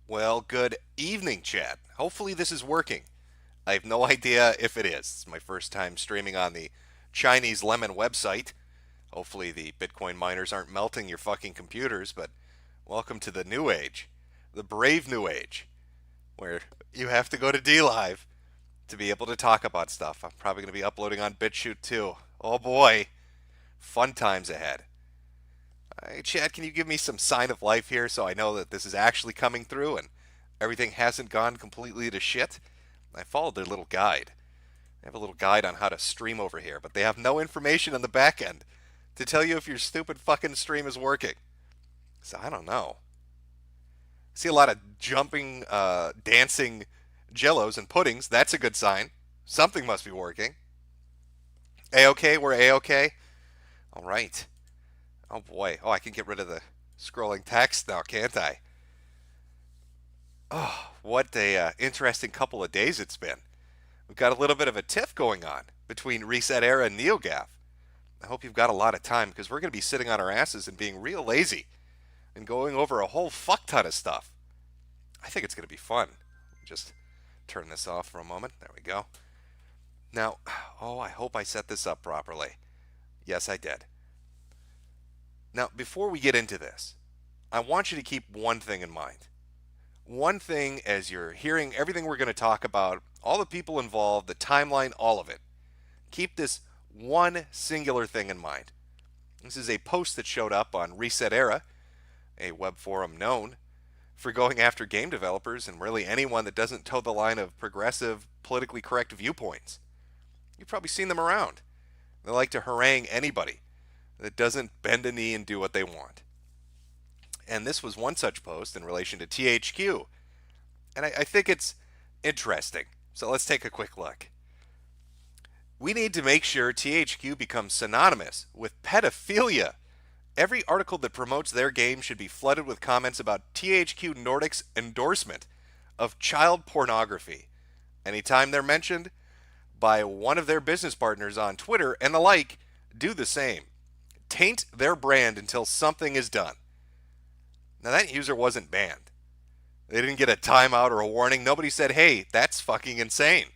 Well, good evening, chat. Hopefully, this is working. I have no idea if it is. It's my first time streaming on the Chinese Lemon website. Hopefully, the Bitcoin miners aren't melting your fucking computers, but welcome to the new age, the brave new age, where you have to go to D Live to be able to talk about stuff. I'm probably going to be uploading on BitChute too. Oh boy, fun times ahead. Hey, Chad, can you give me some sign of life here so I know that this is actually coming through and everything hasn't gone completely to shit? I followed their little guide. They have a little guide on how to stream over here, but they have no information on the back end to tell you if your stupid fucking stream is working. So I don't know. I see a lot of jumping, dancing jellos and puddings. That's a good sign. Something must be working. A-OK? We're A-OK? All right. Oh boy. Oh, I can get rid of the scrolling text now, can't I? Oh, what a interesting couple of days it's been. We've got a little bit of a tiff going on between Reset Era and NeoGAF. I hope you've got a lot of time because we're going to be sitting on our asses and being real lazy and going over a whole fuck ton of stuff. I think it's going to be fun. Just turn this off for a moment. There we go. Now, oh, I hope I set this up properly. Yes, I did. Now, before we get into this, I want you to keep one thing in mind. One thing as you're hearing everything we're going to talk about, all the people involved, the timeline, all of it. Keep this one singular thing in mind. This is a post that showed up on Reset Era, a web forum known for going after game developers and really anyone that doesn't toe the line of progressive, politically correct viewpoints. You've probably seen them around. They like to harangue anybody that doesn't bend a knee and do what they want. And this was one such post in relation to THQ. And I think it's interesting. So let's take a quick look. We need to make sure THQ becomes synonymous with pedophilia. Every article that promotes their game should be flooded with comments about THQ Nordic's endorsement of child pornography. Anytime they're mentioned by one of their business partners on Twitter and the like, do the same. Taint their brand until something is done. Now, that user wasn't banned. They didn't get a timeout or a warning. Nobody said, hey, that's fucking insane.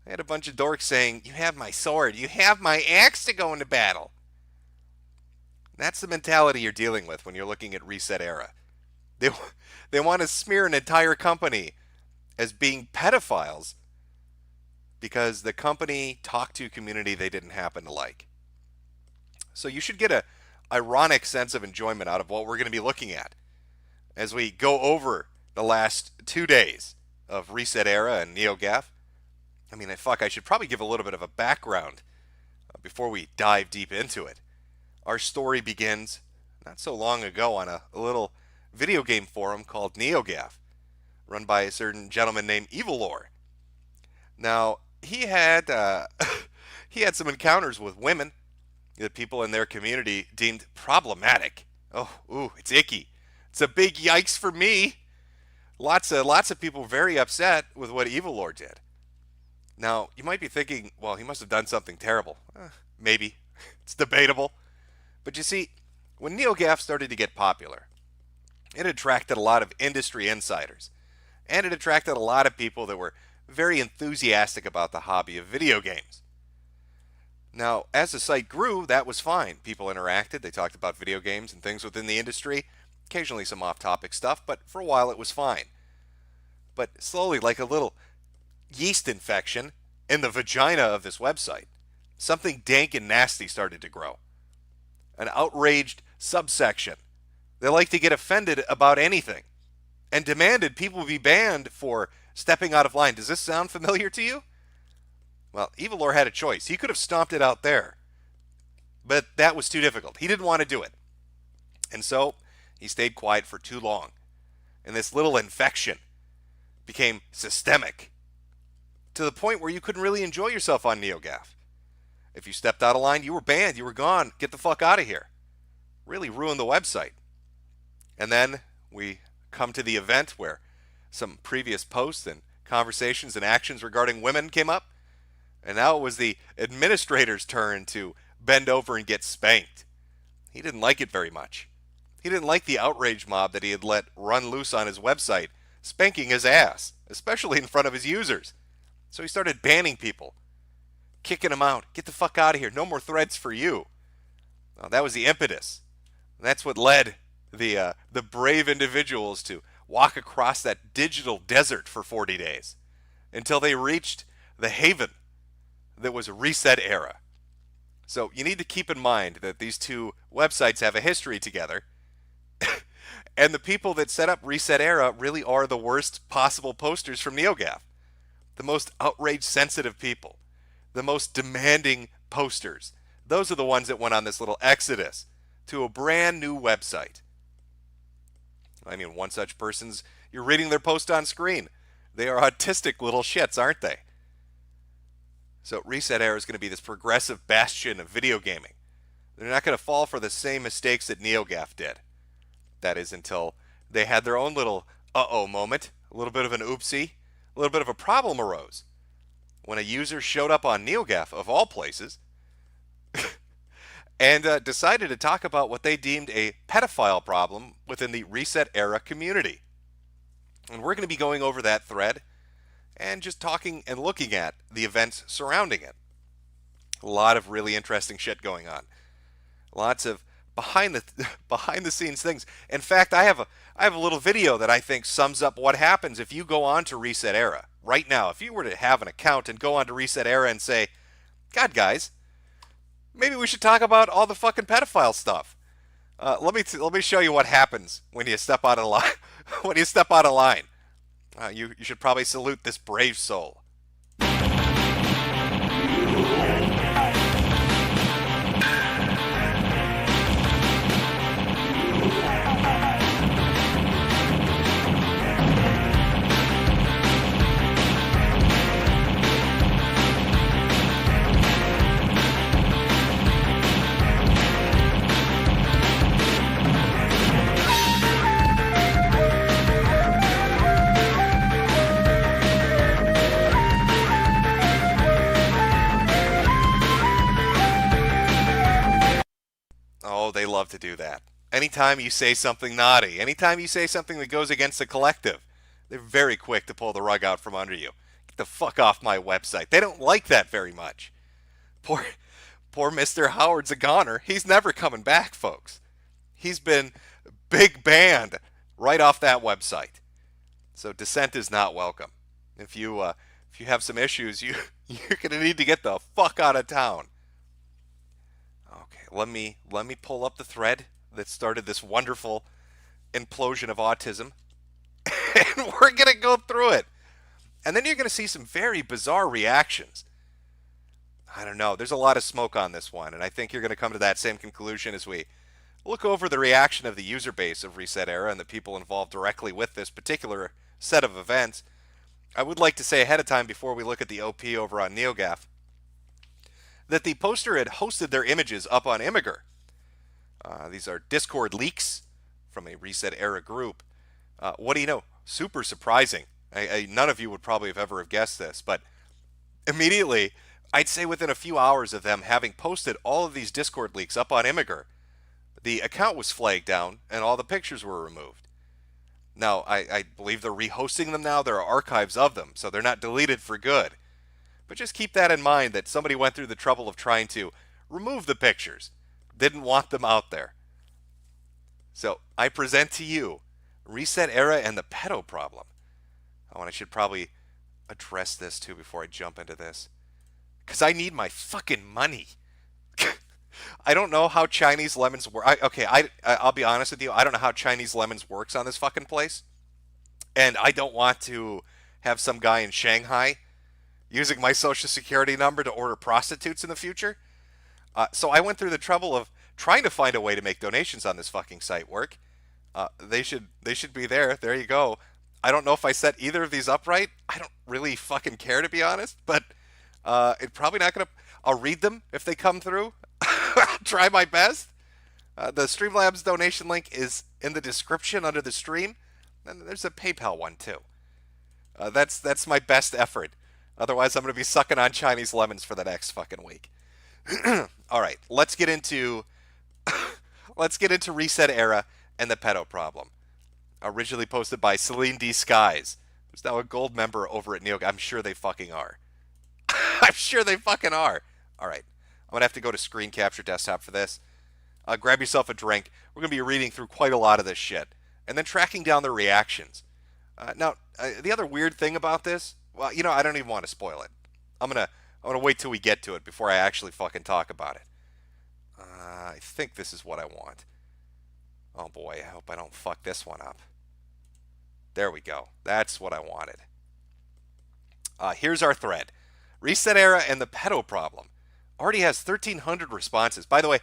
They had a bunch of dorks saying, you have my sword, you have my axe to go into battle. That's the mentality you're dealing with when you're looking at Reset Era. They want to smear an entire company as being pedophiles because the company talked to a community they didn't happen to like. So you should get a ironic sense of enjoyment out of what we're going to be looking at as we go over the last 2 days of Reset Era and NeoGAF. I mean, I should probably give a little bit of a background before we dive deep into it. Our story begins not so long ago on a little video game forum called NeoGAF, run by a certain gentleman named Evilor. Now, he had he had some encounters with women that people in their community deemed problematic. Oh, ooh, it's icky. It's a big yikes for me. Lots of people very upset with what Evilor did. Now, you might be thinking, well, he must have done something terrible. Maybe. It's debatable. But you see, when NeoGAF started to get popular, it attracted a lot of industry insiders. And it attracted a lot of people that were very enthusiastic about the hobby of video games. Now, as the site grew, that was fine. People interacted, they talked about video games and things within the industry, occasionally some off-topic stuff, but for a while it was fine. But slowly, like a little yeast infection in the vagina of this website, something dank and nasty started to grow. An outraged subsection. They like to get offended about anything and demanded people be banned for stepping out of line. Does this sound familiar to you? Well, Evilor had a choice. He could have stomped it out there, but that was too difficult. He didn't want to do it. And so he stayed quiet for too long. And this little infection became systemic to the point where you couldn't really enjoy yourself on NeoGAF. If you stepped out of line, you were banned. You were gone. Get the fuck out of here. Really ruined the website. And then we come to the event where some previous posts and conversations and actions regarding women came up. And now it was the administrator's turn to bend over and get spanked. He didn't like it very much. He didn't like the outrage mob that he had let run loose on his website spanking his ass, especially in front of his users. So he started banning people, kicking them out. Get the fuck out of here. No more threads for you. That was the impetus. And that's what led the brave individuals to walk across that digital desert for 40 days until they reached the haven that was Reset Era. So you need to keep in mind that these two websites have a history together. And the people that set up Reset Era really are the worst possible posters from NeoGAF. The most outrage sensitive people. The most demanding posters. Those are the ones that went on this little exodus to a brand new website. I mean, one such person's, you're reading their post on screen. They are autistic little shits, aren't they? So Reset Era is going to be this progressive bastion of video gaming. They're not going to fall for the same mistakes that NeoGAF did. That is until they had their own little uh-oh moment, a little bit of an oopsie, a little bit of a problem arose. When a user showed up on NeoGAF, of all places, and decided to talk about what they deemed a pedophile problem within the Reset Era community. And we're going to be going over that thread and just talking and looking at the events surrounding it. A lot of really interesting shit going on. Lots of behind the scenes things. In fact, I have a little video that I think sums up what happens if you go on to Reset Era right now. If you were to have an account and go on to Reset Era and say, "God, guys, maybe we should talk about all the fucking pedophile stuff." Let me show you what happens when you step out of line. When you step out of line, you should probably salute this brave soul. Oh, they love to do that. Anytime you say something naughty, anytime you say something that goes against the collective, they're very quick to pull the rug out from under you. Get the fuck off my website. They don't like that very much. Poor Mr. Howard's a goner. He's never coming back, folks. He's been big banned right off that website. So dissent is not welcome. If you have some issues, you're gonna need to get the fuck out of town. Okay, let me pull up the thread that started this wonderful implosion of autism, and we're gonna go through it. And then you're gonna see some very bizarre reactions. I don't know. There's a lot of smoke on this one, and I think you're gonna come to that same conclusion as we look over the reaction of the user base of Reset Era and the people involved directly with this particular set of events. I would like to say ahead of time, before we look at the OP over on NeoGAF, that the poster had hosted their images up on Imgur. These are Discord leaks from a Reset Era group. What do you know? Super surprising. None of you would probably have ever have guessed this, but immediately, I'd say within a few hours of them having posted all of these Discord leaks up on Imgur, the account was flagged down and all the pictures were removed. Now, I believe they're rehosting them now. There are archives of them, so they're not deleted for good. But just keep that in mind, that somebody went through the trouble of trying to remove the pictures. Didn't want them out there. So, I present to you Reset Era and the pedo problem. Oh, and I should probably address this too before I jump into this, because I need my fucking money. I don't know how Chinese Lemons work. I'll be honest with you. I don't know how Chinese Lemons works on this fucking place. And I don't want to have some guy in Shanghai using my social security number to order prostitutes in the future. So I went through the trouble of trying to find a way to make donations on this fucking site work. They should be there. There you go. I don't know if I set either of these up right. I don't really fucking care, to be honest. But it's probably not going to... I'll read them if they come through. I'll try my best. The Streamlabs donation link is in the description under the stream. And there's a PayPal one too. That's my best effort. Otherwise, I'm going to be sucking on Chinese lemons for the next fucking week. All right, let's get into Reset Era and the pedo problem. Originally posted by Celine D. Skies, who's now a gold member over at NeoGAF. I'm sure they fucking are. I'm sure they fucking are. All right. I'm going to have to go to Screen Capture Desktop for this. Grab yourself a drink. We're going to be reading through quite a lot of this shit and then tracking down the reactions. The other weird thing about this, well, I don't even want to spoil it. I'm gonna wait till we get to it before I actually fucking talk about it. I think this is what I want. Oh boy, I hope I don't fuck this one up. There we go. That's what I wanted. Here's our thread. Reset Era and the pedo problem. Already has 1,300 responses. By the way,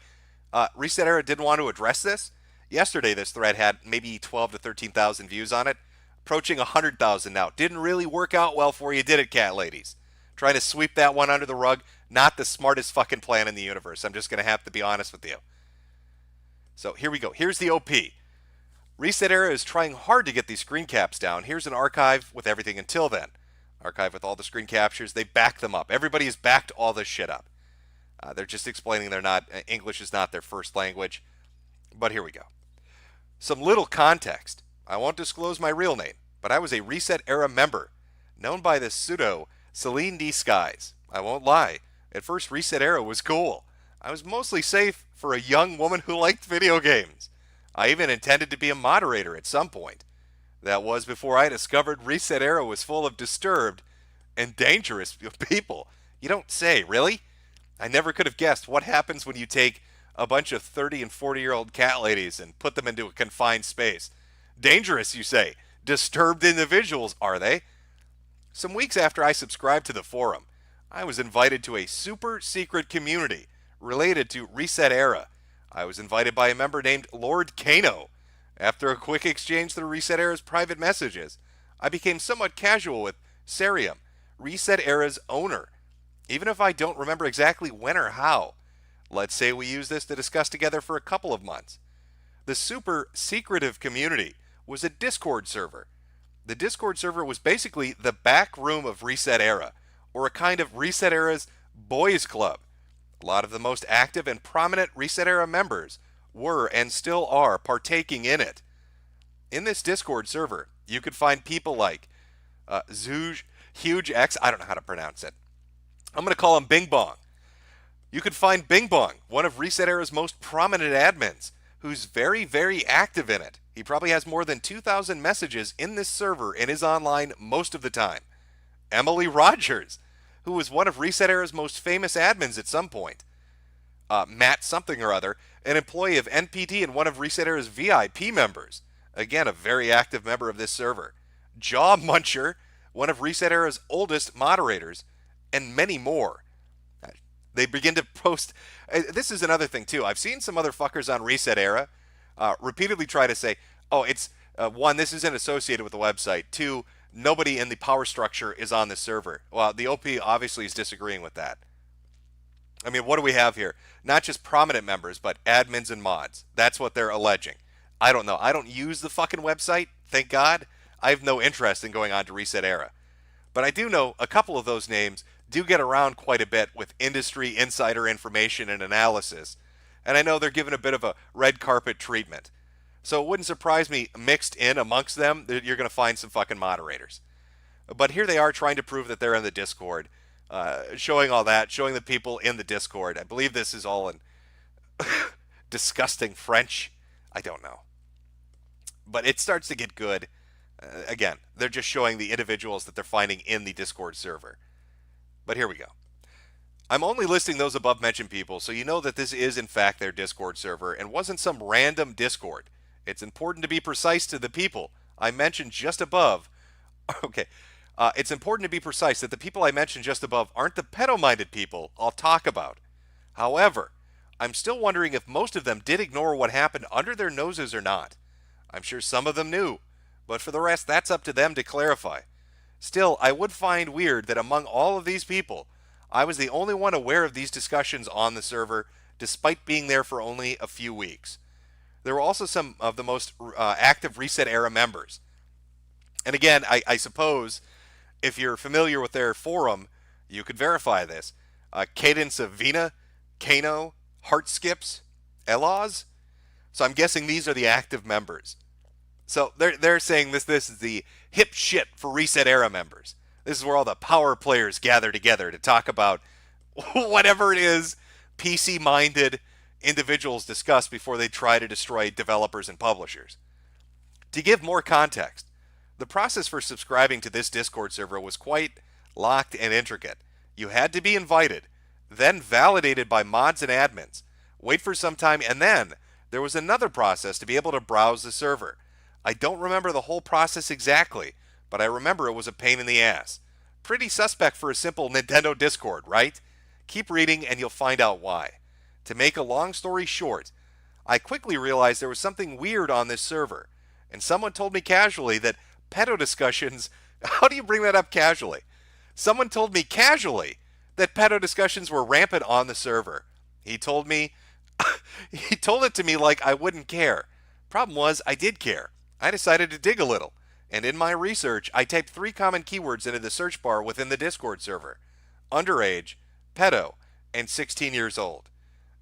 Reset Era didn't want to address this. Yesterday, this thread had maybe 12 to 13,000 views on it. Approaching 100,000 now. Didn't really work out well for you, did it, cat ladies? Trying to sweep that one under the rug. Not the smartest fucking plan in the universe. I'm just going to have to be honest with you. So here we go. Here's the OP. Reset Era is trying hard to get these screen caps down. Here's an archive with everything until then. Archive with all the screen captures. They back them up. Everybody has backed all this shit up. They're just explaining English is not their first language. But here we go. Some little context. I won't disclose my real name, but I was a Reset Era member, known by the pseudo Celine D. Skies. I won't lie. At first, Reset Era was cool. I was mostly safe for a young woman who liked video games. I even intended to be a moderator at some point. That was before I discovered Reset Era was full of disturbed and dangerous people. You don't say, really? I never could have guessed what happens when you take a bunch of 30 and 40-year-old cat ladies and put them into a confined space. Dangerous, you say. Disturbed individuals, are they? Some weeks after I subscribed to the forum, I was invited to a super secret community related to Reset Era. I was invited by a member named Lord Kano. After a quick exchange through Reset Era's private messages, I became somewhat casual with Serium, Reset Era's owner. Even if I don't remember exactly when or how, let's say we use this to discuss together for a couple of months. The super secretive community was a Discord server. The Discord server was basically the back room of Reset Era, or a kind of Reset Era's boys club. A lot of the most active and prominent Reset Era members were and still are partaking in it. In this Discord server, you could find people like Zooge, Huge X, I don't know how to pronounce it. I'm going to call him Bing Bong. You could find Bing Bong, one of Reset Era's most prominent admins, who's very, very active in it. He probably has more than 2,000 messages in this server and is online most of the time. Emily Rogers, who was one of Reset Era's most famous admins at some point. Matt something or other, an employee of NPT and one of Reset Era's VIP members. Again, a very active member of this server. Jaw Muncher, one of Reset Era's oldest moderators, and many more. They begin to post. This is another thing, too. I've seen some other fuckers on Reset Era repeatedly try to say, oh, it's, one, this isn't associated with the website. Two, nobody in the power structure is on this server. Well, the OP obviously is disagreeing with that. I mean, what do we have here? Not just prominent members, but admins and mods. That's what they're alleging. I don't know. I don't use the fucking website, thank God. I have no interest in going on to Reset Era. But I do know a couple of those names do get around quite a bit with industry insider information and analysis. And I know they're given a bit of a red carpet treatment. So it wouldn't surprise me, mixed in amongst them, that you're going to find some fucking moderators. But here they are trying to prove that they're in the Discord. Showing all that, showing the people in the Discord. I believe this is all in disgusting French. I don't know. But it starts to get good. Again, they're just showing the individuals that they're finding in the Discord server. But here we go. I'm only listing those above mentioned people so you know that this is in fact their Discord server and wasn't some random Discord. It's important to be precise to the people I mentioned just above. Okay. It's important to be precise that the people I mentioned just above aren't the pedo-minded people I'll talk about. However, I'm still wondering if most of them did ignore what happened under their noses or not. I'm sure some of them knew, but for the rest, that's up to them to clarify. Still, I would find weird that among all of these people, I was the only one aware of these discussions on the server, despite being there for only a few weeks. There were also some of the most active Reset Era members. And again, I suppose, if you're familiar with their forum, you could verify this. Cadence of Vina, Kano, Heart Skips, Eloz. So I'm guessing these are the active members. So they're saying this is the hip shit for Reset Era members. This is where all the power players gather together to talk about whatever it is PC minded individuals discuss before they try to destroy developers and publishers. To give more context, the process for subscribing to this Discord server was quite locked and intricate. You had to be invited, then validated by mods and admins, wait for some time, and then there was another process to be able to browse the server. I don't remember the whole process exactly, but I remember it was a pain in the ass. Pretty suspect for a simple Nintendo Discord, right? Keep reading and you'll find out why. To make a long story short, I quickly realized there was something weird on this server, and someone told me casually that pedo discussions, how do you bring that up casually? Someone told me casually that pedo discussions were rampant on the server. He told me, he told it to me like I wouldn't care. Problem was, I did care. I decided to dig a little, and in my research, I typed 3 common keywords into the search bar within the Discord server: underage, pedo, and 16 years old.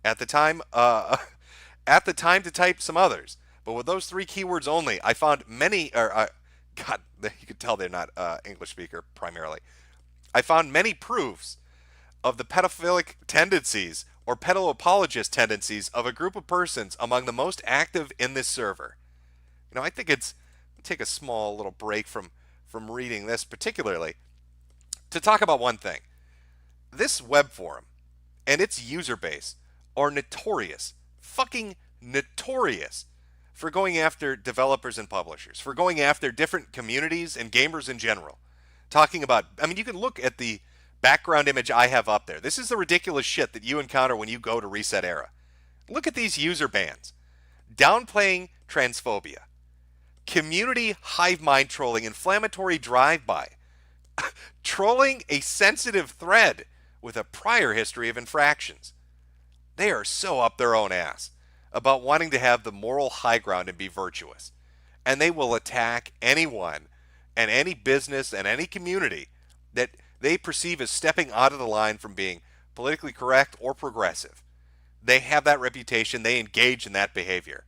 At the time, to type some others, but with those 3 keywords only, I found many. God, you can tell they're not English speaker primarily. I found many proofs of the pedophilic tendencies or pedo-apologist tendencies of a group of persons among the most active in this server. You know, I think it's take a small little break from reading this particularly to talk about one thing. This web forum and its user base are notorious, fucking notorious, for going after developers and publishers, for going after different communities and gamers in general. Talking about, I mean, you can look at the background image I have up there. This is the ridiculous shit that you encounter when you go to Reset Era. Look at these user bans. Downplaying transphobia. Community hive mind trolling, inflammatory drive-by. Trolling a sensitive thread with a prior history of infractions. They are so up their own ass about wanting to have the moral high ground and be virtuous. And they will attack anyone and any business and any community that they perceive as stepping out of the line from being politically correct or progressive. They have that reputation. They engage in that behavior.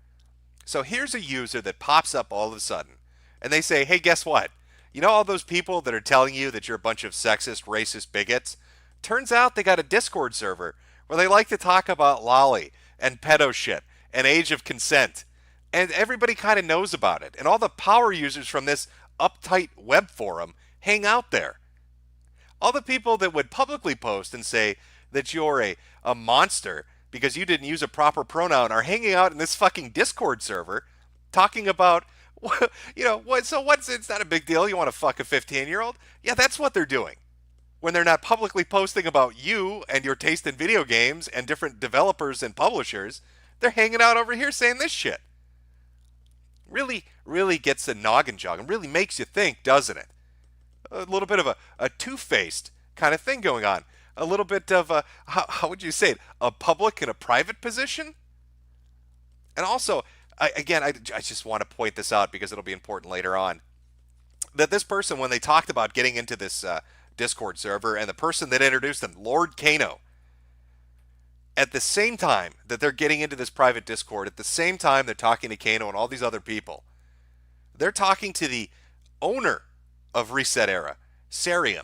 So here's a user that pops up all of a sudden, and they say, hey, guess what? You know all those people that are telling you that you're a bunch of sexist, racist bigots? Turns out they got a Discord server where they like to talk about lolly and pedo shit and age of consent. And everybody kind of knows about it. And all the power users from this uptight web forum hang out there. All the people that would publicly post and say that you're a monster because you didn't use a proper pronoun are hanging out in this fucking Discord server talking about, you know, it's not a big deal. You want to fuck a 15-year-old? Yeah, that's what they're doing. When they're not publicly posting about you and your taste in video games and different developers and publishers, they're hanging out over here saying this shit. Really, really gets the noggin jogging. Really makes you think, doesn't it? A little bit of a two-faced kind of thing going on. A little bit of a, how would you say it, a public and a private position? And also, I just want to point this out because it'll be important later on, that this person, when they talked about getting into this Discord server, and the person that introduced them, Lord Kano, at the same time that they're getting into this private Discord, at the same time they're talking to Kano and all these other people, they're talking to the owner of Reset Era, Sarium.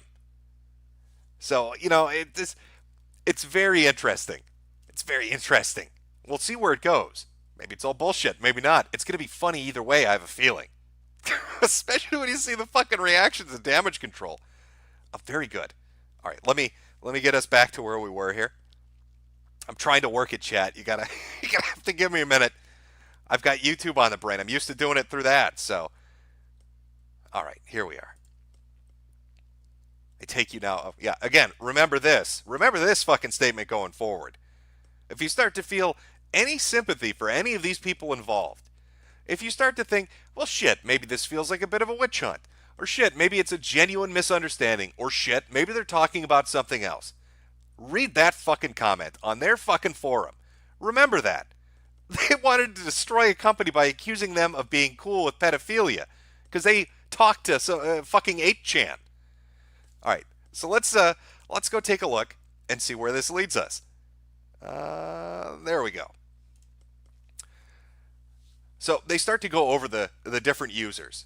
So, you know, it's very interesting. It's very interesting. We'll see where it goes. Maybe it's all bullshit. Maybe not. It's going to be funny either way, I have a feeling. Especially when you see the fucking reactions and damage control. Oh, very good. All right, let me get us back to where we were here. I'm trying to work it, chat. You gotta have to give me a minute. I've got YouTube on the brain. I'm used to doing it through that. So, all right, here we are. I take you now. Yeah, again, remember this. Remember this fucking statement going forward. If you start to feel any sympathy for any of these people involved, if you start to think, well, shit, maybe this feels like a bit of a witch hunt, or shit, maybe it's a genuine misunderstanding, or shit, maybe they're talking about something else, read that fucking comment on their fucking forum. Remember that. They wanted to destroy a company by accusing them of being cool with pedophilia because they talked to fucking 8chan. All right, so let's go take a look and see where this leads us. There we go. So they start to go over the different users,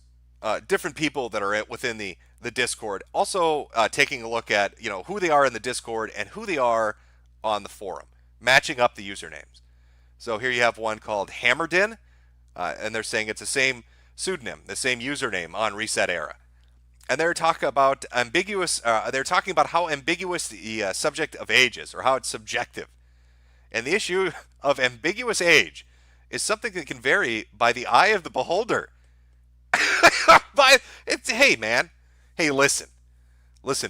different people that are within the Discord. Also taking a look at who they are in the Discord and who they are on the forum, matching up the usernames. So here you have one called Hammerdin, and they're saying it's the same pseudonym, the same username on Reset Era. And they're talking about ambiguous. They're talking about how ambiguous the subject of age is, or how it's subjective. And the issue of ambiguous age is something that can vary by the eye of the beholder. Hey, man. Hey, listen,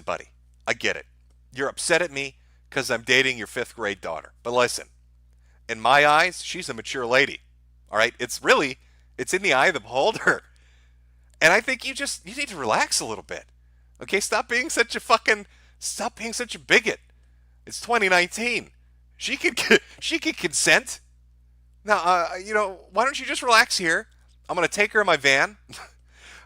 buddy. I get it. You're upset at me because I'm dating your 5th grade daughter. But listen, in my eyes, she's a mature lady. All right, it's in the eye of the beholder. And I think you need to relax a little bit. Okay, stop being such a bigot. It's 2019. She could consent. Now, why don't you just relax here? I'm gonna take her in my van.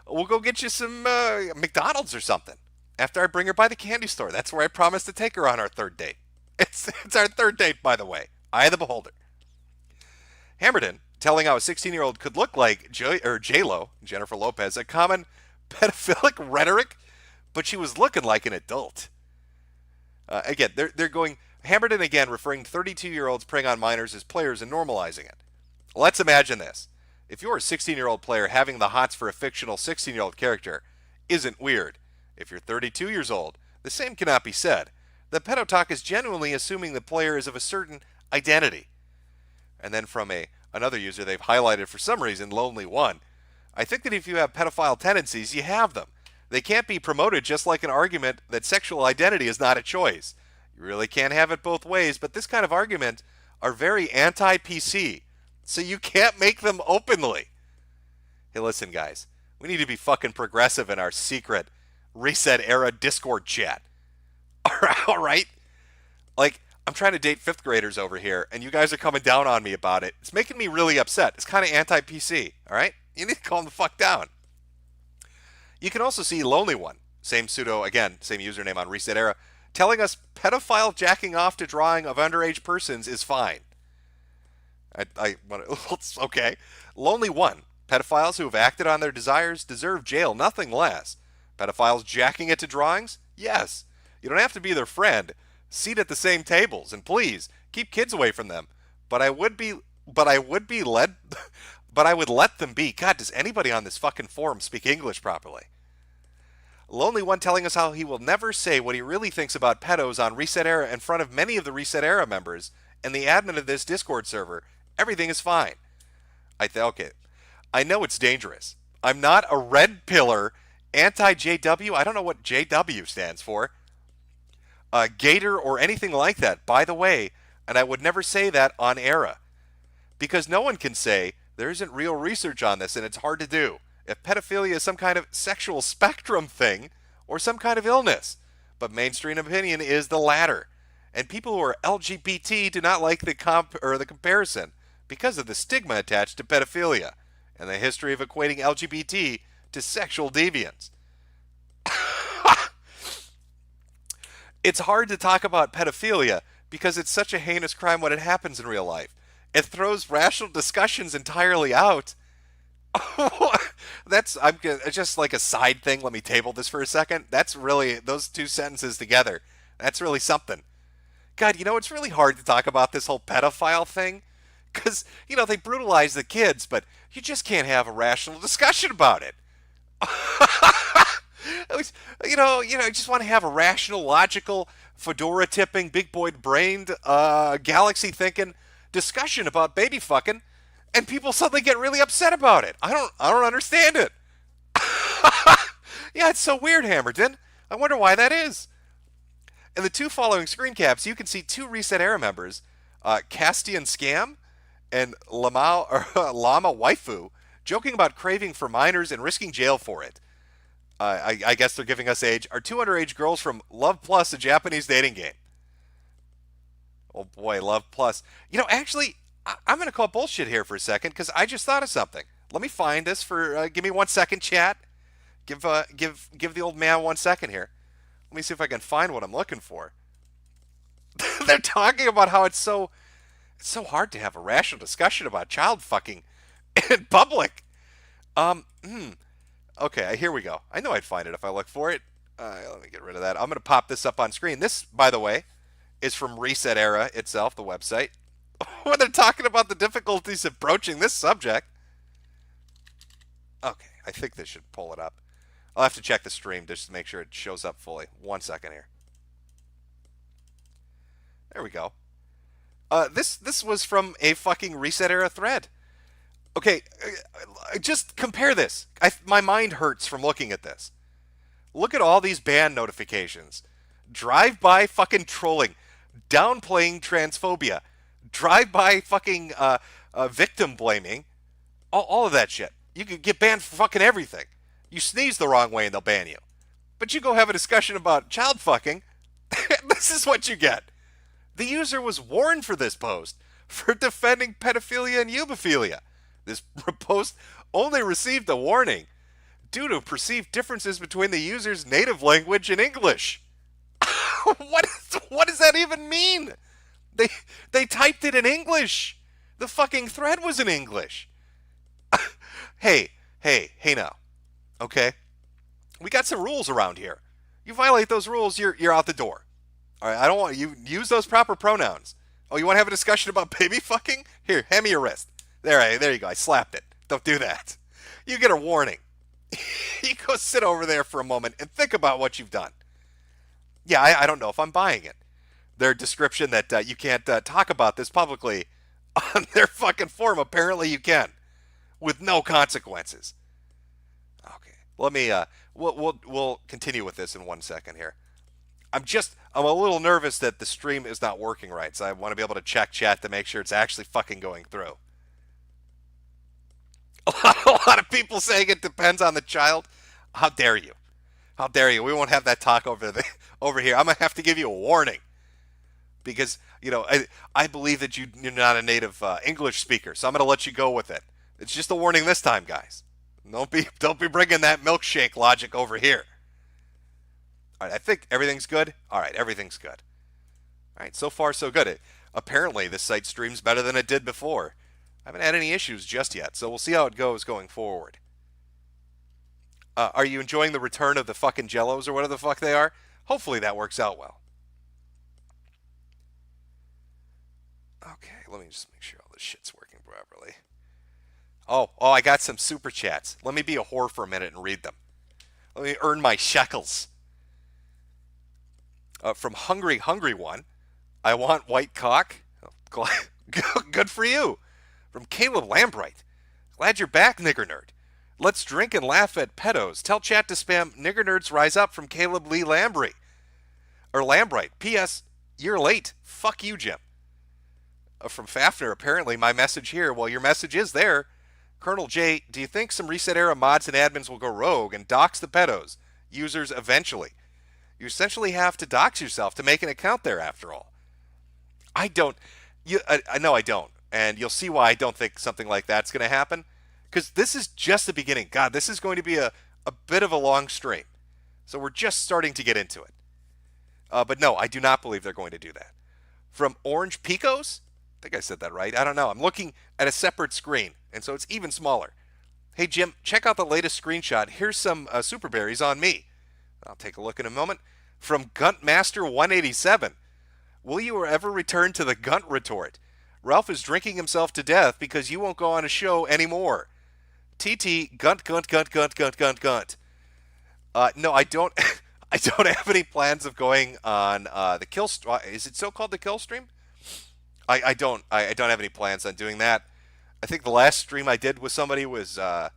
We'll go get you some McDonald's or something after I bring her by the candy store. That's where I promised to take her on our 3rd date. It's our 3rd date, by the way. Eye of the beholder. Hammerdin telling how a 16-year-old could look like J-Lo, Jennifer Lopez, a common pedophilic rhetoric, but she was looking like an adult. Again, they're going Hammerdin again, referring to 32-year-olds preying on minors as players and normalizing it. Let's imagine this. If you're a 16-year-old player, having the hots for a fictional 16-year-old character isn't weird. If you're 32 years old, the same cannot be said. The pedo talk is genuinely assuming the player is of a certain identity. And then from another user they've highlighted for some reason, Lonely One. I think that if you have pedophile tendencies, you have them. They can't be promoted, just like an argument that sexual identity is not a choice. You really can't have it both ways, but this kind of argument are very anti-PC, so you can't make them openly. Hey, listen, guys. We need to be fucking progressive in our secret Reset Era Discord chat. All right? Like, I'm trying to date 5th graders over here, and you guys are coming down on me about it. It's making me really upset. It's kind of anti-PC, all right? You need to calm the fuck down. You can also see Lonely One, same pseudo, again, same username on Reset Era, telling us pedophile jacking off to drawing of underage persons is fine. Okay. Lonely One, pedophiles who have acted on their desires deserve jail, nothing less. Pedophiles jacking it to drawings? Yes. You don't have to be their friend. Seat at the same tables, and please keep kids away from them. But I would let them be. God, does anybody on this fucking forum speak English properly? Lonely One telling us how he will never say what he really thinks about pedos on Reset Era in front of many of the Reset Era members and the admin of this Discord server. Everything is fine. Okay. I know it's dangerous. I'm not a red pillar anti-JW. I don't know what JW stands for. Gator or anything like that, by the way, and I would never say that on Era. Because no one can say there isn't real research on this and it's hard to do. If pedophilia is some kind of sexual spectrum thing or some kind of illness. But mainstream opinion is the latter. And people who are LGBT do not like the comparison because of the stigma attached to pedophilia and the history of equating LGBT to sexual deviance. It's hard to talk about pedophilia because it's such a heinous crime when it happens in real life. It throws rational discussions entirely out. I'm just like a side thing. Let me table this for a second. That's really, those two sentences together, that's really something. God, it's really hard to talk about this whole pedophile thing because, they brutalize the kids, but you just can't have a rational discussion about it. I just want to have a rational, logical, fedora tipping, big boy brained, galaxy thinking discussion about baby fucking, and people suddenly get really upset about it. I don't understand it. Yeah, it's so weird, Hammerdin. I wonder why that is. In the two following screen caps, you can see 2 Reset Era members, Castian Scam and Llama Waifu, joking about craving for minors and risking jail for it. I guess they're giving us age. Are 2 underage girls from Love Plus, a Japanese dating game. Oh boy, Love Plus. Actually, I'm going to call bullshit here for a second because I just thought of something. Let me find this for, give me 1 second, chat. Give the old man 1 second here. Let me see if I can find what I'm looking for. They're talking about how it's so hard to have a rational discussion about child fucking in public. Um, hmm. Okay, here we go. I know I'd find it if I look for it. Let me get rid of that. I'm going to pop this up on screen. This, by the way, is from Reset Era itself, the website. When they're talking about the difficulties of broaching this subject. Okay, I think this should pull it up. I'll have to check the stream just to make sure it shows up fully. 1 second here. There we go. This was from a fucking Reset Era thread. Okay, just compare this. My mind hurts from looking at this. Look at all these ban notifications. Drive-by fucking trolling. Downplaying transphobia. Drive-by fucking victim blaming. All of that shit. You could get banned for fucking everything. You sneeze the wrong way and they'll ban you. But you go have a discussion about child fucking, this is what you get. The user was warned for this post for defending pedophilia and eubophilia. This post only received a warning due to perceived differences between the user's native language and English. What does that even mean? They typed it in English. The fucking thread was in English. Hey now. Okay? We got some rules around here. You violate those rules, you're out the door. All right, I don't want you use those proper pronouns. Oh, you want to have a discussion about baby fucking? Here, hand me your wrist. There you go. I slapped it. Don't do that. You get a warning. You go sit over there for a moment and think about what you've done. Yeah, I don't know if I'm buying it. Their description that you can't talk about this publicly on their fucking forum. Apparently you can, with no consequences. Okay, let me. We'll continue with this in 1 second here. I'm a little nervous that the stream is not working right, so I want to be able to check chat to make sure it's actually fucking going through. A lot of people saying it depends on the child. How dare you? How dare you? We won't have that talk over here. I'm gonna have to give you a warning because I believe that you're not a native English speaker, so I'm gonna let you go with it. It's just a warning this time, guys. Don't be bringing that milkshake logic over here. All right, I think everything's good. All right, everything's good. All right, so far so good. Apparently, this site streams better than it did before. I haven't had any issues just yet, so we'll see how it goes going forward. Are you enjoying the return of the fucking Jellos or whatever the fuck they are? Hopefully that works out well. Okay, let me just make sure all this shit's working properly. Oh, I got some super chats. Let me be a whore for a minute and read them. Let me earn my shekels. From Hungry One, I want white cock. Good for you. From Caleb Lambright, glad you're back, nigger nerd. Let's drink and laugh at pedos. Tell chat to spam nigger nerds rise up from Caleb Lee Lambright. Or Lambright. P.S. You're late. Fuck you, Jim. From Fafner, apparently my message here. Well, your message is there. Colonel J, do you think some Reset Era mods and admins will go rogue and dox the pedos users eventually? You essentially have to dox yourself to make an account there after all. I don't. No, I don't. And you'll see why I don't think something like that's going to happen. Because this is just the beginning. God, this is going to be a bit of a long stream. So we're just starting to get into it. But no, I do not believe they're going to do that. From Orange Picos? I think I said that right. I don't know. I'm looking at a separate screen, and so it's even smaller. Hey, Jim, check out the latest screenshot. Here's some super berries on me. I'll take a look in a moment. From Guntmaster187. Will you ever return to the Gunt retort? Ralph is drinking himself to death because you won't go on a show anymore. TT, Gunt. No, I don't. I don't have any plans of going on the kill. Is it so called the kill stream? I don't have any plans on doing that. I think the last stream I did with somebody was oh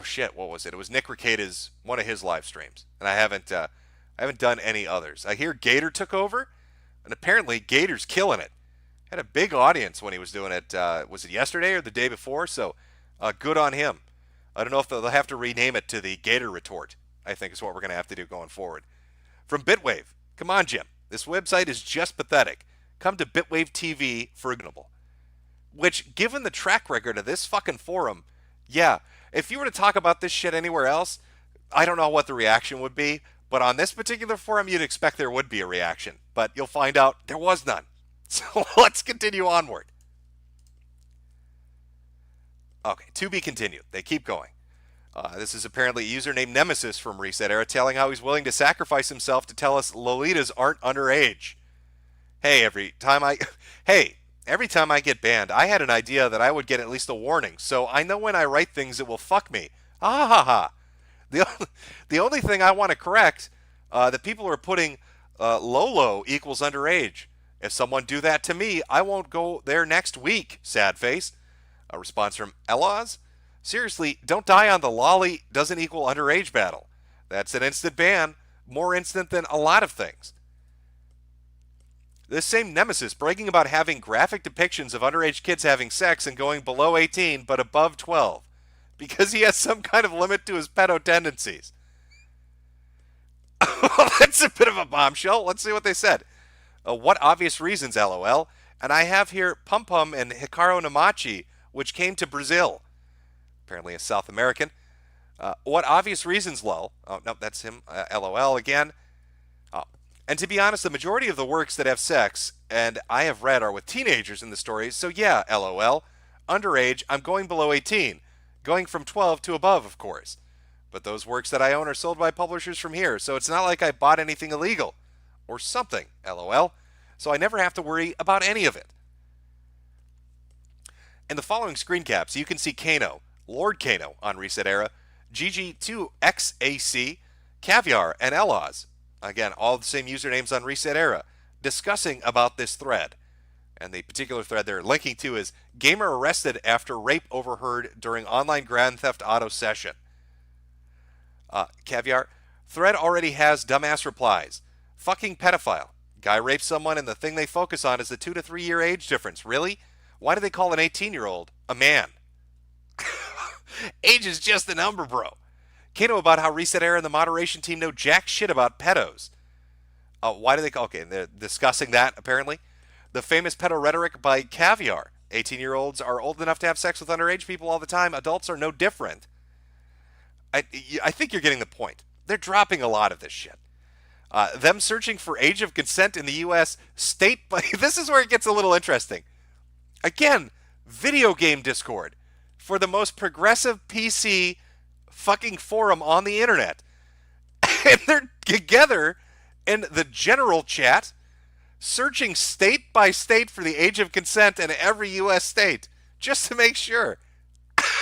shit, what was it? It was Nick Ricada's one of his live streams, and I haven't done any others. I hear Gator took over, and apparently Gator's killing it. Had a big audience when he was doing it. Was it yesterday or the day before? So good on him. I don't know if they'll have to rename it to the Gator Retort. I think is what we're going to have to do going forward. From Bitwave, come on, Jim. This website is just pathetic. Come to Bitwave TV for reasonable. Which, given the track record of this fucking forum, yeah, if you were to talk about this shit anywhere else, I don't know what the reaction would be. But on this particular forum, you'd expect there would be a reaction. But you'll find out there was none. So let's continue onward. Okay, to be continued. They keep going. This is apparently a user named Nemesis from Reset Era telling how he's willing to sacrifice himself to tell us Lolitas aren't underage. Hey, hey, every time I get banned, I had an idea that I would get at least a warning, so I know when I write things it will fuck me. Ah ha ha. The only thing I want to correct, that people are putting Lolo equals underage. If someone do that to me, I won't go there next week. Sad face. A response from Eloz. Seriously, don't die on the lolly doesn't equal underage battle. That's an instant ban, more instant than a lot of things. This same Nemesis bragging about having graphic depictions of underage kids having sex and going below 18 but above 12 because he has some kind of limit to his pedo tendencies. That's a bit of a bombshell. Let's see what they said. What obvious reasons, LOL? And I have here Pum Pum and Hikaru Namachi, which came to Brazil. Apparently a South American. What obvious reasons, lol? Oh, no, that's him. LOL again. And to be honest, the majority of the works that have sex, and I have read, are with teenagers in the stories, so yeah, LOL. Underage, I'm going below 18. Going from 12 to above, of course. But those works that I own are sold by publishers from here, so it's not like I bought anything illegal. Or something, LOL. So I never have to worry about any of it. In the following screen caps, you can see Kano, Lord Kano on Reset Era, GG2XAC, Caviar, and Eloz. Again, all the same usernames on Reset Era, discussing about this thread. And the particular thread they're linking to is Gamer Arrested After Rape Overheard During Online Grand Theft Auto Session. Caviar, thread already has dumbass replies. Fucking pedophile. Guy rapes someone and the thing they focus on is the 2 to 3 year age difference. Really? Why do they call an 18-year-old a man? Age is just a number, bro. Kato about how Reset Era and the moderation team know jack shit about pedos. Why do they call... Okay, they're discussing that, apparently. The famous pedo rhetoric by Caviar. 18-year-olds are old enough to have sex with underage people all the time. Adults are no different. I think you're getting the point. They're dropping a lot of this shit. Them searching for age of consent in the U.S. state by... This is where it gets a little interesting. Again, video game Discord. For the most progressive PC fucking forum on the internet. And they're together in the general chat searching state by state for the age of consent in every U.S. state just to make sure.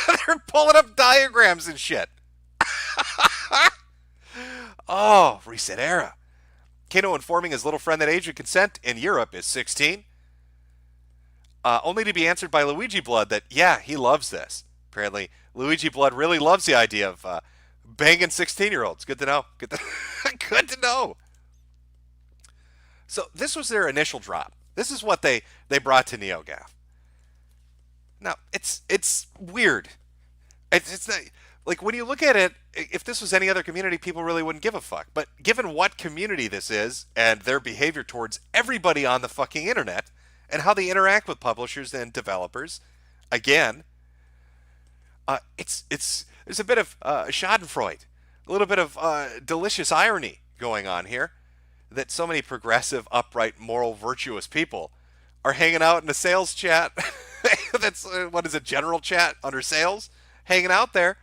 They're pulling up diagrams and shit. Oh, Reset Era. Kano informing his little friend that age of consent in Europe is 16. Only to be answered by Luigi Blood that, yeah, he loves this. Apparently, Luigi Blood really loves the idea of banging 16-year-olds. Good to know. Good to know. So this was their initial drop. This is what they brought to NeoGAF. Now, it's weird. It's not, like, when you look at it, if this was any other community, people really wouldn't give a fuck. But given what community this is and their behavior towards everybody on the fucking internet and how they interact with publishers and developers, again, there's a bit of schadenfreude, a little bit of delicious irony going on here, that so many progressive, upright, moral, virtuous people are hanging out in a sales chat. That's what is a general chat under sales, hanging out there,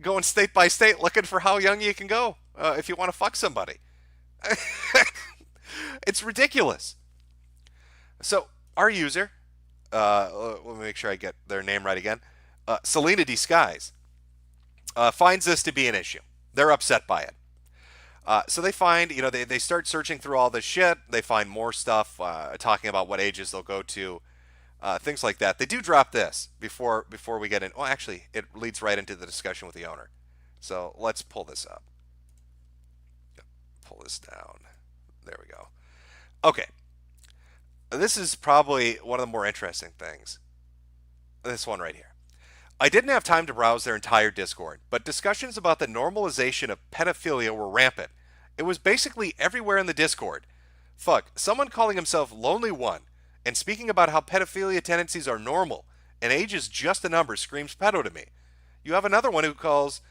going state by state, looking for how young you can go if you want to fuck somebody. It's ridiculous. So our user, let me make sure I get their name right again. Selena D. Skies finds this to be an issue. They're upset by it. So they find, they start searching through all this shit. They find more stuff talking about what ages they'll go to, things like that. They do drop this before we get in. Well, actually, it leads right into the discussion with the owner. So let's pull this up. Pull this down. There we go. Okay. This is probably one of the more interesting things. This one right here. I didn't have time to browse their entire Discord, but discussions about the normalization of pedophilia were rampant. It was basically everywhere in the Discord. Fuck, someone calling himself Lonely One and speaking about how pedophilia tendencies are normal and age is just a number screams pedo to me. You have another one who calls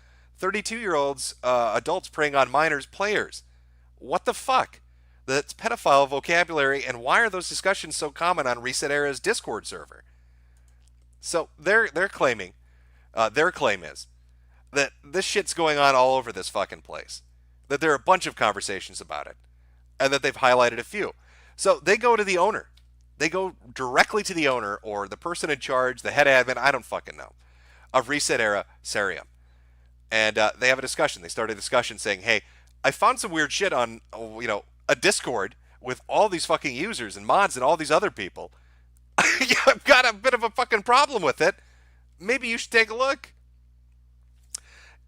32-year-olds adults preying on minors players. What the fuck? That's pedophile vocabulary, and why are those discussions so common on Reset Era's Discord server? So they're claiming Their claim is that this shit's going on all over this fucking place, that there are a bunch of conversations about it, and that they've highlighted a few. So they go to the owner. They go directly to the owner or the person in charge, the head admin, I don't fucking know, of Reset Era Cerium. And they have a discussion. They start a discussion saying, hey, I found some weird shit on, a Discord with all these fucking users and mods and all these other people. I've got a bit of a fucking problem with it. Maybe you should take a look.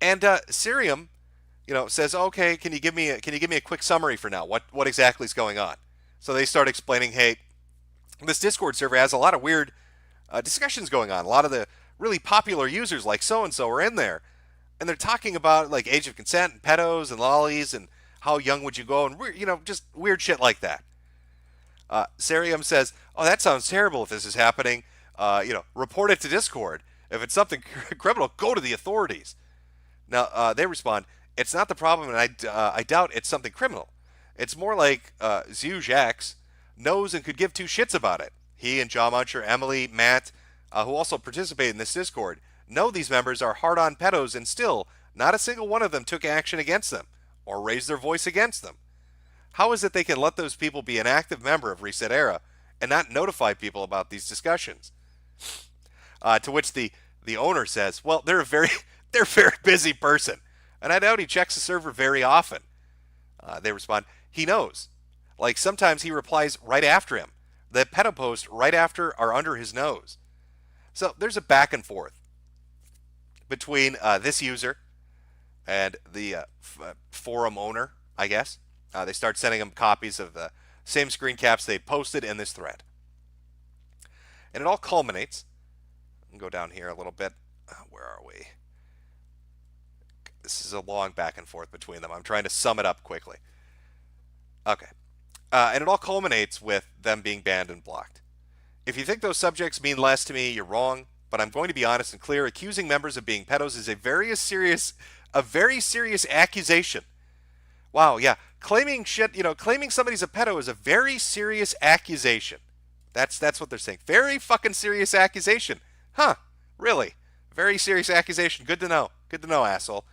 And Cerium, says, okay, can you give me a quick summary for now? What exactly is going on? So they start explaining, hey, this Discord server has a lot of weird discussions going on. A lot of the really popular users like so-and-so are in there. And they're talking about like age of consent and pedos and lollies and how young would you go and, just weird shit like that. Cerium says, oh, that sounds terrible if this is happening. Report it to Discord. If it's something criminal, go to the authorities. Now, they respond, it's not the problem, and I doubt it's something criminal. It's more like Zhu knows and could give two shits about it. He and Jaw Muncher, Emily, Matt, who also participate in this Discord, know these members are hard-on pedos, and still, not a single one of them took action against them or raised their voice against them. How is it they can let those people be an active member of Reset Era and not notify people about these discussions? To which the owner says, well, they're a very busy person, and I doubt he checks the server very often. They respond, he knows. Like, sometimes he replies right after him. The pedo posts right after are under his nose. So there's a back and forth between this user and the forum owner, I guess. They start sending him copies of the same screen caps they posted in this thread. And it all culminates. I'll go down here a little bit. Where are we? This is a long back and forth between them. I'm trying to sum it up quickly. Okay. And it all culminates with them being banned and blocked. If you think those subjects mean less to me, you're wrong. But I'm going to be honest and clear. Accusing members of being pedos is a very serious accusation. Wow, yeah. Claiming somebody's a pedo is a very serious accusation. That's what they're saying. Very fucking serious accusation. Huh. Really? Very serious accusation. Good to know. Good to know, asshole.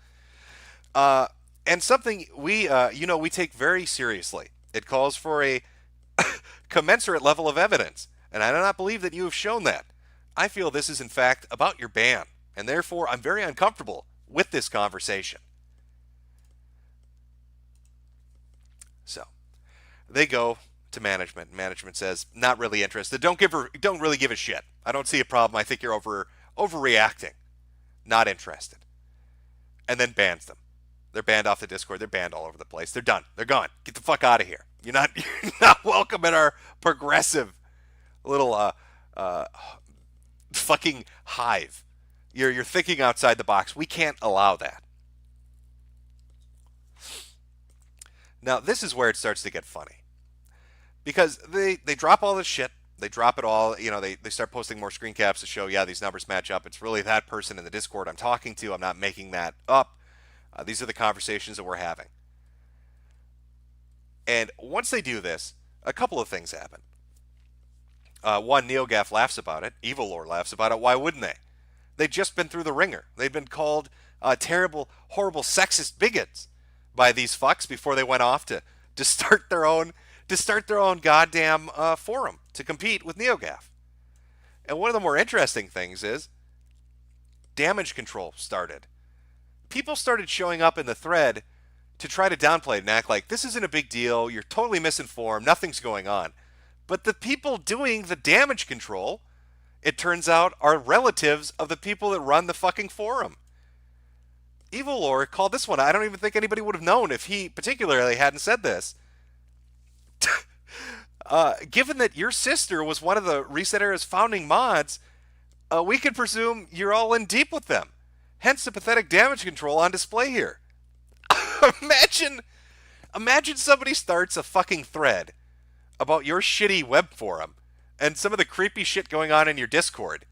And something we take very seriously. It calls for a commensurate level of evidence. And I do not believe that you have shown that. I feel this is in fact about your ban. And therefore, I'm very uncomfortable with this conversation. So, they go to management. Management says, not really interested. Don't really give a shit. I don't see a problem. I think you're overreacting. Not interested. And then bans them. They're banned off the Discord. They're banned all over the place. They're done. They're gone. Get the fuck out of here. You're not welcome in our progressive little fucking hive. You're thinking outside the box. We can't allow that. Now, this is where it starts to get funny. Because they drop all this shit. They drop it all. They start posting more screen caps to show, yeah, these numbers match up. It's really that person in the Discord I'm talking to. I'm not making that up. These are the conversations that we're having. And once they do this, a couple of things happen. One, NeoGaf laughs about it. Evil Lore laughs about it. Why wouldn't they? They've just been through the ringer. They've been called terrible, horrible, sexist bigots by these fucks before they went off to start their own goddamn forum to compete with NeoGaf. And one of the more interesting things is damage control started. People started showing up in the thread to try to downplay it and act like this isn't a big deal, you're totally misinformed, nothing's going on. But the people doing the damage control, it turns out, are relatives of the people that run the fucking forum. Evil Lore called this one. I don't even think anybody would have known if he particularly hadn't said this. Given that your sister was one of the Reset Era's founding mods, we could presume you're all in deep with them. Hence the pathetic damage control on display here. Imagine somebody starts a fucking thread about your shitty web forum and some of the creepy shit going on in your Discord.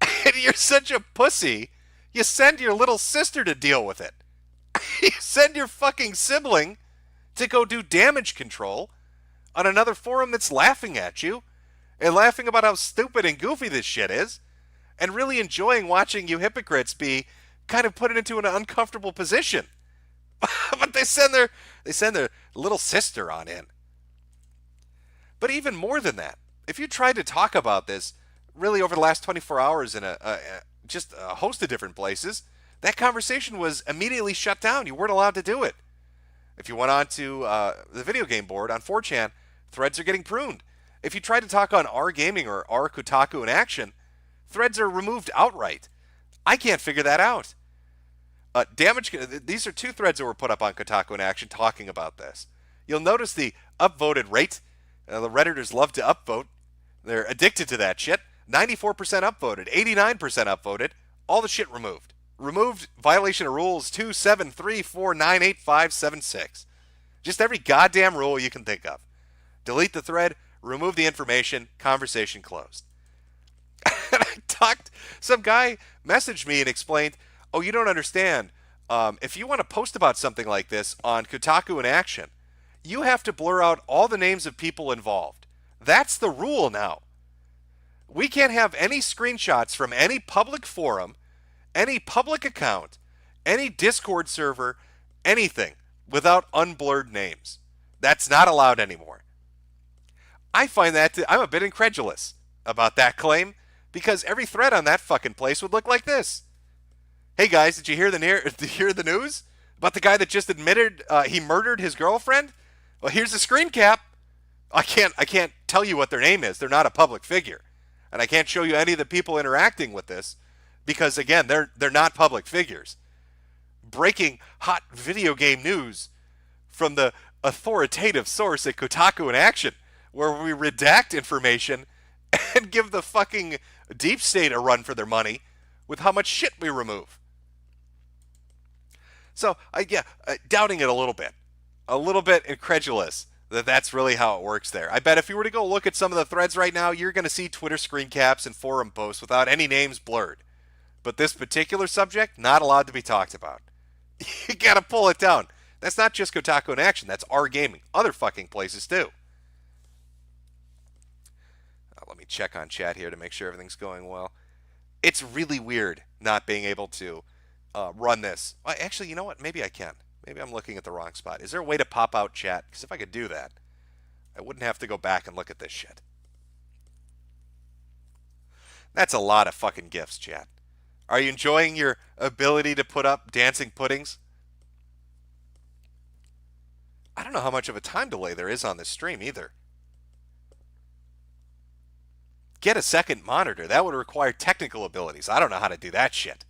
And you're such a pussy, you send your little sister to deal with it. You send your fucking sibling to go do damage control on another forum that's laughing at you and laughing about how stupid and goofy this shit is. and really enjoying watching you hypocrites be kind of put into an uncomfortable position. But they send their little sister on in. But even more than that, if you tried to talk about this really over the last 24 hours in just a host of different places, that conversation was immediately shut down. You weren't allowed to do it. If you went on to the video game board on 4chan, threads are getting pruned. If you try to talk on R Gaming or R Kotaku in Action, threads are removed outright. I can't figure that out. These are two threads that were put up on Kotaku in Action talking about this. You'll notice the upvoted rate. The Redditors love to upvote. They're addicted to that shit. 94% upvoted, 89% upvoted, all the shit removed. Removed violation of rules 273498576. Just every goddamn rule you can think of. Delete the thread, remove the information, conversation closed. And some guy messaged me and explained, oh, you don't understand. If you want to post about something like this on Kotaku in Action, you have to blur out all the names of people involved. That's the rule now. We can't have any screenshots from any public forum, any public account, any Discord server, anything without unblurred names. That's not allowed anymore. I'm a bit incredulous about that claim because every thread on that fucking place would look like this. Hey guys, did you hear the news about the guy that just admitted he murdered his girlfriend? Well, here's the screen cap. I can't tell you what their name is. They're not a public figure. And I can't show you any of the people interacting with this because, again, they're not public figures. Breaking hot video game news from the authoritative source at Kotaku in Action, where we redact information and give the fucking deep state a run for their money with how much shit we remove. So, doubting it a little bit incredulous that that's really how it works there. I bet if you were to go look at some of the threads right now, you're going to see Twitter screen caps and forum posts without any names blurred. But this particular subject, not allowed to be talked about. You got to pull it down. That's not just Kotaku in Action. That's R Gaming. Other fucking places too. Let me check on chat here to make sure everything's going well. It's really weird not being able to run this. Actually, you know what? Maybe I can. Maybe I'm looking at the wrong spot. Is there a way to pop out chat? Because if I could do that, I wouldn't have to go back and look at this shit. That's a lot of fucking gifts, chat. Are you enjoying your ability to put up dancing puddings? I don't know how much of a time delay there is on this stream either. Get a second monitor. That would require technical abilities. I don't know how to do that shit.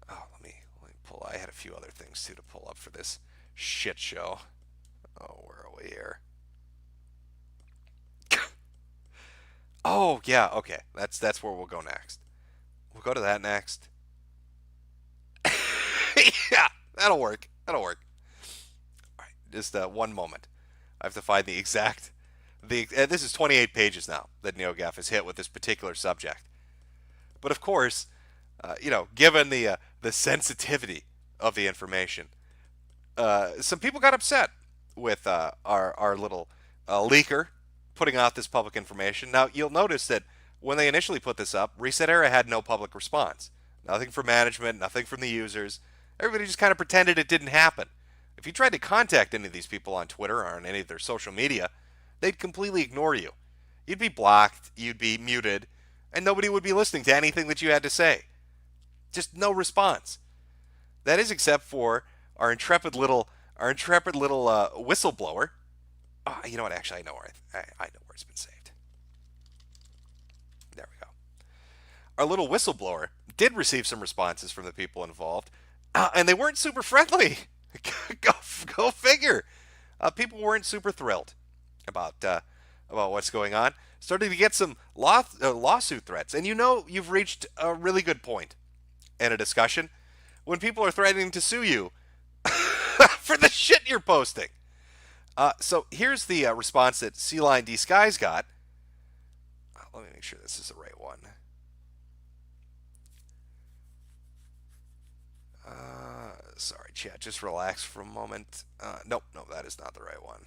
Oh, let me pull. I had a few other things too to pull up for this shit show. Oh, where are we here? Oh, yeah, okay. That's where we'll go next. We'll go to that next. Yeah, that'll work. All right, just one moment. I have to find the exact. This is 28 pages now that NeoGaf has hit with this particular subject. But of course, given the sensitivity of the information, some people got upset with our little leaker putting out this public information. Now, you'll notice that when they initially put this up, Reset Era had no public response. Nothing from management, nothing from the users. Everybody just kind of pretended it didn't happen. If you tried to contact any of these people on Twitter or on any of their social media, they'd completely ignore you. You'd be blocked, you'd be muted, and nobody would be listening to anything that you had to say. Just no response. That is except for our intrepid little whistleblower. You know what? Actually, I know where it's been saved. There we go. Our little whistleblower did receive some responses from the people involved, and they weren't super friendly. Go figure. People weren't super thrilled about what's going on. Starting to get some lawsuit threats, and you've reached a really good point in a discussion when people are threatening to sue you for the shit you're posting. So here's the response that Sea Lion D Skies got. Let me make sure this is the right one. Sorry, chat. Just relax for a moment. Nope, that is not the right one.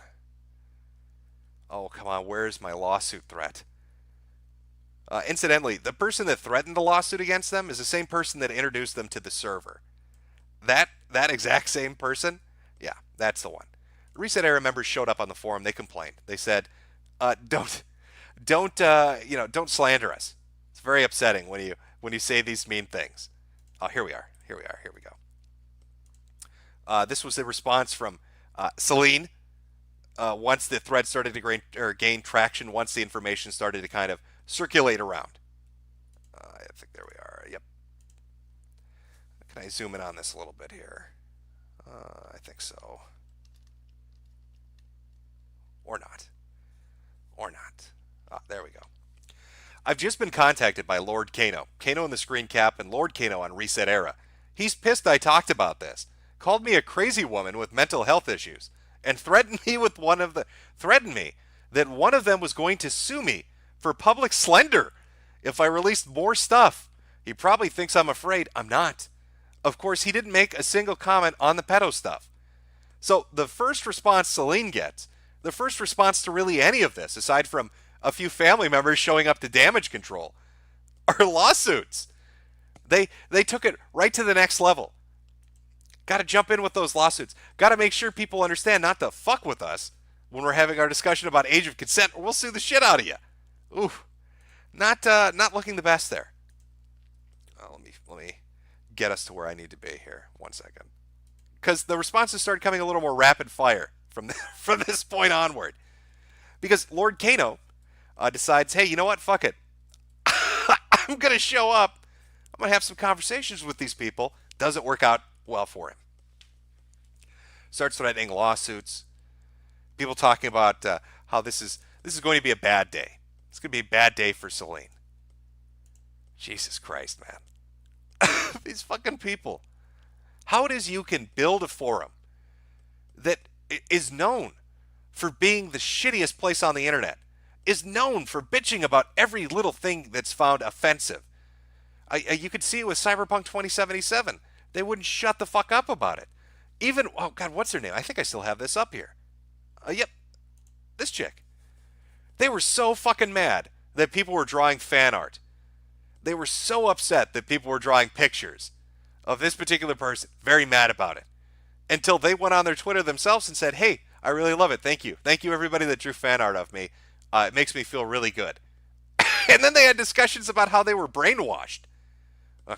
Oh, come on, where's my lawsuit threat? Incidentally, the person that threatened the lawsuit against them is the same person that introduced them to the server. That exact same person, yeah, that's the one. Reset Era members showed up on the forum. They complained. They said, don't slander us. It's very upsetting when you say these mean things. Oh, here we are. Here we are. Here we go. This was the response from Celine. Once the thread started to gain traction, once the information started to kind of circulate around. I think there we are. Yep. Can I zoom in on this a little bit here? I think so. Or not. Or not. Ah, there we go. I've just been contacted by Lord Kano. Kano in the screen cap and Lord Kano on Reset Era. He's pissed I talked about this. Called me a crazy woman with mental health issues. And threatened me that one of them was going to sue me for public slander if I released more stuff. He probably thinks I'm afraid. I'm not. Of course, he didn't make a single comment on the pedo stuff. So the first response Celine gets, the first response to really any of this, aside from a few family members showing up to damage control, are lawsuits. They took it right to the next level. Got to jump in with those lawsuits. Got to make sure people understand not to fuck with us when we're having our discussion about age of consent, or we'll sue the shit out of you. Ooh, not looking the best there. Let me get us to where I need to be here. 1 second, because the responses started coming a little more rapid fire from from this point onward. Because Lord Kano decides, hey, you know what? Fuck it. I'm gonna show up. I'm gonna have some conversations with these people. Doesn't work out well for him. Starts threatening lawsuits. People talking about how this is going to be a bad day. It's going to be a bad day for Celine. Jesus Christ, man. These fucking people. How it is you can build a forum that is known for being the shittiest place on the internet, is known for bitching about every little thing that's found offensive. You could see it with Cyberpunk 2077. They wouldn't shut the fuck up about it. Even, oh God, what's her name? I think I still have this up here. Yep, this chick. They were so fucking mad that people were drawing fan art. They were so upset that people were drawing pictures of this particular person. Very mad about it. Until they went on their Twitter themselves and said, hey, I really love it. Thank you. Thank you, everybody that drew fan art of me. It makes me feel really good. And then they had discussions about how they were brainwashed.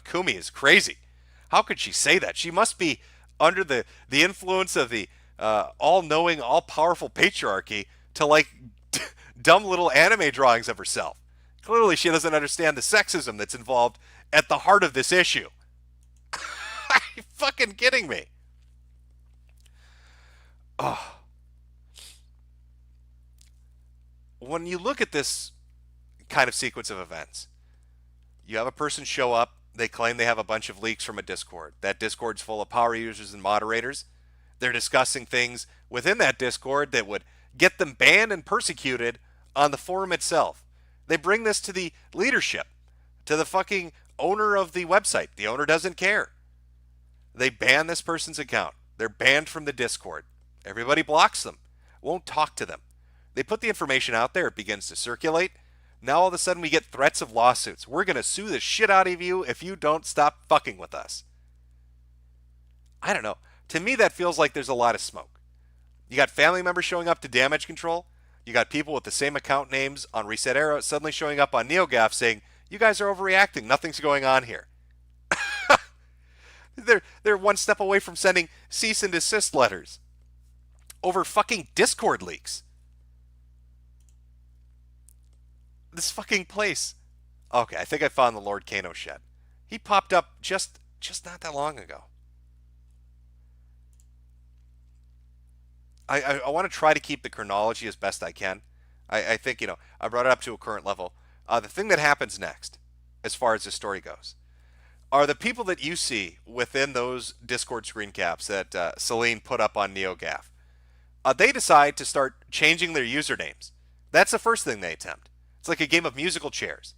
Kumi is crazy. How could she say that? She must be under the influence of the all-knowing, all-powerful patriarchy to like dumb little anime drawings of herself. Clearly, she doesn't understand the sexism that's involved at the heart of this issue. Are you fucking kidding me? Oh. When you look at this kind of sequence of events, you have a person show up. They claim they have a bunch of leaks from a Discord. That Discord's full of power users and moderators. They're discussing things within that Discord that would get them banned and persecuted on the forum itself. They bring this to the leadership, to the fucking owner of the website. The owner doesn't care. They ban this person's account. They're banned from the Discord. Everybody blocks them. Won't talk to them. They put the information out there. It begins to circulate. Now all of a sudden we get threats of lawsuits. We're going to sue the shit out of you if you don't stop fucking with us. I don't know. To me, that feels like there's a lot of smoke. You got family members showing up to damage control. You got people with the same account names on Reset Era suddenly showing up on NeoGAF saying, you guys are overreacting. Nothing's going on here. They're one step away from sending cease and desist letters over fucking Discord leaks. This fucking place. Okay, I think I found the Lord Kano shed. He popped up just not that long ago. I want to try to keep the chronology as best I can. I think, I brought it up to a current level. The thing that happens next, as far as the story goes, are the people that you see within those Discord screen caps that Celine put up on NeoGAF. They decide to start changing their usernames. That's the first thing they attempt. It's like a game of musical chairs.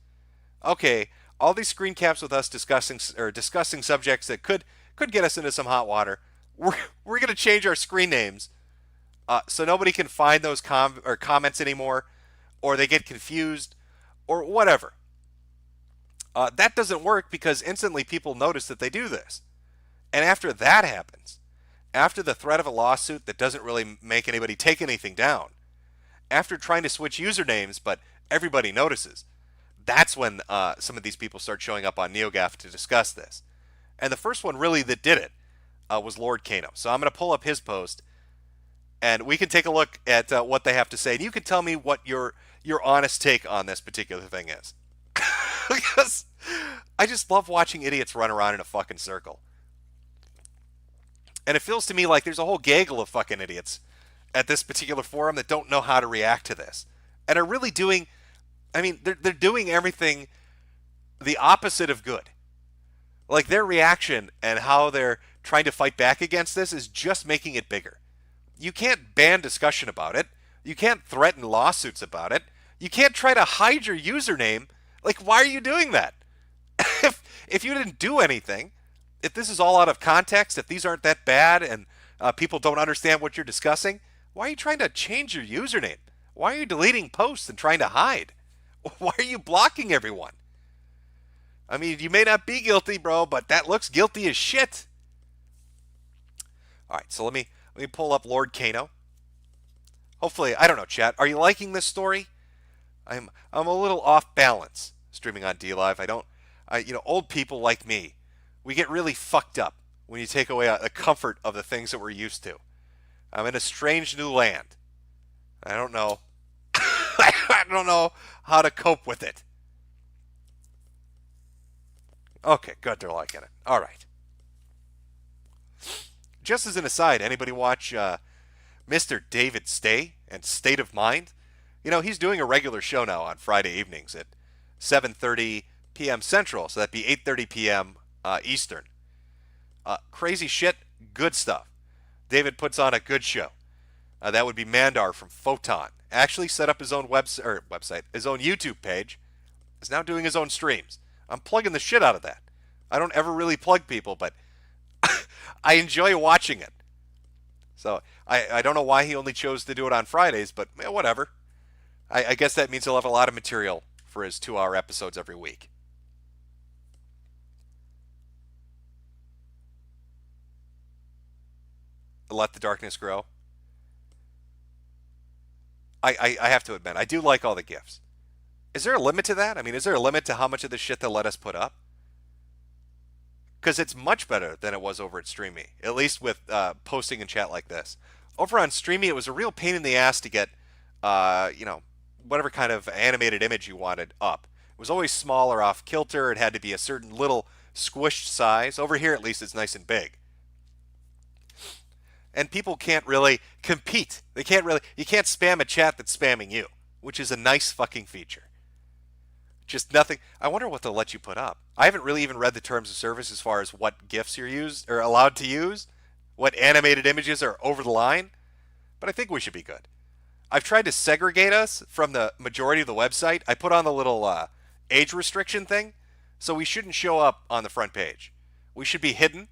Okay, all these screen caps with us discussing subjects that could get us into some hot water. We're going to change our screen names so nobody can find those comments anymore, or they get confused, or whatever. That doesn't work because instantly people notice that they do this. And after that happens, after the threat of a lawsuit that doesn't really make anybody take anything down, after trying to switch usernames but everybody notices, that's when some of these people start showing up on NeoGAF to discuss this. And the first one really that did it was Lord Kano. So I'm going to pull up his post, and we can take a look at what they have to say. And you can tell me what your honest take on this particular thing is. Because I just love watching idiots run around in a fucking circle. And it feels to me like there's a whole gaggle of fucking idiots at this particular forum that don't know how to react to this. And are really doing, I mean, they're doing everything the opposite of good. Like their reaction and how they're trying to fight back against this is just making it bigger. You can't ban discussion about it. You can't threaten lawsuits about it. You can't try to hide your username. Like, why are you doing that? if you didn't do anything, if this is all out of context, if these aren't that bad and people don't understand what you're discussing, why are you trying to change your username? Why are you deleting posts and trying to hide? Why are you blocking everyone? I mean, you may not be guilty, bro, but that looks guilty as shit. All right, so let me pull up Lord Kano. Hopefully, I don't know, chat. Are you liking this story? I'm a little off balance streaming on DLive. Old people like me, we get really fucked up when you take away the comfort of the things that we're used to. I'm in a strange new land. I don't know. I don't know how to cope with it. Okay, good. They're liking it. All right. Just as an aside, anybody watch Mr. David Stay and State of Mind? You know, he's doing a regular show now on Friday evenings at 7:30 p.m. Central, so that'd be 8:30 p.m. Eastern. Crazy shit, good stuff. David puts on a good show. That would be Mandar from Photon. Actually set up his own website, his own YouTube page. Is now doing his own streams. I'm plugging the shit out of that. I don't ever really plug people, but I enjoy watching it. So I don't know why he only chose to do it on Fridays, but whatever. I guess that means he'll have a lot of material for his 2-hour episodes every week. Let the darkness grow. I have to admit, I do like all the gifts. Is there a limit to that? I mean, is there a limit to how much of the shit they'll let us put up? Because it's much better than it was over at Streamy, at least with posting and chat like this. Over on Streamy, it was a real pain in the ass to get, whatever kind of animated image you wanted up. It was always small or off kilter. It had to be a certain little squished size. Over here, at least, it's nice and big. And people can't really compete. You can't spam a chat that's spamming you, which is a nice fucking feature. Just nothing. I wonder what they'll let you put up. I haven't really even read the terms of service as far as what GIFs you're allowed to use, what animated images are over the line, but I think we should be good. I've tried to segregate us from the majority of the website. I put on the little age restriction thing, so we shouldn't show up on the front page. We should be hidden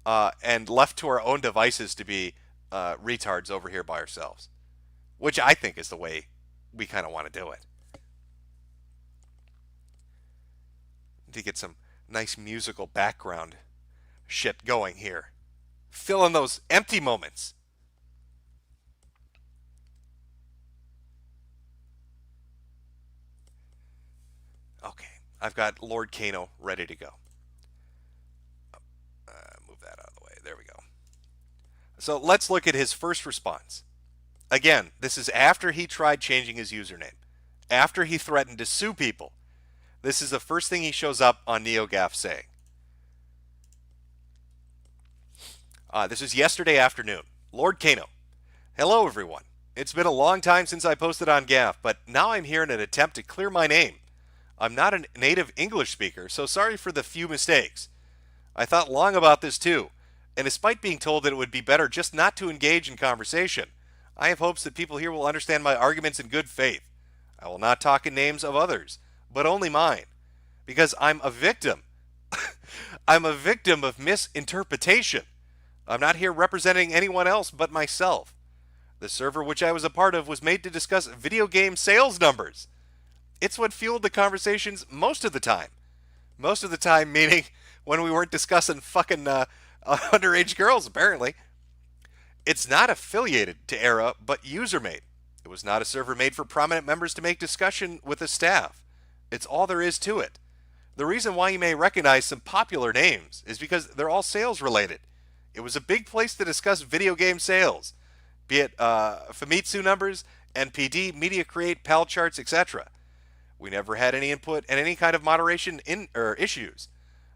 and left to our own devices to be retards over here by ourselves, which I think is the way we kind of want to do it. To get some nice musical background shit going here. Fill in those empty moments. Okay, I've got Lord Kano ready to go. Move that out of the way. There we go. So let's look at his first response. Again, this is after he tried changing his username. After he threatened to sue people. This is the first thing he shows up on NeoGAF saying. This is yesterday afternoon. Lord Kano. Hello, everyone. It's been a long time since I posted on GAF, but now I'm here in an attempt to clear my name. I'm not a native English speaker, so sorry for the few mistakes. I thought long about this too, and despite being told that it would be better just not to engage in conversation, I have hopes that people here will understand my arguments in good faith. I will not talk in names of others, but only mine, because I'm a victim. I'm a victim of misinterpretation. I'm not here representing anyone else but myself. The server which I was a part of was made to discuss video game sales numbers. It's what fueled the conversations most of the time. Most of the time, meaning when we weren't discussing fucking underage girls, apparently. It's not affiliated to Era, but user-made. It was not a server made for prominent members to make discussion with the staff. It's all there is to it. The reason why you may recognize some popular names is because they're all sales related. It was a big place to discuss video game sales, be it Famitsu numbers, NPD, Media Create, PAL charts, etc. We never had any input and any kind of moderation issues.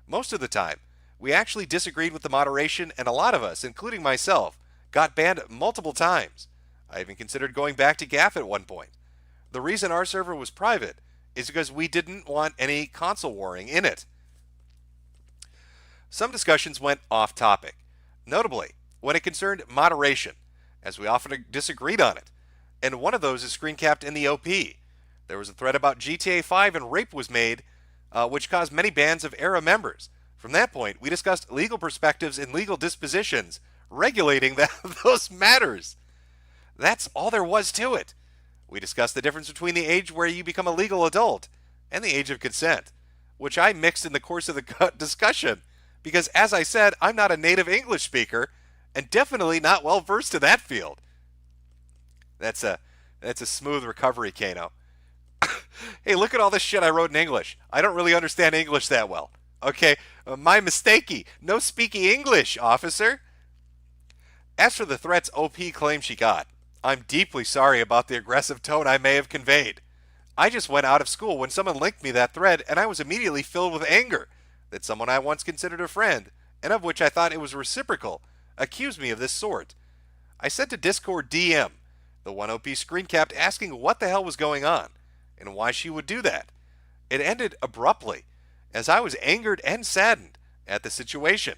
Most of the time, we actually disagreed with the moderation, and a lot of us, including myself, got banned multiple times. I even considered going back to GAF at one point. The reason our server was private is because we didn't want any console warring in it. Some discussions went off topic, notably when it concerned moderation, as we often disagreed on it, and one of those is screen capped in the OP. There was a thread about GTA 5 and rape was made, which caused many bans of ERA members. From that point, we discussed legal perspectives and legal dispositions regulating those matters. That's all there was to it. We discussed the difference between the age where you become a legal adult and the age of consent, which I mixed in the course of the discussion because, as I said, I'm not a native English speaker and definitely not well versed in that field. That's a smooth recovery, Kano. Hey, look at all this shit I wrote in English. I don't really understand English that well. Okay, my mistakey. No speaky English, officer. As for the threats OP claimed she got, I'm deeply sorry about the aggressive tone I may have conveyed. I just went out of school when someone linked me that thread, and I was immediately filled with anger that someone I once considered a friend, and of which I thought it was reciprocal, accused me of this sort. I sent a Discord DM, the one OP screen capped, asking what the hell was going on, and why she would do that. It ended abruptly, as I was angered and saddened at the situation.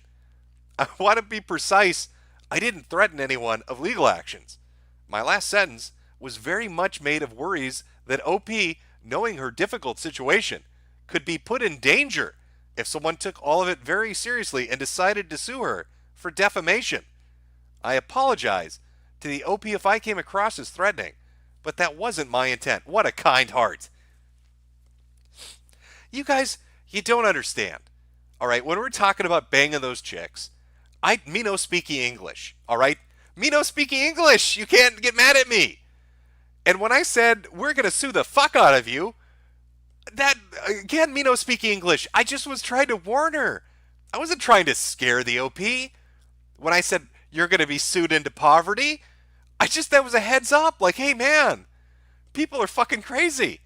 I want to be precise, I didn't threaten anyone of legal actions. My last sentence was very much made of worries that OP, knowing her difficult situation, could be put in danger if someone took all of it very seriously and decided to sue her for defamation. I apologize to the OP if I came across as threatening, but that wasn't my intent. What a kind heart. You guys, you don't understand. All right, when we're talking about banging those chicks, me no speaky English, all right? Me no speaky English. You can't get mad at me. And when I said, we're going to sue the fuck out of you, that, again, me no speaky English. I just was trying to warn her. I wasn't trying to scare the OP. When I said, you're going to be sued into poverty, that was a heads up. Like, hey, man, people are fucking crazy.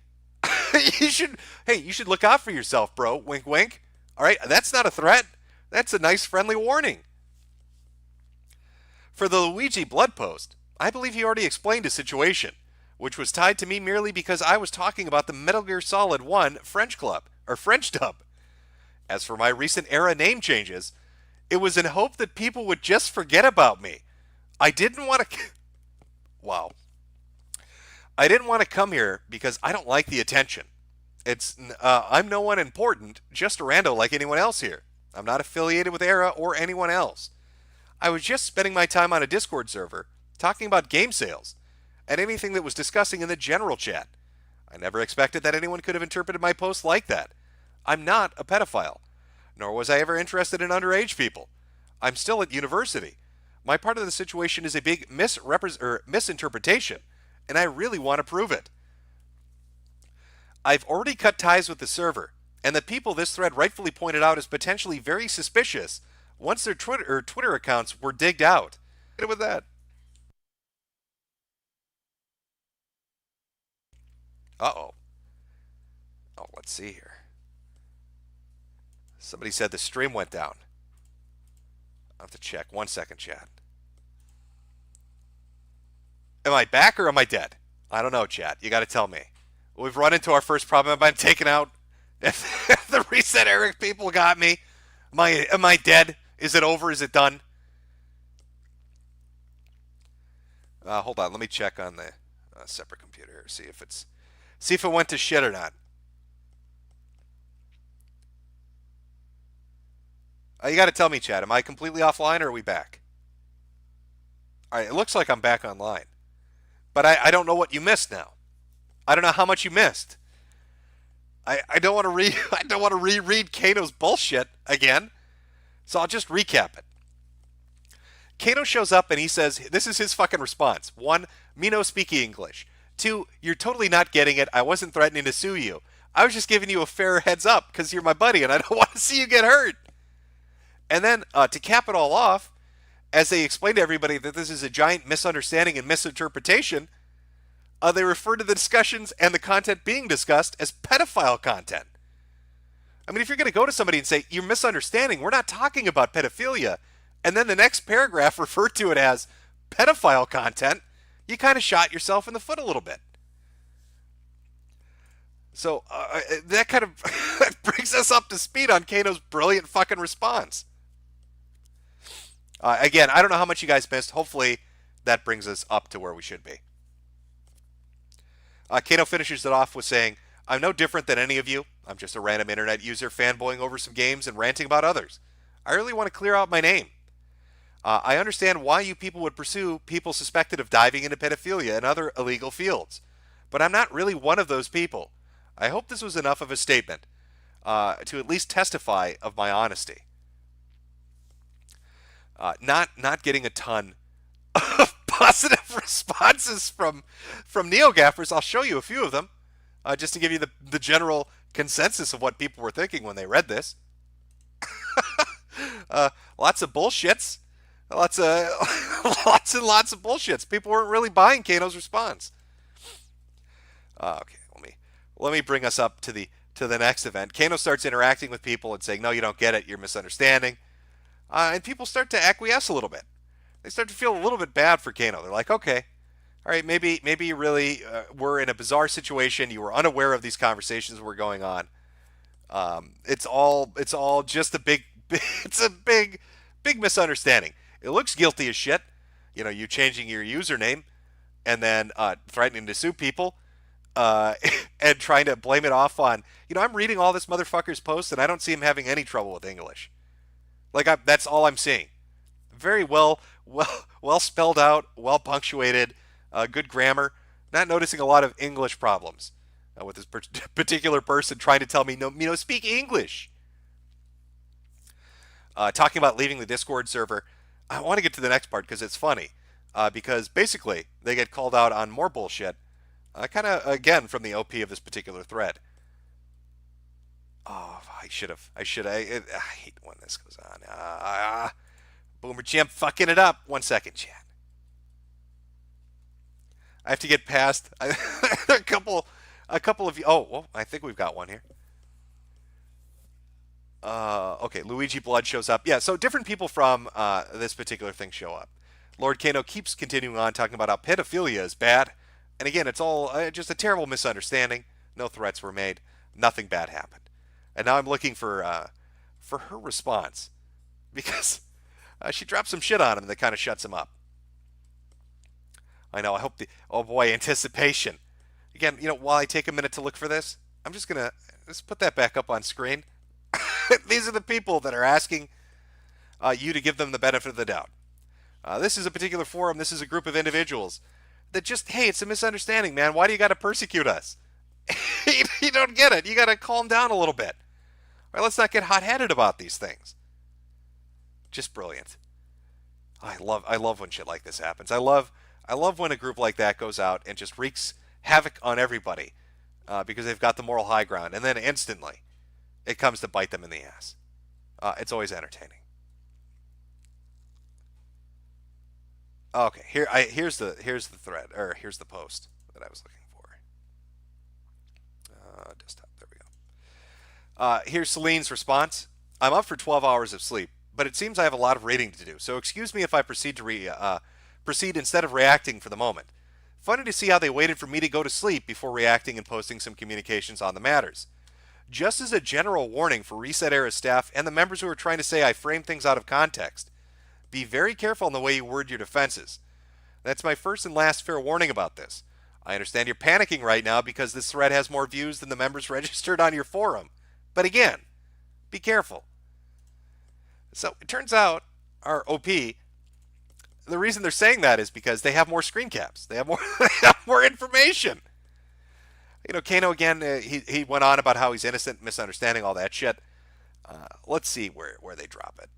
you should look out for yourself, bro. Wink, wink. All right, that's not a threat. That's a nice, friendly warning. For the Luigi Blood post, I believe he already explained his situation, which was tied to me merely because I was talking about the Metal Gear Solid 1 French dub. As for my recent era name changes, it was in hope that people would just forget about me. I didn't want to... Wow. I didn't want to come here because I don't like the attention. I'm no one important, just a rando like anyone else here. I'm not affiliated with ERA or anyone else. I was just spending my time on a Discord server, talking about game sales, and anything that was discussing in the general chat. I never expected that anyone could have interpreted my post like that. I'm not a pedophile, nor was I ever interested in underage people. I'm still at university. My part of the situation is a big misinterpretation, and I really want to prove it. I've already cut ties with the server, and the people this thread rightfully pointed out as potentially very suspicious once their Twitter accounts were digged out. Get it with that. Uh-oh. Oh, let's see here. Somebody said the stream went down. I'll have to check. 1 second, chat. Am I back or am I dead? I don't know, chat. You got to tell me. We've run into our first problem. Am I taken out? If the Reset Eric people got me. Am I dead? Is it over? Is it done? Hold on. Let me check on the separate computer here. See if it went to shit or not. You got to tell me, chat. Am I completely offline or are we back? All right. It looks like I'm back online. But I don't know what you missed now. I don't know how much you missed. I don't want to I don't want to reread Kano's bullshit again. So I'll just recap it. Kano shows up and he says, this is his fucking response. 1, me no speak English. 2, you're totally not getting it. I wasn't threatening to sue you. I was just giving you a fair heads up because you're my buddy and I don't want to see you get hurt. And then to cap it all off, as they explain to everybody that this is a giant misunderstanding and misinterpretation, they refer to the discussions and the content being discussed as pedophile content. I mean, if you're going to go to somebody and say, you're misunderstanding, we're not talking about pedophilia, and then the next paragraph referred to it as pedophile content, you kind of shot yourself in the foot a little bit. So that kind of brings us up to speed on Kano's brilliant fucking response. Again, I don't know how much you guys missed. Hopefully that brings us up to where we should be. Kano finishes it off with saying, I'm no different than any of you. I'm just a random internet user fanboying over some games and ranting about others. I really want to clear out my name. I understand why you people would pursue people suspected of diving into pedophilia and other illegal fields, but I'm not really one of those people. I hope this was enough of a statement to at least testify of my honesty. Not getting a ton of positive responses from NeoGaffers. I'll show you a few of them just to give you the general consensus of what people were thinking when they read this. Lots of bullshits. Lots and lots of bullshits. People weren't really buying Kano's response. Okay, let me bring us up to the next event. Kano starts interacting with people and saying, "No, you don't get it. You're misunderstanding." And people start to acquiesce a little bit. They start to feel a little bit bad for Kano. They're like, "Okay, all right, maybe you really were in a bizarre situation. You were unaware of these conversations that were going on. It's all just a big it's a big misunderstanding. It looks guilty as shit. You know, you changing your username and then threatening to sue people and trying to blame it off on, I'm reading all this motherfucker's posts and I don't see him having any trouble with English. Like, that's all I'm seeing. Very well spelled out, well punctuated, good grammar. Not noticing a lot of English problems with this particular person trying to tell me, no, speak English. Talking about leaving the Discord server, I want to get to the next part because it's funny. Because basically, they get called out on more bullshit, kind of, again, from the OP of this particular thread. Oh, I hate when this goes on. Boomer Jim fucking it up. 1 second, chat. I have to get past a couple of you. Oh, well, I think we've got one here. Okay, Luigi Blood shows up. Yeah, so different people from this particular thing show up. Lord Kano keeps continuing on talking about how pedophilia is bad. And again, it's all just a terrible misunderstanding. No threats were made. Nothing bad happened. And now I'm looking for her response. Because she drops some shit on him that kind of shuts him up. I know, I hope oh boy, anticipation. Again, while I take a minute to look for this, I'm just going to put that back up on screen. These are the people that are asking you to give them the benefit of the doubt. This is a particular forum. This is a group of individuals that just, hey, it's a misunderstanding, man. Why do you got to persecute us? You don't get it. You got to calm down a little bit. All right, let's not get hot-headed about these things. Just brilliant. I love when shit like this happens. I love when a group like that goes out and just wreaks havoc on everybody because they've got the moral high ground, and then instantly it comes to bite them in the ass. It's always entertaining. Okay, here's the thread, or here's the post that I was looking for. Desktop, there we go. Here's Celine's response. I'm up for 12 hours of sleep, but it seems I have a lot of reading to do, so excuse me if I proceed instead of reacting for the moment. Funny to see how they waited for me to go to sleep before reacting and posting some communications on the matters. Just as a general warning for Reset Era staff and the members who are trying to say I frame things out of context, be very careful in the way you word your defenses. That's my first and last fair warning about this. I understand you're panicking right now because this thread has more views than the members registered on your forum. But again, be careful. So it turns out our OP The reason they're saying that is because they have more screen caps. They have more, they have more information. Kano again, he went on about how he's innocent, misunderstanding, all that shit. Let's see where they drop it.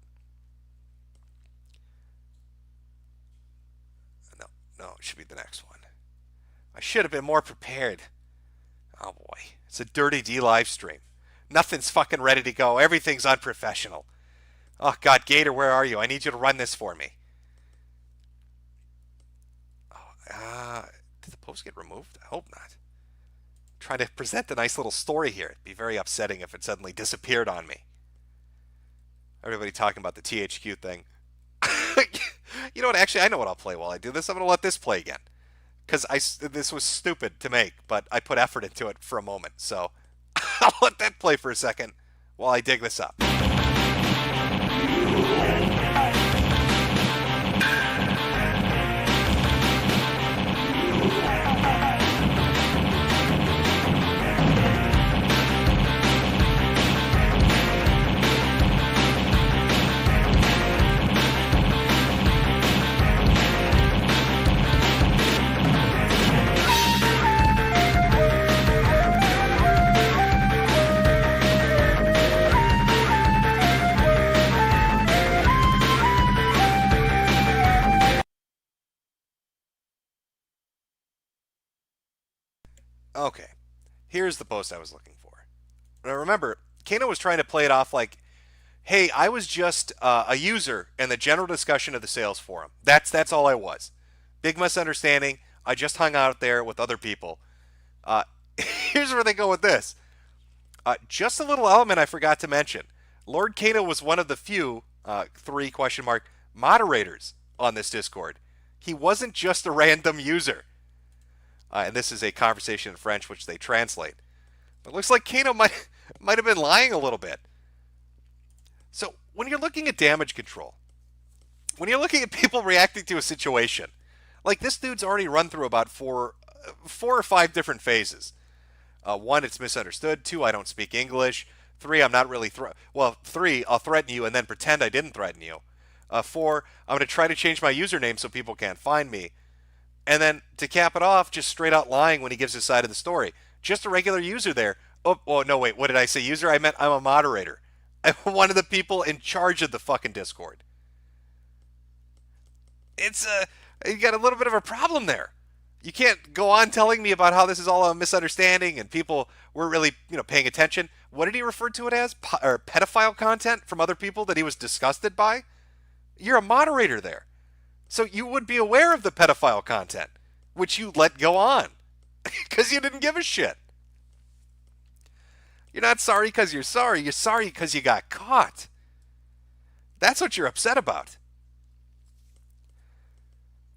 No, no, it should be the next one. I should have been more prepared. Oh boy, it's a Dirty D live stream. Nothing's fucking ready to go. Everything's unprofessional. Oh God, Gator, where are you? I need you to run this for me. Did the post get removed? I hope not. I'm trying to present a nice little story here. It'd be very upsetting if it suddenly disappeared on me. Everybody talking about the THQ thing. You know what? Actually, I know what I'll play while I do this. I'm going to let this play again. Because this was stupid to make, but I put effort into it for a moment. So I'll let that play for a second while I dig this up. Okay, here's the post I was looking for. Now remember, Kano was trying to play it off like, hey, I was just a user in the general discussion of the sales forum. That's all I was. Big misunderstanding. I just hung out there with other people. Here's where they go with this. Just a little element I forgot to mention. Lord Kano was one of the few, 3 question mark, moderators on this Discord. He wasn't just a random user. And this is a conversation in French, which they translate. But it looks like Kano might have been lying a little bit. So when you're looking at damage control, when you're looking at people reacting to a situation, like this dude's already run through about four or five different phases. 1, it's misunderstood. 2, I don't speak English. 3, I'm not really 3, I'll threaten you and then pretend I didn't threaten you. 4, I'm going to try to change my username so people can't find me. And then to cap it off, just straight out lying when he gives his side of the story. Just a regular user there. Oh no, wait, what did I say? User? I meant I'm a moderator. I'm one of the people in charge of the fucking Discord. You got a little bit of a problem there. You can't go on telling me about how this is all a misunderstanding and people weren't really, paying attention. What did he refer to it as? Or pedophile content from other people that he was disgusted by? You're a moderator there. So you would be aware of the pedophile content, which you let go on because you didn't give a shit. You're not sorry because you're sorry. You're sorry because you got caught. That's what you're upset about.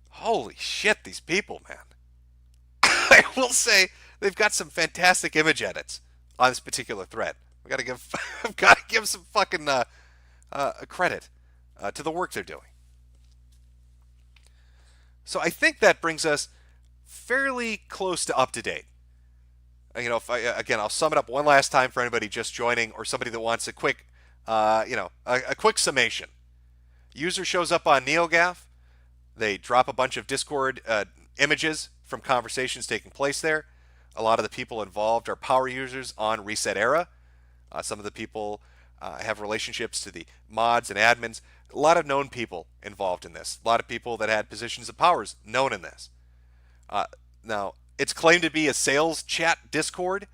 Holy shit, these people, man. I will say they've got some fantastic image edits on this particular thread. I've got to give some fucking credit to the work they're doing. So I think that brings us fairly close to up to date. I'll sum it up one last time for anybody just joining or somebody that wants a quick, a quick summation. User shows up on NeoGAF. They drop a bunch of Discord images from conversations taking place there. A lot of the people involved are power users on Reset Era. Some of the people have relationships to the mods and admins. A lot of known people involved in this. A lot of people that had positions of powers known in this. Now, it's claimed to be a sales chat Discord,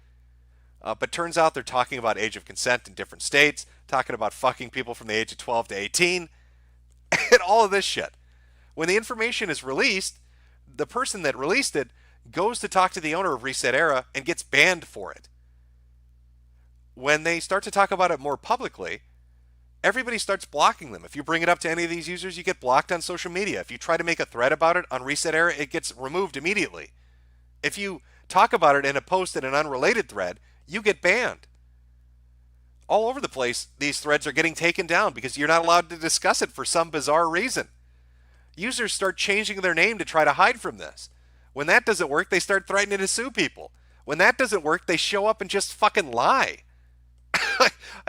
but turns out they're talking about age of consent in different states, talking about fucking people from the age of 12 to 18, and all of this shit. When the information is released, the person that released it goes to talk to the owner of Reset Era and gets banned for it. When they start to talk about it more publicly, everybody starts blocking them. If you bring it up to any of these users, you get blocked on social media. If you try to make a thread about it on Reset Era, it gets removed immediately. If you talk about it in a post in an unrelated thread, you get banned. All over the place, these threads are getting taken down because you're not allowed to discuss it for some bizarre reason. Users start changing their name to try to hide from this. When that doesn't work, they start threatening to sue people. When that doesn't work, they show up and just fucking lie.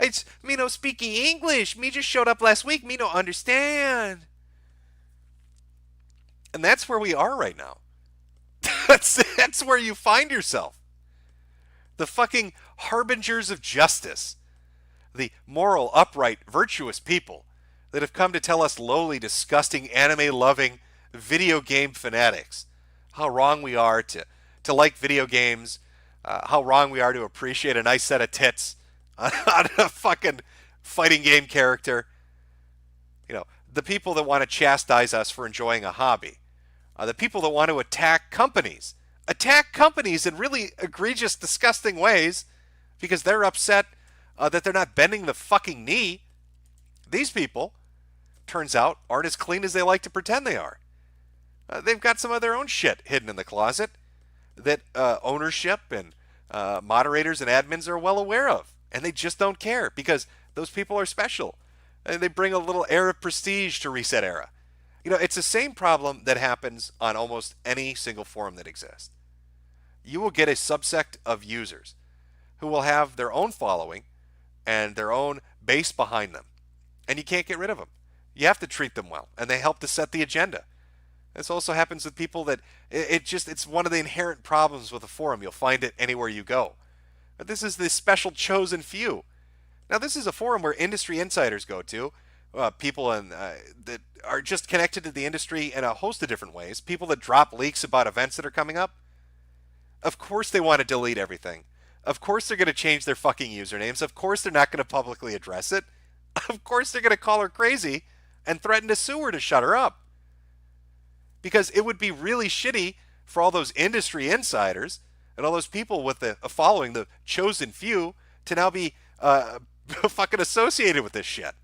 It's me no speaking English. Me just showed up last week. Me no understand. And that's where we are right now. That's where you find yourself. The fucking harbingers of justice, the moral, upright, virtuous people that have come to tell us lowly, disgusting, anime-loving video game fanatics how wrong we are to like video games, how wrong we are to appreciate a nice set of tits on a fucking fighting game character. You know, the people that want to chastise us for enjoying a hobby, the people that want to attack companies in really egregious, disgusting ways because they're upset that they're not bending the fucking knee. These people, turns out, aren't as clean as they like to pretend they are. They've got some of their own shit hidden in the closet that ownership and moderators and admins are well aware of. And they just don't care because those people are special. And they bring a little air of prestige to Reset Era. You know, it's the same problem that happens on almost any single forum that exists. You will get a subsect of users who will have their own following and their own base behind them. And you can't get rid of them. You have to treat them well, and they help to set the agenda. This also happens with people that it's one of the inherent problems with a forum. You'll find it anywhere you go. But this is the special chosen few. Now, this is a forum where industry insiders go to, people that are just connected to the industry in a host of different ways, people that drop leaks about events that are coming up. Of course they want to delete everything. Of course they're going to change their fucking usernames. Of course they're not going to publicly address it. Of course they're going to call her crazy and threaten to sue her to shut her up. Because it would be really shitty for all those industry insiders and all those people with a following, the chosen few, to now be fucking associated with this shit.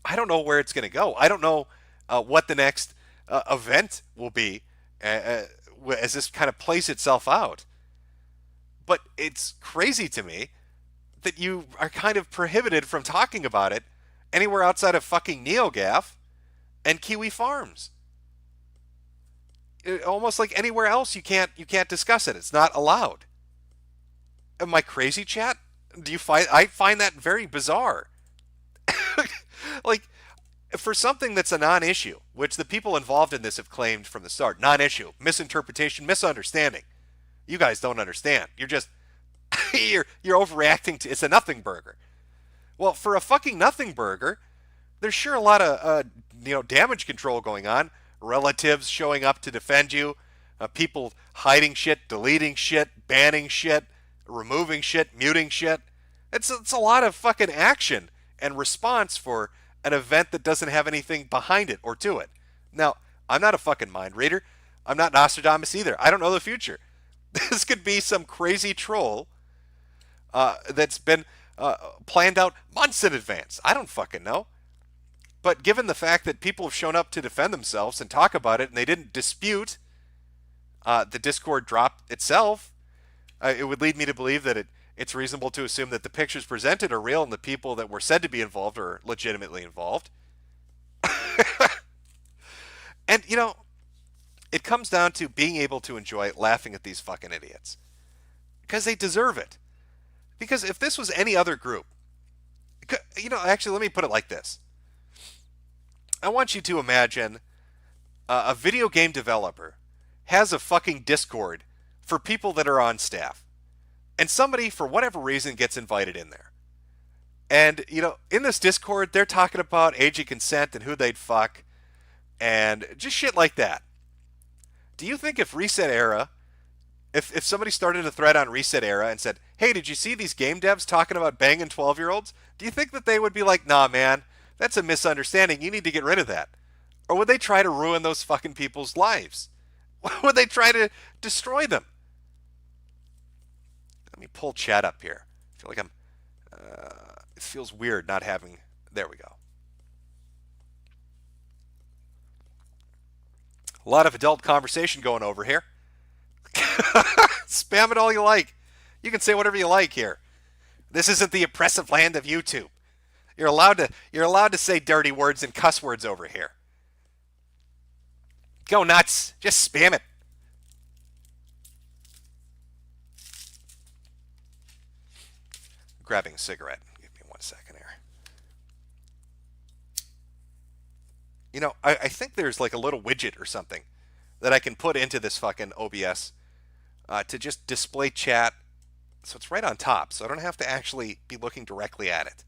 I don't know where it's going to go. I don't know what the next event will be as this kind of plays itself out. But it's crazy to me that you are kind of prohibited from talking about it anywhere outside of fucking NeoGAF and Kiwi Farms. Almost like anywhere else you can't discuss it. It's not allowed. Am I crazy, chat? I find that very bizarre. Like, for something that's a non-issue, which the people involved in this have claimed from the start, non-issue, misinterpretation, misunderstanding. You guys don't understand. You're just you're overreacting to it's a nothing burger. Well, for a fucking nothing burger, there's sure a lot of damage control going on. Relatives showing up to defend you, people hiding shit, deleting shit, banning shit, removing shit, muting shit. It's a lot of fucking action and response for an event that doesn't have anything behind it or to it. Now, I'm not a fucking mind reader. I'm not Nostradamus either. I don't know the future. This could be some crazy troll that's been planned out months in advance. I don't fucking know. But given the fact that people have shown up to defend themselves and talk about it, and they didn't dispute the Discord drop itself, it would lead me to believe that it's reasonable to assume that the pictures presented are real and the people that were said to be involved are legitimately involved. And, it comes down to being able to enjoy laughing at these fucking idiots. Because they deserve it. Because if this was any other group, actually, let me put it like this. I want you to imagine a video game developer has a fucking Discord for people that are on staff. And somebody, for whatever reason, gets invited in there. And, in this Discord, they're talking about age of consent and who they'd fuck. And just shit like that. Do you think if Reset Era, if somebody started a thread on Reset Era and said, hey, did you see these game devs talking about banging 12-year-olds? Do you think that they would be like, nah, man, that's a misunderstanding. You need to get rid of that. Or would they try to ruin those fucking people's lives? Would they try to destroy them? Let me pull chat up here. I feel like it feels weird not having, there we go. A lot of adult conversation going over here. Spam it all you like. You can say whatever you like here. This isn't the oppressive land of YouTube. You're allowed to say dirty words and cuss words over here. Go nuts. Just spam it. Grabbing a cigarette. Give me 1 second here. I think there's like a little widget or something that I can put into this fucking OBS to just display chat, so it's right on top, so I don't have to actually be looking directly at it.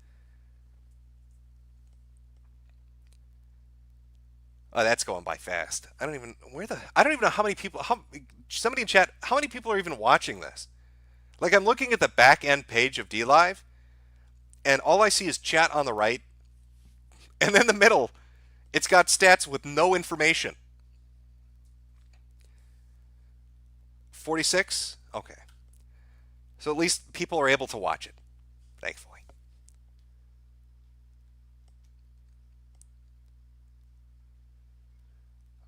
Oh, that's going by fast. I don't even know how many people. Somebody in chat, how many people are even watching this? Like, I'm looking at the back end page of DLive, and all I see is chat on the right, and then the middle, it's got stats with no information. 46? Okay. So at least people are able to watch it, thankfully.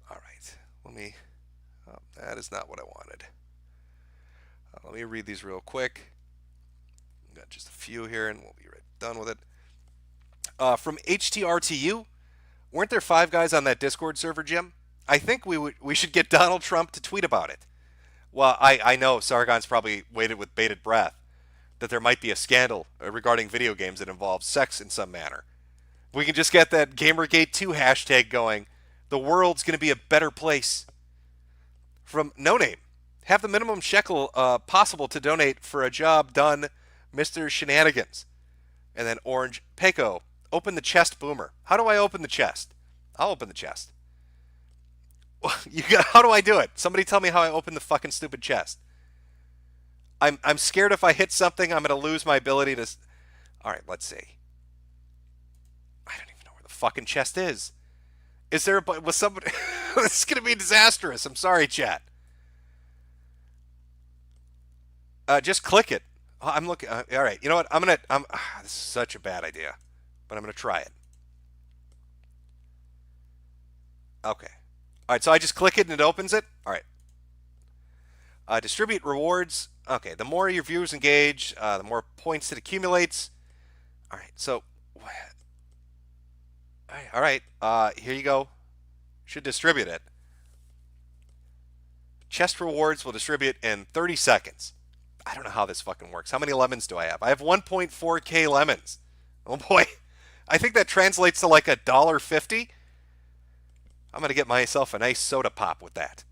All right. Oh, that is not what I wanted. Let me read these real quick. Got just a few here, and we'll be right done with it. From HTRTU, weren't there 5 guys on that Discord server, Jim? I think we should get Donald Trump to tweet about it. Well, I know Sargon's probably waited with bated breath that there might be a scandal regarding video games that involves sex in some manner. We can just get that Gamergate2 hashtag going. The world's going to be a better place. From No Name, have the minimum shekel possible to donate for a job done, Mr. Shenanigans. And then Orange, Peko, open the chest, Boomer. How do I open the chest? I'll open the chest. How do I do it? Somebody tell me how I open the fucking stupid chest. I'm scared if I hit something, I'm going to lose my ability to... All right, let's see. I don't even know where the fucking chest is. Is there a... Was somebody... This is going to be disastrous. I'm sorry, chat. Just click it. I'm looking... all right, you know what? This is such a bad idea, but I'm going to try it. Okay. All right, so I just click it and it opens it. All right. Distribute rewards. Okay, the more your viewers engage, the more points it accumulates. All right, so... All right, here you go. Should distribute it. Chest rewards will distribute in 30 seconds. I don't know how this fucking works. How many lemons do I have? I have 1.4k lemons. Oh boy. I think that translates to like $1.50. I'm going to get myself a nice soda pop with that.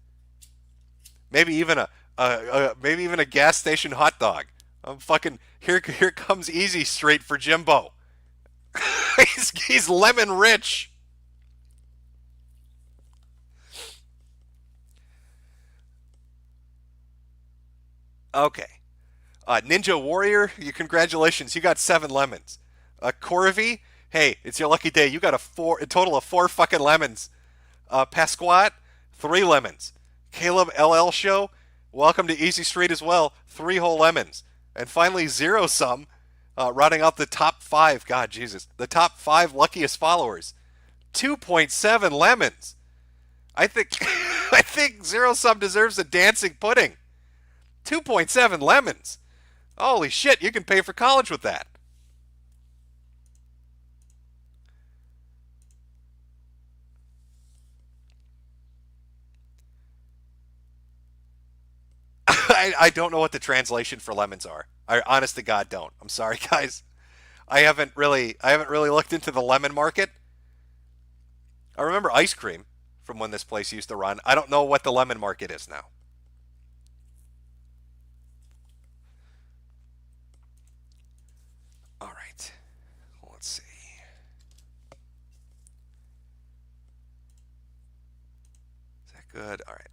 Maybe even a gas station hot dog. I'm fucking here comes Easy Straight for Jimbo. he's lemon rich. Okay. Ninja Warrior, congratulations. You got 7 lemons. Corvi, hey, it's your lucky day. You got a total of 4 fucking lemons. Pasquat, 3 lemons. Caleb LL Show, welcome to Easy Street as well. 3 whole lemons. And finally, Zero Sum, rounding out the top 5. God, Jesus. The top 5 luckiest followers. 2.7 lemons. I think I think Zero Sum deserves a dancing pudding. 2.7 lemons. Holy shit, you can pay for college with that. I don't know what the translation for lemons are. I honest to God don't. I'm sorry, guys. I haven't really looked into the lemon market. I remember ice cream from when this place used to run. I don't know what the lemon market is now. All right. Let's see. Is that good? All right.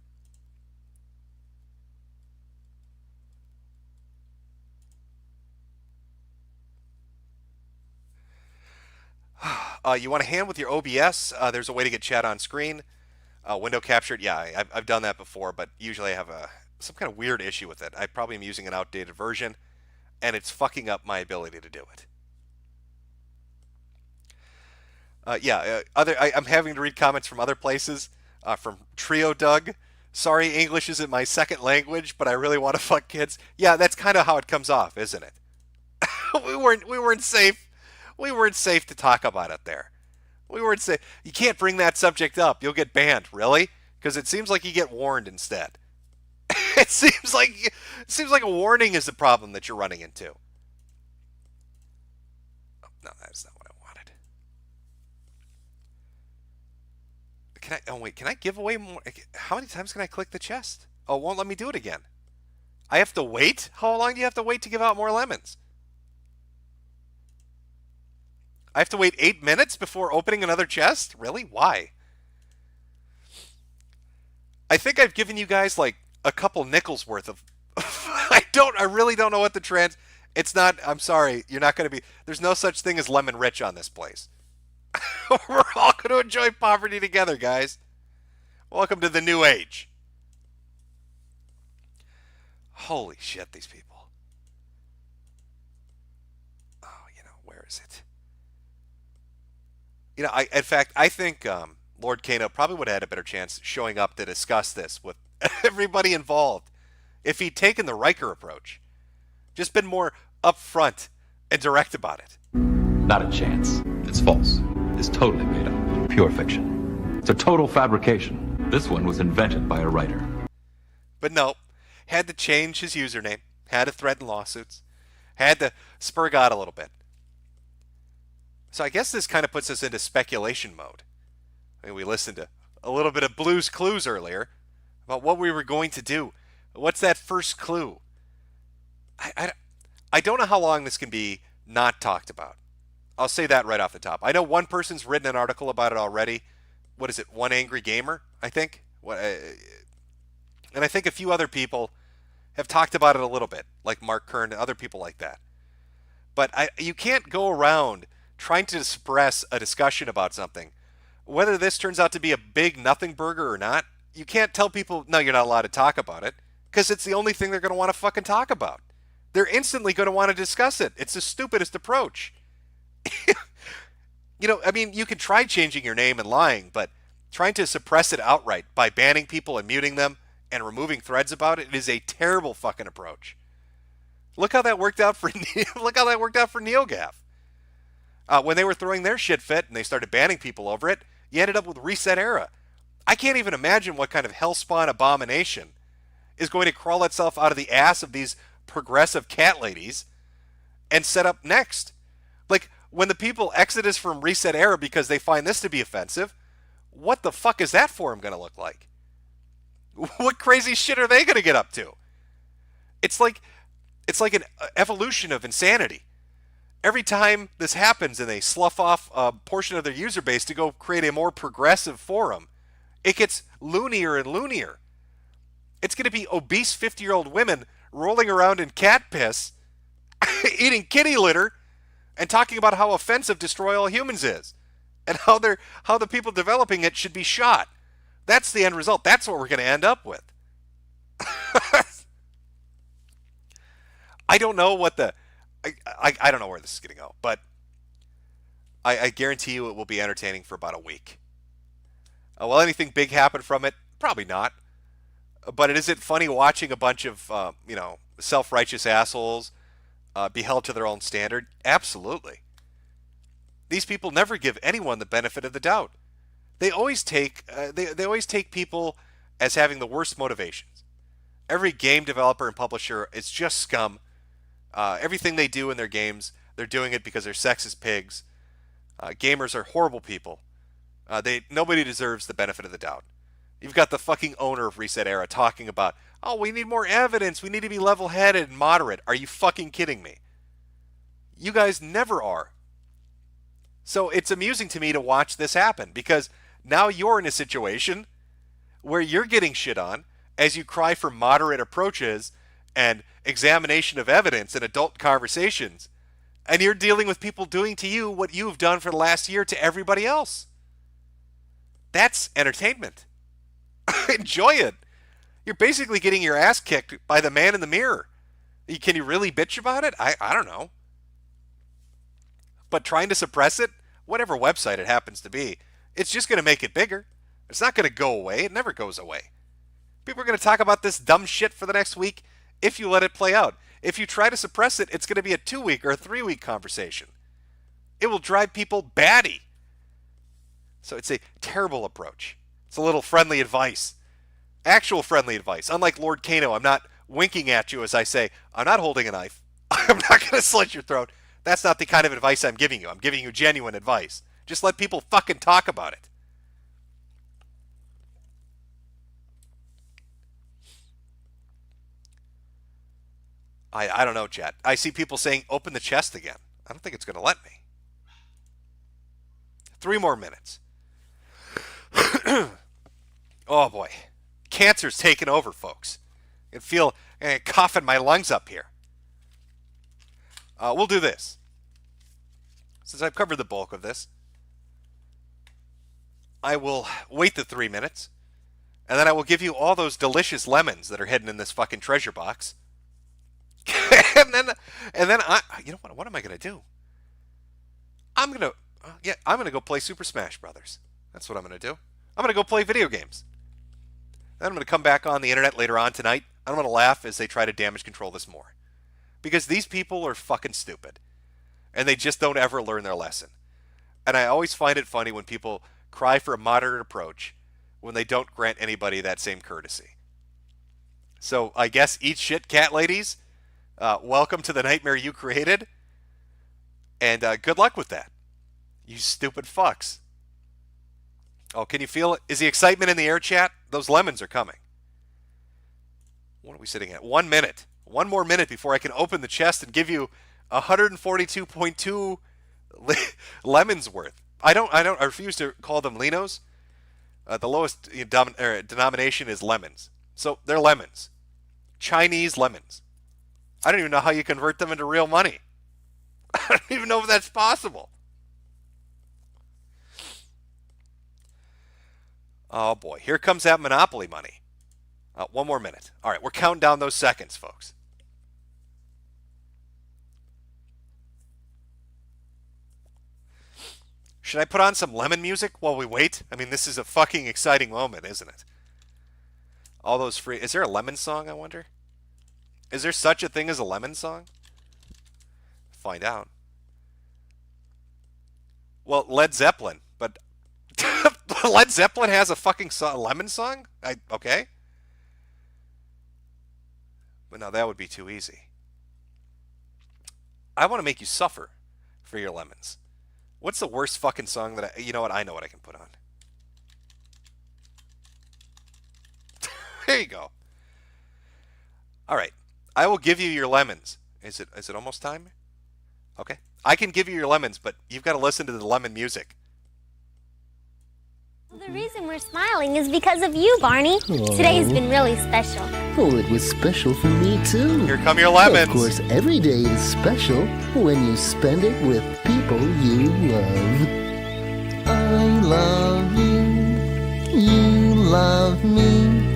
You want a hand with your OBS? There's a way to get chat on screen. Window captured, yeah, I've done that before, but usually I have some kind of weird issue with it. I probably am using an outdated version, and it's fucking up my ability to do it. I'm having to read comments from other places. From Trio Doug. Sorry, English isn't my second language, but I really want to fuck kids. Yeah, that's kind of how it comes off, isn't it? we weren't safe. We weren't safe to talk about it there. We weren't safe. You can't bring that subject up. You'll get banned. Really? Because it seems like you get warned instead. it seems like a warning is the problem that you're running into. Oh, no, that's not what I wanted. Can I? Oh wait, can I give away more? How many times can I click the chest? Oh, it won't let me do it again. I have to wait? How long do you have to wait to give out more lemons? I have to wait 8 minutes before opening another chest? Really? Why? I think I've given you guys like a couple nickels worth of. I really don't know what the trans. It's not. I'm sorry. You're not going to be. There's no such thing as lemon rich on this place. We're all going to enjoy poverty together, guys. Welcome to the new age. Holy shit, these people. Oh, where is it? In fact, I think Lord Kano probably would have had a better chance showing up to discuss this with everybody involved if he'd taken the Riker approach. Just been more upfront and direct about it. Not a chance. It's false. It's totally made up. Pure fiction. It's a total fabrication. This one was invented by a writer. But no, had to change his username, had to threaten lawsuits, had to spur God a little bit. So I guess this kind of puts us into speculation mode. I mean, we listened to a little bit of Blue's Clues earlier about what we were going to do. What's that first clue? I don't know how long this can be not talked about. I'll say that right off the top. I know one person's written an article about it already. What is it? One Angry Gamer, I think. And I think a few other people have talked about it a little bit, like Mark Kern and other people like that. But you can't go around trying to suppress a discussion about something. Whether this turns out to be a big nothing burger or not, you can't tell people, no, you're not allowed to talk about it, because it's the only thing they're going to want to fucking talk about. They're instantly going to want to discuss it. It's the stupidest approach. I mean, you can try changing your name and lying, but trying to suppress it outright by banning people and muting them and removing threads about it is a terrible fucking approach. Look how that worked out for NeoGaf. When they were throwing their shit fit and they started banning people over it, you ended up with Reset Era. I can't even imagine what kind of hellspawn abomination is going to crawl itself out of the ass of these progressive cat ladies and set up next. Like, when the people exodus from Reset Era because they find this to be offensive, what the fuck is that forum going to look like? What crazy shit are they going to get up to? It's like an evolution of insanity. Every time this happens and they slough off a portion of their user base to go create a more progressive forum, it gets loonier and loonier. It's going to be obese 50-year-old women rolling around in cat piss, eating kitty litter, and talking about how offensive Destroy All Humans is, and how the people developing it should be shot. That's the end result. That's what we're going to end up with. I don't know what I don't know where this is going to go, but I guarantee you it will be entertaining for about a week. Will anything big happen from it? Probably not. But is it funny watching a bunch of self-righteous assholes be held to their own standard? Absolutely. These people never give anyone the benefit of the doubt. They always take they always take people as having the worst motivations. Every game developer and publisher is just scum. Everything they do in their games, they're doing it because they're sexist pigs. Gamers are horrible people. Nobody deserves the benefit of the doubt. You've got the fucking owner of Reset Era talking about, oh, we need more evidence. We need to be level-headed and moderate. Are you fucking kidding me? You guys never are. So it's amusing to me to watch this happen because now you're in a situation where you're getting shit on as you cry for moderate approaches and examination of evidence and adult conversations. And you're dealing with people doing to you what you've done for the last year to everybody else. That's entertainment. Enjoy it. You're basically getting your ass kicked by the man in the mirror. Can you really bitch about it? I don't know. But trying to suppress it, whatever website it happens to be, it's just going to make it bigger. It's not going to go away. It never goes away. People are going to talk about this dumb shit for the next week if you let it play out. If you try to suppress it, it's going to be a 2-week or a 3-week conversation. It will drive people batty. So it's a terrible approach. It's a little friendly advice. Actual friendly advice. Unlike Lord Kano, I'm not winking at you as I say, I'm not holding a knife. I'm not going to slit your throat. That's not the kind of advice I'm giving you. I'm giving you genuine advice. Just let people fucking talk about it. I don't know, chat. I see people saying open the chest again. I don't think it's going to let me. 3 more minutes. Oh boy. Cancer's taking over, folks. I can feel coughing my lungs up here. We'll do this. Since I've covered the bulk of this, I will wait the 3 minutes, and then I will give you all those delicious lemons that are hidden in this fucking treasure box. and then you know what am I going to do? I'm going to go play Super Smash Brothers. That's what I'm going to do. I'm going to go play video games. Then I'm going to come back on the internet later on tonight. I'm going to laugh as they try to damage control this more. Because these people are fucking stupid. And they just don't ever learn their lesson. And I always find it funny when people cry for a moderate approach when they don't grant anybody that same courtesy. So I guess eat shit, cat ladies. Welcome to the nightmare you created. And good luck with that. You stupid fucks. Oh, can you feel it? Is the excitement in the air, chat? Those lemons are coming. What are we sitting at? 1 minute. 1 more minute before I can open the chest and give you 142.2 lemons worth. I refuse to call them Linos. The lowest denomination is lemons. So they're lemons. Chinese lemons. I don't even know how you convert them into real money. I don't even know if that's possible. Oh boy, here comes that Monopoly money. 1 more minute. All right, we're counting down those seconds, folks. Should I put on some lemon music while we wait? I mean, this is a fucking exciting moment, isn't it? All those free... Is there a lemon song, I wonder? Is there such a thing as a lemon song? Find out. Well, Led Zeppelin, but... Led Zeppelin has a fucking lemon song? Okay. But no, that would be too easy. I want to make you suffer for your lemons. What's the worst fucking song that you know what? I know what I can put on. There you go. All right. I will give you your lemons. Is it almost time? Okay. I can give you your lemons, but you've got to listen to the lemon music. The reason we're smiling is because of you, Barney. Today has been really special. Oh, it was special for me, too. Here come your lemons. Of course, every day is special when you spend it with people you love. I love you. You love me.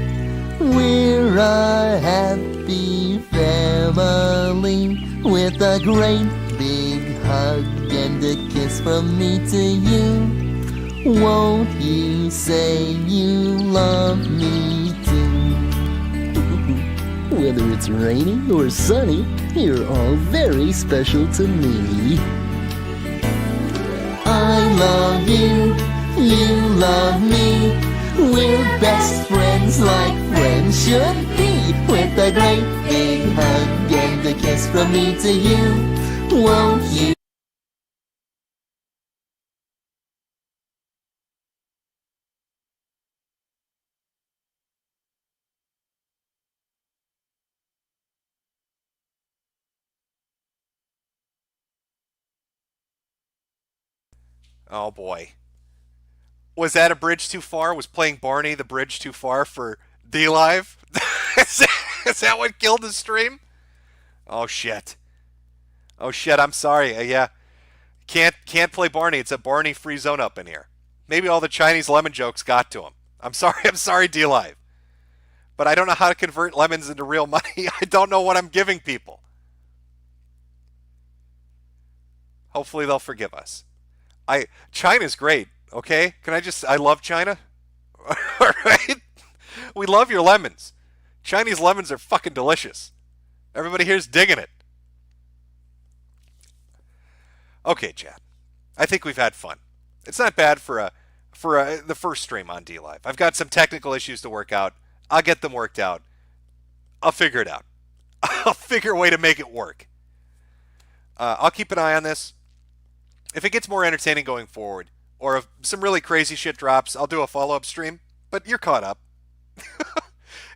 We're a happy family with a great big hug and a kiss from me to you. Won't you say you love me too? Whether it's rainy or sunny, you're all very special to me. I love you, you love me. We're best friends like friends should be. With a great big hug and a kiss from me to you. Won't you? Oh boy. Was that a bridge too far? Was playing Barney the bridge too far for D-Live? Is that what killed the stream? Oh shit. Oh shit, I'm sorry. Yeah. Can't play Barney. It's a Barney free zone up in here. Maybe all the Chinese lemon jokes got to him. I'm sorry, D-Live. But I don't know how to convert lemons into real money. I don't know what I'm giving people. Hopefully they'll forgive us. China's great, okay? I love China. All right? We love your lemons. Chinese lemons are fucking delicious. Everybody here's digging it. Okay, Chad. I think we've had fun. It's not bad for the first stream on D-Live. I've got some technical issues to work out. I'll get them worked out. I'll figure it out. I'll figure a way to make it work. I'll keep an eye on this. If it gets more entertaining going forward, or if some really crazy shit drops, I'll do a follow-up stream. But you're caught up.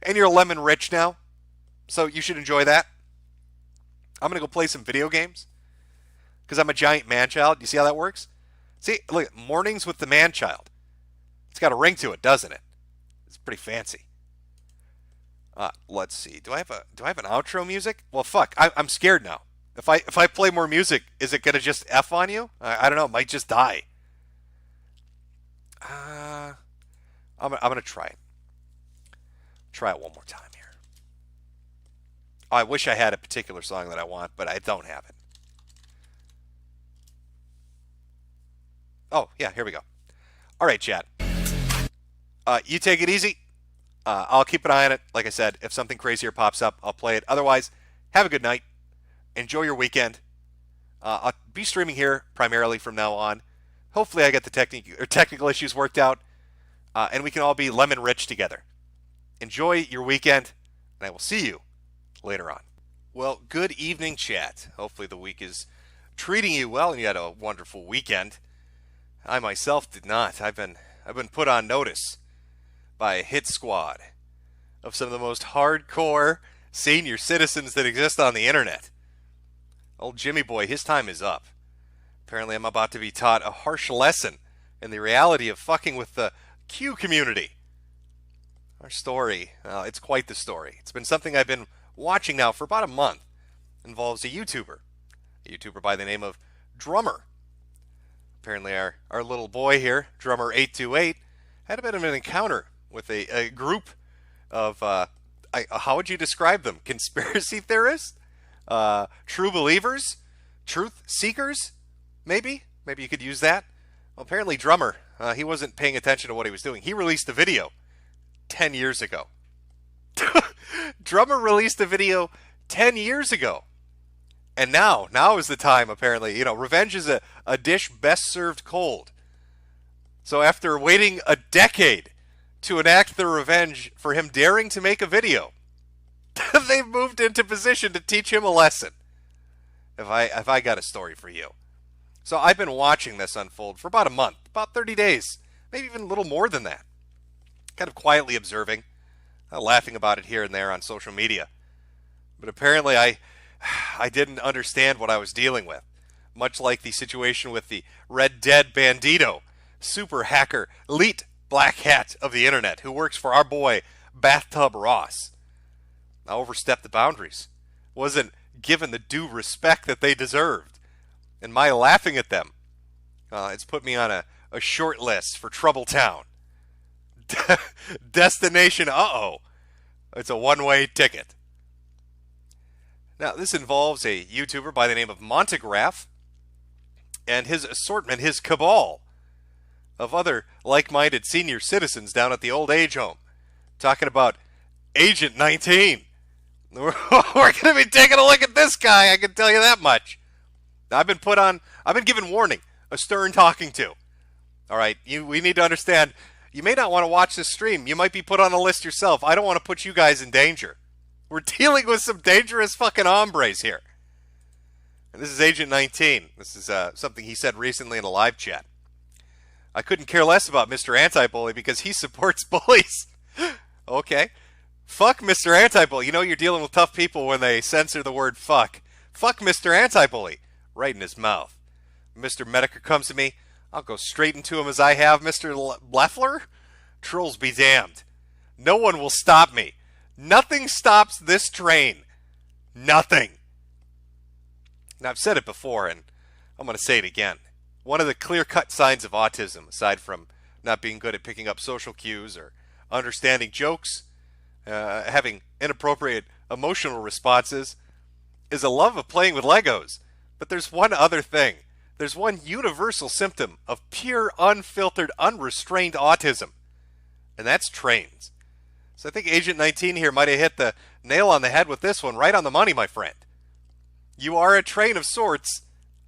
And you're lemon rich now, so you should enjoy that. I'm going to go play some video games because I'm a giant man-child. You see how that works? See, look, mornings with the man-child. It's got a ring to it, doesn't it? It's pretty fancy. Let's see. Do I have an outro music? Well, fuck. I'm scared now. If I play more music, is it gonna just F on you? I don't know. It might just die. I'm gonna try it. Try it one more time here. I wish I had a particular song that I want, but I don't have it. Oh yeah, here we go. All right, chat. You take it easy. I'll keep an eye on it. Like I said, if something crazier pops up, I'll play it. Otherwise, have a good night. Enjoy your weekend. I'll be streaming here primarily from now on. Hopefully I get the technical issues worked out, and we can all be lemon rich together. Enjoy your weekend, and I will see you later on. Well, good evening, chat. Hopefully the week is treating you well, and you had a wonderful weekend. I myself did not. I've been put on notice by a hit squad of some of the most hardcore senior citizens that exist on the internet. Old Jimmy boy, his time is up. Apparently I'm about to be taught a harsh lesson in the reality of fucking with the Q community. Our story, it's quite the story. It's been something I've been watching now for about a month. It involves a YouTuber by the name of Drummer. Apparently our little boy here, Drummer 828, had a bit of an encounter with a group of, how would you describe them? Conspiracy theorists? True believers? Truth seekers? Maybe you could use that. Well, apparently Drummer, he wasn't paying attention to what he was doing. He released a video 10 years ago. Drummer released a video 10 years ago. And now is the time, apparently. Revenge is a dish best served cold. So after waiting a decade to enact their revenge for him daring to make a video, they've moved into position to teach him a lesson. If I got a story for you. So I've been watching this unfold for about a month, about 30 days, maybe even a little more than that. Kind of quietly observing, laughing about it here and there on social media. But apparently I didn't understand what I was dealing with. Much like the situation with the Red Dead Bandito, super hacker, elite black hat of the internet, who works for our boy Bathtub Ross. I overstepped the boundaries. Wasn't given the due respect that they deserved. And my laughing at them, it's put me on a short list for Trouble Town. Destination uh-oh. It's a one-way ticket. Now, this involves a YouTuber by the name of Metokur and his assortment, his cabal of other like-minded senior citizens down at the old age home. Talking about Agent 19. We're going to be taking a look at this guy, I can tell you that much. I've been given warning, a stern talking to. All right, we need to understand, you may not want to watch this stream. You might be put on a list yourself. I don't want to put you guys in danger. We're dealing with some dangerous fucking hombres here. And this is Agent 19. This is something he said recently in a live chat. I couldn't care less about Mr. Anti-Bully because he supports bullies. Okay. Fuck Mr. Anti-Bully. You're dealing with tough people when they censor the word fuck. Fuck Mr. Anti-Bully. Right in his mouth. Mr. Metokur comes to me, I'll go straight into him as I have Mr. Leffler. Trolls be damned. No one will stop me. Nothing stops this train. Nothing. Now, I've said it before, and I'm going to say it again. One of the clear-cut signs of autism, aside from not being good at picking up social cues or understanding jokes, having inappropriate emotional responses, is a love of playing with Legos. But there's one other thing. There's one universal symptom of pure, unfiltered, unrestrained autism. And that's trains. So I think Agent 19 here might have hit the nail on the head with this one. Right on the money, my friend. You are a train of sorts.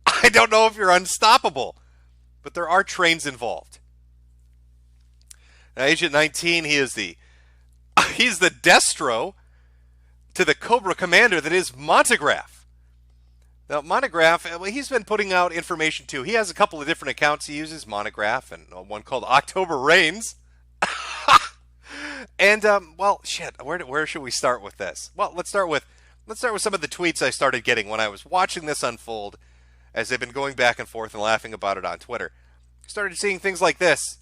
I don't know if you're unstoppable. But there are trains involved. Now, Agent 19, he's the Destro to the Cobra Commander that is Metokur. Now, Metokur, he's been putting out information too. He has a couple of different accounts he uses, Metokur, and one called October Rains. And, well, shit, where should we start with this? Well, let's start with Let's start with some of the tweets I started getting when I was watching this unfold, as they've been going back and forth and laughing about it on Twitter. I started seeing things like this.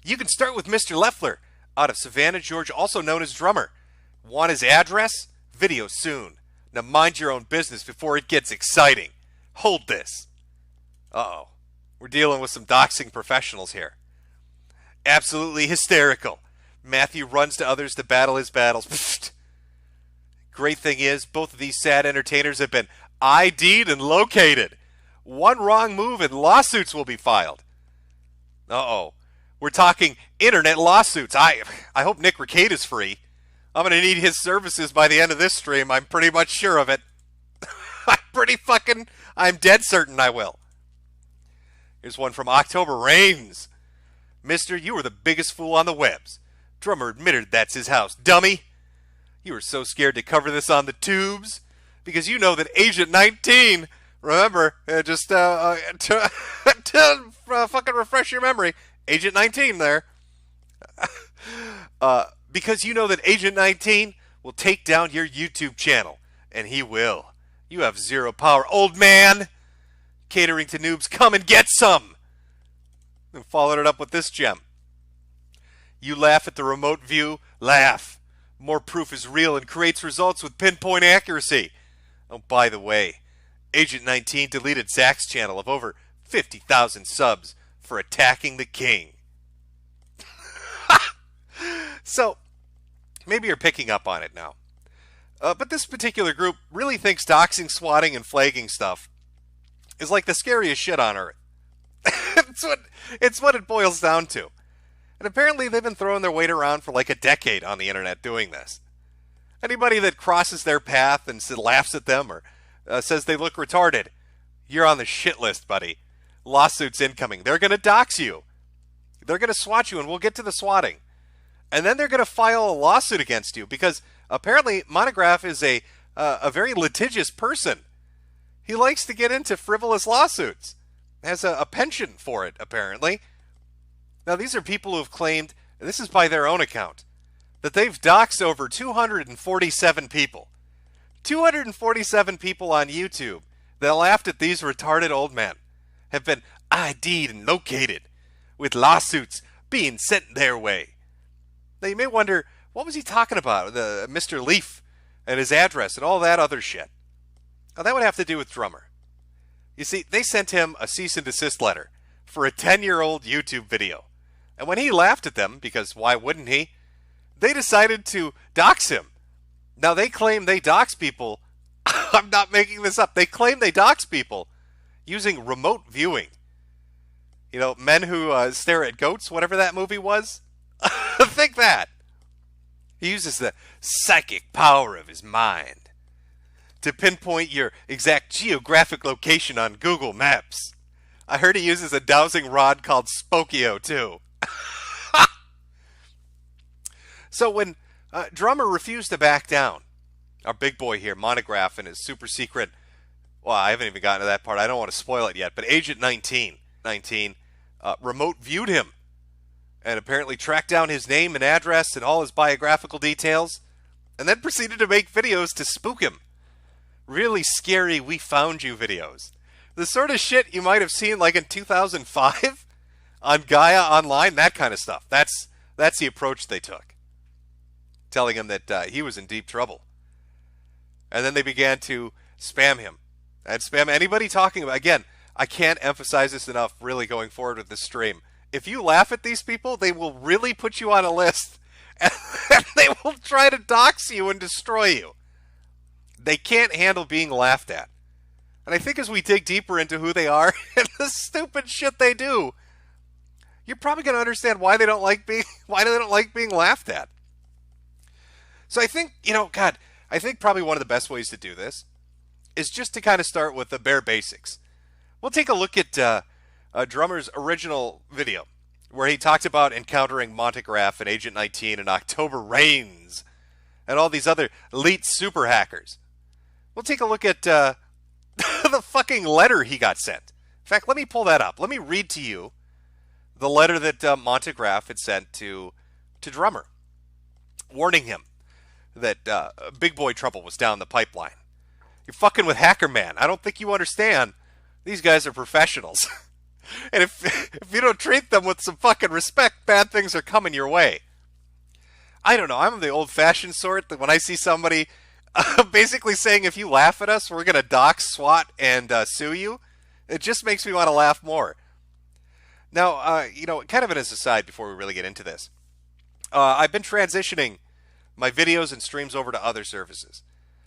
You can start with Mr. Leffler, out of Savannah, Georgia, also known as Drummer. Want his address? Video soon. Now mind your own business before it gets exciting. Hold this. Uh-oh. We're dealing with some doxing professionals here. Absolutely hysterical. Matthew runs to others to battle his battles. Pfft. Great thing is, both of these sad entertainers have been ID'd and located. One wrong move and lawsuits will be filed. Uh-oh. We're talking internet lawsuits. I hope Nick Ricade is free. I'm going to need his services by the end of this stream. I'm pretty much sure of it. I'm dead certain I will. Here's one from October Reigns. Mister, you were the biggest fool on the webs. Drummer admitted that's his house. Dummy. You were so scared to cover this on the tubes because you know that Agent 19, remember, to fucking refresh your memory, Agent 19 there. Because you know that Agent 19 will take down your YouTube channel. And he will. You have zero power, old man. Catering to noobs, come and get some. And followed it up with this gem. You laugh at the remote view, laugh. More proof is real and creates results with pinpoint accuracy. Oh, by the way, Agent 19 deleted Zach's channel of over 50,000 subs for attacking the king. So, maybe you're picking up on it now. But this particular group really thinks doxing, swatting, and flagging stuff is like the scariest shit on earth. It's what it boils down to. And apparently they've been throwing their weight around for like a decade on the internet doing this. Anybody that crosses their path and laughs at them or says they look retarded, you're on the shit list, buddy. Lawsuits incoming. They're going to dox you. They're going to swat you, and we'll get to the swatting. And then they're going to file a lawsuit against you because apparently Monograph is a very litigious person. He likes to get into frivolous lawsuits. Has a penchant for it, apparently. Now, these are people who have claimed, and this is by their own account, that they've doxed over 247 people. 247 people on YouTube that laughed at these retarded old men have been ID'd and located, with lawsuits being sent their way. Now, you may wonder, what was he talking about? The Mr. Leaf and his address and all that other shit. Now, that would have to do with Drummer. You see, they sent him a cease and desist letter for a 10-year-old YouTube video. And when he laughed at them, because why wouldn't he, they decided to dox him. Now, they claim they dox people. I'm not making this up. They claim they dox people using remote viewing. You know, men who stare at goats, whatever that movie was. Think that. He uses the psychic power of his mind to pinpoint your exact geographic location on Google Maps. I heard he uses a dowsing rod called Spokio, too. So when Drummer refused to back down, our big boy here, Monograph, and his super secret, well, I haven't even gotten to that part. I don't want to spoil it yet, but Agent 19 remote viewed him and apparently tracked down his name and address and all his biographical details, and then proceeded to make videos to spook him. Really scary "we found you" videos. The sort of shit you might have seen like in 2005 on Gaia Online, that kind of stuff. That's the approach they took, telling him that he was in deep trouble. And then they began to spam him and spam anybody talking about. Again, I can't emphasize this enough really going forward with this stream. If you laugh at these people, they will really put you on a list and they will try to dox you and destroy you. They can't handle being laughed at. And I think as we dig deeper into who they are and the stupid shit they do, you're probably going to understand why they don't like being laughed at. So I think, I think probably one of the best ways to do this is just to kind of start with the bare basics. We'll take a look at Drummer's original video where he talked about encountering Monograph and Agent 19 and October Reigns and all these other elite super hackers. We'll take a look at the fucking letter he got sent. In fact, let me pull that up. Let me read to you the letter that Monograph had sent to Drummer, warning him that big boy trouble was down the pipeline. You're fucking with Hacker Man. I don't think you understand. These guys are professionals. And if you don't treat them with some fucking respect, bad things are coming your way. I don't know. I'm the old-fashioned sort that when I see somebody basically saying, if you laugh at us, we're going to dox, swat, and sue you, it just makes me want to laugh more. Now, kind of as an aside before we really get into this, I've been transitioning my videos and streams over to other services.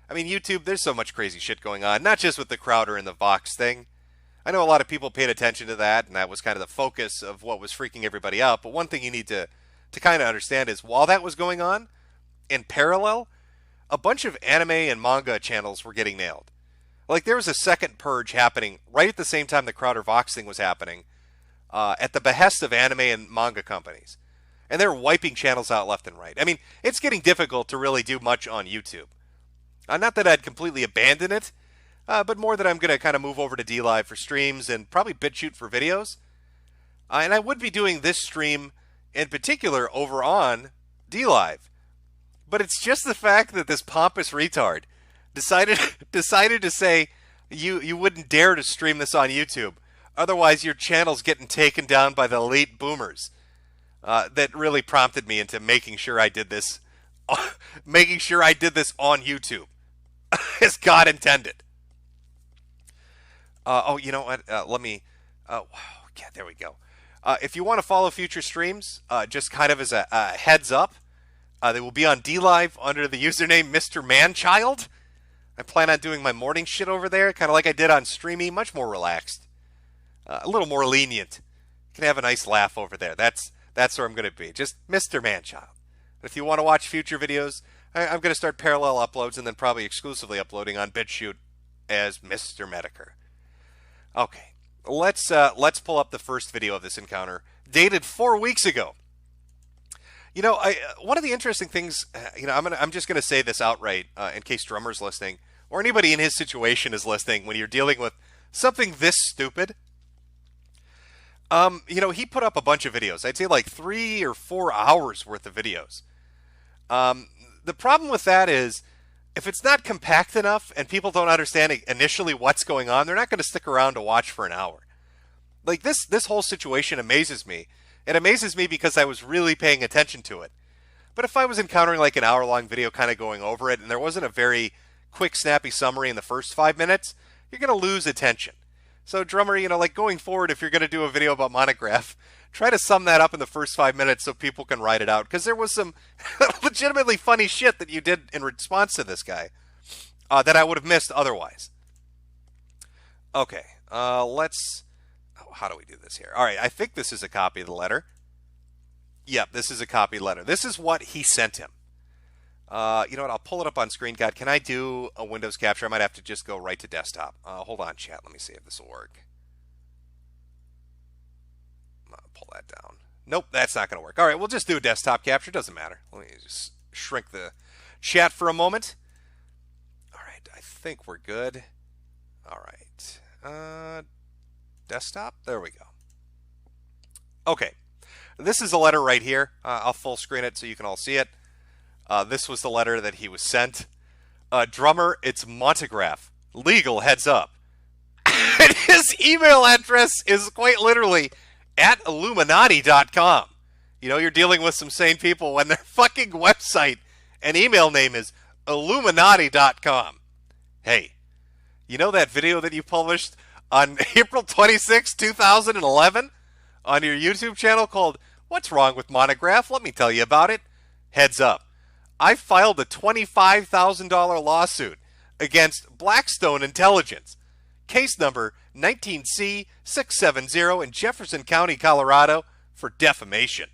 I mean, YouTube, there's so much crazy shit going on, not just with the Crowder and the Vox thing. I know a lot of people paid attention to that, and that was kind of the focus of what was freaking everybody out. But one thing you need to kind of understand is while that was going on, in parallel, a bunch of anime and manga channels were getting nailed. Like, there was a second purge happening right at the same time the Crowder Vox thing was happening, at the behest of anime and manga companies. And they're wiping channels out left and right. I mean, it's getting difficult to really do much on YouTube. Not that I'd completely abandon it, but more that I'm going to kind of move over to DLive for streams and probably BitChute for videos. And I would be doing this stream in particular over on DLive. But it's just the fact that this pompous retard decided to say you wouldn't dare to stream this on YouTube. Otherwise, your channel's getting taken down by the elite boomers. That really prompted me into making sure I did this on YouTube. As God intended. You know what? Let me... yeah, there we go. If you want to follow future streams, just kind of as a heads up, they will be on DLive under the username Mr. Manchild. I plan on doing my morning shit over there, kind of like I did on Streamy, much more relaxed. A little more lenient. You can have a nice laugh over there. That's where I'm going to be. Just Mr. Manchild. If you want to watch future videos, I'm going to start parallel uploads and then probably exclusively uploading on BitChute as Mr. Metokur. Okay, let's pull up the first video of this encounter, dated 4 weeks ago. You know, one of the interesting things, I'm just going to say this outright in case Drummer's listening, or anybody in his situation is listening when you're dealing with something this stupid. He put up a bunch of videos. I'd say like 3 or 4 hours worth of videos. The problem with that is, if it's not compact enough and people don't understand initially what's going on, they're not going to stick around to watch for an hour. Like, this whole situation amazes me. It amazes me because I was really paying attention to it. But if I was encountering like an hour-long video kind of going over it and there wasn't a very quick, snappy summary in the first 5 minutes, you're going to lose attention. So, Drummer, like going forward, if you're going to do a video about Monograph, try to sum that up in the first 5 minutes so people can write it out. Because there was some legitimately funny shit that you did in response to this guy that I would have missed otherwise. Okay, let's... how do we do this here? All right, I think this is a copy of the letter. Yep, this is a copy letter. This is what he sent him. You know what? I'll pull it up on screen. God, can I do a Windows capture? I might have to just go right to desktop. Hold on, chat. Let me see if this will work. Pull that down. Nope, that's not going to work. All right, we'll just do a desktop capture. Doesn't matter. Let me just shrink the chat for a moment. All right, I think we're good. All right. Desktop. There we go. Okay. This is a letter right here. I'll full screen it so you can all see it. This was the letter that he was sent. Drummer, it's Monograph. Legal, heads up. And his email address is quite literally at Illuminati.com. You know, you're dealing with some sane people when their fucking website and email name is Illuminati.com. Hey, you know that video that you published on April 26, 2011 on your YouTube channel called What's Wrong with Monograph? Let me tell you about it. Heads up. I filed a $25,000 lawsuit against Blackstone Intelligence. Case number 19C670 in Jefferson County, Colorado for defamation.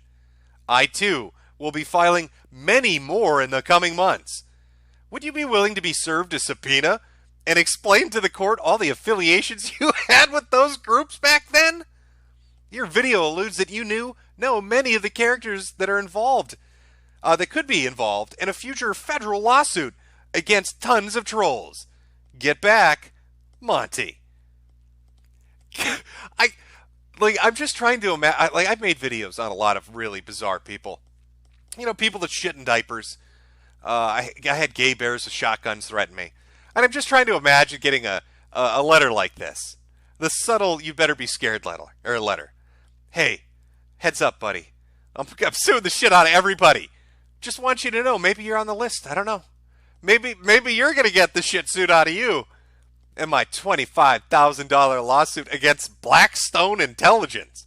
I, too, will be filing many more in the coming months. Would you be willing to be served a subpoena and explain to the court all the affiliations you had with those groups back then? Your video alludes that you know many of the characters that are involved, that could be involved in a future federal lawsuit against tons of trolls. Get back, Monty. I'm just trying to imagine. I've made videos on a lot of really bizarre people. You know, people that shit in diapers. I had gay bears with shotguns threaten me. And I'm just trying to imagine getting a letter like this. The subtle, you better be scared letter. Hey, heads up, buddy. I'm suing the shit out of everybody. Just want you to know, maybe you're on the list. I don't know. Maybe you're going to get the shit sued out of you in my $25,000 lawsuit against Blackstone Intelligence.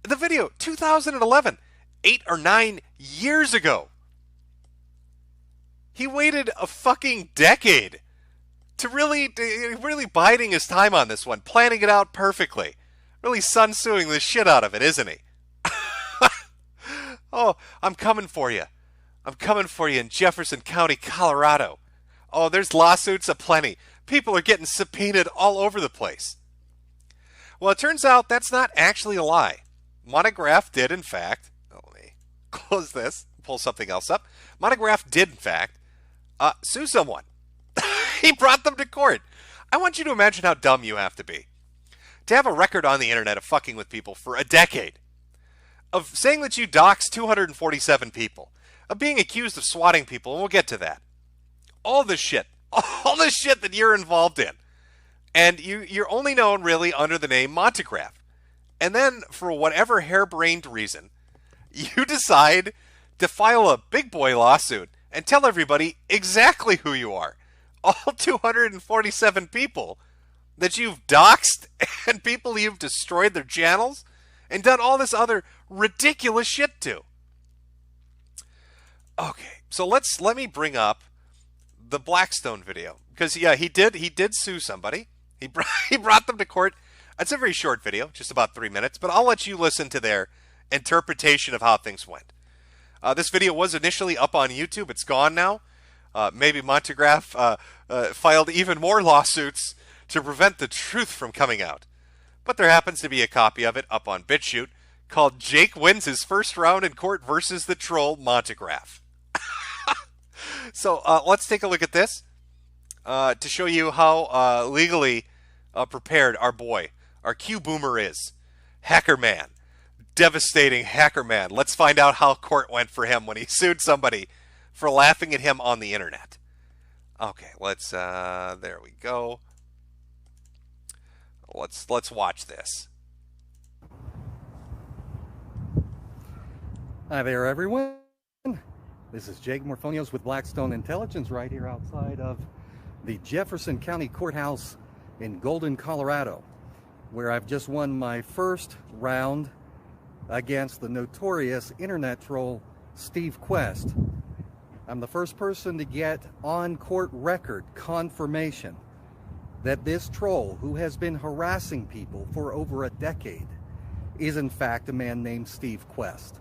The video, 2011, 8 or 9 years ago. He waited a fucking decade to really biding his time on this one, planning it out perfectly. Really sun-suing the shit out of it, isn't he? Oh, I'm coming for you. I'm coming for you in Jefferson County, Colorado. Oh, there's lawsuits aplenty. People are getting subpoenaed all over the place. Well, it turns out that's not actually a lie. Monograph did, in fact, let me close this, pull something else up. Monograph did, in fact, sue someone. He brought them to court. I want you to imagine how dumb you have to be to have a record on the internet of fucking with people for a decade, of saying that you doxed 247 people, of being accused of swatting people, and we'll get to that. All this shit that you're involved in. And you're only known really under the name Monograph. And then, for whatever harebrained reason, you decide to file a big boy lawsuit and tell everybody exactly who you are. All 247 people that you've doxed and people you've destroyed their channels and done all this other ridiculous shit to. Okay, so let me bring up the Blackstone video, because yeah, he did sue somebody. He brought them to court. It's a very short video, just about 3 minutes, but I'll let you listen to their interpretation of how things went. This video was initially up on YouTube. It's gone now. Maybe Monograph filed even more lawsuits to prevent the truth from coming out. But there happens to be a copy of it up on BitChute called Jake Wins His First Round in Court versus the Troll Monograph. So let's take a look at this to show you how legally prepared our Q Boomer is. Hacker Man. Devastating hacker man. Let's find out how court went for him when he sued somebody for laughing at him on the internet. Okay, there we go. Let's watch this. Hi there, everyone. This is Jake Morphonios with Blackstone Intelligence right here outside of the Jefferson County Courthouse in Golden, Colorado, where I've just won my first round against the notorious internet troll Steve Quest. I'm the first person to get on court record confirmation that this troll, who has been harassing people for over a decade, is in fact a man named Steve Quest.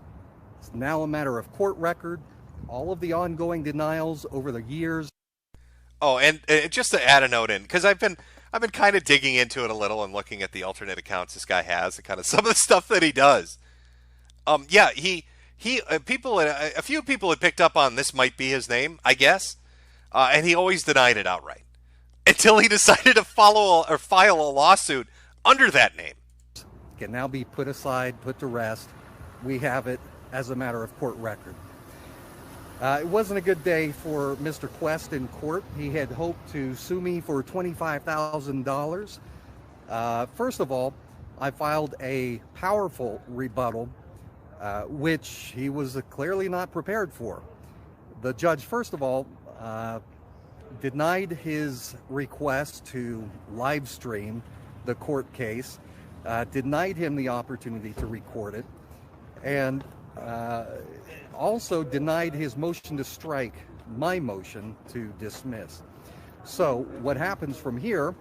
It's now a matter of court record. All of the ongoing denials over the years. Oh, and just to add a note in, because I've been kind of digging into it a little and looking at the alternate accounts this guy has and kind of some of the stuff that he does. Yeah, a few people had picked up on this might be his name, I guess, and he always denied it outright until he decided to file a lawsuit under that name. Can now be put aside, put to rest. We have it as a matter of court record. It wasn't a good day for Mr. Quest in court. He had hoped to sue me for $25,000. First of all, I filed a powerful rebuttal, which he was clearly not prepared for. The judge, first of all, denied his request to live stream the court case, denied him the opportunity to record it, and also denied his motion to strike my motion to dismiss. So what happens from here,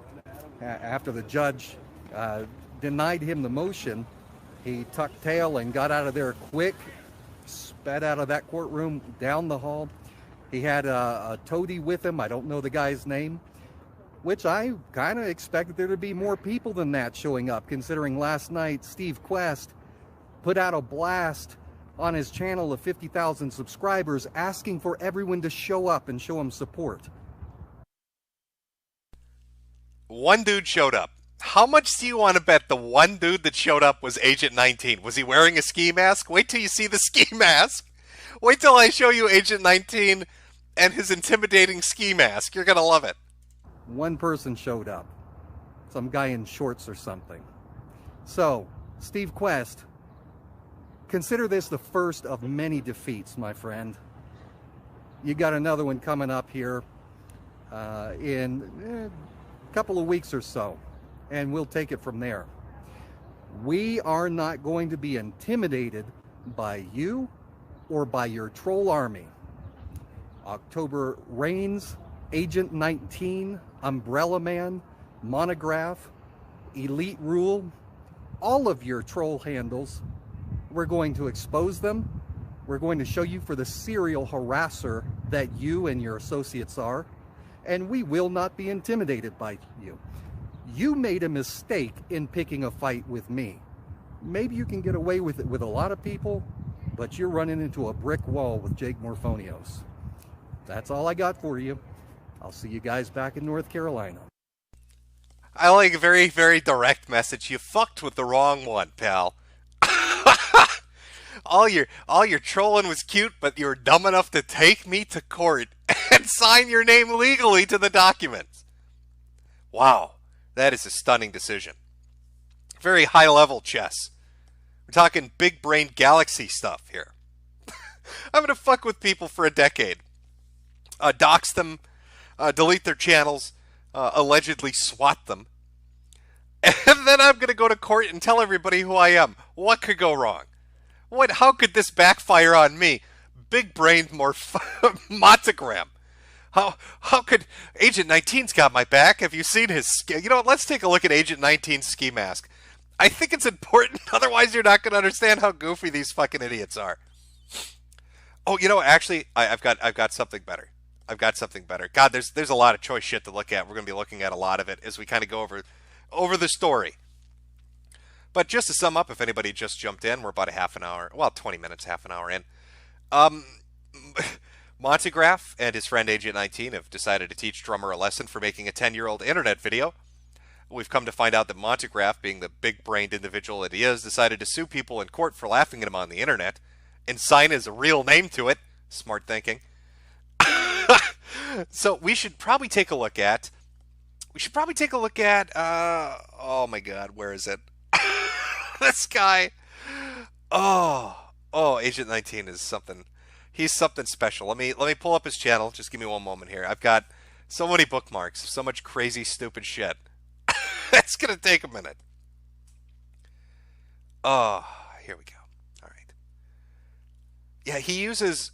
after the judge denied him the motion, he tucked tail and got out of there quick, sped out of that courtroom down the hall. He had a toady with him. I don't know the guy's name, which I kind of expected there to be more people than that showing up, considering last night Steve Quest put out a blast on his channel of 50,000 subscribers asking for everyone to show up and show him support. One dude showed up. How much do you want to bet the one dude that showed up was Agent 19? Was he wearing a ski mask? Wait till you see the ski mask. Wait till I show you Agent 19 and his intimidating ski mask. You're gonna love it. One person showed up. Some guy in shorts or something. So, Steve Quest, consider this the first of many defeats, my friend. You got another one coming up here in a couple of weeks or so, and we'll take it from there. We are not going to be intimidated by you or by your troll army. October Reigns, Agent 19, Umbrella Man, Monograph, Elite Rule, all of your troll handles, we're going to expose them. We're going to show you for the serial harasser that you and your associates are, and we will not be intimidated by you. You made a mistake in picking a fight with me. Maybe you can get away with it with a lot of people, but you're running into a brick wall with Jake Morphonios. That's all I got for you. I'll see you guys back in North Carolina. I like a very, very direct message. You fucked with the wrong one, pal. all your trolling was cute, but you were dumb enough to take me to court and sign your name legally to the documents. Wow, that is a stunning decision. Very high level chess. We're talking big brain galaxy stuff here. I'm gonna fuck with people for a decade. Dox them, delete their channels, allegedly swat them. And then I'm going to go to court and tell everybody who I am. What could go wrong? How could this backfire on me? Big brained motogram. How could Agent 19's got my back? Have you seen his ski? You know what? Let's take a look at Agent 19's ski mask. I think it's important. Otherwise, you're not going to understand how goofy these fucking idiots are. Oh, you know, actually, I've got something better. I've got something better. God, there's a lot of choice shit to look at. We're going to be looking at a lot of it as we kind of go over the story. But just to sum up, if anybody just jumped in, we're about a half an hour, well, 20 minutes, half an hour in. Montegraph and his friend Agent 19 have decided to teach Drummer a lesson for making a 10-year-old internet video. We've come to find out that Montegraph, being the big-brained individual that he is, decided to sue people in court for laughing at him on the internet and sign his real name to it. Smart thinking. So we should probably take a look at, oh my God, where is it? This guy. Oh, Agent 19 is something. He's something special. Let me pull up his channel. Just give me one moment here. I've got so many bookmarks, so much crazy, stupid shit. It's going to take a minute. Oh, here we go. All right. Yeah, he uses,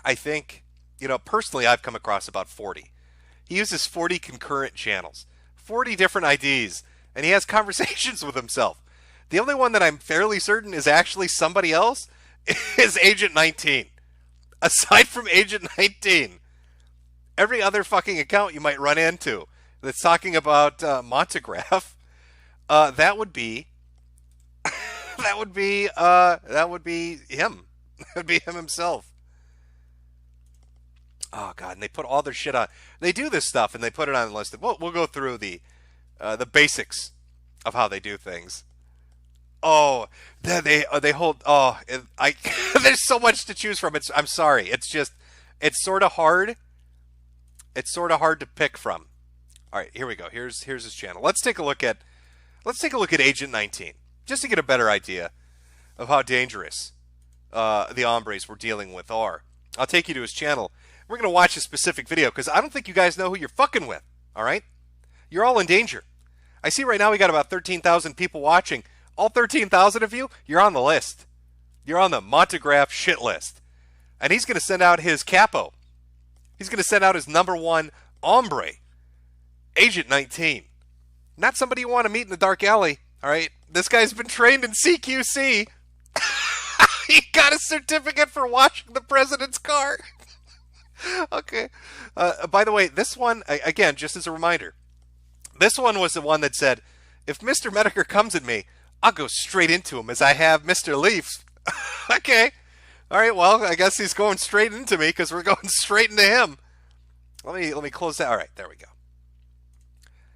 I think, you know, personally, I've come across about 40. He uses 40 concurrent channels, 40 different IDs, and he has conversations with himself. The only one that I'm fairly certain is actually somebody else is Agent 19. Aside from Agent 19, every other fucking account you might run into that's talking about Montegraph, that would be him. That would be him himself. Oh God! And they put all their shit on. They do this stuff and they put it on the list. We'll go through the basics of how they do things. Oh, they hold. Oh, there's so much to choose from. I'm sorry. It's sort of hard. It's sort of hard to pick from. All right, here we go. Here's his channel. Let's take a look at Agent 19 just to get a better idea of how dangerous the hombres we're dealing with are. I'll take you to his channel. We're going to watch a specific video because I don't think you guys know who you're fucking with, all right? You're all in danger. I see right now we got about 13,000 people watching. All 13,000 of you, you're on the list. You're on the Montegraph shit list. And he's going to send out his capo. He's going to send out his #1 hombre, Agent 19. Not somebody you want to meet in the dark alley, all right? This guy's been trained in CQC. He got a certificate for washing the president's car. Okay. By the way, this one, again, just as a reminder, this one was the one that said, if Mr. Metokur comes at me, I'll go straight into him as I have Mr. Leafs. Okay. All right, well, I guess he's going straight into me because we're going straight into him. Let me close that. All right, there we go.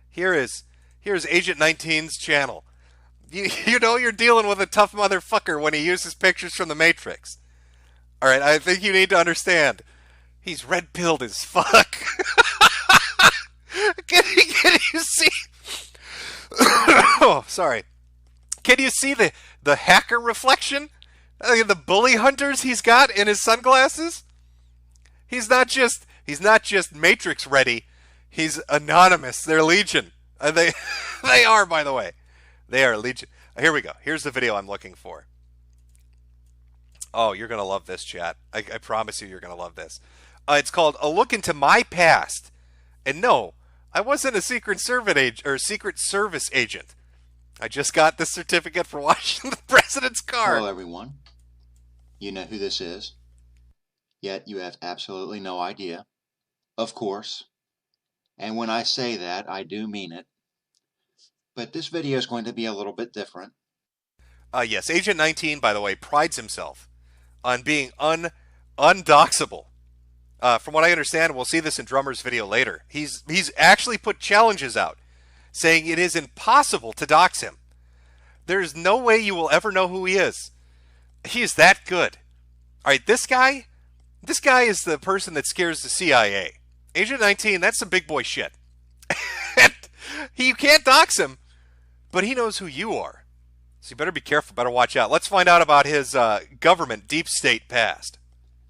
Here's Agent 19's channel. You know you're dealing with a tough motherfucker when he uses pictures from the Matrix. All right, I think you need to understand. He's red-pilled as fuck. Can you see? Oh, sorry. Can you see the hacker reflection? The bully hunters he's got in his sunglasses? He's not just Matrix ready. He's anonymous. They're Legion. They are, by the way. They are Legion. Here we go. Here's the video I'm looking for. Oh, you're going to love this, chat. I promise you're going to love this. It's called A Look Into My Past. And no, I wasn't a Secret Service agent. I just got the certificate for washing the president's car. Hello, everyone. You know who this is, yet you have absolutely no idea. Of course. And when I say that, I do mean it. But this video is going to be a little bit different. Yes, Agent 19, by the way, prides himself on being undoxable. From what I understand, we'll see this in Drummer's video later. He's actually put challenges out saying it is impossible to dox him. There's no way you will ever know who he is. He is that good. All right, this guy is the person that scares the CIA. Agent 19, that's some big boy shit. You can't dox him, but he knows who you are. So you better be careful, better watch out. Let's find out about his government deep state past.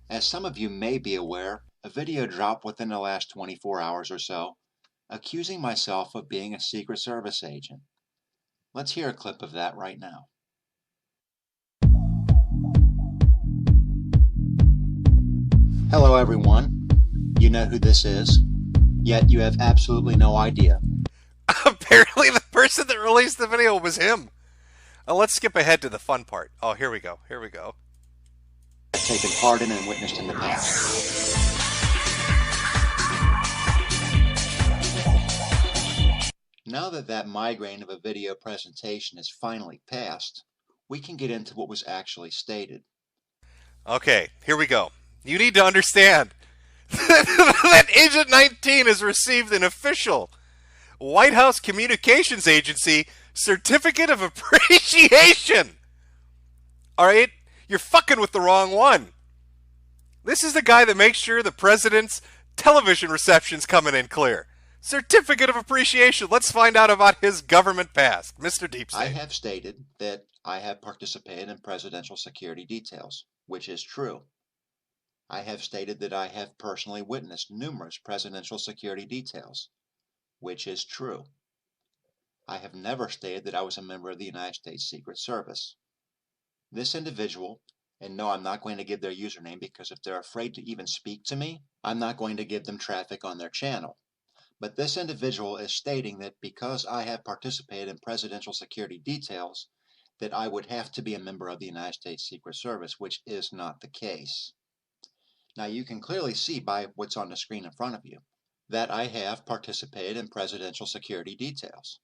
As some of you may be aware, a video dropped within the last 24 hours or so, accusing myself of being a Secret Service agent. Let's hear a clip of that right now. Hello, everyone. You know who this is, yet you have absolutely no idea. Apparently the person that released the video was him. Let's skip ahead to the fun part. Oh, here we go. Here we go. I've taken part in and witnessed in the past. Now that migraine of a video presentation is finally past, we can get into what was actually stated. Okay, here we go. You need to understand that Agent 19 has received an official White House Communications Agency Certificate of Appreciation. All right? You're fucking with the wrong one. This is the guy that makes sure the president's television reception's coming in clear. Certificate of Appreciation. Let's find out about his government past. Mr. Deep State. I have stated that I have participated in presidential security details, which is true. I have stated that I have personally witnessed numerous presidential security details, which is true. I have never stated that I was a member of the United States Secret Service. This individual, and no, I'm not going to give their username because if they're afraid to even speak to me, I'm not going to give them traffic on their channel. But this individual is stating that because I have participated in presidential security details, that I would have to be a member of the United States Secret Service, which is not the case. Now you can clearly see by what's on the screen in front of you that I have participated in presidential security details.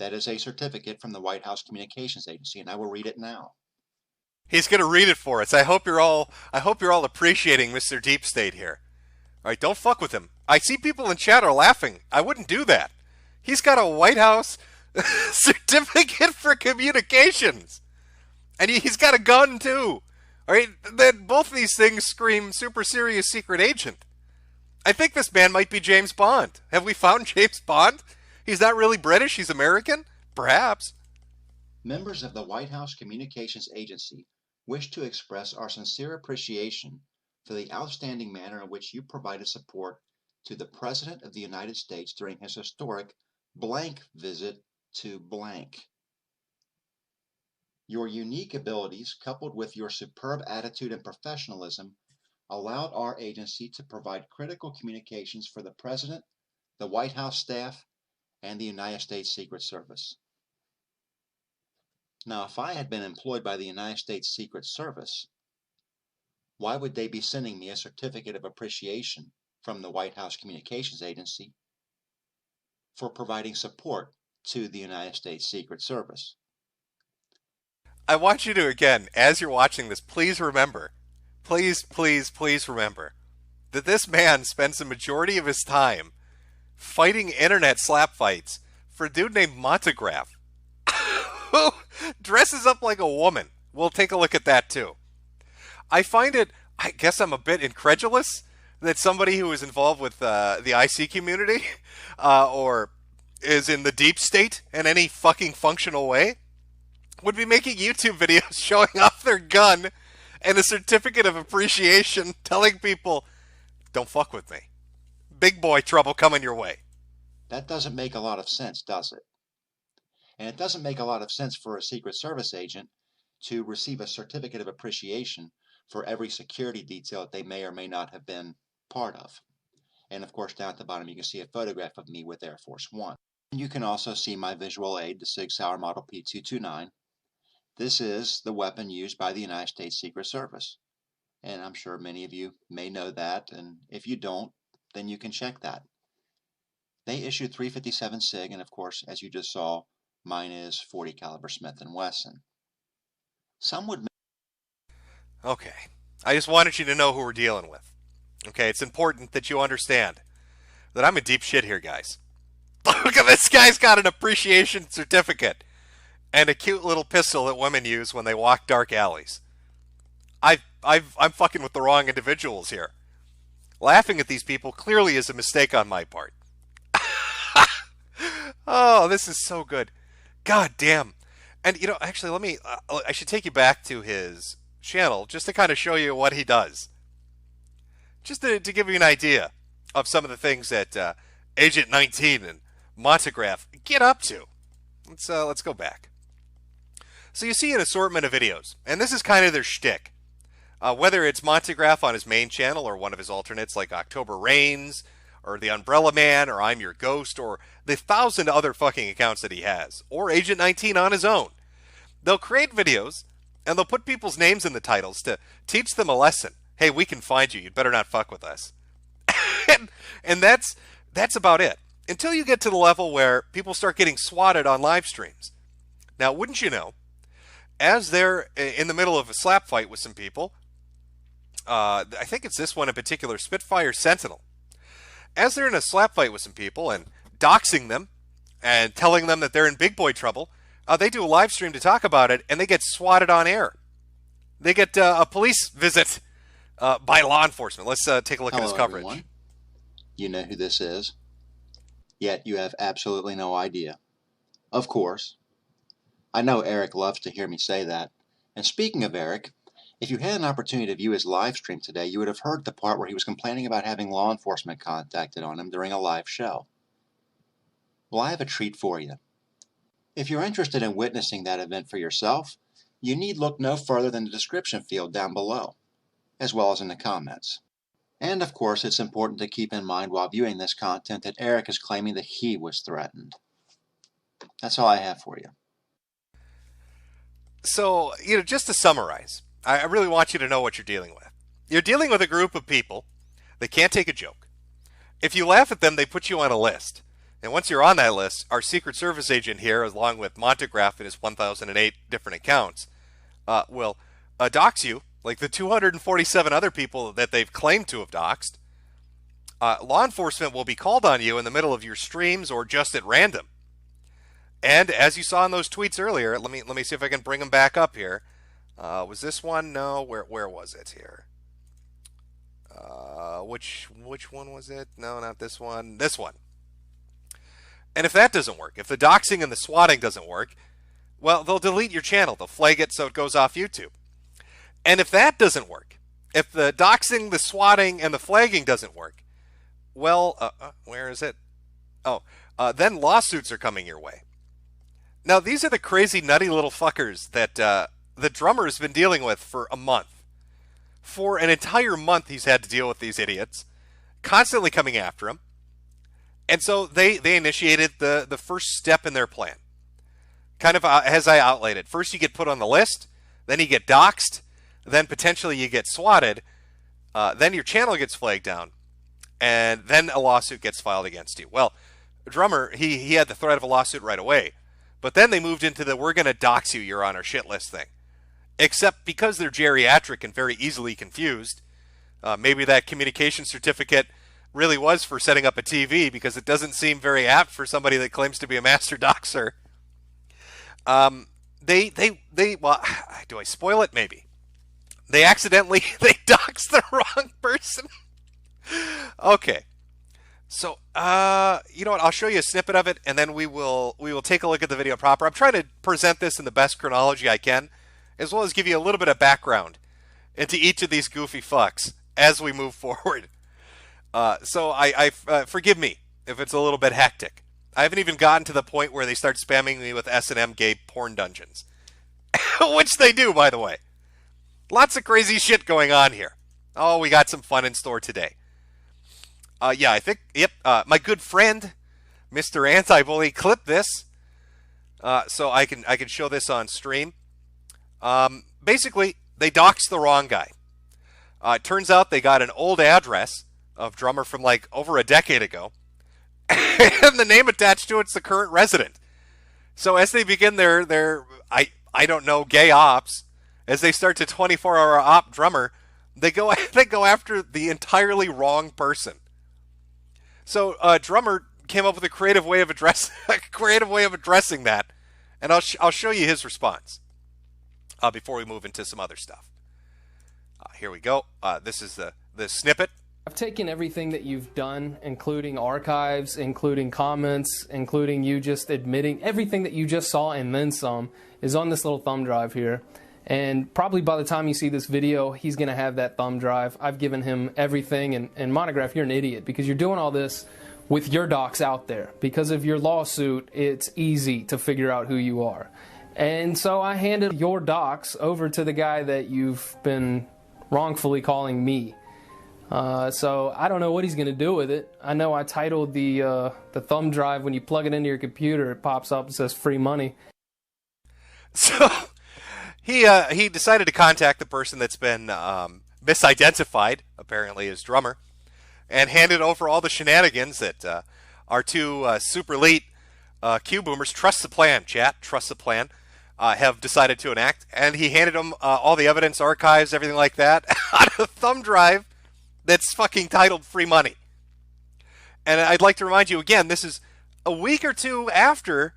That is a certificate from the White House Communications Agency, and I will read it now. He's going to read it for us. I hope you're all appreciating Mr. Deep State here. All right, don't fuck with him. I see people in chat are laughing. I wouldn't do that. He's got a White House certificate for communications. And he's got a gun too. All right, then both of these things scream super serious secret agent. I think this man might be James Bond. Have we found James Bond? He's not really British, he's American? Perhaps. Members of the White House Communications Agency wish to express our sincere appreciation for the outstanding manner in which you provided support to the President of the United States during his historic blank visit to blank. Your unique abilities, coupled with your superb attitude and professionalism, allowed our agency to provide critical communications for the President, the White House staff, and the United States Secret Service. Now, if I had been employed by the United States Secret Service, why would they be sending me a certificate of appreciation from the White House Communications Agency for providing support to the United States Secret Service? I want you to, again, as you're watching this, please remember, please remember that this man spends the majority of his time fighting internet slap fights for a dude named Metokur, who dresses up like a woman. We'll take a look at that too. I find it, I guess I'm a bit incredulous that somebody who is involved with the IC community or is in the deep state in any fucking functional way would be making YouTube videos showing off their gun and a certificate of appreciation telling people, don't fuck with me. Big boy trouble coming your way. That doesn't make a lot of sense, does it? And it doesn't make a lot of sense for a Secret Service agent to receive a certificate of appreciation for every security detail that they may or may not have been part of. And of course, down at the bottom, you can see a photograph of me with Air Force One. You can also see my visual aid, the Sig Sauer Model P229. This is the weapon used by the United States Secret Service. And I'm sure many of you may know that, and if you don't, then you can check that. They issued 357 SIG, and of course, as you just saw, mine is 40 caliber Smith & Wesson. Some would... Okay, I just wanted you to know who we're dealing with. Okay, it's important that you understand that I'm in deep shit here, guys. Look at this guy's got an appreciation certificate and a cute little pistol that women use when they walk dark alleys. I'm fucking with the wrong individuals here. Laughing at these people clearly is a mistake on my part. Oh, this is so good. God damn. And, you know, actually, let me, I should take you back to his channel just to kind of show you what he does. Just to give you an idea of some of the things that Agent 19 and Montegraph get up to. Let's go back. So you see an assortment of videos, and this is kind of their shtick. Whether it's Montegraph on his main channel or one of his alternates like October Rains or The Umbrella Man or I'm Your Ghost or the 1,000 other fucking accounts that he has, or Agent 19 on his own. They'll create videos and they'll put people's names in the titles to teach them a lesson. Hey, we can find you. You'd better not fuck with us. and that's about it. Until you get to the level where people start getting swatted on live streams. Now, wouldn't you know, as they're in the middle of a slap fight with some people, I think it's this one in particular, Spitfire Sentinel. As they're in a slap fight with some people and doxing them and telling them that they're in big boy trouble, they do a live stream to talk about it, and they get swatted on air. They get a police visit by law enforcement. Let's take a look at his coverage. Everyone. You know who this is, yet you have absolutely no idea. Of course. I know Eric loves to hear me say that. And speaking of Eric, if you had an opportunity to view his live stream today, you would have heard the part where he was complaining about having law enforcement contacted on him during a live show. Well, I have a treat for you. If you're interested in witnessing that event for yourself, you need look no further than the description field down below, as well as in the comments. And of course, it's important to keep in mind while viewing this content that Eric is claiming that he was threatened. That's all I have for you. So, you know, just to summarize, I really want you to know what you're dealing with. You're dealing with a group of people that can't take a joke. If you laugh at them, they put you on a list. And once you're on that list, our Secret Service agent here, along with Montegraph and his 1,008 different accounts, will dox you, like the 247 other people that they've claimed to have doxed. Law enforcement will be called on you in the middle of your streams or just at random. And as you saw in those tweets earlier, let me see if I can bring them back up here. Was this one? No. Where was it here? Which one was it? No, not this one. This one. And if that doesn't work, if the doxing and the swatting doesn't work, well, they'll delete your channel. They'll flag it so it goes off YouTube. And if that doesn't work, if the doxing, the swatting, and the flagging doesn't work, well, where is it? Oh, then lawsuits are coming your way. Now, these are the crazy, nutty little fuckers that the drummer has been dealing with for a month. For an entire month, he's had to deal with these idiots, constantly coming after him. And so they initiated the first step in their plan. Kind of as I outlaid it. First, you get put on the list. Then you get doxxed. Then potentially you get swatted. Then your channel gets flagged down. And then a lawsuit gets filed against you. Well, drummer, he had the threat of a lawsuit right away. But then they moved into the we're going to dox you, you're on our shit list thing. Except because they're geriatric and very easily confused, maybe that communication certificate really was for setting up a TV because it doesn't seem very apt for somebody that claims to be a master doxer. Well, do I spoil it? Maybe. They accidentally they doxed the wrong person. Okay. So, you know what? I'll show you a snippet of it, and then we will take a look at the video proper. I'm trying to present this in the best chronology I can, as well as give you a little bit of background into each of these goofy fucks as we move forward. So forgive me if it's a little bit hectic. I haven't even gotten to the point where they start spamming me with S&M gay porn dungeons. Which they do, by the way. Lots of crazy shit going on here. Oh, we got some fun in store today. Yeah, I think, yep, my good friend, Mr. Anti-Bully, clipped this. So I can show this on stream. Basically, they doxed the wrong guy. It turns out they got an old address of drummer from like over a decade ago. And the name attached to it's the current resident. So as they begin their I don't know, gay ops, as they start to 24-hour op drummer, they go after the entirely wrong person. So drummer came up with a creative way of addressing that, and I'll show you his response before we move into some other stuff. Here we go. This is the snippet. I've taken everything that you've done, including archives, including comments, including you just admitting everything that you just saw and then some is on this little thumb drive here. And probably by the time you see this video, he's going to have that thumb drive. I've given him everything. And Monograph, you're an idiot because you're doing all this with your docs out there. Because of your lawsuit, it's easy to figure out who you are. And so I handed your docs over to the guy that you've been wrongfully calling me. So I don't know what he's going to do with it. I know I titled the thumb drive, when you plug it into your computer, it pops up and says free money. So he decided to contact the person that's been misidentified, apparently as drummer, and handed over all the shenanigans that our two super elite Q-boomers, trust the plan, chat, trust the plan, have decided to enact. And he handed them all the evidence, archives, everything like that, on a thumb drive that's fucking titled free money. And I'd like to remind you again, this is a week or two after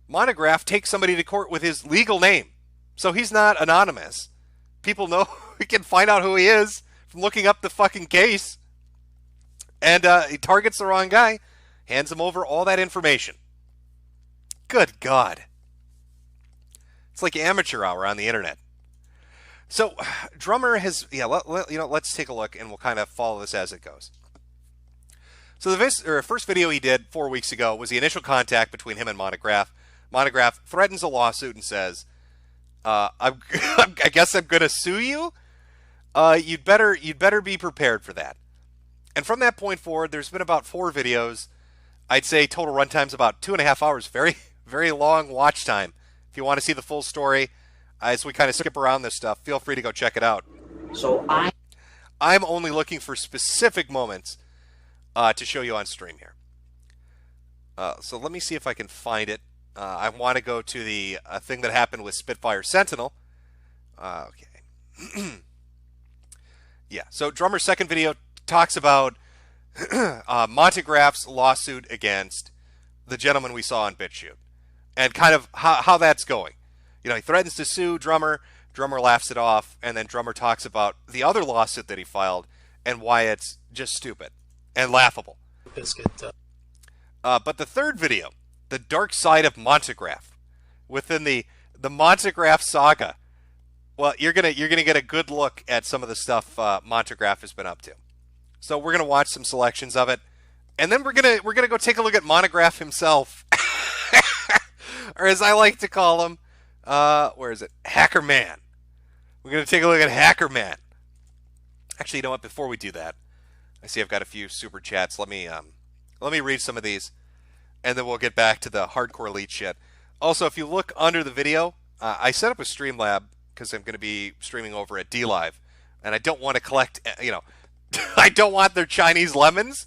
Monograph takes somebody to court with his legal name. So he's not anonymous. People know, we can find out who he is from looking up the fucking case. And he targets the wrong guy, hands him over all that information. Good God. It's like amateur hour on the internet. So, drummer has, yeah, let's take a look and we'll kind of follow this as it goes. So the first video he did 4 weeks ago was the initial contact between him and Monograph. Monograph threatens a lawsuit and says, I guess I'm going to sue you. You'd better be prepared for that. And from that point forward, there's been about 4 videos. I'd say total runtime's about 2.5 hours. Very, very long watch time. If you want to see the full story, as we kind of skip around this stuff, feel free to go check it out. So I'm only looking for specific moments to show you on stream here. So let me see if I can find it. I want to go to the thing that happened with Spitfire Sentinel. Okay. Yeah, so Drummer's second video talks about Montegraph's lawsuit against the gentleman we saw on BitChute, and kind of how that's going. You know, he threatens to sue Drummer, Drummer laughs it off, and then Drummer talks about the other lawsuit that he filed and why it's just stupid and laughable. But the third video, the dark side of Montegraph, within the Montegraph saga, well, you're gonna get a good look at some of the stuff Montegraph has been up to. So we're gonna watch some selections of it, and then we're gonna go take a look at Monograph himself, or as I like to call him, where is it? Hacker Man. We're gonna take a look at Hacker Man. Actually, you know what? Before we do that, I see I've got a few super chats. Let me read some of these, and then we'll get back to the hardcore elite shit. Also, if you look under the video, I set up a Streamlab because I'm going to be streaming over at DLive, and I don't want to collect, I don't want their Chinese lemons.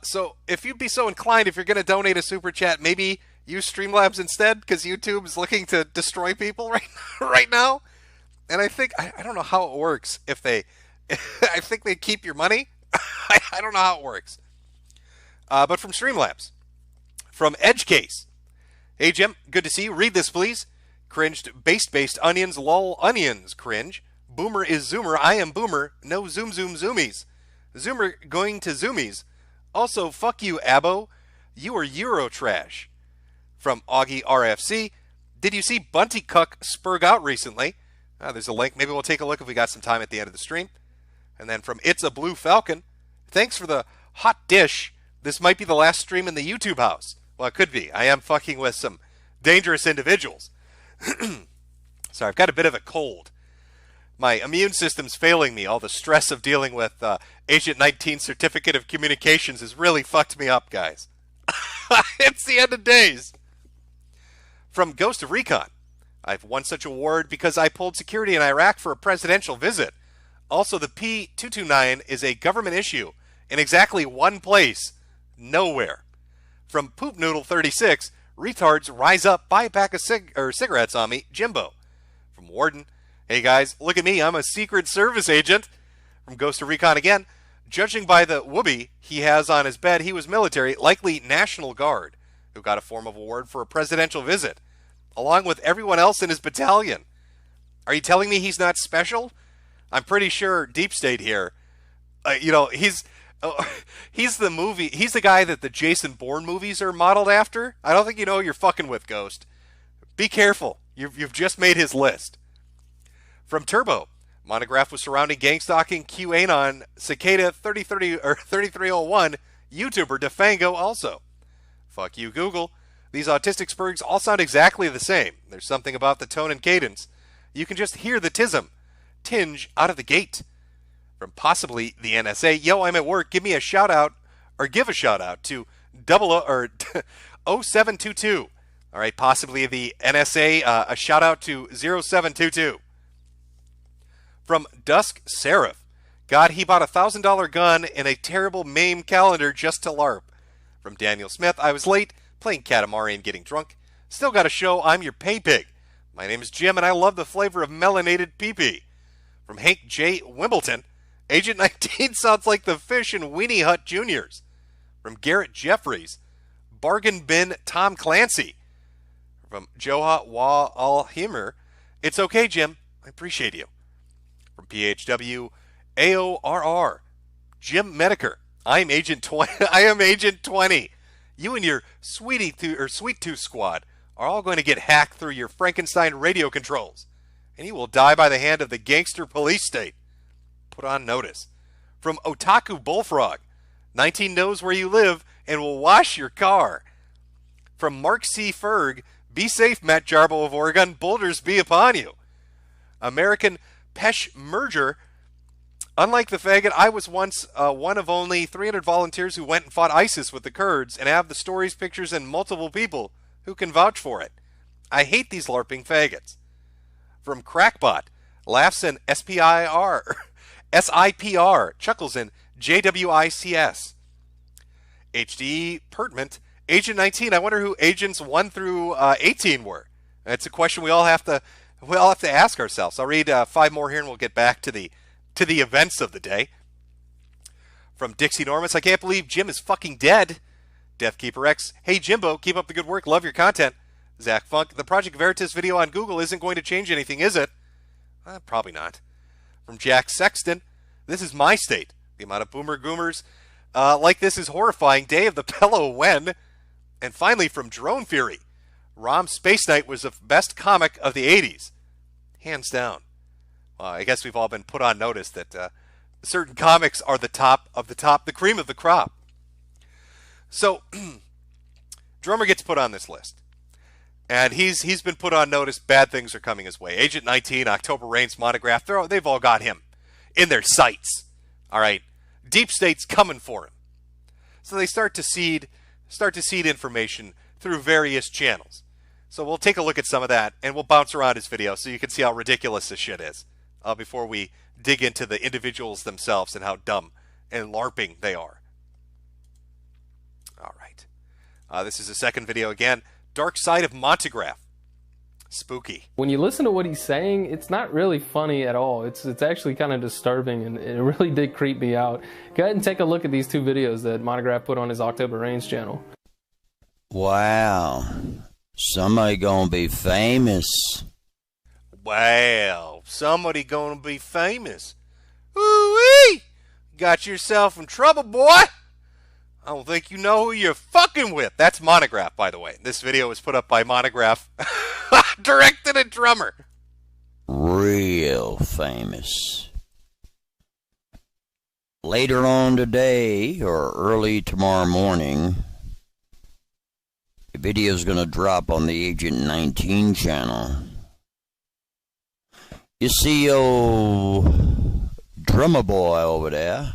So if you'd be so inclined, if you're going to donate a super chat, maybe use Streamlabs instead, because YouTube is looking to destroy people right now. And I think, I don't know how it works if they, I think they keep your money. I don't know how it works. But from Streamlabs, from Edgecase. Hey Jim, good to see you. Read this please. Cringed based onions, lol onions, cringe. Boomer is Zoomer. I am Boomer. No zoom zoom zoomies. Zoomer going to zoomies. Also, fuck you, Abo. You are Euro trash. From Augie RFC. Did you see Bunty Cuck spurg out recently? There's a link. Maybe we'll take a look if we got some time at the end of the stream. And then from It's a Blue Falcon. Thanks for the hot dish. This might be the last stream in the YouTube house. Well, it could be. I am fucking with some dangerous individuals. Sorry, I've got a bit of a cold. My immune system's failing me. All the stress of dealing with Agent 19 Certificate of Communications has really fucked me up, guys. It's the end of days. From Ghost of Recon. I've won such an award because I pulled security in Iraq for a presidential visit. Also, the P229 is a government issue in exactly one place. Nowhere. From Poop Noodle 36, retards rise up, buy a pack of cigarettes on me, Jimbo. From Warden, hey guys, look at me, I'm a Secret Service agent. From Ghost of Recon again, judging by the whoopee he has on his bed, he was military, likely National Guard, who got a form of award for a presidential visit, along with everyone else in his battalion. Are you telling me he's not special? I'm pretty sure Deep State here, he's the guy that the Jason Bourne movies are modeled after. I don't think you know who you're fucking with, Ghost. Be careful. You've just made his list. From Turbo, monograph was surrounding gang stalking QAnon Cicada 3030 or 3301 YouTuber Defango also. Fuck you, Google. These autistic spurgs all sound exactly the same. There's something about the tone and cadence. You can just hear the tinge out of the gate. From possibly the NSA, yo, I'm at work. Give a shout out to 0722. All right, possibly the NSA, a shout out to 0722. From Dusk Seraph, God, he bought a $1,000 gun and a terrible MAME calendar just to LARP. From Daniel Smith, I was late, playing Katamari and getting drunk. Still got a show, I'm your pay pig. My name is Jim and I love the flavor of melanated pee-pee. From Hank J. Wimbledon, Agent 19 sounds like the fish in Weenie Hut Juniors. From Garrett Jeffries, Bargain Bin Tom Clancy. From Joha Wa Al-Himer, it's okay, Jim. I appreciate you. From PHW AORR, Jim Metokur, I'm Agent 20. I am Agent 20. You and your Sweet Tooth squad are all going to get hacked through your Frankenstein radio controls, and you will die by the hand of the gangster police state. Put on notice. From Otaku Bullfrog, 19 knows where you live and will wash your car. From Mark C. Ferg, be safe, Matt Jarbo of Oregon, boulders be upon you. American Pesh Merger, unlike the faggot, I was once one of only 300 volunteers who went and fought ISIS with the Kurds and have the stories, pictures, and multiple people who can vouch for it. I hate these LARPing faggots. From Crackbot, laughs in SIPR, chuckles in JWICS. HD Pertment, Agent 19, I wonder who agents 1 through 18 were. It's a question we all have to ask ourselves. I'll read 5 more here and we'll get back to the events of the day. From Dixie Normus, I can't believe Jim is fucking dead. Deathkeeper X, hey Jimbo, keep up the good work, love your content. Zach Funk, the Project Veritas video on Google isn't going to change anything, is it? Probably not. From Jack Sexton, this is my state. The amount of boomer goomers like this is horrifying. Day of the Pillow when? And finally from Drone Fury, Rom Space Knight was the best comic of the 80s. Hands down. Well, I guess we've all been put on notice that certain comics are the top of the top, the cream of the crop. So, Drummer gets put on this list. And he's been put on notice. Bad things are coming his way. Agent 19, October Reigns monograph, they've all got him in their sights. All right, Deep State's coming for him. So they start to seed information through various channels. So we'll take a look at some of that, and we'll bounce around his video so you can see how ridiculous this shit is before we dig into the individuals themselves and how dumb and LARPing they are. All right. This is the second video again. Dark Side of Montagraph. Spooky. When you listen to what he's saying, it's not really funny at all. It's actually kind of disturbing, and it really did creep me out. Go ahead and take a look at these 2 videos that Monograph put on his October Reigns channel. Wow. Somebody gonna be famous. Well, somebody gonna be famous. Ooh-wee! Got yourself in trouble, boy! I don't think you know who you're fucking with. That's Monograph, by the way. This video was put up by Monograph, directed at Drummer. Real famous. Later on today, or early tomorrow morning, the video is going to drop on the Agent 19 channel. You see old Drummer Boy over there?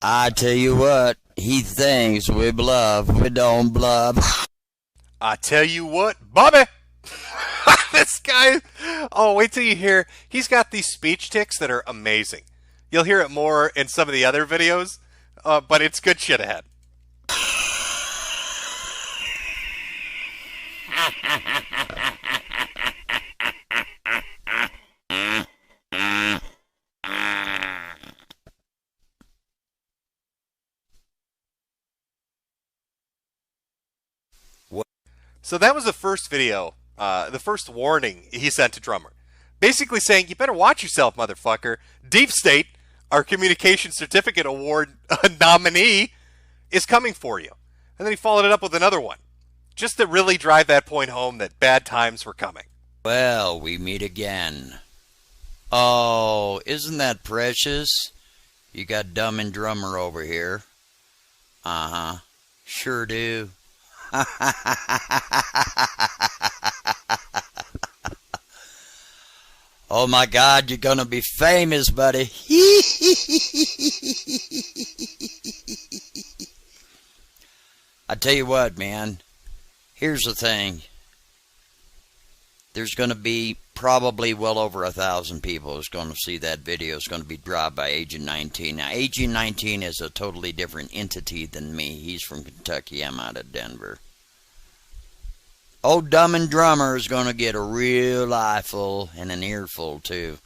I tell you what, he thinks we bluff, we don't bluff. I tell you what, Bobby! This guy, oh, wait till you hear, he's got these speech tics that are amazing. You'll hear it more in some of the other videos, but it's good shit ahead. So that was the first video, the first warning he sent to Drummer. Basically saying, you better watch yourself, motherfucker. Deep State, our Communication Certificate Award nominee, is coming for you. And then he followed it up with another one, just to really drive that point home that bad times were coming. Well, we meet again. Oh, isn't that precious? You got Dumb and Drummer over here. Uh-huh. Sure do. Oh my God, you're gonna be famous, buddy. I tell you what, man. Here's the thing. There's gonna be probably well over 1,000 people who's gonna see that video. It's gonna be dropped by Agent 19. Now, Agent 19 is a totally different entity than me. He's from Kentucky. I'm out of Denver. Old Dumb and Drummer is going to get a real eyeful and an earful, too.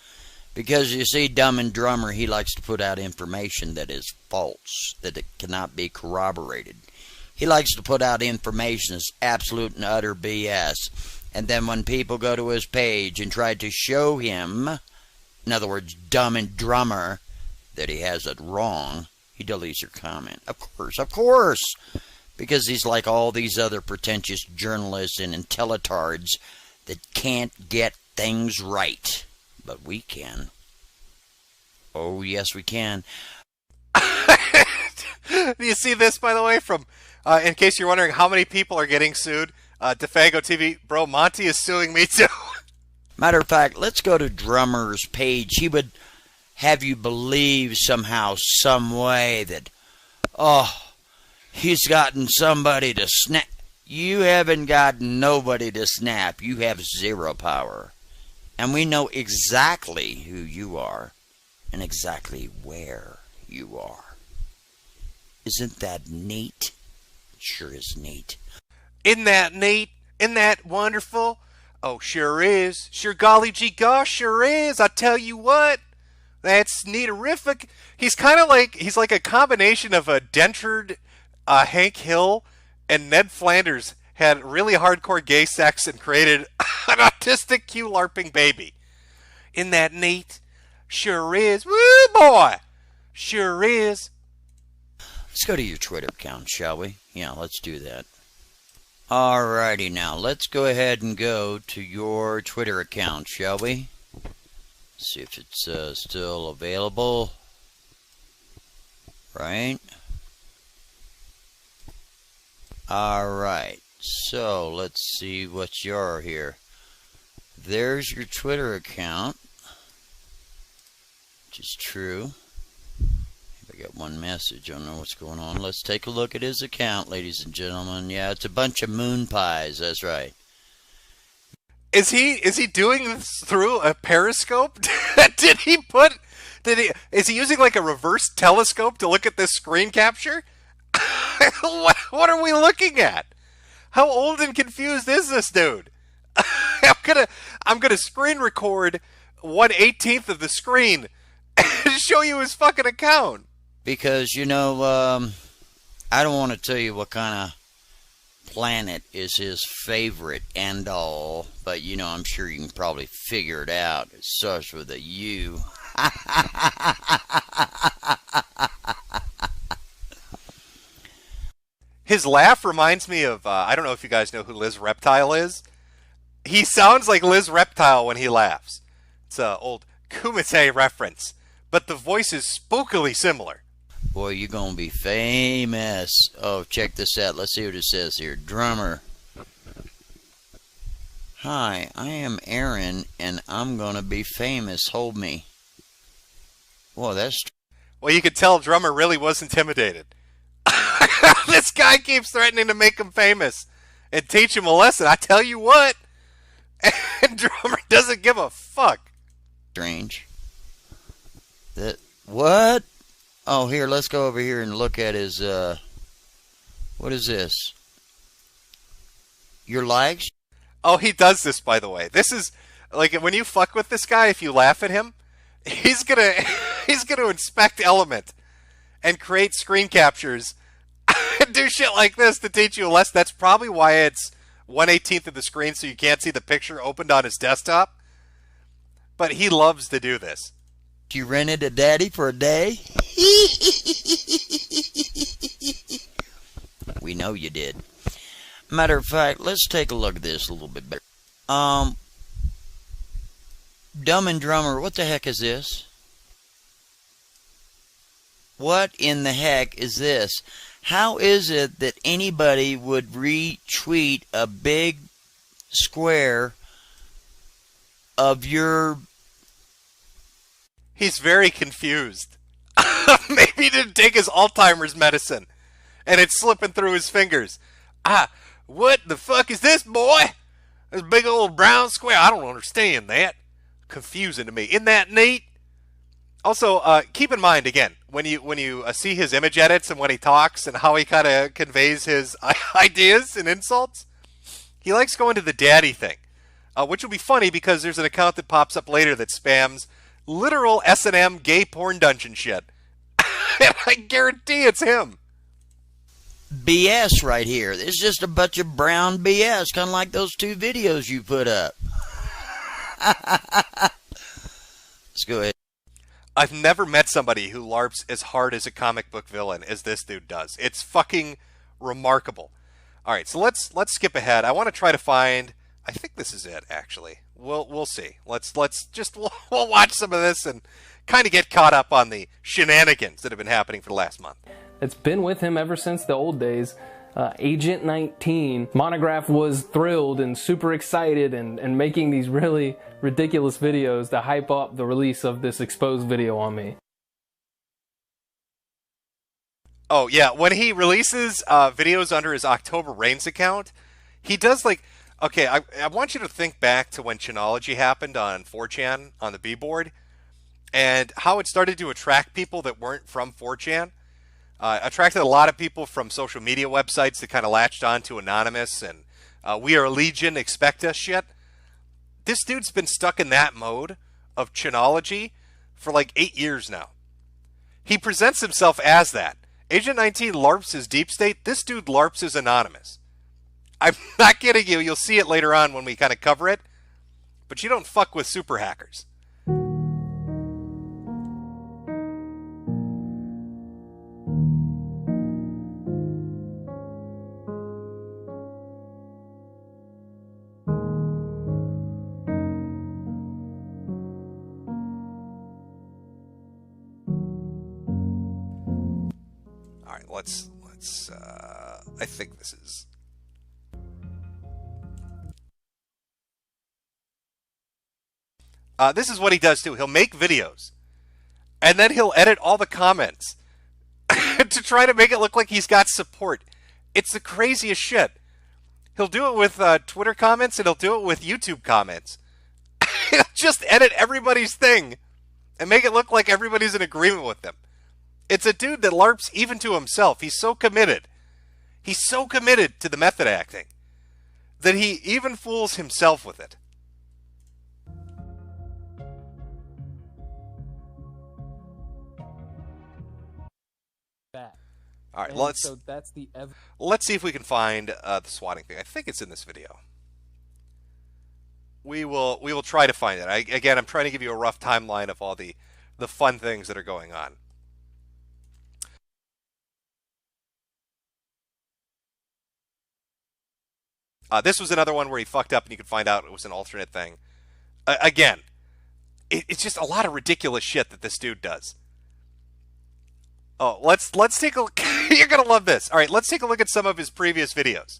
Because, you see, Dumb and Drummer, he likes to put out information that is false, that it cannot be corroborated. He likes to put out information that's absolute and utter BS. And then when people go to his page and try to show him, in other words, Dumb and Drummer, that he has it wrong, he deletes their comment. Of course. Because he's like all these other pretentious journalists and intellitards that can't get things right. But we can. Oh, yes, we can. Do you see this, by the way, from, in case you're wondering how many people are getting sued, Defago TV, bro, Monty is suing me too. Matter of fact, let's go to Drummer's page. He would have you believe somehow, some way that, oh, he's gotten somebody to snap. You haven't gotten nobody to snap. You have zero power. And we know exactly who you are and exactly where you are. Isn't that neat? It sure is neat. Isn't that neat? Isn't that wonderful? Oh, sure is. Sure golly gee gosh, sure is. I tell you what. That's neaterific. He's kind of like, he's like a combination of a dentured Hank Hill and Ned Flanders had really hardcore gay sex and created an autistic Q-LARPing baby. Isn't that neat? Sure is. Woo, boy! Sure is. Let's go to your Twitter account, shall we? Yeah, let's do that. Alrighty now, let's go ahead and go to your Twitter account, shall we? See if it's still available. Right? Alright, so let's see what you are here. There's your Twitter account, which is true. I got one message. I don't know what's going on. Let's take a look at his account, ladies and gentlemen. Yeah, it's a bunch of moon pies. That's right. Is he doing this through a periscope? Is he using like a reverse telescope to look at this screen capture? What are we looking at? How old and confused is this dude? I'm gonna screen record 1/18 of the screen and show you his fucking account. Because, you know, I don't want to tell you what kind of planet is his favorite and all, but you know, I'm sure you can probably figure it out. It starts with a U. His laugh reminds me of, I don't know if you guys know who Liz Reptile is. He sounds like Liz Reptile when he laughs. It's an old Kumite reference, but the voice is spookily similar. Boy, you're going to be famous. Oh, check this out. Let's see what it says here. Drummer. Hi, I am Aaron, and I'm going to be famous. Hold me. Whoa, that's... Well, you could tell Drummer really was intimidated. This guy keeps threatening to make him famous and teach him a lesson. I tell you what. And Drummer doesn't give a fuck. strange. That... What? Oh, here, let's go over here and look at his, what is this? Your likes? Oh, he does this, by the way. This is, like, when you fuck with this guy, if you laugh at him, he's gonna inspect Element and create screen captures and do shit like this to teach you a lesson. That's probably why it's 1/18 of the screen, so you can't see the picture opened on his desktop. But he loves to do this. You rented a daddy for a day? We know you did. Matter of fact, let's take a look at this a little bit better. Dumb and Drummer, what the heck is this? What in the heck is this? How is it that anybody would retweet a big square of your... He's very confused. Maybe he didn't take his Alzheimer's medicine and it's slipping through his fingers. What the fuck is this, boy? This big old brown square. I don't understand that. Confusing to me. Isn't that neat? Also, keep in mind, again, when you see his image edits and when he talks and how he kind of conveys his ideas and insults, he likes going to the daddy thing, which will be funny because there's an account that pops up later that spams literal S&M gay porn dungeon shit. And I guarantee it's him. BS right here. It's just a bunch of brown BS, kind of like those two videos you put up. Let's go ahead. I've never met somebody who LARPs as hard as a comic book villain as this dude does. It's fucking remarkable. All right, so let's skip ahead. I want to try to find. I think this is it. Actually, we'll see. We'll watch some of this and kind of get caught up on the shenanigans that have been happening for the last month. It's been with him ever since the old days. Agent 19. Monograph was thrilled and super excited and making these really ridiculous videos to hype up the release of this exposed video on me. Oh, yeah. When he releases videos under his October Reigns account, he does like... Okay, I want you to think back to when Chinology happened on 4chan, on the B-board, and how it started to attract people that weren't from 4chan. Attracted a lot of people from social media websites that kind of latched on to Anonymous and We Are Legion, Expect Us shit. This dude's been stuck in that mode of Chinology for like 8 years now. He presents himself as that. Agent 19 LARPs as Deep State. This dude LARPs as Anonymous. I'm not kidding you. You'll see it later on when we kind of cover it. But you don't fuck with super hackers. All right, let's I think this is... this is what he does too. He'll make videos and then he'll edit all the comments to try to make it look like he's got support. It's the craziest shit. He'll do it with Twitter comments and he'll do it with YouTube comments. He'll just edit everybody's thing and make it look like everybody's in agreement with them. It's a dude that LARPs even to himself. He's so committed. He's so committed to the method acting that he even fools himself with it. All right, And let's so that's the let's see if we can find the swatting thing. I think it's in this video. We will try to find it. Again, I'm trying to give you a rough timeline of all the fun things that are going on. This was another one where he fucked up, and you could find out it was an alternate thing. Again, it's just a lot of ridiculous shit that this dude does. Oh, let's take a look. You're gonna love this. All right, let's take a look at some of his previous videos.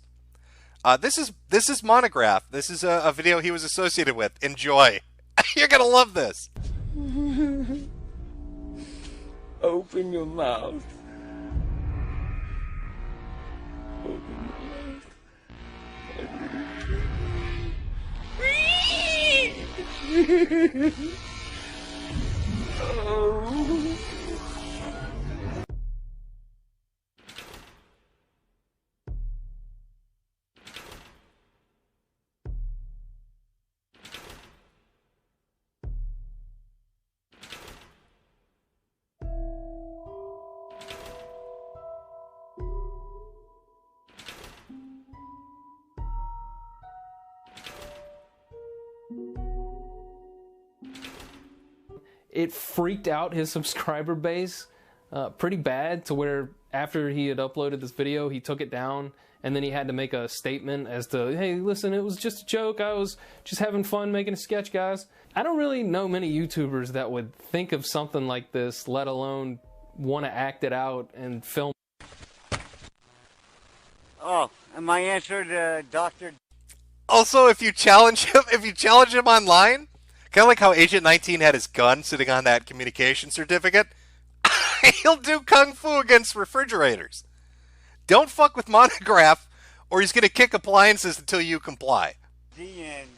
This is Monograph. This is a video he was associated with. Enjoy. You're gonna love this. Open your mouth. Open your mouth. Oh. It freaked out his subscriber base pretty bad, to where after he had uploaded this video, he took it down, and then he had to make a statement as to, hey, listen, it was just a joke. I was just having fun making a sketch, guys. I don't really know many YouTubers that would think of something like this, let alone want to act it out and film. Oh, and my answer to Dr. Also, if you challenge him online, kind of like how Agent 19 had his gun sitting on that communication certificate, he'll do kung fu against refrigerators. Don't fuck with Monograph, or he's going to kick appliances until you comply. The end.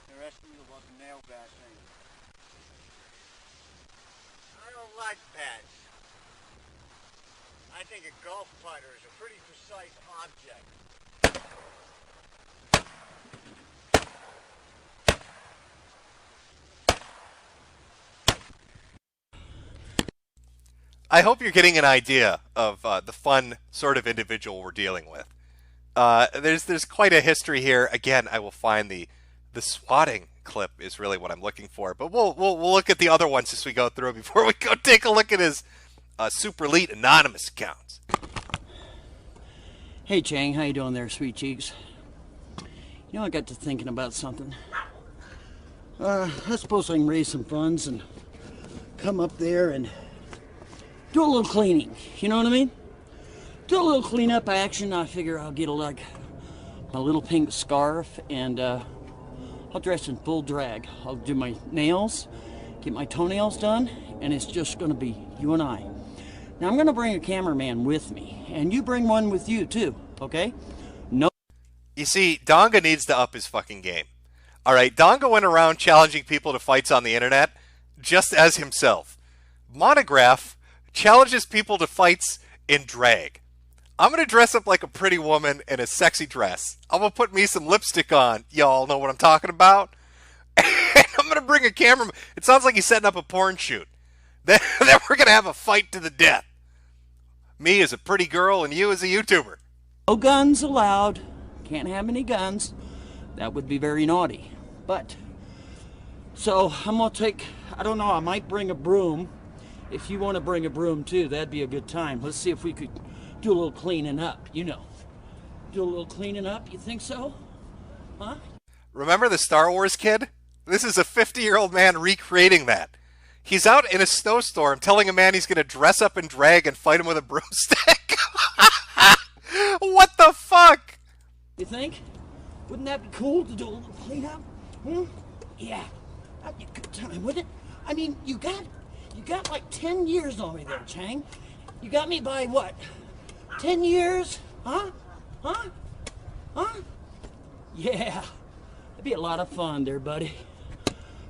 The rest of you about the nail bat thing. I don't like bats. I think a golf putter is a pretty precise object. I hope you're getting an idea of the fun sort of individual we're dealing with. There's quite a history here. Again, I will find the swatting clip is really what I'm looking for, but we'll look at the other ones as we go through before we go take a look at his super elite anonymous accounts. Hey Chang, how you doing there, sweet cheeks? You know, I got to thinking about something. I suppose I can raise some funds and come up there and do a little cleaning, you know what I mean? Do a little cleanup action. I figure I'll get my little pink scarf, and I'll dress in full drag. I'll do my nails, get my toenails done, and it's just gonna be you and I. Now I'm gonna bring a cameraman with me, and you bring one with you too, okay? No. You see, Donga needs to up his fucking game. All right, Donga went around challenging people to fights on the internet just as himself. Monograph challenges people to fights in drag. I'm going to dress up like a pretty woman in a sexy dress. I'm going to put me some lipstick on. Y'all know what I'm talking about? And I'm going to bring a camera. It sounds like he's setting up a porn shoot. Then we're going to have a fight to the death. Me as a pretty girl and you as a YouTuber. No guns allowed. Can't have any guns. That would be very naughty. But, so I'm going to take, I don't know, I might bring a broom. If you want to bring a broom too, that'd be a good time. Let's see if we could do a little cleaning up, you know. Do a little cleaning up, you think so? Huh? Remember the Star Wars kid? This is a 50-year-old man recreating that. He's out in a snowstorm telling a man he's going to dress up in drag and fight him with a broomstick. What the fuck? You think? Wouldn't that be cool to do a little cleanup? Hmm? Yeah. That'd be a good time, wouldn't it? I mean, you got like 10 years on me there, Chang. You got me by what? 10 years? Huh? Huh? Huh? Yeah. It'd be a lot of fun there, buddy.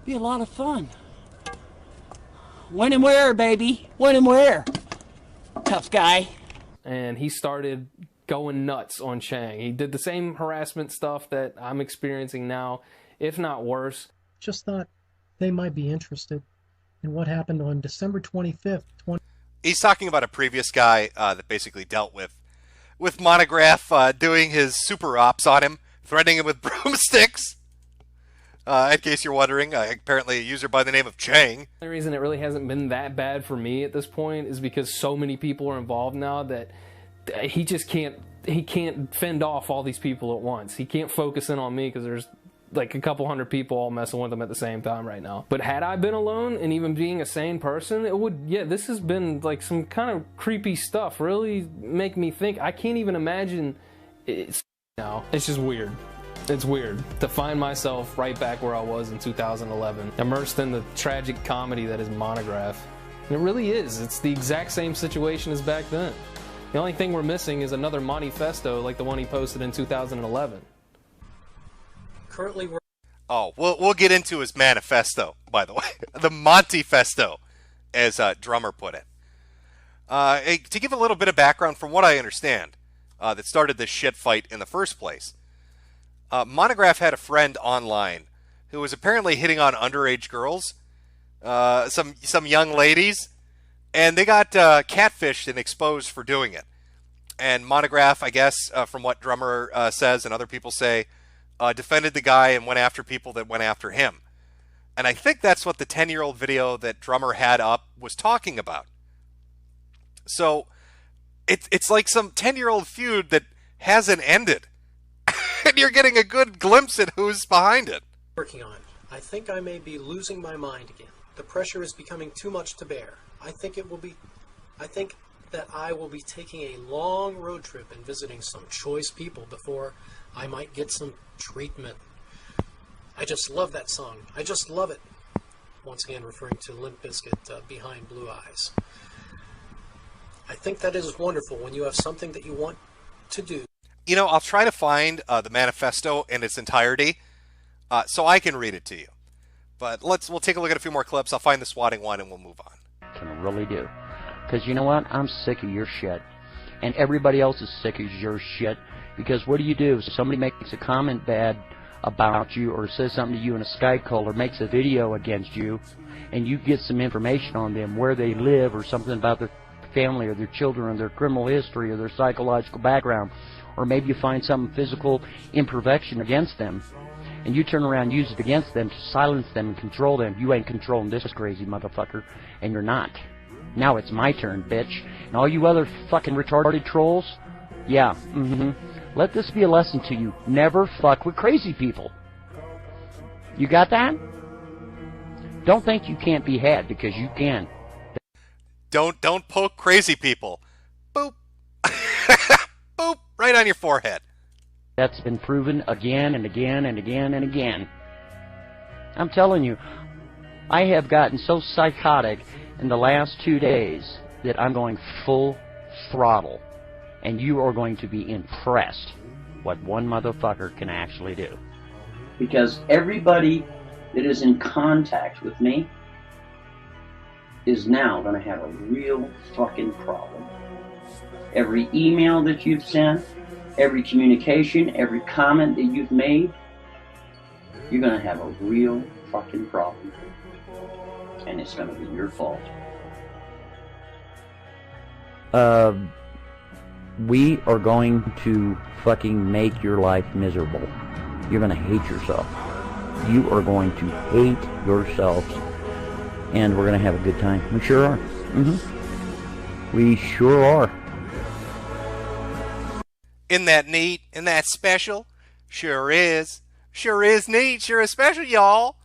Be a lot of fun. When and where, baby? When and where? Tough guy. And he started going nuts on Chang. He did the same harassment stuff that I'm experiencing now, if not worse. Just thought they might be interested in what happened on December 25th, He's talking about a previous guy that basically dealt with Monograph doing his super ops on him, threatening him with broomsticks. In case you're wondering, apparently a user by the name of Chang. The reason it really hasn't been that bad for me at this point is because so many people are involved now that he just can't fend off all these people at once. He can't focus in on me because there's like a couple hundred people all messing with him at the same time right now. But had I been alone and even being a sane person, it would, yeah, this has been like some kind of creepy stuff. Really make me think. I can't even imagine it's now. It's just weird. It's weird to find myself right back where I was in 2011, immersed in the tragic comedy that is Monograph. And it really is. It's the exact same situation as back then. The only thing we're missing is another manifesto like the one he posted in 2011. Currently, we're... Oh, we'll get into his manifesto, by the way. The Montifesto, as Drummer put it. To give a little bit of background from what I understand, that started this shit fight in the first place. Monograph had a friend online who was apparently hitting on underage girls, some young ladies, and they got catfished and exposed for doing it. And Monograph, I guess, from what Drummer says and other people say, defended the guy and went after people that went after him. And I think that's what the 10-year-old video that Drummer had up was talking about. So it's like some 10-year-old feud that hasn't ended. And you're getting a good glimpse at who's behind it. Working on. I think I may be losing my mind again. The pressure is becoming too much to bear. I think that I will be taking a long road trip and visiting some choice people before I might get some treatment. I just love that song. I just love it. Once again, referring to Limp Bizkit, Behind Blue Eyes. I think that is wonderful when you have something that you want to do. You know, I'll try to find the manifesto in its entirety so I can read it to you. But we'll take a look at a few more clips. I'll find the swatting one and we'll move on. Can really do. Because you know what? I'm sick of your shit. And everybody else is sick of your shit. Because what do? If somebody makes a comment bad about you or says something to you in a Skype call or makes a video against you and you get some information on them, where they live or something about their family or their children or their criminal history or their psychological background, or maybe you find some physical imperfection against them, and you turn around and use it against them to silence them and control them. You ain't controlling this crazy motherfucker, and you're not. Now it's my turn, bitch. And all you other fucking retarded trolls, yeah, let this be a lesson to you. Never fuck with crazy people. You got that? Don't think you can't be had, because you can. Don't poke crazy people. Boop. Boop. Right on your forehead. That's been proven again and again and again and again. I'm telling you, I have gotten so psychotic in the last 2 days that I'm going full throttle. And you are going to be impressed what one motherfucker can actually do. Because everybody that is in contact with me is now going to have a real fucking problem. Every email that you've sent, every communication, every comment that you've made, you're going to have a real fucking problem. And it's going to be your fault. We are going to fucking make your life miserable. You're going to hate yourself. You are going to hate yourself. And we're going to have a good time. We sure are. We sure are. Isn't that neat? Isn't that special? Sure is. Sure is neat. Sure is special, y'all.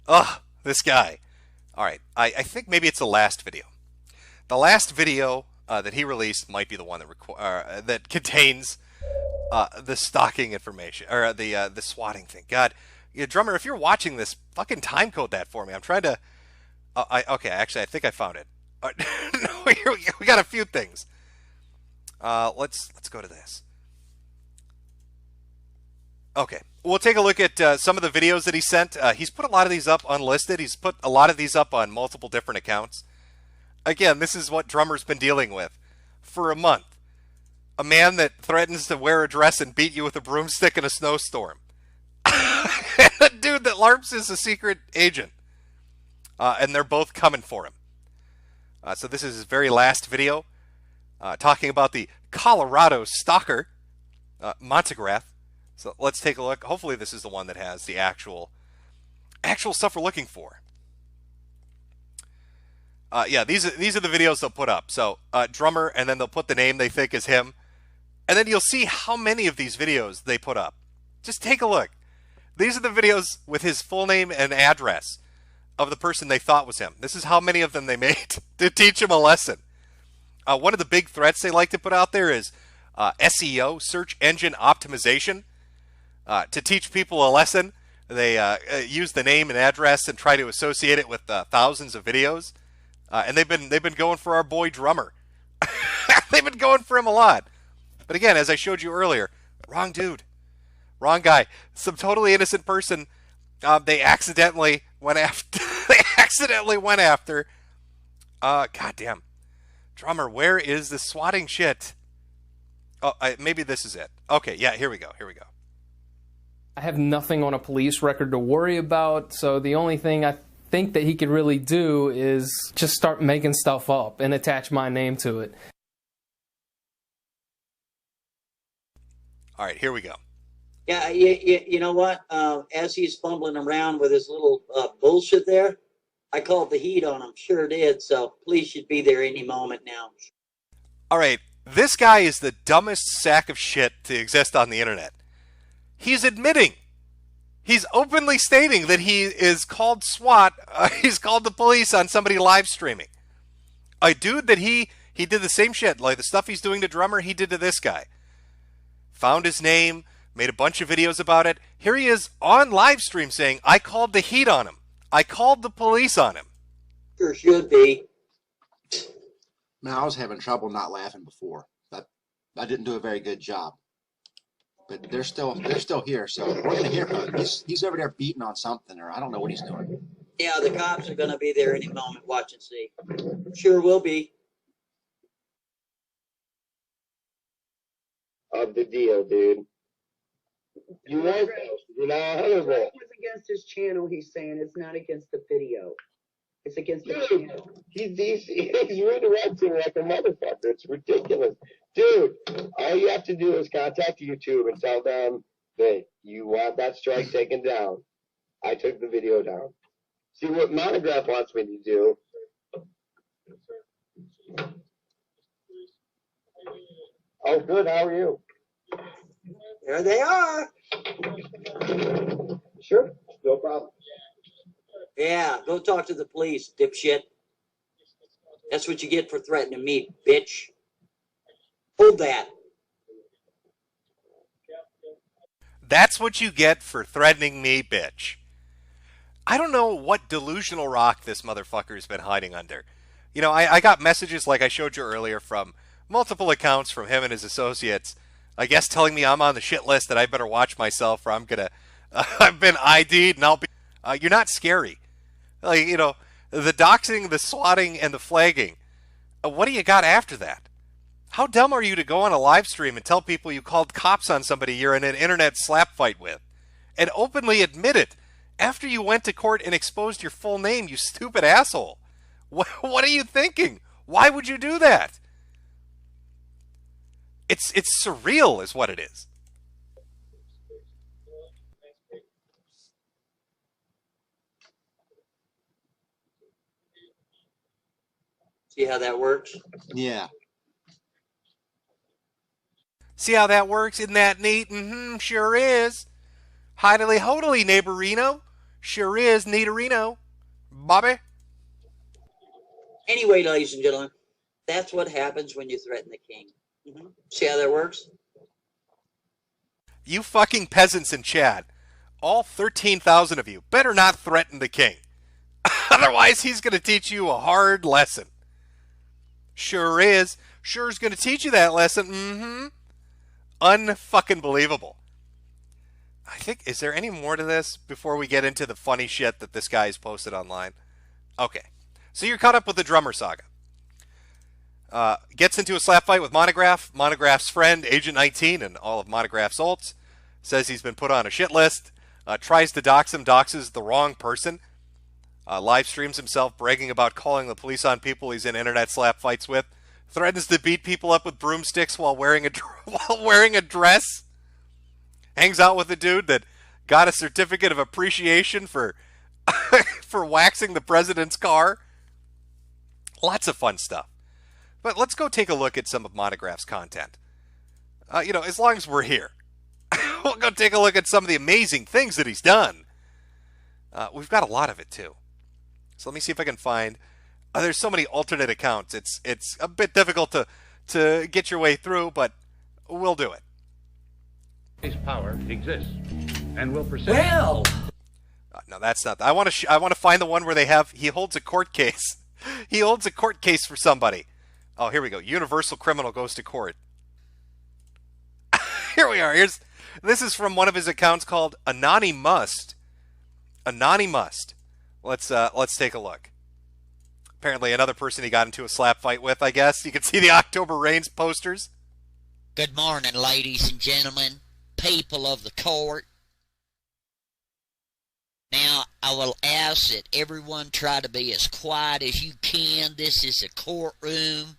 Ugh, this guy. All right, I think maybe it's the last video. The last video that he released might be the one that contains the stalking information, or the swatting thing. God, Drummer, if you're watching this, fucking timecode that for me. I'm trying to... okay, actually, I think I found it. No, we got a few things. Let's go to this. Okay, we'll take a look at some of the videos that he sent. He's put a lot of these up unlisted. He's put a lot of these up on multiple different accounts. Again, this is what Drummer's been dealing with for a month. A man that threatens to wear a dress and beat you with a broomstick in a snowstorm. A dude that LARPs is a secret agent. And they're both coming for him. So this is his very last video, talking about the Colorado stalker, Metokur. So let's take a look. Hopefully this is the one that has the actual stuff we're looking for. Yeah, these are the videos they'll put up. So drummer, and then they'll put the name they think is him, and then you'll see how many of these videos they put up. Just take a look. These are the videos with his full name and address of the person they thought was him. This is how many of them they made to teach him a lesson. One of the big threats they like to put out there is SEO, search engine optimization. To teach people a lesson, they use the name and address and try to associate it with thousands of videos. And they've been going for our boy drummer. They've been going for him a lot. But again, as I showed you earlier, wrong dude, wrong guy. Some totally innocent person. They accidentally went after. Goddamn, drummer, where is the swatting shit? Oh, maybe this is it. Okay, yeah, here we go. I have nothing on a police record to worry about, so the only thing I think that he could really do is just start making stuff up and attach my name to it. All right, here we go. Yeah, you know what? As he's fumbling around with his little bullshit there, I called the heat on him. Sure did. So police should be there any moment now. All right, this guy is the dumbest sack of shit to exist on the internet. He's admitting. He's openly stating that he is called SWAT. He's called the police on somebody live streaming. A dude that he did the same shit, like the stuff he's doing to drummer, he did to this guy. Found his name, made a bunch of videos about it. Here he is on live stream saying, I called the heat on him. I called the police on him. Sure should be. Man, I was having trouble not laughing before. I didn't do a very good job. But they're still here, so we're gonna hear from him. He's over there beating on something, or I don't know what he's doing. Yeah, the cops are gonna be there any moment. Watch and see. Sure will be. Of the deal, dude. You know, It's against his channel, he's saying. It's not against the video. It's against the channel. He's redirecting like a motherfucker. It's ridiculous. Dude, all you have to do is contact YouTube and tell them that you want that strike taken down. I took the video down. See what Monograph wants me to do. Oh, good. How are you? There they are. Sure. No problem. Yeah, go talk to the police, dipshit. That's what you get for threatening me, bitch. Hold that. That's what you get for threatening me, bitch. I don't know what delusional rock this motherfucker's been hiding under. You know, I got messages like I showed you earlier from multiple accounts from him and his associates, I guess telling me I'm on the shit list, that I better watch myself or I'm gonna, I've been ID'd and I'll be, you're not scary. Like, you know, the doxing, the swatting, and the flagging, what do you got after that? How dumb are you to go on a live stream and tell people you called cops on somebody you're in an internet slap fight with and openly admit it after you went to court and exposed your full name, you stupid asshole? What are you thinking? Why would you do that? It's surreal is what it is. See how that works? Yeah. See how that works? Isn't that neat? Mm-hmm, sure is. Hidely hodily, neighborino. Sure is, neaterino. Bobby? Anyway, ladies and gentlemen, that's what happens when you threaten the king. See how that works? You fucking peasants in chat, all 13,000 of you, better not threaten the king. Otherwise, he's going to teach you a hard lesson. Sure is. Sure is going to teach you that lesson. Mm-hmm. Unfucking believable. I think, is there any more to this before we get into the funny shit that this guy's posted online? Okay. So you're caught up with the drummer saga. Gets into a slap fight with Monograph. Monograph's friend, Agent 19, and all of Monograph's ults. Says he's been put on a shit list. Tries to dox him, doxes the wrong person. live streams himself bragging about calling the police on people he's in internet slap fights with, threatens to beat people up with broomsticks while wearing a dress, hangs out with a dude that got a certificate of appreciation for for waxing the president's car. Lots of fun stuff. But let's go take a look at some of Monograph's content. As long as we're here, we'll go take a look at some of the amazing things that he's done. We've got a lot of it too. So let me see if I can find. There's so many alternate accounts. It's a bit difficult to get your way through, but we'll do it. His power exists and will persist. Well, no, that's not. I want to find the one where he holds a court case. He holds a court case for somebody. Oh, here we go. Universal criminal goes to court. Here we are. This is from one of his accounts called Anonymous. Anonymous. Let's take a look. Apparently another person he got into a slap fight with, I guess. You can see the October Rains posters. Good morning, ladies and gentlemen, people of the court. Now, I will ask that everyone try to be as quiet as you can. This is a courtroom,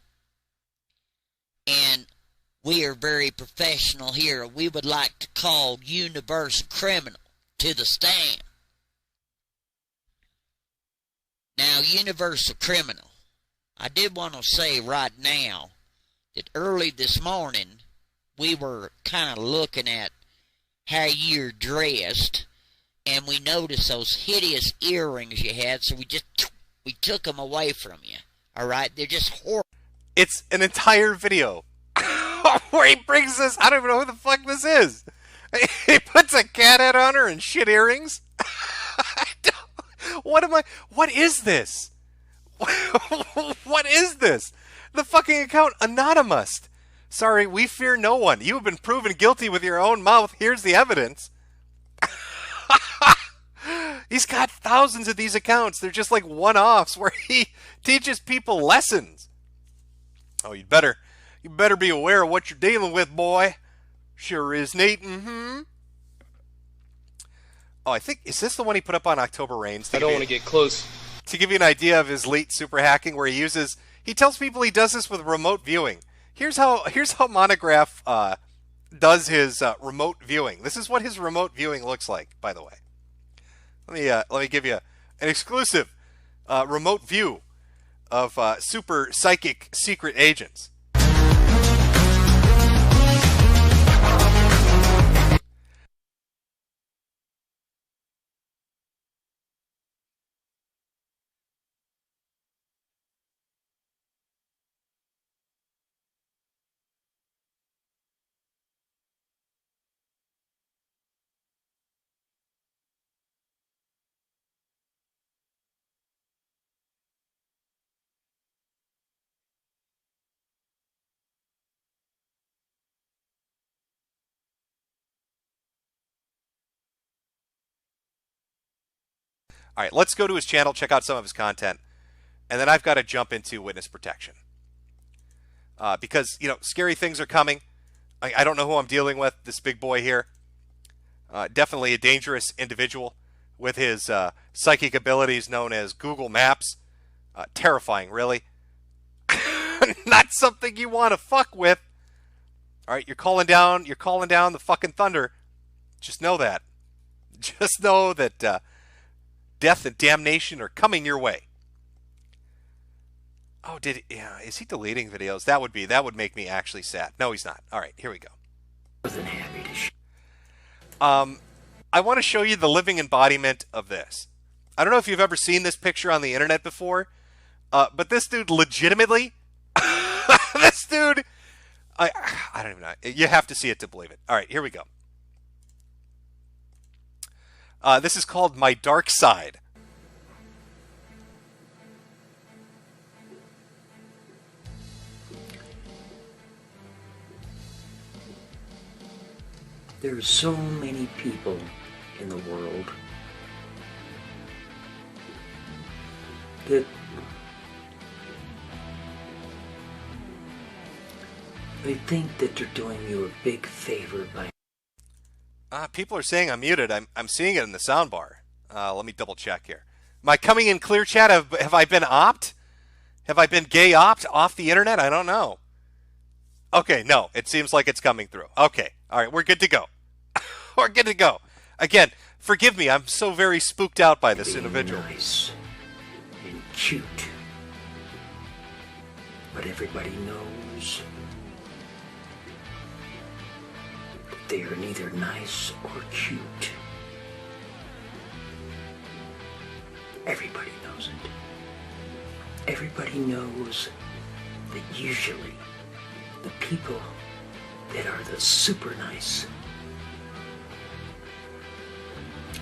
and we are very professional here. We would like to call Universal Criminal to the stand. Now, Universal Criminal, I did want to say right now that early this morning we were kind of looking at how you're dressed, and we noticed those hideous earrings you had, so we took them away from you. All right, they're just horrible. It's an entire video where he brings this. I don't even know who the fuck this is. He puts a cat head on her and shit earrings. What is this? What is this? The fucking account Anonymous. Sorry, we fear no one. You have been proven guilty with your own mouth. Here's the evidence. He's got thousands of these accounts. They're just like one-offs where he teaches people lessons. Oh, you better be aware of what you're dealing with, boy. Sure is neat. Mm-hmm. Oh, is this the one he put up on October Rains? I don't want to get close. To give you an idea of his elite super hacking, where he tells people he does this with remote viewing. Here's how Monograph does his remote viewing. This is what his remote viewing looks like, by the way. Let me give you an exclusive remote view of super psychic secret agents. All right, let's go to his channel, check out some of his content, and then I've got to jump into witness protection. Because, scary things are coming. I don't know who I'm dealing with, this big boy here. Definitely a dangerous individual with his psychic abilities known as Google Maps. Terrifying, really. Not something you want to fuck with. All right, you're calling down the fucking thunder. Just know that. Just know that death and damnation are coming your way. Oh, is he deleting videos? That would make me actually sad. No, he's not. All right, here we go. I want to show you the living embodiment of this. I don't know if you've ever seen this picture on the internet before, but this dude legitimately, I don't even know. You have to see it to believe it. All right, here we go. This is called My Dark Side. There are so many people in the world that they think that they're doing you a big favor by... People are saying I'm muted. I'm seeing it in the soundbar. Let me double check here. Am I coming in clear, chat? Have I been opt? Have I been gay opt off the internet? I don't know. Okay, no, it seems like it's coming through. Okay, all right, we're good to go. We're good to go. Again, forgive me, I'm so very spooked out by this individual. Nice and cute. But everybody knows that they are neither nice or cute. Everybody knows it. Everybody knows that usually the people that are the super nice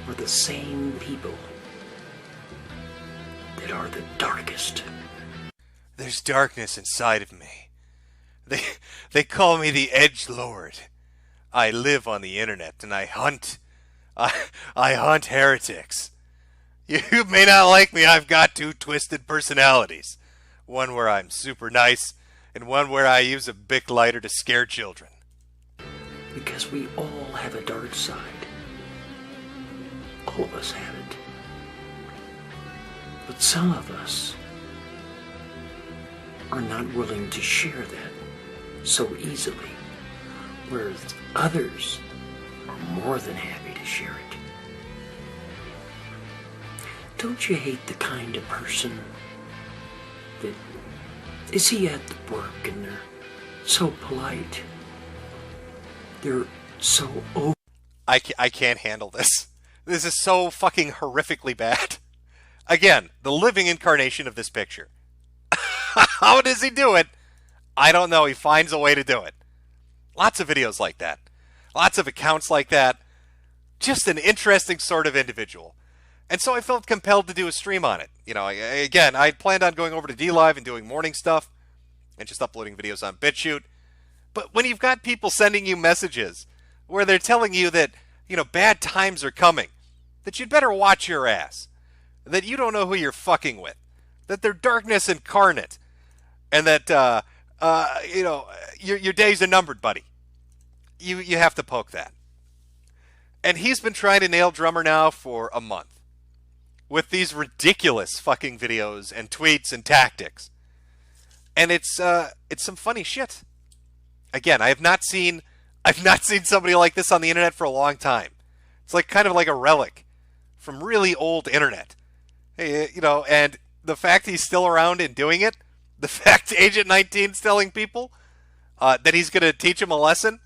are the same people that are the darkest. There's darkness inside of me. They call me the Edgelord. I live on the internet and I hunt. I hunt heretics. You may not like me, I've got two twisted personalities. One where I'm super nice, and one where I use a Bic lighter to scare children. Because we all have a dark side. All of us have it. But some of us are not willing to share that so easily, whereas others are more than happy to share it. Don't you hate the kind of person that is he at the work and they're so polite? They're so open. I can't handle this. This is so fucking horrifically bad. Again, the living incarnation of this picture. How does he do it? I don't know. He finds a way to do it. Lots of videos like that. Lots of accounts like that. Just an interesting sort of individual. And so I felt compelled to do a stream on it. You know, again, I planned on going over to DLive and doing morning stuff and just uploading videos on BitChute. But when you've got people sending you messages where they're telling you that, you know, bad times are coming, that you'd better watch your ass, that you don't know who you're fucking with, that they're darkness incarnate, and that, you know, your days are numbered, buddy. You have to poke that. And he's been trying to nail Drummer now for a month with these ridiculous fucking videos and tweets and tactics. And it's some funny shit. Again, I've not seen somebody like this on the internet for a long time. It's like kind of like a relic from really old internet. Hey, you know, and the fact he's still around and doing it, the fact Agent 19's telling people that he's going to teach them a lesson,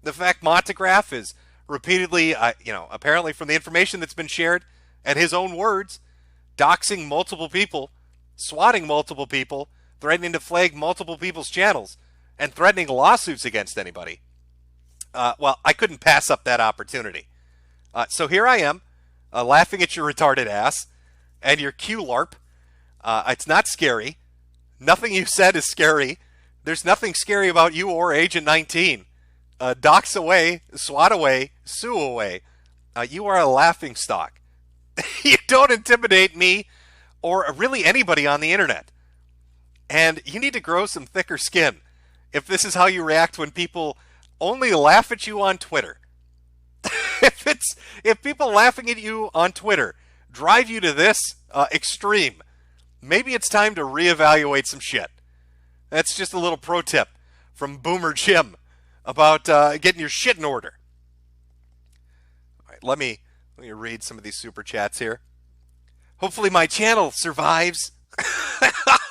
the fact Montograph is repeatedly, you know, apparently from the information that's been shared and his own words, doxing multiple people, swatting multiple people, threatening to flag multiple people's channels, and threatening lawsuits against anybody. Well, I couldn't pass up that opportunity. So here I am, laughing at your retarded ass and your Q-LARP. It's not scary. Nothing you said is scary. There's nothing scary about you or Agent 19. Dox away, swat away, sue away. You are a laughingstock. You don't intimidate me or really anybody on the internet. And you need to grow some thicker skin if this is how you react when people only laugh at you on Twitter. If people laughing at you on Twitter drive you to this extreme, maybe it's time to reevaluate some shit. That's just a little pro tip from Boomer Jim about getting your shit in order. All right, let me read some of these super chats here. Hopefully my channel survives.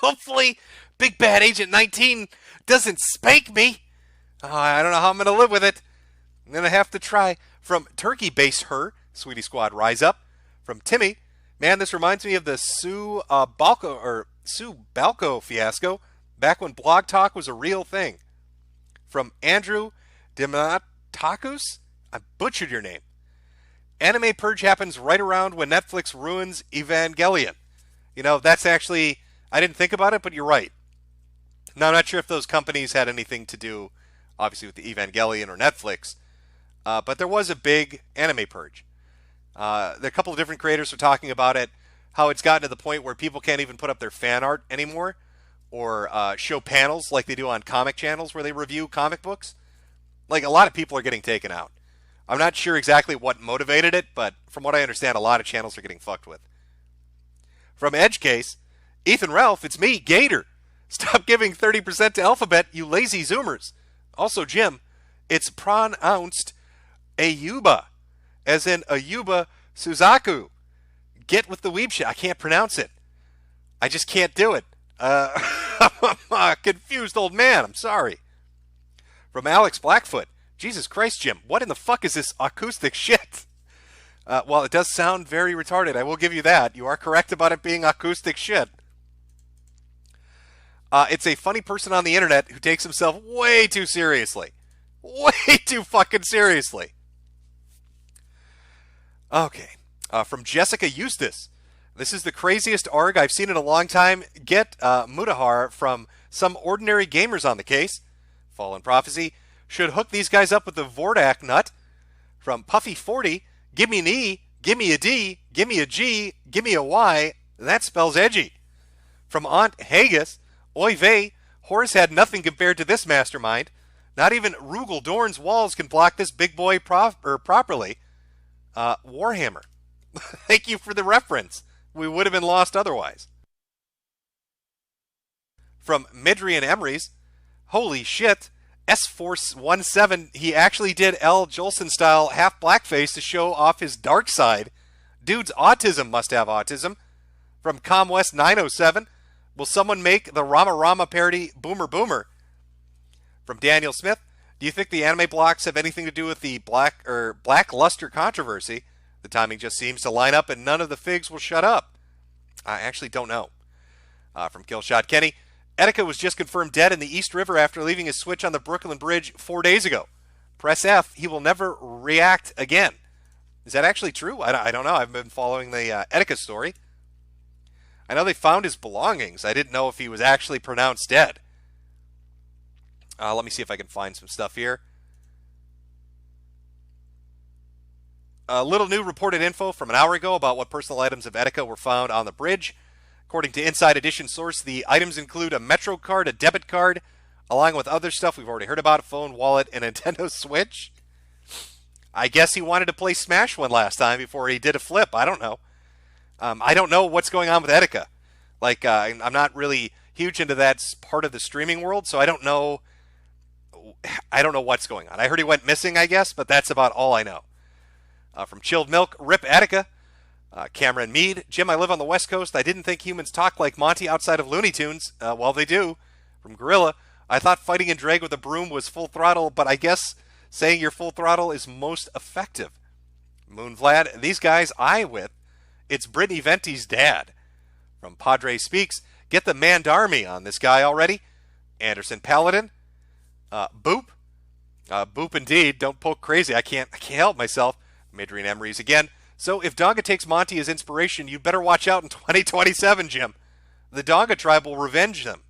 Hopefully Big Bad Agent 19 doesn't spank me. I don't know how I'm going to live with it. I'm going to have to try. From Turkey Base Her, Sweetie Squad Rise Up. From Timmy, man, this reminds me of the Sue Balco fiasco back when Blog Talk was a real thing. From Andrew Dimatakus, I butchered your name. Anime purge happens right around when Netflix ruins Evangelion. You know, that's actually, I didn't think about it, but you're right. Now, I'm not sure if those companies had anything to do, obviously, with the Evangelion or Netflix, but there was a big anime purge. There are a couple of different creators were talking about it, how it's gotten to the point where people can't even put up their fan art anymore, or show panels like they do on comic channels where they review comic books. Like, a lot of people are getting taken out. I'm not sure exactly what motivated it, but from what I understand, a lot of channels are getting fucked with. From Edgecase, Ethan Ralph, it's me, Gator. Stop giving 30% to Alphabet, you lazy Zoomers. Also, Jim, it's pronounced Ayuba, as in Ayuba Suzaku. Get with the weeb shit. I can't pronounce it. I just can't do it. I'm a confused old man. I'm sorry. From Alex Blackfoot. Jesus Christ, Jim, what in the fuck is this acoustic shit? Well, it does sound very retarded. I will give you that. You are correct about it being acoustic shit. It's a funny person on the internet who takes himself way too seriously. Way too fucking seriously. Okay. From Jessica Eustace. This is the craziest ARG I've seen in a long time. Get Mutahar from some ordinary gamers on the case. Fallen Prophecy. Should hook these guys up with the Vordak nut. From Puffy40. Give me an E. Give me a D. Give me a G. Give me a Y. That spells edgy. From Aunt Haggis. Oy vey. Horace had nothing compared to this mastermind. Not even Rugel Dorn's walls can block this big boy properly. Warhammer. Thank you for the reference. We would have been lost otherwise. From Midrian Emery's, holy shit, S417, he actually did L. Jolson style half blackface to show off his dark side. Dude's autism must have autism. From ComWest 907, will someone make the Rama Rama parody Boomer Boomer? From Daniel Smith, do you think the anime blocks have anything to do with the blackluster controversy? The timing just seems to line up and none of the figs will shut up. I actually don't know. From Killshot Kenny, Etika was just confirmed dead in the East River after leaving his switch on the Brooklyn Bridge 4 days ago. Press F, he will never react again. Is that actually true? I don't know. I've been following the Etika story. I know they found his belongings. I didn't know if he was actually pronounced dead. Let me see if I can find some stuff here. A little new reported info from an hour ago about what personal items of Etika were found on the bridge. According to Inside Edition source, the items include a Metro card, a debit card, along with other stuff we've already heard about, a phone, wallet, and a Nintendo Switch. I guess he wanted to play Smash one last time before he did a flip. I don't know. I don't know what's going on with Etika. Like, I'm not really huge into that part of the streaming world, so I don't know what's going on. I heard he went missing, I guess, but that's about all I know. From Chilled Milk, Rip Attica. Cameron Mead, Jim, I live on the West Coast. I didn't think humans talk like Monty outside of Looney Tunes. Well, they do. From Gorilla, I thought fighting a drag with a broom was full throttle, but I guess saying you're full throttle is most effective. Moon Vlad, these guys I with. It's Brittany Venti's dad. From Padre Speaks, get the Mandarmy on this guy already. Anderson Paladin. Boop. Boop indeed. Don't poke crazy. I can't help myself. Midrian Emery's again. So if Donga takes Monty as inspiration, you'd better watch out in 2027, Jim. The Donga tribe will revenge them.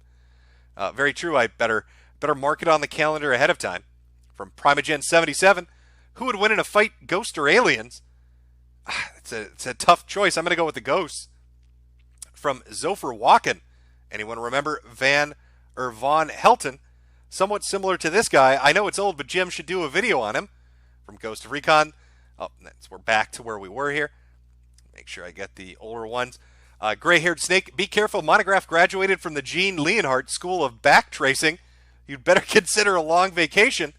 Very true. I better mark it on the calendar ahead of time. From Primogen 77, who would win in a fight, Ghost or Aliens? It's a tough choice. I'm going to go with the Ghosts. From Zopher Walken, anyone remember Von Helton? Somewhat similar to this guy. I know it's old, but Jim should do a video on him. From Ghost of Recon. Oh, we're back to where we were here. Make sure I get the older ones. Gray-haired snake, be careful. Monograph graduated from the Gene Leonhardt School of Backtracing. You'd better consider a long vacation.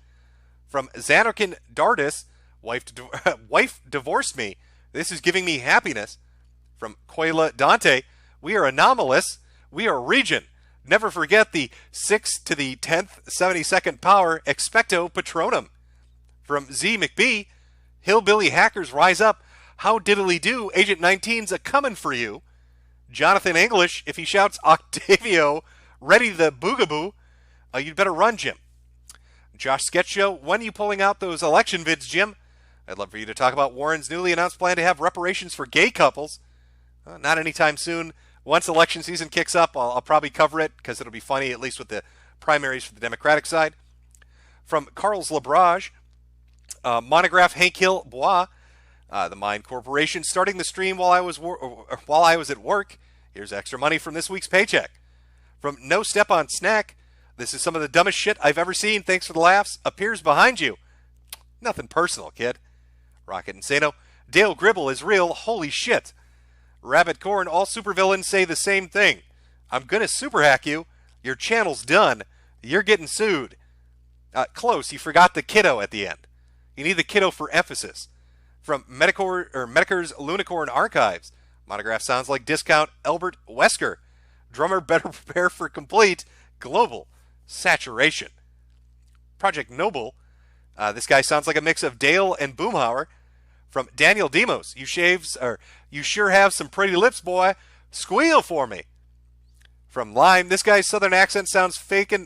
From Xanarkin Dardis, wife divorced me. This is giving me happiness. From Coila Dante, we are anomalous. We are region. Never forget the 6 to the 10th 72nd power expecto patronum. From Z McBee, hillbilly hackers rise up. How diddly do? Agent 19's a coming for you. Jonathan English, if he shouts Octavio, ready the boogaboo, you'd better run, Jim. Josh Sketch Show, when are you pulling out those election vids, Jim? I'd love for you to talk about Warren's newly announced plan to have reparations for gay couples. Not anytime soon. Once election season kicks up, I'll probably cover it because it'll be funny, at least with the primaries for the Democratic side. From Carl's Labrage, Monograph Hank Hill Bois, the Mind Corporation, starting the stream while I was at work. Here's extra money from this week's paycheck. From No Step on Snack, this is some of the dumbest shit I've ever seen. Thanks for the laughs. Appears behind you. Nothing personal, kid. Rocket Insano, Dale Gribble is real. Holy shit. Rabbit Corn, all supervillains say the same thing. I'm gonna super hack you. Your channel's done. You're getting sued. Close, you forgot the kiddo at the end. You need the kiddo for emphasis. From Metokur's Lunicorn Archives. Monograph sounds like discount Albert Wesker. Drummer better prepare for complete global saturation. Project Noble. This guy sounds like a mix of Dale and Boomhauer. From Daniel Demos. You sure have some pretty lips, boy. Squeal for me. From Lime. This guy's southern accent sounds faker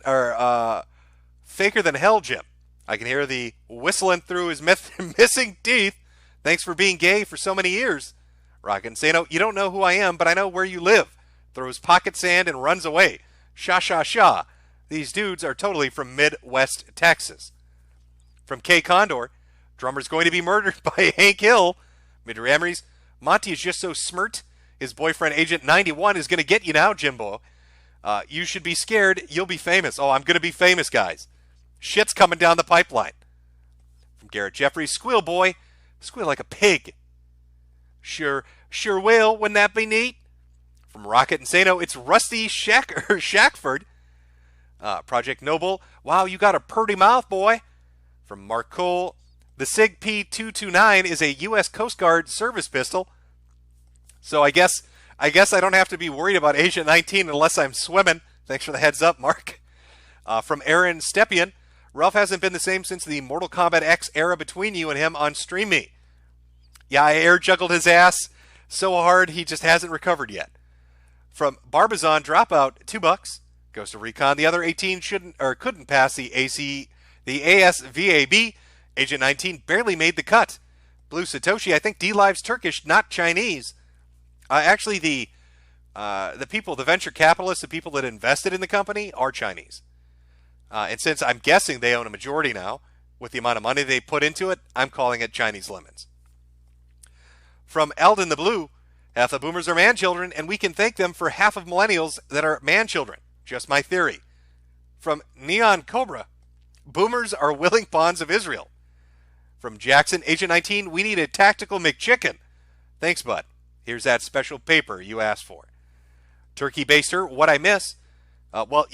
than hell, Jim. I can hear the whistling through his missing teeth. Thanks for being gay for so many years. Rocket Insano, you don't know who I am, but I know where you live. Throws pocket sand and runs away. Sha sha sha. These dudes are totally from Midwest Texas. From K Condor, drummer's going to be murdered by Hank Hill. Mid-Rameries, Monty is just so smirt. His boyfriend Agent 91 is going to get you now, Jimbo. You should be scared. You'll be famous. Oh, I'm going to be famous, guys. Shit's coming down the pipeline. From Garrett Jeffries, squeal boy. Squeal like a pig. Sure will. Wouldn't that be neat? From Rocket Insano, it's Rusty Shackford. Project Noble, wow, you got a purty mouth, boy. From Mark Cole, the SIG P229 is a U.S. Coast Guard service pistol. So I guess I don't have to be worried about Agent 19 unless I'm swimming. Thanks for the heads up, Mark. From Aaron Stepien, Ralph hasn't been the same since the Mortal Kombat X era between you and him on Stream Me. Yeah, I air juggled his ass so hard he just hasn't recovered yet. From Barbazon Dropout, $2. Goes to Recon. The other 18 couldn't pass the ASVAB. Agent 19 barely made the cut. Blue Satoshi, I think D-Live's Turkish, not Chinese. Actually, the people, the venture capitalists, the people that invested in the company are Chinese. And since I'm guessing they own a majority now, with the amount of money they put into it, I'm calling it Chinese lemons. From Eldon the Blue, half the boomers are man-children, and we can thank them for half of millennials that are man-children. Just my theory. From Neon Cobra, boomers are willing pawns of Israel. From Jackson, Agent 19, we need a tactical McChicken. Thanks, bud. Here's that special paper you asked for. Turkey Baster, what I miss? I'm going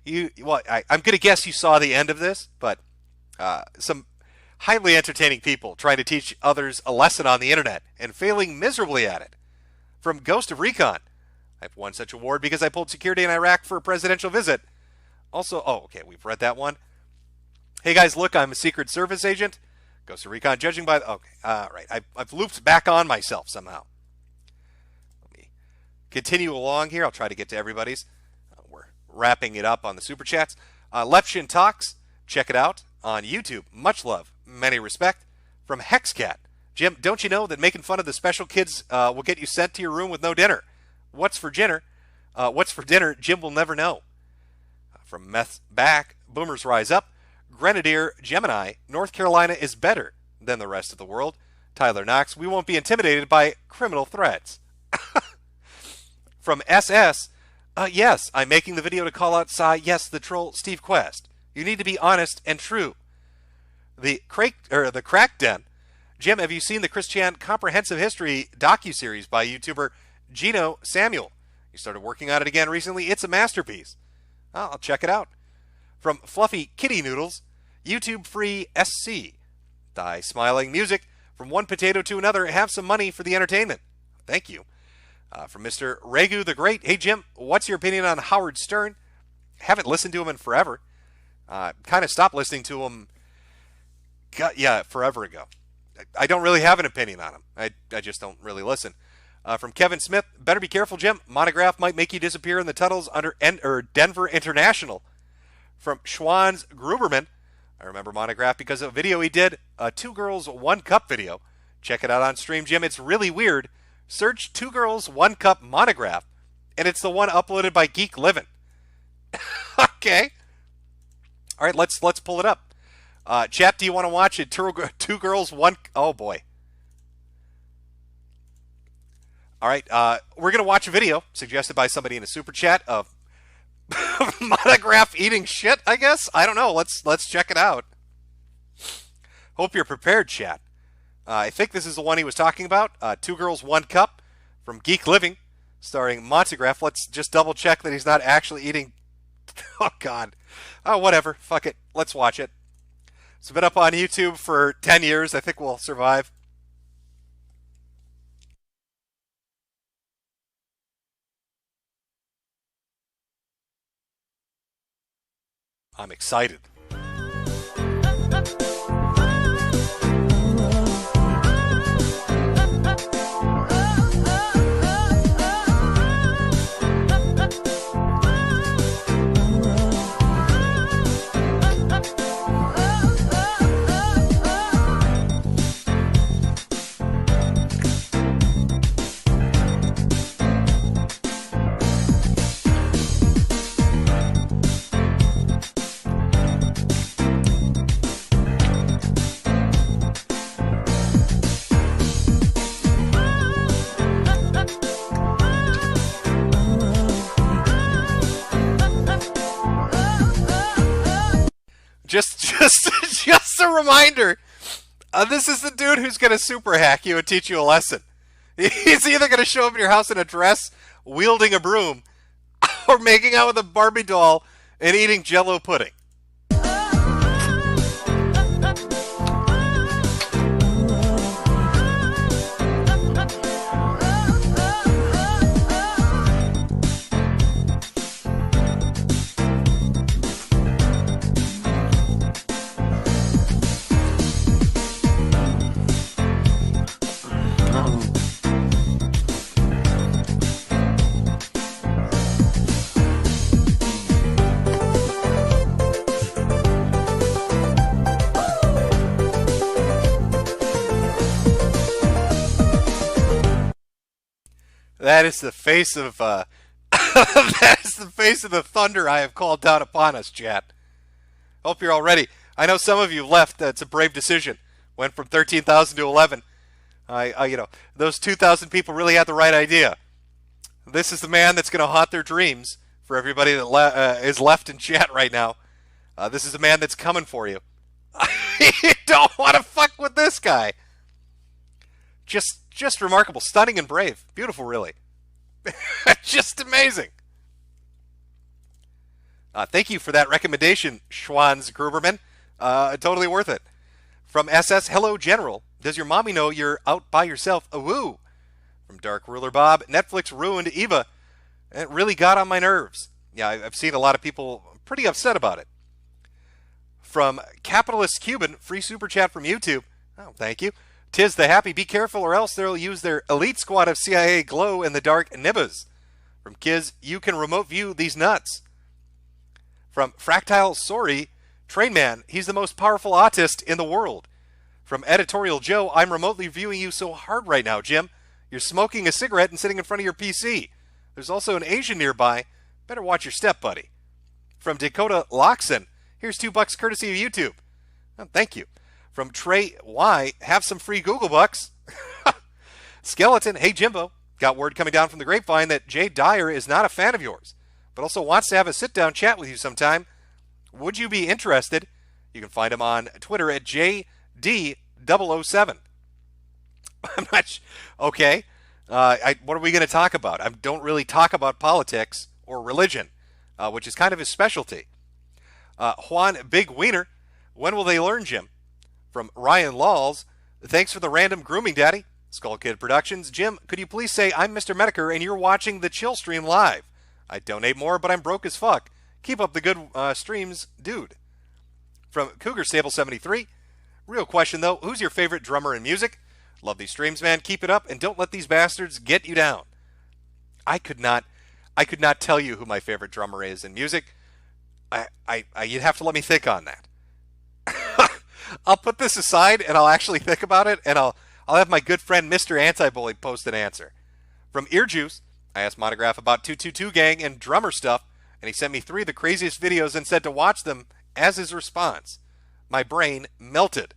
to guess you saw the end of this, but some highly entertaining people trying to teach others a lesson on the internet and failing miserably at it. From Ghost of Recon, I've won such award because I pulled security in Iraq for a presidential visit. Also, we've read that one. Hey guys, look, I'm a Secret Service agent. Ghost of Recon, judging by right. I've looped back on myself somehow. Let me continue along here. I'll try to get to everybody's. We're wrapping it up on the Super Chats. Lepshin Talks, check it out on YouTube. Much love, many respect. From Hexcat, Jim, don't you know that making fun of the special kids will get you sent to your room with no dinner? What's for dinner? Jim will never know. From Meth Back, Boomers Rise Up, Grenadier Gemini, North Carolina is better than the rest of the world. Tyler Knox, we won't be intimidated by criminal threats. From SS, yes, I'm making the video to call out yes, the troll Steve Quest. You need to be honest and true. The Crack Den, Jim, have you seen the Christian Comprehensive History docuseries by YouTuber Gino Samuel? You started working on it again recently. It's a masterpiece. I'll check it out. From Fluffy Kitty Noodles, YouTube free SC. Die Smiling Music, from one potato to another, have some money for the entertainment. Thank you. From Mr. Regu the Great, hey Jim, what's your opinion on Howard Stern? Haven't listened to him in forever. Kind of stopped listening to him, forever ago. I don't really have an opinion on him. I just don't really listen. From Kevin Smith, better be careful, Jim. Monograph might make you disappear in the tunnels under Denver International. From Schwann's Gruberman, I remember Monograph because of a video he did, a 2 Girls 1 Cup video. Check it out on stream, Jim. It's really weird. Search 2 Girls 1 Cup Monograph, and it's the one uploaded by Geek Livin'. Okay. All right, let's pull it up. Chat, do you want to watch it? 2 Girls 1... Oh, boy. All right, we're going to watch a video suggested by somebody in a super chat of Monograph eating shit, I guess? I don't know. Let's check it out. Hope you're prepared, chat. I think this is the one he was talking about. 2 Girls 1 Cup From Geek Living, starring Montegraph. Let's just double check that he's not actually eating. Oh, God. Oh, whatever. Fuck it. Let's watch it. It's been up on YouTube for 10 years. I think we'll survive. I'm excited. Just a reminder. This is the dude who's going to super hack you and teach you a lesson. He's either going to show up in your house in a dress, wielding a broom, or making out with a Barbie doll and eating Jell-O pudding. That is the face of that is the face of the thunder I have called down upon us, chat. Hope you're all ready. I know some of you left. That's a brave decision. Went from 13,000 to 11. You know, those 2,000 people really had the right idea. This is the man that's going to haunt their dreams for everybody that is left in chat right now. This is the man that's coming for you. You don't want to fuck with this guy. Just remarkable, stunning and brave. Beautiful, really. Just amazing. Thank you for that recommendation, Schwanz Gruberman. Totally worth it. From SS, hello, General. Does your mommy know you're out by yourself? Woo. From Dark Ruler Bob, Netflix ruined Eva. It really got on my nerves. Yeah, I've seen a lot of people pretty upset about it. From Capitalist Cuban, free super chat from YouTube. Oh, thank you. Tis the happy, be careful or else they'll use their elite squad of CIA glow in the dark nibbas. From Kiz, you can remote view these nuts. From Fractile Sorry, Trainman, he's the most powerful autist in the world. From Editorial Joe, I'm remotely viewing you so hard right now, Jim. You're smoking a cigarette and sitting in front of your PC. There's also an Asian nearby. Better watch your step, buddy. From Dakota Loxon, here's $2 courtesy of YouTube. Oh, thank you. From Trey Y, have some free Google bucks. Skeleton, hey Jimbo, got word coming down from the grapevine that Jay Dyer is not a fan of yours, but also wants to have a sit-down chat with you sometime. Would you be interested? You can find him on Twitter at JD007. I'm not okay. What are we going to talk about? I don't really talk about politics or religion, which is kind of his specialty. Juan Big Wiener, when will they learn, Jim? From Ryan Laws, thanks for the random grooming, Daddy. Skull Kid Productions, Jim, could you please say I'm Mr. Metokur and you're watching the Chill Stream live? I donate more, but I'm broke as fuck. Keep up the good streams, dude. From Cougar Stable 73, real question though, who's your favorite drummer in music? Love these streams, man. Keep it up and don't let these bastards get you down. I could not tell you who my favorite drummer is in music. You'd have to let me think on that. I'll put this aside and I'll actually think about it, and I'll have my good friend Mr. Anti-Bully post an answer. From Earjuice, I asked Monograph about 222 Gang and drummer stuff, and he sent me 3 of the craziest videos and said to watch them as his response. My brain melted.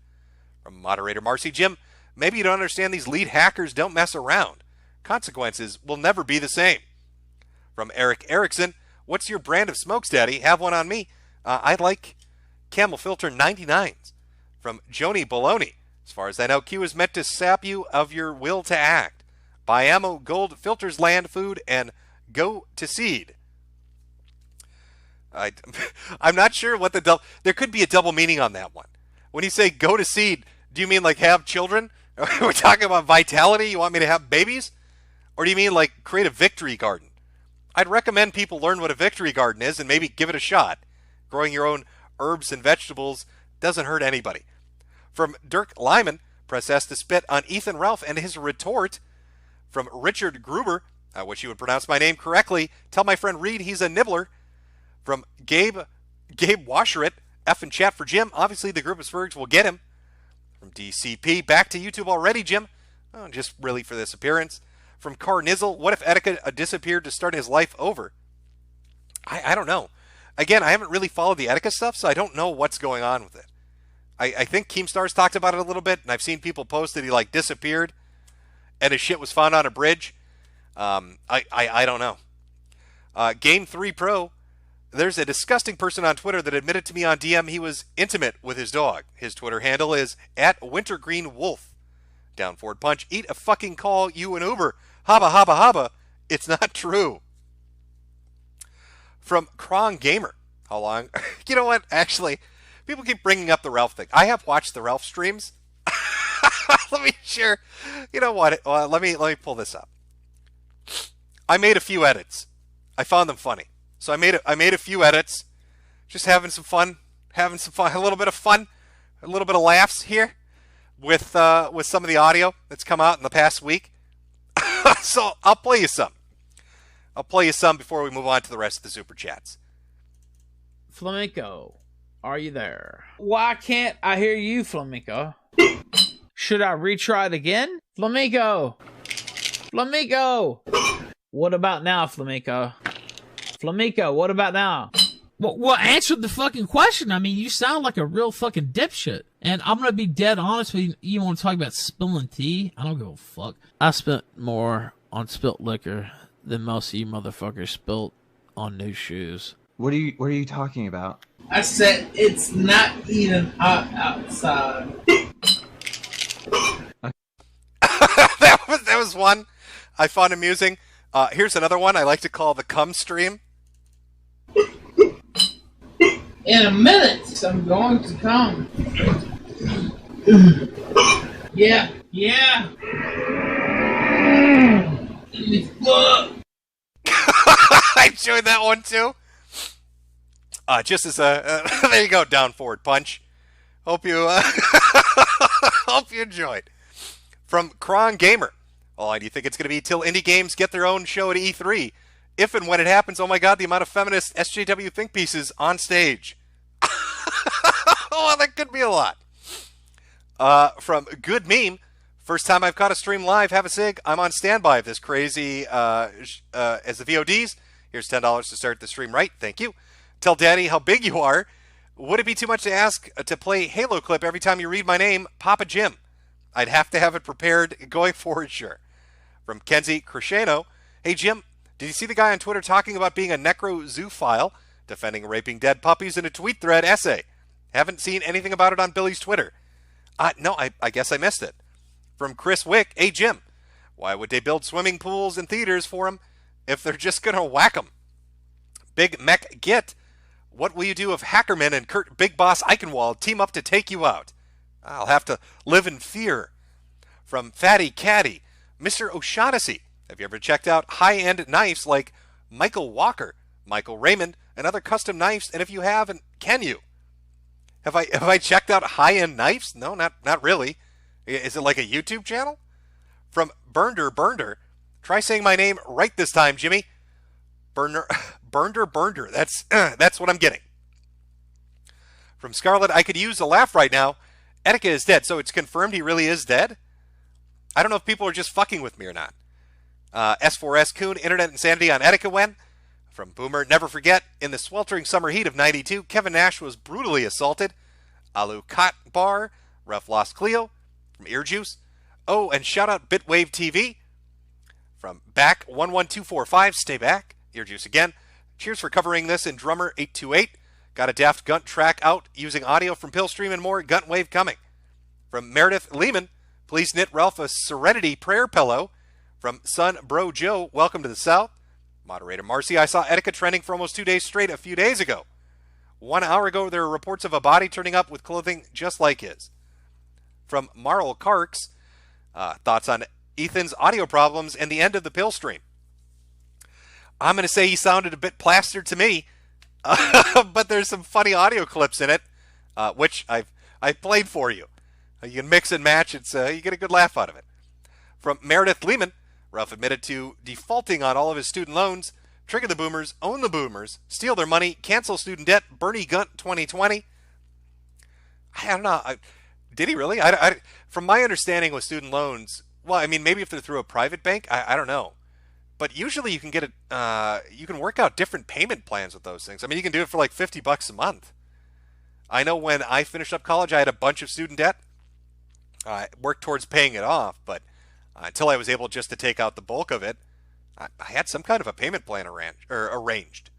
From Moderator Marcy, Jim, maybe you don't understand these lead hackers don't mess around. Consequences will never be the same. From Eric Erickson, what's your brand of smokes, Daddy? Have one on me. I like Camel Filter 99s. From Joni Baloney, as far as I know, Q is meant to sap you of your will to act. Buy ammo, gold, filters, land, food, and go to seed. I'm not sure what there could be a double meaning on that one. When you say go to seed, do you mean like have children? We're talking about vitality. You want me to have babies? Or do you mean like create a victory garden? I'd recommend people learn what a victory garden is and maybe give it a shot. Growing your own herbs and vegetables doesn't hurt anybody. From Dirk Lyman, press S to spit on Ethan Ralph and his retort. From Richard Gruber, I wish you would pronounce my name correctly. Tell my friend Reed he's a nibbler. From Gabe Washerit, F in chat for Jim. Obviously the group of Spurgs will get him. From DCP, back to YouTube already, Jim. Oh, just really for this appearance. From Carnizzle, what if Etika disappeared to start his life over? I don't know. Again, I haven't really followed the Etika stuff, so I don't know what's going on with it. I think Keemstar's talked about it a little bit, and I've seen people post that he like disappeared and his shit was found on a bridge. I don't know. Game 3 Pro, there's a disgusting person on Twitter that admitted to me on DM he was intimate with his dog. His Twitter handle is @WintergreenWolf. Down forward punch, eat a fucking call, you an Uber. Haba haba haba. It's not true. From Krong Gamer. How long? You know what? Actually, people keep bringing up the Ralph thing. I have watched the Ralph streams. Let me share. You know what? Let me pull this up. I made a few edits. I found them funny. So I made a few edits. Just having some fun. A little bit of fun. A little bit of laughs here with some of the audio that's come out in the past week. So I'll play you some. Before we move on to the rest of the super chats. Flamenco, are you there? Why can't I hear you, Flamenco? Should I retry it again? Flamenco! What about now, Flamenco? Flamenco, what about now? Well, answer the fucking question. I mean, you sound like a real fucking dipshit. And I'm gonna be dead honest with you. You want to talk about spilling tea? I don't give a fuck. I spent more on spilt liquor than most of you motherfuckers spilt on new shoes. What are you talking about? I said it's not even hot outside. that was one I found amusing. Here's another one I like to call the cum stream. In a minute, I'm going to come. Yeah. I enjoyed that one too. Just as a there you go, down forward punch. Hope you enjoyed. From Krong Gamer. Oh, do you think it's going to be till indie games get their own show at E3? If and when it happens, oh my god, the amount of feminist SJW think pieces on stage. Oh, that could be a lot. From Good Meme. First time I've caught a stream live, have a cig. I'm on standby if this crazy as the VODs. Here's $10 to start the stream right. Thank you. Tell Daddy how big you are. Would it be too much to ask to play Halo clip every time you read my name, Papa Jim? I'd have to have it prepared going forward, sure. From Kenzie Cresceno. Hey, Jim, did you see the guy on Twitter talking about being a necrozoophile, defending raping dead puppies in a tweet thread essay? Haven't seen anything about it on Billy's Twitter. No, I guess I missed it. From Chris Wick. Hey, Jim, why would they build swimming pools and theaters for him if they're just going to whack them? Big Mech Git. What will you do if Hackerman and Kurt Big Boss Eichenwald team up to take you out? I'll have to live in fear. From Fatty Caddy. Mr. O'Shaughnessy. Have you ever checked out high-end knives like Michael Walker, Michael Raymond, and other custom knives? And if you haven't, can you? Have I checked out high-end knives? No, not really. Is it like a YouTube channel? From Burnder. Try saying my name right this time, Jimmy. Burnder. That's what I'm getting. From Scarlett, I could use a laugh right now. Etika is dead, so it's confirmed he really is dead? I don't know if people are just fucking with me or not. S4S Coon, Internet Insanity on Etika when? From Boomer, never forget, in the sweltering summer heat of 92, Kevin Nash was brutally assaulted. Alu Kot Bar, Rough Lost Cleo, from Earjuice. Oh, and shout out Bitwave TV. From Back11245, stay back. Earjuice again. Cheers for covering this in Drummer 828. Got a Daft Gunt track out using audio from Pillstream and more. Gunt Wave coming. From Meredith Lehman, please knit Ralph a Serenity prayer pillow. From Son Bro Joe, welcome to the South. Moderator Marcy, I saw Etika trending for almost 2 days straight a few days ago. 1 hour ago, there were reports of a body turning up with clothing just like his. From Marl Karks, thoughts on Ethan's audio problems and the end of the pill stream. I'm going to say he sounded a bit plastered to me, but there's some funny audio clips in it, which I've played for you. You can mix and match. You get a good laugh out of it. From Meredith Lehman, Ralph admitted to defaulting on all of his student loans, trigger the boomers, own the boomers, steal their money, cancel student debt, Bernie Gunt 2020. I don't know. Did he really? From my understanding with student loans, well, I mean, maybe if they're through a private bank, I don't know. But usually you can get it. You can work out different payment plans with those things. I mean, you can do it for like $50 a month. I know when I finished up college, I had a bunch of student debt. I worked towards paying it off, but until I was able just to take out the bulk of it, I had some kind of a payment plan arranged.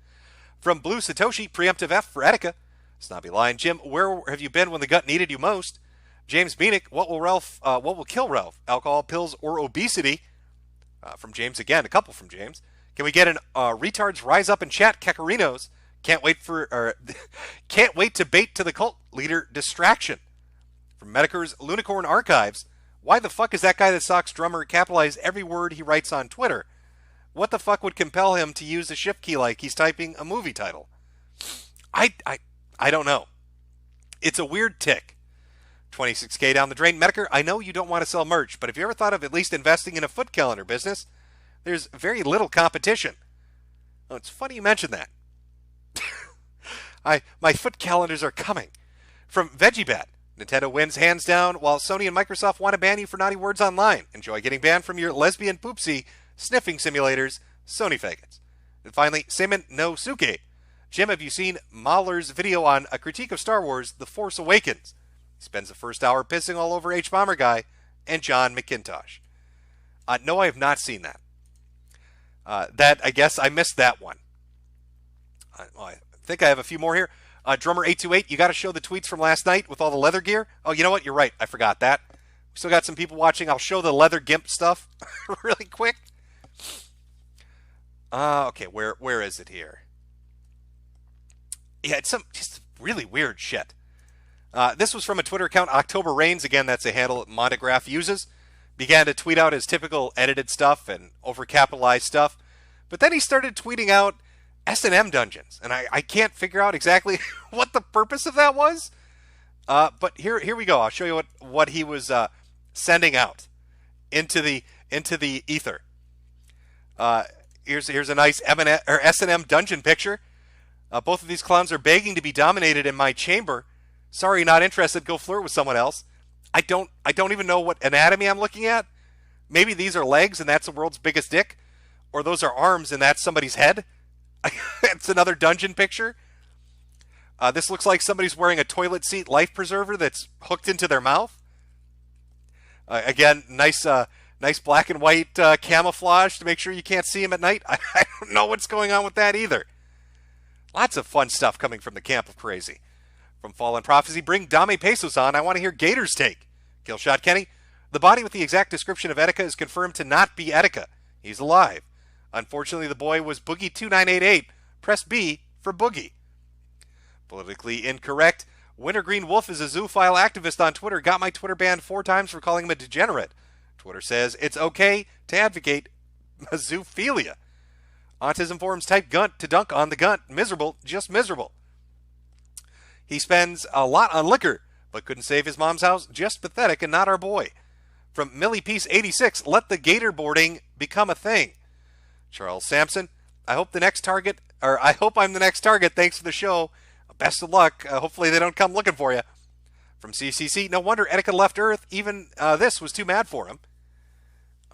From Blue Satoshi, preemptive F for Etika. Snobby Lion Jim, where have you been when the gut needed you most? James Beanick, what will kill Ralph? Alcohol, pills, or obesity? From James again, a couple from James. Can we get an retards rise up and chat, Kekarinos? Can't wait to bait to the cult leader distraction. From Metokur's Lunicorn Archives, why the fuck is that guy that socks drummer capitalize every word he writes on Twitter? What the fuck would compel him to use the shift key like he's typing a movie title? I don't know. It's a weird tick. 26K down the drain. Metokur, I know you don't want to sell merch, but have you ever thought of at least investing in a foot calendar business? There's very little competition. Oh, it's funny you mention that. My foot calendars are coming. From VeggieBat, Nintendo wins hands down, while Sony and Microsoft want to ban you for naughty words online. Enjoy getting banned from your lesbian poopsie sniffing simulators, Sony faggots. And finally, Semen no Suke. Jim, have you seen Mahler's video on a critique of Star Wars, The Force Awakens? He spends the first hour pissing all over H-Bomber Guy and John McIntosh. No, I have not seen that. I guess I missed that one. I think I have a few more here. Drummer 828, you got to show the tweets from last night with all the leather gear. Oh, you know what? You're right. I forgot that. We still got some people watching. I'll show the leather gimp stuff really quick. Okay, where is it here? Yeah, it's some just really weird shit. This was from a Twitter account, October Rains. Again, that's a handle that Monograph uses. Began to tweet out his typical edited stuff and overcapitalized stuff. But then he started tweeting out S&M dungeons. And I can't figure out exactly what the purpose of that was. But here we go. I'll show you what he was sending out into the ether. Here's a nice S&M dungeon picture. Both of these clowns are begging to be dominated in my chamber. Sorry, not interested. Go flirt with someone else. I don't even know what anatomy I'm looking at. Maybe these are legs and that's the world's biggest dick. Or those are arms and that's somebody's head. It's another dungeon picture. This looks like somebody's wearing a toilet seat life preserver that's hooked into their mouth. Again, nice black and white camouflage to make sure you can't see him at night. I don't know what's going on with that either. Lots of fun stuff coming from the camp of crazy. From Fallen Prophecy, bring Dame Pesos on. I want to hear Gator's take. Killshot Kenny, the body with the exact description of Etika is confirmed to not be Etika. He's alive. Unfortunately, the boy was Boogie2988. Press B for Boogie. Politically incorrect. Wintergreen Wolf is a zoophile activist on Twitter. Got my Twitter banned 4 times for calling him a degenerate. Twitter says it's okay to advocate zoophilia. Autism forums type gunt to dunk on the gunt. Miserable, just miserable. He spends a lot on liquor, but couldn't save his mom's house. Just pathetic and not our boy. From Milliepiece86, let the gator boarding become a thing. Charles Sampson, I hope I'm the next target. Thanks for the show. Best of luck. Hopefully they don't come looking for you. From CCC, no wonder Etika left Earth. Even this was too mad for him.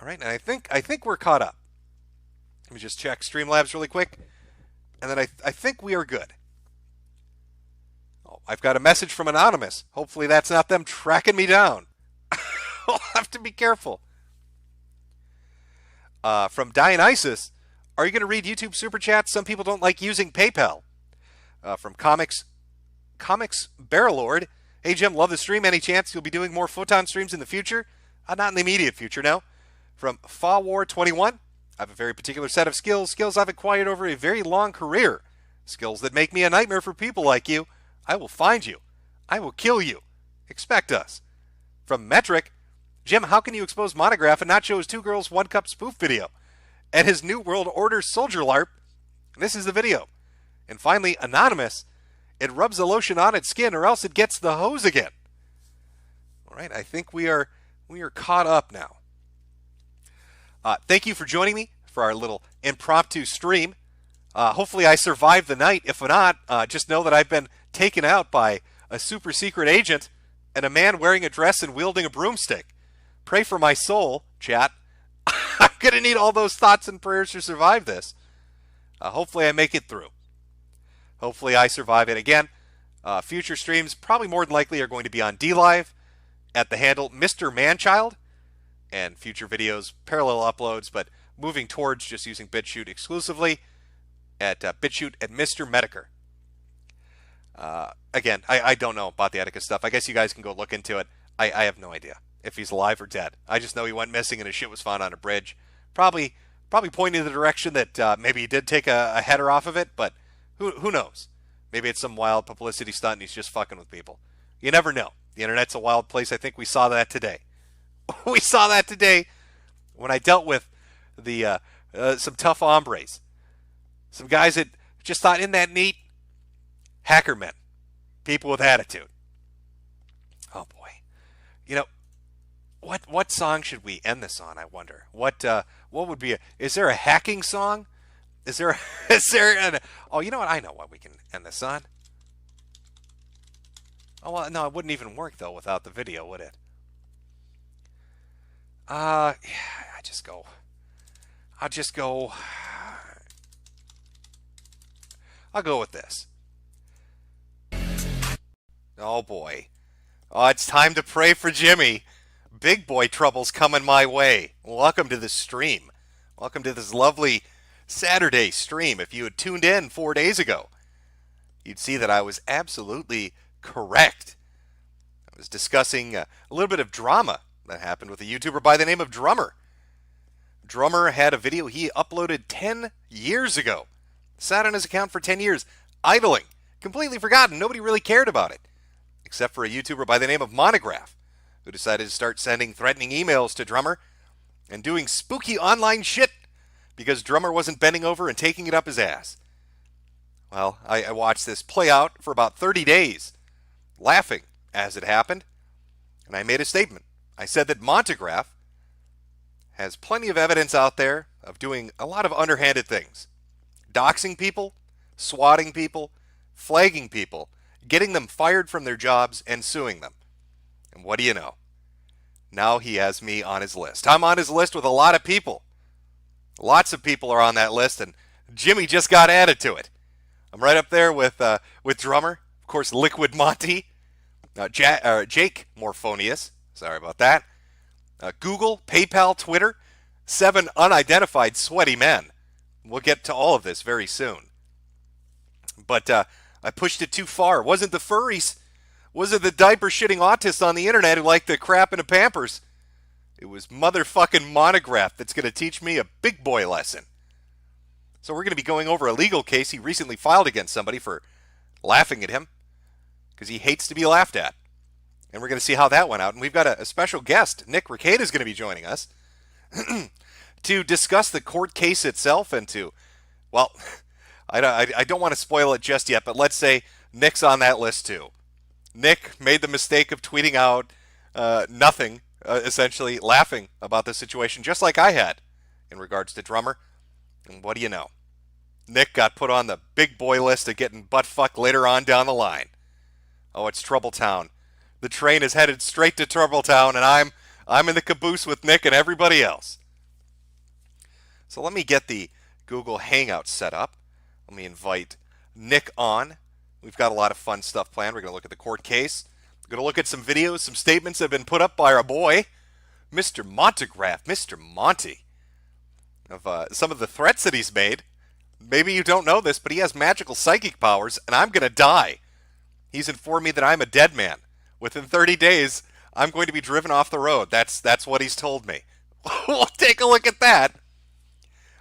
All right, and I think we're caught up. Let me just check Streamlabs really quick, and then I think we are good. Oh, I've got a message from Anonymous. Hopefully that's not them tracking me down. I'll have to be careful. From Dionysus, are you going to read YouTube Super Chats? Some people don't like using PayPal. From Comics Barrelord, hey Jim, love the stream. Any chance you'll be doing more Photon streams in the future? Not in the immediate future, no. From Fa War 21, I have a very particular set of skills I've acquired over a very long career. Skills that make me a nightmare for people like you. I will find you. I will kill you. Expect us. From Metric, Jim, how can you expose Monograph and not show his 2 girls 1 cup spoof video? And his New World Order soldier LARP. This is the video. And finally, Anonymous, it rubs the lotion on its skin or else it gets the hose again. All right, I think we are caught up now. Thank you for joining me for our little impromptu stream. Hopefully I survived the night. If not, just know that I've been taken out by a super secret agent and a man wearing a dress and wielding a broomstick. Pray for my soul, chat. I'm going to need all those thoughts and prayers to survive this. Hopefully I make it through. Hopefully I survive it. Again, future streams probably more than likely are going to be on DLive at the handle Mr. Manchild, and future videos, parallel uploads, but moving towards just using BitChute exclusively at BitChute at Mr. Metokur. Again, I don't know about the Atticus stuff. I guess you guys can go look into it. I have no idea if he's alive or dead. I just know he went missing and his shit was found on a bridge. Probably pointing in the direction that maybe he did take a header off of it, but who knows? Maybe it's some wild publicity stunt and he's just fucking with people. You never know. The internet's a wild place. I think we saw that today. We saw that today when I dealt with the some tough hombres. Some guys that just thought, isn't that neat? Hacker men. People with attitude. Oh boy. You know, what song should we end this on, I wonder? What would be is there a hacking song? Is there oh, you know what? I know what we can end this on. Oh, well, no, it wouldn't even work, though, without the video, would it? Yeah, I'll just go. I'll go with this. Oh, boy. Oh, it's time to pray for Jimmy. Big boy trouble's coming my way. Welcome to the stream. Welcome to this lovely Saturday stream. If you had tuned in 4 days ago, you'd see that I was absolutely correct. I was discussing a little bit of drama that happened with a YouTuber by the name of Drummer. Drummer had a video he uploaded 10 years ago. Sat on his account for 10 years, idling, completely forgotten. Nobody really cared about it, except for a YouTuber by the name of Monograph, who decided to start sending threatening emails to Drummer and doing spooky online shit because Drummer wasn't bending over and taking it up his ass. Well, I watched this play out for about 30 days, laughing as it happened, and I made a statement. I said that Monograph has plenty of evidence out there of doing a lot of underhanded things. Doxing people, swatting people, flagging people, getting them fired from their jobs, and suing them. And what do you know? Now he has me on his list. I'm on his list with a lot of people. Lots of people are on that list, and Jimmy just got added to it. I'm right up there with Drummer, of course, Liquid Monty, Jake Morphonius, sorry about that, Google, PayPal, Twitter, 7 unidentified sweaty men. We'll get to all of this very soon. But I pushed it too far. It wasn't the furries. Was it the diaper-shitting autists on the internet who like the crap in the Pampers? It was motherfucking Monograph that's going to teach me a big boy lesson. So we're going to be going over a legal case he recently filed against somebody for laughing at him because he hates to be laughed at. And we're going to see how that went out. And we've got a special guest. Nick Recaida is going to be joining us to discuss the court case itself and to, well, I don't want to spoil it just yet, but let's say Nick's on that list too. Nick made the mistake of tweeting out nothing, essentially laughing about the situation, just like I had in regards to Drummer. And what do you know? Nick got put on the big boy list of getting butt-fucked later on down the line. Oh, it's Troubletown. The train is headed straight to Troubletown, and I'm in the caboose with Nick and everybody else. So let me get the Google Hangout set up. Let me invite Nick on. We've got a lot of fun stuff planned. We're going to look at the court case. We're going to look at some videos, some statements that have been put up by our boy, Mr. Monograph, Mr. Monty, of some of the threats that he's made. Maybe you don't know this, but he has magical psychic powers, and I'm going to die. He's informed me that I'm a dead man. Within 30 days, I'm going to be driven off the road. That's what he's told me. We'll take a look at that.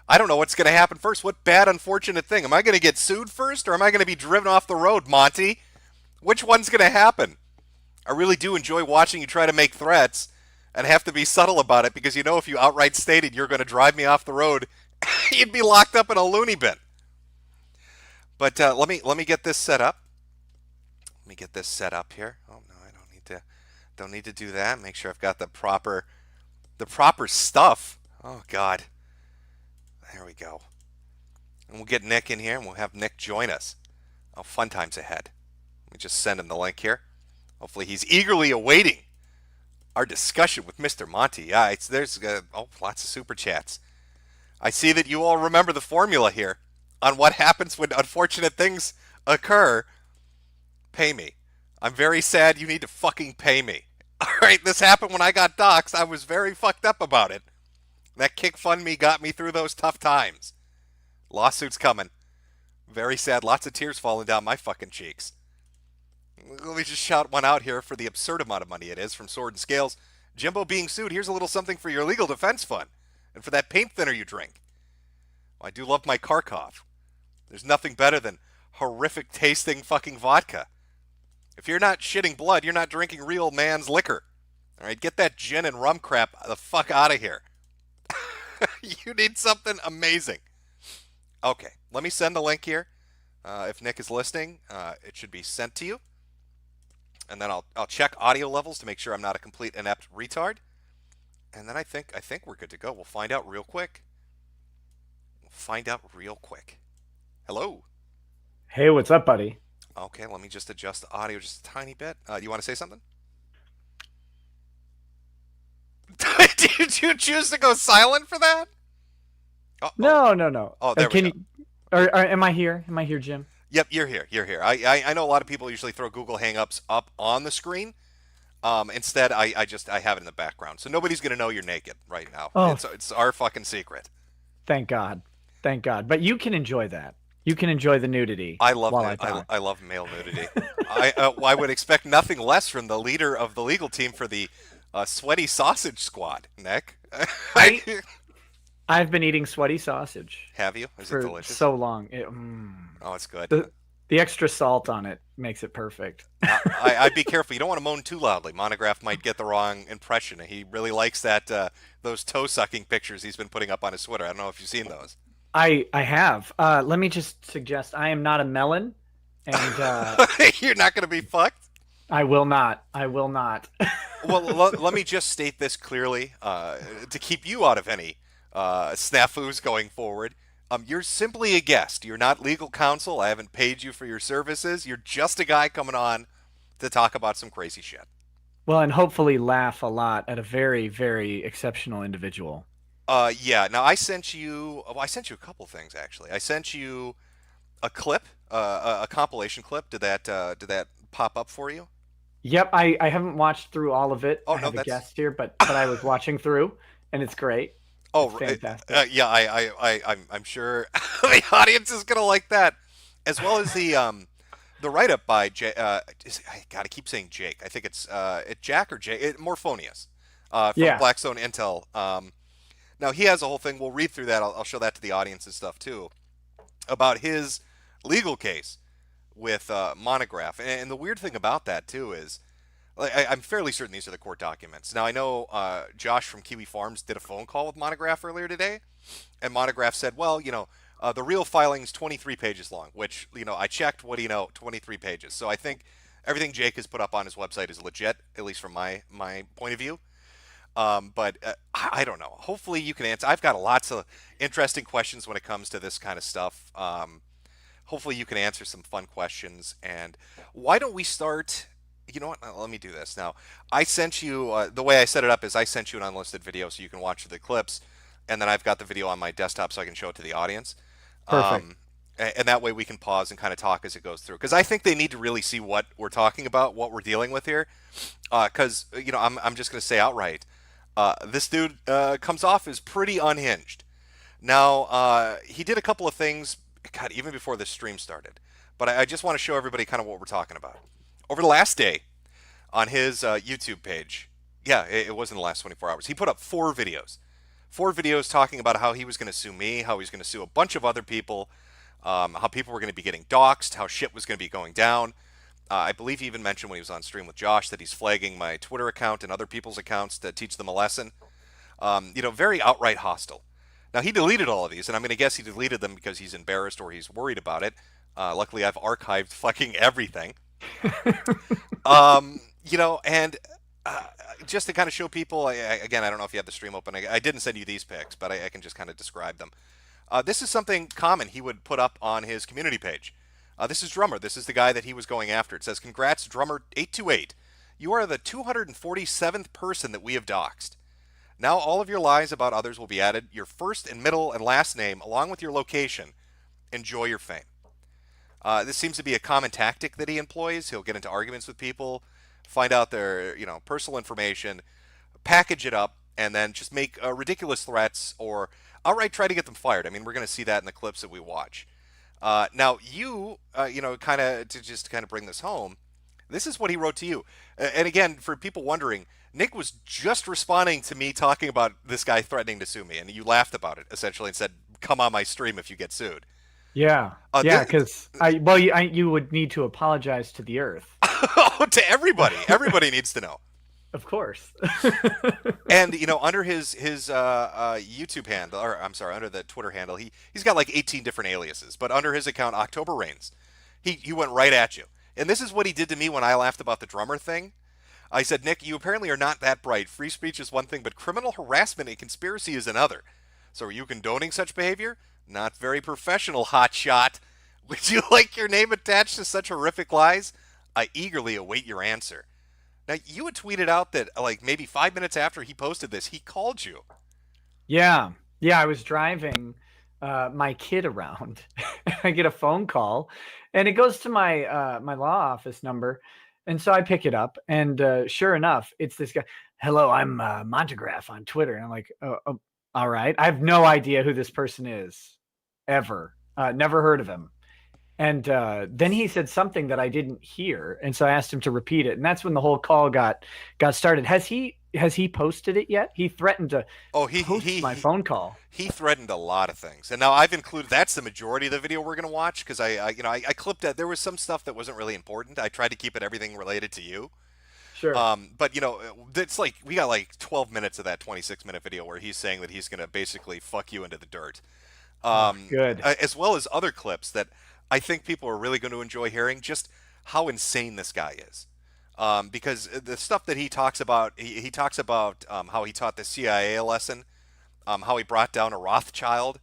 I don't know what's going to happen first. What bad, unfortunate thing? Am I going to get sued first, or am I going to be driven off the road, Monty? Which one's going to happen? I really do enjoy watching you try to make threats and have to be subtle about it, because you know if you outright stated you're going to drive me off the road, you'd be locked up in a loony bin. But let me get this set up. Let me get this set up here. Oh no, I don't need to do that. Make sure I've got the proper stuff. Oh God. There we go. And we'll get Nick in here, and we'll have Nick join us. Oh, fun times ahead. Let me just send him the link here. Hopefully he's eagerly awaiting our discussion with Mr. Monty. Yeah, there's lots of super chats. I see that you all remember the formula here on what happens when unfortunate things occur. Pay me. I'm very sad. You need to fucking pay me. All right, this happened when I got doxxed. I was very fucked up about it. That kickfund got me through those tough times. Lawsuit's coming. Very sad. Lots of tears falling down my fucking cheeks. Let me just shout one out here for the absurd amount of money it is from Sword and Scales. Jimbo being sued. Here's a little something for your legal defense fund. And for that paint thinner you drink. Well, I do love my Kharkov. There's nothing better than horrific tasting fucking vodka. If you're not shitting blood, you're not drinking real man's liquor. All right, get that gin and rum crap the fuck out of here. You need something amazing. Okay, let me send the link here. If Nick is listening, it should be sent to you. And then I'll check audio levels to make sure I'm not a complete inept retard. And then I think we're good to go. We'll find out real quick. Hello. Hey, what's up, buddy? Okay, let me just adjust the audio just a tiny bit. You want to say something? Did you choose to go silent for that? No. Oh, there we go. Or am I here? Am I here, Jim? Yep, you're here. I know a lot of people usually throw Google Hangouts up on the screen. Instead, I have it in the background, so nobody's gonna know you're naked right now. Oh. It's our fucking secret. Thank God. But you can enjoy that. You can enjoy the nudity. I love I love male nudity. I would expect nothing less from the leader of the legal team for the Sweaty Sausage Squad, Nick. I've been eating sweaty sausage. Have you? Is it delicious? So long. Oh, it's good. The extra salt on it makes it perfect. I'd be careful. You don't want to moan too loudly. Monograph might get the wrong impression. He really likes those toe-sucking pictures he's been putting up on his Twitter. I don't know if you've seen those. I have. Let me just suggest I am not a melon, and you're not going to be fucked. I will not. Well, let me just state this clearly to keep you out of any snafus going forward. You're simply a guest. You're not legal counsel. I haven't paid you for your services. You're just a guy coming on to talk about some crazy shit. Well, and hopefully laugh a lot at a very, very exceptional individual. Yeah. Now I sent you a couple things actually. I sent you a clip, a compilation clip. Did that pop up for you? Yep. I haven't watched through all of it. Oh, I have a guest here, but I was watching through, and it's great. Oh, it's fantastic. Yeah. I'm sure the audience is gonna like that, as well as the write-up by I gotta keep saying Jake. I think it's Jack or Jake. Morphonius from Blackstone Intel. Now he has a whole thing. We'll read through that. I'll show that to the audience and stuff too, about his legal case with Monograph. And the weird thing about that too is, I'm fairly certain these are the court documents. Now I know Josh from Kiwi Farms did a phone call with Monograph earlier today, and Monograph said, well, the real filing's 23 pages long, which, I checked. What do you know? 23 pages. So I think everything Jake has put up on his website is legit, at least from my point of view. But I don't know. Hopefully you can answer. I've got lots of interesting questions when it comes to this kind of stuff. Hopefully you can answer some fun questions. And why don't we start? You know what? Let me do this. Now, I sent you, the way I set it up is I sent you an unlisted video so you can watch the clips. And then I've got the video on my desktop so I can show it to the audience. Perfect. And that way we can pause and kind of talk as it goes through. Because I think they need to really see what we're talking about, what we're dealing with here. Because, I'm just going to say outright, this dude comes off as pretty unhinged. Now, he did a couple of things, God, even before this stream started. But I just want to show everybody kind of what we're talking about. Over the last day, on his YouTube page, it was in the last 24 hours, he put up 4 videos. 4 videos talking about how he was going to sue me, how he was going to sue a bunch of other people, how people were going to be getting doxxed, how shit was going to be going down. I believe he even mentioned when he was on stream with Josh that he's flagging my Twitter account and other people's accounts to teach them a lesson. Very outright hostile. Now, he deleted all of these, and I'm going to guess he deleted them because he's embarrassed or he's worried about it. Luckily, I've archived fucking everything. And just to kind of show people, again, I don't know if you have the stream open. I didn't send you these pics, but I can just kind of describe them. This is something common he would put up on his community page. This is Drummer. This is the guy that he was going after. It says, "Congrats, Drummer828. You are the 247th person that we have doxed. Now all of your lies about others will be added, your first and middle and last name, along with your location. Enjoy your fame." This seems to be a common tactic that he employs. He'll get into arguments with people, find out their personal information, package it up, and then just make ridiculous threats or outright try to get them fired. I mean, we're going to see that in the clips that we watch. Now, kind of bring this home, this is what he wrote to you. And again, for people wondering, Nick was just responding to me talking about this guy threatening to sue me, and you laughed about it, essentially, and said, "Come on my stream if you get sued." Yeah, because you would need to apologize to the Earth. To everybody. Everybody needs to know. Of course. And under his YouTube handle, or I'm sorry, under the Twitter handle, he's got like 18 different aliases. But under his account, October Reigns, he went right at you. And this is what he did to me when I laughed about the drummer thing. I said, "Nick, you apparently are not that bright. Free speech is one thing, but criminal harassment and conspiracy is another. So are you condoning such behavior? Not very professional, hotshot. Would you like your name attached to such horrific lies? I eagerly await your answer." Now, you had tweeted out that, like, maybe 5 minutes after he posted this, he called you. Yeah, I was driving my kid around. I get a phone call, and it goes to my my law office number, and so I pick it up, and sure enough, it's this guy. "Hello, I'm Montegraph on Twitter," and I'm like, oh, all right. I have no idea who this person is, ever. Never heard of him. And then he said something that I didn't hear, and so I asked him to repeat it, and that's when the whole call got started. Has he posted it yet? He threatened to post my phone call. He threatened a lot of things, and now I've included. That's the majority of the video we're going to watch because I clipped that. There was some stuff that wasn't really important. I tried to keep it everything related to you. Sure. But it's like we got like 12 minutes of that 26-minute video where he's saying that he's going to basically fuck you into the dirt. Good. As well as other clips that I think people are really going to enjoy hearing just how insane this guy is. Because the stuff that he talks about, he talks about how he taught the CIA a lesson, how he brought down a Rothschild,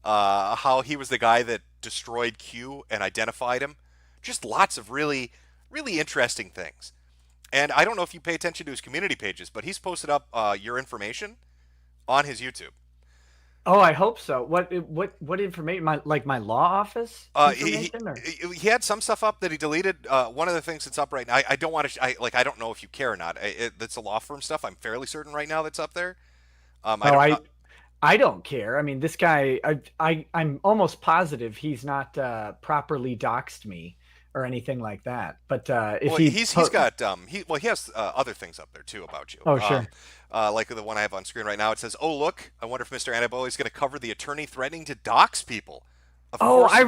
how he was the guy that destroyed Q and identified him. Just lots of really, really interesting things. And I don't know if you pay attention to his community pages, but he's posted up your information on his YouTube. Oh, I hope so. What information? My law office information? He had some stuff up that he deleted. One of the things that's up right now, I don't want to. I don't know if you care or not. That's a law firm stuff. I'm fairly certain right now that's up there. I don't care. I mean, this guy. I'm almost positive he's not properly doxed me or anything like that. But if he has other things up there too about you. Oh, sure. Like the one I have on screen right now. It says, "Oh, look, I wonder if Mr. Annabelle is going to cover the attorney threatening to dox people." I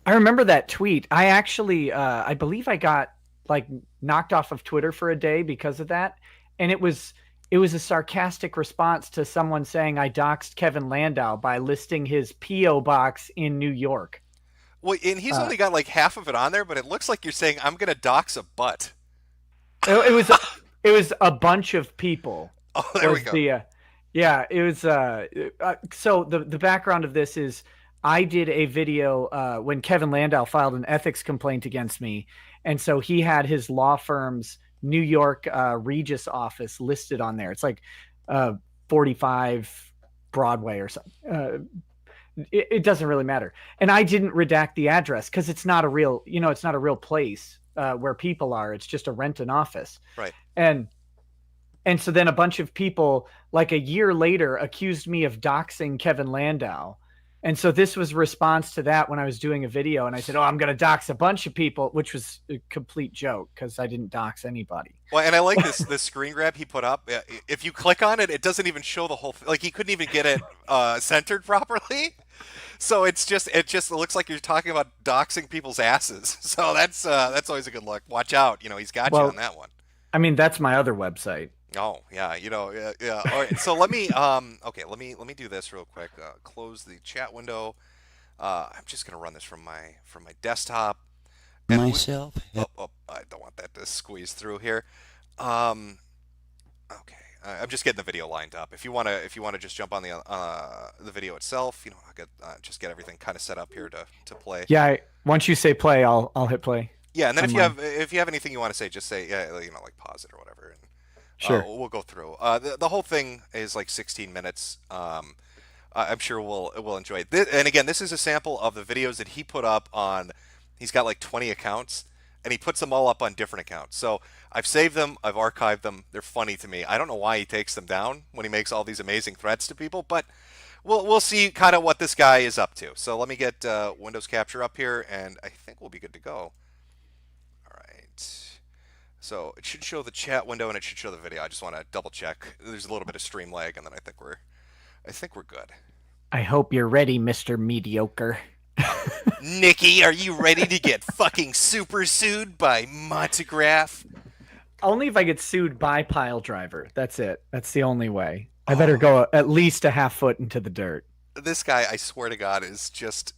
remember that tweet. I actually, I believe I got like knocked off of Twitter for a day because of that. And it was a sarcastic response to someone saying I doxed Kevin Landau by listing his P.O. box in New York. Well, and he's only got like half of it on there, but it looks like you're saying I'm going to dox a butt. It was a bunch of people. Oh, there we go. It was. So the background of this is I did a video when Kevin Landau filed an ethics complaint against me, and so he had his law firm's New York Regis office listed on there. It's like 45 Broadway or something. It doesn't really matter. And I didn't redact the address because it's not a real, it's not a real place where people are. It's just a rent an office. Right. And so then a bunch of people, like a year later, accused me of doxing Kevin Landau. And so this was a response to that when I was doing a video, and I said, "Oh, I'm going to dox a bunch of people," which was a complete joke because I didn't dox anybody. Well, and I like this screen grab he put up. If you click on it, it doesn't even show the whole. Like he couldn't even get it centered properly. So it just looks like you're talking about doxing people's asses. So that's always a good look. Watch out, he's got you on that one. I mean, that's my other website. Oh yeah, yeah. All right, so let me let me do this real quick. Close the chat window. I'm just gonna run this from my desktop. And Myself. I don't want that to squeeze through here. Okay, I'm just getting the video lined up. If you wanna just jump on the video itself, I'll just get everything kind of set up here to play. Yeah, once you say play, I'll hit play. Yeah, and then if you have anything you want to say, just say like pause it or whatever. And, sure. We'll go through. The whole thing is like 16 minutes. I'm sure we'll enjoy it. And again, this is a sample of the videos that he put up on. He's got like 20 accounts, and he puts them all up on different accounts. So I've saved them. I've archived them. They're funny to me. I don't know why he takes them down when he makes all these amazing threats to people, but we'll see kind of what this guy is up to. So let me get Windows Capture up here, and I think we'll be good to go. All right. So it should show the chat window, and it should show the video. I just want to double check. There's a little bit of stream lag, and then I think we're good. I hope you're ready, Mr. Mediocre. Nikki, are you ready to get fucking super sued by Montograph? Only if I get sued by Pile Driver. That's it. That's the only way. I better go at least a half foot into the dirt. This guy, I swear to God, is just...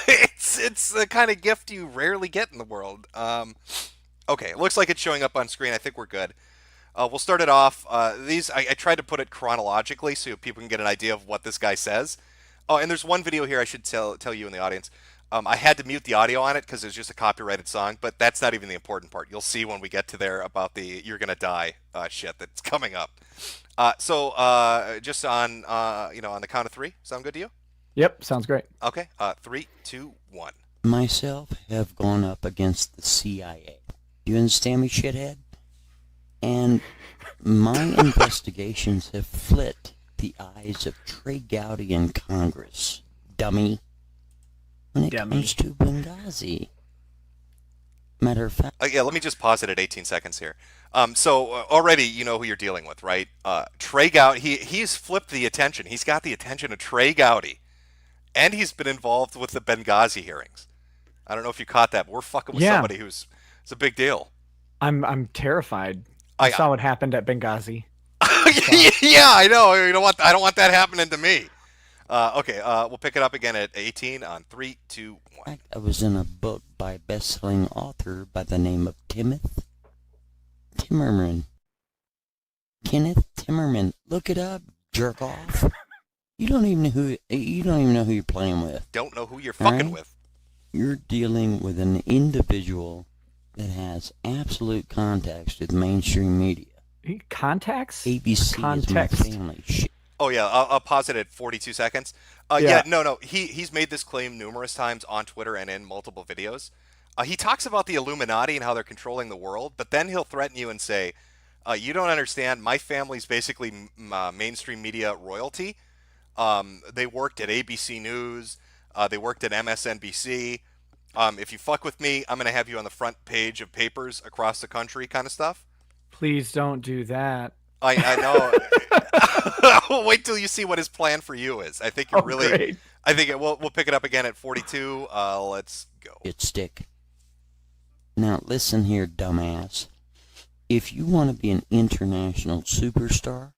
it's the kind of gift you rarely get in the world. Okay, it looks like it's showing up on screen. I think we're good. We'll start it off. I tried to put it chronologically so people can get an idea of what this guy says. Oh, and there's one video here I should tell you in the audience. I had to mute the audio on it because it's just a copyrighted song, but that's not even the important part. You'll see when we get to there about the "you're gonna die" shit that's coming up. So just on on the count of three, sound good to you? Yep, sounds great. Okay, 3, 2, 1. Myself have gone up against the CIA. You understand me, shithead? And my investigations have flit the eyes of Trey Gowdy in Congress, dummy. When it comes to Benghazi. Matter of fact... yeah, let me just pause it at 18 seconds here. So already you know who you're dealing with, right? Trey Gowdy, he's flipped the attention. He's got the attention of Trey Gowdy. And he's been involved with the Benghazi hearings. I don't know if you caught that, but we're fucking with somebody it's a big deal. I'm terrified. I saw what happened at Benghazi. Yeah, I know. I don't want that happening to me. Okay, we'll pick it up again at 18 on 3, 2, 1. I was in a book by a best-selling author by the name of Kenneth Timmerman. Kenneth Timmerman. Look it up, jerk off. You don't even know who you're playing with. Don't know who you're fucking with. You're dealing with an individual that has absolute context with mainstream media. Contacts? ABC Context. is my family. Shit. Oh yeah, I'll pause it at 42 seconds. No. He's made this claim numerous times on Twitter and in multiple videos. He talks about the Illuminati and how they're controlling the world, but then he'll threaten you and say, "You don't understand. My family's basically mainstream media royalty. They worked at ABC News. They worked at MSNBC. If you fuck with me, I'm gonna have you on the front page of papers across the country," kind of stuff. Please don't do that. I know. Wait till you see what his plan for you is. I think you're really. Great. I think we'll pick it up again at 42. Let's go. It's stick. Now listen here, dumbass. If you want to be an international superstar,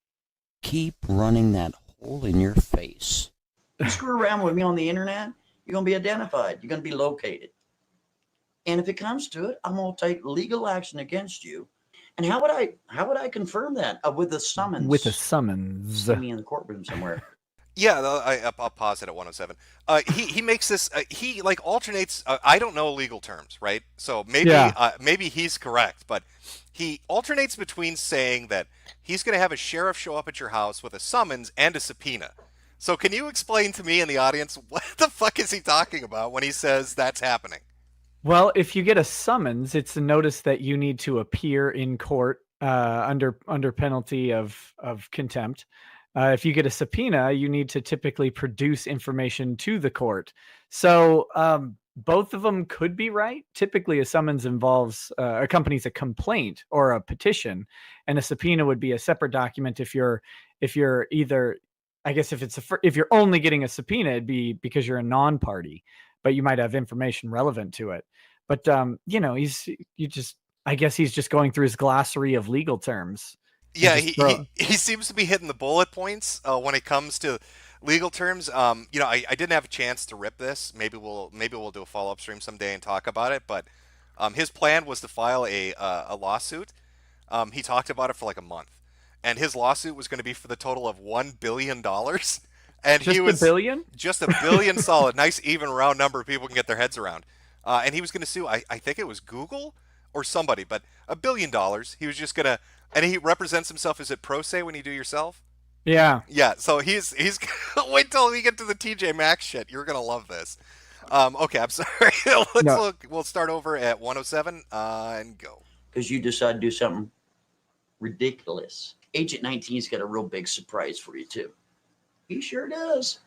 keep running that hole in your face. You screw around with me on the internet, you're going to be identified. You're going to be located. And if it comes to it, I'm going to take legal action against you. And how would I confirm that? With a summons. With a summons. See me in the courtroom somewhere. Yeah, I'll pause it at 107. He makes this. He like alternates. I don't know legal terms, right? So maybe he's correct, but he alternates between saying that he's going to have a sheriff show up at your house with a summons and a subpoena. So can you explain to me and the audience what the fuck is he talking about when he says that's happening? Well, if you get a summons, it's a notice that you need to appear in court under penalty of contempt. If you get a subpoena, you need to typically produce information to the court. So both of them could be right. Typically, a summons involves accompanies a complaint or a petition, and a subpoena would be a separate document. If you're either, I guess if you're only getting a subpoena, it'd be because you're a non-party, but you might have information relevant to it. But I guess he's just going through his glossary of legal terms. Yeah, he seems to be hitting the bullet points when it comes to legal terms. I didn't have a chance to rip this. Maybe we'll do a follow-up stream someday and talk about it. But his plan was to file a lawsuit. He talked about it for like a month, and his lawsuit was going to be for the total of $1 billion. And just $1 billion? Just $1 billion solid. Nice even round number people can get their heads around. And he was going to sue, I think it was Google or somebody, but $1 billion. He was just going to, and he represents himself, is it pro se when you do yourself? Yeah. Yeah, so he's wait till we get to the TJ Maxx shit. You're going to love this. Okay, I'm sorry. We'll start over at 107 and go. Because you decide to do something ridiculous. Agent 19's got a real big surprise for you, too. He sure does.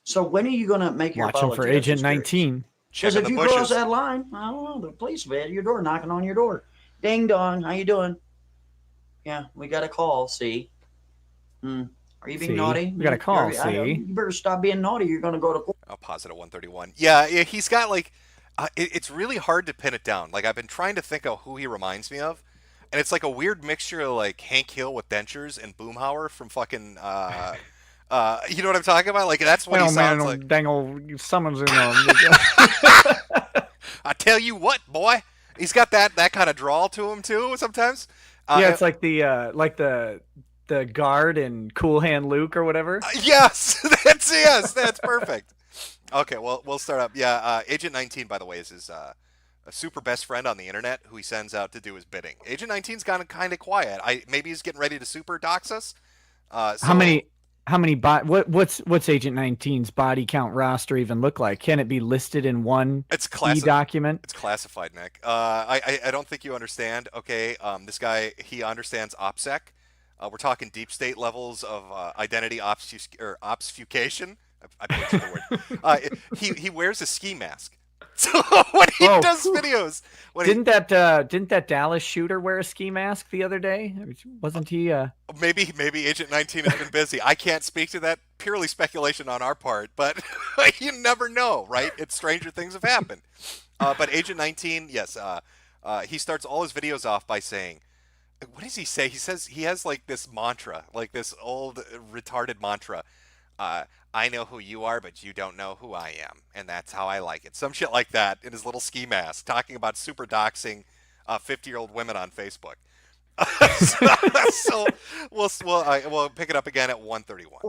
So when are you going to make your watching for Agent 19? Because if you cross that line, I don't know, the police will be at your door, knocking on your door. Ding dong, how you doing? Yeah, we got a call, see? Are you being naughty? We got a call, see? You better stop being naughty, you're going to go to court. I'll pause it at 131. Yeah, he's got like, it's really hard to pin it down. Like, I've been trying to think of who he reminds me of, and it's like a weird mixture of like Hank Hill with dentures and Boomhauer from fucking, you know what I'm talking about? Like, that's what he sounds like. Dang old summons in I tell you what, boy, he's got that kind of drawl to him too. Sometimes. Yeah, it's like the guard in Cool Hand Luke or whatever. Yes, that's perfect. Okay, well, we'll start up. Yeah, Agent 19, by the way, is his a super best friend on the internet who he sends out to do his bidding. Agent 19's gone kind of quiet. Maybe he's getting ready to super dox us. How many what's Agent 19's body count roster even look like? Can it be listed in one document? It's classified, Nick. I don't think you understand. Okay, this guy, he understands OPSEC. We're talking deep state levels of identity obfuscation. I butchered the word. He wears a ski mask. So when he does videos, didn't that Dallas shooter wear a ski mask the other day? Wasn't he? Maybe Agent 19 has been busy. I can't speak to that. Purely speculation on our part, but you never know, right? It's stranger things have happened. But Agent 19, yes, he starts all his videos off by saying, what does he say? He says he has like this mantra, like this old retarded mantra. I know who you are, but you don't know who I am, and that's how I like it. Some shit like that in his little ski mask, talking about super doxing 50-year-old women on Facebook. So we'll pick it up again at 131.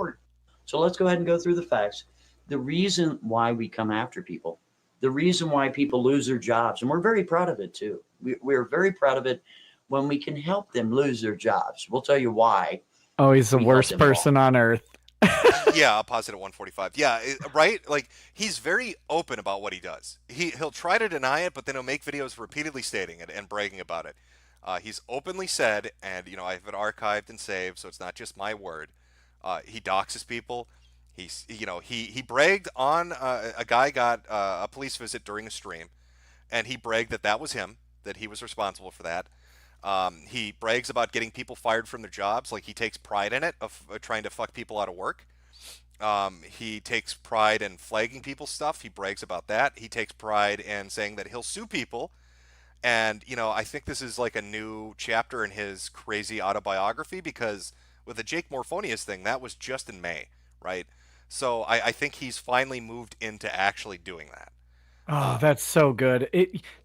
So let's go ahead and go through the facts. The reason why we come after people, the reason why people lose their jobs, and we're very proud of it too. We're very proud of it when we can help them lose their jobs. We'll tell you why. Oh, he's the worst person on earth. Yeah, I'll pause it at 145. Yeah, right? Like, he's very open about what he does. He'll try to deny it, but then he'll make videos repeatedly stating it and bragging about it. He's openly said, and, I have it archived and saved, so it's not just my word. He doxes people. He bragged on a guy got a police visit during a stream, and he bragged that was him, that he was responsible for that. He brags about getting people fired from their jobs, like he takes pride in it, of trying to fuck people out of work. He takes pride in flagging people's stuff. He brags about that. He takes pride in saying that he'll sue people. And, I think this is like a new chapter in his crazy autobiography, because with the Jake Morphonius thing, that was just in May, right? So I think he's finally moved into actually doing that. Oh, that's so good.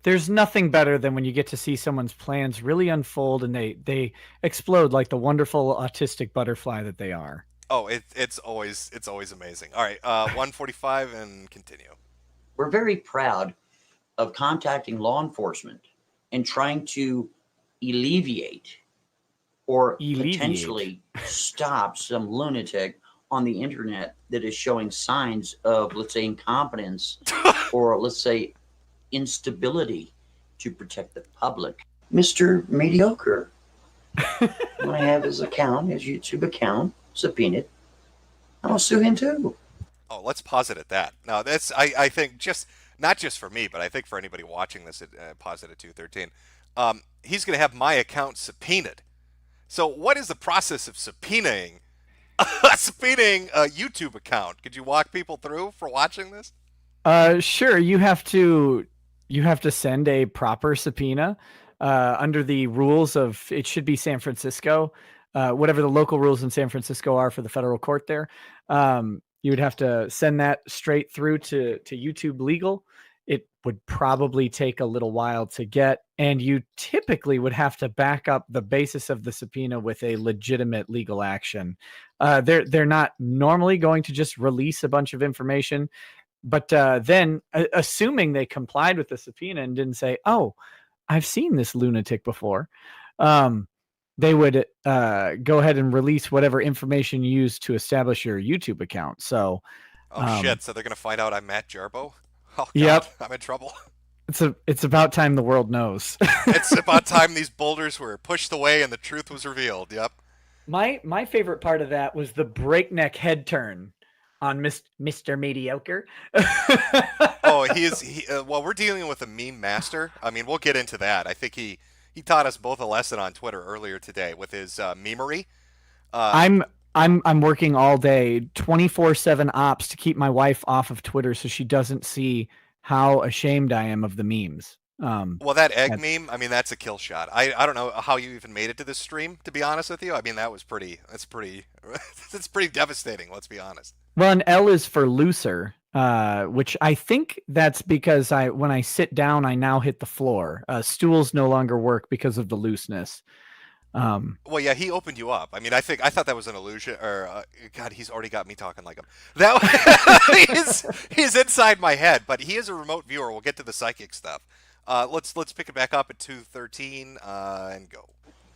There's nothing better than when you get to see someone's plans really unfold and they explode like the wonderful autistic butterfly that they are. Oh, it's always amazing. All right, 145 and continue. We're very proud of contacting law enforcement and trying to alleviate potentially stop some lunatic on the internet that is showing signs of, let's say, incompetence or, let's say, instability to protect the public. Mr. Mediocre, I'm going to have his account, his YouTube account, subpoenaed. I'll sue him too. Oh, let's pause it at that. Now, that's I think just not just for me, but I think for anybody watching this at pause it at 213. He's going to have my account subpoenaed. So, what is the process of subpoenaing a YouTube account? Could you walk people through for watching this? Sure. You have to send a proper subpoena under the rules of, it should be San Francisco, whatever the local rules in San Francisco are for the federal court there. You would have to send that straight through to YouTube Legal. It would probably take a little while to get, and you typically would have to back up the basis of the subpoena with a legitimate legal action. They're not normally going to just release a bunch of information, but then assuming they complied with the subpoena and didn't say, "Oh, I've seen this lunatic before," they would go ahead and release whatever information you used to establish your YouTube account. So, oh shit! So they're gonna find out I'm Matt Jarbo. Oh god, yep. I'm in trouble. It's about time the world knows. It's about time these boulders were pushed away and the truth was revealed. Yep. My favorite part of that was the breakneck head turn on Mr. Mediocre. Oh, well, we're dealing with a meme master. I mean, we'll get into that. I think he taught us both a lesson on Twitter earlier today with his memery. I'm working all day, 24/7 ops to keep my wife off of Twitter so she doesn't see how ashamed I am of the memes. Well, that egg meme, I mean, that's a kill shot. I don't know how you even made it to this stream, to be honest with you. I mean, that's pretty it's pretty devastating, let's be honest. Well, and L is for looser, which I think that's because when I sit down, I now hit the floor. Stools no longer work because of the looseness. Well, yeah, he opened you up. I mean, I thought that was an illusion, or God, he's already got me talking like him. That he's inside my head, but he is a remote viewer. We'll get to the psychic stuff. Let's pick it back up at 213 and go.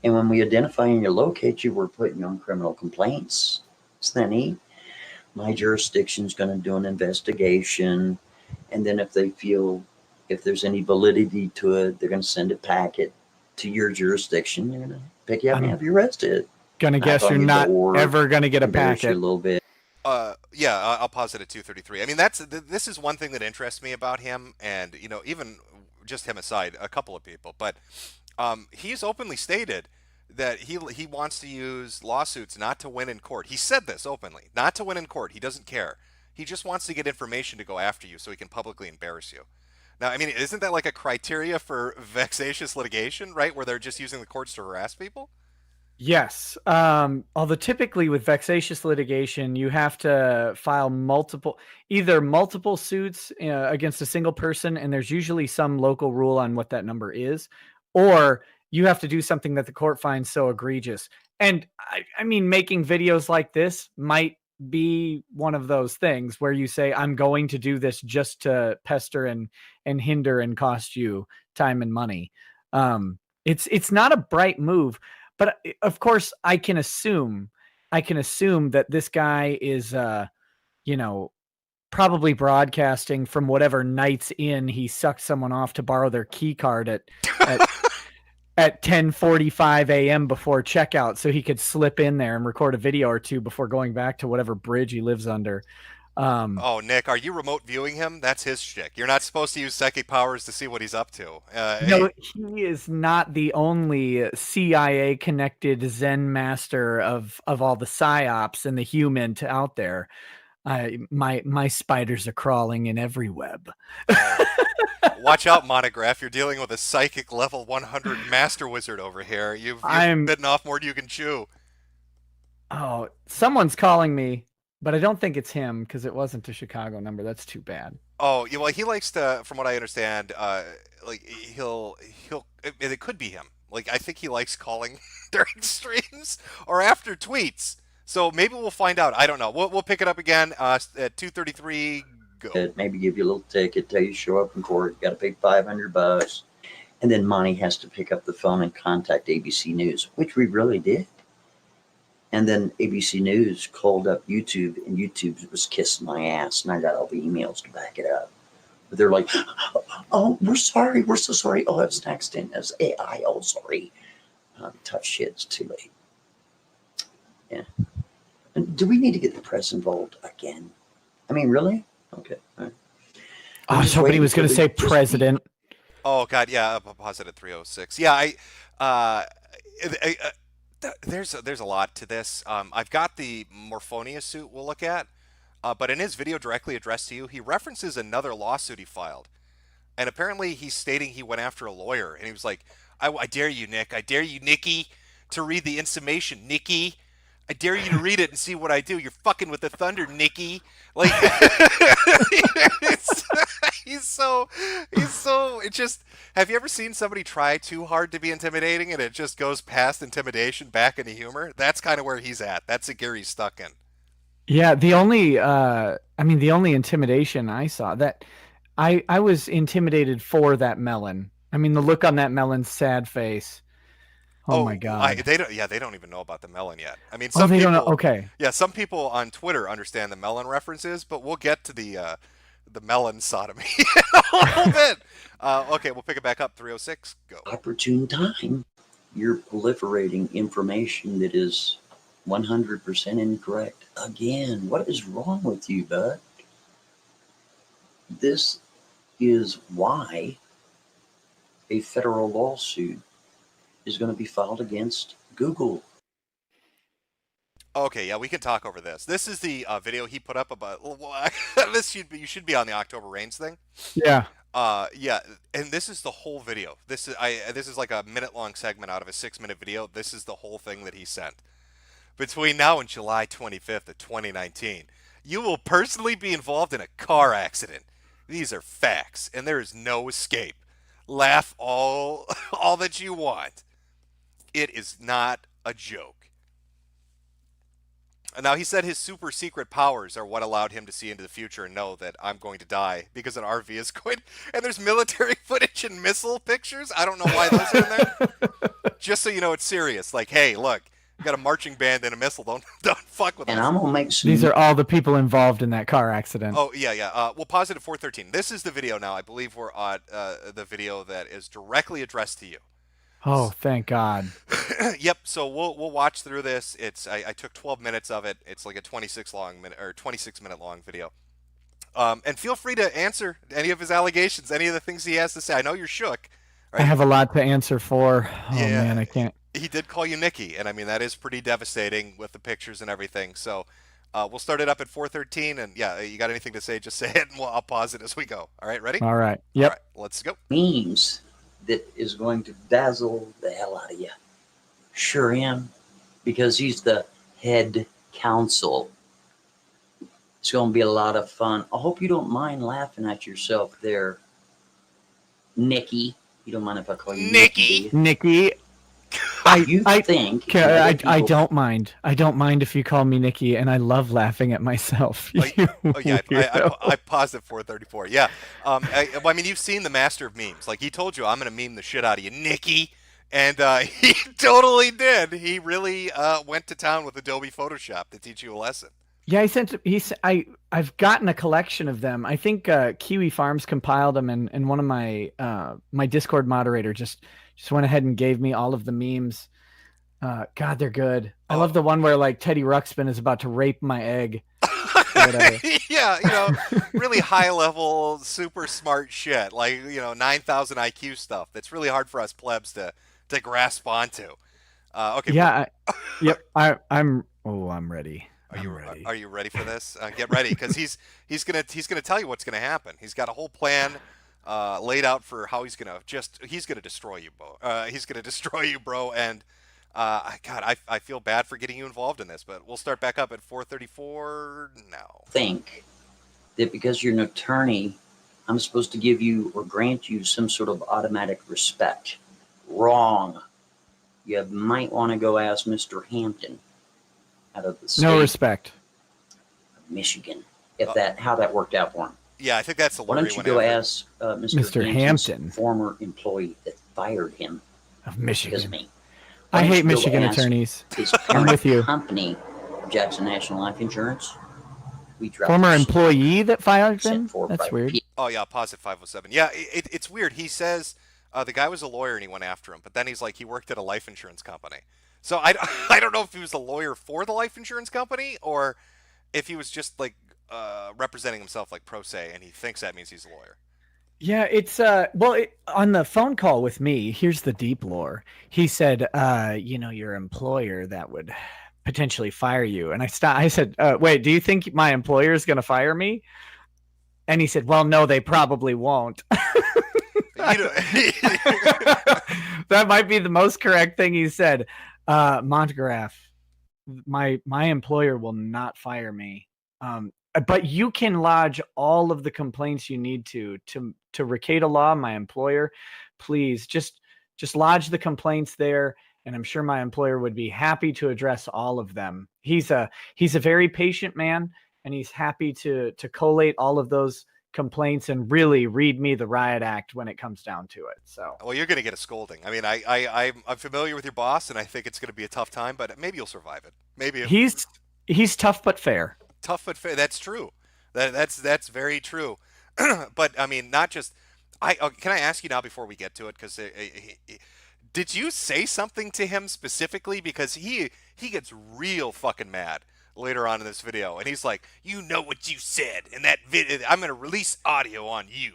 And when we identify and you locate you, we're putting you on criminal complaints. Isn't that neat? My jurisdiction's going to do an investigation, and then if they feel if there's any validity to it, they're going to send a packet to your jurisdiction. They're going to pick you up and have you arrested. Gonna guess you're not ever gonna get a packet. A little bit. Yeah, I'll pause it at 233. I mean, this is one thing that interests me about him, and even just him aside, a couple of people, but he's openly stated that he wants to use lawsuits not to win in court. He said this openly, not to win in court. He doesn't care. He just wants to get information to go after you so he can publicly embarrass you. Now, I mean, isn't that like a criteria for vexatious litigation, right? Where they're just using the courts to harass people? Yes. Although typically with vexatious litigation, you have to file multiple suits against a single person, and there's usually some local rule on what that number is, or you have to do something that the court finds so egregious. And I mean, making videos like this might be one of those things where you say, I'm going to do this just to pester and hinder and cost you time and money. It's not a bright move, but of course I can assume that this guy is, probably broadcasting from whatever Night's Inn he sucked someone off to borrow their key card at 10:45 a.m. before checkout so he could slip in there and record a video or two before going back to whatever bridge he lives under. Oh, Nick, are you remote viewing him? That's his shtick. You're not supposed to use psychic powers to see what he's up to. No, he is not the only CIA-connected Zen master of all the psyops and the human out there. My spiders are crawling in every web. Watch out, Monograph. You're dealing with a psychic level 100 master wizard over here. You've bitten off more than you can chew. Oh, someone's calling me, but I don't think it's him because it wasn't a Chicago number. That's too bad. Oh, yeah, well, he likes to, from what I understand, it could be him. Like, I think he likes calling during streams or after tweets. So maybe we'll find out. I don't know. We'll pick it up again at 233. Go. Maybe give you a little ticket, tell you to show up in court, got to pay $500, and then Monty has to pick up the phone and contact ABC News, which we really did. And then ABC News called up YouTube, and YouTube was kissing my ass, and I got all the emails to back it up. But they're like, "Oh, we're sorry, we're so sorry. Oh, it was an accident. It was AI. Oh, sorry." Tough shit. It's too late. Yeah. And do we need to get the press involved again? I mean, really? Okay. All right. I was hoping he was going to say president. Oh God, yeah, pause it at 306. Yeah, there's a lot to this. I've got the Morphonia suit we'll look at, but in his video directly addressed to you, he references another lawsuit he filed, and apparently he's stating he went after a lawyer, and he was like, "I dare you, Nick. I dare you, Nikki, to read the information, Nikki. I dare you to read it and see what I do. You're fucking with the thunder, Nikki." Like, he's so. It just. Have you ever seen somebody try too hard to be intimidating and it just goes past intimidation back into humor? That's kind of where he's at. That's the gear he's stuck in. Yeah, the only intimidation I saw, that I was intimidated for that melon. I mean, the look on that melon's sad face. Oh my God. They don't even know about the melon yet. I mean, they don't know. Okay. Yeah, some people on Twitter understand the melon references, but we'll get to the melon sodomy in a little bit. Okay, we'll pick it back up. 306, go. Opportune time. You're proliferating information that is 100% incorrect. Again, what is wrong with you, bud? This is why a federal lawsuit is going to be filed against Google. Okay, yeah, we can talk over this. This is the video he put up about. You should be on the October Rains thing. Yeah. Yeah, and this is the whole video. This is like a minute-long segment out of a 6-minute video. This is the whole thing that he sent. Between now and July 25th of 2019, you will personally be involved in a car accident. These are facts, and there is no escape. Laugh all that you want. It is not a joke. Now, he said his super secret powers are what allowed him to see into the future and know that I'm going to die because an RV is going. And there's military footage and missile pictures. I don't know why those are in there. Just so you know, it's serious. Like, hey, look, you got a marching band and a missile. Don't fuck with us. And I'm gonna make some. These are all the people involved in that car accident. Oh yeah. We'll pause it at 413. This is the video now. I believe we're on the video that is directly addressed to you. Oh, thank God. Yep. So we'll watch through this. I took 12 minutes of it. It's like a 26 minute long video. And feel free to answer any of his allegations, any of the things he has to say. I know you're shook. Right? I have a lot to answer for. Oh man, I can't. He did call you Nikki, and I mean that is pretty devastating with the pictures and everything. So we'll start it up at 413, and yeah, you got anything to say? Just say it, and I'll pause it as we go. All right, ready? All right. Yep. All right, let's go. Memes that is going to dazzle the hell out of you. Sure am, because he's the head counsel. It's going to be a lot of fun. I hope you don't mind laughing at yourself there, Nikki. You don't mind if I call you Nikki? Nikki. I don't mind. I don't mind if you call me Nikki, and I love laughing at myself. I paused at 434. Yeah. I mean, you've seen the master of memes. Like, he told you, I'm going to meme the shit out of you, Nikki. And he totally did. He really went to town with Adobe Photoshop to teach you a lesson. Yeah, I've gotten a collection of them. I think Kiwi Farms compiled them, and one of my my Discord moderator just went ahead and gave me all of the memes. God, they're good. I love the one where like Teddy Ruxpin is about to rape my egg. Yeah, really high level, super smart shit. Like, 9,000 IQ stuff. That's really hard for us plebs to grasp onto. Okay. Yeah. Yep. I'm ready. Are you ready for this? Get ready, because he's gonna tell you what's gonna happen. He's got a whole plan laid out for how he's gonna destroy you, bro. He's gonna destroy you, bro. And God, I feel bad for getting you involved in this, but we'll start back up at 434 now. Think that because you're an attorney, I'm supposed to give you or grant you some sort of automatic respect. Wrong. You might want to go ask Mr. Hampton out of the state. No respect. Of Michigan. How that worked out for him. Yeah, I think that's the. Why don't you go ask Mr. Hampton, former employee that fired him of Michigan? Because of me. I hate Michigan attorneys. I'm with you. Company, Jackson National Life Insurance. Former employee that fired him? That's weird. Oh yeah, pause at 507. Yeah, it's weird. He says The guy was a lawyer and he went after him, but then he's like, he worked at a life insurance company. So I, I don't know if he was a lawyer for the life insurance company or if he was just like representing himself like pro se and he thinks that means he's a lawyer. Yeah, it's on the phone call with me, here's the deep lore. He said, your employer that would potentially fire you. And I said, wait, do you think my employer is going to fire me? And he said, well, no, they probably won't. That might be the most correct thing he said. Montgraph, my employer will not fire me. But you can lodge all of the complaints you need to Ricada Law, my employer. Please just lodge the complaints there, and I'm sure my employer would be happy to address all of them. He's a very patient man, and he's happy to collate all of those complaints and really read me the riot act when it comes down to it. So, well, you're going to get a scolding. I mean, I'm familiar with your boss, and I think it's going to be a tough time, but maybe you'll survive it. Maybe he's tough but fair. Tough but fair. That's true. That's very true. But I mean, not just. Can I ask you now before we get to it? Because did you say something to him specifically? Because he gets real fucking mad later on in this video, and he's like, "You know what you said in that video? I'm going to release audio on you."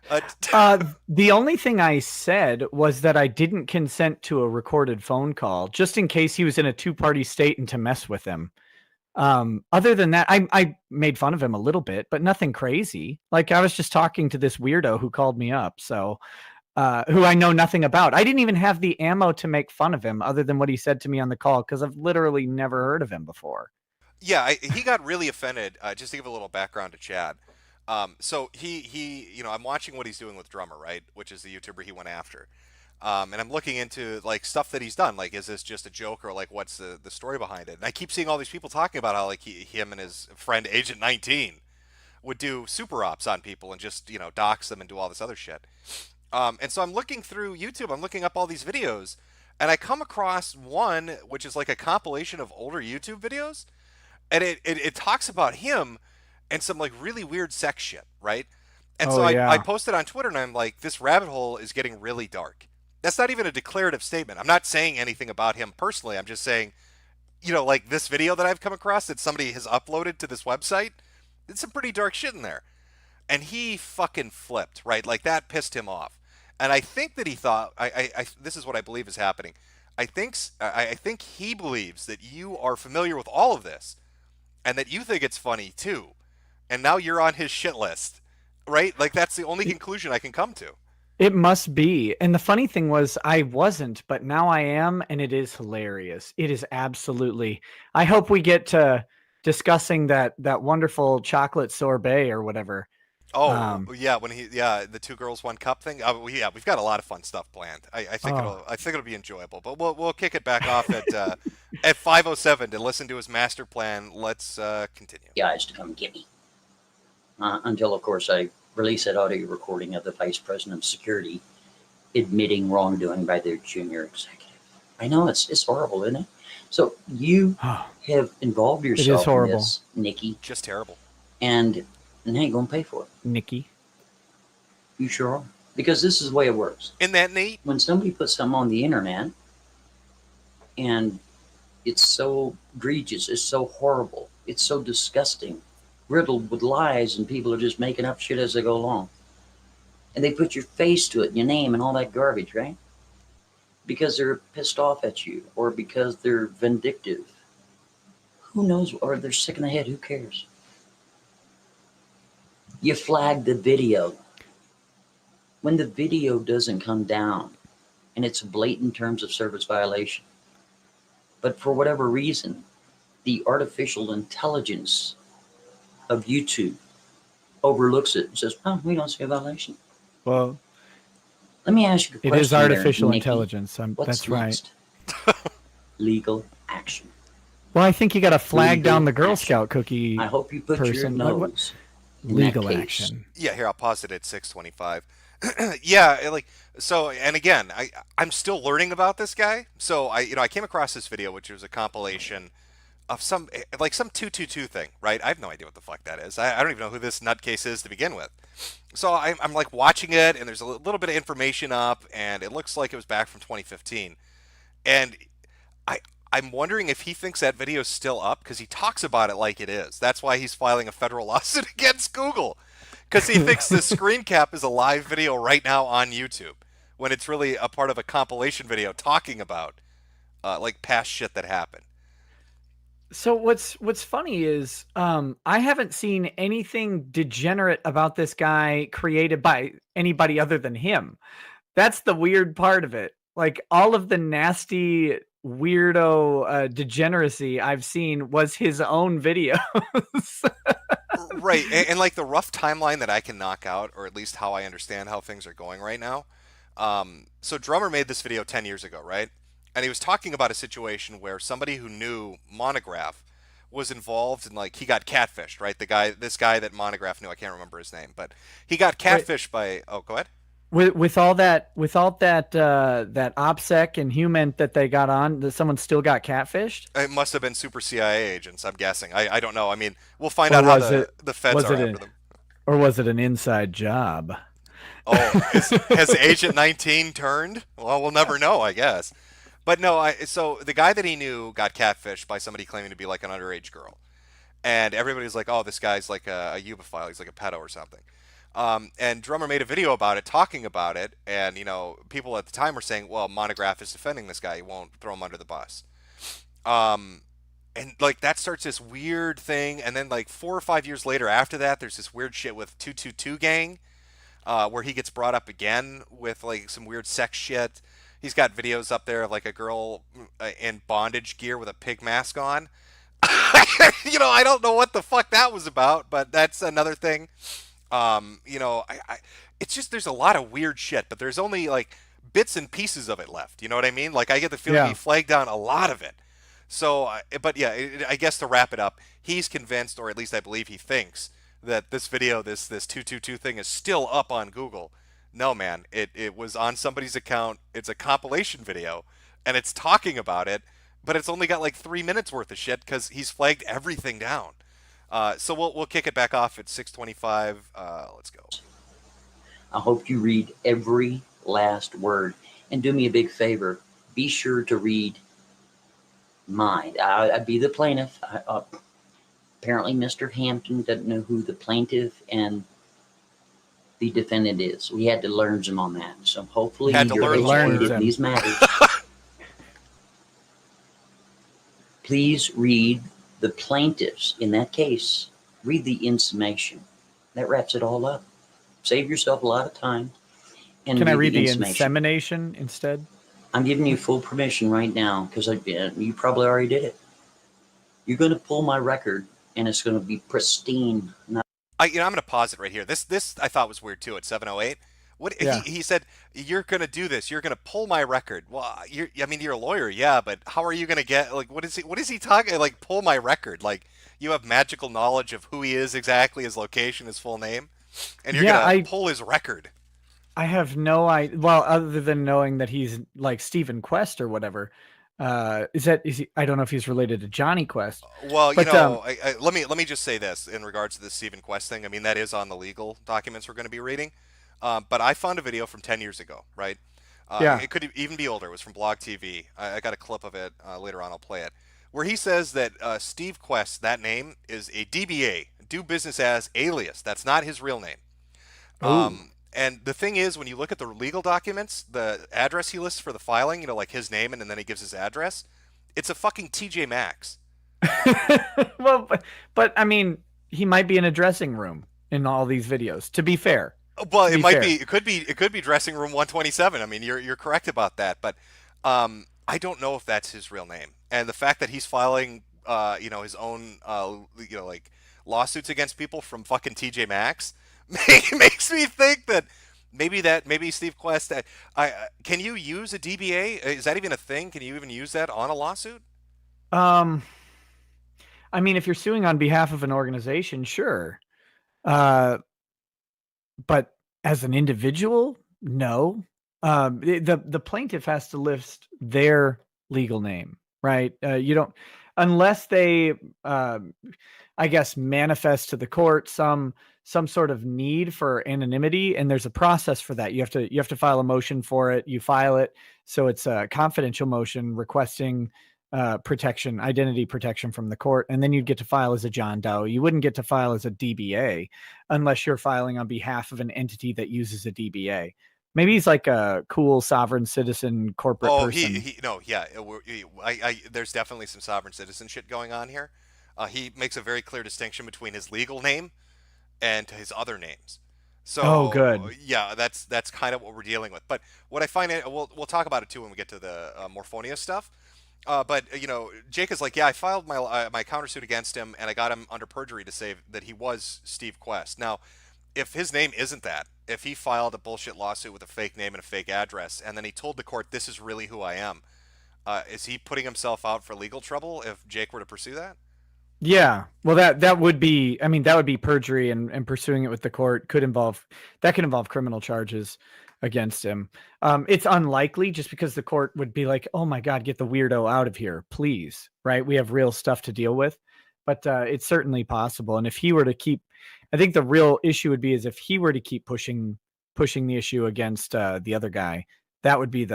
The only thing I said was that I didn't consent to a recorded phone call, just in case he was in a two-party state and to mess with him. Other than that, I made fun of him a little bit, but nothing crazy. Like, I was just talking to this weirdo who called me up, so who I know nothing about. I didn't even have the ammo to make fun of him other than what he said to me on the call, because I've literally never heard of him before. Yeah, he got really offended. Just to give a little background to Chad. So he I'm watching what he's doing with Drummer, right? Which is the YouTuber he went after. And I'm looking into like stuff that he's done. Like, is this just a joke or like what's the story behind it? And I keep seeing all these people talking about how like him and his friend Agent 19 would do super ops on people and just, dox them and do all this other shit. And so I'm looking through YouTube, I'm looking up all these videos, and I come across one which is like a compilation of older YouTube videos, and it talks about him and some like really weird sex shit, right? And so I posted on Twitter and I'm like, this rabbit hole is getting really dark. That's not even a declarative statement. I'm not saying anything about him personally. I'm just saying, like this video that I've come across that somebody has uploaded to this website, it's some pretty dark shit in there. And he fucking flipped, right? Like that pissed him off. And I think that he thought, this is what I believe is happening. I think he believes that you are familiar with all of this and that you think it's funny too. And now you're on his shit list, right? Like that's the only conclusion I can come to. It must be. And the funny thing was I wasn't, but now I am, and it is hilarious. It is absolutely. I hope we get to discussing that wonderful chocolate sorbet or whatever. Oh, yeah, the 2 girls 1 cup thing. We've got a lot of fun stuff planned. I think it'll be enjoyable. But we'll kick it back off at 5:07 to listen to his master plan. Let's continue. Guys to come get me. Until of course I release that audio recording of the Vice President of Security admitting wrongdoing by their junior executive. I know it's horrible, isn't it? So you have involved yourself in this, Nikki. Just terrible. And now you're going to pay for it. Nikki. You sure are. Because this is the way it works. Isn't that neat? When somebody puts something on the internet and it's so egregious, it's so horrible, it's so disgusting, riddled with lies, and people are just making up shit as they go along. And they put your face to it, and your name, and all that garbage, right? Because they're pissed off at you, or because they're vindictive. Who knows? Or they're sick in the head. Who cares? You flag the video. When the video doesn't come down, and it's a blatant terms of service violation, but for whatever reason, the artificial intelligence of YouTube overlooks it and says, "Oh, we don't see a violation." Well, let me ask you a question. It is artificial Nikki. intelligence. That's next? right. Legal action. Well, I think you got to flag Legal down the Girl action. Scout cookie. I hope you put person. your nose in legal that case. action. Yeah, here I'll pause it at 6:25. Yeah, like so, and again, I'm still learning about this guy. So I came across this video, which was a compilation of some 222 thing, right? I have no idea what the fuck that is. I don't even know who this nutcase is to begin with. So I'm like watching it, and there's a little bit of information up, and it looks like it was back from 2015. And I I'm wondering if he thinks that video is still up because he talks about it like it is. That's why he's filing a federal lawsuit against Google, because he thinks the screen cap is a live video right now on YouTube when it's really a part of a compilation video talking about like past shit that happened. So what's funny is I haven't seen anything degenerate about this guy created by anybody other than him. That's the weird part of it. Like all of the nasty weirdo degeneracy I've seen was his own videos. Right, and like the rough timeline that I can knock out, or at least how I understand how things are going right now. So Drummer made this video 10 years ago, right? And he was talking about a situation where somebody who knew Monograph was involved in, like, he got catfished, right? This guy that Monograph knew, I can't remember his name, but he got catfished by. Oh, go ahead. With all that that OPSEC and Human that they got on, that someone still got catfished. It must have been super CIA agents, I'm guessing. I don't know. I mean, we'll find out how the feds are after them. Or was it an inside job? Oh, has Agent 19 turned? Well, we'll never know, I guess. But no, so the guy that he knew got catfished by somebody claiming to be like an underage girl. And everybody's like, oh, this guy's like a eubophile. He's like a pedo or something. And Drummer made a video about it, talking about it. And, you know, people at the time were saying, well, Monograph is defending this guy. He won't throw him under the bus. And, like, that starts this weird thing. And then, like, 4 or 5 years later after that, there's this weird shit with 222 Gang, where he gets brought up again with, like, some weird sex shit. He's got videos up there of like a girl in bondage gear with a pig mask on. You know, I don't know what the fuck that was about, but that's another thing. You know, it's just there's a lot of weird shit, but there's only like bits and pieces of it left. You know what I mean? Like I get the feeling he flagged down a lot of it. So, but yeah, I guess to wrap it up, he's convinced, or at least I believe he thinks, that this video, this 222 thing is still up on Google. No, man, it was on somebody's account. It's a compilation video, and it's talking about it, but it's only got like 3 minutes worth of shit because he's flagged everything down. So we'll kick it back off at 6:25. Let's go. I hope you read every last word, and do me a big favor. Be sure to read mine. I'd be the plaintiff. Apparently, Mr. Hampton doesn't know who the plaintiff and the defendant is. We had to learn some on that. So hopefully you're educated in these matters. Please read the plaintiffs in that case. Read the insummation. That wraps it all up. Save yourself a lot of time. And can I read the insemination instead? I'm giving you full permission right now because you probably already did it. You're going to pull my record and it's going to be pristine. I'm going to pause it right here. This I thought was weird too at 7:08. What he said, you're going to do this. You're going to pull my record. Well, you're a lawyer, yeah, but how are you going to get, like, what is he talking, like, pull my record? Like, you have magical knowledge of who he is exactly, his location, his full name, and you're going to pull his record. I have no idea. Well, other than knowing that he's like Stephen Quest or whatever. Is he? I don't know if he's related to Johnny Quest. Well, but, you know, let me just say this in regards to the Stephen Quest thing. I mean, that is on the legal documents we're going to be reading. But I found a video from 10 years ago, right? It could even be older. It was from Blog TV. I got a clip of it later on. I'll play it. Where he says that Steve Quest, that name, is a DBA, do business as alias. That's not his real name. And the thing is, when you look at the legal documents, the address he lists for the filing, you know, like his name, and then he gives his address, it's a fucking TJ Maxx. Well, but I mean, he might be in a dressing room in all these videos, to be fair. Well, it could be dressing room 127. I mean, you're correct about that, but I don't know if that's his real name. And the fact that he's filing, you know, his own, you know, like lawsuits against people from fucking TJ Maxx makes me think that maybe Steve Quest. Can you use a DBA? Is that even a thing? Can you even use that on a lawsuit? I mean, if you're suing on behalf of an organization, sure. But as an individual, no. The plaintiff has to list their legal name, right? You don't. unless they, I guess, manifest to the court some sort of need for anonymity, and there's a process for that. You have to file a motion for it. You file it, so it's a confidential motion requesting protection, identity protection from the court, and then you'd get to file as a John Doe. You wouldn't get to file as a DBA unless you're filing on behalf of an entity that uses a DBA. Maybe he's like a cool sovereign citizen corporate person. There's definitely some sovereign citizen shit going on here. He makes a very clear distinction between his legal name and his other names. So, good. Yeah, that's kind of what we're dealing with. But what I find, we'll talk about it too when we get to the Morphonia stuff. But Jake is like, yeah, I filed my countersuit against him, and I got him under perjury to say that he was Steve Quest. Now, if his name isn't that, if he filed a bullshit lawsuit with a fake name and a fake address, and then he told the court, this is really who I am, is he putting himself out for legal trouble if Jake were to pursue that? Yeah, well, that would be, I mean, that would be perjury, and pursuing it with the court could involve criminal charges against him. It's unlikely, just because the court would be like, oh my God, get the weirdo out of here, please. Right? We have real stuff to deal with, but it's certainly possible. And if he were to keep, I think the real issue would be is if he were to keep pushing the issue against the other guy, that would be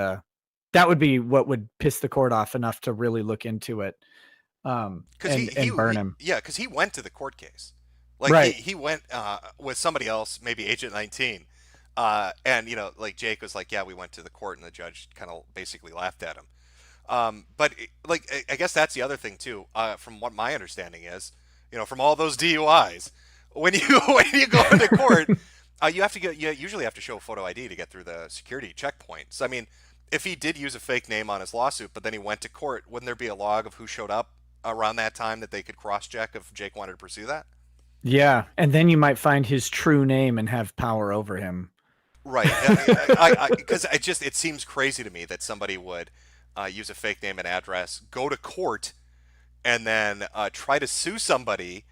what would piss the court off enough to really look into it. And burn him. Yeah, because he went to the court case. Like, right. he went with somebody else, maybe Agent 19. And, like Jake was like, yeah, we went to the court, and the judge kind of basically laughed at him. But I guess that's the other thing too, from what my understanding is, from all those DUIs, when you go into court, you usually have to show a photo ID to get through the security checkpoints. I mean, if he did use a fake name on his lawsuit, but then he went to court, wouldn't there be a log of who showed up around that time that they could cross-check if Jake wanted to pursue that? Yeah, and then you might find his true name and have power over him. Right, because it seems crazy to me that somebody would use a fake name and address, go to court, and then try to sue somebody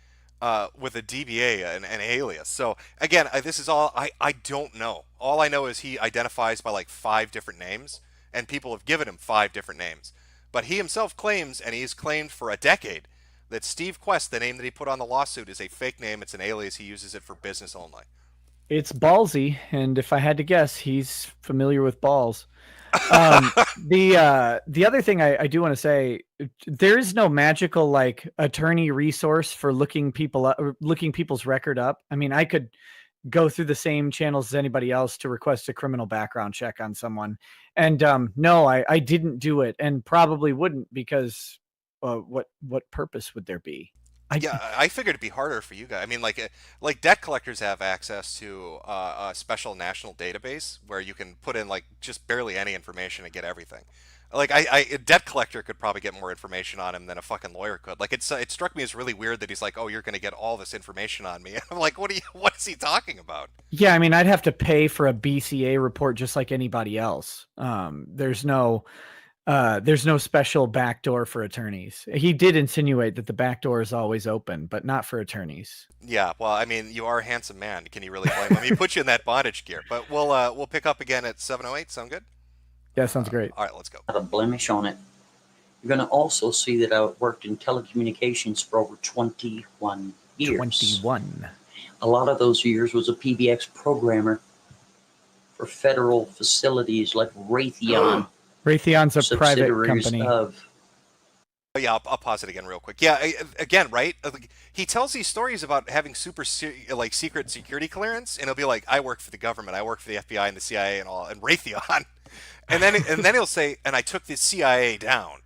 with a DBA, an alias. So again, this is all I don't know. All I know is he identifies by like 5 different names, and people have given him 5 different names. But he himself claims, and he's claimed for a decade, that Steve Quest, the name that he put on the lawsuit, is a fake name. It's an alias. He uses it for business only. It's ballsy, and if I had to guess, he's familiar with balls. The other thing I do want to say, there is no magical like attorney resource for looking people's record up. I mean, I could go through the same channels as anybody else to request a criminal background check on someone, and no, I didn't do it, and probably wouldn't, because what purpose would there be? I figured it'd be harder for you guys. I mean, like debt collectors have access to a special national database where you can put in like just barely any information and get everything. Like a debt collector could probably get more information on him than a fucking lawyer could. Like it struck me as really weird that he's like, oh, you're going to get all this information on me. And I'm like, what is he talking about? Yeah, I mean, I'd have to pay for a BCA report just like anybody else. There's no special backdoor for attorneys. He did insinuate that the backdoor is always open, but not for attorneys. Yeah, well, I mean, you are a handsome man. Can you really blame him? He put you in that bondage gear. But we'll pick up again at 7:08. Sound good? Yeah, sounds great. All right, let's go. Not a blemish on it. You're going to also see that I worked in telecommunications for over 21 years. 21. A lot of those years was a PBX programmer for federal facilities like Raytheon. Raytheon's a private company. Yeah, I'll pause it again real quick. Yeah, again, right? He tells these stories about having secret security clearance, and he'll be like, I work for the government, I work for the FBI and the CIA and all, and Raytheon. And then he'll say, and I took the CIA down.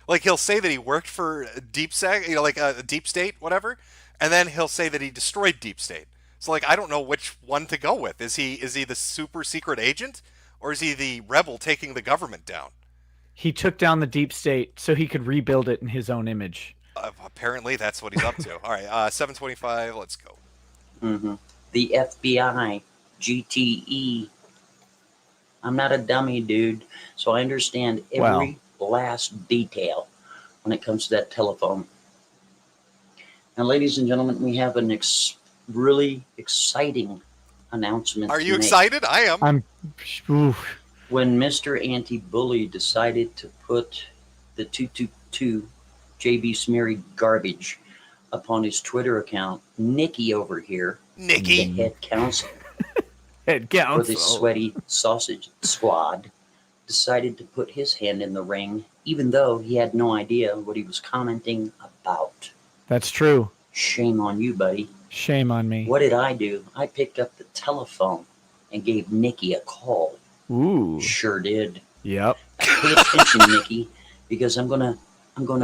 Like, he'll say that he worked for Deep State, whatever, and then he'll say that he destroyed Deep State. So, like, I don't know which one to go with. Is he the super secret agent, or is he the rebel taking the government down? He took down the Deep State so he could rebuild it in his own image. Apparently, that's what he's up to. All right, 7:25. Let's go. Mm-hmm. The FBI, GTE. I'm not a dummy, dude, so I understand every last detail when it comes to that telephone. Now, ladies and gentlemen, we have an really exciting announcement. Are you excited? I am. When Mr. Anti-Bully decided to put the 222 JB Smeary garbage upon his Twitter account, Nikki over here, Nikki, the head counsel head for the counsel. sweaty sausage squad, decided to put his hand in the ring, even though he had no idea what he was commenting about. That's true. Shame on you, buddy. Shame on me. What did I do? I picked up the telephone and gave Nikki a call. Ooh. Sure did. Yep. Pay attention, Nikki, because I'm gonna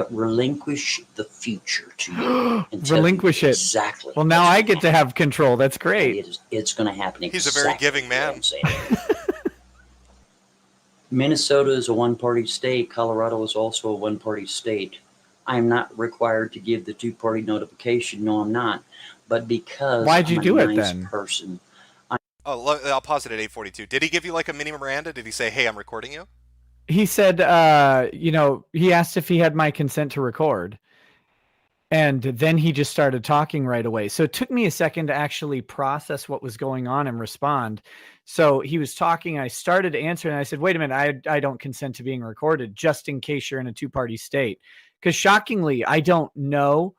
relinquish the future to you. And tell Relinquish you it. Exactly. Well, now I get to have control. That's great. It's gonna happen exactly. He's a very giving man. what I'm saying. Minnesota is a one-party state. Colorado is also a one-party state. I am not required to give the two-party notification. No, I'm not. But because Why'd you I'm do a it nice then? person, Oh, I'll pause it at 8:42. Did he give you like a mini Miranda? Did he say, "Hey, I'm recording you"? He said, he asked if he had my consent to record. And then he just started talking right away. So it took me a second to actually process what was going on and respond. So he was talking. I started answering. And I said, wait a minute, I don't consent to being recorded, just in case you're in a two-party state. Because shockingly, I don't know.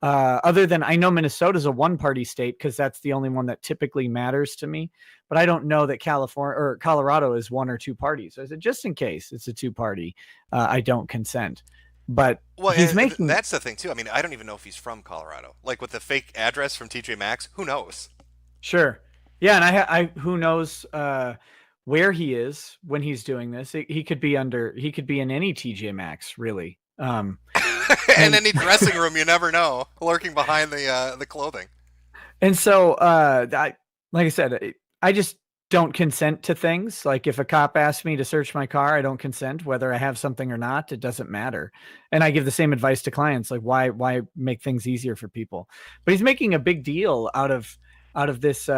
Other than I know Minnesota's a one-party state because that's the only one that typically matters to me. But I don't know that California or Colorado is one or two parties. So I said, just in case it's a two-party, I don't consent. But he's making. That's the thing too. I mean, I don't even know if he's from Colorado. Like with the fake address from TJ Maxx, who knows? Sure. Yeah, and I who knows where he is when he's doing this. He could be in any TJ Maxx, really. In any dressing room, you never know, lurking behind the clothing. And so, like I said, I just don't consent to things. Like if a cop asks me to search my car, I don't consent, whether I have something or not. It doesn't matter. And I give the same advice to clients, like why make things easier for people? But he's making a big deal out of this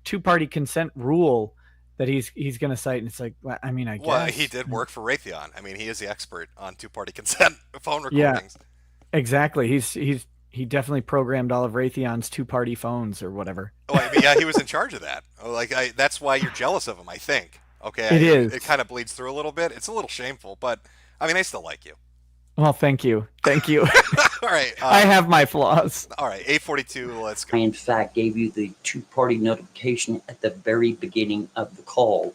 two-party consent rule that he's going to cite. And it's like, I mean, I guess. Well, he did work for Raytheon. I mean, he is the expert on two-party consent phone Yeah, recordings. exactly. He definitely programmed all of Raytheon's two-party phones or whatever. Oh, I mean, yeah, he was in charge of that. Like, that's why you're jealous of him, I think. Okay, It is. It kind of bleeds through a little bit. It's a little shameful, but I mean, I still like you. Well, thank you. All right. I have my flaws. All right, 8:42. Let's go. I in fact gave you the two-party notification at the very beginning of the call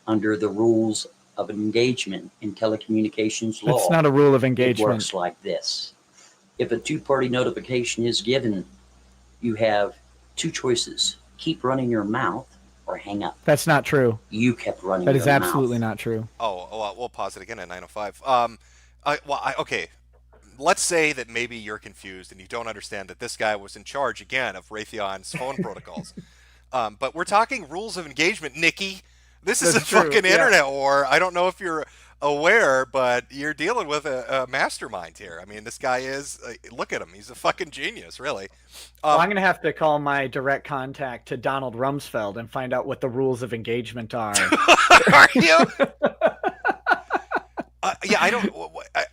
under the rules of engagement in telecommunications law. It's not a rule of It engagement. works like this. If a two-party notification is given, you have two choices. Keep running your mouth or hang up. That's not true. You kept running That your is mouth. absolutely not true. Oh, we'll pause it again at 9:05. Okay. Let's say that maybe you're confused and you don't understand that this guy was in charge again of Raytheon's phone protocols. But we're talking rules of engagement, Nikki. This is That's a true, fucking yeah. internet war. I don't know if you're aware, but you're dealing with a mastermind here. I mean, this guy is. Look at him. He's a fucking genius, really. Well, I'm going to have to call my direct contact to Donald Rumsfeld and find out what the rules of engagement are. Are you? Yeah,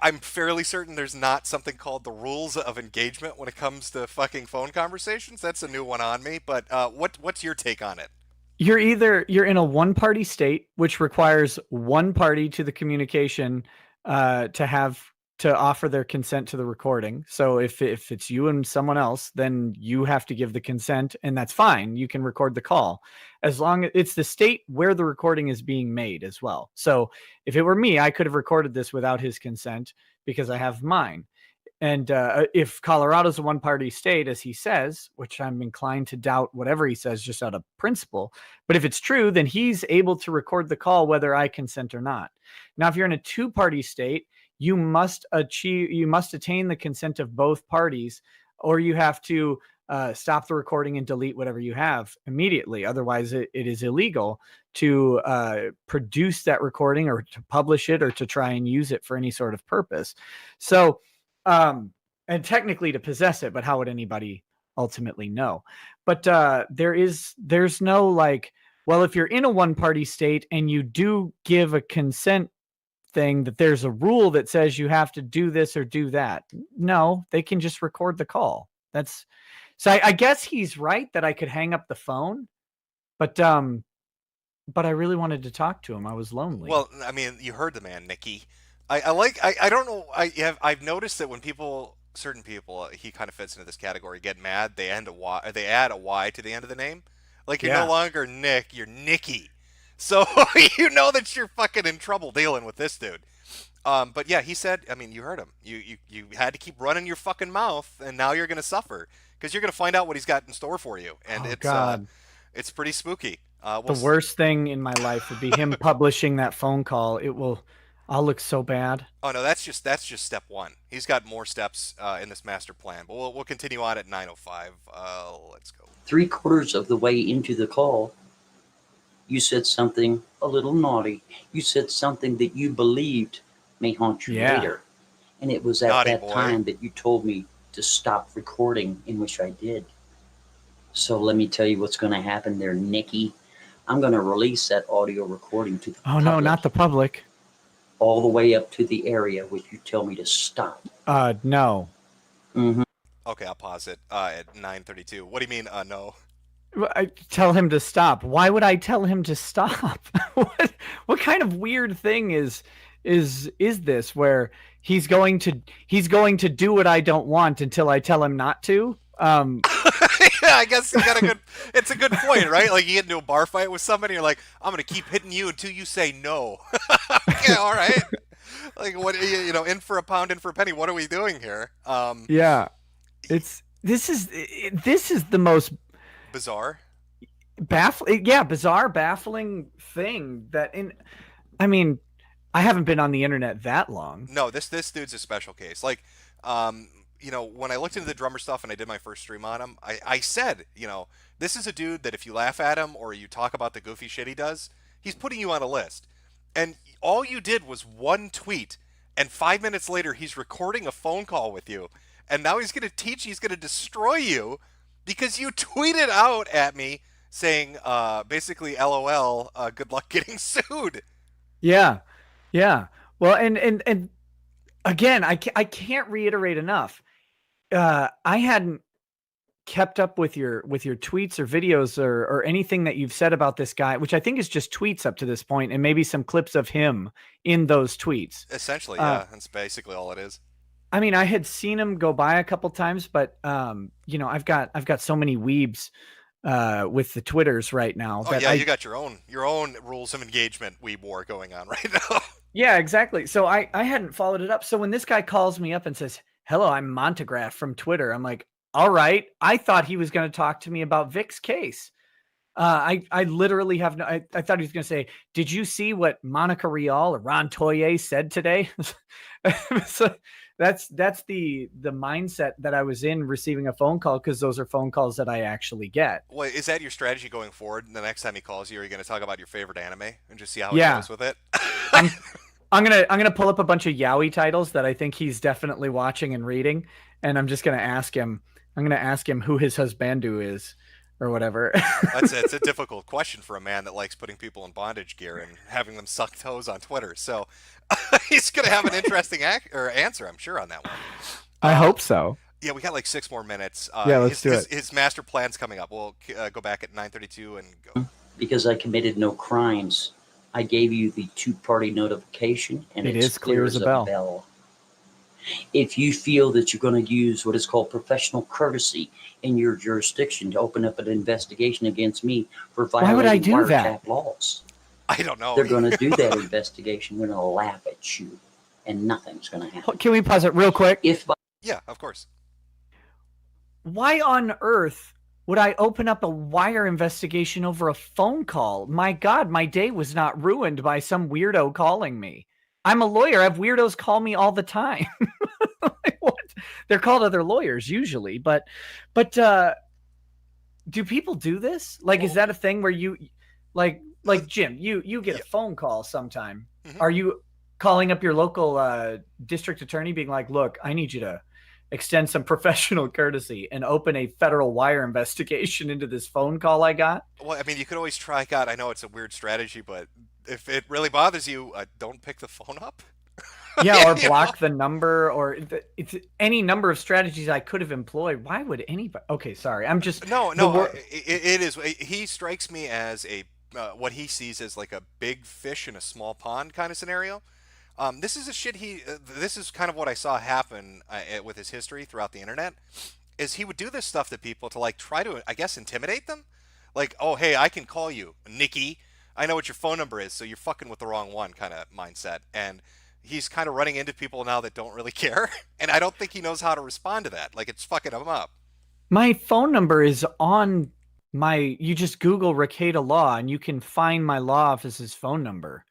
I'm fairly certain there's not something called the rules of engagement when it comes to fucking phone conversations. That's a new one on me. But what's your take on it? You're in a one-party state, which requires one party to the communication to offer their consent to the recording. So if it's you and someone else, then you have to give the consent, and that's fine. You can record the call as long as it's the state where the recording is being made as well. So if it were me, I could have recorded this without his consent because I have mine. And if Colorado's a one-party state, as he says, which I'm inclined to doubt whatever he says just out of principle, but if it's true, then he's able to record the call whether I consent or not. Now, if you're in a two-party state, you must attain the consent of both parties, or you have to stop the recording and delete whatever you have immediately. Otherwise, it is illegal to produce that recording or to publish it or to try and use it for any sort of purpose. So, and technically to possess it, but how would anybody ultimately know? But there's no like, well, if you're in a one-party state and you do give a consent thing, that there's a rule that says you have to do this or do that. No, they can just record the call. So I guess he's right that I could hang up the phone, but I really wanted to talk to him. I was lonely. Well, I mean, you heard the man, Nikki. I don't know. I've noticed that when certain people, he kind of fits into this category, get mad, they add a Y to the end of the name. Like you're no longer Nick, you're Nicky. So you know that you're fucking in trouble dealing with this dude. But yeah, he said, I mean, you heard him. You had to keep running your fucking mouth, and now you're gonna suffer because you're gonna find out what he's got in store for you, and it's pretty spooky. The worst thing in my life would be him publishing that phone call. I'll look so bad. Oh no, that's just step one. He's got more steps in this master plan, but we'll continue on at 9:05. Let's go. 3/4 of the way into the call, you said something a little naughty. You said something that you believed may haunt you later. And it was at Naughty that boy. time that you told me to stop recording, in which I did. So let me tell you what's going to happen there, Nikki. I'm going to release that audio recording to the Oh no, not the public. all the way up to the area which you tell me to stop. No. Mm-hmm. Okay, I'll pause it at 9:32. What do you mean, no? I tell him to stop. Why would I tell him to stop? What kind of weird thing is this where he's going to do what I don't want until I tell him not to? Yeah, I guess it's a good point, right? Like you get into a bar fight with somebody, you're like, I'm gonna keep hitting you until you say no. Okay, all right. Like what in for a pound, in for a penny. What are we doing here? Yeah. This is the most bizarre. Bizarre, baffling thing I mean, I haven't been on the internet that long. No, this dude's a special case. Like, when I looked into the drummer stuff and I did my first stream on him, I said, this is a dude that if you laugh at him or you talk about the goofy shit he does, he's putting you on a list. And all you did was one tweet, and 5 minutes later he's recording a phone call with you, and now he's going to destroy you because you tweeted out at me saying, basically, LOL, good luck getting sued. Yeah. Well, and again, I can't reiterate enough. I hadn't kept up with your tweets or videos or anything that you've said about this guy, which I think is just tweets up to this point, and maybe some clips of him in those tweets. Essentially, yeah, that's basically all it is. I mean, I had seen him go by a couple times, but I've got so many weebs with the Twitters right now. Oh yeah, you got your own rules of engagement weeb war going on right now. Yeah, exactly. So I hadn't followed it up. So when this guy calls me up and says, "Hello, I'm Montegraph from Twitter," I'm like, all right. I thought he was going to talk to me about Vic's case. I literally have no. I thought he was going to say, "Did you see what Monica Rial or Ron Toye said today?" So that's the mindset that I was in receiving a phone call, because those are phone calls that I actually get. Well, is that your strategy going forward? The next time he calls you, are you going to talk about your favorite anime and just see how it goes with it? I'm gonna pull up a bunch of yaoi titles that I think he's definitely watching and reading, and I'm just gonna ask him. I'm gonna ask him who his husbandu is, or whatever. It's a difficult question for a man that likes putting people in bondage gear and having them suck toes on Twitter. So he's gonna have an interesting answer, I'm sure, on that one. I hope so. Yeah, we got like 6 more minutes. Let's do it. His master plan's coming up. We'll go back at 9:32 and go. Because I committed no crimes, I gave you the two-party notification, and it it's is clear as a bell. If you feel that you're going to use what is called professional courtesy in your jurisdiction to open up an investigation against me for violating would I do wiretap that? laws, I don't know. they're going to do that investigation. They're going to laugh at you, and nothing's going to happen. Can we pause it real quick? Yeah, of course. Why on earth would I open up a wire investigation over a phone call? My God, my day was not ruined by some weirdo calling me. I'm a lawyer. I have weirdos call me all the time. What? They're called other lawyers usually, but do people do this? Like, is that a thing where you, like Jim, you get a phone call sometime. Mm-hmm. Are you calling up your local district attorney being like, look, I need you to extend some professional courtesy and open a federal wire investigation into this phone call I got? Well, I mean, you could always try. God, I know it's a weird strategy, but if it really bothers you, don't pick the phone up. Yeah, or block the number, or it's any number of strategies I could have employed. Why would anybody? Okay, sorry. I'm just no. It is. He strikes me as a what he sees as like a big fish in a small pond kind of scenario. This is a shit this is kind of what I saw happen with his history throughout the internet. Is he would do this stuff to people to like try to, I guess, intimidate them. Like, oh, hey, I can call you, Nikki. I know what your phone number is, so you're fucking with the wrong one kind of mindset. And he's kind of running into people now that don't really care. And I don't think he knows how to respond to that. Like, it's fucking him up. My phone number is on you just Google Ricada Law and you can find my law office's phone number.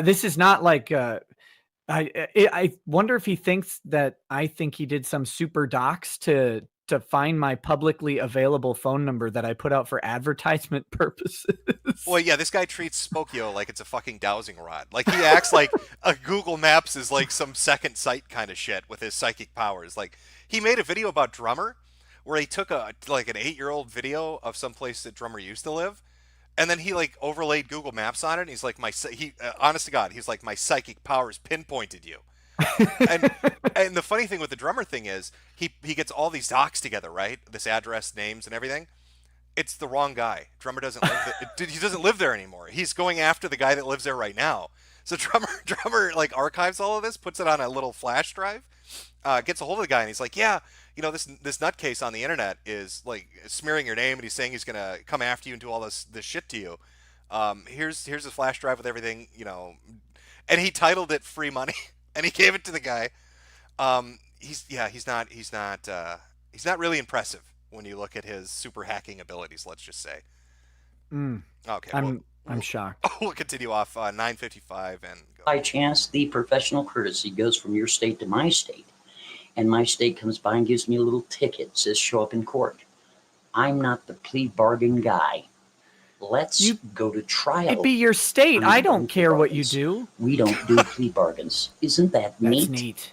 This is not like, I wonder if he thinks that I think he did some super docs to find my publicly available phone number that I put out for advertisement purposes. Well, yeah, this guy treats Spokio like it's a fucking dowsing rod. Like, he acts like a Google Maps is like some second sight kind of shit with his psychic powers. Like, he made a video about Drummer where he took an 8-year-old video of some place that Drummer used to live, and then he like overlaid Google Maps on it, and he's like, honest to God, he's like, my psychic powers pinpointed you. and the funny thing with the Drummer thing is he gets all these docs together, right? This address, names, and everything. It's the wrong guy. Drummer doesn't live there. He doesn't live there anymore. He's going after the guy that lives there right now. So Drummer like archives all of this, puts it on a little flash drive, gets a hold of the guy, and he's like, yeah, you know, this nutcase on the internet is like smearing your name, and he's saying he's gonna come after you and do all this shit to you. Here's a flash drive with everything, you know, and he titled it "Free Money," and he gave it to the guy. He's not really impressive when you look at his super hacking abilities. Let's just say. Okay, I'm shocked. We'll continue off 9:55 and go. By chance, the professional courtesy goes from your state to my state, and my state comes by and gives me a little ticket, says show up in court. I'm not the plea bargain guy. Let's go to trial. It'd be your state. I don't care what you do. We don't do plea bargains. Isn't that neat? That's neat.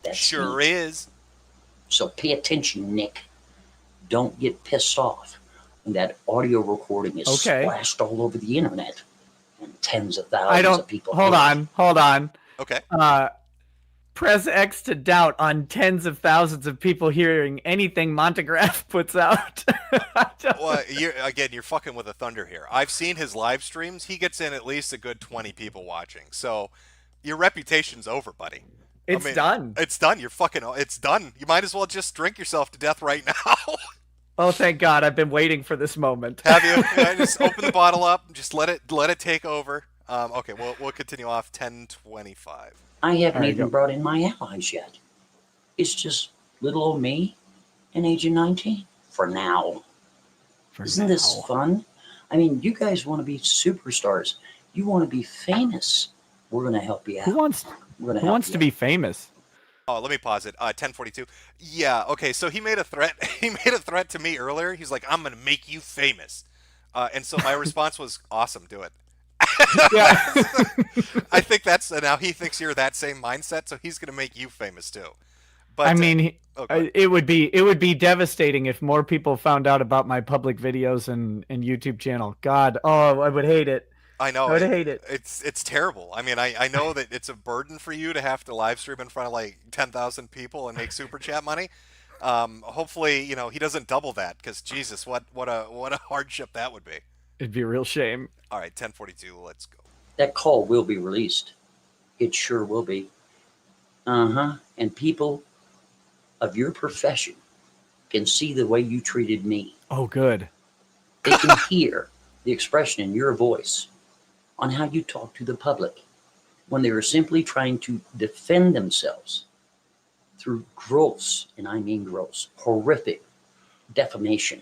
That's sure neat. Is. So pay attention, Nick. Don't get pissed off when that audio recording is splashed all over the internet and tens of thousands of people. Hold on. Okay. Press X to doubt on tens of thousands of people hearing anything Montegraph puts out. Well, you're fucking with the thunder here. I've seen his live streams. He gets in at least a good 20 people watching. So your reputation's over, buddy. It's done. It's done. It's done. You might as well just drink yourself to death right now. Oh, thank God. I've been waiting for this moment. Have you? Just open the bottle up. Just let it take over. Okay, we'll continue off 10:25. I haven't even brought in my allies yet. It's just little old me and Agent 19 for now. Isn't this fun? I mean, you guys want to be superstars. You want to be famous. We're going to help you out. Who wants to be famous? Oh, let me pause it. 10:42. Yeah. Okay. So he made a threat. He made a threat to me earlier. He's like, "I'm gonna make you famous," and so my response was, "Awesome, do it." Yeah. I think that's now he thinks you're that same mindset, so he's gonna make you famous too. But I mean, it would be devastating if more people found out about my public videos and YouTube channel. God, I would hate it. I know. I would hate it. It's terrible. I mean, I know that it's a burden for you to have to live stream in front of like 10,000 people and make super chat money. Hopefully, you know, he doesn't double that because Jesus, what a hardship that would be. It'd be a real shame. All right, 10:42. Let's go. That call will be released. It sure will be. And people of your profession can see the way you treated me. Oh, good. They can hear the expression in your voice on how you talk to the public when they are simply trying to defend themselves through gross, and I mean gross, horrific defamation.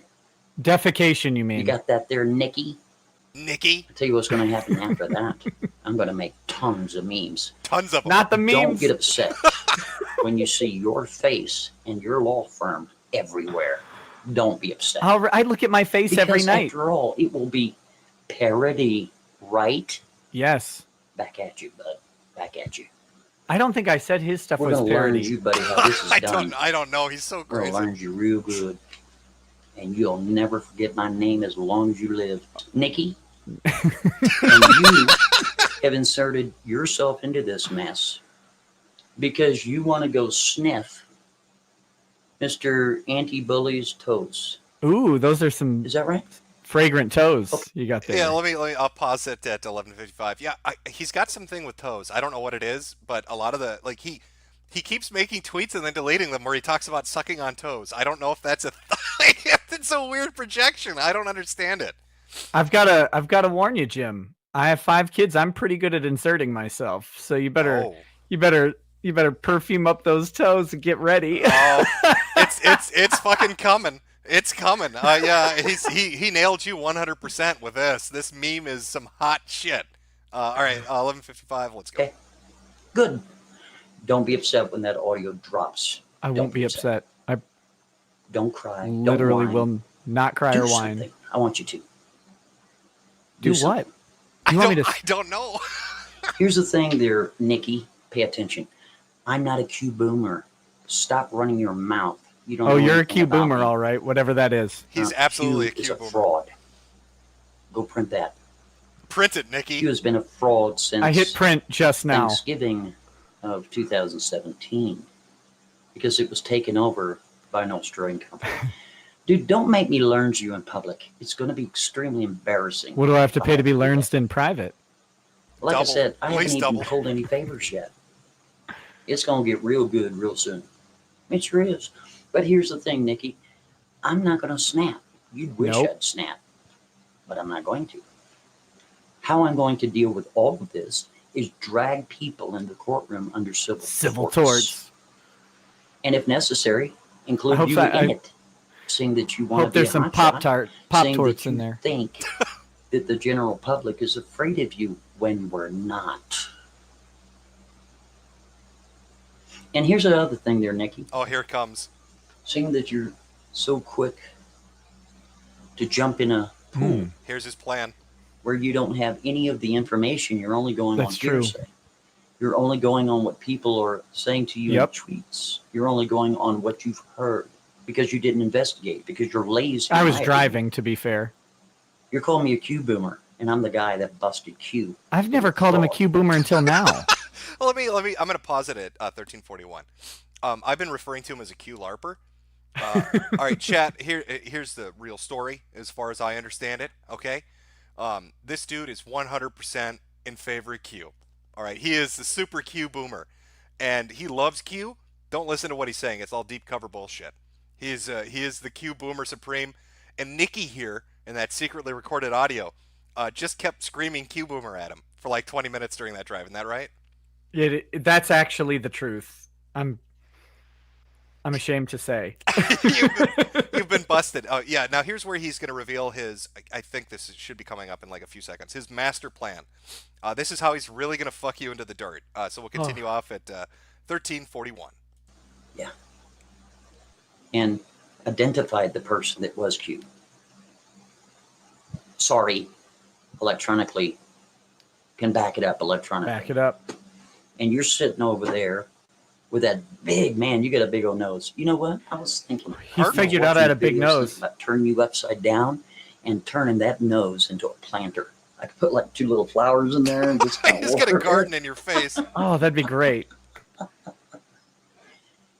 Defecation, you mean? You got that there, Nikki? Nikki? I'll tell you what's going to happen after that. I'm going to make tons of memes. Tons of them. Not the memes. Don't get upset when you see your face and your law firm everywhere. Don't be upset. I look at my face every night. After all, it will be parody, right? Yes. Back at you, bud. Back at you. I don't think I said his stuff We're was gonna parody. learn you, buddy, how this is done. I don't know. He's so We're crazy. going to learn you real good. And you'll never forget my name as long as you live. Nikki. And you have inserted yourself into this mess because you want to go sniff Mr. Anti-Bully's toes. Ooh, those are some. Is that right? fragrant toes you got there. Yeah, let me. I'll pause it at 11:55. Yeah, he's got something with toes. I don't know what it is, but a lot of the he keeps making tweets and then deleting them where he talks about sucking on toes. I don't know if that's a thing. It's a weird projection. I don't understand it. I've got to warn you, Jim. I have 5 kids. I'm pretty good at inserting myself, so you better perfume up those toes and get ready. Oh, it's fucking coming. It's coming. Yeah, he nailed you 100% with this. This meme is some hot shit. All right, 11:55. Let's go. Okay. Good. Don't be upset when that audio drops. I won't be upset. I don't cry. Literally don't whine. will not cry or whine. Something. I want you to. Do what? You want me to? I don't know. Here's the thing there, Nikki. Pay attention. I'm not a Q boomer. Stop running your mouth. You don't. Oh, know you're a anything Q about boomer, me. all right. Whatever that is. He's absolutely Q a Q is boomer. Fraud. Go print that. Print it, Nikki. Q has been a fraud since I hit print just now. Thanksgiving of 2017 because it was taken over by an Australian company. Dude, don't make me learn you in public. It's going to be extremely embarrassing. What do I have to pay to be learned in private? Like I said, I haven't double. even pulled any favors yet. It's going to get real good real soon. It sure is. But here's the thing, Nikki. I'm not going to snap. You'd wish Nope. I'd snap, but I'm not going to. How I'm going to deal with all of this is drag people in the courtroom under civil torts. And if necessary, include hope you that- in I it. Seeing that you want to Hope be there's a some hotshot, Pop saying Tarts that in you there. think that the general public is afraid of you when we're not. And here's the other thing there, Nikki. Oh, here it comes. Seeing that you're so quick to jump in a pool Here's his plan. where you don't have any of the information, you're only going That's on true. hearsay. You're only going on what people are saying to you Yep. in tweets. You're only going on what you've heard because you didn't investigate, because you're lazy. I in was my opinion. driving, to be fair. You're calling me a Q boomer, and I'm the guy that busted Q. I've never called him a Q boomer until now. Well, let me. I'm going to pause it at 13:41. I've been referring to him as a Q LARPer. All right, chat. Here's the real story, as far as I understand it. Okay, this dude is 100% in favor of Q. All right, he is the super Q boomer, and he loves Q. Don't listen to what he's saying; it's all deep cover bullshit. He is the Q boomer supreme, and Nikki here in that secretly recorded audio just kept screaming Q boomer at him for like 20 minutes during that drive. Isn't that right? That's actually the truth. I'm ashamed to say. You've been busted. Oh yeah. Now here's where he's going to reveal his. I think this should be coming up in like a few seconds. His master plan. This is how he's really going to fuck you into the dirt. So we'll continue off at 13:41. Yeah. And identified the person that was Q. Sorry, electronically. Can back it up electronically. Back it up. And you're sitting over there with that big man. You got a big old nose. You know what? I was thinking. He figured out I had a big videos nose. About turning you upside down and turning that nose into a planter. I could put like 2 little flowers in there and just kind He's got a garden in your face. Oh, that'd be great.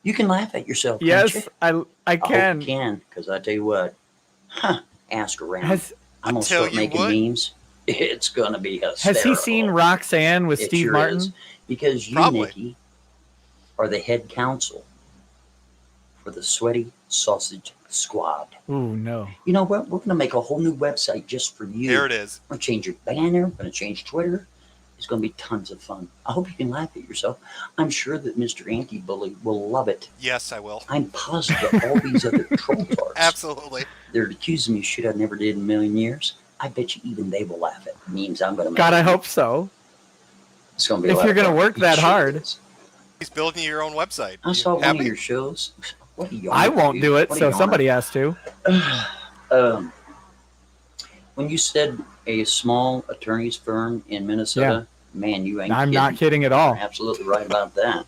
You can laugh at yourself. Can't Yes, you? I I hope can. you can, because I tell you what, ask around. I'm gonna tell start you making what. memes. It's gonna be hysterical. Has he seen Roxanne with It Steve sure Martin? is, because you, Probably. Nikki, are the head counsel for the Sweaty Sausage Squad. Ooh, no. You know what? We're gonna make a whole new website just for you. Here it is. We're gonna change your banner. We're gonna change Twitter. It's gonna be tons of fun. I hope you can laugh at yourself. I'm sure that Mr. Anti-Bully will love it. Yes, I will. I'm positive all these other troll tarts. Absolutely. They're accusing me of shit I never did in a million years. I bet you even they will laugh at the memes I'm going to make. God, I hope so. It's going to be a If lot you're of going to fun. work that Sure hard. is. He's building your own website. I saw one of your shows. What a yarn, I won't dude. do it, What a so yarn. somebody has to. When you said a small attorney's firm in Minnesota, man, you ain't I'm kidding. not kidding at all. You're absolutely right about that.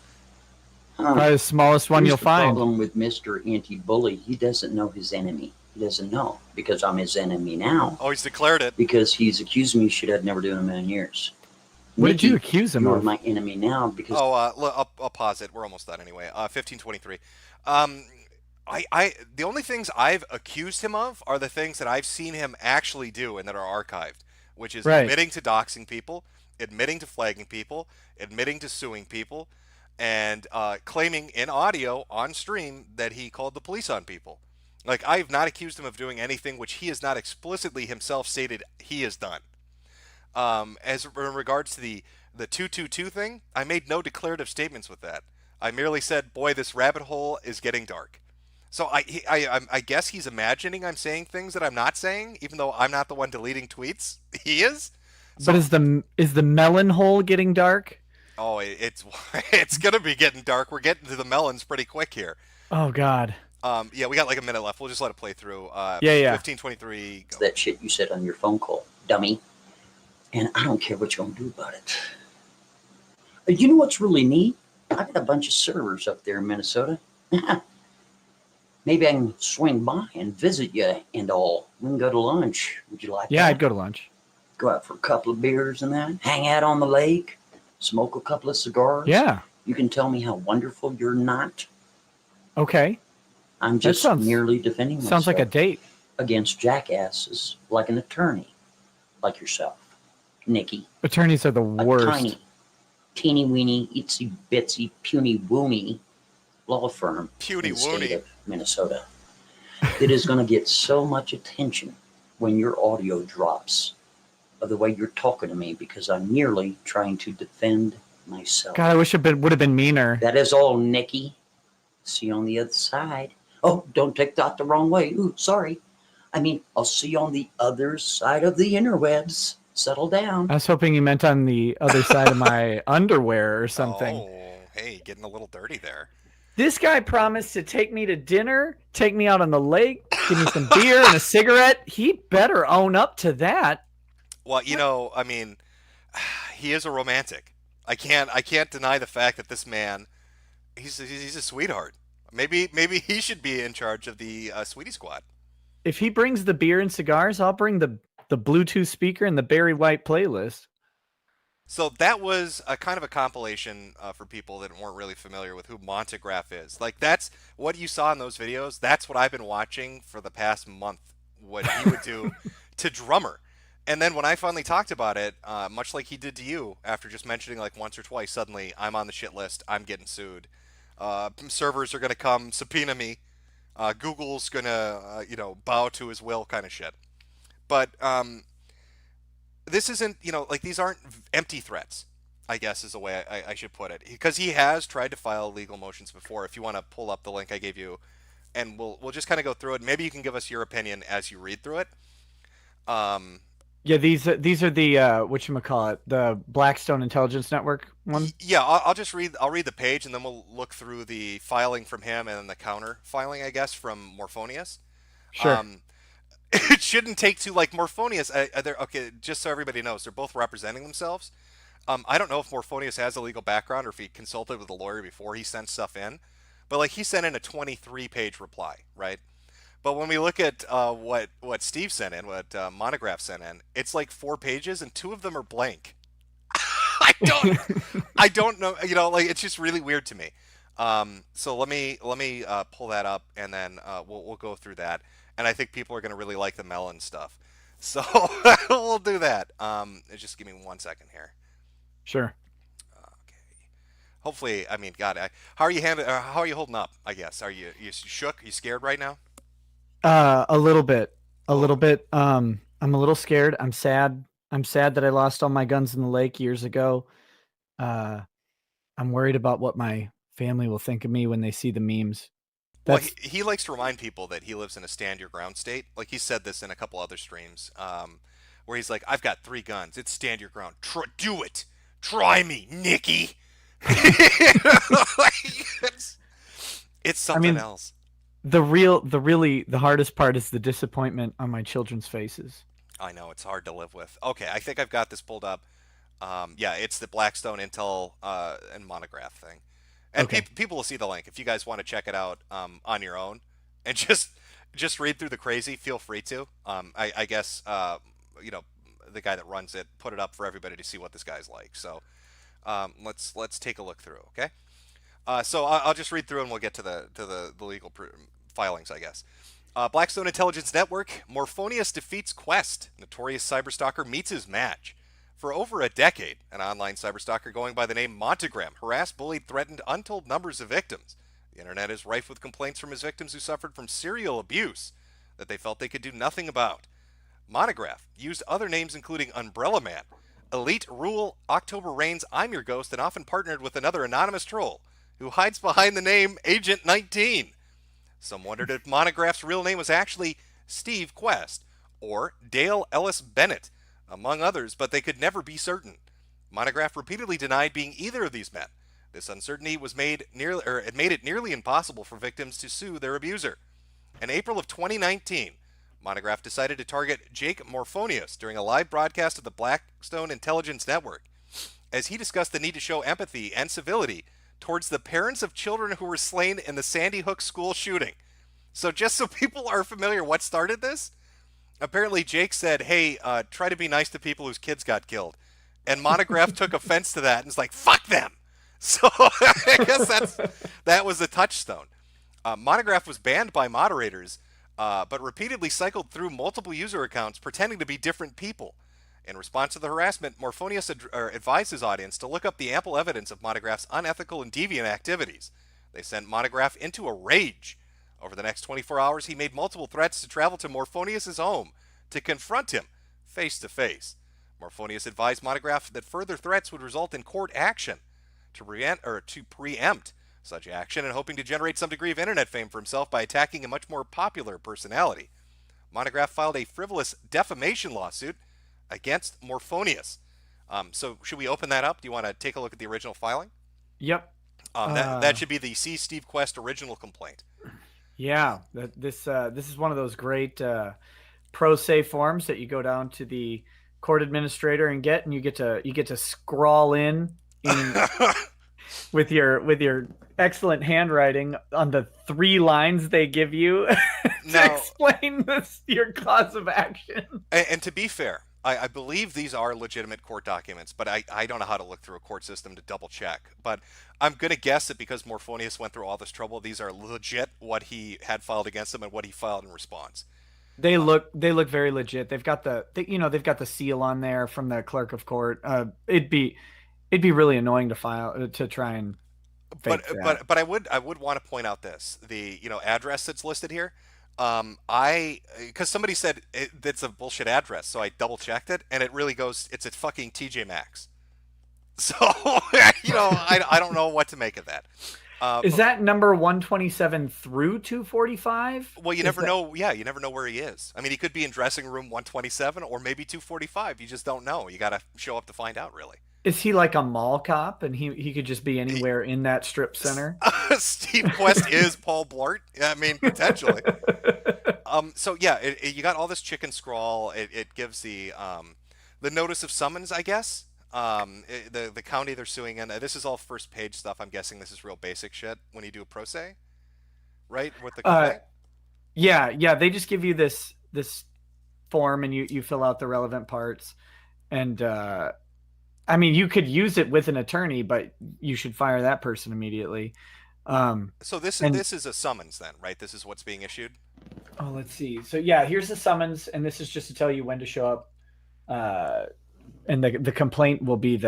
Probably the smallest one Here's you'll the find. problem with Mr. Anti-Bully, he doesn't know his enemy. He doesn't know, because I'm his enemy now. Oh, he's declared it. Because he's accused me of shit I'd never do in a million years. What did you Nikki, accuse him you're of? my enemy now because Oh, look, I'll pause it. We're almost done anyway. 15:23. the only things I've accused him of are the things that I've seen him actually do and that are archived, which is Right. admitting to doxing people, admitting to flagging people, admitting to suing people, and claiming in audio on stream that he called the police on people. Like, I have not accused him of doing anything which he has not explicitly himself stated he has done. As in regards to the 222 thing, I made no declarative statements with that. I merely said, "Boy, this rabbit hole is getting dark." So I guess he's imagining I'm saying things that I'm not saying, even though I'm not the one deleting tweets. He is. So, But is the melon hole getting dark? oh, it's gonna be getting dark. We're getting to the melons pretty quick here. Oh God. Yeah, we got like a minute left. We'll just let it play through. Yeah. 15:23. Go. That shit you said on your phone call, dummy. And I don't care what you're gonna do about it. You know what's really neat? I've got a bunch of servers up there in Minnesota. Maybe I can swing by and visit you and all. We can go to lunch. Would you like that? Yeah, I'd go to lunch. Go out for a couple of beers and that. Hang out on the lake. Smoke a couple of cigars. Yeah. You can tell me how wonderful you're not. Okay. I'm just merely defending myself. Sounds like a date. Against jackasses like an attorney. Like yourself. Nikki. Attorneys are the worst. Tiny, teeny weeny, itsy bitsy, puny woony law firm Puny in the state woony. of Minnesota. It is going to get so much attention when your audio drops of the way you're talking to me because I'm merely trying to defend myself. God, I wish it would have been meaner. That is all, Nikki. See you on the other side. Oh, don't take that the wrong way. Ooh, sorry. I mean, I'll see you on the other side of the interwebs. Settle down. I was hoping you meant on the other side of my underwear or something. Oh, hey, getting a little dirty there. This guy promised to take me to dinner, take me out on the lake, give me some beer and a cigarette. He better own up to that. Well, you know, I mean, he is a romantic. I can't deny the fact that this man, he's a sweetheart. Maybe he should be in charge of the Sweetie Squad. If he brings the beer and cigars, I'll bring the Bluetooth speaker and the Barry White playlist. So that was a kind of a compilation for people that weren't really familiar with who Montegraph is. Like, that's what you saw in those videos. That's what I've been watching for the past month, what he would do to Drummer. And then when I finally talked about it, much like he did to you, after just mentioning like once or twice, suddenly I'm on the shit list. I'm getting sued. Servers are going to come subpoena me. Google's going to, bow to his will kind of shit. But this isn't, like, these aren't empty threats, I guess is the way I should put it. Because he has tried to file legal motions before. If you want to pull up the link I gave you, and we'll just kind of go through it. Maybe you can give us your opinion as you read through it. Yeah, these are the whatchamacallit, the Blackstone Intelligence Network one. Yeah, I'll read the page, and then we'll look through the filing from him and then the counter filing, I guess, from Morphonius. Sure. It shouldn't take too, like, Morphonius, okay, just so everybody knows, they're both representing themselves. I don't know if Morphonius has a legal background or if he consulted with a lawyer before he sent stuff in, but, like, he sent in a 23-page reply, right? But when we look at what Steve sent in, what Monograph sent in, it's like 4 pages and 2 of them are blank. I don't know, like, it's just really weird to me. So let me pull that up, and then we'll go through that. And I think people are going to really like the melon stuff. So we'll do that. Just give me 1 second here. Sure. Okay. Hopefully, I mean, God, how are you holding up, I guess? Are you shook? Are you scared right now? A little bit. I'm a little scared. I'm sad. I'm sad that I lost all my guns in the lake years ago. I'm worried about what my family will think of me when they see the memes. Well, he likes to remind people that he lives in a stand your ground state. Like, he said this in a couple other streams, where he's like, "I've got 3 guns. It's stand your ground. Do it. Try me, Nikki." It's something else. The hardest part is the disappointment on my children's faces. I know, it's hard to live with. Okay, I think I've got this pulled up. Yeah, it's the Blackstone Intel and Monograph thing. And Okay. people will see the link if you guys want to check it out on your own and just read through the crazy. Feel free to. I guess the guy that runs it put it up for everybody to see what this guy's like. So let's take a look through. Okay. So I'll just read through and we'll get to the legal filings, I guess. Blackstone Intelligence Network, Morphonius defeats Quest. Notorious cyberstalker meets his match. For over a decade, an online cyberstalker going by the name Montagram harassed, bullied, threatened untold numbers of victims. The internet is rife with complaints from his victims who suffered from serial abuse that they felt they could do nothing about. Monograph used other names including Umbrella Man, Elite Rule, October Rains, I'm Your Ghost, and often partnered with another anonymous troll who hides behind the name Agent 19. Some wondered if Monograph's real name was actually Steve Quest or Dale Ellis Bennett, among others, but they could never be certain. Monograph repeatedly denied being either of these men. This uncertainty made it nearly impossible for victims to sue their abuser. In April of 2019, Monograph decided to target Jake Morphonius during a live broadcast of the Blackstone Intelligence Network, as he discussed the need to show empathy and civility towards the parents of children who were slain in the Sandy Hook school shooting. So just so people are familiar what started this, apparently Jake said, hey, try to be nice to people whose kids got killed. And Monograph took offense to that and was like, fuck them! So I guess that was the touchstone. Monograph was banned by moderators, but repeatedly cycled through multiple user accounts pretending to be different people. In response to the harassment, Morphonius advised his audience to look up the ample evidence of Monograph's unethical and deviant activities. They sent Monograph into a rage. Over the next 24 hours, he made multiple threats to travel to Morphonius' home to confront him face to face. Morphonius advised Monograph that further threats would result in court action to preempt such action, and hoping to generate some degree of internet fame for himself by attacking a much more popular personality. Monograph filed a frivolous defamation lawsuit against Morphonius. So should we open that up? Do you want to take a look at the original filing? Yep. That should be the C. Steve Quest original complaint. Yeah, this is one of those great pro se forms that you go down to the court administrator and you get to scrawl in with your excellent handwriting on the 3 lines they give you to explain your cause of action. And to be fair, I believe these are legitimate court documents, but I don't know how to look through a court system to double check. But I'm going to guess that because Morphonius went through all this trouble, these are legit what he had filed against him and what he filed in response. They look very legit. They've got they've got the seal on there from the clerk of court. It'd be really annoying to try and fake that. But I would want to point out this, the address that's listed here. Because somebody said that's a bullshit address, so I double checked it, and it really goes, it's at fucking TJ Maxx. So I don't know what to make of that. Is that number 127 through 245? Well, you never know. Yeah, you never know where he is. I mean, he could be in dressing room 127 or maybe 245. You just don't know. You got to show up to find out, really. Is he like a mall cop, and he could just be anywhere in that strip center? Steve Quest is Paul Blart. I mean, potentially. So yeah, you got all this chicken scrawl. It gives the notice of summons, I guess. The county they're suing in. This is all first page stuff. I'm guessing this is real basic shit when you do a pro se, right? With the complaint? Yeah. They just give you this form, and you fill out the relevant parts, and I mean, you could use it with an attorney, but you should fire that person immediately. So this is a summons then, right? This is what's being issued? Oh, let's see. So yeah, here's the summons, and this is just to tell you when to show up. And the complaint will be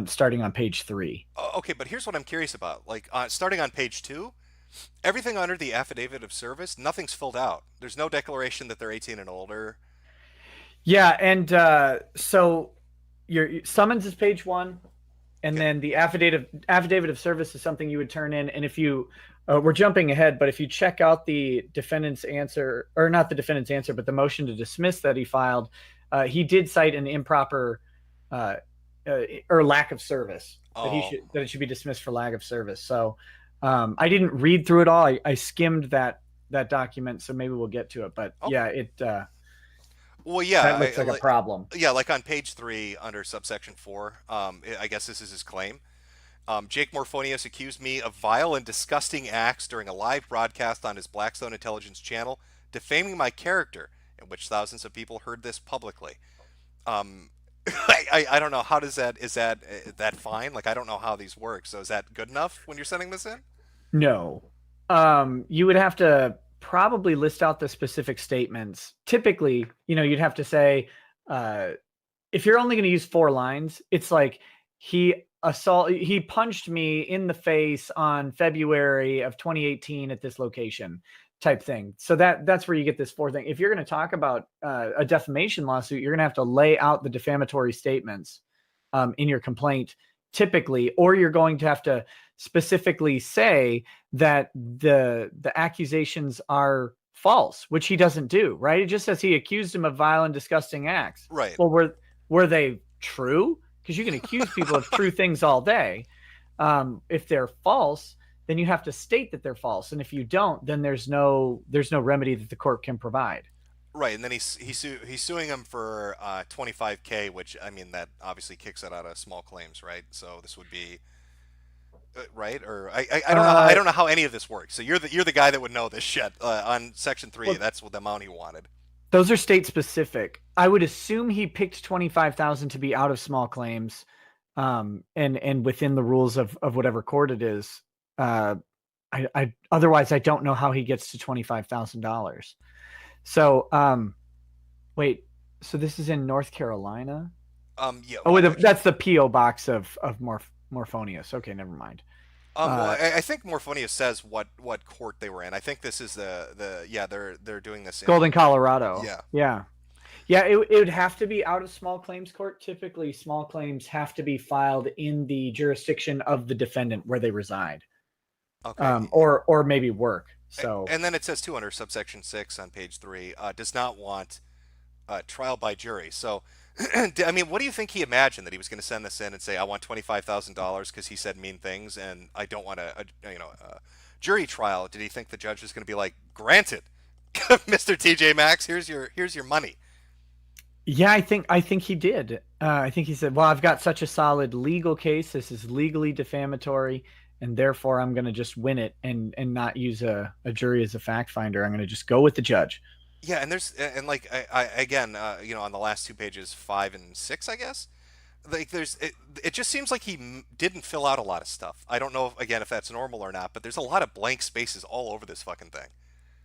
starting on page 3. Okay, but here's what I'm curious about. Like starting on page 2, everything under the affidavit of service, nothing's filled out. There's no declaration that they're 18 and older. Yeah, and so your summons is page 1, and then the affidavit of service is something you would turn in. And if you we're jumping ahead, but if you check out the defendant's answer, or not the defendant's answer, but the motion to dismiss that he filed, he did cite an improper or lack of service, that it should be dismissed for lack of service. So I didn't read through it all. I skimmed that document, so maybe we'll get to it. But yeah, well, yeah, that looks like a problem. Yeah, like on page 3 under subsection 4, I guess this is his claim. Jake Morphonius accused me of vile and disgusting acts during a live broadcast on his Blackstone Intelligence channel, defaming my character, in which thousands of people heard this publicly. I don't know, is that fine? Like, I don't know how these work. So is that good enough when you're sending this in? No. You would have to probably list out the specific statements. Typically, you'd have to say, if you're only going to use 4 lines, it's like he punched me in the face on February of 2018 at this location type thing. So that's where you get this 4 thing. If you're going to talk about a defamation lawsuit, you're going to have to lay out the defamatory statements in your complaint typically, or you're going to have to specifically say that the accusations are false, which he doesn't do, right? It just says he accused him of vile and disgusting acts. Right. Well, were they true? Because you can accuse people of true things all day. If they're false, then you have to state that they're false. And if you don't, then there's no remedy that the court can provide. Right, and then he's suing him for $25K, which, I mean, that obviously kicks it out of small claims, right? So this would be right, or I don't know. I don't know how any of this works. So you're the guy that would know this shit. On Section 3, well, that's what the amount he wanted. Those are state specific. I would assume he picked 25,000 to be out of small claims, and within the rules of whatever court it is. Otherwise I don't know how he gets to $25,000. So, wait. So this is in North Carolina. Yeah. Oh, that's the PO box of Morphonius. Okay, never mind. Well, I think Morphonius says what court they were in. I think this is they're doing this in Golden, Colorado. Yeah. It would have to be out of small claims court. Typically, small claims have to be filed in the jurisdiction of the defendant where they reside. Okay. Or maybe work. So and then it says 2 under subsection 6 on page 3 does not want trial by jury. So I mean, what do you think he imagined, that he was going to send this in and say, I want $25,000 because he said mean things and I don't want a jury trial? Did he think the judge was going to be like, granted, Mr. TJ Maxx, here's your money? Yeah, I think he did. I think he said, well, I've got such a solid legal case. This is legally defamatory, and therefore I'm going to just win it and not use a jury as a fact finder. I'm going to just go with the judge. Yeah, and like I again, on the last 2 pages, 5 and 6, I guess, like it just seems like he didn't fill out a lot of stuff. I don't know if that's normal or not, but there's a lot of blank spaces all over this fucking thing.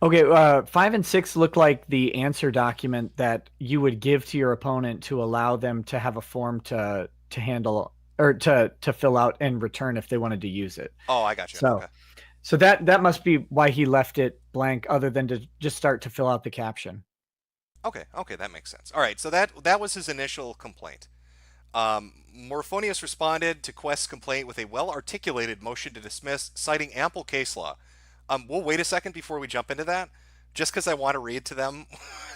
Okay, 5 and 6 look like the answer document that you would give to your opponent to allow them to have a form to handle or to fill out and return if they wanted to use it. Oh, I got you. So, okay. So that must be why he left it blank, other than to just start to fill out the caption. Okay, that makes sense. All right, so that was his initial complaint. Morphonius responded to Quest's complaint with a well-articulated motion to dismiss, citing ample case law. We'll wait a second before we jump into that, just because I want to read to them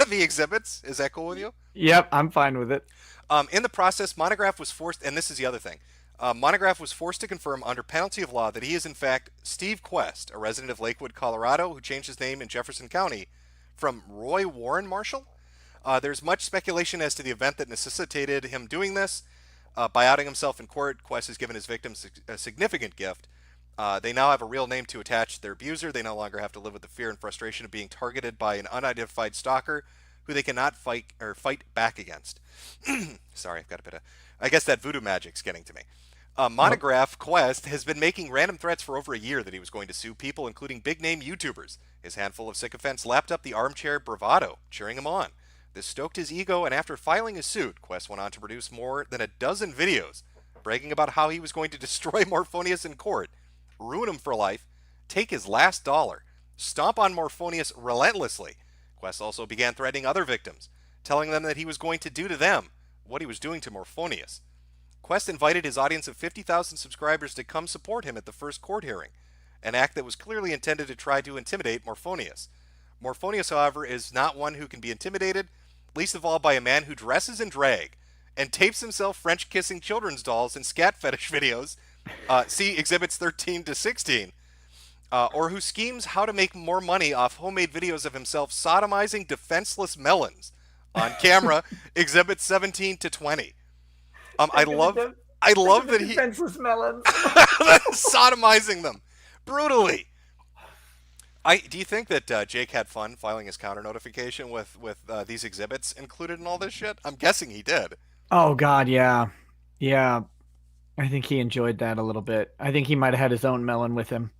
the exhibits. Is that cool with you? Yep, I'm fine with it. In the process, Monograph was forced, and this is the other thing, Monograph was forced to confirm under penalty of law that he is in fact Steve Quest, a resident of Lakewood, Colorado, who changed his name in Jefferson County from Roy Warren Marshall. There's much speculation as to the event that necessitated him doing this. By outing himself in court, Quest has given his victims a significant gift. They now have a real name to attach to their abuser. They no longer have to live with the fear and frustration of being targeted by an unidentified stalker who they cannot fight back against. Sorry, I've got a bit of... I guess that voodoo magic's getting to me. Monograph Quest has been making random threats for over a year that he was going to sue people, including big-name YouTubers. His handful of sycophants lapped up the armchair bravado, cheering him on. This stoked his ego, and after filing his suit, Quest went on to produce more than a dozen videos, bragging about how he was going to destroy Morphonius in court, ruin him for life, take his last dollar, stomp on Morphonius relentlessly. Quest also began threatening other victims, telling them that he was going to do to them what he was doing to Morphonius. Quest invited his audience of 50,000 subscribers to come support him at the first court hearing, an act that was clearly intended to try to intimidate Morphonius. Morphonius, however, is not one who can be intimidated, least of all by a man who dresses in drag and tapes himself French-kissing children's dolls in scat fetish videos, see Exhibits 13 to 16, or who schemes how to make more money off homemade videos of himself sodomizing defenseless melons on camera, Exhibits 17 to 20. I love that he defenseless melons sodomizing them brutally. Do you think that Jake had fun filing his counter notification with these exhibits included in all this shit? I'm guessing he did. Oh God, yeah. I think he enjoyed that a little bit. I think he might have had his own melon with him.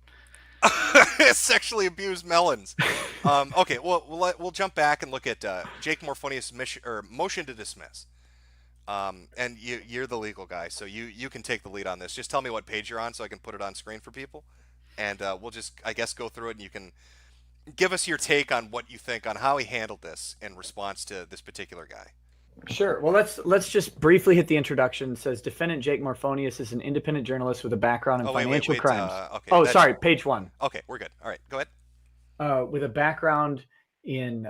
Sexually abused melons. Okay, well, we'll jump back and look at Jake Morphonius' motion to dismiss. And you're the legal guy, so you can take the lead on this. Just tell me what page you're on so I can put it on screen for people. And we'll just, I guess, go through it, and you can give us your take on what you think on how he handled this in response to this particular guy. Sure. Well, let's just briefly hit the introduction. It says defendant Jake Morphonius is an independent journalist with a background in financial crimes. Okay, sorry, page 1. Okay, we're good. All right, go ahead. With a background in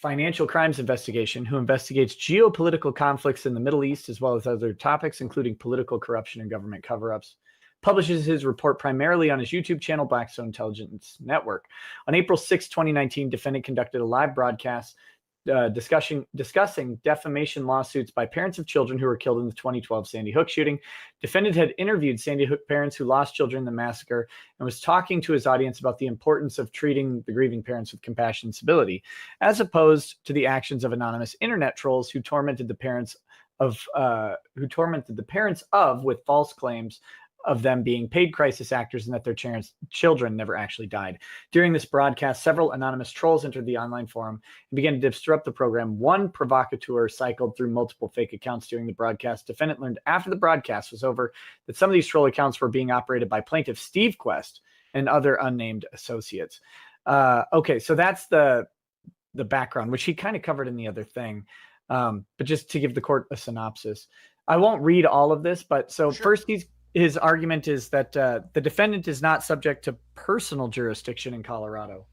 financial crimes investigation, who investigates geopolitical conflicts in the Middle East as well as other topics, including political corruption and government cover-ups. Publishes his report primarily on his YouTube channel, Blackstone Intelligence Network. On April 6, 2019, defendant conducted a live broadcast discussing defamation lawsuits by parents of children who were killed in the 2012 Sandy Hook shooting. Defendant had interviewed Sandy Hook parents who lost children in the massacre and was talking to his audience about the importance of treating the grieving parents with compassion and civility, as opposed to the actions of anonymous internet trolls who tormented the parents of with false claims of them being paid crisis actors and that their children never actually died. During this broadcast, several anonymous trolls entered the online forum and began to disrupt the program. One provocateur cycled through multiple fake accounts during the broadcast. Defendant learned after the broadcast was over that some of these troll accounts were being operated by plaintiff Steve Quest and other unnamed associates. Okay, so that's the background, which he kind of covered in the other thing. But just to give the court a synopsis, I won't read all of this, but so sure. First his argument is that the defendant is not subject to personal jurisdiction in Colorado.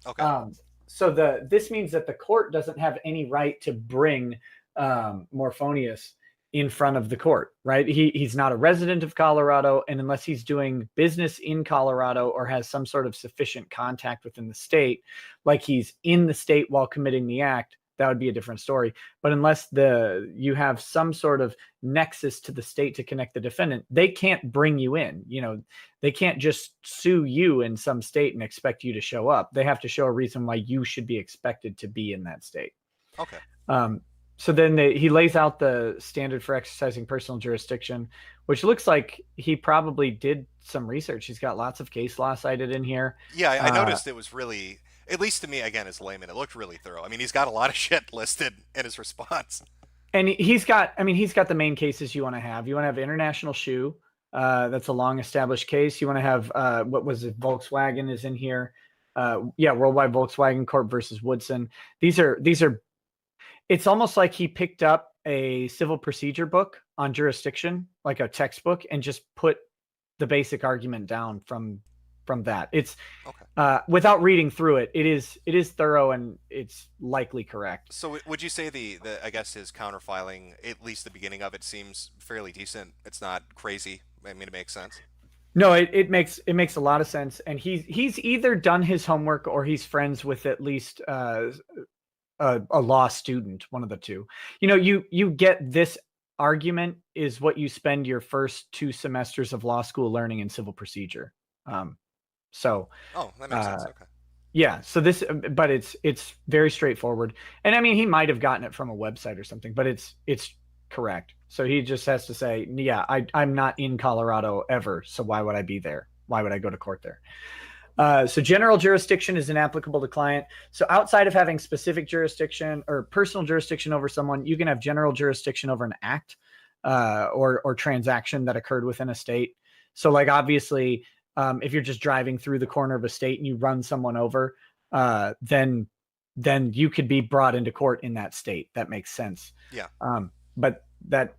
Okay. So this means that the court doesn't have any right to bring Morphonius in front of the court, right? He's not a resident of Colorado, and unless he's doing business in Colorado or has some sort of sufficient contact within the state, like he's in the state while committing the act, that would be a different story. But unless you have some sort of nexus to the state to connect the defendant, they can't bring you in. You know, they can't just sue you in some state and expect you to show up. They have to show a reason why you should be expected to be in that state. Okay. So then he lays out the standard for exercising personal jurisdiction, which looks like he probably did some research. He's got lots of case law cited in here. Yeah, I noticed it was really, at least to me, again, as a layman, it looked really thorough. I mean, he's got a lot of shit listed in his response. And he's got the main cases you want to have. You want to have International Shoe. That's a long established case. You want to have, what was it? Volkswagen is in here. Worldwide Volkswagen Corp versus Woodson. These are, it's almost like he picked up a civil procedure book on jurisdiction, like a textbook, and just put the basic argument down from that. It's okay. Without reading through it, it is thorough and it's likely correct. So would you say the I guess his counterfiling, at least the beginning of it, seems fairly decent? It's not crazy. I mean, it makes sense. No, it makes a lot of sense, and he's either done his homework or he's friends with at least a law student, one of the two. You know, you get this argument is what you spend your first 2 semesters of law school learning in civil procedure. So that makes sense. Okay. Yeah. So but it's very straightforward. And I mean, he might have gotten it from a website or something, but it's correct. So he just has to say, yeah, I'm not in Colorado ever. So why would I be there? Why would I go to court there? So general jurisdiction is inapplicable to client. So outside of having specific jurisdiction or personal jurisdiction over someone, you can have general jurisdiction over an act or transaction that occurred within a state. So like, obviously, if you're just driving through the corner of a state and you run someone over, then you could be brought into court in that state. That makes sense. Yeah. But that,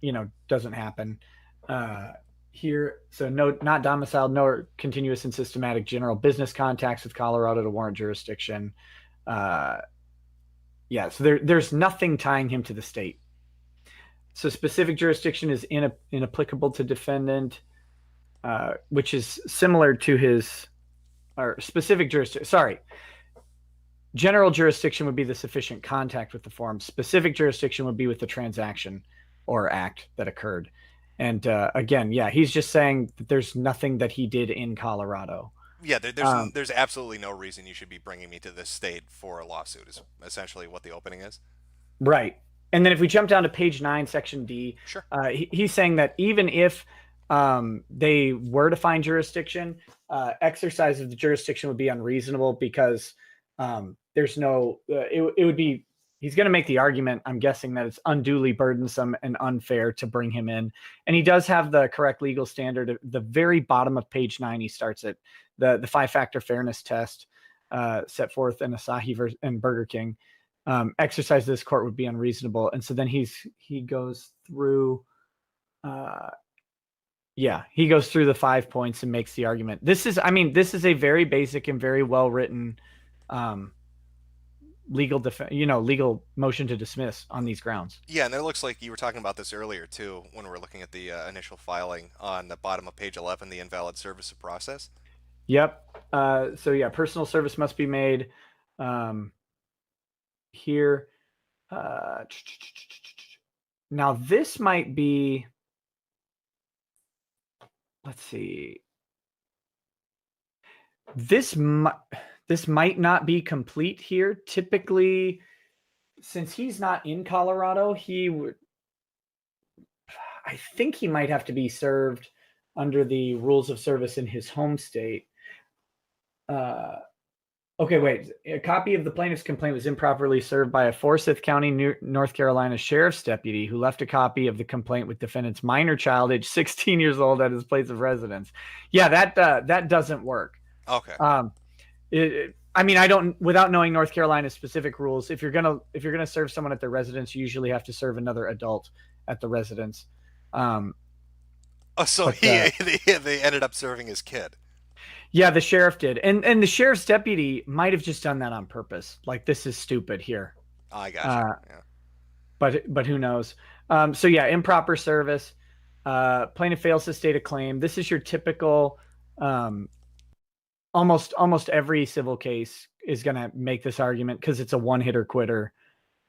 doesn't happen here. So not domiciled, no continuous and systematic general business contacts with Colorado to warrant jurisdiction. So there's nothing tying him to the state. So specific jurisdiction is inapplicable to defendant. Which is similar to his, or specific jurisdiction. Sorry. General jurisdiction would be the sufficient contact with the forum. Specific jurisdiction would be with the transaction or act that occurred. And again, he's just saying that there's nothing that he did in Colorado. Yeah, there's absolutely no reason you should be bringing me to this state for a lawsuit is essentially what the opening is. Right. And then if we jump down to page 9, section D, sure. He's saying that even if they were to find jurisdiction, exercise of the jurisdiction would be unreasonable because there's no, it would be, he's going to make the argument, I'm guessing, that it's unduly burdensome and unfair to bring him in. And he does have the correct legal standard. At the very bottom of page 9, he starts at the 5-factor fairness test set forth in Asahi and Burger King. Exercise of this court would be unreasonable. And so then he goes through, he goes through the 5 points and makes the argument. This is a very basic and very well-written legal motion to dismiss on these grounds. Yeah, and it looks like you were talking about this earlier too when we were looking at the initial filing on the bottom of page 11, the invalid service of process. Yep. So yeah, personal service must be made here. Now this might be, let's see. This might not be complete here. Typically, since he's not in Colorado, I think he might have to be served under the rules of service in his home state. Okay, wait. A copy of the plaintiff's complaint was improperly served by a Forsyth County, North Carolina sheriff's deputy who left a copy of the complaint with defendant's minor child, age 16 years old, at his place of residence. Yeah, that doesn't work. Okay. I don't, without knowing North Carolina's specific rules, if you're gonna serve someone at their residence, you usually have to serve another adult at the residence. So they ended up serving his kid. Yeah, the sheriff did, and the sheriff's deputy might have just done that on purpose. Like, this is stupid here. I gotcha. Yeah. But who knows? So yeah, improper service. Plaintiff fails to state a claim. This is your typical. Almost every civil case is going to make this argument because it's a one-hitter quitter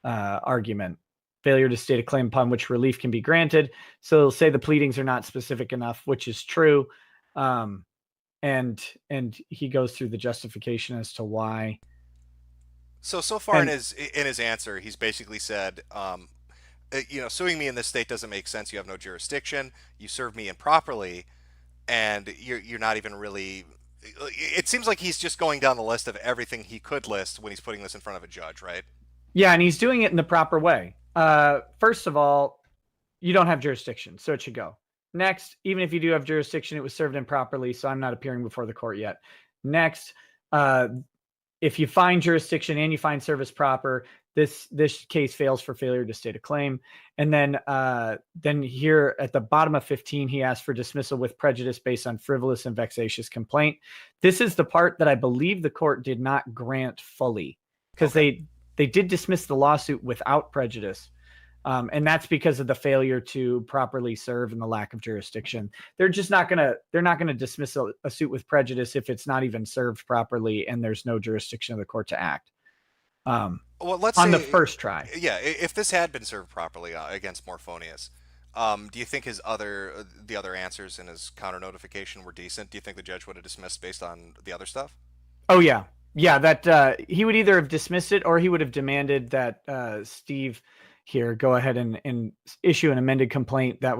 argument. Failure to state a claim upon which relief can be granted. So they'll say the pleadings are not specific enough, which is true. And he goes through the justification as to why. So far in his answer, he's basically said, suing me in this state doesn't make sense. You have no jurisdiction. You served me improperly, and you're not even really. It seems like he's just going down the list of everything he could list when he's putting this in front of a judge, right? Yeah, and he's doing it in the proper way. First of all, you don't have jurisdiction, so it should go. Next, even if you do have jurisdiction, it was served improperly, so I'm not appearing before the court yet. Next, if you find jurisdiction and you find service proper, this case fails for failure to state a claim. And then here at the bottom of 15, he asked for dismissal with prejudice based on frivolous and vexatious complaint. This is the part that I believe the court did not grant fully, because they did dismiss the lawsuit without prejudice. And that's because of the failure to properly serve and the lack of jurisdiction. They're not going to dismiss a suit with prejudice if it's not even served properly and there's no jurisdiction of the court to act. Well, let's on say, the first try. Yeah, if this had been served properly against Morphonius, do you think the other answers in his counter notification were decent? Do you think the judge would have dismissed based on the other stuff? Oh yeah, that he would either have dismissed it or he would have demanded that Steve here go ahead and issue an amended complaint that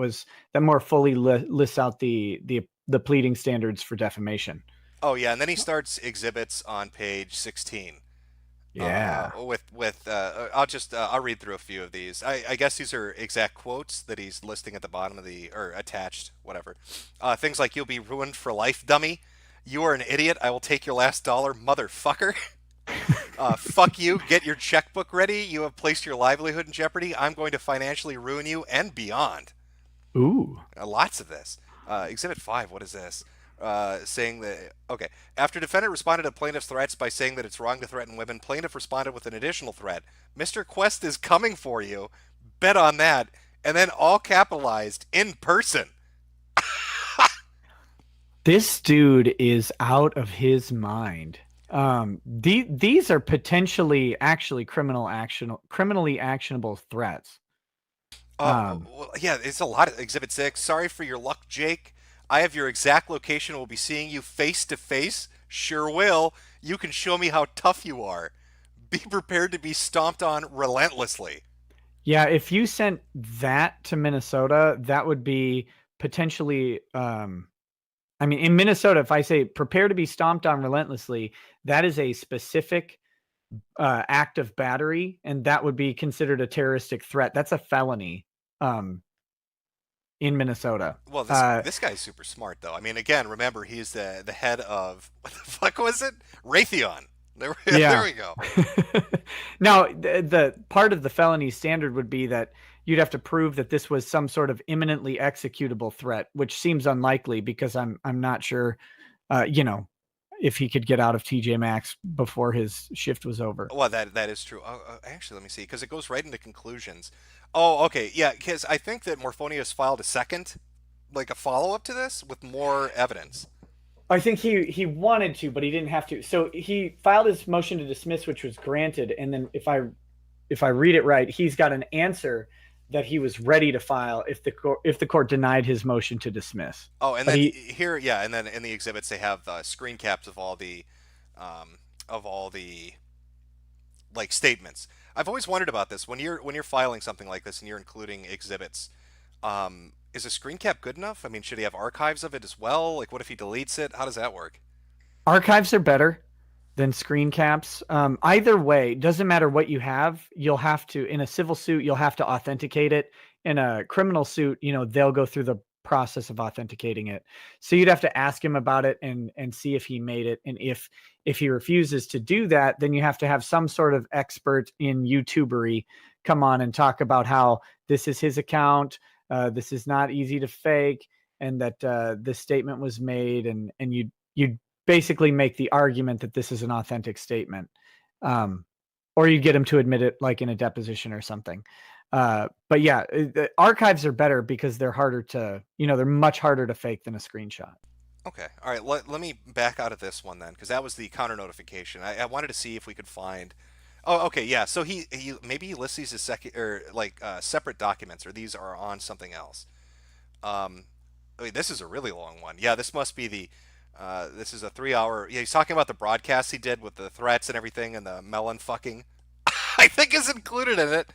more fully lists out the pleading standards for defamation. Oh yeah, and then he starts exhibits on page 16. Yeah. I'll read through a few of these. I guess these are exact quotes that he's listing at the bottom of or attached, whatever. Things like, "You'll be ruined for life, dummy. You are an idiot. I will take your last dollar, motherfucker." Fuck you. Get your checkbook ready. You have placed your livelihood in jeopardy. I'm going to financially ruin you and beyond. Ooh. Lots of this. Exhibit 5, what is this? Saying that, okay, after defendant responded to plaintiff's threats by saying that it's wrong to threaten women, plaintiff responded with an additional threat. "Mr. Quest is coming for you. Bet on that." And then all capitalized, "in person." This dude is out of his mind. These are potentially actually criminally actionable threats. Well, yeah, it's a lot of Exhibit 6. "Sorry for your luck, Jake. I have your exact location. We'll be seeing you face to face." "Sure will. You can show me how tough you are. Be prepared to be stomped on relentlessly." Yeah, if you sent that to Minnesota, that would be potentially, I mean, in Minnesota, if I say prepare to be stomped on relentlessly, that is a specific act of battery, and that would be considered a terroristic threat. That's a felony in Minnesota. Well, this guy's super smart, though. I mean, again, remember, he's the head of, what the fuck was it? Raytheon. There we go. Now, the part of the felony standard would be that you'd have to prove that this was some sort of imminently executable threat, which seems unlikely because I'm not sure, if he could get out of TJ Maxx before his shift was over. Well, that is true. Actually, let me see, because it goes right into conclusions. Oh, okay, yeah, because I think that Morphonius filed a second, like a follow-up to this with more evidence. I think he wanted to, but he didn't have to. So he filed his motion to dismiss, which was granted, and then if I read it right, he's got an answer that he was ready to file if the court denied his motion to dismiss. Oh, and then and then in the exhibits they have screen caps of all the like statements. I've always wondered about this when you're filing something like this and you're including exhibits. Is a screen cap good enough? I mean, should he have archives of it as well? Like, what if he deletes it? How does that work? Archives are better than screen caps. Either way, doesn't matter what you have. You'll have to, in a civil suit, you'll have to authenticate it. In a criminal suit, they'll go through the process of authenticating it. So you'd have to ask him about it and see if he made it. And if he refuses to do that, then you have to have some sort of expert in YouTubery come on and talk about how this is his account. This is not easy to fake, and that this statement was made, and you basically make the argument that this is an authentic statement, or you get him to admit it, like in a deposition or something. But yeah, the archives are better because they're harder to, they're much harder to fake than a screenshot. Okay, all right. Let me back out of this one then, because that was the counter notification. I wanted to see if we could find. Oh, okay, yeah. So he maybe he lists these as separate documents, or these are on something else. I mean, this is a really long one. Yeah, this must be the. This is a 3-hour. Yeah, he's talking about the broadcast he did with the threats and everything, and the melon fucking. I think is included in it.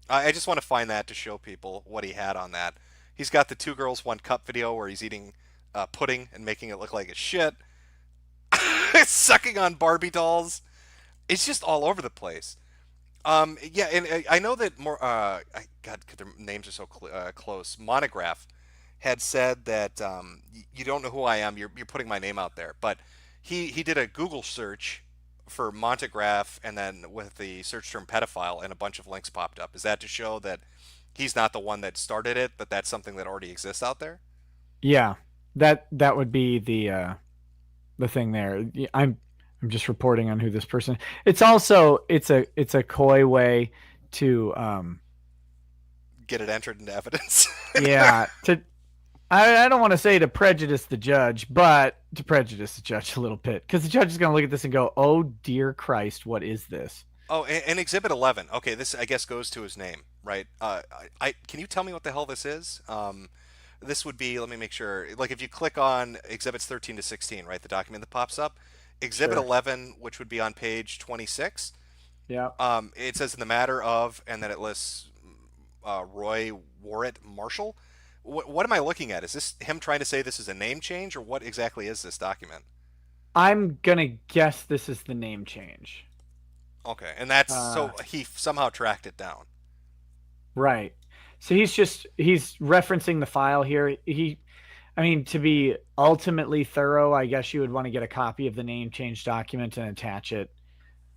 I just want to find that to show people what he had on that. He's got the 2 girls 1 cup video where he's eating pudding and making it look like it's shit. Sucking on Barbie dolls. It's just all over the place. Yeah, and I know that more. God, their names are so close. Monograph had said that you don't know who I am. You're putting my name out there, but he did a Google search for Monograph, and then with the search term pedophile, and a bunch of links popped up. Is that to show that he's not the one that started it, but that's something that already exists out there? Yeah, that would be the thing there. I'm just reporting on who this person. It's also it's a coy way to get it entered into evidence. Yeah, I don't want to say to prejudice the judge, but to prejudice the judge a little bit, because the judge is going to look at this and go, "Oh dear Christ, what is this?" Oh, and Exhibit 11. Okay, this I guess goes to his name, right? Can you tell me what the hell this is? This would be. Let me make sure. Like if you click on Exhibits 13 to 16, right, the document that pops up. Exhibit 11, which would be on page 26. Yeah. It says in the matter of, and then it lists Roy Warrett Marshall. What am I looking at? Is this him trying to say this is a name change, or what exactly is this document? I'm gonna guess this is the name change. Okay, and that's so he somehow tracked it down. Right. So he's referencing the file here. I mean, to be ultimately thorough, I guess you would want to get a copy of the name change document and attach it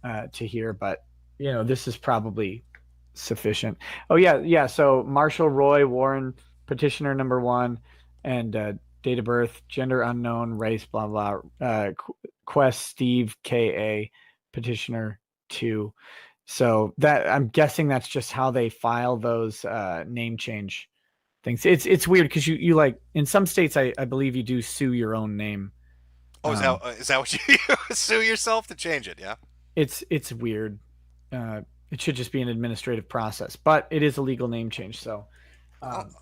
to here. But, this is probably sufficient. Oh, yeah. So Marshall Roy Warren, petitioner number 1, and date of birth, gender unknown, race, blah, blah. Quest Steve K.A., petitioner 2. So that I'm guessing that's just how they file those name change things. It's weird because you like in some states I believe you do sue your own name. Oh, is that what you sue yourself to change it? Yeah. It's weird. It should just be an administrative process, but it is a legal name change. So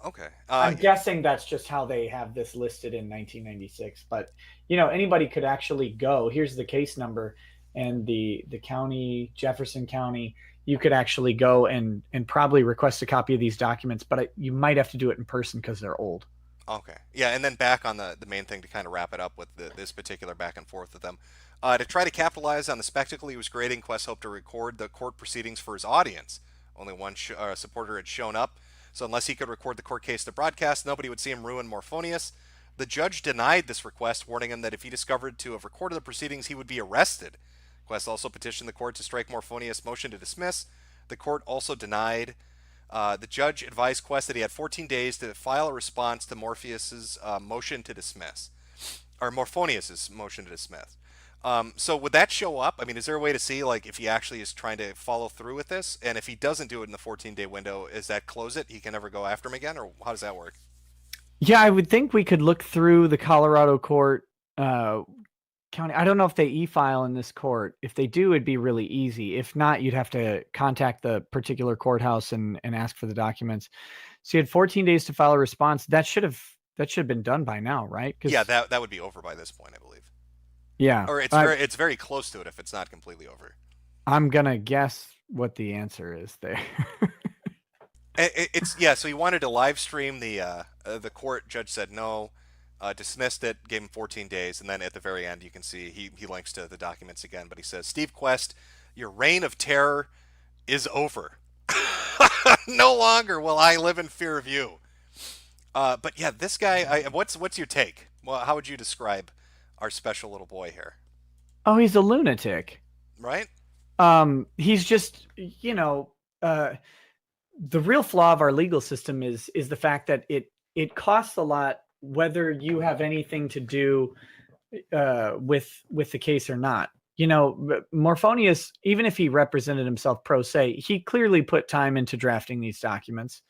okay. I'm guessing that's just how they have this listed in 1996. But anybody could actually go. Here's the case number. And the county, Jefferson County, you could actually go and probably request a copy of these documents, but you might have to do it in person because they're old. Okay. Yeah, and then back on the main thing to kind of wrap it up with this particular back and forth with them. To try to capitalize on the spectacle he was creating, Quest hoped to record the court proceedings for his audience. Only one supporter had shown up, so unless he could record the court case to broadcast, nobody would see him ruin Morphonius. The judge denied this request, warning him that if he discovered to have recorded the proceedings, he would be arrested. Quest also petitioned the court to strike Morphonius' motion to dismiss. The court also denied. The judge advised Quest that he had 14 days to file a response to Morpheus's motion to dismiss, or Morphonius's motion to dismiss. So would that show up? I mean, is there a way to see like if he actually is trying to follow through with this, and if he doesn't do it in the 14-day window, is that close it? He can never go after him again, or how does that work? Yeah, I would think we could look through the Colorado court county. I don't know if they e-file in this court. If they do, it'd be really easy. If not, you'd have to contact the particular courthouse and ask for the documents. So you had 14 days to file a response. That should have been done by now, right? Yeah, that would be over by this point, I believe. Yeah. Or it's very close to it if it's not completely over. I'm gonna guess what the answer is there. So he wanted to live stream the court. Judge said no, dismissed it, gave him 14 days, and then at the very end you can see he links to the documents again. But he says, Steve Quest, your reign of terror is over. No longer will I live in fear of you. But yeah, this guy. What's your take? Well, how would you describe our special little boy here? Oh, he's a lunatic. Right? He's just, the real flaw of our legal system is the fact that it costs a lot whether you have anything to do with the case or not. Morphonius, even if he represented himself pro se, he clearly put time into drafting these documents,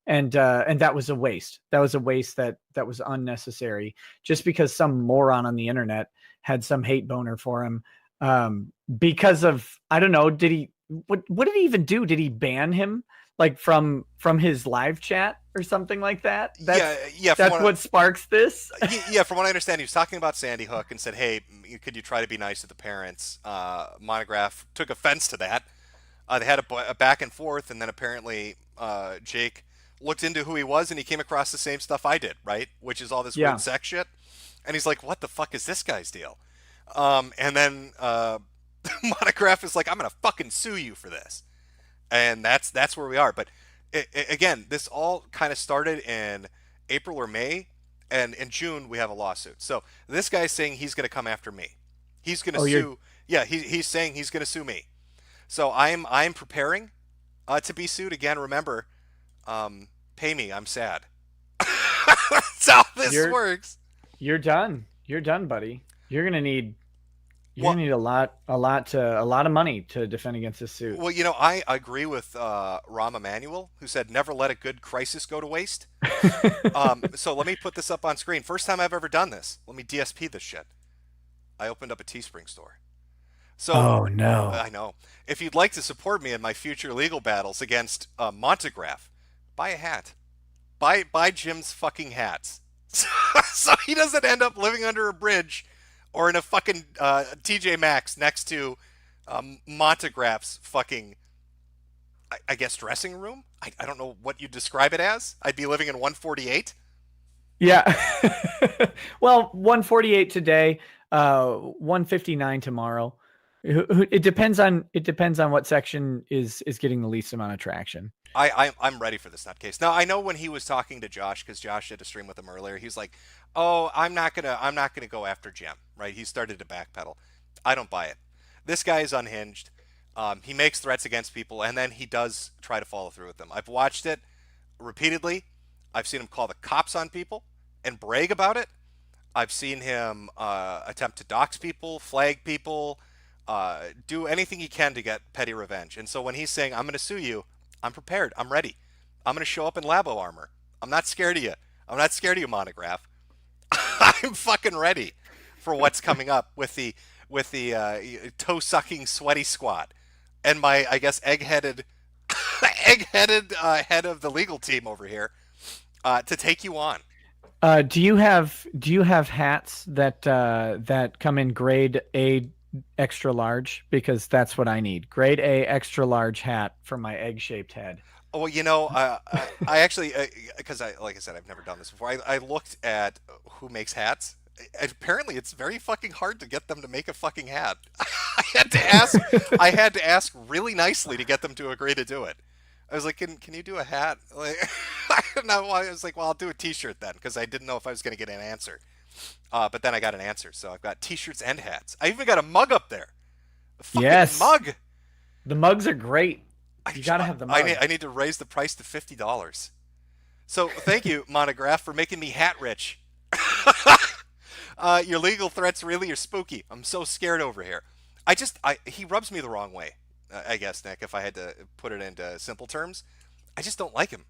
and that was a waste. That was a waste that was unnecessary, just because some moron on the internet had some hate boner for him, because of, I don't know, what did he even do? Did he ban him? Like from his live chat or something like that? Yeah. That's what sparks this? Yeah, from what I understand, he was talking about Sandy Hook and said, hey, could you try to be nice to the parents? Monograph took offense to that. They had a back and forth, and then apparently Jake looked into who he was, and he came across the same stuff I did, right? Which is all this weird sex shit. And he's like, what the fuck is this guy's deal? And then Monograph is like, I'm going to fucking sue you for this. And that's where we are. But again, this all kind of started in April or May, and in June we have a lawsuit. So this guy's saying he's going to come after me. He's going to sue. Yeah, he's saying he's going to sue me. So I'm preparing to be sued again. Remember, pay me. I'm sad. That's how this works. You're done. You're done, buddy. You're gonna need. You're gonna need a lot of money to defend against this suit. Well, I agree with Rahm Emanuel, who said, "Never let a good crisis go to waste." So let me put this up on screen. First time I've ever done this. Let me DSP this shit. I opened up a Teespring store. So, oh no! I know. If you'd like to support me in my future legal battles against Montegraph, buy a hat. Buy Jim's fucking hats, so he doesn't end up living under a bridge or in a fucking TJ Maxx next to Montegraph's fucking, I guess, dressing room. I don't know what you'd describe it as. I'd be living in 148. Yeah. Well, 148 today, 159 tomorrow. It depends on what section is getting the least amount of traction. I'm ready for this nutcase. Now I know when he was talking to Josh, because Josh did a stream with him earlier, he was like, "Oh, I'm not gonna go after Jim." Right? He started to backpedal. I don't buy it. This guy is unhinged. He makes threats against people, and then he does try to follow through with them. I've watched it repeatedly. I've seen him call the cops on people and brag about it. I've seen him attempt to dox people, flag people, do anything he can to get petty revenge. And so when he's saying, "I'm going to sue you," I'm prepared. I'm ready. I'm going to show up in Labo armor. I'm not scared of you. I'm not scared of you, Monograph. I'm fucking ready for what's coming up with the toe-sucking sweaty squad and my, I guess, egg-headed head of the legal team over here to take you on. Do you have hats that come in grade A extra large? Because that's what I need. Grade A extra large hat for my egg-shaped head. Oh, well, you know, I actually, because like I said, I've never done this before. I looked at who makes hats. And apparently, it's very fucking hard to get them to make a fucking hat. I had to ask. I had to ask really nicely to get them to agree to do it. I was like, "Can you do a hat?" Like, I was like, "Well, I'll do a T-shirt then," because I didn't know if I was going to get an answer. But then I got an answer, so I've got T-shirts and hats. I even got a mug up there. A fucking Yes. mug. The mugs are great. You gotta have the mug. I need to raise the price to $50. So thank you, Monograph, for making me hat rich. Your legal threats really are spooky. I'm so scared over here. He rubs me the wrong way. I guess, Nick, if I had to put it into simple terms, I just don't like him.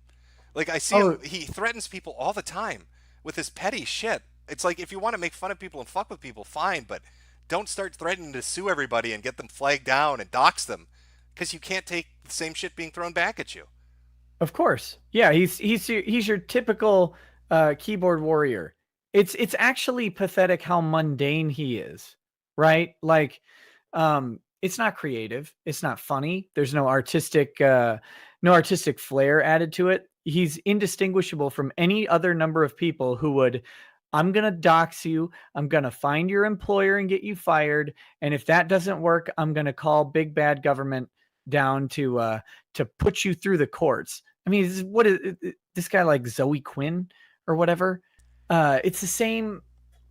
Like I see him, he threatens people all the time with his petty shit. It's like if you want to make fun of people and fuck with people, fine, but don't start threatening to sue everybody and get them flagged down and dox them, because you can't take the same shit being thrown back at you. Of course. Yeah, he's your typical keyboard warrior. It's actually pathetic how mundane he is, right? Like, it's not creative, it's not funny. There's no artistic flair added to it. He's indistinguishable from any other number of people who would, I'm gonna dox you, I'm gonna find your employer and get you fired, and if that doesn't work, I'm gonna call big bad government down to put you through the courts. I mean, what is this guy, like Zoe Quinn or whatever? It's the same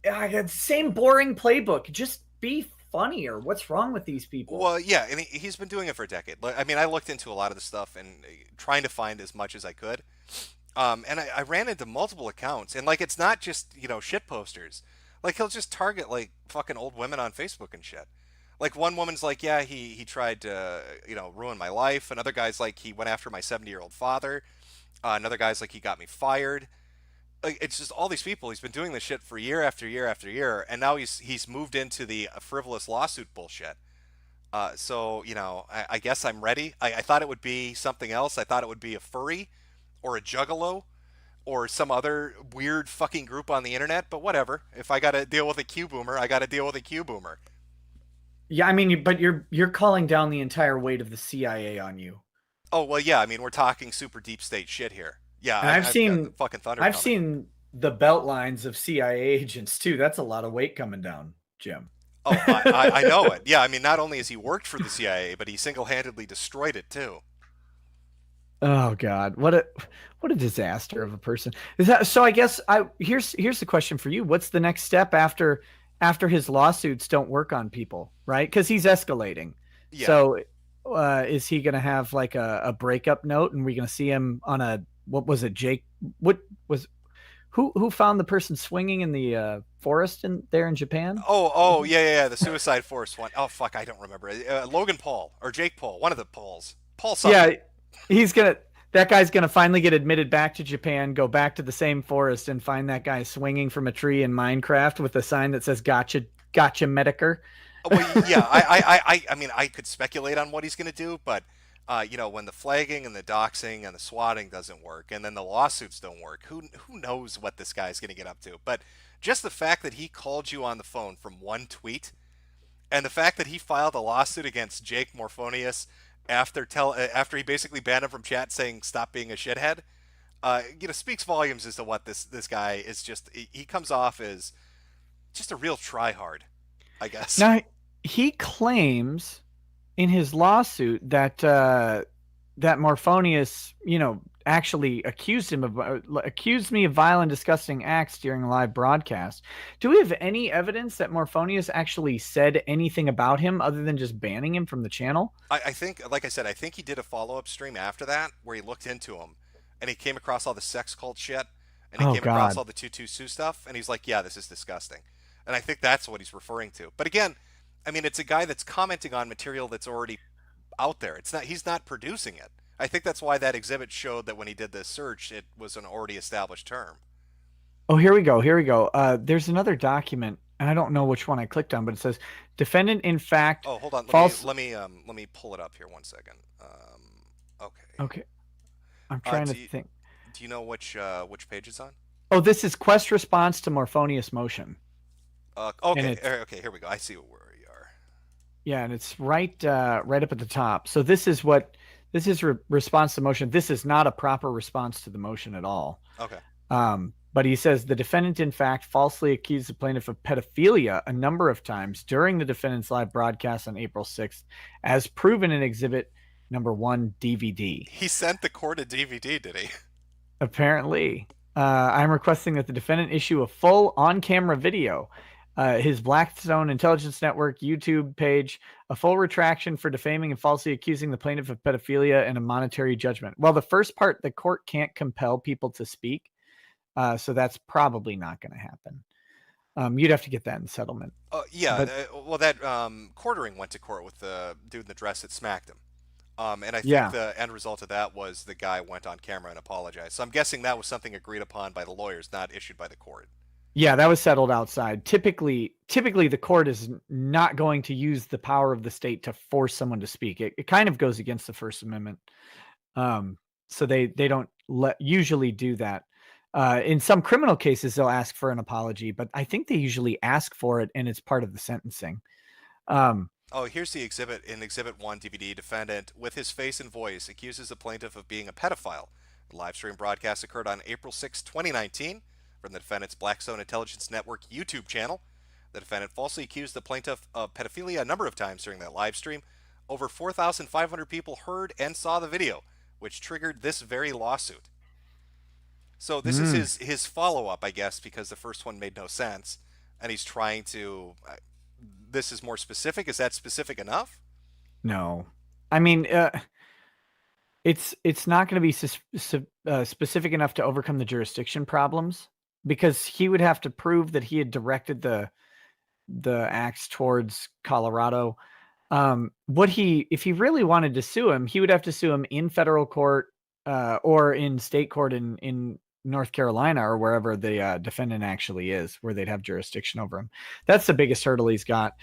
boring playbook. Just be funnier. What's wrong with these people? Well, yeah, and he's been doing it for a decade. I mean, I looked into a lot of the stuff and trying to find as much as I could. And I ran into multiple accounts, and like it's not just shit posters. Like he'll just target like fucking old women on Facebook and shit. Like one woman's like, yeah, he tried to ruin my life. Another guy's like, he went after my 70-year-old father. Another guy's like, he got me fired. Like it's just all these people. He's been doing this shit for year after year after year, and now he's moved into the frivolous lawsuit bullshit. So I guess I'm ready. I thought it would be something else. I thought it would be a furry, or a juggalo, or some other weird fucking group on the internet. But whatever. If I got to deal with a Q boomer, I got to deal with a Q boomer. Yeah, I mean, but you're calling down the entire weight of the CIA on you. Oh well, yeah. I mean, we're talking super deep state shit here. Yeah, and I've seen fucking thunder. I've seen the belt lines of CIA agents too. That's a lot of weight coming down, Jim. Oh, I know it. Yeah, I mean, not only has he worked for the CIA, but he single-handedly destroyed it too. Oh God, what a disaster of a person. Is that so? I guess here's the question for you. What's the next step after his lawsuits don't work on people, right? Because he's escalating. Yeah. So is he going to have like a breakup note, and we're going to see him on a, what was it, Jake? What was, who found the person swinging in the forest there in Japan? Oh, yeah, the suicide forest one. Oh fuck, I don't remember. Logan Paul or Jake Paul, one of the Pauls. Paul something. Yeah, that guy's gonna finally get admitted back to Japan, go back to the same forest, and find that guy swinging from a tree in Minecraft with a sign that says "Gotcha, Metokur." Well, yeah, I mean, I could speculate on what he's gonna do, but when the flagging and the doxing and the swatting doesn't work, and then the lawsuits don't work, who knows what this guy's gonna get up to? But just the fact that he called you on the phone from one tweet, and the fact that he filed a lawsuit against Jake Morphonius after he basically banned him from chat, saying stop being a shithead, speaks volumes as to what this guy is. Just he comes off as just a real tryhard, I guess. Now he claims in his lawsuit that Morphonius, actually accused me of violent, disgusting acts during a live broadcast. Do we have any evidence that Morphonius actually said anything about him other than just banning him from the channel? I think, like I said, I think he did a follow-up stream after that where he looked into him and he came across all the sex cult shit and he came across all the 222 stuff, and he's like, yeah, this is disgusting. And I think that's what he's referring to. But again, I mean, it's a guy that's commenting on material that's already out there. He's not producing it. I think that's why that exhibit showed that when he did the search, it was an already established term. Oh, here we go. There's another document, and I don't know which one I clicked on, but it says defendant in fact. Oh, hold on. False. Let me pull it up here 1 second. Okay. I'm trying to think. Do you know which page it's on? Oh, this is Quest response to Morphonius motion. Okay, here we go. I see where you are. Yeah, and it's right up at the top. So this is what This is response to motion. This is not a proper response to the motion at all. Okay. But he says the defendant, in fact, falsely accused the plaintiff of pedophilia a number of times during the defendant's live broadcast on April 6th, as proven in Exhibit Number 1 DVD. He sent the court a DVD, did he? Apparently. I'm requesting that the defendant issue a full on-camera video, his Blackstone Intelligence Network YouTube page, a full retraction for defaming and falsely accusing the plaintiff of pedophilia, and a monetary judgment. Well, the first part, the court can't compel people to speak, so that's probably not going to happen. You'd have to get that in settlement. Yeah, But- well, that Quartering went to court with the dude in the dress that smacked him. And I think Yeah. the end result of that was the guy went on camera and apologized. So I'm guessing that was something agreed upon by the lawyers, not issued by the court. Yeah, that was settled outside. Typically the court is not going to use the power of the state to force someone to speak. It kind of goes against the First Amendment. So they don't usually do that. In some criminal cases, they'll ask for an apology, but I think they usually ask for it and it's part of the sentencing. Oh, here's the exhibit. In Exhibit 1 DVD, defendant, with his face and voice, accuses the plaintiff of being a pedophile. The live stream broadcast occurred on April 6, 2019, from the defendant's Blackstone Intelligence Network YouTube channel. The defendant falsely accused the plaintiff of pedophilia a number of times during that live stream. Over 4,500 people heard and saw the video, which triggered this very lawsuit. So this is his follow-up, I guess, because the first one made no sense, and he's trying to... this is more specific. Is that specific enough? No, I mean, it's not going to be specific enough to overcome the jurisdiction problems, because he would have to prove that he had directed the acts towards Colorado. If he really wanted to sue him, he would have to sue him in federal court or in state court in North Carolina or wherever the defendant actually is, where they'd have jurisdiction over him. That's the biggest hurdle he's got.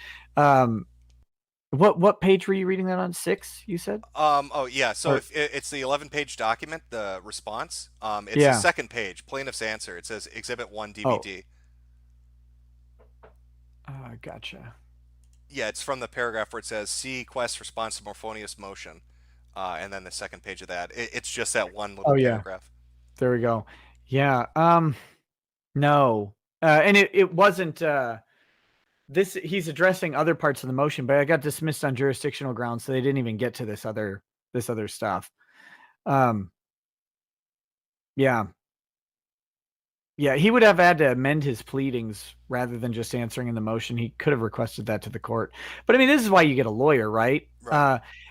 What page were you reading that on? 6, you said? Oh yeah. So if it's the 11-page document, the response. It's the second page, plaintiff's answer. It says Exhibit 1 DVD. Gotcha. Yeah, it's from the paragraph where it says "See Quest response to Morphonius motion," and then the second page of that. It's just that one little paragraph. There we go. Yeah. No. And it wasn't this. He's addressing other parts of the motion, but I got dismissed on jurisdictional grounds, so they didn't even get to this other stuff. Yeah. Yeah, he would have had to amend his pleadings rather than just answering in the motion. He could have requested that to the court. But I mean, this is why you get a lawyer, right?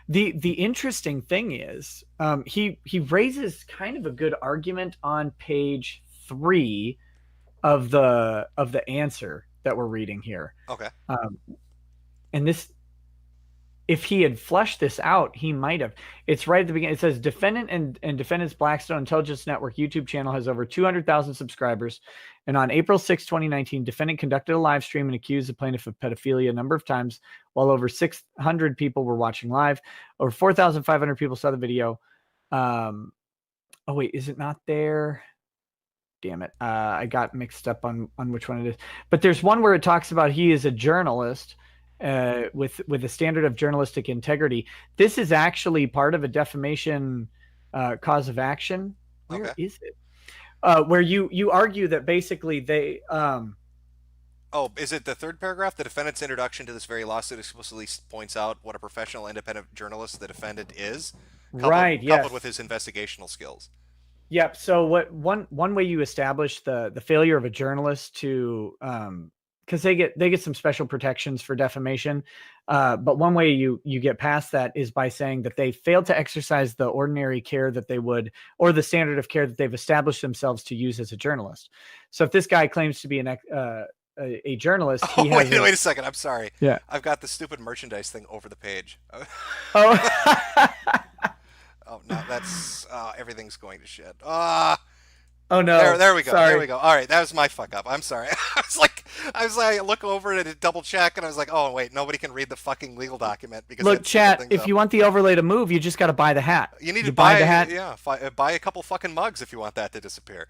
The interesting thing is, he raises kind of a good argument on page 3 of the answer that we're reading here. Okay. And this, if he had fleshed this out, he might have. It's right at the beginning. It says defendant and defendant's Blackstone Intelligence Network YouTube channel has over 200,000 subscribers. And on April 6, 2019, defendant conducted a live stream and accused the plaintiff of pedophilia a number of times, while over 600 people were watching live. Over 4,500 people saw the video. Oh wait, is it not there? Damn it. I got mixed up on which one it is. But there's one where it talks about he is a journalist with a standard of journalistic integrity. This is actually part of a defamation cause of action. Where is it? Where you argue that basically they... Oh, is it the third paragraph? The defendant's introduction to this very lawsuit explicitly points out what a professional independent journalist the defendant is, coupled with his investigational skills. Yep. So one way you establish the failure of a journalist to because they get some special protections for defamation, but one way you get past that is by saying that they failed to exercise the ordinary care that they would, or the standard of care that they've established themselves to use as a journalist. So if this guy claims to be a journalist, he has wait a second. I'm sorry. Yeah, I've got the stupid merchandise thing over the page. Oh no, that's everything's going to shit. Oh no. There we go. Sorry. There we go. All right, that was my fuck up. I'm sorry. I was like, look over it and double check, and I was like, oh wait, nobody can read the fucking legal document because look, chat. If you want the overlay to move, you just got to buy the hat. You need to buy the hat. Yeah, buy a couple fucking mugs if you want that to disappear.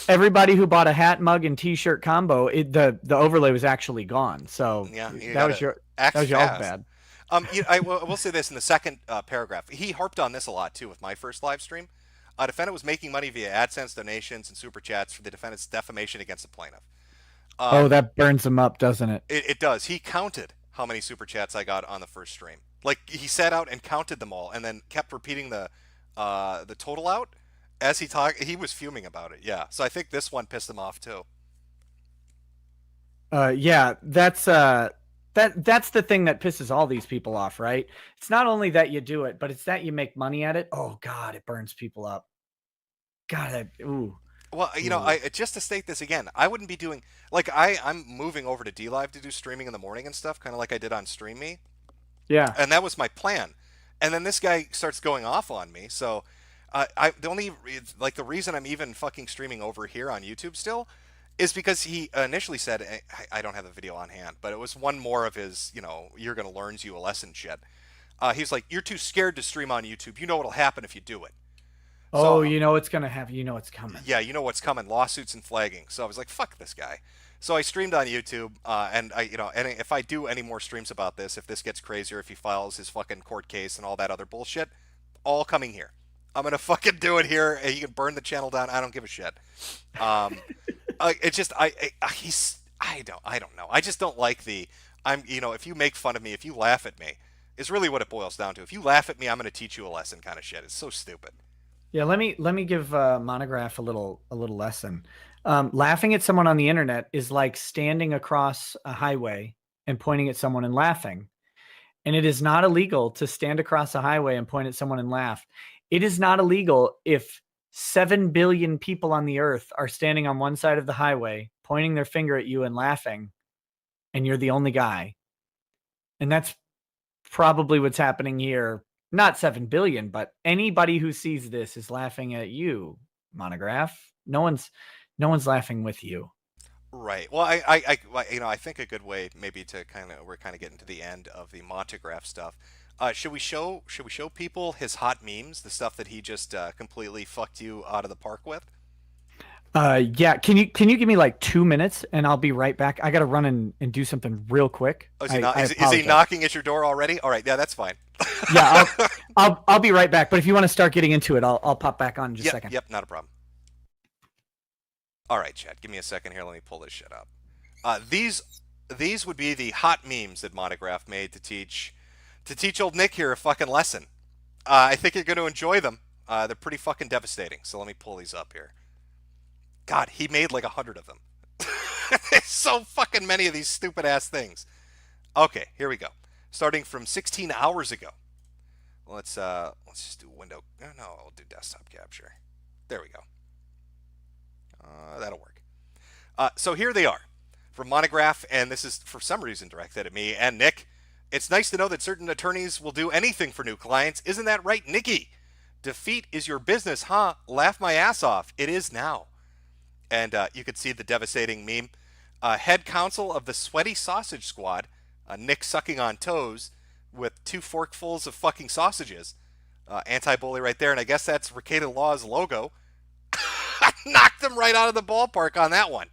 Everybody who bought a hat, mug, and T-shirt combo, the overlay was actually gone. So yeah, that was y'all's bad. I will say this in the second paragraph. He harped on this a lot too with my first live stream. Defendant was making money via AdSense donations and super chats for the defendant's defamation against the plaintiff. Oh, that burns him up, doesn't it? It does. He counted how many super chats I got on the first stream. Like he sat out and counted them all, and then kept repeating the total out as he talked. He was fuming about it. Yeah. So I think this one pissed him off too. Yeah, that's the thing that pisses all these people off, right? It's not only that you do it, but it's that you make money at it. Oh God, it burns people up. God, ooh. Well, you know, just to state this again, I wouldn't be doing like I'm moving over to DLive to do streaming in the morning and stuff, kind of like I did on StreamMe. Yeah. And that was my plan. And then this guy starts going off on me. So the reason I'm even fucking streaming over here on YouTube still is because he initially said, I don't have the video on hand, but it was one more of his, you're going to learn you a lesson shit. He's like, you're too scared to stream on YouTube. You know what'll happen if you do it. Oh, you know what's going to happen. You know what's coming. Yeah, you know what's coming. Lawsuits and flagging. So I was like, fuck this guy. So I streamed on YouTube, and if I do any more streams about this, if this gets crazier, if he files his fucking court case and all that other bullshit, all coming here. I'm gonna fucking do it here, and you can burn the channel down. I don't give a shit. It's just I don't know. I just don't like if you make fun of me, if you laugh at me, is really what it boils down to. If you laugh at me, I'm gonna teach you a lesson kind of shit. It's so stupid. Yeah, let me give Monograph a little lesson. Laughing at someone on the internet is like standing across a highway and pointing at someone and laughing. And it is not illegal to stand across a highway and point at someone and laugh. It is not illegal if 7 billion people on the earth are standing on one side of the highway, pointing their finger at you and laughing, and you're the only guy. And that's probably what's happening here. Not 7 billion, but anybody who sees this is laughing at you, Monograph. No one's laughing with you. Right. Well, I think a good way maybe to we're kind of getting to the end of the Monograph stuff. Should we show people his hot memes, the stuff that he just completely fucked you out of the park with? Yeah. Can you give me like 2 minutes and I'll be right back? I got to run and do something real quick. Oh, is he knocking at your door already? All right. Yeah, that's fine. Yeah, I'll be right back. But if you want to start getting into it, I'll pop back on in just a second. Yep, not a problem. All right, Chad, give me a second here. Let me pull this shit up. These would be the hot memes that Monograph made to teach old Nick here a fucking lesson. I think you're going to enjoy them. They're pretty fucking devastating. So let me pull these up here. God, he made like 100 of them. There's so fucking many of these stupid ass things. Okay, here we go. Starting from 16 hours ago. Let's just do window. No, I'll do desktop capture. There we go. That'll work. So here they are from Monograph, and this is for some reason directed at me and Nick. It's nice to know that certain attorneys will do anything for new clients. Isn't that right, Nikki? Defeat is your business, huh? Laugh my ass off. It is now. And you could see the devastating meme. Head counsel of the Sweaty Sausage Squad, Nick sucking on toes with 2 forkfuls of fucking sausages. Anti-bully right there, and I guess that's Recated Law's logo. I knocked him right out of the ballpark on that one.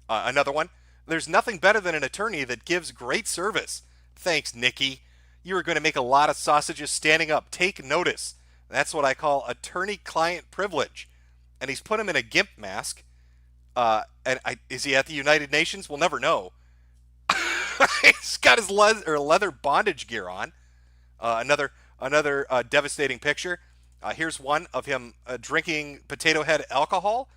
Another one. There's nothing better than an attorney that gives great service. Thanks, Nikki. You are going to make a lot of sausages standing up. Take notice. That's what I call attorney-client privilege. And he's put him in a GIMP mask. Is he at the United Nations? We'll never know. He's got his leather bondage gear on. Another devastating picture. Here's one of him drinking Potato Head alcohol.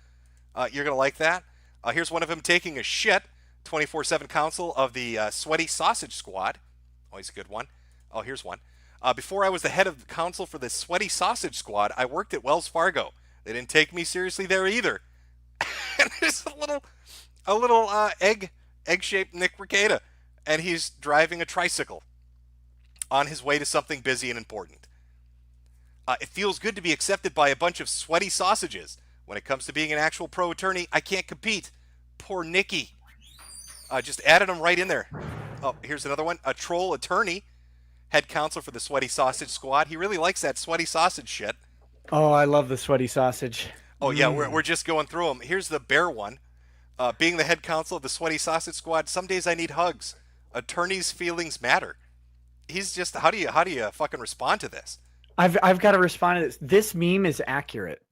You're going to like that. Here's one of him taking a shit. 24/7 counsel of the Sweaty Sausage Squad. Always a good one. Oh, here's one. Before I was the head of counsel for the Sweaty Sausage Squad, I worked at Wells Fargo. They didn't take me seriously there either. And there's a little egg-shaped Nick Recated, and he's driving a tricycle on his way to something busy and important. It feels good to be accepted by a bunch of sweaty sausages. When it comes to being an actual pro attorney, I can't compete. Poor Nicky. Just added him right in there. Oh, here's another one. A troll attorney, head counsel for the Sweaty Sausage Squad. He really likes that sweaty sausage shit. Oh, I love the sweaty sausage. Oh, yeah, we're just going through them. Here's the bear one. Being the head counsel of the Sweaty Sausage Squad, some days I need hugs. Attorneys' feelings matter. He's just how do you fucking respond to this? I've got to respond to this. This meme is accurate.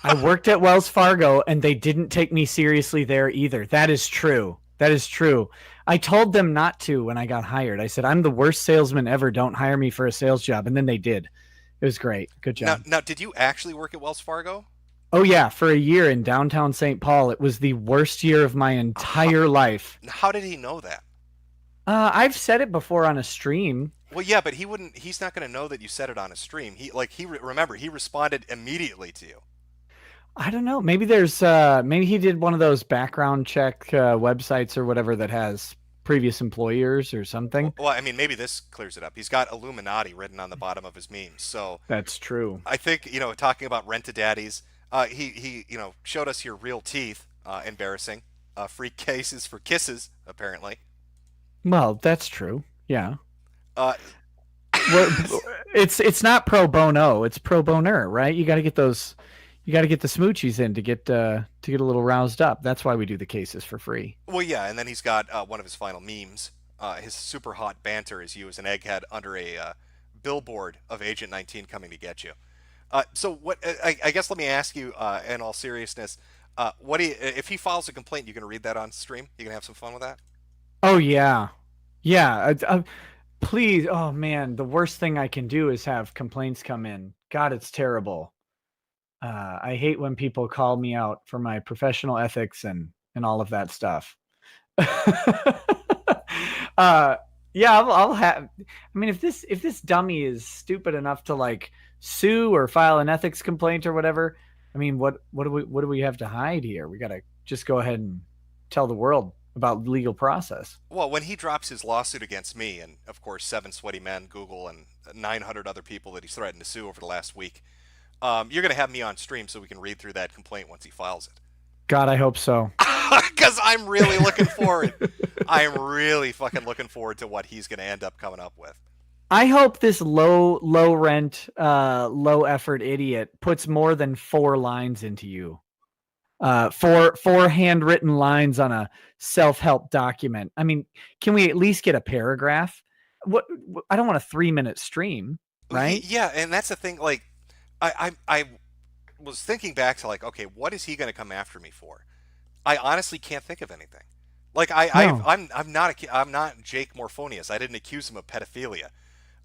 I worked at Wells Fargo and they didn't take me seriously there either. That is true. That is true. I told them not to when I got hired. I said, I'm the worst salesman ever. Don't hire me for a sales job. And then they did. It was great. Good job. Now, did you actually work at Wells Fargo? Oh, yeah. For a year in downtown St. Paul. It was the worst year of my entire life. How did he know that? I've said it before on a stream. Well, yeah, but he's not going to know that you said it on a stream. Remember, he responded immediately to you. I don't know. Maybe there's maybe he did one of those background check websites or whatever that has previous employers or something. Well, I mean, maybe this clears it up. He's got Illuminati written on the bottom of his memes. So that's true. I think, talking about rent-a-daddies, he showed us your real teeth. Embarrassing. Free cases for kisses, apparently. Well, that's true. Yeah. Well, it's not pro bono. It's pro boner, right? You got to get those. You got to get the smoochies in to get a little roused up. That's why we do the cases for free. Well, yeah, and then he's got one of his final memes. His super hot banter is you as an egghead under a billboard of Agent 19 coming to get you. So what? I guess let me ask you, in all seriousness, if he files a complaint, you gonna read that on stream? You gonna have some fun with that? Oh yeah, yeah. Please, oh man, the worst thing I can do is have complaints come in. God, it's terrible. I hate when people call me out for my professional ethics and all of that stuff. Yeah, I'll have. I mean, if this dummy is stupid enough to like sue or file an ethics complaint or whatever, I mean, what do we have to hide here? We got to just go ahead and tell the world about legal process. Well, when he drops his lawsuit against me, and of course 7 sweaty men, Google, and 900 other people that he's threatened to sue over the last week, you're going to have me on stream so we can read through that complaint once he files it. God, I hope so. Because I'm really looking forward. I am really fucking looking forward to what he's going to end up coming up with. I hope this low rent, low effort idiot puts more than 4 lines into you. 4 handwritten lines on a self-help document. I mean, can we at least get a paragraph? What I don't want a 3-minute stream, right? Yeah, and that's the thing. Like, I was thinking back to like, okay, what is he going to come after me for? I honestly can't think of anything. Like I'm not Jake Morphonius. I didn't accuse him of pedophilia.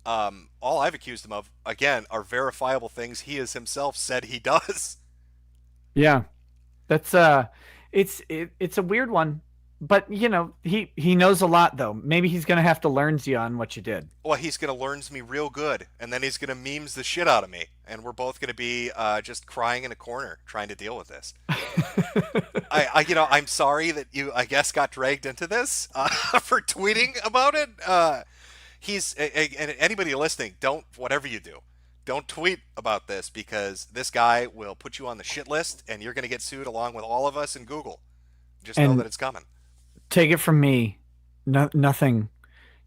All I've accused him of, again, are verifiable things he has himself said he does. Yeah, that's it's a weird one, but he knows a lot though. Maybe he's gonna have to learn you on what you did. Well, he's gonna learn me real good, and then he's gonna memes the shit out of me, and we're both gonna be just crying in a corner trying to deal with this. I'm sorry that you, I guess, got dragged into this for tweeting about it. And anybody listening, whatever you do, don't tweet about this, because this guy will put you on the shit list and you're going to get sued along with all of us in Google. Just know that it's coming. Take it from me. Nothing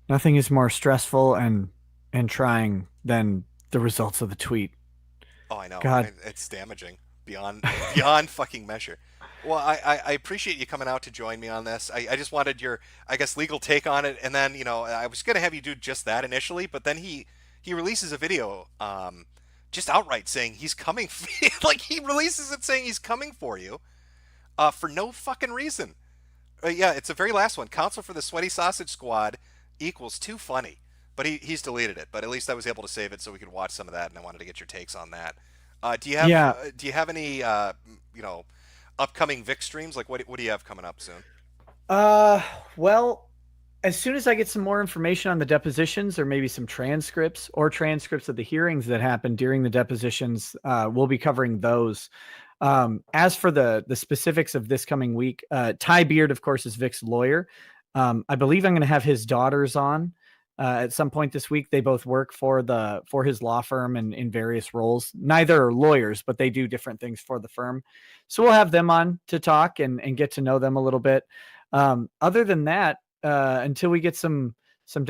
is more stressful and trying than the results of the tweet. Oh, I know. God. It's damaging beyond fucking measure. Well, I appreciate you coming out to join me on this. I just wanted your, I guess, legal take on it. And then, I was going to have you do just that initially, but then he releases a video just outright saying he's coming. Like, he releases it saying he's coming for you for no fucking reason. Yeah, it's the very last one. Counsel for the Sweaty Sausage Squad equals too funny. But he's deleted it. But at least I was able to save it so we could watch some of that, and I wanted to get your takes on that. Do you have any upcoming Vic streams? Like, what do you have coming up soon? Well, as soon as I get some more information on the depositions, or maybe some transcripts of the hearings that happened during the depositions, we'll be covering those. As for the specifics of this coming week, Ty Beard, of course, is Vic's lawyer. I believe I'm going to have his daughters on at some point this week. They both work for his law firm and in various roles. Neither are lawyers, but they do different things for the firm. So we'll have them on to talk and get to know them a little bit. Other than that, until we get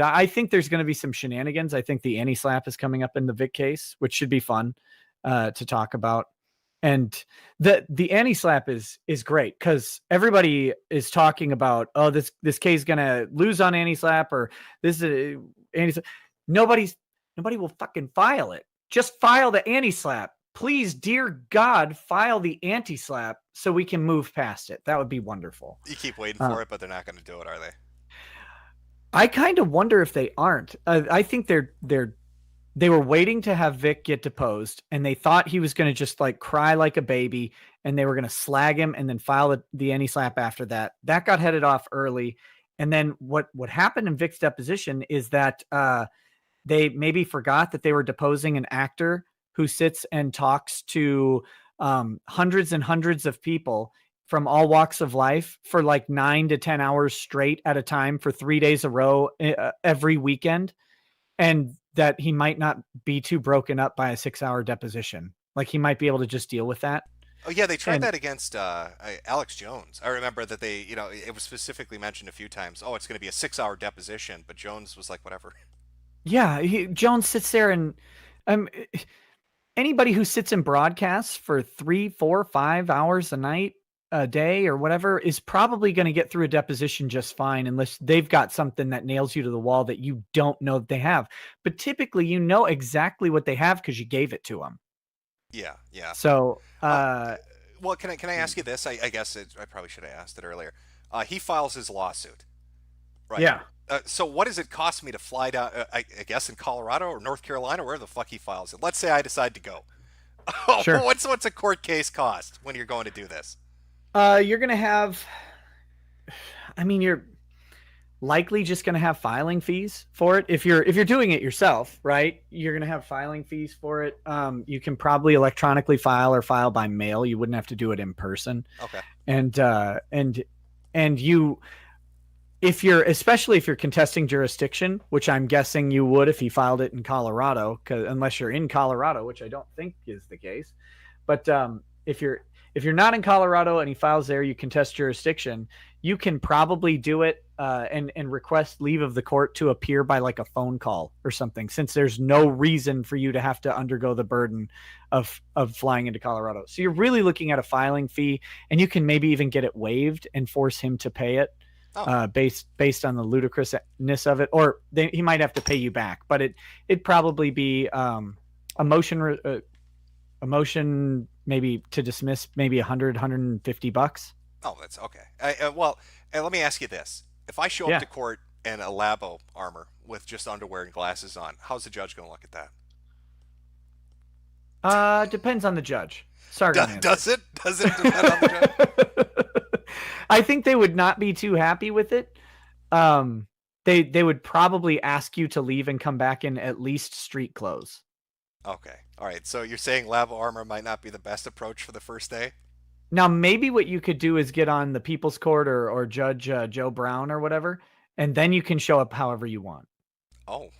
I think there's going to be some shenanigans. I think the anti-slap is coming up in the Vic case, which should be fun to talk about. And the anti-slap is great because everybody is talking about, oh, this case is going to lose on anti-slap, or this is, Nobody will fucking file it. Just file the anti-slap. Please, dear God, file the anti-slap so we can move past it. That would be wonderful. You keep waiting for it, but they're not going to do it, are they? I kind of wonder if they aren't. I think they were waiting to have Vic get deposed, and they thought he was going to just like cry like a baby, and they were going to slag him and then file the anti-slap after that. That got headed off early. And then what happened in Vic's deposition is that they maybe forgot that they were deposing an actor who sits and talks to hundreds and hundreds of people from all walks of life for like 9 to 10 hours straight at a time for 3 days a row every weekend. And that he might not be too broken up by a 6-hour deposition. Like he might be able to just deal with that. Oh yeah, they tried that against Alex Jones. I remember that it was specifically mentioned a few times. Oh, it's going to be a 6-hour deposition, but Jones was like, whatever. Yeah, Jones sits there and anybody who sits in broadcasts for 3, 4, 5 hours a day or whatever is probably going to get through a deposition just fine, unless they've got something that nails you to the wall that you don't know that they have. But typically, you know exactly what they have because you gave it to them. Yeah. So, well, can I ask you this? I guess I probably should have asked it earlier. He files his lawsuit, right? Yeah. So what does it cost me to fly down? I guess in Colorado or North Carolina, wherever the fuck he files it. Let's say I decide to go. Sure. What's a court case cost when you're going to do this? You're going to have, you're likely just going to have filing fees for it. If you're doing it yourself, right, you're going to have filing fees for it. You can probably electronically file or file by mail. You wouldn't have to do it in person. Okay. And you, especially if you're contesting jurisdiction, which I'm guessing you would if he filed it in Colorado, unless you're in Colorado, which I don't think is the case. But if you're not in Colorado and he files there, you contest jurisdiction, you can probably do it and request leave of the court to appear by like a phone call or something, since there's no reason for you to have to undergo the burden of flying into Colorado. So you're really looking at a filing fee, and you can maybe even get it waived and force him to pay it based on the ludicrousness of it, or he might have to pay you back. But it'd probably be a motion maybe to dismiss, maybe $150. Oh, that's okay. Well, let me ask you this. If I show up to court in a labo armor with just underwear and glasses on, how's the judge going to look at that? Depends on the judge. Sorry. Does it depend on the judge? I think they would not be too happy with it. They would probably ask you to leave and come back in at least street clothes. Okay. All right. So you're saying labo armor might not be the best approach for the first day? Now, maybe what you could do is get on the People's Court or Judge Joe Brown or whatever, and then you can show up however you want. Oh.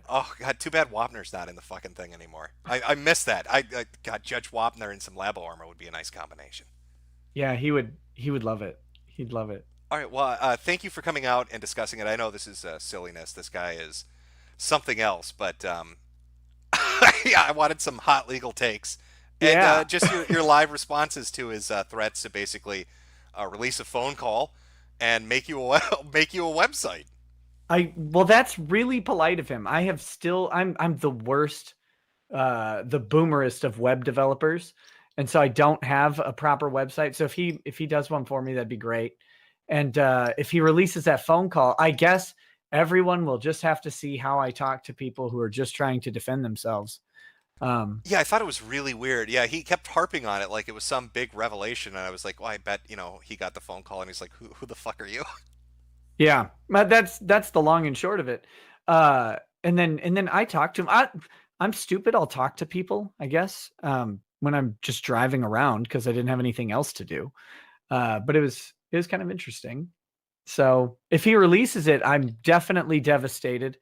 Oh, God. Too bad Wapner's not in the fucking thing anymore. I miss that. God, Judge Wapner in some labo armor would be a nice combination. Yeah, he would love it. He'd love it. All right. Well, thank you for coming out and discussing it. I know this is silliness. This guy is something else, but yeah, I wanted some hot legal takes. And just your live responses to his threats to basically release a phone call and make you a website. Well, that's really polite of him. I'm the worst, the boomerest of web developers, and so I don't have a proper website. So if he does one for me, that'd be great. And if he releases that phone call, I guess everyone will just have to see how I talk to people who are just trying to defend themselves. Yeah, I thought it was really weird. Yeah, he kept harping on it like it was some big revelation, and I was like, well, I bet he got the phone call, and he's like, who the fuck are you? Yeah, that's the long and short of it. And then I talked to him. I'm stupid. I'll talk to people, I guess, when I'm just driving around because I didn't have anything else to do. But it was kind of interesting. So if he releases it, I'm definitely devastated,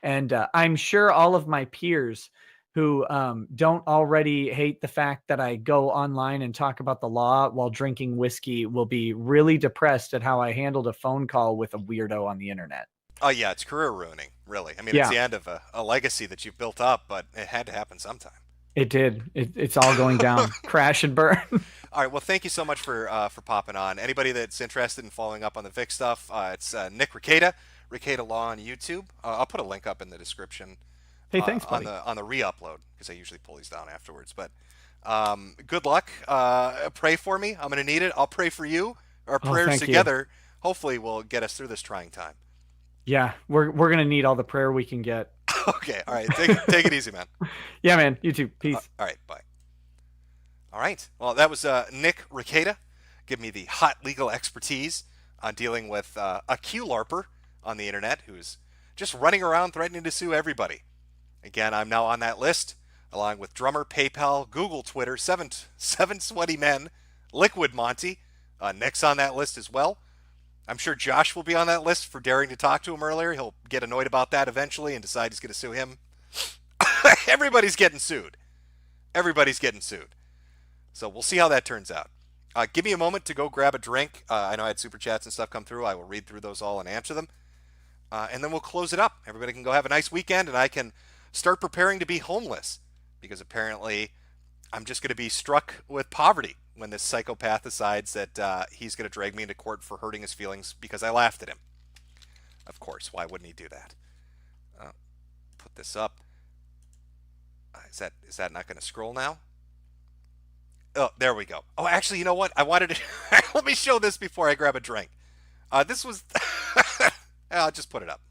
and I'm sure all of my peers who don't already hate the fact that I go online and talk about the law while drinking whiskey will be really depressed at how I handled a phone call with a weirdo on the internet. Oh, yeah, it's career ruining, really. I mean, it's the end of a legacy that you've built up, but it had to happen sometime. It did. It's all going down. Crash and burn. All right, well, thank you so much for popping on. Anybody that's interested in following up on the Vic stuff, it's Nick Rekieta, Rekieta Law on YouTube. I'll put a link up in the description. Hey, thanks, buddy. On the re-upload, because I usually pull these down afterwards. But good luck. Pray for me. I'm going to need it. I'll pray for you. Our prayers together hopefully will get us through this trying time. Yeah, we're going to need all the prayer we can get. Okay, all right. Take it easy, man. Yeah, man. You too. Peace. All right, bye. All right. Well, that was Nick Rekieta. Give me the hot legal expertise on dealing with a Q-LARPer on the internet who's just running around threatening to sue everybody. Again, I'm now on that list, along with Drummer, PayPal, Google, Twitter, seven sweaty men, Liquid Monty. Nick's on that list as well. I'm sure Josh will be on that list for daring to talk to him earlier. He'll get annoyed about that eventually and decide he's going to sue him. Everybody's getting sued. Everybody's getting sued. So we'll see how that turns out. Give me a moment to go grab a drink. I know I had super chats and stuff come through. I will read through those all and answer them. And then we'll close it up. Everybody can go have a nice weekend, and I can start preparing to be homeless, because apparently I'm just going to be struck with poverty when this psychopath decides that he's going to drag me into court for hurting his feelings because I laughed at him. Of course, why wouldn't he do that? Put this up. Is that not going to scroll now? Oh, there we go. Oh, actually, you know what? I wanted to... Let me show this before I grab a drink. This was... I'll just put it up.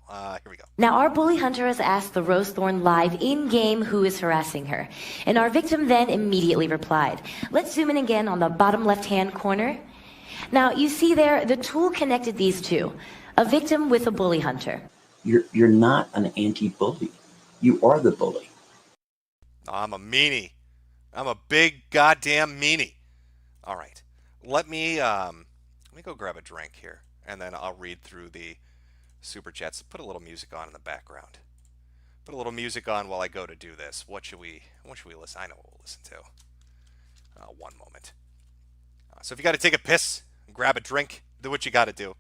Here we go. Now, our bully hunter has asked the Rose Thorn live in-game who is harassing her. And our victim then immediately replied. Let's zoom in again on the bottom left-hand corner. Now, you see there, the tool connected these two. A victim with a bully hunter. You're not an anti-bully. You are the bully. I'm a meanie. I'm a big goddamn meanie. All right. Let me go grab a drink here, and then I'll read through the super chats. Put a little music on in the background. Put a little music on while I go to do this. What should we listen? I know what we'll listen to. One moment. So if you got to take a piss, grab a drink, do what you got to do.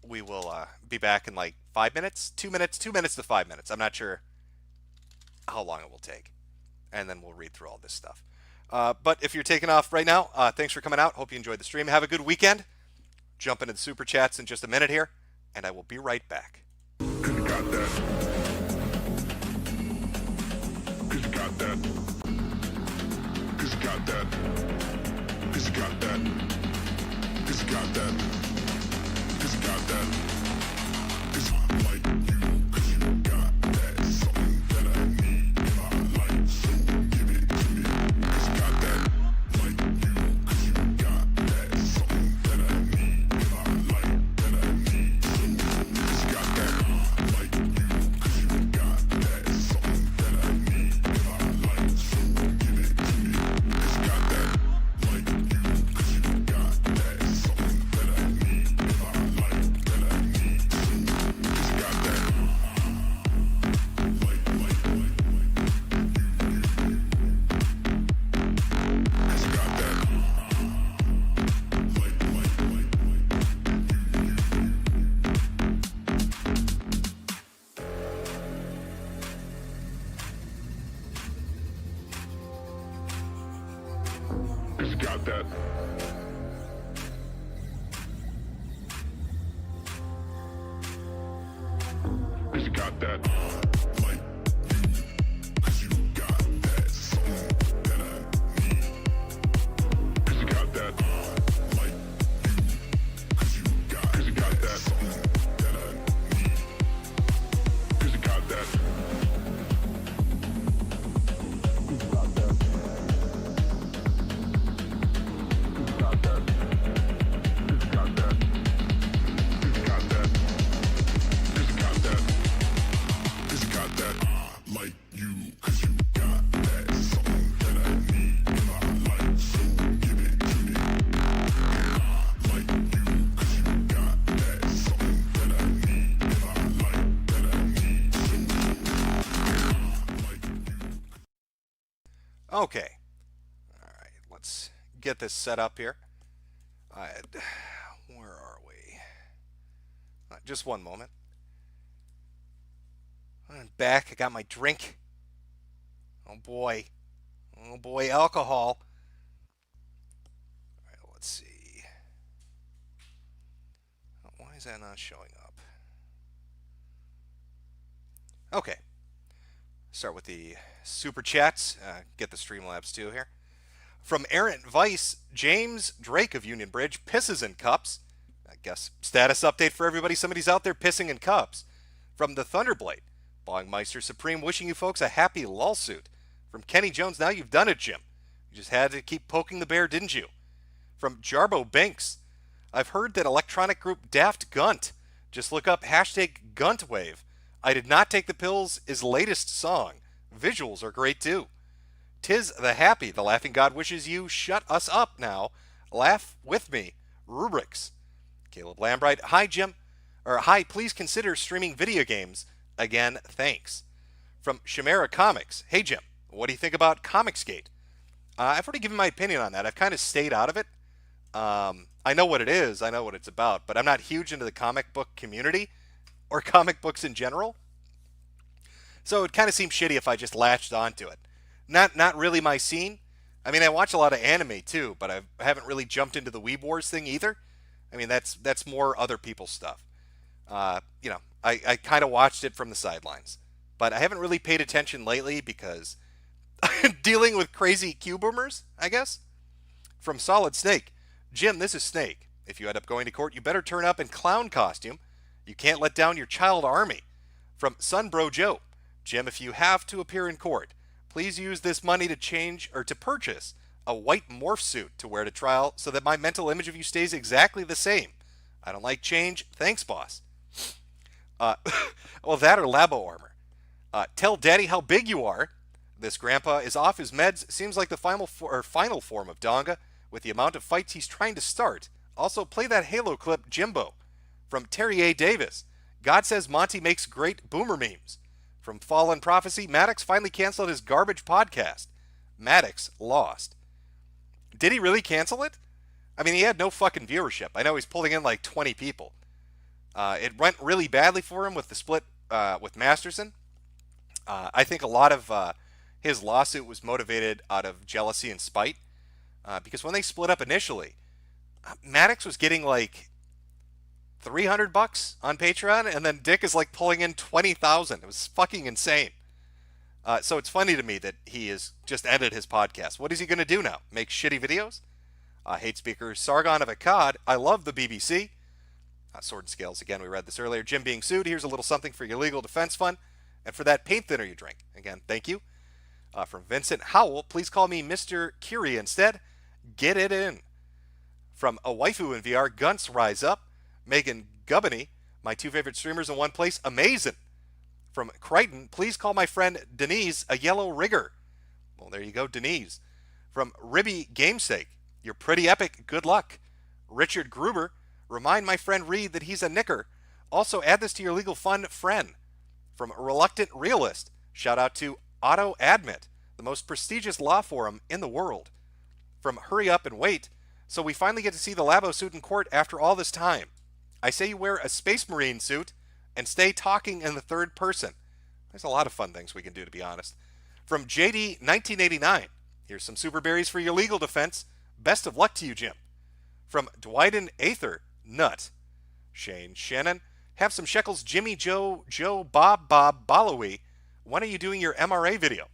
We will be back in like 5 minutes, 2 minutes, 2 minutes to 5 minutes. I'm not sure how long it will take, and then we'll read through all this stuff. But if you're taking off right now, thanks for coming out. Hope you enjoyed the stream. Have a good weekend. Jump into the super chats in just a minute here, and I will be right back. Cause you got that. Cause you got that. Cause you got that. Cause you got that. Cause you got that. Cause you got that. Cause I like you. Cause you got that. Something that I need in my life. So give it to me. Cause you got that. Like you. Cause you got that. Something that I need in my life. That I need. So cause you got that. Like you. Cause you got that. Something that I need in my life. So give it to me. Cause you got that. Like you. Cause you got that. Something that I need in my life. That I need. So cause you got that. Cause you got that. Cause you got that. Like you. Cause you got that. Something that I need. Cause you got that. Like you. Cause you got that. Something that I need. Cause you got that. Cause you got that. Like you, cause you got that. Something that I need in my life. So give it to me. Like you, cause you got that. Something that I need in my life. That I need. So like you. Okay. All right. Let's get this set up here. Where are we? Just one moment. I'm back. I got my drink. Oh boy. Oh boy, alcohol. All right, let's see. Oh is that not showing up? Okay. Start with the super chats. Get the Streamlabs too here. From Errant Vice, James Drake of Union Bridge pisses in cups. I guess status update for everybody. Somebody's out there pissing in cups. From the Thunderblade, Bongmeister Supreme wishing you folks a happy lawsuit. From Kenny Jones, now you've done it, Jim. You just had to keep poking the bear, didn't you? From Jarbo Banks, I've heard that electronic group Daft Gunt. Just look up hashtag Guntwave. I Did Not Take the Pills, his latest song. Visuals are great too. Tis the Happy, the Laughing God wishes you shut us up now. Laugh with me. Rubrics. Caleb Lambright, hi Jim. Or hi, please consider streaming video games. Again, thanks. From Chimera Comics, hey Jim, what do you think about Comicsgate? I've already given my opinion on that. I've kind of stayed out of it. I know what it is, I know what it's about, but I'm not huge into the comic book community or comic books in general. So it kind of seemed shitty if I just latched onto it. Not really my scene. I mean, I watch a lot of anime too, but I haven't really jumped into the Weeb Wars thing either. I mean, that's more other people's stuff. I kind of watched it from the sidelines, but I haven't really paid attention lately because dealing with crazy Q-boomers, I guess. From Solid Snake, Jim, this is Snake. If you end up going to court, you better turn up in clown costume. You can't let down your child army. From Sunbro Joe, Jim, if you have to appear in court, please use this money to change or to purchase a white morph suit to wear to trial so that my mental image of you stays exactly the same. I don't like change. Thanks, boss. Well, that or Labo armor. Tell Daddy how big you are. This grandpa is off his meds. Seems like the final form of Donga with the amount of fights he's trying to start. Also, play that Halo clip, Jimbo. From Terry A. Davis, God says Monty makes great boomer memes. From Fallen Prophecy, Maddox finally canceled his garbage podcast. Maddox lost. Did he really cancel it? I mean, he had no fucking viewership. I know he's pulling in like 20 people. It went really badly for him with the split with Masterson. I think a lot of his lawsuit was motivated out of jealousy and spite. Because when they split up initially, Maddox was getting like $300 on Patreon, and then Dick is like pulling in 20,000. It was fucking insane. So it's funny to me that he has just ended his podcast. What is he going to do now? Make shitty videos? Hate speaker Sargon of Akkad. I love the BBC. Sword and Scales, again, we read this earlier. Jim being sued. Here's a little something for your legal defense fund. And for that paint thinner you drink. Again, thank you. From Vincent Howell, please call me Mr. Curie instead. Get it in. From A Waifu in VR, Gunts Rise Up. Megan Gubbany, my two favorite streamers in one place. Amazing. From Crichton, please call my friend Denise a yellow rigger. Well, there you go, Denise. From Ribby Gamesake, you're pretty epic. Good luck. Richard Gruber, remind my friend Reed that he's a knicker. Also, add this to your legal fund, friend. From Reluctant Realist, shout out to Auto Admit, the most prestigious law forum in the world. From Hurry Up and Wait, so we finally get to see the Labo suit in court after all this time. I say you wear a Space Marine suit and stay talking in the third person. There's a lot of fun things we can do, to be honest. From JD 1989, here's some super berries for your legal defense. Best of luck to you, Jim. From Dwighton Aether, nut. Shane Shannon, have some shekels, Jimmy Joe Bob Balowy. When are you doing your MRA video?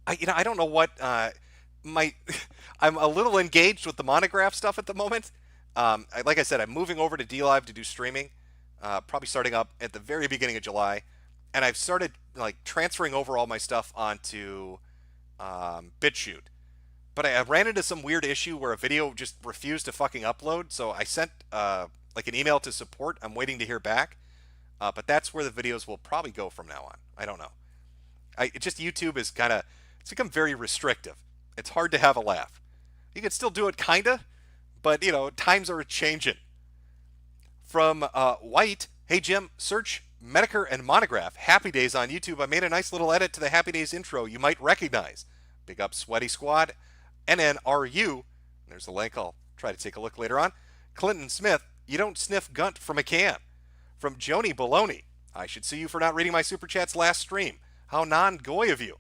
I don't know what I'm a little engaged with the monograph stuff at the moment. Like I said, I'm moving over to DLive to do streaming, probably starting up at the very beginning of July, and I've started like transferring over all my stuff onto BitChute. But I ran into some weird issue where a video just refused to fucking upload, so I sent like an email to support. I'm waiting to hear back, but that's where the videos will probably go from now on. I don't know. YouTube is it's become very restrictive. It's hard to have a laugh. You can still do it kinda, but times are changing. From White, hey Jim, search Metokur and Monograph Happy Days on YouTube. I made a nice little edit to the Happy Days intro you might recognize. Big up Sweaty Squad, NNRU. There's the link. I'll try to take a look later on. Clinton Smith, you don't sniff Gunt from a can. From Joni Baloney, I should sue you for not reading my super chats last stream. How non-goy of you.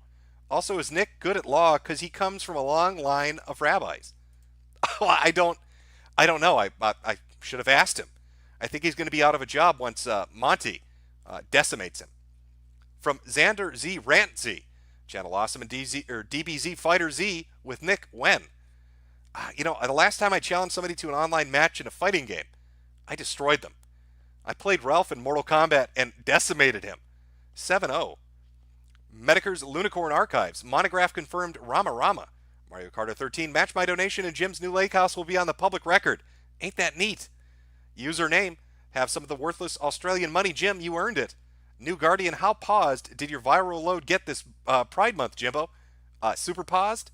Also, is Nick good at law because he comes from a long line of rabbis? I don't know. I should have asked him. I think he's going to be out of a job once Monty decimates him. From Xander Z Rant Z, Channel Awesome and DBZ Fighter Z with Nick when? The last time I challenged somebody to an online match in a fighting game, I destroyed them. I played Ralph in Mortal Kombat and decimated him. 7-0. Metokur's Lunicorn Archives. Monograph confirmed Rama Rama. Mario Kart 13. Match my donation and Jim's new lake house will be on the public record. Ain't that neat? Username. Have some of the worthless Australian money, Jim. You earned it. New Guardian. How paused did your viral load get this Pride Month, Jimbo? Super paused?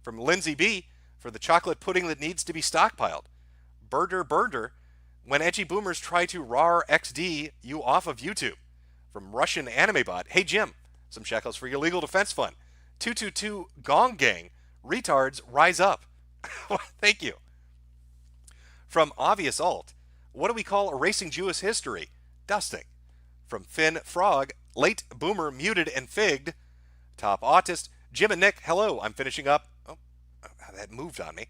From Lindsay B. For the chocolate pudding that needs to be stockpiled. Birder. When edgy boomers try to RAR XD you off of YouTube. From Russian Anime Bot. Hey, Jim. Some shekels for your legal defense fund. 222 Gong Gang. Retards, rise up. Thank you. From Obvious Alt. What do we call erasing Jewish history? Dusting. From Finn Frog. Late Boomer muted and figged. Top Autist. Jim and Nick, hello. I'm finishing up. Oh, that moved on me.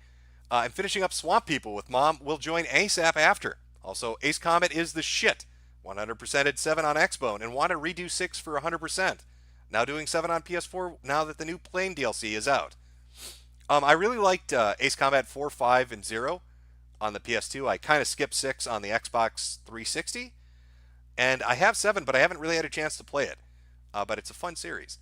I'm finishing up Swamp People with Mom. We'll join ASAP after. Also, Ace Combat is the shit. 100%ed 7 on Xbone and want to redo 6 for 100%. Now doing 7 on PS4 now that the new Plane DLC is out. I really liked Ace Combat 4, 5, and 0 on the PS2. I kind of skipped 6 on the Xbox 360. And I have 7, but I haven't really had a chance to play it. But it's a fun series.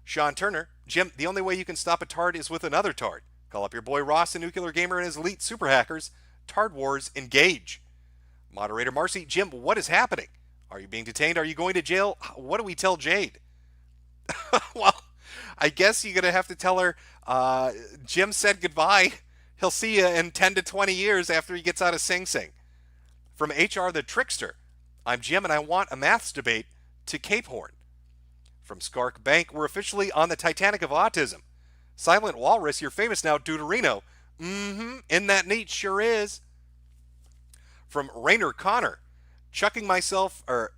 Sean Turner. Jim, the only way you can stop a tard is with another tard. Call up your boy Ross, the Nuclear Gamer, and his elite super hackers. Tard Wars, engage. Moderator Marcy. Jim, what is happening? Are you being detained? Are you going to jail? What do we tell Jade? Well, I guess you're going to have to tell her Jim said goodbye. He'll see you in 10 to 20 years after he gets out of Sing Sing. From HR the Trickster. I'm Jim and I want a maths debate to Cape Horn. From Skark Bank. We're officially on the Titanic of autism. Silent Walrus, you're famous now, Deuterino. Isn't that neat? Sure is. From Rainer Connor. Chucking myself to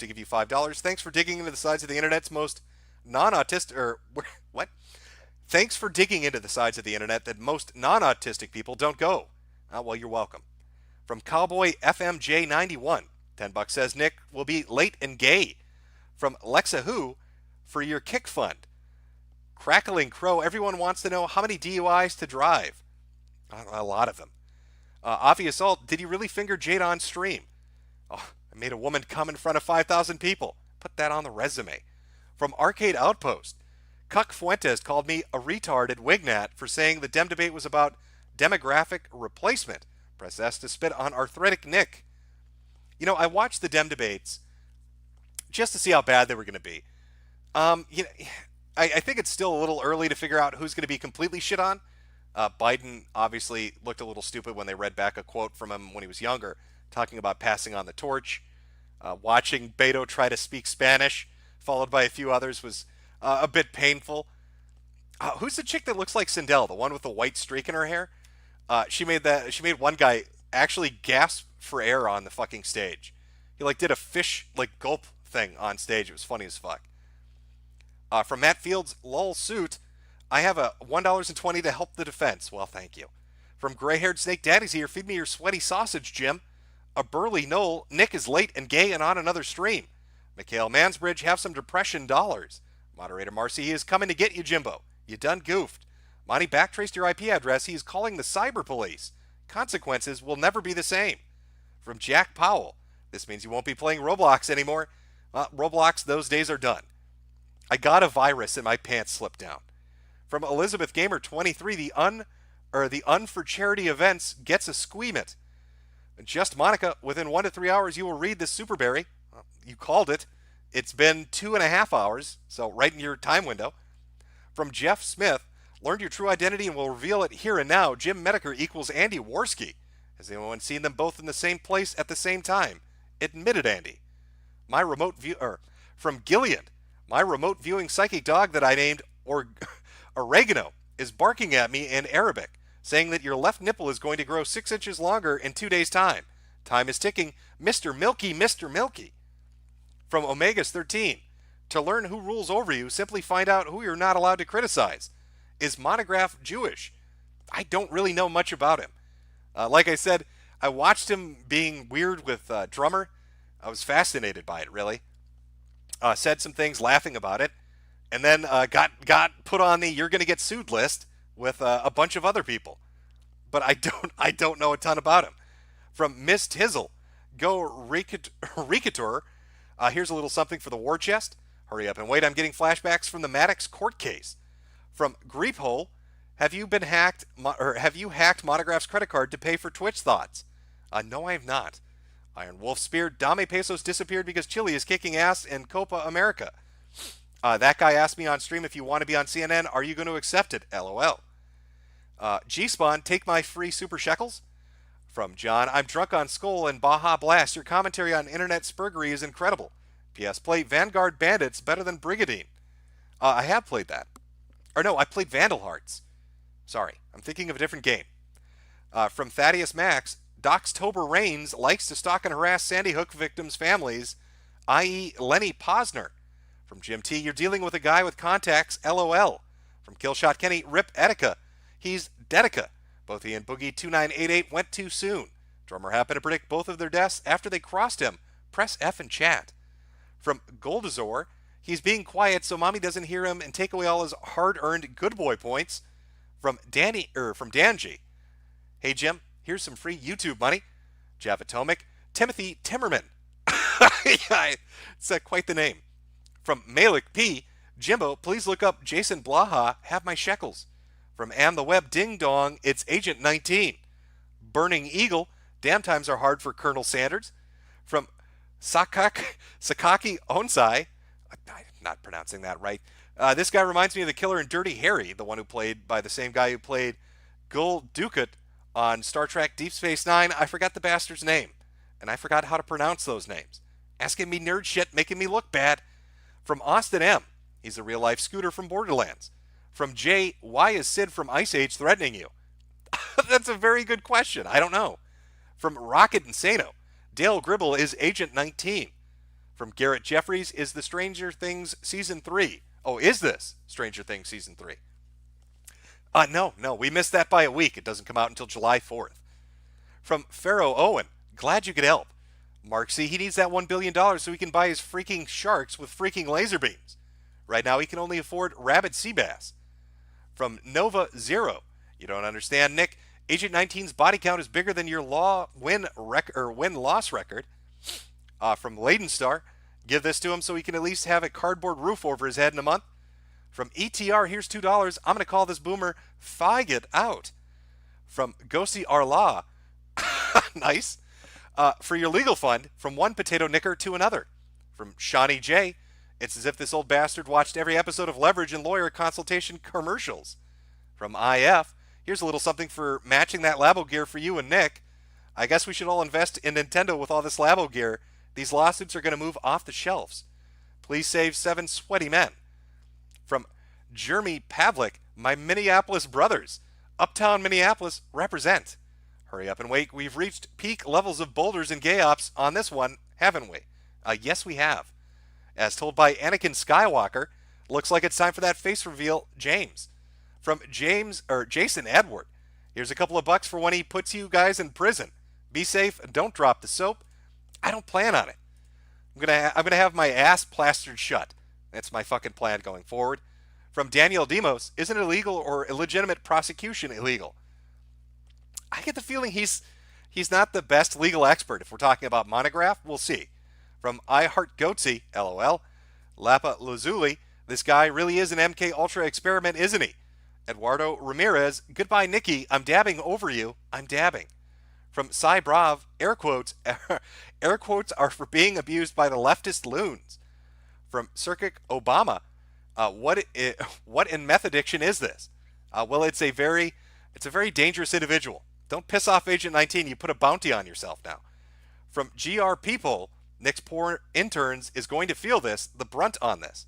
give you $5. Thanks for digging into the sides of the internet's most non-autistic, what? Thanks for digging into the sides of the internet that most non-autistic people don't go. Well, you're welcome. From Cowboy FMJ91. $10 says Nick will be late and gay. From Lexa Who, for your kick fund. Crackling Crow, everyone wants to know how many DUIs to drive. A lot of them. Obvious Alt, did he really finger Jade on stream? Oh, I made a woman come in front of 5,000 people. Put that on the resume. From Arcade Outpost, Cuck Fuentes called me a retard at Wignat for saying the Dem debate was about demographic replacement. Press S to spit on arthritic Nick. I watched the Dem debates just to see how bad they were going to be. I think it's still a little early to figure out who's going to be completely shit on. Biden obviously looked a little stupid when they read back a quote from him when he was younger, talking about passing on the torch. Watching Beto try to speak Spanish, followed by a few others, was a bit painful. Who's the chick that looks like Sindel, the one with the white streak in her hair? She made one guy actually gasp for air on the fucking stage. He did a fish gulp thing on stage. It was funny as fuck. From Matt Fields, lol suit. I have a $1.20 to help the defense. Well, thank you. From Gray-Haired Snake Daddy's here. Feed me your sweaty sausage, Jim. A burly Noel. Nick is late and gay and on another stream. Mikhail Mansbridge, have some depression dollars. Moderator Marcy, he is coming to get you, Jimbo. You done goofed. Monty backtraced your IP address. He is calling the cyber police. Consequences will never be the same. From Jack Powell. This means you won't be playing Roblox anymore. Roblox, those days are done. I got a virus and my pants slipped down. From Elizabeth Gamer 23, the Un for Charity events gets a squeamit. Just Monica, within 1 to 3 hours you will read this Superberry. You called it. It's been 2.5 hours, so right in your time window. From Jeff Smith, learned your true identity and will reveal it here and now. Jim Metokur equals Andy Worski. Has anyone seen them both in the same place at the same time? Admitted Andy. From Gilead, my remote viewing psychic dog that I named Oregano is barking at me in Arabic, saying that your left nipple is going to grow 6 inches longer in 2 days' time. Time is ticking. Mr. Milky, Mr. Milky. From Omegas 13, to learn who rules over you, simply find out who you're not allowed to criticize. Is Monograph Jewish? I don't really know much about him. Like I said, I watched him being weird with Drummer. I was fascinated by it, really. Said some things laughing about it, and then got put on the "you're going to get sued" list with a bunch of other people. But I don't know a ton about him. From Miss Tizzle, go Ricator. Here's a little something for the war chest. Hurry up and wait. I'm getting flashbacks from the Maddox court case. From Greephole, have you hacked Monograph's credit card to pay for Twitch thoughts? No, I have not. Iron Wolf Spear, Dame Pesos disappeared because Chile is kicking ass in Copa America. That guy asked me on stream, if you want to be on CNN, are you going to accept it? LOL. G-Spawn, take my free super shekels. From John, I'm drunk on Skull and Baja Blast. Your commentary on internet spurgery is incredible. P.S. Play Vanguard Bandits better than Brigadine. I have played that. Or no, I played Vandal Hearts. Sorry, I'm thinking of a different game. From Thaddeus Max, Doxtober Reigns likes to stalk and harass Sandy Hook victims' families, i.e. Lenny Posner. From Jim T, you're dealing with a guy with contacts, LOL. From Killshot Kenny, Rip Etika. He's Dedica. Both he and Boogie2988 went too soon. Drummer happened to predict both of their deaths after they crossed him. Press F in chat. From Goldazor, he's being quiet so mommy doesn't hear him and take away all his hard-earned good boy points. From Danji, hey Jim, here's some free YouTube money. Javatomic, Timothy Timmerman. Yeah, it's quite the name. From Malik P, Jimbo, please look up Jason Blaha, have my shekels. From Am the Web Ding Dong, it's Agent 19. Burning Eagle, damn times are hard for Colonel Sanders. From Sakaki Onsai, I'm not pronouncing that right. This guy reminds me of the killer in Dirty Harry, the one who played by the same guy who played Gul Dukat on Star Trek Deep Space Nine. I forgot the bastard's name, and I forgot how to pronounce those names. Asking me nerd shit, making me look bad. From Austin M, he's a real-life Scooter from Borderlands. From Jay, why is Sid from Ice Age threatening you? That's a very good question. I don't know. From Rocket Insano, Dale Gribble is Agent 19. From Garrett Jeffries, is the Stranger Things Season 3? Oh, is this Stranger Things Season 3? No, we missed that by a week. It doesn't come out until July 4th. From Pharaoh Owen, glad you could help. Mark C, he needs that $1 billion so he can buy his freaking sharks with freaking laser beams. Right now he can only afford rabid sea bass. From Nova Zero, you don't understand, Nick. Agent 19's body count is bigger than your win-loss record. From Layden Star, give this to him so he can at least have a cardboard roof over his head in a month. From ETR, here's $2. I'm going to call this boomer Faggot out. From Gosi Arla, nice. For your legal fund, from one potato knicker to another. From Shawnee J, it's as if this old bastard watched every episode of Leverage and lawyer consultation commercials. From IF, here's a little something for matching that Labo gear for you and Nick. I guess we should all invest in Nintendo with all this Labo gear. These lawsuits are going to move off the shelves. Please save 7 sweaty men. From Jeremy Pavlik, my Minneapolis brothers. Uptown Minneapolis, represent. Hurry up and wait. We've reached peak levels of boulders and gay ops on this one, haven't we? Yes, we have. As told by Anakin Skywalker, looks like it's time for that face reveal, James. From Jason Edward, here's a couple of bucks for when he puts you guys in prison. Be safe, don't drop the soap. I don't plan on it. I'm gonna have my ass plastered shut. That's my fucking plan going forward. From Daniel Demos, isn't illegal or illegitimate prosecution illegal? I get the feeling he's not the best legal expert. If we're talking about Monograph, we'll see. From I Heart Goatsy, LOL. Lapa Lazuli, this guy really is an MK Ultra experiment, isn't he? Eduardo Ramirez, goodbye Nikki, I'm dabbing over you. I'm dabbing. From Cy Brav, air quotes are for being abused by the leftist loons. From Circuit Obama, what in meth addiction is this? Well, it's a very dangerous individual. Don't piss off Agent 19. You put a bounty on yourself now. From GR People, Nick's poor interns is going to feel the brunt on this.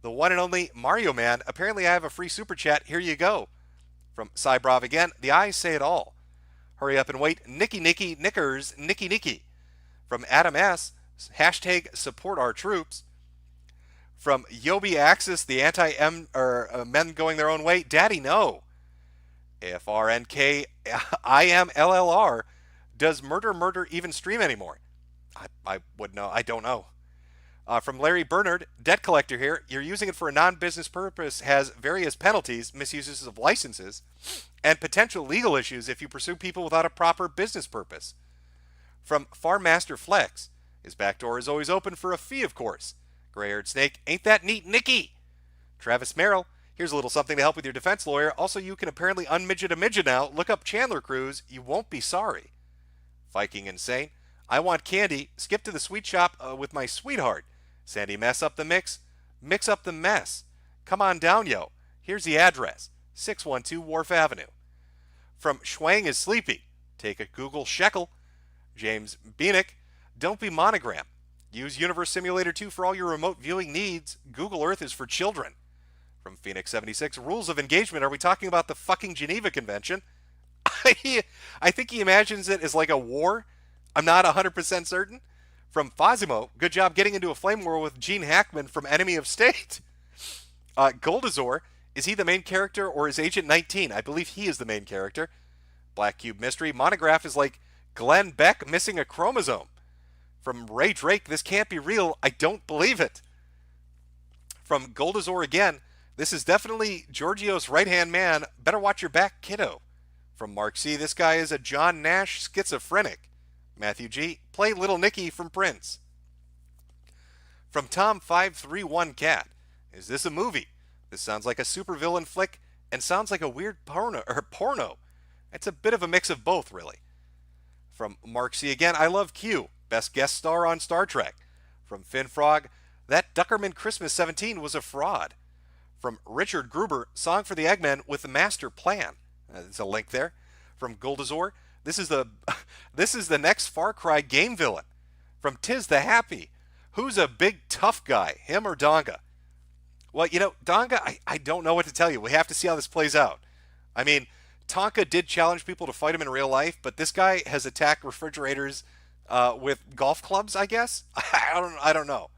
The one and only Mario Man. Apparently I have a free super chat. Here you go. From Cybrav again, the eyes say it all. Hurry up and wait. Nicky Knickers, Nicky. From Adam S, hashtag support our troops. From Yobi Axis, the men going their own way. Daddy, no. AFRNK, I am LLR. Does Murder even stream anymore? I would know. I don't know. From Larry Bernard, debt collector here. You're using it for a non-business purpose, has various penalties, misuses of licenses, and potential legal issues if you pursue people without a proper business purpose. From Farmmaster Flex, his back door is always open for a fee, of course. Gray-haired snake, ain't that neat, Nicky? Travis Merrill, here's a little something to help with your defense lawyer. Also, you can apparently unmidget a midget now. Look up Chandler Cruz. You won't be sorry. Viking Insane, I want candy. Skip to the sweet shop with my sweetheart. Sandy, mess up the mix. Mix up the mess. Come on down, yo. Here's the address. 612 Wharf Avenue. From Schwang is Sleepy, take a Google shekel. James Beanick, don't be monogram. Use Universe Simulator 2 for all your remote viewing needs. Google Earth is for children. From Phoenix 76, rules of engagement. Are we talking about the fucking Geneva Convention? I think he imagines it as like a war. I'm not 100% certain. From Fazimo, good job getting into a flame war with Gene Hackman from Enemy of State. Goldazor, is he the main character or is Agent 19? I believe he is the main character. Black Cube Mystery, Monograph is like Glenn Beck missing a chromosome. From Ray Drake, this can't be real. I don't believe it. From Goldazor again, this is definitely Giorgio's right-hand man. Better watch your back, kiddo. From Mark C, this guy is a John Nash schizophrenic. Matthew G, play Little Nicky from Prince. From Tom531 Cat, is this a movie? This sounds like a supervillain flick and sounds like a weird porno. It's a bit of a mix of both, really. From Mark C again, I love Q, best guest star on Star Trek. From Finn Frog, that Duckerman Christmas 17 was a fraud. From Richard Gruber, song for the Eggmen with the master plan. There's a link there. From Goldazor, this is the next Far Cry game villain. From Tiz the Happy, who's a big tough guy, him or Donga? Well, Donga, I don't know what to tell you. We have to see how this plays out. I mean, Tonka did challenge people to fight him in real life, but this guy has attacked refrigerators with golf clubs, I guess? I don't know.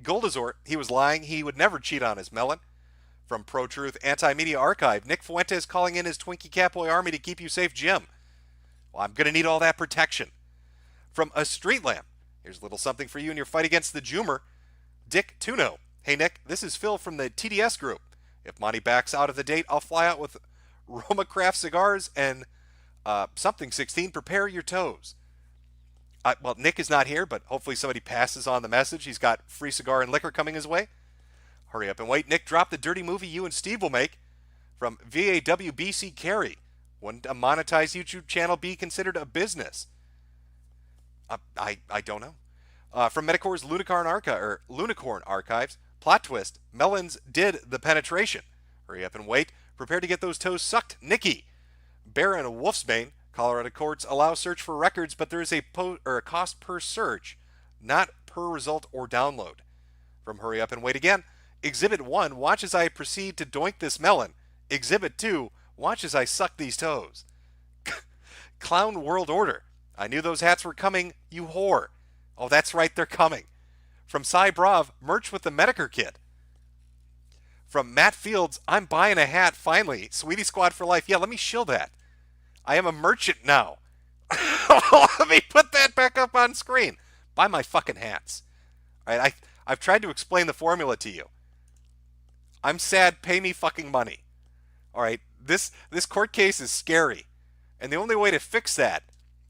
Goldazor, he was lying. He would never cheat on his melon. From Pro Truth Anti-Media Archive, Nick Fuentes calling in his Twinkie Catboy Army to keep you safe, Jim. Well, I'm going to need all that protection. From A Street Lamp, here's a little something for you in your fight against the Joomer. Dick Tuno, hey Nick, this is Phil from the TDS group. If Monty backs out of the date, I'll fly out with Roma Craft cigars and something 16. Prepare your toes. Well, Nick is not here, but hopefully somebody passes on the message. He's got free cigar and liquor coming his way. Hurry up and wait. Nick, drop the dirty movie you and Steve will make. From VAWBC Carey, wouldn't a monetized YouTube channel be considered a business? I don't know. From Metokur's Lunicorn Archives, plot twist, Melons did the penetration. Hurry up and wait. Prepare to get those toes sucked, Nicky. Baron of Wolfsbane, Colorado courts allow search for records, but there is a cost per search, not per result or download. From Hurry Up and Wait Again, Exhibit 1, watch as I proceed to doink this melon. Exhibit 2, watch as I suck these toes. Clown World Order, I knew those hats were coming, you whore. Oh, that's right, they're coming. From Cy Brav, merch with the Metokur kit. From Matt Fields, I'm buying a hat, finally. Sweetie Squad for life. Yeah, let me shill that. I am a merchant now. Let me put that back up on screen. Buy my fucking hats. All right, I've tried to explain the formula to you. I'm sad, pay me fucking money. All right, this court case is scary. And the only way to fix that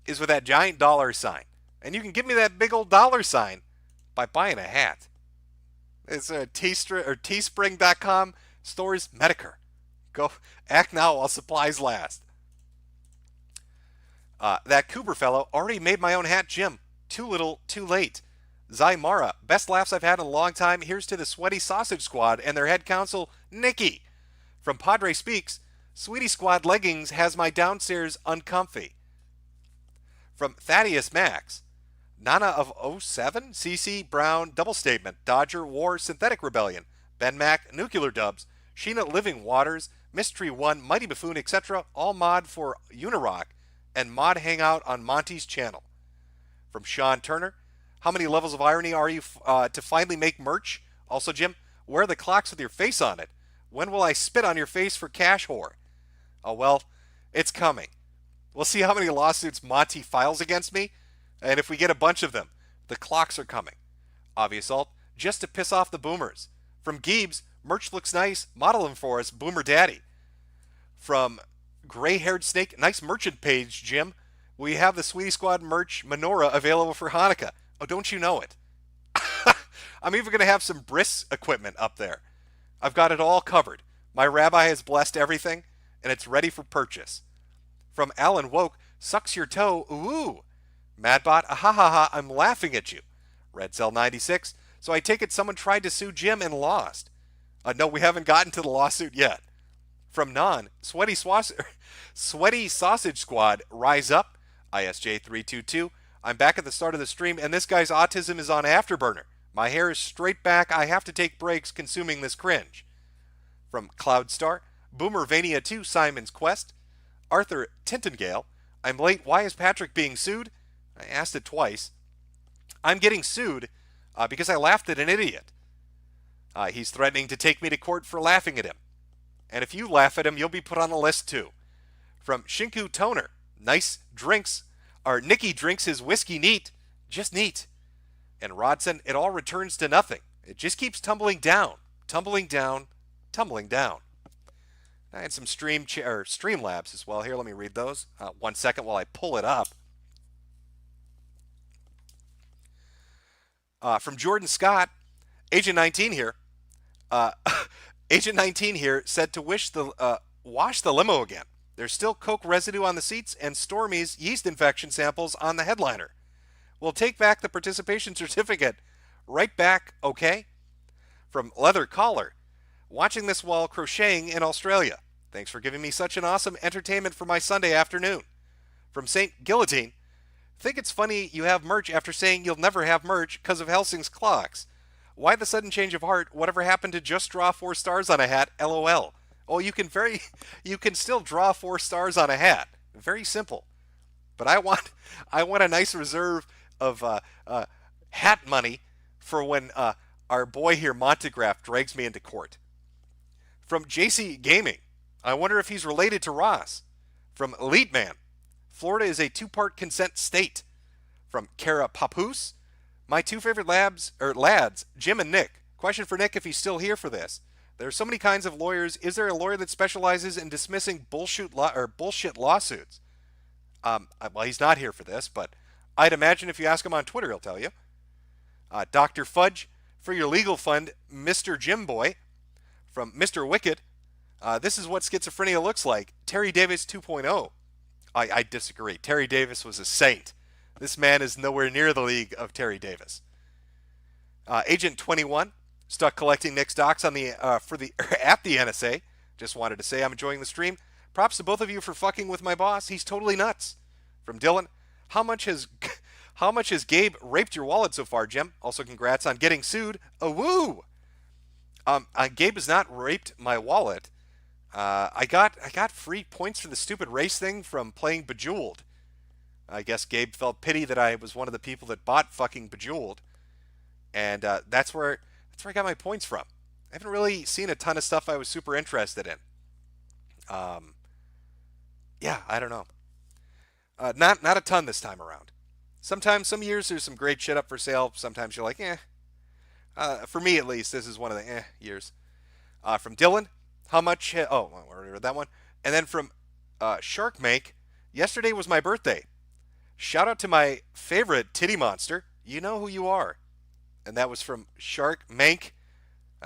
is with that giant dollar sign. And you can give me that big old dollar sign by buying a hat. It's a teespring.com stores Metokur. Go act now while supplies last. That Cooper fellow already made my own hat, Jim. Too little, too late. Zymara, best laughs I've had in a long time. Here's to the Sweaty Sausage Squad and their head counsel, Nikki. From Padre Speaks, Sweetie Squad leggings has my downstairs uncomfy. From Thaddeus Max, Nana of 07, CC Brown, Double Statement, Dodger War, Synthetic Rebellion, Ben Mac, Nuclear Dubs, Sheena Living Waters, Mystery 1, Mighty Buffoon, etc. All mod for Unirock and mod hangout on Monty's channel. From Sean Turner, how many levels of irony are you to finally make merch? Also, Jim, wear the clocks with your face on it. When will I spit on your face for cash whore? Oh, well, it's coming. We'll see how many lawsuits Monty files against me, and if we get a bunch of them, the clocks are coming. Obvious alt, just to piss off the boomers. From Geebs, merch looks nice, model them for us, Boomer Daddy. From Gray-Haired Snake, nice merchant page, Jim. We have the Sweetie Squad merch menorah available for Hanukkah. Oh, don't you know it? I'm even going to have some bris equipment up there. I've got it all covered. My rabbi has blessed everything, and it's ready for purchase. From Alan Woke, sucks your toe, ooh. Madbot, ahahaha, I'm laughing at you. Red Cell 96, so I take it someone tried to sue Jim and lost. No, we haven't gotten to the lawsuit yet. From Non, Sweaty Sausage Squad, rise up. ISJ322, I'm back at the start of the stream, and this guy's autism is on afterburner. My hair is straight back. I have to take breaks consuming this cringe. From Cloudstar, Boomervania 2, Simon's Quest. Arthur Tintengale, I'm late. Why is Patrick being sued? I asked it twice. I'm getting sued because I laughed at an idiot. He's threatening to take me to court for laughing at him. And if you laugh at him, you'll be put on the list too. From Shinku Toner, nice drinks. Or Nicky drinks his whiskey neat. Just neat. And Rodson, it all returns to nothing. It just keeps tumbling down, tumbling down, tumbling down. I had some Streamlabs as well. Here, let me read those. 1 second while I pull it up. From Jordan Scott, Agent 19 here. Agent 19 here said to wash the limo again. There's still Coke residue on the seats and Stormy's yeast infection samples on the headliner. We'll take back the participation certificate. Right back, okay? From Leather Collar, watching this while crocheting in Australia. Thanks for giving me such an awesome entertainment for my Sunday afternoon. From St. Guillotine, think it's funny you have merch after saying you'll never have merch because of Helsing's clocks. Why the sudden change of heart? Whatever happened to just draw 4 stars on a hat? LOL. Oh, you can still draw 4 stars on a hat. Very simple. But I want a nice reserve of hat money for when our boy here, Montegraph, drags me into court. From JC Gaming, I wonder if he's related to Ross. From Elite Man, Florida is a 2-part consent state. From Kara Papoose, my 2 favorite lads, Jim and Nick. Question for Nick if he's still here for this. There are so many kinds of lawyers. Is there a lawyer that specializes in dismissing bullshit lawsuits? Well, he's not here for this, but I'd imagine if you ask him on Twitter, he'll tell you. Dr. Fudge, for your legal fund, Mr. Jim Boy. From Mr. Wicked, this is what schizophrenia looks like. Terry Davis 2.0. I disagree. Terry Davis was a saint. This man is nowhere near the league of Terry Davis. Agent 21, stuck collecting Nick's docs on the at the NSA. Just wanted to say I'm enjoying the stream. Props to both of you for fucking with my boss. He's totally nuts. From Dylan, how much has Gabe raped your wallet so far, Jim? Also, congrats on getting sued. Oh, woo! Gabe has not raped my wallet. I got free points for the stupid race thing from playing Bejeweled. I guess Gabe felt pity that I was one of the people that bought fucking Bejeweled, and that's where I got my points from. I haven't really seen a ton of stuff I was super interested in. Yeah, I don't know. Not a ton this time around. Sometimes, some years there's some great shit up for sale. Sometimes you're like, eh. For me, at least, this is one of the years. From Dylan, how much? I already read that one. And then from Shark Make, yesterday was my birthday. Shout out to my favorite titty monster. You know who you are. And that was from Shark Mank,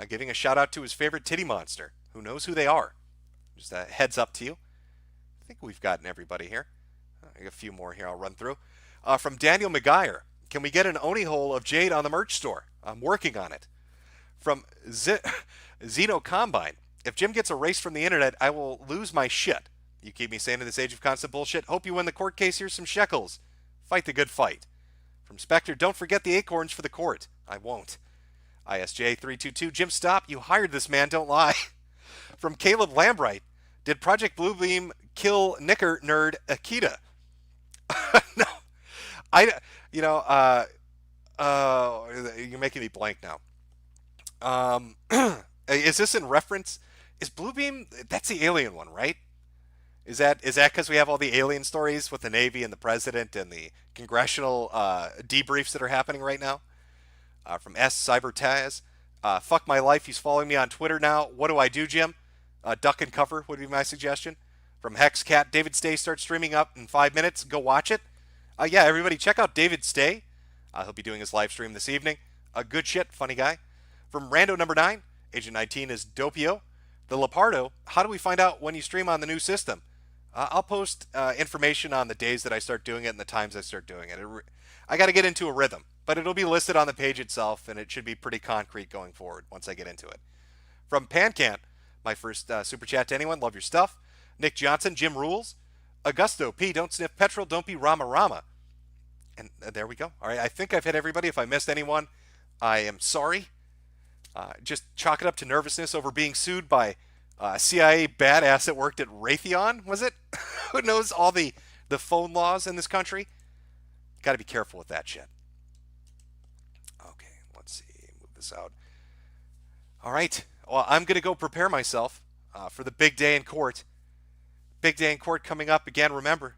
giving a shout out to his favorite titty monster. Who knows who they are? Just a heads up to you. I think we've gotten everybody here. I got a few more here I'll run through. From Daniel McGuire, can we get an Oni hole of Jade on the merch store? I'm working on it. From Zeno Combine, if Jim gets erased from the internet, I will lose my shit. You keep me sane in this age of constant bullshit. Hope you win the court case. Here's some shekels. Fight the good fight. From Spectre, don't forget the acorns for the court. I won't. ISJ322, Jim, stop. You hired this man, don't lie. From Caleb Lambright, did Project Bluebeam kill Knicker nerd Akita? No. You're making me blank now. Is this in reference? Is Bluebeam, that's the alien one, right? Is that because we have all the alien stories with the Navy and the President and the congressional debriefs that are happening right now? From S. Cybertaz. Fuck my life, he's following me on Twitter now. What do I do, Jim? Duck and cover would be my suggestion. From Hexcat, David Stay starts streaming up in 5 minutes. Go watch it. Yeah, everybody check out David Stay. He'll be doing his live stream this evening. Good shit, funny guy. From Rando number 9, Agent 19 is Dopio. The Lepardo, how do we find out when you stream on the new system? I'll post information on the days that I start doing it and the times I start doing it. I got to get into a rhythm, but it'll be listed on the page itself, and it should be pretty concrete going forward once I get into it. From Pancant, my first super chat to anyone, love your stuff. Nick Johnson, Jim Rules. Augusto P, don't sniff petrol, don't be Rama Rama. And there we go. All right, I think I've hit everybody. If I missed anyone, I am sorry. Just chalk it up to nervousness over being sued by a CIA badass that worked at Raytheon, was it? Who knows all the phone laws in this country? Got to be careful with that shit. Okay, let's see. Move this out. All right. Well, I'm going to go prepare myself for the big day in court. Big day in court coming up again. Remember,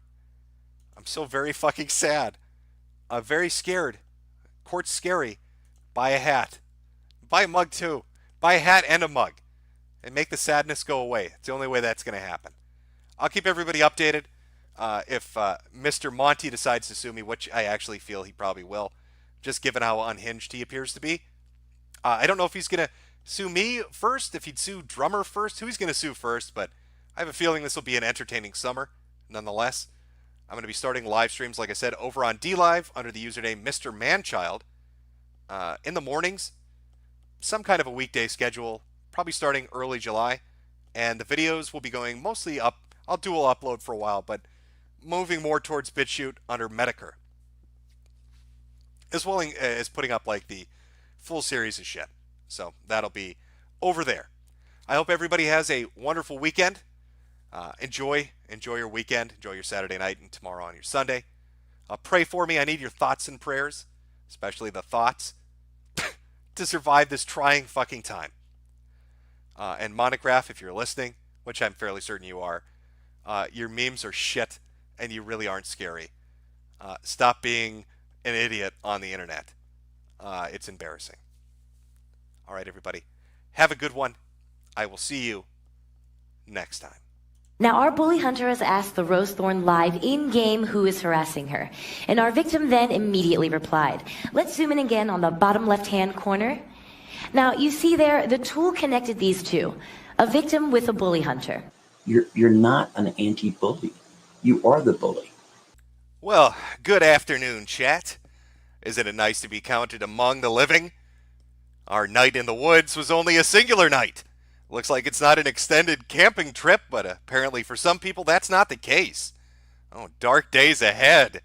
I'm so very fucking sad. I'm very scared. Court's scary. Buy a hat. Buy a mug too. Buy a hat and a mug. And make the sadness go away. It's the only way that's going to happen. I'll keep everybody updated. If Mr. Monty decides to sue me, which I actually feel he probably will, just given how unhinged he appears to be. I don't know if he's going to sue me first, if he'd sue Drummer first, who he's going to sue first, but I have a feeling this will be an entertaining summer, nonetheless. I'm going to be starting live streams, like I said, over on DLive under the username Mr. Manchild in the mornings. Some kind of a weekday schedule, probably starting early July. And the videos will be going mostly up. I'll dual upload for a while, but moving more towards BitChute under Metokur. As well as putting up like the full series of shit. So that'll be over there. I hope everybody has a wonderful weekend. Enjoy your weekend. Enjoy your Saturday night and tomorrow on your Sunday. Pray for me. I need your thoughts and prayers, especially the thoughts, to survive this trying fucking time. And Monograph, if you're listening, which I'm fairly certain you are, your memes are shit and you really aren't scary. Stop being an idiot on the internet. It's embarrassing. All right, everybody. Have a good one. I will see you next time. Now, our bully hunter has asked the Rose Thorn live in-game who is harassing her. And our victim then immediately replied. Let's zoom in again on the bottom left-hand corner. Now, you see there, the tool connected these two. A victim with a bully hunter. You're not an anti-bully. You are the bully. Well, good afternoon, chat. Isn't it nice to be counted among the living? Our night in the woods was only a singular night. Looks like it's not an extended camping trip, but apparently for some people that's not the case. Oh, dark days ahead.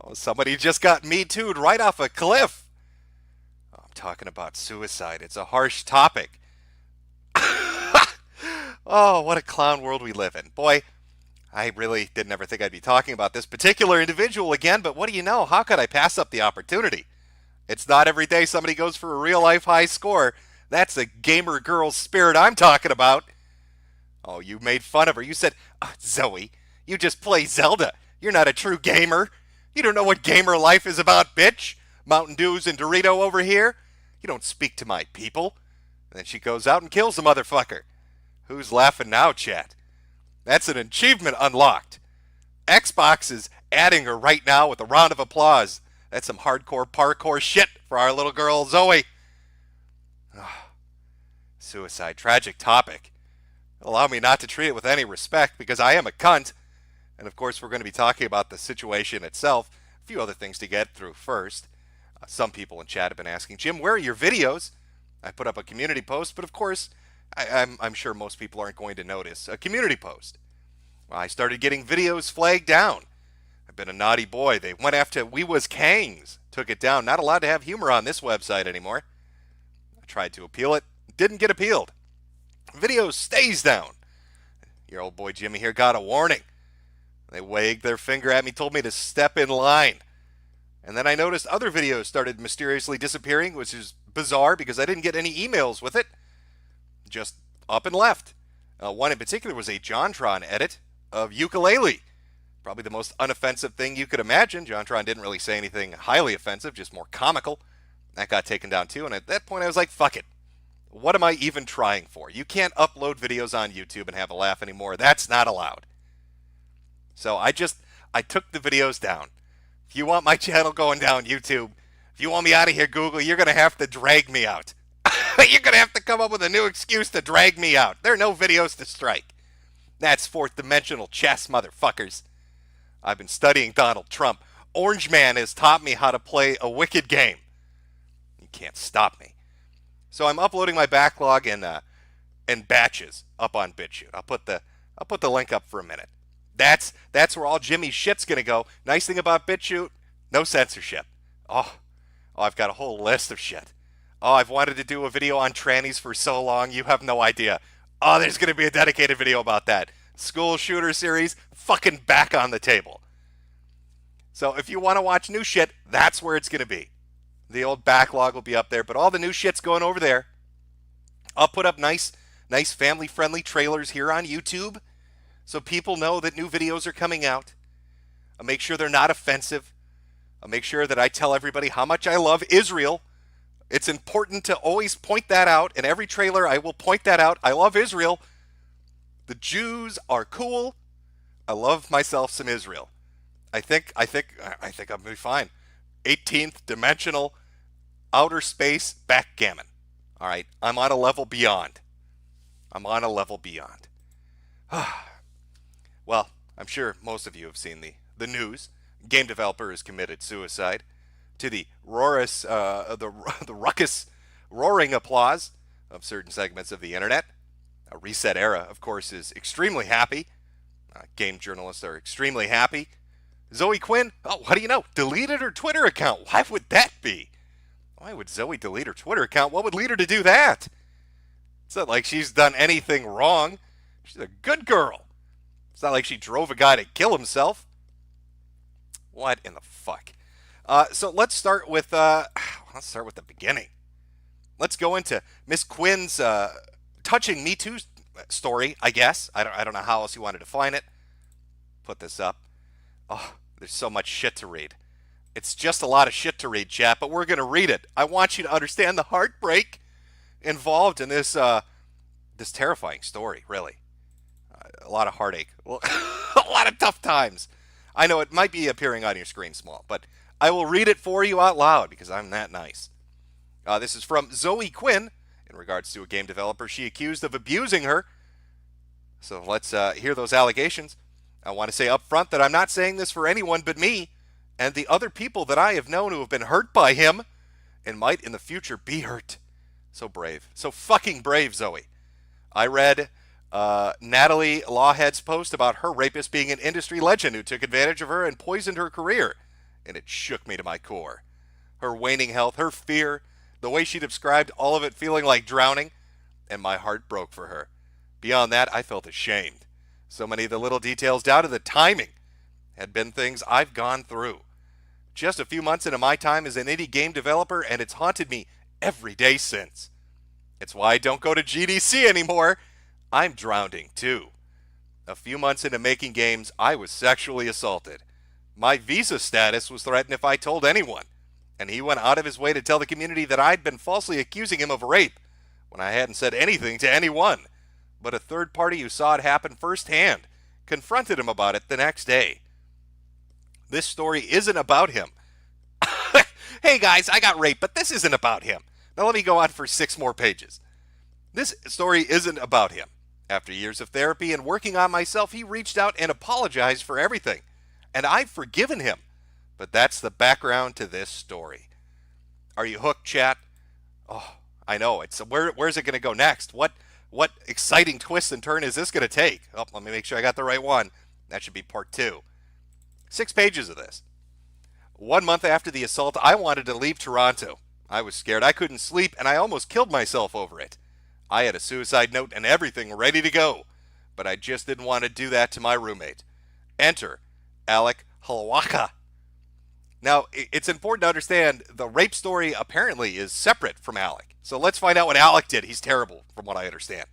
Oh, somebody just got Me Too'd right off a cliff. Oh, I'm talking about suicide. It's a harsh topic. Oh, what a clown world we live in. Boy, I really didn't ever think I'd be talking about this particular individual again, but what do you know? How could I pass up the opportunity? It's not every day somebody goes for a real-life high score. That's the gamer girl spirit I'm talking about. Oh, you made fun of her. You said, Zoe, you just play Zelda. You're not a true gamer. You don't know what gamer life is about, bitch. Mountain Dews and Dorito over here. You don't speak to my people. And then she goes out and kills the motherfucker. Who's laughing now, chat? That's an achievement unlocked. Xbox is adding her right now with a round of applause. That's some hardcore parkour shit for our little girl, Zoe. Suicide, tragic topic. Allow me not to treat it with any respect because I am a cunt. And of course we're going to be talking about the situation itself. A few other things to get through first. Some people in chat have been asking, Jim, where are your videos? I put up a community post, but of course I'm sure most people aren't going to notice a community post. Well, I started getting videos flagged down. I've been a naughty boy. They went after We Was Kangs. Took it down. Not allowed to have humor on this website anymore. I tried to appeal it. Didn't get appealed. Video stays down. Your old boy Jimmy here got a warning. They wagged their finger at me, told me to step in line. And then I noticed other videos started mysteriously disappearing, which is bizarre because I didn't get any emails with it. Just up and left. One in particular was a JonTron edit of ukulele. Probably the most unoffensive thing you could imagine. JonTron didn't really say anything highly offensive, just more comical. That got taken down too, and at that point I was like, fuck it. What am I even trying for? You can't upload videos on YouTube and have a laugh anymore. That's not allowed. So I took the videos down. If you want my channel going down, YouTube, if you want me out of here, Google, you're going to have to drag me out. You're going to have to come up with a new excuse to drag me out. There are no videos to strike. That's fourth dimensional chess, motherfuckers. I've been studying Donald Trump. Orange Man has taught me how to play a wicked game. You can't stop me. So I'm uploading my backlog in batches up on BitChute. I'll put the link up for a minute. That's where all Jimmy's shit's gonna go. Nice thing about BitChute, no censorship. Oh, I've got a whole list of shit. Oh, I've wanted to do a video on trannies for so long, you have no idea. Oh, there's gonna be a dedicated video about that. School shooter series, fucking back on the table. So if you want to watch new shit, that's where it's gonna be. The old backlog will be up there, but all the new shit's going over there. I'll put up nice family-friendly trailers here on YouTube so people know that new videos are coming out. I'll make sure they're not offensive. I'll make sure that I tell everybody how much I love Israel. It's important to always point that out. In every trailer, I will point that out. I love Israel. The Jews are cool. I love myself some Israel. I think I'm gonna be fine. 18th dimensional outer space backgammon. All right, I'm on a level beyond. Well, I'm sure most of you have seen the news. Game developer has committed suicide. To the raucous, the ruckus, roaring applause of certain segments of the internet. Reset Era, of course, is extremely happy. Game journalists are extremely happy. Zoe Quinn, oh, what do you know? Deleted her Twitter account. Why would that be? Why would Zoe delete her Twitter account? What would lead her to do that? It's not like she's done anything wrong. She's a good girl. It's not like she drove a guy to kill himself. What in the fuck? So let's start with the beginning. Let's go into Miss Quinn's touching Me Too story, I guess. I don't know how else you want to define it. Put this up. Oh, there's so much shit to read. It's just a lot of shit to read, chat, but we're going to read it. I want you to understand the heartbreak involved in this this terrifying story, really. A lot of heartache. A lot of tough times. I know it might be appearing on your screen small, but I will read it for you out loud because I'm that nice. This is from Zoe Quinn in regards to a game developer she accused of abusing her. So let's hear those allegations. I want to say up front that I'm not saying this for anyone but me and the other people that I have known who have been hurt by him and might in the future be hurt. So brave. So fucking brave, Zoe. I read Natalie Lawhead's post about her rapist being an industry legend who took advantage of her and poisoned her career, and it shook me to my core. Her waning health, her fear, the way she described all of it feeling like drowning, and my heart broke for her. Beyond that, I felt ashamed. So many of the little details down to the timing had been things I've gone through. Just a few months into my time as an indie game developer, and it's haunted me every day since. It's why I don't go to GDC anymore. I'm drowning too. A few months into making games, I was sexually assaulted. My visa status was threatened if I told anyone, and he went out of his way to tell the community that I'd been falsely accusing him of rape when I hadn't said anything to anyone. But a third party who saw it happen firsthand confronted him about it the next day. This story isn't about him. Hey guys, I got raped, but this isn't about him. Now let me go on for 6 more pages. This story isn't about him. After years of therapy and working on myself, he reached out and apologized for everything. And I've forgiven him. But that's the background to this story. Are you hooked, chat? Oh, I know. Where's it going to go next? What exciting twist and turn is this going to take? Oh, let me make sure I got the right one. That should be part 2. 6 pages of this. 1 month after the assault, I wanted to leave Toronto. I was scared. I couldn't sleep, and I almost killed myself over it. I had a suicide note and everything ready to go, but I just didn't want to do that to my roommate. Enter Alec Halawaka. Now, it's important to understand the rape story apparently is separate from Alec. So let's find out what Alec did. He's terrible, from what I understand.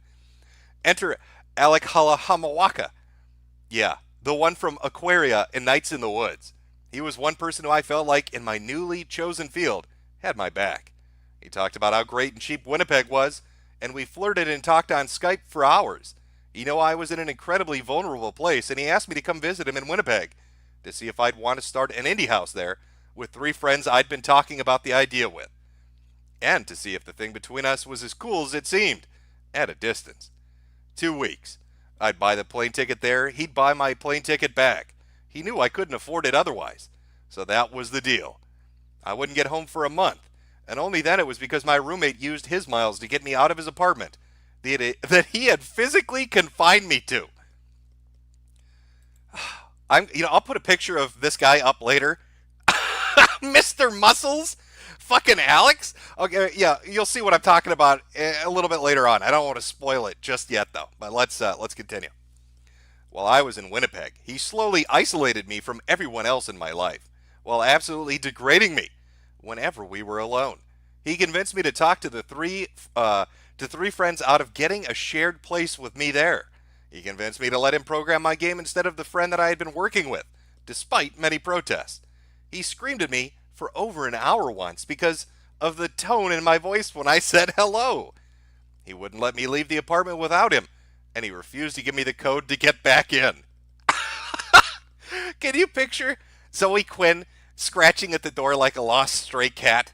Enter Alec Halawaka. Yeah, the one from Aquaria and Nights in the Woods. He was one person who I felt like, in my newly chosen field, had my back. He talked about how great and cheap Winnipeg was, and we flirted and talked on Skype for hours. I was in an incredibly vulnerable place, and he asked me to come visit him in Winnipeg to see if I'd want to start an indie house there with 3 friends I'd been talking about the idea with, and to see if the thing between us was as cool as it seemed, at a distance. 2 weeks. I'd buy the plane ticket there, he'd buy my plane ticket back. He knew I couldn't afford it otherwise, so that was the deal. I wouldn't get home for a month, and only then it was because my roommate used his miles to get me out of his apartment that he had physically confined me to. I'll put a picture of this guy up later. Mr. Muscles, fucking Alex. Okay, yeah, you'll see what I'm talking about a little bit later on. I don't want to spoil it just yet, though. But let's continue. While I was in Winnipeg, he slowly isolated me from everyone else in my life, while absolutely degrading me whenever we were alone. He convinced me to talk to the three friends out of getting a shared place with me there. He convinced me to let him program my game instead of the friend that I had been working with, despite many protests. He screamed at me for over an hour once because of the tone in my voice when I said hello. He wouldn't let me leave the apartment without him, and he refused to give me the code to get back in. Can you picture Zoe Quinn scratching at the door like a lost stray cat?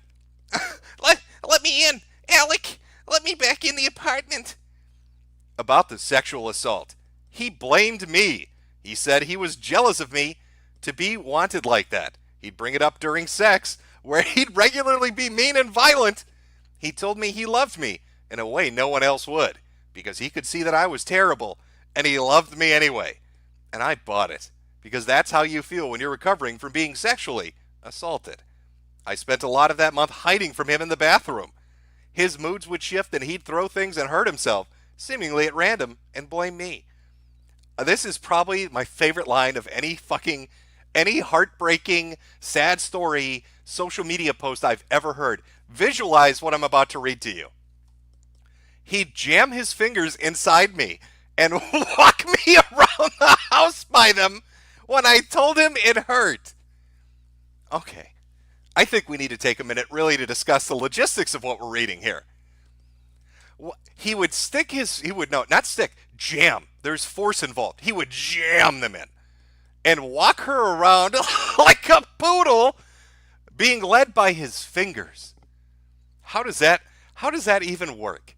Let me in, Alec! Let me back in the apartment! About the sexual assault, he blamed me. He said he was jealous of me to be wanted like that. He'd bring it up during sex, where he'd regularly be mean and violent. He told me he loved me in a way no one else would, because he could see that I was terrible, and he loved me anyway. And I bought it, because that's how you feel when you're recovering from being sexually assaulted. I spent a lot of that month hiding from him in the bathroom. His moods would shift and he'd throw things and hurt himself, seemingly at random, and blame me. This is probably my favorite line of any heartbreaking, sad story, social media post I've ever heard. Visualize what I'm about to read to you. He'd jam his fingers inside me and walk me around the house by them when I told him it hurt. Okay, I think we need to take a minute really to discuss the logistics of what we're reading here. He would jam. There's force involved. He would jam them in and walk her around like a poodle, being led by his fingers. How does that even work?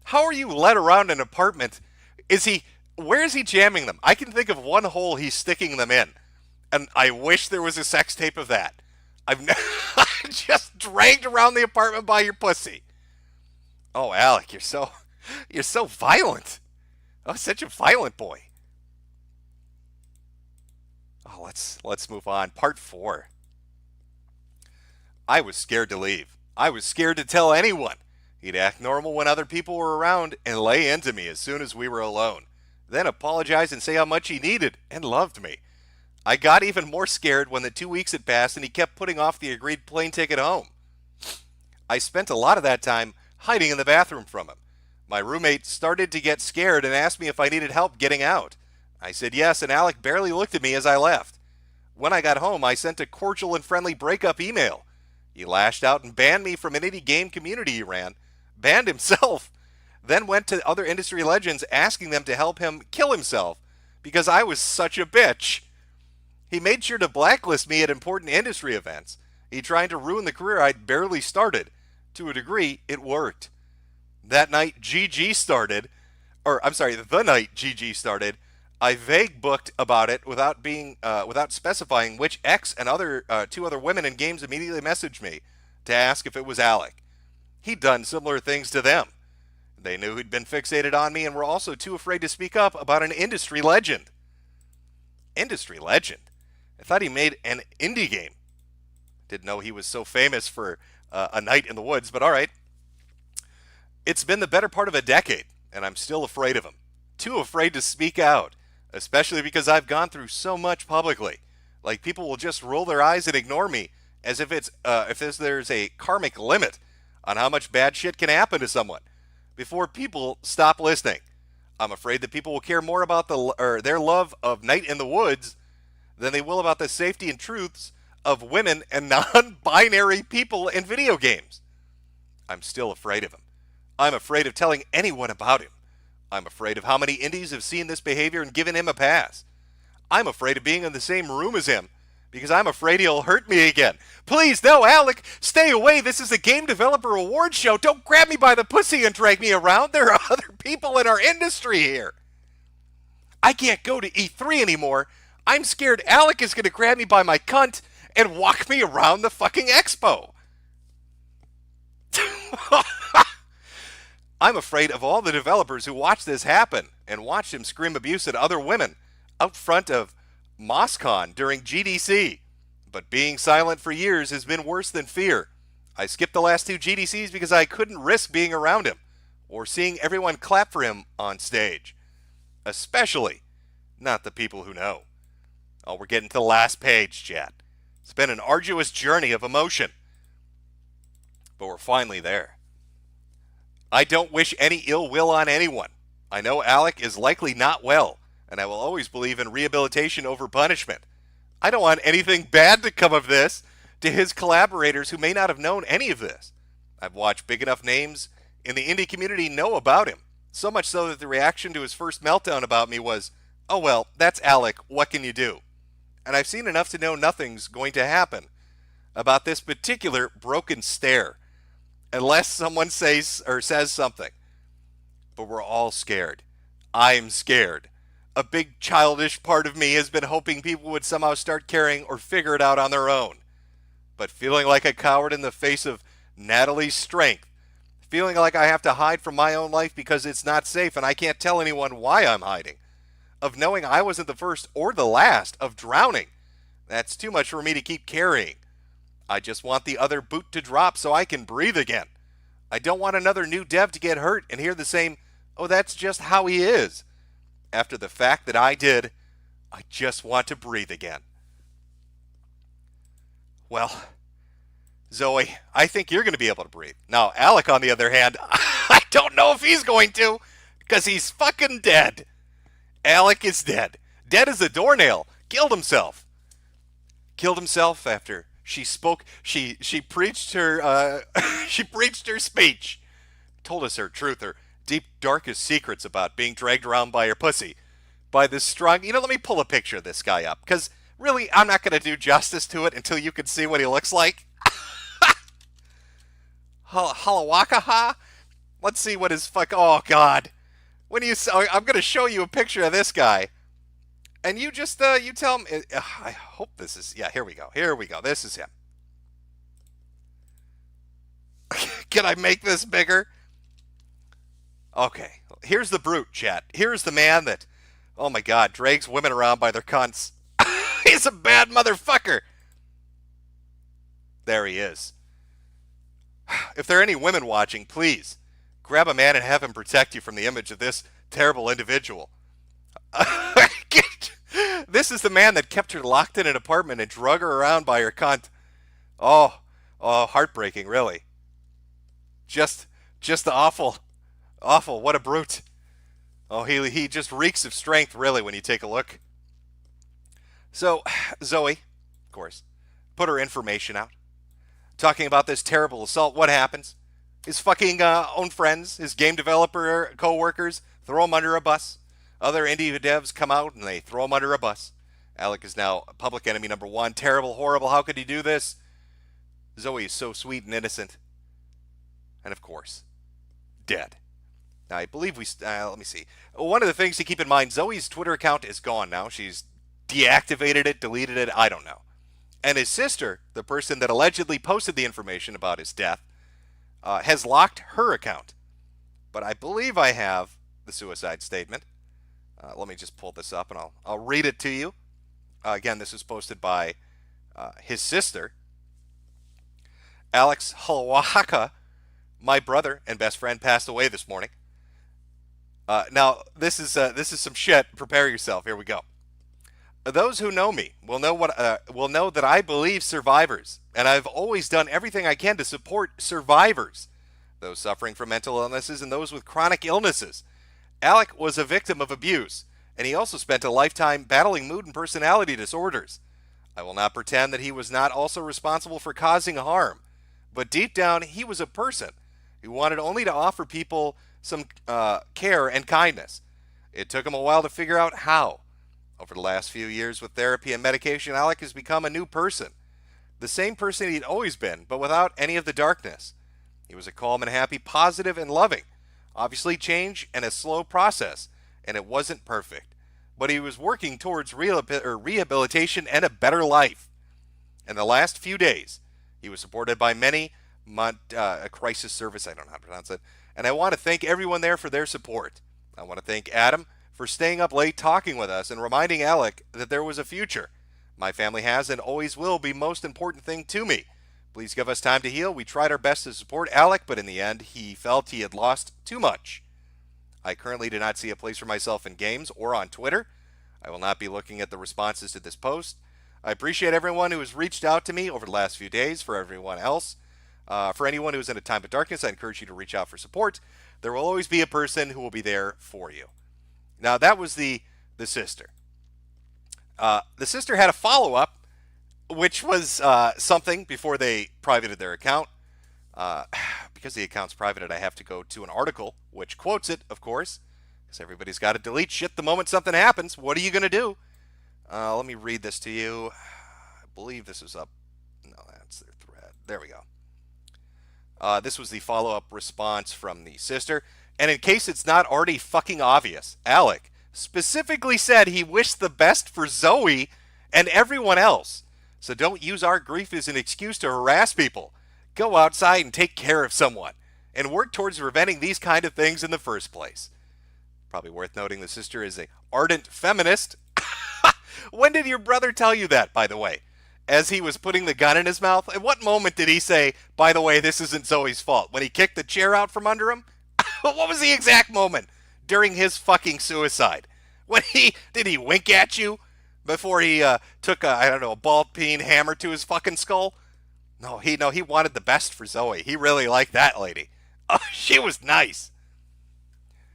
How are you led around an apartment? Where is he jamming them? I can think of one hole he's sticking them in, and I wish there was a sex tape of that. I've just dragged around the apartment by your pussy. Oh, Alec, you're so violent. Oh, such a violent boy. Oh, let's move on. Part 4. I was scared to leave. I was scared to tell anyone. He'd act normal when other people were around and lay into me as soon as we were alone. Then apologize and say how much he needed and loved me. I got even more scared when the 2 weeks had passed and he kept putting off the agreed plane ticket home. I spent a lot of that time hiding in the bathroom from him. My roommate started to get scared and asked me if I needed help getting out. I said yes, and Alec barely looked at me as I left. When I got home, I sent a cordial and friendly breakup email. He lashed out and banned me from an indie game community he ran, banned himself, then went to other industry legends asking them to help him kill himself because I was such a bitch. He made sure to blacklist me at important industry events. He tried to ruin the career I'd barely started. To a degree, it worked. The night GG started, I vague booked about it without specifying which ex and 2 other women in games immediately messaged me to ask if it was Alec. He'd done similar things to them. They knew he'd been fixated on me and were also too afraid to speak up about an industry legend. Industry legend? I thought he made an indie game. Didn't know he was so famous for a night in the woods, but all right. It's been the better part of a decade, and I'm still afraid of him. Too afraid to speak out, especially because I've gone through so much publicly. Like, people will just roll their eyes and ignore me as if there's a karmic limit on how much bad shit can happen to someone before people stop listening. I'm afraid that people will care more about their love of Night in the Woods than they will about the safety and truths of women and non-binary people in video games. I'm still afraid of him. I'm afraid of telling anyone about him. I'm afraid of how many indies have seen this behavior and given him a pass. I'm afraid of being in the same room as him because I'm afraid he'll hurt me again. Please, no, Alec, stay away. This is a game developer award show. Don't grab me by the pussy and drag me around. There are other people in our industry here. I can't go to E3 anymore. I'm scared Alec is going to grab me by my cunt and walk me around the fucking expo. I'm afraid of all the developers who watched this happen and watched him scream abuse at other women out front of MOSCON during GDC. But being silent for years has been worse than fear. I skipped the last 2 GDCs because I couldn't risk being around him or seeing everyone clap for him on stage. Especially not the people who know. Oh, we're getting to the last page, chat. It's been an arduous journey of emotion. But we're finally there. I don't wish any ill will on anyone. I know Alec is likely not well, and I will always believe in rehabilitation over punishment. I don't want anything bad to come of this to his collaborators who may not have known any of this. I've watched big enough names in the indie community know about him, so much so that the reaction to his first meltdown about me was, oh well, that's Alec, what can you do? And I've seen enough to know nothing's going to happen about this particular broken stare, unless someone says something. But we're all scared. I'm scared. A big childish part of me has been hoping people would somehow start caring or figure it out on their own. But feeling like a coward in the face of Natalie's strength, feeling like I have to hide from my own life because it's not safe and I can't tell anyone why I'm hiding, of knowing I wasn't the first or the last, of drowning, that's too much for me to keep carrying. I just want the other boot to drop so I can breathe again. I don't want another new dev to get hurt and hear the same, oh, that's just how he is. After the fact that I did, I just want to breathe again. Well, Zoe, I think you're going to be able to breathe. Now, Alec, on the other hand, I don't know if he's going to, because he's fucking dead. Alec is dead. Dead as a doornail. Killed himself. Killed himself after she spoke. She preached her. She preached her speech. Told us her truth, her deep, darkest secrets about being dragged around by her pussy. By this strong. Let me pull a picture of this guy up, because really, I'm not going to do justice to it until you can see what he looks like. Halawakaha? Let's see what his fuck. Oh God. I'm going to show you a picture of this guy. And you just, you tell him, I hope this is, yeah, here we go. Here we go. This is him. Can I make this bigger? Okay. Here's the brute, chat. Here's the man that, oh my God, drags women around by their cunts. He's a bad motherfucker. There he is. If there are any women watching, please grab a man and have him protect you from the image of this terrible individual. This is the man that kept her locked in an apartment and drug her around by her cunt. Oh, heartbreaking, really. Just awful. Awful. What a brute. Oh, he just reeks of strength, really, when you take a look. So, Zoe, of course, put her information out. Talking about this terrible assault. What happens? His fucking own friends, his game developer co-workers, throw him under a bus. Other indie devs come out and they throw him under a bus. Alec is now public enemy number 1. Terrible, horrible. How could he do this? Zoe is so sweet and innocent. And of course, dead. Now, I believe let me see. One of the things to keep in mind, Zoe's Twitter account is gone now. She's deactivated it, deleted it, I don't know. And his sister, the person that allegedly posted the information about his death, has locked her account. But I believe I have the suicide statement. Let me just pull this up and I'll read it to you. Again, this was posted by his sister. Alex Halawaka, my brother and best friend, passed away this morning. Now, this is some shit. Prepare yourself. Here we go. Those who know me will know that I believe survivors, and I've always done everything I can to support survivors, those suffering from mental illnesses and those with chronic illnesses. Alec was a victim of abuse, and he also spent a lifetime battling mood and personality disorders. I will not pretend that he was not also responsible for causing harm, but deep down, he was a person who wanted only to offer people some care and kindness. It took him a while to figure out how. Over the last few years with therapy and medication, Alec has become a new person. The same person he'd always been, but without any of the darkness. He was a calm and happy, positive and loving. Obviously, change and a slow process, and it wasn't perfect. But he was working towards rehabilitation and a better life. In the last few days, he was supported by many crisis service, I don't know how to pronounce it, and I want to thank everyone there for their support. I want to thank Adam for staying up late talking with us and reminding Alec that there was a future. My family has and always will be most important thing to me. Please give us time to heal. We tried our best to support Alec, but in the end, he felt he had lost too much. I currently do not see a place for myself in games or on Twitter. I will not be looking at the responses to this post. I appreciate everyone who has reached out to me over the last few days. For everyone else, for anyone who is in a time of darkness, I encourage you to reach out for support. There will always be a person who will be there for you. Now, that was the sister. The sister had a follow-up, which was something before they privated their account. Because the account's privated, I have to go to an article, which quotes it, of course, because everybody's got to delete shit the moment something happens. What are you going to do? Let me read this to you. I believe this is up. No, that's their thread. There we go. This was the follow-up response from the sister. And in case it's not already fucking obvious, Alec specifically said he wished the best for Zoe and everyone else. So don't use our grief as an excuse to harass people. Go outside and take care of someone, and work towards preventing these kind of things in the first place. Probably worth noting the sister is an ardent feminist. When did your brother tell you that, by the way? As he was putting the gun in his mouth? At what moment did he say, by the way, this isn't Zoe's fault? When he kicked the chair out from under him? What was the exact moment during his fucking suicide? Did he wink at you before he took a ball-peen hammer to his fucking skull? No, he wanted the best for Zoe. He really liked that lady. Oh, she was nice.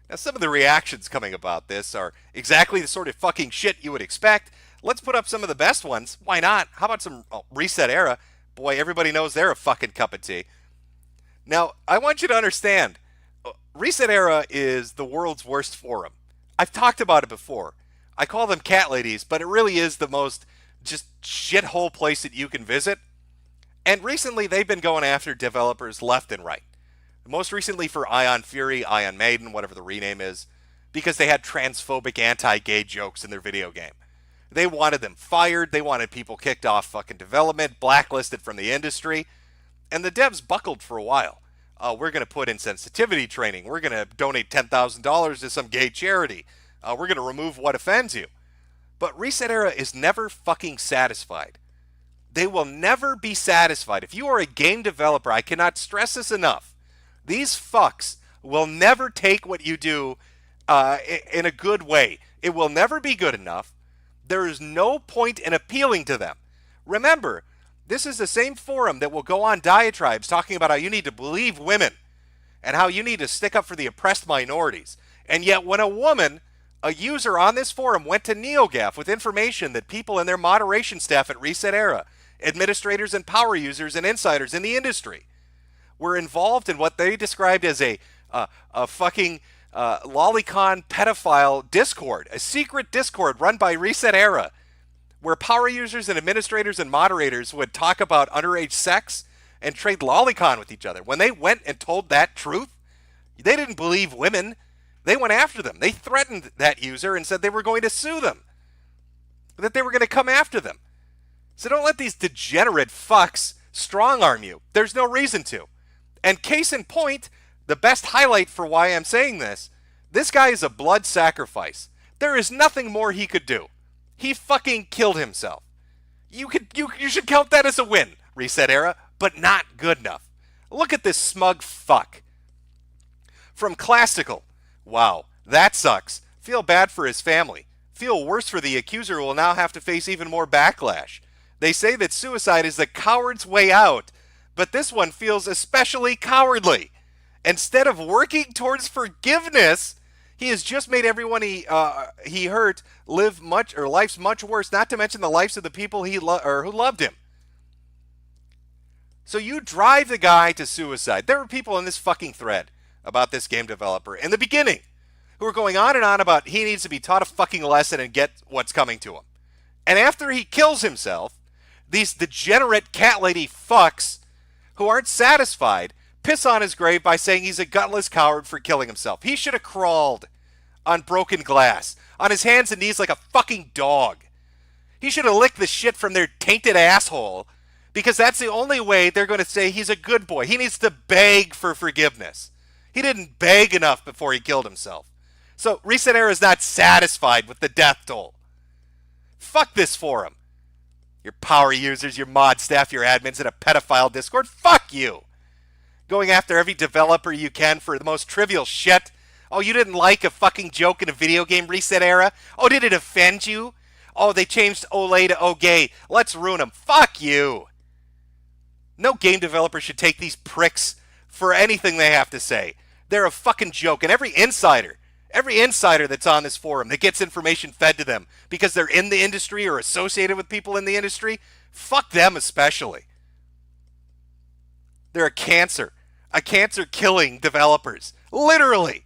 Now, some of the reactions coming about this are exactly the sort of fucking shit you would expect. Let's put up some of the best ones. Why not? How about some Reset Era? Boy, everybody knows they're a fucking cup of tea. Now, I want you to understand, Reset Era is the world's worst forum. I've talked about it before. I call them cat ladies, but it really is the most just shithole place that you can visit. And recently, they've been going after developers left and right. Most recently for Ion Fury, Ion Maiden, whatever the rename is, because they had transphobic anti-gay jokes in their video game. They wanted them fired. They wanted people kicked off fucking development, blacklisted from the industry. And the devs buckled for a while. We're going to put in sensitivity training. We're going to donate $10,000 to some gay charity. We're going to remove what offends you. But Reset Era is never fucking satisfied. They will never be satisfied. If you are a game developer, I cannot stress this enough. These fucks will never take what you do in a good way. It will never be good enough. There is no point in appealing to them. Remember, this is the same forum that will go on diatribes talking about how you need to believe women and how you need to stick up for the oppressed minorities. And yet when a user on this forum went to NeoGAF with information that people in their moderation staff at Reset Era, administrators and power users and insiders in the industry, were involved in what they described as a fucking lolicon pedophile Discord, a secret Discord run by Reset Era, where power users and administrators and moderators would talk about underage sex and trade lolicon with each other. When they went and told that truth, they didn't believe women. They went after them. They threatened that user and said they were going to sue them, that they were going to come after them. So don't let these degenerate fucks strong-arm you. There's no reason to. And case in point, the best highlight for why I'm saying this guy is a blood sacrifice. There is nothing more he could do. He fucking killed himself. You should count that as a win, Reset Era, but not good enough. Look at this smug fuck. From Classical. Wow, that sucks. Feel bad for his family. Feel worse for the accuser who will now have to face even more backlash. They say that suicide is the coward's way out, but this one feels especially cowardly. Instead of working towards forgiveness, He has just made everyone he hurt live life's much worse. Not to mention the lives of the people who loved him. So you drive the guy to suicide. There were people in this fucking thread about this game developer in the beginning who were going on and on about he needs to be taught a fucking lesson and get what's coming to him. And after he kills himself, these degenerate cat lady fucks who aren't satisfied piss on his grave by saying he's a gutless coward for killing himself. He should have crawled on broken glass, on his hands and knees like a fucking dog. He should have licked the shit from their tainted asshole, because that's the only way they're going to say he's a good boy. He needs to beg for forgiveness. He didn't beg enough before he killed himself. So Reset Era is not satisfied with the death toll. Fuck this forum. Your power users, your mod staff, your admins, and a pedophile Discord. Fuck you. Going after every developer you can for the most trivial shit. Oh, you didn't like a fucking joke in a video game, Reset Era? Oh, did it offend you? Oh, they changed Olay to Oh Gay. Let's ruin them. Fuck you. No game developer should take these pricks for anything they have to say. They're a fucking joke. And every insider that's on this forum that gets information fed to them because they're in the industry or associated with people in the industry, fuck them especially. They're a cancer killing developers. Literally.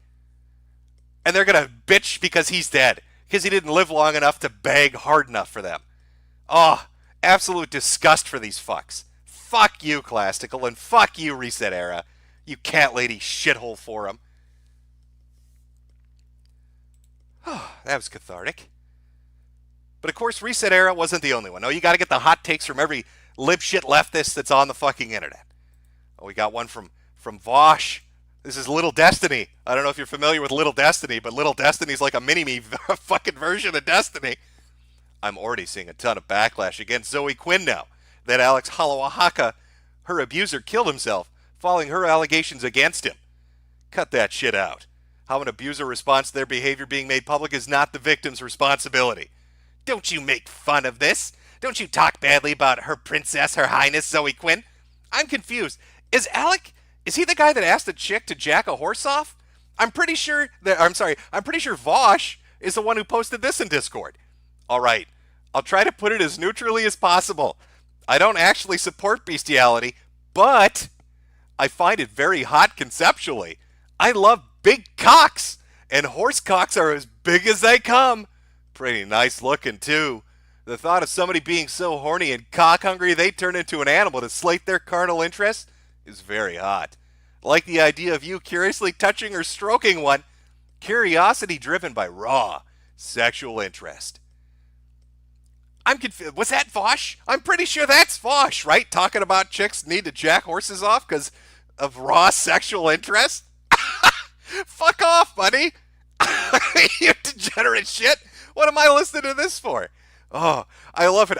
And they're going to bitch because he's dead, because he didn't live long enough to beg hard enough for them. Oh, absolute disgust for these fucks. Fuck you, Clastical, and fuck you, Reset Era. You cat lady shithole forum. Oh, that was cathartic. But of course, Reset Era wasn't the only one. No, you got to get the hot takes from every lip-shit leftist that's on the fucking internet. Oh, we got one from Vosh. This is Little Destiny. I don't know if you're familiar with Little Destiny, but Little Destiny's like a mini-me fucking version of Destiny. I'm already seeing a ton of backlash against Zoe Quinn now that Alex Halawahaka, her abuser, killed himself following her allegations against him. Cut that shit out. How an abuser responds to their behavior being made public is not the victim's responsibility. Don't you make fun of this. Don't you talk badly about her princess, her highness, Zoe Quinn. I'm confused. Is he the guy that asked a chick to jack a horse off? I'm pretty sure Vosh is the one who posted this in Discord. All right, I'll try to put it as neutrally as possible. I don't actually support bestiality, but I find it very hot conceptually. I love big cocks, and horse cocks are as big as they come. Pretty nice looking, too. The thought of somebody being so horny and cock-hungry they turn into an animal to slate their carnal interests is very hot. Like the idea of you curiously touching or stroking one. Curiosity driven by raw sexual interest. I'm confused. Was that Vosh? I'm pretty sure that's Vosh, right? Talking about chicks need to jack horses off because of raw sexual interest? Fuck off, buddy. You degenerate shit. What am I listening to this for? Oh, I love it.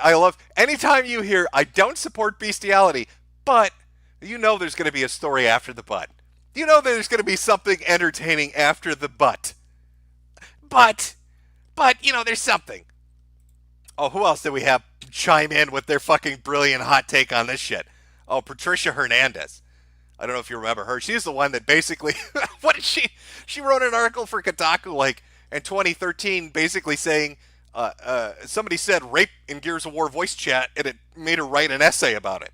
Anytime you hear, I don't support bestiality, but you know there's going to be a story after the butt. You know there's going to be something entertaining after the butt. But, there's something. Oh, who else did we have chime in with their fucking brilliant hot take on this shit? Oh, Patricia Hernandez. I don't know if you remember her. She's the one that basically, what did she? She wrote an article for Kotaku in 2013 basically saying somebody said rape in Gears of War voice chat and it made her write an essay about it.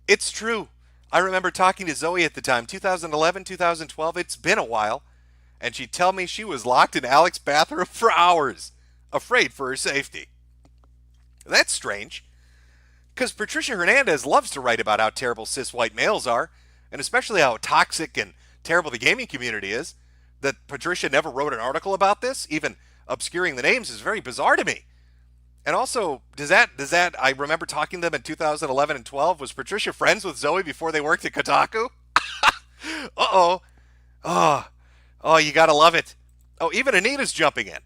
It's true. I remember talking to Zoe at the time, 2011, 2012. It's been a while. And she'd tell me she was locked in Alex's bathroom for hours, afraid for her safety. That's strange. Because Patricia Hernandez loves to write about how terrible cis white males are, and especially how toxic and terrible the gaming community is. That Patricia never wrote an article about this, even obscuring the names, is very bizarre to me. And also, does that I remember talking to them in 2011 and 12. Was Patricia friends with Zoe before they worked at Kotaku? Uh-oh. Oh, you gotta love it. Oh, even Anita's jumping in.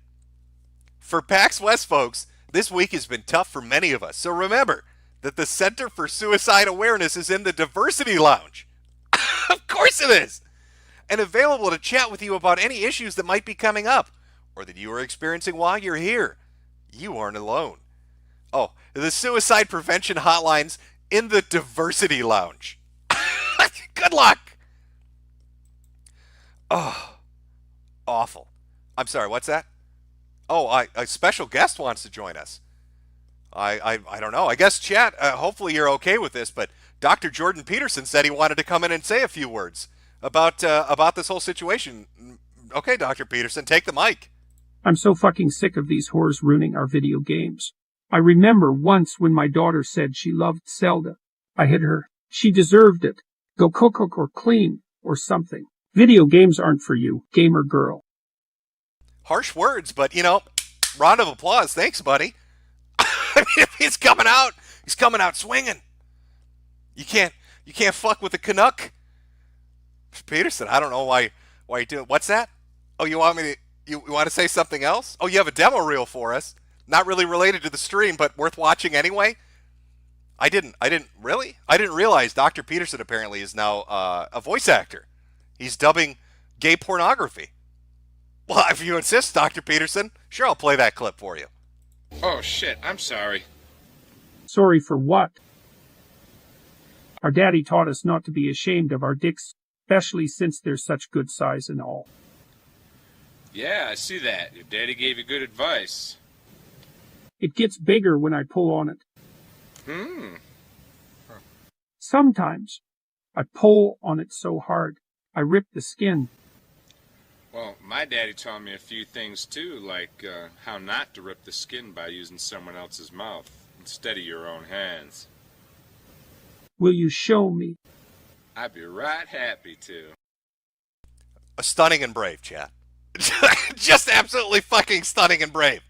For PAX West folks, this week has been tough for many of us. So remember that the Center for Suicide Awareness is in the Diversity Lounge. Of course it is. And available to chat with you about any issues that might be coming up or that you are experiencing while you're here. You aren't alone. Oh, the suicide prevention hotlines in the Diversity Lounge. Good luck. Oh, Awful. I'm sorry, what's that? Oh, a special guest wants to join us. I don't know. I guess, chat, hopefully you're okay with this, but Dr. Jordan Peterson said he wanted to come in and say a few words about this whole situation. Okay, Dr. Peterson, take the mic. I'm so fucking sick of these whores ruining our video games. I remember once when my daughter said she loved Zelda. I hit her. She deserved it. Go cook or clean or something. Video games aren't for you, gamer girl. Harsh words, but, round of applause. Thanks, buddy. I mean, he's coming out swinging. You can't fuck with a Canuck. Peterson, I don't know why you do it. What's that? Oh, you want to say something else? Oh, you have a demo reel for us. Not really related to the stream, but worth watching anyway. I didn't realize Dr. Peterson apparently is now a voice actor. He's dubbing gay pornography. Well, if you insist, Dr. Peterson, sure, I'll play that clip for you. Oh, shit, I'm sorry. Sorry for what? Our daddy taught us not to be ashamed of our dicks, especially since they're such good size and all. Yeah, I see that. Your daddy gave you good advice. It gets bigger when I pull on it. Sometimes I pull on it so hard, I rip the skin. Well, my daddy taught me a few things too, like how not to rip the skin by using someone else's mouth instead of your own hands. Will you show me? I'd be right happy to. A stunning and brave, chat. Just absolutely fucking stunning and brave.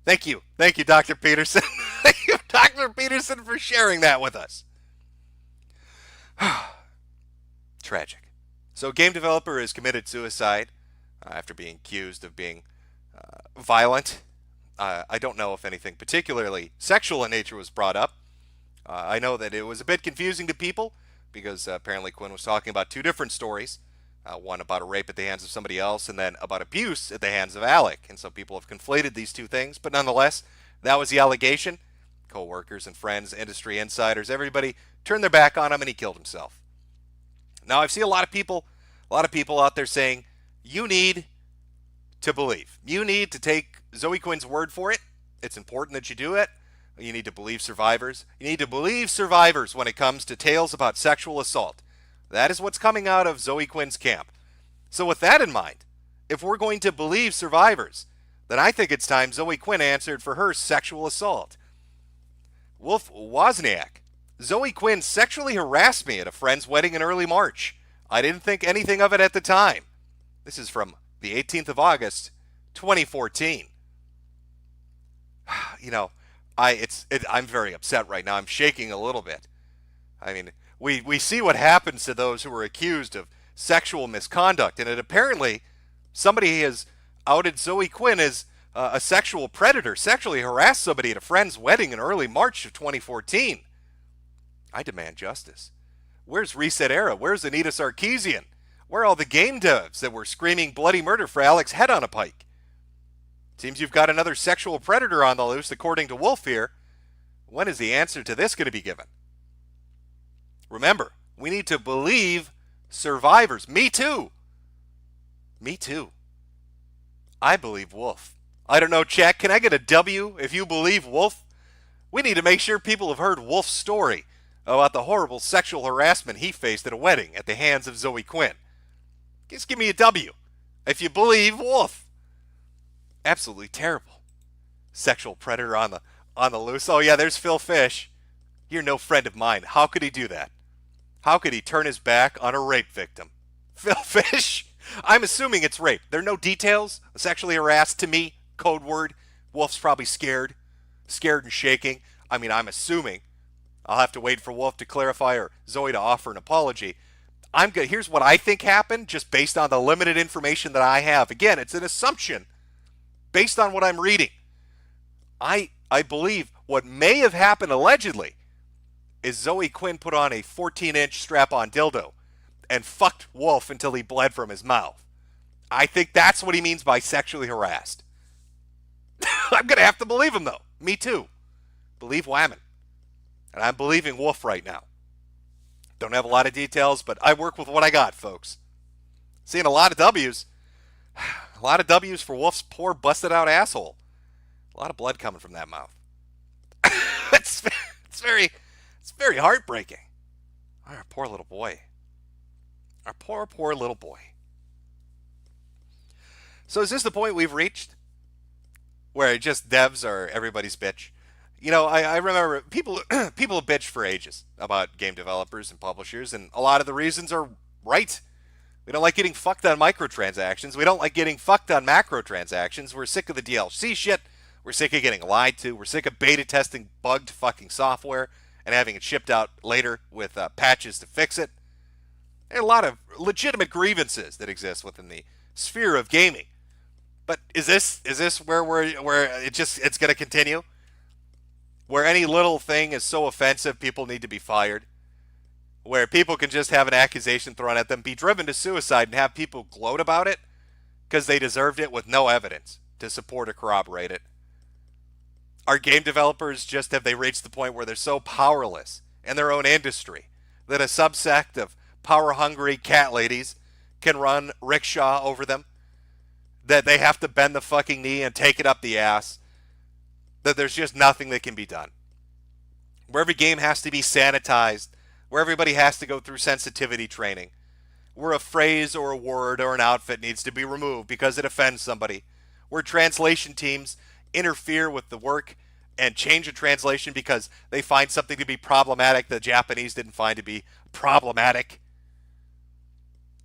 Thank you, Dr. Peterson. Thank you, Dr. Peterson, for sharing that with us. Tragic. So a game developer has committed suicide after being accused of being violent. I don't know if anything particularly sexual in nature was brought up. I know that it was a bit confusing to people because apparently Quinn was talking about two different stories. One about a rape at the hands of somebody else, and then about abuse at the hands of Alec. And so people have conflated these two things, but nonetheless, that was the allegation. Co-workers and friends, industry insiders, everybody turned their back on him, and he killed himself. Now, I've seen a lot of people out there saying, you need to believe. You need to take Zoe Quinn's word for it. It's important that you do it. You need to believe survivors. You need to believe survivors when it comes to tales about sexual assault. That is what's coming out of Zoe Quinn's camp. So with that in mind, if we're going to believe survivors, then I think it's time Zoe Quinn answered for her sexual assault. Wolf Wozniak. Zoe Quinn sexually harassed me at a friend's wedding in early March. I didn't think anything of it at the time. This is from the 18th of August, 2014. I'm very upset right now. I'm shaking a little bit. I mean, we see what happens to those who are accused of sexual misconduct, and it apparently somebody has outed Zoe Quinn as a sexual predator, sexually harassed somebody at a friend's wedding in early March of 2014. I demand justice. Where's Reset Era? Where's Anita Sarkeesian? Where are all the game devs that were screaming bloody murder for Alec's head on a pike? Seems you've got another sexual predator on the loose, according to Wolf here. When is the answer to this going to be given? Remember, we need to believe survivors. Me too. Me too. I believe Wolf. I don't know, chat, can I get a W if you believe Wolf? We need to make sure people have heard Wolf's story about the horrible sexual harassment he faced at a wedding at the hands of Zoe Quinn. Just give me a W if you believe Wolf. Absolutely terrible. Sexual predator on the loose. Oh yeah, there's Phil Fish. You're no friend of mine. How could he do that? How could he turn his back on a rape victim? Phil Fish? I'm assuming it's rape. There are no details. Sexually harassed to me, code word. Wolf's probably scared and shaking. I mean, I'm assuming. I'll have to wait for Wolf to clarify or Zoe to offer an apology. Here's what I think happened, just based on the limited information that I have. Again, it's an assumption based on what I'm reading. I believe what may have happened allegedly is Zoe Quinn put on a 14-inch strap-on dildo and fucked Wolf until he bled from his mouth. I think that's what he means by sexually harassed. I'm going to have to believe him, though. Me too. Believe Whammon. And I'm believing Wolf right now. Don't have a lot of details, but I work with what I got, folks. Seeing a lot of W's. A lot of W's for Wolf's poor busted out asshole. A lot of blood coming from that mouth. it's very heartbreaking. Our poor little boy. Our poor little boy. So is this the point we've reached? Where just devs are everybody's bitch? You know, I remember people bitch for ages about game developers and publishers, and a lot of the reasons are right. We don't like getting fucked on microtransactions. We don't like getting fucked on macrotransactions. We're sick of the DLC shit. We're sick of getting lied to. We're sick of beta testing bugged fucking software and having it shipped out later with patches to fix it. There are a lot of legitimate grievances that exist within the sphere of gaming. But is this where it's going to continue? Where any little thing is so offensive, people need to be fired? Where people can just have an accusation thrown at them, be driven to suicide, and have people gloat about it because they deserved it with no evidence to support or corroborate it? Are game developers have they reached the point where they're so powerless in their own industry that a subsect of power-hungry cat ladies can run rickshaw over them? That they have to bend the fucking knee and take it up the ass? That there's just nothing that can be done? Where every game has to be sanitized, where everybody has to go through sensitivity training, where a phrase or a word or an outfit needs to be removed because it offends somebody, where translation teams interfere with the work and change a translation because they find something to be problematic the Japanese didn't find to be problematic.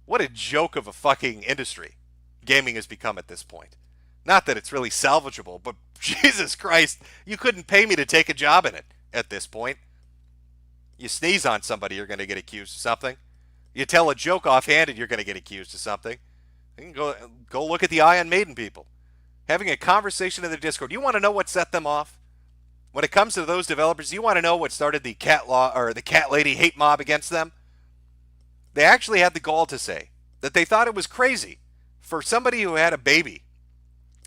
What a joke of a fucking industry gaming has become at this point. Not that it's really salvageable, but Jesus Christ, you couldn't pay me to take a job in it at this point. You sneeze on somebody, you're going to get accused of something. You tell a joke offhanded, you're going to get accused of something. You can go look at the Iron Maiden people having a conversation in the Discord. You want to know what set them off? When it comes to those developers, you want to know what started the cat law or the cat lady hate mob against them? They actually had the gall to say that they thought it was crazy for somebody who had a baby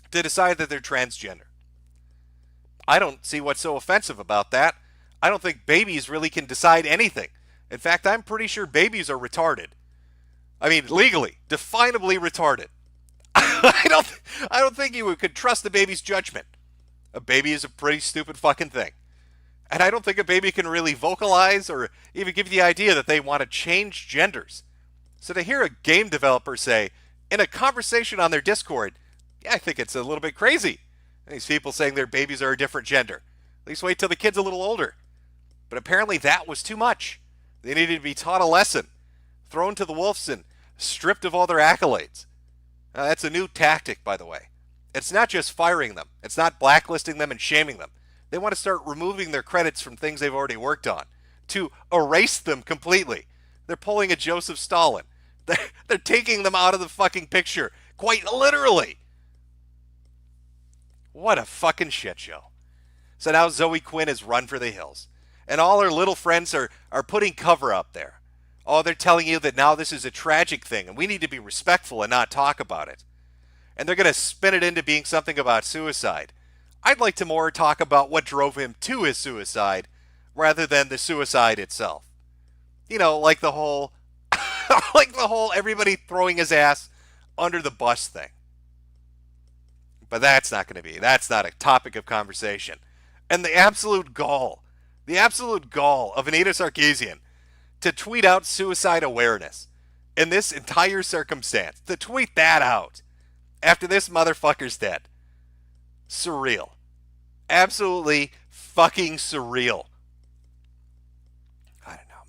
to decide that they're transgender. I don't see what's so offensive about that. I don't think babies really can decide anything. In fact, I'm pretty sure babies are retarded. I mean, legally, definably retarded. I don't think you could trust a baby's judgment. A baby is a pretty stupid fucking thing. And I don't think a baby can really vocalize or even give you the idea that they want to change genders. So to hear a game developer say, in a conversation on their Discord, yeah, I think it's a little bit crazy. And these people saying their babies are a different gender. At least wait till the kid's a little older. But apparently that was too much. They needed to be taught a lesson, thrown to the wolves and stripped of all their accolades. That's a new tactic, by the way. It's not just firing them. It's not blacklisting them and shaming them. They want to start removing their credits from things they've already worked on, to erase them completely. They're pulling a Joseph Stalin. They're taking them out of the fucking picture, quite literally. What a fucking shit show. So now Zoe Quinn has run for the hills. And all her little friends are putting cover up there. Oh, they're telling you that now this is a tragic thing and we need to be respectful and not talk about it. And they're going to spin it into being something about suicide. I'd like to more talk about what drove him to his suicide rather than the suicide itself. You know, like the whole everybody throwing his ass under the bus thing. But that's not a topic of conversation. And the absolute gall of Anita Sarkeesian to tweet out suicide awareness in this entire circumstance, to tweet that out after this motherfucker's dead. Surreal. Absolutely fucking surreal. I don't know.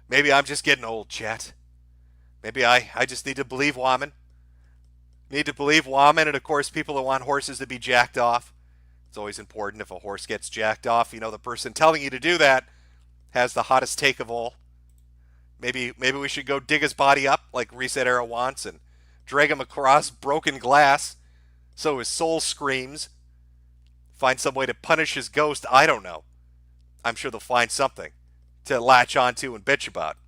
Maybe I'm just getting old, chat. Maybe I just need to believe woman. Need to believe woman, and of course people that want horses to be jacked off. It's always important if a horse gets jacked off, you know the person telling you to do that has the hottest take of all. Maybe we should go dig his body up like Reset Era wants and drag him across broken glass so his soul screams. Find some way to punish his ghost. I don't know. I'm sure they'll find something to latch onto and bitch about.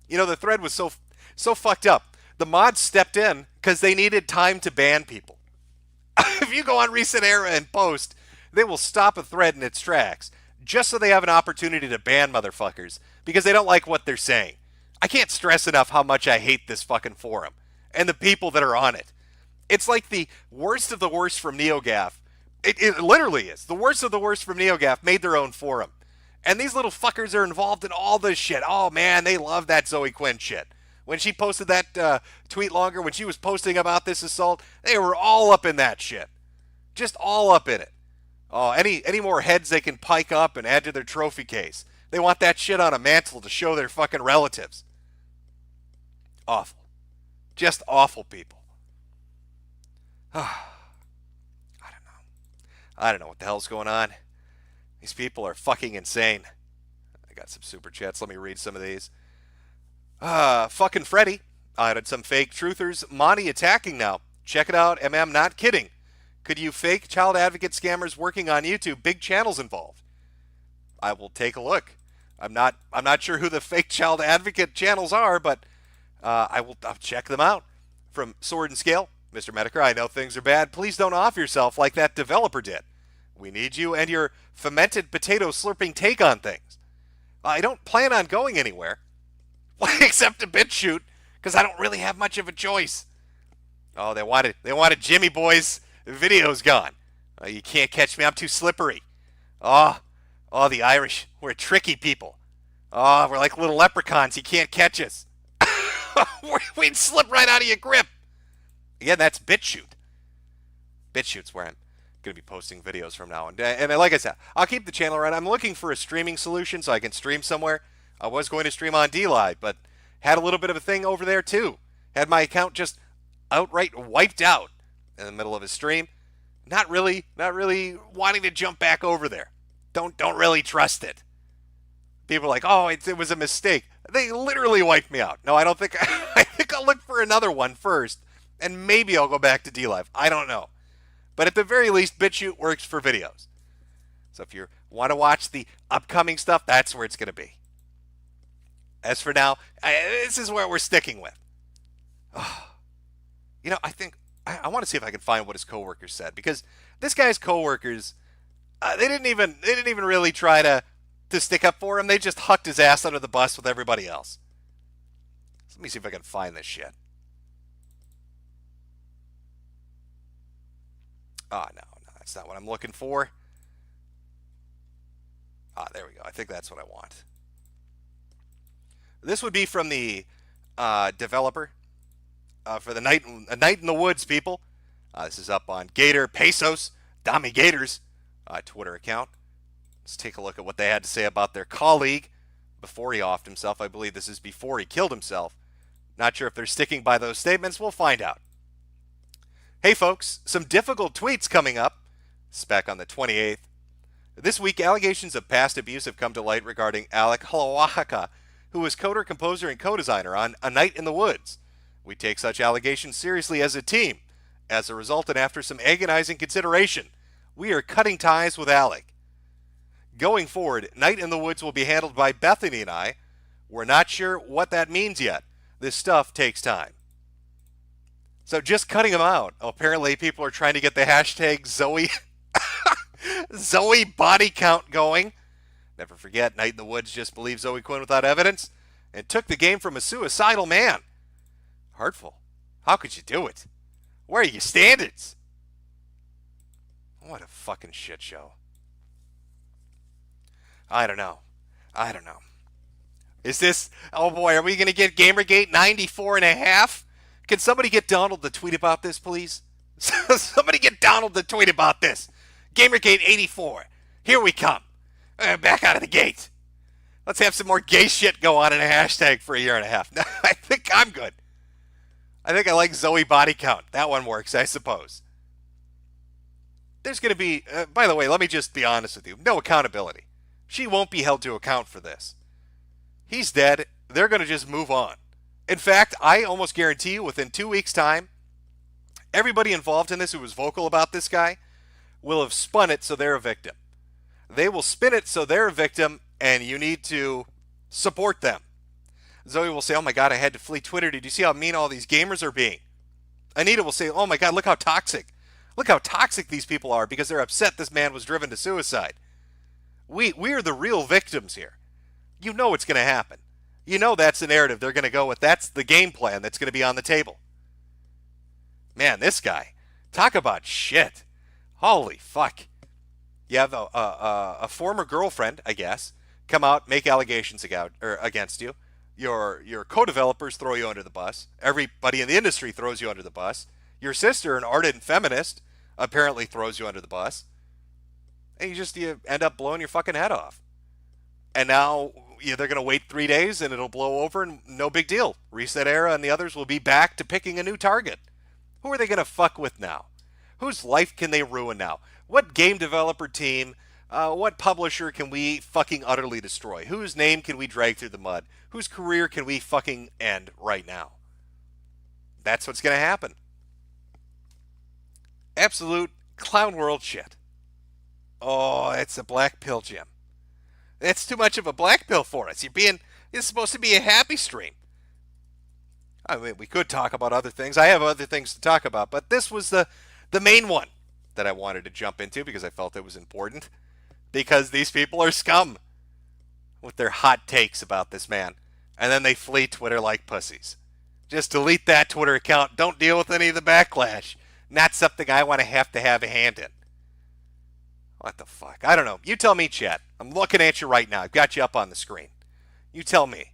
You know, the thread was so fucked up. The mods stepped in because they needed time to ban people. If you go on Reset Era and post, they will stop a thread in its tracks just so they have an opportunity to ban motherfuckers because they don't like what they're saying. I can't stress enough how much I hate this fucking forum and the people that are on it. It's like the worst of the worst from NeoGAF. It literally is. The worst of the worst from NeoGAF made their own forum. And these little fuckers are involved in all this shit. Oh, man, they love that Zoe Quinn shit. When she posted that tweet longer, when she was posting about this assault, they were all up in that shit. Just all up in it. Oh, any more heads they can pike up and add to their trophy case. They want that shit on a mantle to show their fucking relatives. Awful. Just awful people. I don't know what the hell's going on. These people are fucking insane. I got some super chats. Let me read some of these. Fucking Freddy. I had some fake truthers. Monty attacking now. Check it out. Not kidding. Could you fake child advocate scammers working on YouTube? Big channels involved. I will take a look. I'm not sure who the fake child advocate channels are, but I'll check them out. From Sword and Scale. Mr. Metokur, I know things are bad. Please don't off yourself like that developer did. We need you and your fermented potato slurping take on things. I don't plan on going anywhere. Except to BitChute, because I don't really have much of a choice. Oh, they wanted Jimmy Boy's videos gone. You can't catch me. I'm too slippery. Oh, the Irish. We're tricky people. Oh, we're like little leprechauns. You can't catch us. We'd slip right out of your grip. Again, that's BitChute. BitChute's where I'm going to be posting videos from now on. And like I said, I'll keep the channel around. I'm looking for a streaming solution so I can stream somewhere. I was going to stream on DLive, but had a little bit of a thing over there too. Had my account just outright wiped out in the middle of a stream. Not really wanting to jump back over there. Don't really trust it. People are like, oh, it was a mistake. They literally wiped me out. No, I don't think. I think I'll look for another one first, and maybe I'll go back to DLive. I don't know. But at the very least, BitChute works for videos. So if you want to watch the upcoming stuff, that's where it's going to be. As for now, this is where we're sticking with. You know, I think I want to see if I can find what his coworkers said, because this guy's coworkers, they didn't even really try to stick up for him. They just hucked his ass under the bus with everybody else. So let me see if I can find this shit. Oh, no, that's not what I'm looking for. There we go. I think that's what I want. This would be from the developer for the Night in the Woods people. This is up on Gator Pesos, Dami Gators Twitter account. Let's take a look at what they had to say about their colleague before he offed himself. I believe this is before he killed himself. Not sure if they're sticking by those statements. We'll find out. Hey folks, some difficult tweets coming up. It's back on the 28th. This week, allegations of past abuse have come to light regarding Alec Halawaka, who was coder, composer, and co-designer on A Night in the Woods. We take such allegations seriously as a team. As a result, and after some agonizing consideration, we are cutting ties with Alec. Going forward, Night in the Woods will be handled by Bethany and I. We're not sure what that means yet. This stuff takes time. So just cutting him out. Apparently people are trying to get the hashtag Zoe body count going. Never forget, Night in the Woods just believed Zoe Quinn without evidence and took the game from a suicidal man. Hurtful. How could you do it? Where are your standards? What a fucking shit show. I don't know. Is this, oh boy, are we going to get Gamergate 94.5? Can somebody get Donald to tweet about this, please? Somebody get Donald to tweet about this. Gamergate 84. Here we come. Back out of the gate. Let's have some more gay shit go on in a hashtag for a year and a half. I think I'm good. I think I like Zoe body count. That one works, I suppose. There's going to be, by the way, let me just be honest with you. No accountability. She won't be held to account for this. He's dead. They're going to just move on. In fact, I almost guarantee you within 2 weeks' time, everybody involved in this who was vocal about this guy will have spun it so they're a victim. They will spin it so they're a victim, and you need to support them. Zoe will say, oh my God, I had to flee Twitter. Did you see how mean all these gamers are being? Anita will say, oh my God, look how toxic. Look how toxic these people are because they're upset this man was driven to suicide. We are the real victims here. You know it's going to happen. You know that's the narrative they're going to go with. That's the game plan that's going to be on the table. Man, this guy. Talk about shit. Holy fuck. You have a former girlfriend, I guess, come out, make allegations against you. Your co-developers throw you under the bus. Everybody in the industry throws you under the bus. Your sister, an ardent feminist, apparently throws you under the bus. And you end up blowing your fucking head off. And now they're going to wait 3 days and it'll blow over and no big deal. Reset Era and the others will be back to picking a new target. Who are they going to fuck with now? Whose life can they ruin now? What game developer team, what publisher can we fucking utterly destroy? Whose name can we drag through the mud? Whose career can we fucking end right now? That's what's going to happen. Absolute clown world shit. Oh, it's a black pill, Jim. It's too much of a black pill for us. It's supposed to be a happy stream. I mean, we could talk about other things. I have other things to talk about, but this was the main one that I wanted to jump into because I felt it was important. Because these people are scum with their hot takes about this man. And then they flee Twitter like pussies. Just delete that Twitter account. Don't deal with any of the backlash. Not something I want to have a hand in. What the fuck? I don't know. You tell me, chat. I'm looking at you right now. I've got you up on the screen. You tell me.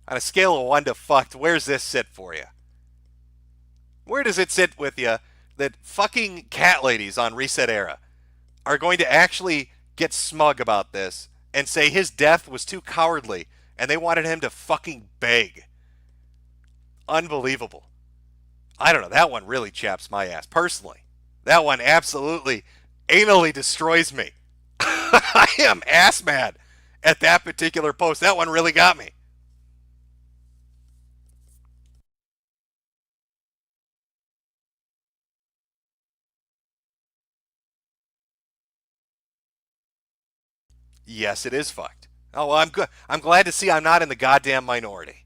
On a scale of 1 to fucked, where's this sit for you? Where does it sit with you that fucking cat ladies on Reset Era are going to actually get smug about this and say his death was too cowardly and they wanted him to fucking beg? Unbelievable. I don't know. That one really chaps my ass, personally. That one absolutely anally destroys me. I am ass mad at that particular post. That one really got me. Yes, it is fucked. Oh, well, I'm good. I'm glad to see I'm not in the goddamn minority.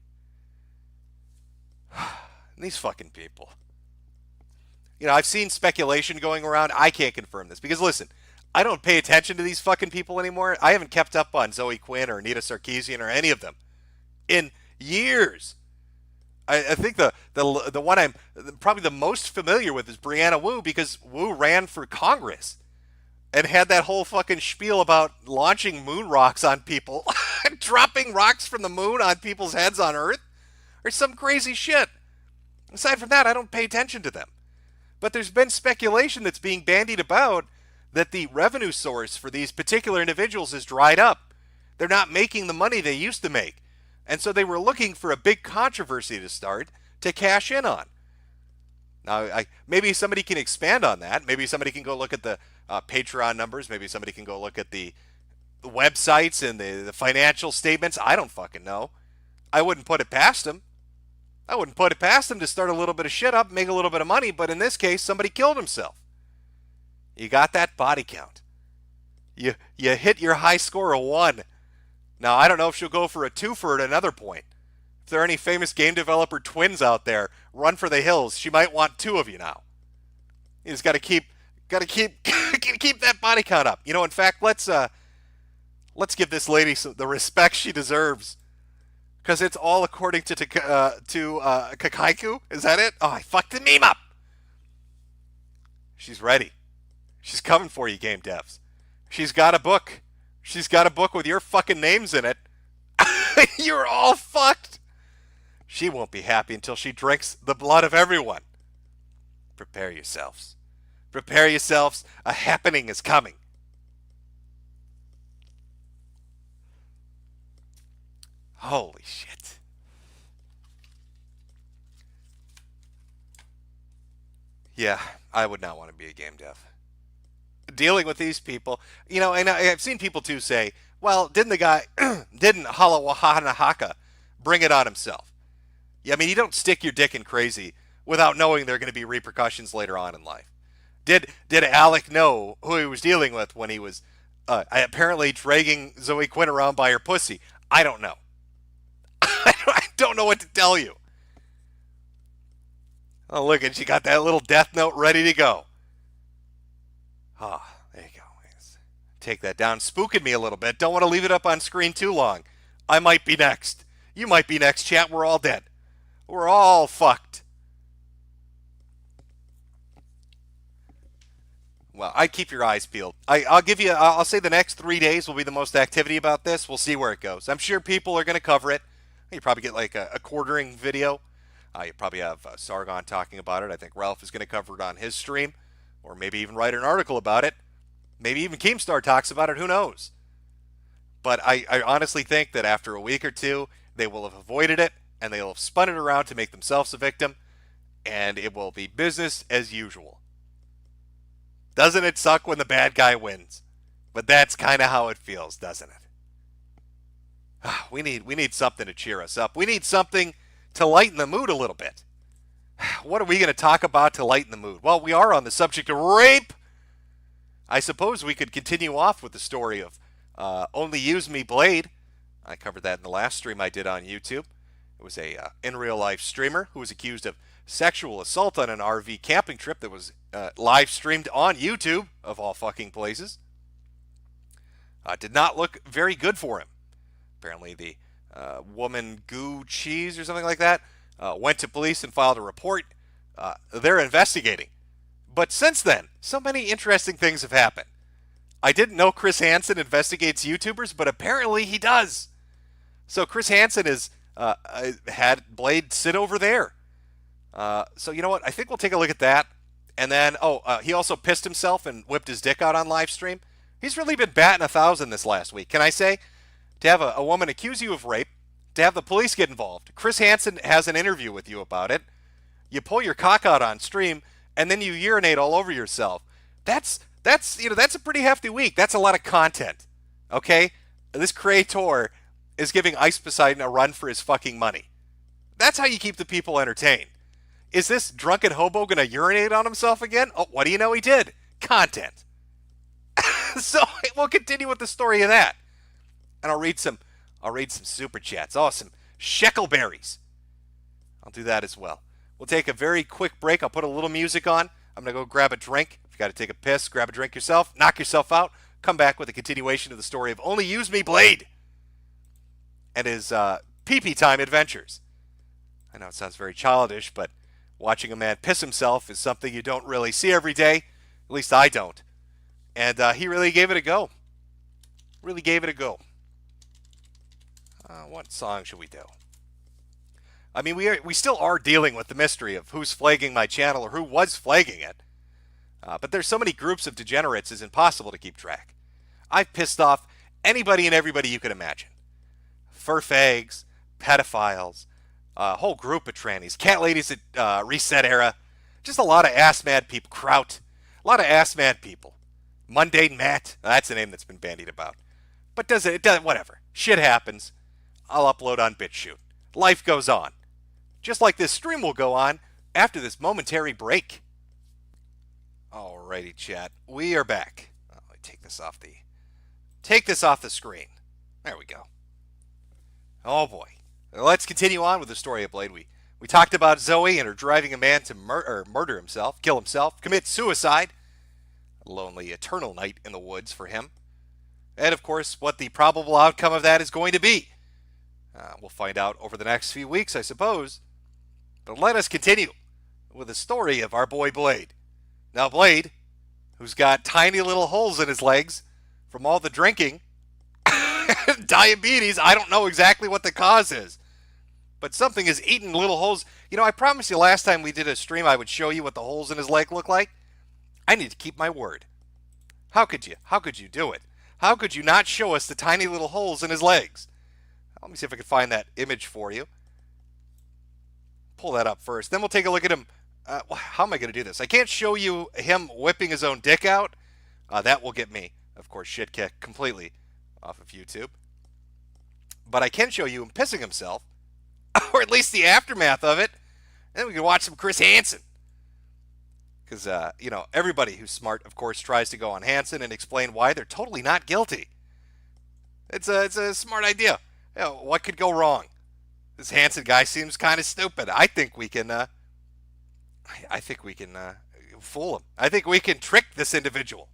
These fucking people. I've seen speculation going around. I can't confirm this because, listen, I don't pay attention to these fucking people anymore. I haven't kept up on Zoe Quinn or Anita Sarkeesian or any of them in years. I think the one I'm probably the most familiar with is Brianna Wu because Wu ran for Congress and had that whole fucking spiel about launching moon rocks on people, dropping rocks from the moon on people's heads on Earth, or some crazy shit. Aside from that, I don't pay attention to them. But there's been speculation that's being bandied about that the revenue source for these particular individuals is dried up. They're not making the money they used to make. And so they were looking for a big controversy to start to cash in on. Now, maybe somebody can expand on that. Maybe somebody can go look at the Patreon numbers. Maybe somebody can go look at the websites and the financial statements. I don't fucking know. I wouldn't put it past them. I wouldn't put it past them to start a little bit of shit up, make a little bit of money, but in this case, somebody killed himself. You got that body count. You hit your high score of 1. Now, I don't know if she'll go for a 2 at another point. If there are any famous game developer twins out there, run for the hills. She might want 2 of you now. You just got to keep keep that body count up. In fact, let's give this lady the respect she deserves. Because it's all according to Kakaiku. Is that it? Oh, I fucked the meme up. She's ready. She's coming for you, game devs. She's got a book. She's got a book with your fucking names in it. You're all fucked. She won't be happy until she drinks the blood of everyone. Prepare yourselves. Prepare yourselves. A happening is coming. Holy shit. Yeah, I would not want to be a game dev. Dealing with these people, and I've seen people too say, well, didn't Halawahana bring it on himself? Yeah, I mean, you don't stick your dick in crazy without knowing there are going to be repercussions later on in life. Did Alec know who he was dealing with when he was apparently dragging Zoe Quinn around by her pussy? I don't know. I don't know what to tell you. Oh, look, and she got that little death note ready to go. Ah, there you go. Take that down. Spooking me a little bit. Don't want to leave it up on screen too long. I might be next. You might be next, chat. We're all dead. We're all fucked. Well, I'd keep your eyes peeled. I'll say the next 3 days will be the most activity about this. We'll see where it goes. I'm sure people are going to cover it. You probably get like a quartering video. You probably have Sargon talking about it. I think Ralph is going to cover it on his stream, or maybe even write an article about it. Maybe even Keemstar talks about it. Who knows? But I honestly think that after a week or two, they will have avoided it, and they'll have spun it around to make themselves a victim, and it will be business as usual. Doesn't it suck when the bad guy wins? But that's kind of how it feels, doesn't it? We need something to cheer us up. We need something to lighten the mood a little bit. What are we going to talk about to lighten the mood? Well, we are on the subject of rape. I suppose we could continue off with the story of Only Use Me Blade. I covered that in the last stream I did on YouTube. It was a in real life streamer who was accused of sexual assault on an RV camping trip that was live streamed on YouTube, of all fucking places. Did not look very good for him. Apparently the woman Goo Cheese or something like that went to police and filed a report. They're investigating. But since then, so many interesting things have happened. I didn't know Chris Hansen investigates YouTubers, but apparently he does. So Chris Hansen has had Blade sit over there. So you know what? I think we'll take a look at that. And then, he also pissed himself and whipped his dick out on live stream. He's really been batting 1,000 this last week. Can I say? To have a woman accuse you of rape, to have the police get involved. Chris Hansen has an interview with you about it. You pull your cock out on stream, and then you urinate all over yourself. That's a pretty hefty week. That's a lot of content. Okay? This creator is giving Ice Poseidon a run for his fucking money. That's how you keep the people entertained. Is this drunken hobo going to urinate on himself again? Oh, what do you know he did? Content. So we'll continue with the story of that. And I'll read some super chats. Oh, some shekelberries. I'll do that as well. We'll take a very quick break. I'll put a little music on. I'm going to go grab a drink. If you got to take a piss, grab a drink yourself. Knock yourself out. Come back with a continuation of the story of Only Use Me Blade and his pee-pee time adventures. I know it sounds very childish, but watching a man piss himself is something you don't really see every day. At least I don't. And he really gave it a go. Really gave it a go. What song should we do? I mean, we still are dealing with the mystery of who's flagging my channel or who was flagging it. But there's so many groups of degenerates, it's impossible to keep track. I've pissed off anybody and everybody you could imagine. Furfags, pedophiles, a whole group of trannies, cat ladies at Reset Era, just a lot of ass-mad people. Kraut, a lot of ass-mad people. Mundane Matt, that's a name that's been bandied about. But does it doesn't, whatever. Shit happens. I'll upload on BitChute. Life goes on. Just like this stream will go on after this momentary break. Alrighty, chat. We are back. Let me take this off the screen. There we go. Oh boy. Let's continue on with the story of Blade. We talked about Zoe and her driving a man to murder himself, kill himself, commit suicide. A lonely, eternal night in the woods for him. And of course, what the probable outcome of that is going to be. We'll find out over the next few weeks, I suppose. But let us continue with the story of our boy Blade. Now Blade, who's got tiny little holes in his legs from all the drinking, diabetes, I don't know exactly what the cause is. But something is eating little holes. You know, I promised you last time we did a stream I would show you what the holes in his leg look like. I need to keep my word. How could you? How could you do it? How could you not show us the tiny little holes in his legs? Let me see if I can find that image for you. Pull that up first. Then we'll take a look at him. How am I going to do this? I can't show you him whipping his own dick out. That will get me, of course, shit kicked completely off of YouTube. But I can show you him pissing himself, or at least the aftermath of it. And then we can watch some Chris Hansen. Because, everybody who's smart, of course, tries to go on Hansen and explain why they're totally not guilty. It's a smart idea. You know, what could go wrong? This Hansen guy seems kind of stupid. I think we can fool him. I think we can trick this individual.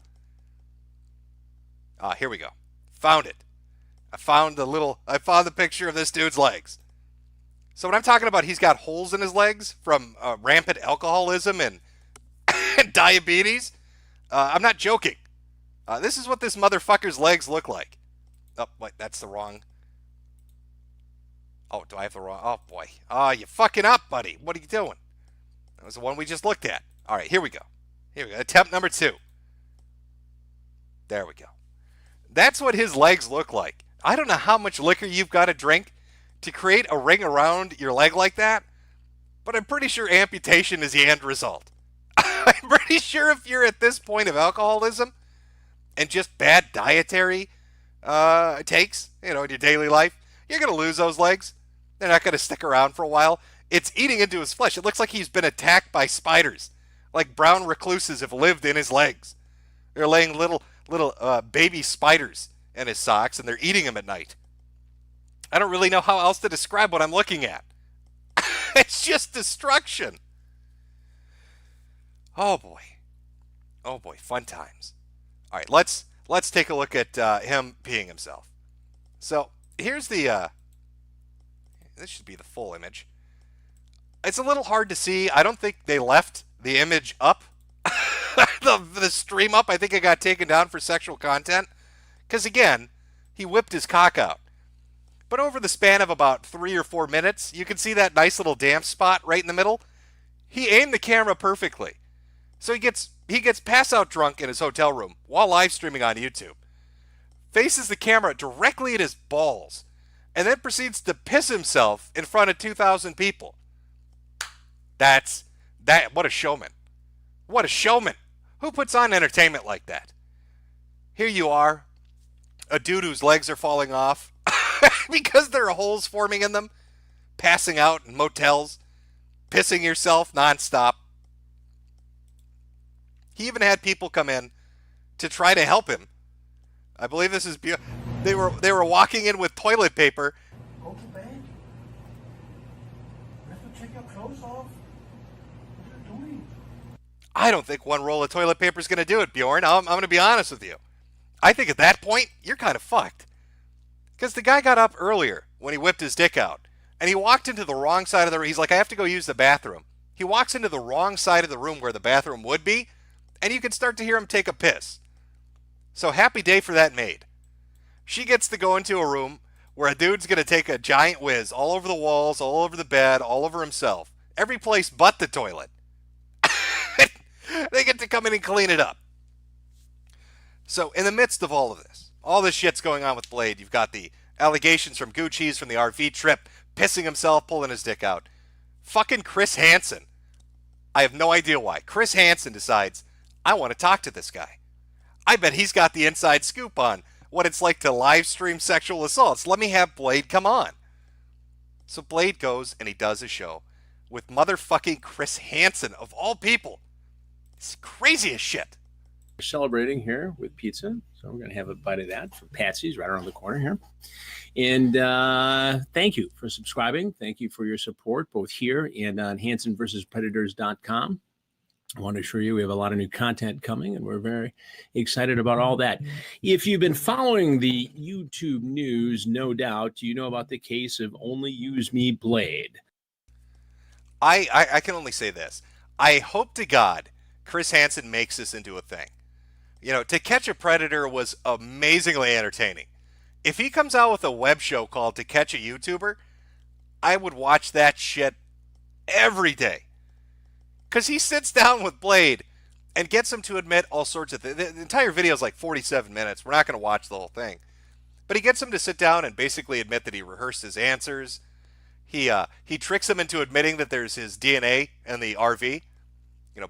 Here we go. Found it. I found the picture of this dude's legs. So when I'm talking about he's got holes in his legs from rampant alcoholism and diabetes, I'm not joking. This is what this motherfucker's legs look like. Oh, wait, that's the wrong. Oh, do I have the wrong? Oh, boy. Oh, you fucking up, buddy. What are you doing? That was the one we just looked at. All right, here we go. Here we go. Attempt number 2. There we go. That's what his legs look like. I don't know how much liquor you've got to drink to create a ring around your leg like that, but I'm pretty sure amputation is the end result. I'm pretty sure if you're at this point of alcoholism and just bad dietary takes, in your daily life, you're going to lose those legs. They're not going to stick around for a while. It's eating into his flesh. It looks like he's been attacked by spiders, like brown recluses have lived in his legs. They're laying little baby spiders in his socks, and they're eating him at night. I don't really know how else to describe what I'm looking at. It's just destruction. Oh boy, fun times. All right, let's take a look at him peeing himself. So here's the. This should be the full image. It's a little hard to see. I don't think they left the image up. the stream up. I think it got taken down for sexual content. Because again, he whipped his cock out. But over the span of about 3 or 4 minutes, you can see that nice little damp spot right in the middle. He aimed the camera perfectly. So he gets pass out drunk in his hotel room while live streaming on YouTube. Faces the camera directly at his balls. And then proceeds to piss himself in front of 2,000 people. What a showman. What a showman. Who puts on entertainment like that? Here you are, a dude whose legs are falling off because there are holes forming in them, passing out in motels, pissing yourself nonstop. He even had people come in to try to help him. I believe this is they were walking in with toilet paper. Go to bed. You have to take your clothes off. What are you doing? I don't think one roll of toilet paper is going to do it, Bjorn. I'm going to be honest with you. I think at that point, you're kind of fucked. Because the guy got up earlier when he whipped his dick out. And he walked into the wrong side of the room. He's like, I have to go use the bathroom. He walks into the wrong side of the room where the bathroom would be. And you can start to hear him take a piss. So happy day for that maid. She gets to go into a room where a dude's going to take a giant whiz all over the walls, all over the bed, all over himself. Every place but the toilet. They get to come in and clean it up. So in the midst of all this shit's going on with Blade. You've got the allegations from Gucci's from the RV trip, pissing himself, pulling his dick out. Fucking Chris Hansen. I have no idea why. Chris Hansen decides, I want to talk to this guy. I bet he's got the inside scoop on what it's like to live stream sexual assaults. Let me have Blade come on. So Blade goes and he does a show with motherfucking Chris Hansen, of all people. It's crazy as shit. We're celebrating here with pizza, so we're going to have a bite of that from Patsy's right around the corner here. And thank you for subscribing. Thank you for your support, both here and on HansenVersusPredators.com. I want to assure you we have a lot of new content coming, and we're very excited about all that. If you've been following the YouTube news, no doubt you know about the case of Only Use Me Blade. I can only say this. I hope to God Chris Hansen makes this into a thing. To Catch a Predator was amazingly entertaining. If he comes out with a web show called To Catch a YouTuber, I would watch that shit every day. Because he sits down with Blade and gets him to admit all sorts of things. The entire video is like 47 minutes. We're not going to watch the whole thing. But he gets him to sit down and basically admit that he rehearsed his answers. He tricks him into admitting that there's his DNA in the RV.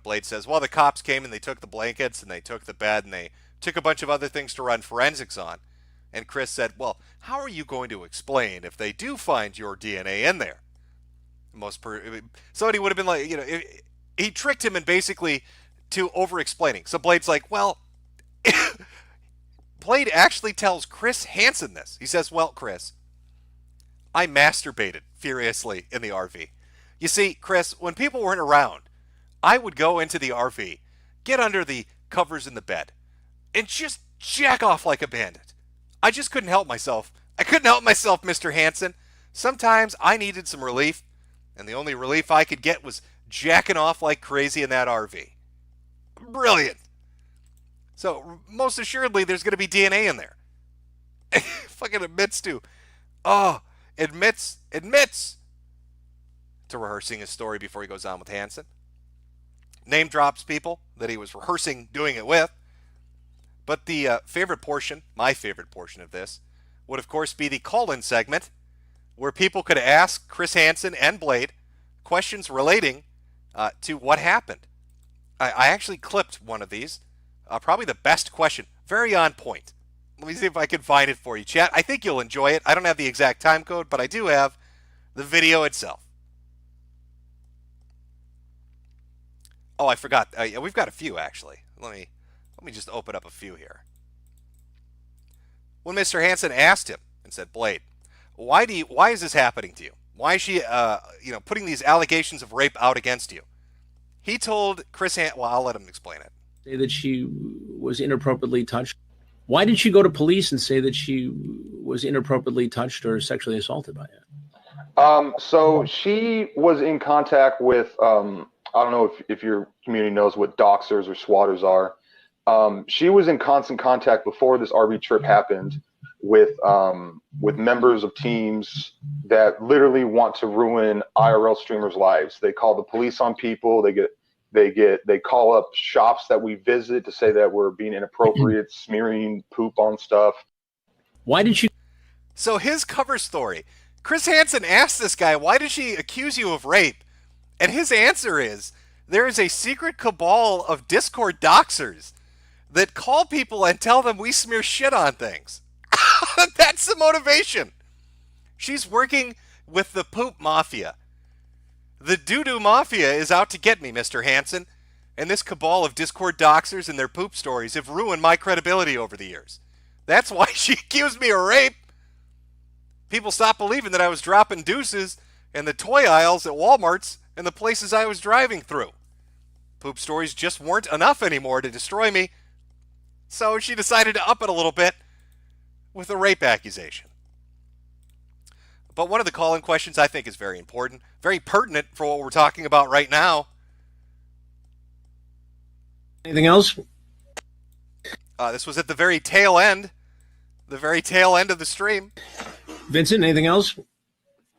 Blade says, well, the cops came and they took the blankets and they took the bed and they took a bunch of other things to run forensics on. And Chris said, well, how are you going to explain if they do find your DNA in there? Somebody would have been like, he tricked him and basically to over-explaining. So Blade's like, well, Blade actually tells Chris Hansen this. He says, well, Chris, I masturbated furiously in the RV. You see, Chris, when people weren't around, I would go into the RV, get under the covers in the bed, and just jack off like a bandit. I just couldn't help myself. I couldn't help myself, Mr. Hansen. Sometimes I needed some relief, and the only relief I could get was jacking off like crazy in that RV. Brilliant. So most assuredly, there's going to be DNA in there. Fucking admits to, admits to rehearsing his story before he goes on with Hansen. Name drops people that he was rehearsing doing it with. But the favorite portion, my favorite portion of this, would of course be the call-in segment where people could ask Chris Hansen and Blade questions relating to what happened. I actually clipped one of these, probably the best question, very on point. Let me see if I can find it for you, chat. I think you'll enjoy it. I don't have the exact time code, but I do have the video itself. Oh, I forgot. We've got a few, actually. Let me just open up a few here. When Mr. Hansen asked him and said, Blade, why is this happening to you? Why is she, putting these allegations of rape out against you? He told Chris Hansen, well, I'll let him explain it. Say that she was inappropriately touched. Why did she go to police and say that she was inappropriately touched or sexually assaulted by it? So she was in contact with, I don't know if your community knows what doxers or swatters are. She was in constant contact before this RV trip happened with members of teams that literally want to ruin IRL streamers' lives. They call the police on people. They call up shops that we visit to say that we're being inappropriate, smearing poop on stuff. Why did she? So his cover story, Chris Hansen asked this guy, why did she accuse you of rape? And his answer is, there is a secret cabal of Discord doxers that call people and tell them we smear shit on things. That's the motivation. She's working with the poop mafia. The doo-doo mafia is out to get me, Mr. Hansen. And this cabal of Discord doxers and their poop stories have ruined my credibility over the years. That's why she accused me of rape. People stopped believing that I was dropping deuces in the toy aisles at Walmart's and the places I was driving through. Poop stories just weren't enough anymore to destroy me. So she decided to up it a little bit with a rape accusation. But one of the call-in questions I think is very important, very pertinent for what we're talking about right now. Anything else? This was at the very tail end of the stream. Vincent, anything else?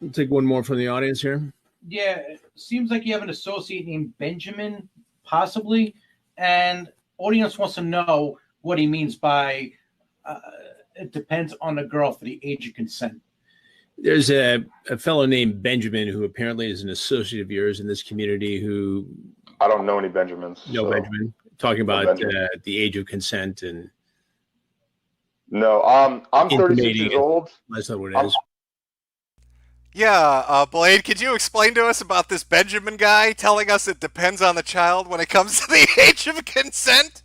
We'll take one more from the audience here. Yeah, it seems like you have an associate named Benjamin, possibly, and audience wants to know what he means by it depends on the girl for the age of consent. There's a fellow named Benjamin who apparently is an associate of yours in this community who... I don't know any Benjamins. No, so. Benjamin. Talking about the age of consent and... No, I'm 36 years old. That's not what it is. Yeah, Blade, could you explain to us about this Benjamin guy telling us it depends on the child when it comes to the age of consent?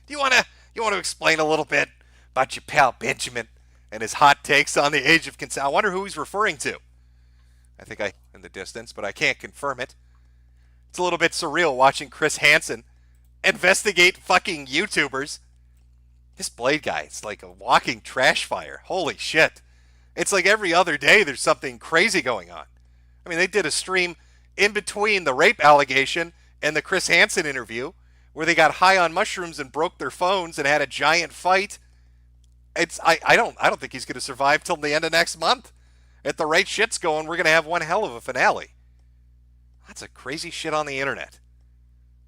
Do you want to explain a little bit about your pal Benjamin and his hot takes on the age of consent? I wonder who he's referring to. I think in the distance, but I can't confirm it. It's a little bit surreal watching Chris Hansen investigate fucking YouTubers. This Blade guy, it's like a walking trash fire. Holy shit. It's like every other day there's something crazy going on. I mean, they did a stream in between the rape allegation and the Chris Hansen interview where they got high on mushrooms and broke their phones and had a giant fight. I don't think he's going to survive till the end of next month. At the rate shit's going, we're going to have one hell of a finale. Lots of crazy shit on the internet.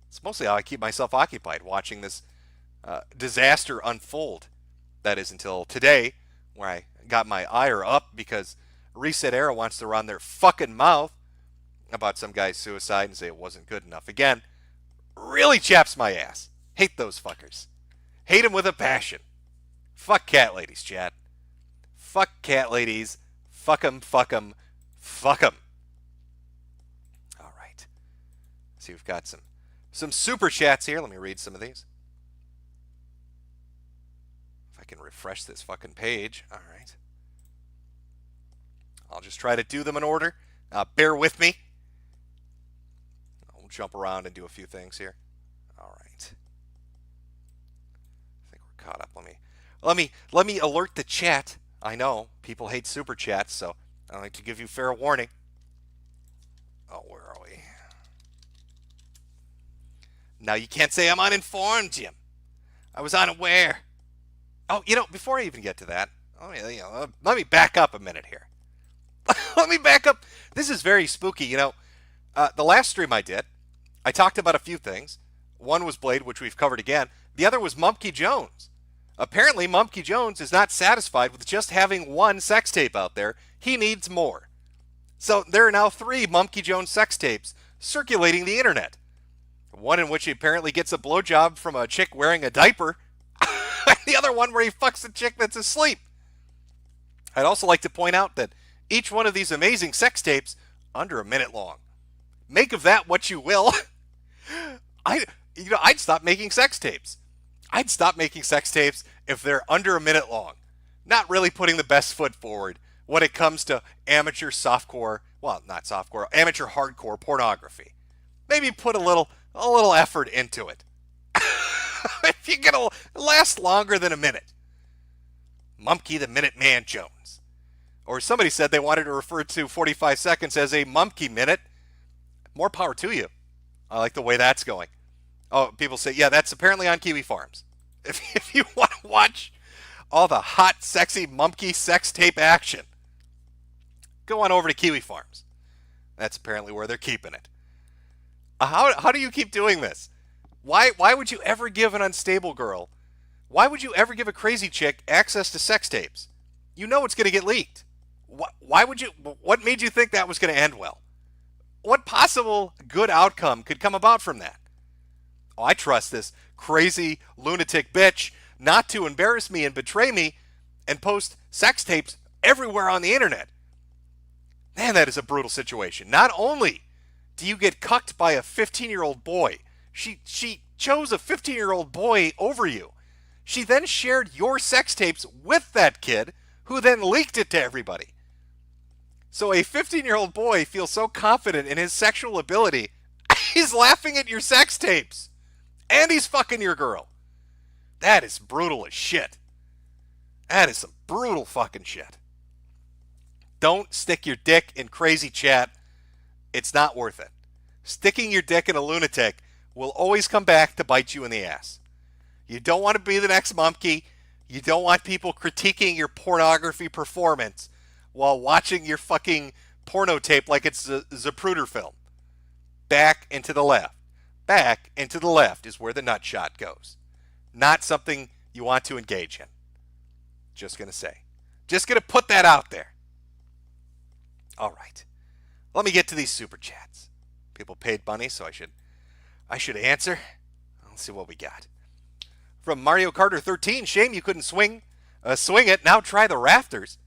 It's mostly how I keep myself occupied, watching this disaster unfold. That is until today, where I got my ire up because Reset Era wants to run their fucking mouth about some guy's suicide and say it wasn't good enough. Again, really chaps my ass. Hate those fuckers. Hate them with a passion. Fuck cat ladies, chat. Fuck cat ladies. Fuck them, fuck them, fuck them. All right. See, we've got some super chats here. Let me read some of these. If I can refresh this fucking page. All right. I'll just try to do them in order. Bear with me. I'll jump around and do a few things here. All right. I think we're caught up. Let me alert the chat. I know people hate super chats, so I like to give you fair warning. Oh, where are we? Now you can't say I'm uninformed, Jim. I was unaware. Oh, before I even get to that, let me back up a minute here. Let me back up. This is very spooky. The last stream I did, I talked about a few things. One was Blade, which we've covered again. The other was Mumpke Jones. Apparently, Mumpke Jones is not satisfied with just having one sex tape out there. He needs more. So there are now 3 Mumpke Jones sex tapes circulating the internet. One in which he apparently gets a blowjob from a chick wearing a diaper. And the other one where he fucks a chick that's asleep. I'd also like to point out that each one of these amazing sex tapes under a minute long. Make of that what you will. I'd stop making sex tapes. I'd stop making sex tapes if they're under a minute long. Not really putting the best foot forward when it comes to amateur softcore, well, not softcore, amateur hardcore pornography. Maybe put a little effort into it. If you're gonna last longer than a minute. Mumpke the Minute Man Jones. Or somebody said they wanted to refer to 45 seconds as a Mumpke minute. More power to you. I like the way that's going. Oh, people say, yeah, that's apparently on Kiwi Farms. If you want to watch all the hot, sexy Mumpke sex tape action, go on over to Kiwi Farms. That's apparently where they're keeping it. How do you keep doing this? Why would you ever give an unstable girl, why would you ever give a crazy chick access to sex tapes? You know it's going to get leaked. What made you think that was going to end well? What possible good outcome could come about from that? Oh, I trust this crazy lunatic bitch not to embarrass me and betray me and post sex tapes everywhere on the internet. Man, that is a brutal situation. Not only do you get cucked by a 15-year-old boy, she chose a 15-year-old boy over you. She then shared your sex tapes with that kid, who then leaked it to everybody. So a 15-year-old boy feels so confident in his sexual ability, he's laughing at your sex tapes. And he's fucking your girl. That is brutal as shit. That is some brutal fucking shit. Don't stick your dick in crazy chat. It's not worth it. Sticking your dick in a lunatic will always come back to bite you in the ass. You don't want to be the next Mumpke. You don't want people critiquing your pornography performance while watching your fucking porno tape like it's a Zapruder film. Back and to the left. Back and to the left is where the nut shot goes. Not something you want to engage in. Just going to say. Just going to put that out there. All right. Let me get to these super chats. People paid money, so I should answer. Let's see what we got. From Mario Carter 13, shame you couldn't swing it. Now try the rafters.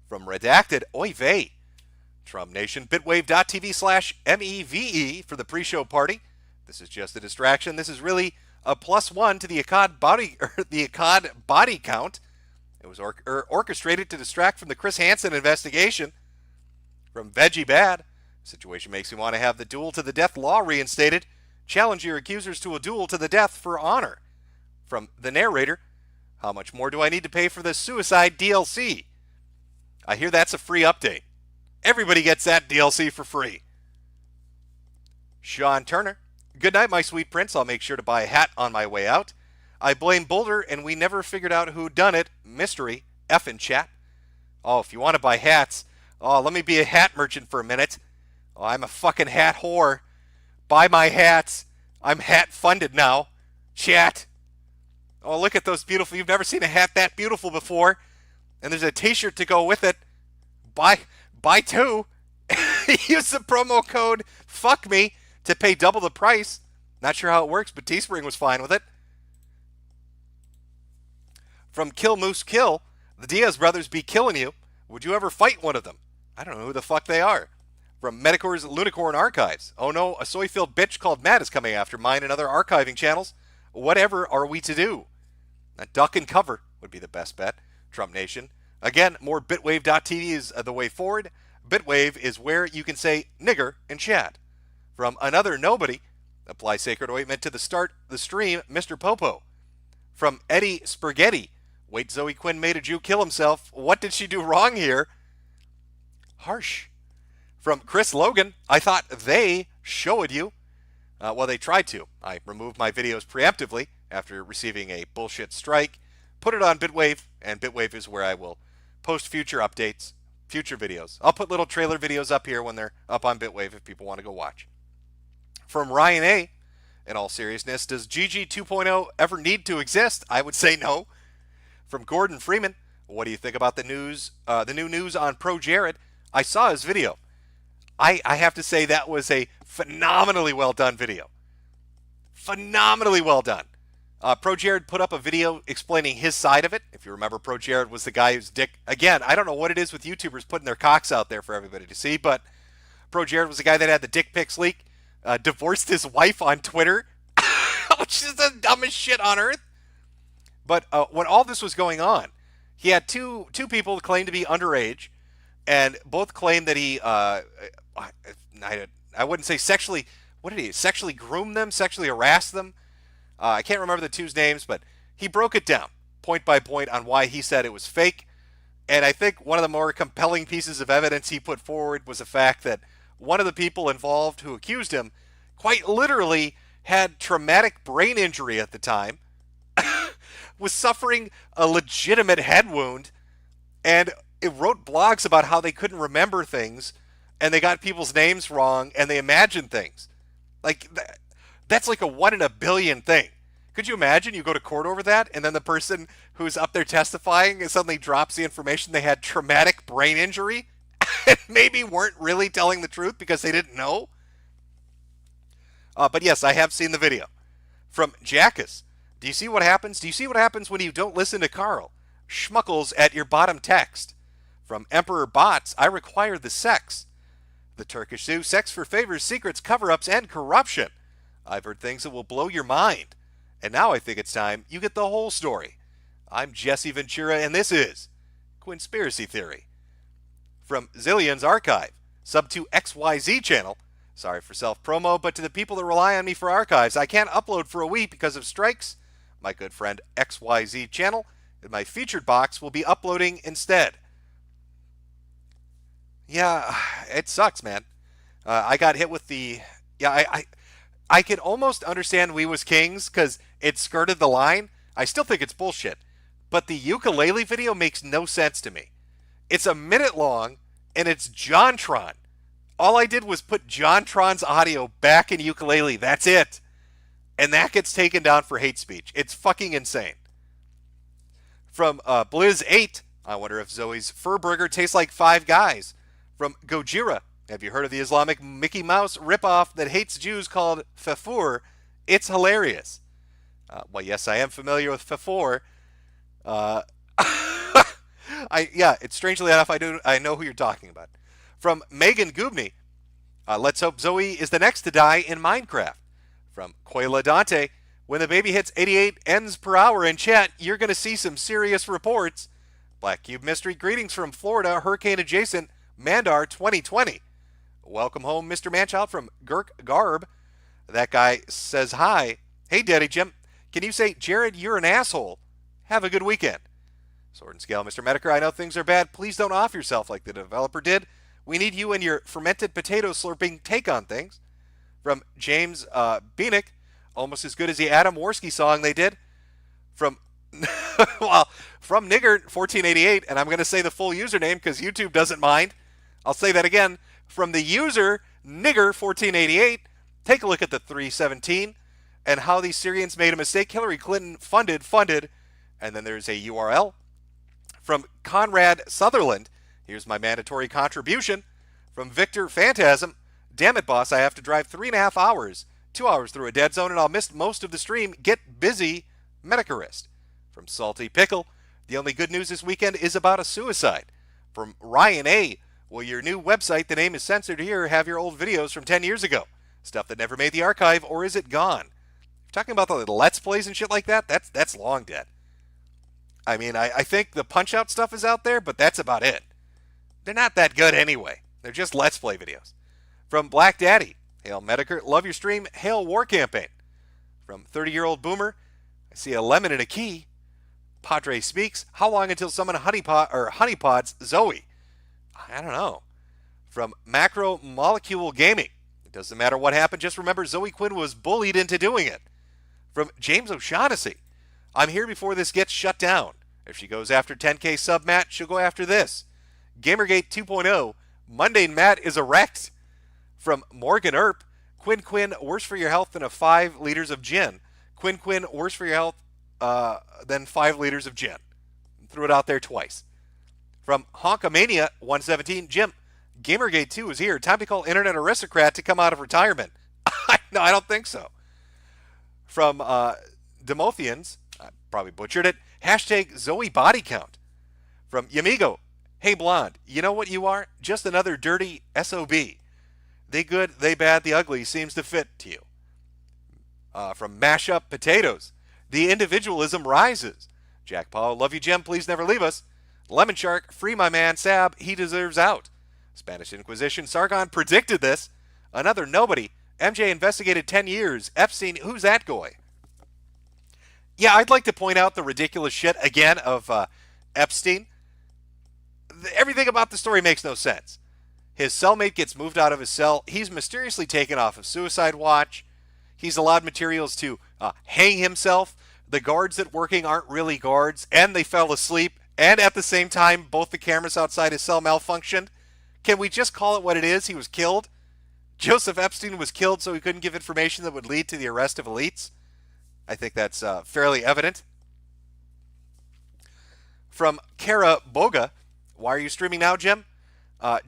From Redacted, oy vey. Trump Nation, bitwave.tv/MEVE for the pre-show party. This is just a distraction. This is really a +1 to the Akkad body count. It was orchestrated to distract from the Chris Hansen investigation. From Veggie Bad, situation makes me want to have the duel to the death law reinstated. Challenge your accusers to a duel to the death for honor. From the narrator, how much more do I need to pay for the Suicide DLC? I hear that's a free update. Everybody gets that DLC for free. Sean Turner, good night, my sweet prince. I'll make sure to buy a hat on my way out. I blame Boulder, and we never figured out who done it. Mystery. Effin' chat. Oh, if you want to buy hats, let me be a hat merchant for a minute. Oh, I'm a fucking hat whore. Buy my hats. I'm hat funded now. Chat. Oh, look at those beautiful. You've never seen a hat that beautiful before. And there's a t-shirt to go with it. Buy 2. Use the promo code FUCKME to pay double the price. Not sure how it works, but Teespring was fine with it. From Kill Moose Kill, the Diaz brothers be killing you. Would you ever fight one of them? I don't know who the fuck they are. From Metokur's Lunicorn Archives. Oh no, a soy-filled bitch called Matt is coming after mine and other archiving channels. Whatever are we to do? A duck and cover would be the best bet. Trump Nation. Again, more bitwave.tv is the way forward. Bitwave is where you can say nigger in chat. From Another Nobody, apply sacred ointment to the start the stream, Mr. Popo. From Eddie Spaghetti, wait, Zoe Quinn made a Jew kill himself. What did she do wrong here? Harsh. From Chris Logan, I thought they showed you. Well, they tried to. I removed my videos preemptively after receiving a bullshit strike, put it on Bitwave, and Bitwave is where I will post future updates, future videos. I'll put little trailer videos up here when they're up on Bitwave if people want to go watch. From Ryan A., in all seriousness, does GG 2.0 ever need to exist? I would say no. From Gordon Freeman, what do you think about the news? The new news on Pro Jared? I saw his video. I have to say that was a phenomenally well done video. Phenomenally well done. Pro Jared put up a video explaining his side of it. If you remember, Pro Jared was the guy whose dick... Again, I don't know what it is with YouTubers putting their cocks out there for everybody to see, but Pro Jared was the guy that had the dick pics leak, divorced his wife on Twitter, which is the dumbest shit on earth. But when all this was going on, he had two people claim to be underage, and both claimed that he, I wouldn't say sexually... What did he? Sexually groom them? Sexually harass them? I can't remember the two's names, but he broke it down point by point on why he said it was fake. And I think one of the more compelling pieces of evidence he put forward was the fact that one of the people involved who accused him quite literally had traumatic brain injury at the time, was suffering a legitimate head wound, and it wrote blogs about how they couldn't remember things, and they got people's names wrong, and they imagined things. Like, that's like a 1 in a billion thing. Could you imagine you go to court over that, and then the person who's up there testifying suddenly drops the information they had traumatic brain injury and maybe weren't really telling the truth because they didn't know? But yes, I have seen the video. From Jackus, do you see what happens? Do you see what happens when you don't listen to Carl? Schmuckles at your bottom text. From Emperor Bots, I require the sex. The Turkish Zoo, sex for favors, secrets, cover-ups, and corruption. I've heard things that will blow your mind. And now I think it's time you get the whole story. I'm Jesse Ventura, and this is Conspiracy Theory. From Zillion's Archive, sub to XYZ channel. Sorry for self-promo, but to the people that rely on me for archives, I can't upload for a week because of strikes. My good friend XYZ channel and my featured box will be uploading instead. Yeah, it sucks, man. I got hit with the... Yeah, I can almost understand We Was Kings because it skirted the line. I still think it's bullshit. But the ukulele video makes no sense to me. It's a minute long, and it's JonTron. All I did was put JonTron's audio back in ukulele. That's it. And that gets taken down for hate speech. It's fucking insane. From Blizz8, I wonder if Zoe's fur burger tastes like Five Guys. From Gojira, have you heard of the Islamic Mickey Mouse ripoff that hates Jews called Fafur? It's hilarious. Well, yes, I am familiar with Fafur. It's strangely enough, I know who you're talking about. From Megan Gubney, let's hope Zoe is the next to die in Minecraft. From Coila Dante, when the baby hits 88 ends per hour in chat, you're going to see some serious reports. Black Cube Mystery, greetings from Florida, hurricane adjacent, Mandar 2020. Welcome home, Mr. Manchild from Girk Garb. That guy says hi. Hey, Daddy Jim, can you say, Jared, you're an asshole? Have a good weekend. Sword and Scale, Mr. Metokur, I know things are bad. Please don't off yourself like the developer did. We need you and your fermented potato slurping take on things. From James Beanick, almost as good as the Adam Worski song they did. From from Nigger 1488, and I'm going to say the full username because YouTube doesn't mind. I'll say that again. From the user Nigger 1488, take a look at the 317 and how these Syrians made a mistake. Hillary Clinton funded, and then there's a URL. From Conrad Sutherland, here's my mandatory contribution. From Victor Phantasm, damn it, boss, I have to drive 3.5 hours, 2 hours through a dead zone, and I'll miss most of the stream. Get busy, Metokurist. From Salty Pickle, the only good news this weekend is about a suicide. From Ryan A., will your new website, the name is censored here, have your old videos from 10 years ago? Stuff that never made the archive, or is it gone? If you're talking about the Let's Plays and shit like that, that's long dead. I mean, I think the Punch-Out stuff is out there, but that's about it. They're not that good anyway. They're just Let's Play videos. From Black Daddy, hail Metokur, love your stream, hail War Campaign. From 30-year-old Boomer, I see a lemon and a key. Padre speaks, how long until someone honeypots Zoe? I don't know. From Macro Molecule Gaming, it doesn't matter what happened, just remember Zoe Quinn was bullied into doing it. From James O'Shaughnessy, I'm here before this gets shut down. If she goes after 10K sub Matt, she'll go after this. Gamergate 2.0, mundane Matt is erect. From Morgan Earp, Quinn, worse for your health than 5 liters of gin. Quinn, worse for your health than 5 liters of gin. Threw it out there twice. From Honkamania 117, Jim, Gamergate 2 is here. Time to call Internet Aristocrat to come out of retirement. No, I don't think so. From Demothians, I probably butchered it, hashtag Zoe Body Count. From Yamigo, hey Blonde, you know what you are? Just another dirty SOB. They good, they bad, the ugly seems to fit to you. From Mashup Potatoes, the individualism rises. Jack Paul, love you Jim, please never leave us. Lemon Shark, free my man Sab, he deserves out. Spanish Inquisition, Sargon predicted this. Another nobody, MJ investigated 10 years. Epstein, who's that guy? Yeah, I'd like to point out the ridiculous shit again of Epstein. Everything about the story makes no sense. His cellmate gets moved out of his cell. He's mysteriously taken off of suicide watch. He's allowed materials to hang himself. The guards that working aren't really guards, and they fell asleep. And at the same time, both the cameras outside his cell malfunctioned. Can we just call it what it is? He was killed. Joseph Epstein was killed so he couldn't give information that would lead to the arrest of elites. I think that's fairly evident. From Kara Boga, why are you streaming now, Jim?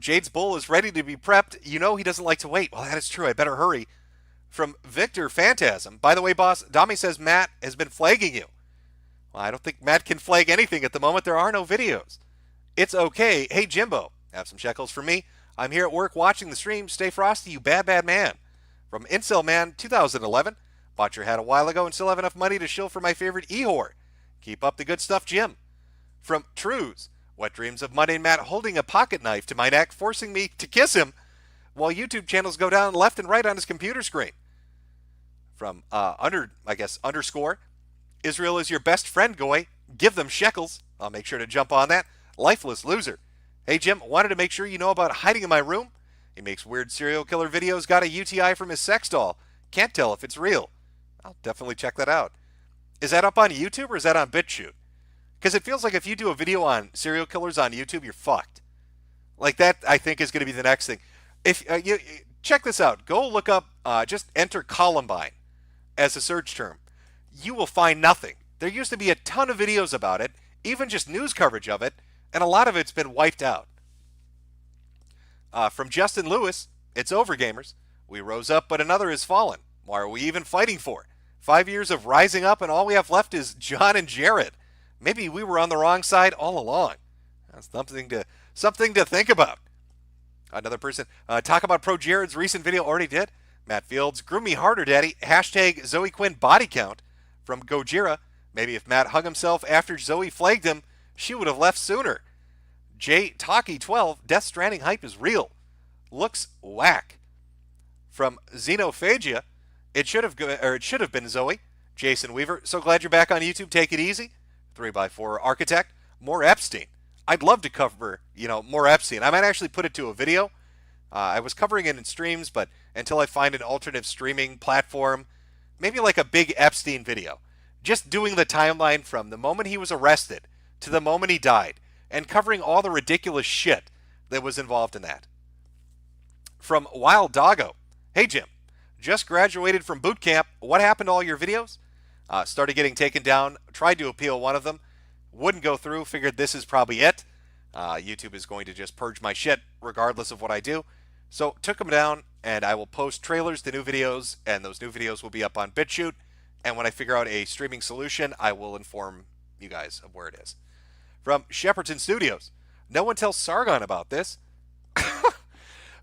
Jade's bull is ready to be prepped. You know he doesn't like to wait. Well, that is true. I better hurry. From Victor Phantasm, by the way, boss, Dami says Matt has been flagging you. Well, I don't think Matt can flag anything at the moment. There are no videos. It's okay. Hey, Jimbo, have some shekels for me. I'm here at work watching the stream. Stay frosty, you bad, bad man. From Incel Man 2011, bought your hat a while ago and still have enough money to shill for my favorite e-whore. Keep up the good stuff, Jim. From Trues, wet dreams of Monday Matt holding a pocket knife to my neck, forcing me to kiss him while YouTube channels go down left and right on his computer screen. From underscore, Israel is your best friend, Goy. Give them shekels. I'll make sure to jump on that. Lifeless loser. Hey, Jim, wanted to make sure you know about hiding in my room. He makes weird serial killer videos, got a UTI from his sex doll. Can't tell if it's real. I'll definitely check that out. Is that up on YouTube or is that on BitChute? Because it feels like if you do a video on serial killers on YouTube, you're fucked. Like that, I think, is going to be the next thing. If you check this out, go look up, just enter Columbine as a search term. You will find nothing. There used to be a ton of videos about it, even just news coverage of it, and a lot of it's been wiped out. From Justin Lewis, it's over, gamers. We rose up, but another has fallen. Why are we even fighting for? 5 years of rising up, and all we have left is John and Jared. Maybe we were on the wrong side all along. That's something to think about. Another person, talk about Pro Jared's recent video already did. Matt Fields, groom me harder, daddy. Hashtag Zoe Quinn body count. From Gojira, maybe if Matt hung himself after Zoe flagged him, she would have left sooner. J Taki 12, Death Stranding hype is real. Looks whack. From Xenophagia, it should have been Zoe. Jason Weaver, so glad you're back on YouTube. Take it easy. 3x4 Architect, more Epstein. I'd love to cover, more Epstein. I might actually put it to a video. I was covering it in streams, but until I find an alternative streaming platform, maybe like a big Epstein video. Just doing the timeline from the moment he was arrested to the moment he died, and covering all the ridiculous shit that was involved in that. From Wild Doggo, hey Jim, just graduated from boot camp. What happened to all your videos? Started getting taken down, tried to appeal one of them, wouldn't go through, figured this is probably it. YouTube is going to just purge my shit regardless of what I do. So took them down, and I will post trailers to new videos, and those new videos will be up on BitChute. And when I figure out a streaming solution, I will inform you guys of where it is. From Shepperton Studios, no one tells Sargon about this.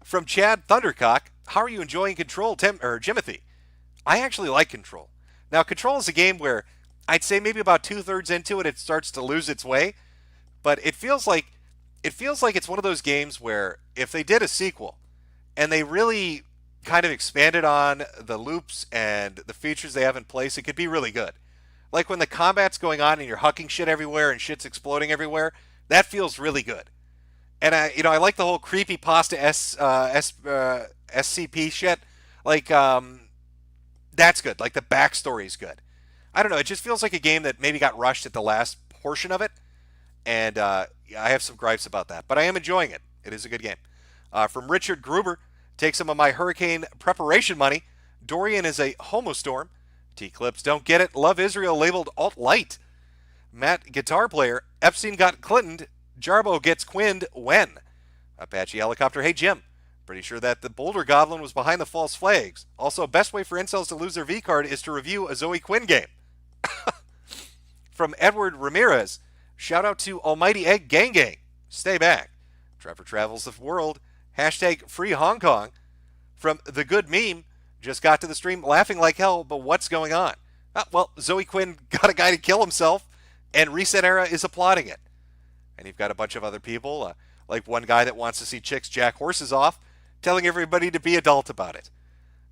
From Chad Thundercock, how are you enjoying Control, Jimothy? I actually like Control. Now, Control is a game where I'd say maybe about 2/3 into it, it starts to lose its way. But it feels like it's one of those games where if they did a sequel and they really kind of expanded on the loops and the features they have in place, it could be really good. Like when the combat's going on and you're hucking shit everywhere and shit's exploding everywhere, that feels really good. And I like the whole creepypasta SCP shit. Like that's good. Like the backstory's good. I don't know. It just feels like a game that maybe got rushed at the last portion of it, and I have some gripes about that. But I am enjoying it. It is a good game. From Richard Gruber, take some of my hurricane preparation money. Dorian is a homostorm. T-Clips don't get it. Love Israel labeled alt-light. Matt, guitar player. Epstein got Clintoned. Jarbo gets quinned when? Apache Helicopter. Hey, Jim. Pretty sure that the Boulder Goblin was behind the false flags. Also, best way for incels to lose their V-card is to review a Zoe Quinn game. From Edward Ramirez. Shout out to Almighty Egg Gang Gang. Stay back. Trevor travels the world. Hashtag free Hong Kong. From The Good Meme. Just got to the stream laughing like hell, but what's going on? Well, Zoe Quinn got a guy to kill himself, and Reset Era is applauding it. And you've got a bunch of other people, like one guy that wants to see chicks jack horses off, telling everybody to be adult about it.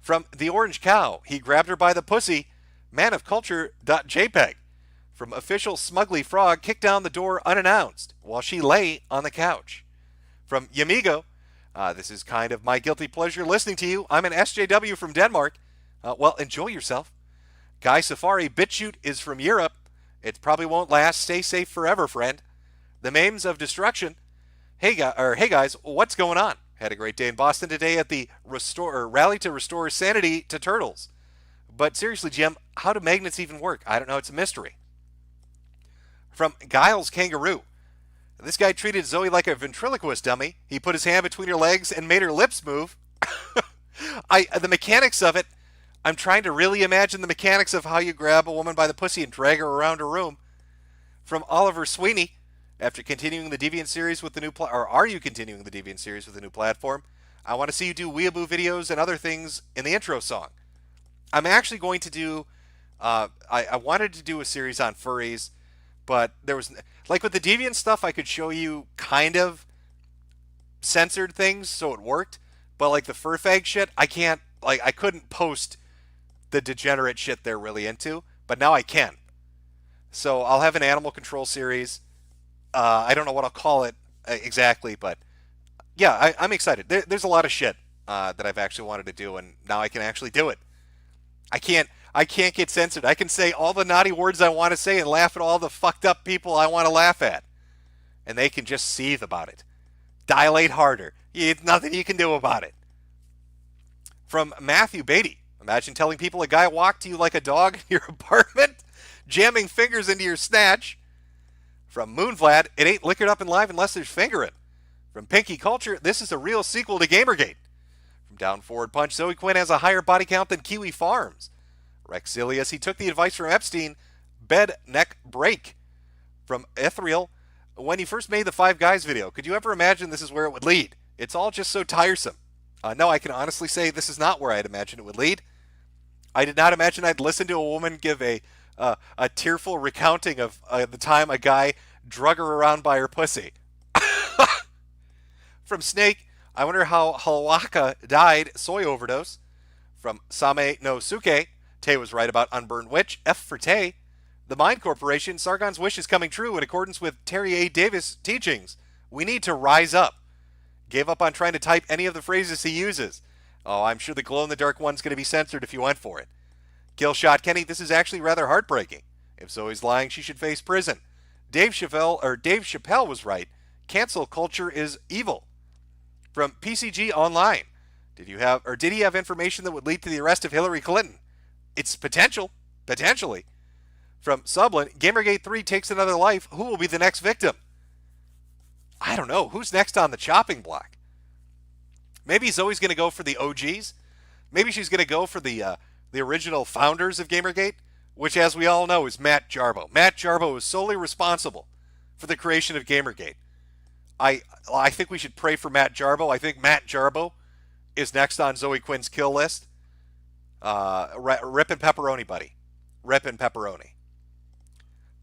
From The Orange Cow, he grabbed her by the pussy, manofculture.jpg. From Official Smugly Frog, kicked down the door unannounced while she lay on the couch. From Yamigo, this is kind of my guilty pleasure listening to you. I'm an SJW from Denmark. Well, enjoy yourself. Guy Safari, BitChute is from Europe. It probably won't last. Stay safe forever, friend. The Memes of Destruction. Hey guys, what's going on? Had a great day in Boston today at the rally to restore sanity to turtles. But seriously, Jim, how do magnets even work? I don't know. It's a mystery. From Giles Kangaroo. This guy treated Zoe like a ventriloquist dummy. He put his hand between her legs and made her lips move. The mechanics of it, I'm trying to really imagine the mechanics of how you grab a woman by the pussy and drag her around her room. From Oliver Sweeney. After continuing the Deviant series with the new or are you continuing the Deviant series with the new platform? I want to see you do weeaboo videos and other things in the intro song. I'm actually going to do I wanted to do a series on furries, but there was like with the Deviant stuff I could show you kind of censored things so it worked, but like the fur fag shit, I couldn't post the degenerate shit they're really into, but now I can. So I'll have an animal control series. I don't know what I'll call it exactly, but yeah, I'm excited. There's a lot of shit that I've actually wanted to do, and now I can actually do it. I can't get censored. I can say all the naughty words I want to say and laugh at all the fucked up people I want to laugh at, and they can just seethe about it. Dilate harder. It's nothing you can do about it. From Matthew Beatty. Imagine telling people a guy walked to you like a dog in your apartment, jamming fingers into your snatch. From Moonvlad, it ain't liquored up and live unless there's fingering. From Pinky Culture, this is a real sequel to Gamergate. From Down Forward Punch, Zoe Quinn has a higher body count than Kiwi Farms. Rexilius, he took the advice from Epstein, bed, neck, break. From Ethereal, when he first made the Five Guys video, could you ever imagine this is where it would lead? It's all just so tiresome. No, I can honestly say this is not where I'd imagine it would lead. I did not imagine I'd listen to a woman give a tearful recounting of the time a guy drug her around by her pussy. From Snake, I wonder how Halwaka died, soy overdose. From Same no Suke, Tay was right about Unburned Witch. F for Tay. The Mind Corporation, Sargon's wish is coming true in accordance with Terry A. Davis' teachings. We need to rise up. Gave up on trying to type any of the phrases he uses. Oh, I'm sure the glow-in-the-dark one's going to be censored if you went for it. Killshot Kenny, this is actually rather heartbreaking. If Zoe's lying, she should face prison. Dave Chappelle was right. Cancel culture is evil. From PCG Online, did he have information that would lead to the arrest of Hillary Clinton? It's potentially. From Sublin, Gamergate 3 takes another life. Who will be the next victim? I don't know. Who's next on the chopping block? Maybe Zoe's going to go for the OGs. Maybe she's going to go for the original founders of Gamergate, which, as we all know, is Matt Jarbo. Matt Jarbo is solely responsible for the creation of Gamergate. I think we should pray for Matt Jarbo. I think Matt Jarbo is next on Zoe Quinn's kill list. Rip and pepperoni, buddy. Rip and pepperoni.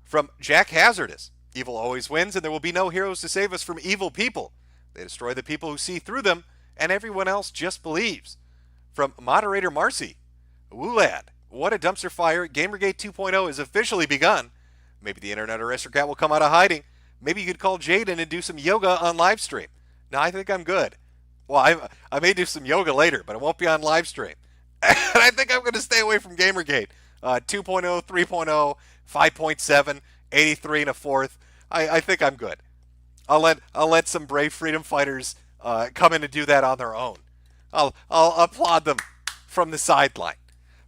From Jack Hazardous. Evil always wins, and there will be no heroes to save us from evil people. They destroy the people who see through them, and everyone else just believes. From Moderator Marcy. Woolad, what a dumpster fire. Gamergate 2.0 has officially begun. Maybe the internet aristocrat will come out of hiding. Maybe you could call Jaden and do some yoga on live stream. No, I think I'm good. Well, I may do some yoga later, but it won't be on live stream. And I think I'm going to stay away from Gamergate 2.0, 3.0, 5.7, 83 and a fourth. I think I'm good. I'll let some brave freedom fighters come in and do that on their own. I'll applaud them from the sideline.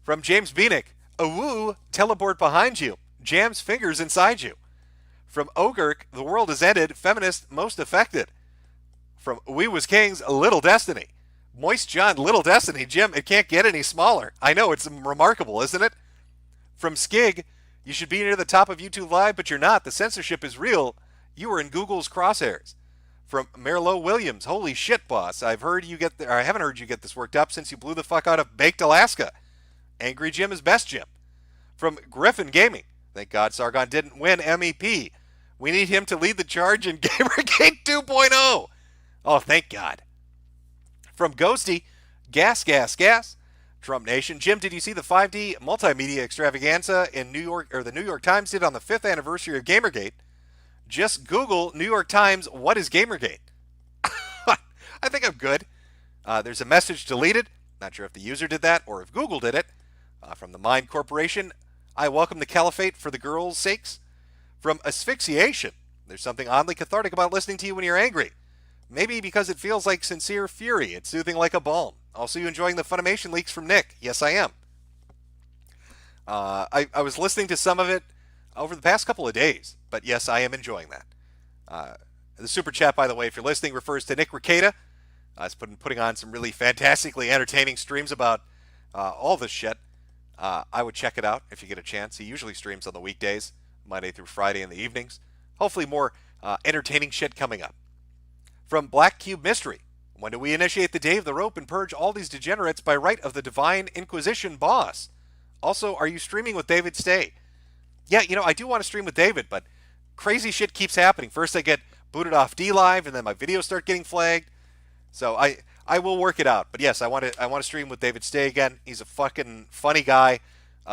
From James Beanick, a woo, teleport behind you, jams fingers inside you. From Ogurk, the world has ended, feminist most affected. From We Was Kings, Little Destiny. Moist John, Little Destiny. Jim, it can't get any smaller. I know, it's remarkable, isn't it? From Skig, you should be near the top of YouTube Live, but you're not. The censorship is real. You are in Google's crosshairs. From Merlo Williams, holy shit, boss. I haven't heard you get this worked up since you blew the fuck out of Baked Alaska. Angry Jim is best Jim. From Griffin Gaming, thank God Sargon didn't win MEP. We need him to lead the charge in Gamergate 2.0. Oh, thank God. From Ghosty, gas. Trump Nation. Jim, did you see the 5D multimedia extravaganza in New York, or the New York Times did on the 5th anniversary of Gamergate? Just Google New York Times, what is Gamergate? I think I'm good. There's a message deleted. Not sure if the user did that or if Google did it. From the Mind Corporation, I welcome the caliphate for the girls' sakes. From Asphyxiation, there's something oddly cathartic about listening to you when you're angry. Maybe because it feels like sincere fury. It's soothing like a balm. Also, you enjoying the Funimation leaks from Nick? Yes, I am. I was listening to some of it over the past couple of days, but yes, I am enjoying that. The super chat, by the way, if you're listening, refers to Nick Ricada. He's putting on some really fantastically entertaining streams about all this shit. I would check it out if you get a chance. He usually streams on the weekdays, Monday through Friday in the evenings. Hopefully more entertaining shit coming up. From Black Cube Mystery, when do we initiate the day of the rope and purge all these degenerates by right of the Divine Inquisition boss? Also, are you streaming with David Stay? Yeah, I do want to stream with David, but crazy shit keeps happening. First I get booted off DLive, and then my videos start getting flagged. So I will work it out. But yes, I want to stream with David Stay again. He's a fucking funny guy,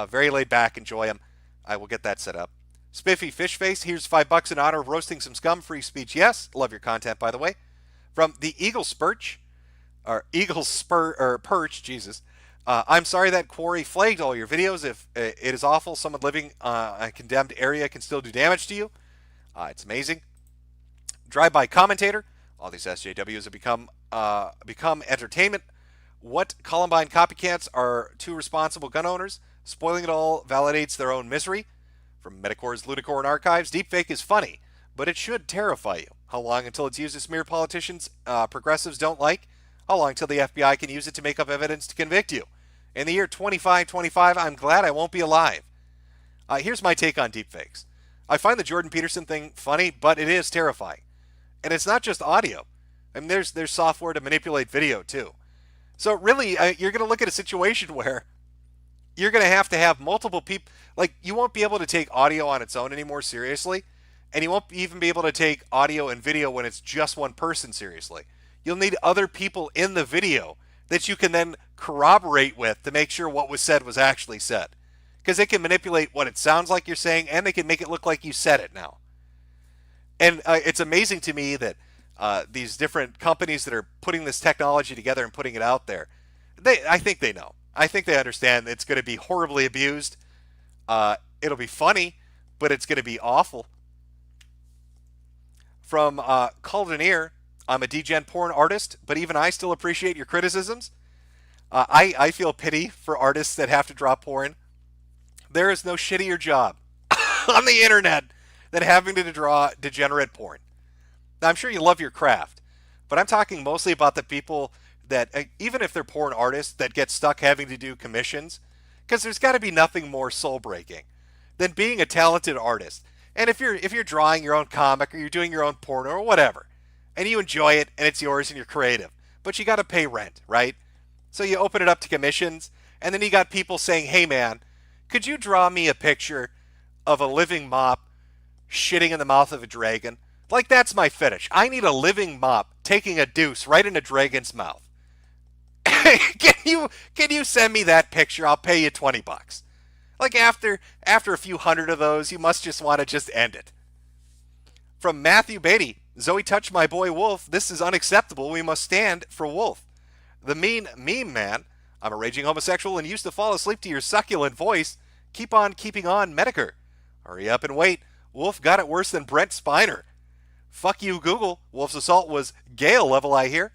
very laid back. Enjoy him. I will get that set up. Spiffy Fishface, here's $5 in honor of roasting some scum. Free speech, yes. Love your content, by the way. From the Eagle Spurch, or Eagle Spur, or Perch, Jesus. I'm sorry that Quarry flagged all your videos. If it is awful, someone living a condemned area can still do damage to you. It's amazing. Drive-by commentator. All these SJWs have become entertainment. What Columbine copycats are two responsible gun owners? Spoiling it all validates their own misery. From Metokur's Ludicorn Archives, deepfake is funny, but it should terrify you. How long until it's used to smear politicians progressives don't like? How long until the FBI can use it to make up evidence to convict you? In the year 2525, I'm glad I won't be alive. Here's my take on deepfakes. I find the Jordan Peterson thing funny, but it is terrifying. And it's not just audio. I mean, there's software to manipulate video, too. So really, you're going to look at a situation where you're going to have multiple people. Like, you won't be able to take audio on its own anymore seriously. And you won't even be able to take audio and video when it's just one person seriously. You'll need other people in the video that you can then corroborate with to make sure what was said was actually said. Because they can manipulate what it sounds like you're saying, and they can make it look like you said it now. And it's amazing to me that these different companies that are putting this technology together and putting it out there, I think they know. I think they understand it's going to be horribly abused. It'll be funny, but it's going to be awful. From Caldeneer, I'm a degen porn artist, but even I still appreciate your criticisms. I feel pity for artists that have to draw porn. There is no shittier job on the internet than having to draw degenerate porn. Now, I'm sure you love your craft, but I'm talking mostly about the people that, even if they're porn artists, that get stuck having to do commissions, because there's got to be nothing more soul-breaking than being a talented artist. And if you're drawing your own comic, or you're doing your own porno or whatever, and you enjoy it and it's yours and you're creative, but you got to pay rent, right? So you open it up to commissions, and then you got people saying, "Hey man, could you draw me a picture of a living mop shitting in the mouth of a dragon?" Like, that's my fetish. I need a living mop taking a deuce right in a dragon's mouth. Can you send me that picture? I'll pay you $20. Like, after a few hundred of those, you must just want to just end it. From Matthew Beatty, Zoe touched my boy Wolf. This is unacceptable. We must stand for Wolf. The mean meme man. I'm a raging homosexual and used to fall asleep to your succulent voice. keep on keeping on, Metokur. Hurry up and wait. Wolf got it worse than Brent Spiner. Fuck you, Google. Wolf's assault was Gale level, I hear.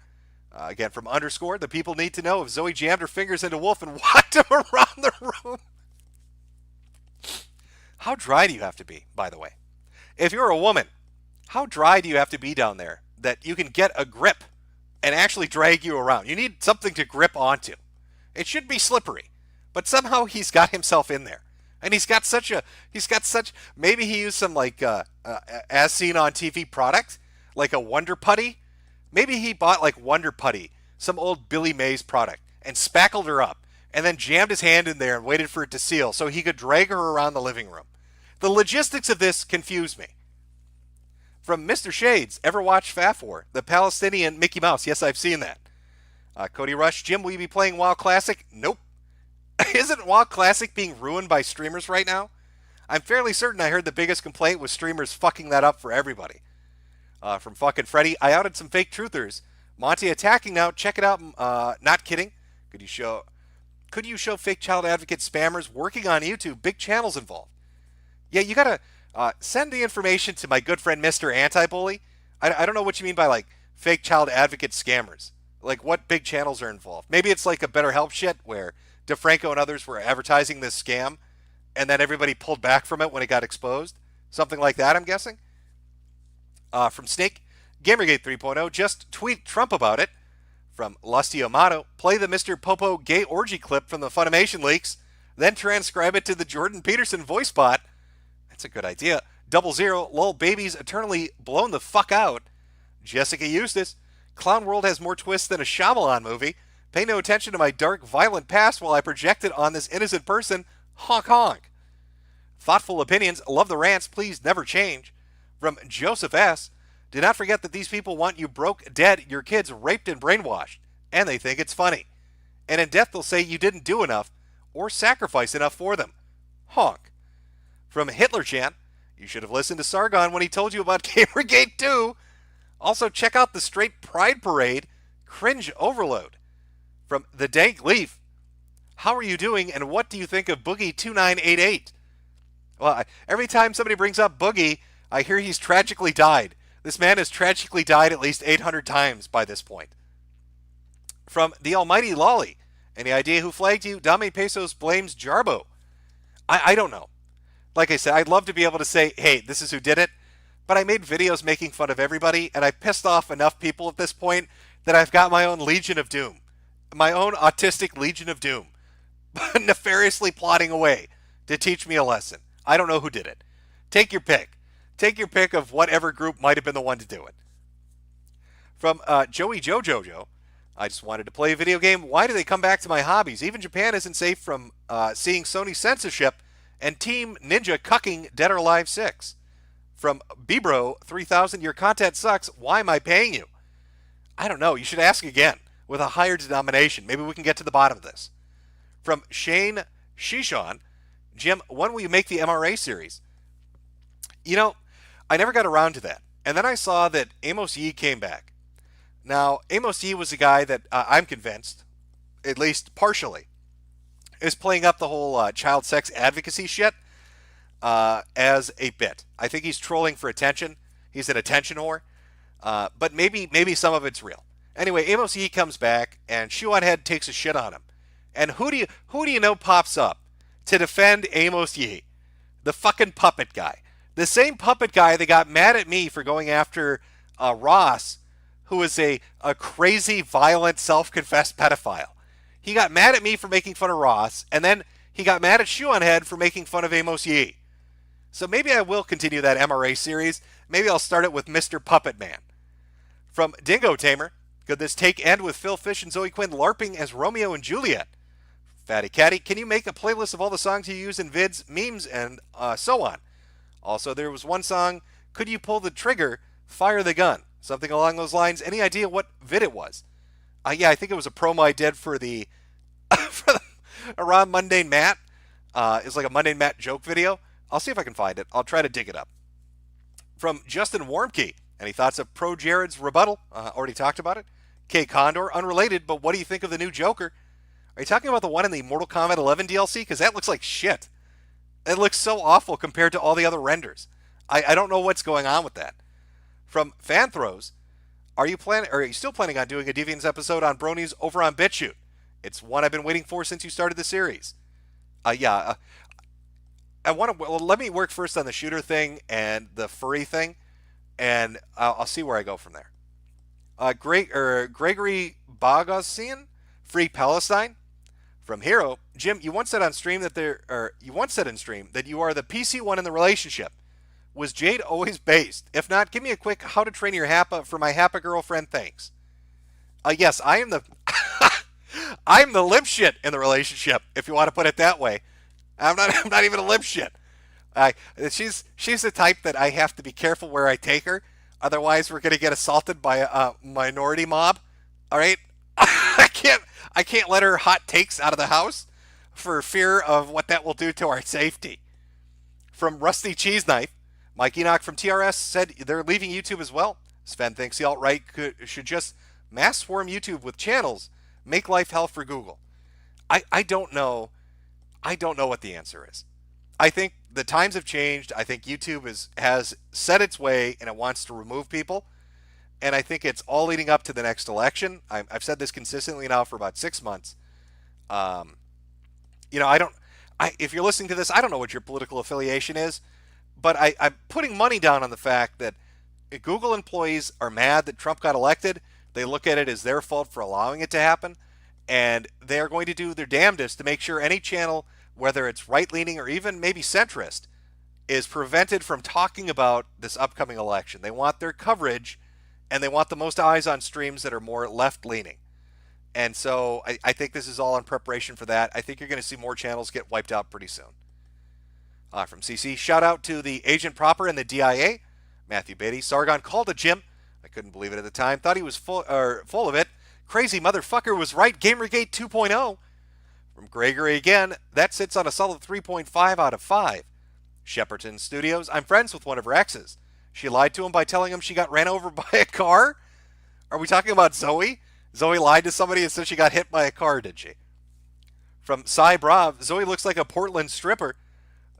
Again, from underscore, the people need to know if Zoe jammed her fingers into Wolf and walked him around the room. How dry do you have to be, by the way? If you're a woman, how dry do you have to be down there that you can get a grip and actually drag you around? You need something to grip onto. It should be slippery, but somehow he's got himself in there. And maybe he used some as seen on TV product, like a Wonder Putty. Maybe he bought like Wonder Putty, some old Billy Mays product, and spackled her up, and then jammed his hand in there and waited for it to seal so he could drag her around the living room. The logistics of this confuse me. From Mr. Shades, ever watch FAFOR, the Palestinian Mickey Mouse? Yes, I've seen that. Cody Rush, Jim, will you be playing WoW Classic? Nope. Isn't WoW Classic being ruined by streamers right now? I'm fairly certain I heard the biggest complaint was streamers fucking that up for everybody. From fucking Freddy, I outed some fake truthers. Monty attacking now. Check it out. Not kidding. Could you show fake child advocate spammers working on YouTube? Big channels involved. Yeah, you gotta send the information to my good friend Mr. Anti-Bully. I don't know what you mean by like fake child advocate scammers. Like what big channels are involved? Maybe it's like a BetterHelp shit where DeFranco and others were advertising this scam, and then everybody pulled back from it when it got exposed. Something like that, I'm guessing. From Snake, Gamergate 3.0, just tweet Trump about it. From Lusty Amato, play the Mr. Popo gay orgy clip from the Funimation leaks, then transcribe it to the Jordan Peterson voice bot. That's a good idea. 00, lol, babies eternally blown the fuck out. Jessica Eustace, Clown World has more twists than a Shyamalan movie. Pay no attention to my dark, violent past while I project it on this innocent person. Honk honk. Thoughtful opinions, love the rants, please never change. From Joseph S. Do not forget that these people want you broke, dead, your kids raped and brainwashed, and they think it's funny. And in death they'll say you didn't do enough or sacrifice enough for them. Honk. From Hitler-chan, you should have listened to Sargon when he told you about Gamergate 2. Also check out the Straight Pride Parade. Cringe overload. From The Dank Leaf, how are you doing and what do you think of Boogie 2988? Well, every time somebody brings up Boogie, I hear he's tragically died. This man has tragically died at least 800 times by this point. From The Almighty Lolly, any idea who flagged you? Dame Pesos blames Jarbo. I don't know. Like I said, I'd love to be able to say, hey, this is who did it, but I made videos making fun of everybody, and I pissed off enough people at this point that I've got my own Legion of Doom. My own autistic Legion of Doom. Nefariously plotting away to teach me a lesson. I don't know who did it. Take your pick. Take your pick of whatever group might have been the one to do it. From Joey Jojo, I just wanted to play a video game. Why do they come back to my hobbies? Even Japan isn't safe from seeing Sony censorship and Team Ninja cucking Dead or Alive 6. From Bibro 3000, your content sucks. Why am I paying you? I don't know. You should ask again with a higher denomination. Maybe we can get to the bottom of this. From Shane Shishon, Jim, when will you make the MRA series? You know, I never got around to that. And then I saw that Amos Yee came back. Now, Amos Yee was a guy that I'm convinced, at least partially, is playing up the whole child sex advocacy shit as a bit. I think he's trolling for attention. He's an attention whore. But maybe some of it's real. Anyway, Amos Yee comes back, and Shoe on Head takes a shit on him. And who do you know pops up to defend Amos Yee? The fucking puppet guy. The same puppet guy that got mad at me for going after Ross, who is a crazy, violent, self-confessed pedophile. He got mad at me for making fun of Ross, and then he got mad at Shoe on Head for making fun of Amos Yee. So maybe I will continue that MRA series. Maybe I'll start it with Mr. Puppet Man. From Dingo Tamer, could this take end with Phil Fish and Zoe Quinn LARPing as Romeo and Juliet? Fatty Catty, can you make a playlist of all the songs you use in vids, memes, and so on? Also, there was one song, Could You Pull the Trigger, Fire the Gun? Something along those lines. Any idea what vid it was? Yeah, I think it was a promo I did for the around Mundane Matt. It's like a Mundane Matt joke video. I'll see if I can find it. I'll try to dig it up. From Justin Warmkey, any thoughts of Pro Jared's rebuttal? Already talked about it. K Condor, unrelated, but what do you think of the new Joker? Are you talking about the one in the Mortal Kombat 11 DLC? Because that looks like shit. It looks so awful compared to all the other renders. I don't know what's going on with that. From Fan Throws, are you still planning on doing a Deviants episode on bronies over on BitChute? It's one I've been waiting for since you started the series. I want to. Well, let me work first on the shooter thing and the furry thing, and I'll see where I go from there. Gregory Bogosian, Free Palestine. From Hero, Jim, you once said in stream that you are the PC one in the relationship. Was Jade always based? If not, give me a quick how to train your Happa for my Happa girlfriend. Thanks. Yes, I am the I'm the limp shit in the relationship, if you want to put it that way. I'm not even a limp shit. She's the type that I have to be careful where I take her, otherwise we're gonna get assaulted by a minority mob. All right, I can't let her hot takes out of the house for fear of what that will do to our safety. From Rusty Cheese Knife, Mike Enoch from TRS said they're leaving YouTube as well. Sven thinks the alt-right should just mass swarm YouTube with channels, make life hell for Google. I don't know. I don't know what the answer is. I think the times have changed. I think YouTube has set its way and it wants to remove people. And I think it's all leading up to the next election. I've said this consistently now for about 6 months. If you're listening to this, I don't know what your political affiliation is, but I'm putting money down on the fact that Google employees are mad that Trump got elected. They look at it as their fault for allowing it to happen, and they are going to do their damnedest to make sure any channel, whether it's right-leaning or even maybe centrist, is prevented from talking about this upcoming election. They want their coverage, and they want the most eyes on streams that are more left-leaning. And so I think this is all in preparation for that. I think you're going to see more channels get wiped out pretty soon. From CC, shout out to the agent proper and the DIA. Matthew Beatty, Sargon called a Jim. I couldn't believe it at the time. Thought he was full of it. Crazy motherfucker was right. Gamergate 2.0. From Gregory again, that sits on a solid 3.5 out of 5. Shepperton Studios, I'm friends with one of her exes. She lied to him by telling him she got ran over by a car? Are we talking about Zoe? Zoe lied to somebody and said she got hit by a car, did she? From Cy Brav, Zoe looks like a Portland stripper.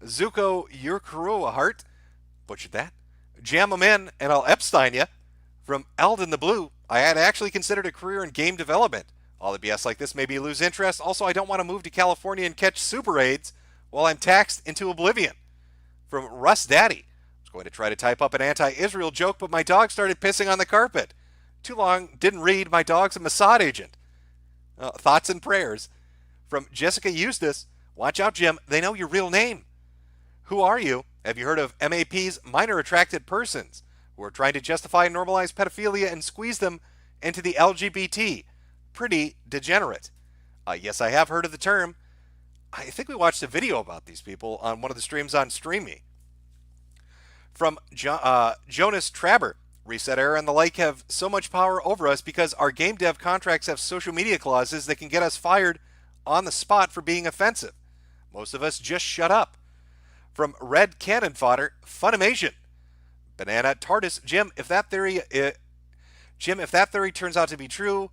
Zuko Yurkuru a heart. Butchered that. Jam 'em in and I'll Epstein ya. From Eldon the Blue, I had actually considered a career in game development. All the BS like this made me lose interest. Also, I don't want to move to California and catch super AIDS while I'm taxed into oblivion. From Russ Daddy, I was going to try to type up an anti-Israel joke, but my dog started pissing on the carpet. Too long, didn't read. My dog's a Mossad agent. Thoughts and prayers. From Jessica Eustace, watch out, Jim. They know your real name. Who are you? Have you heard of MAP's minor attracted persons, who are trying to justify and normalize pedophilia and squeeze them into the LGBT? Pretty degenerate. Yes, I have heard of the term. I think we watched a video about these people on one of the streams on StreamMe. From Jonas Traber, Reset Era and the like have so much power over us because our game dev contracts have social media clauses that can get us fired on the spot for being offensive. Most of us just shut up. From Red Cannon Fodder, Funimation. Banana Tardis, Jim, if that theory turns out to be true,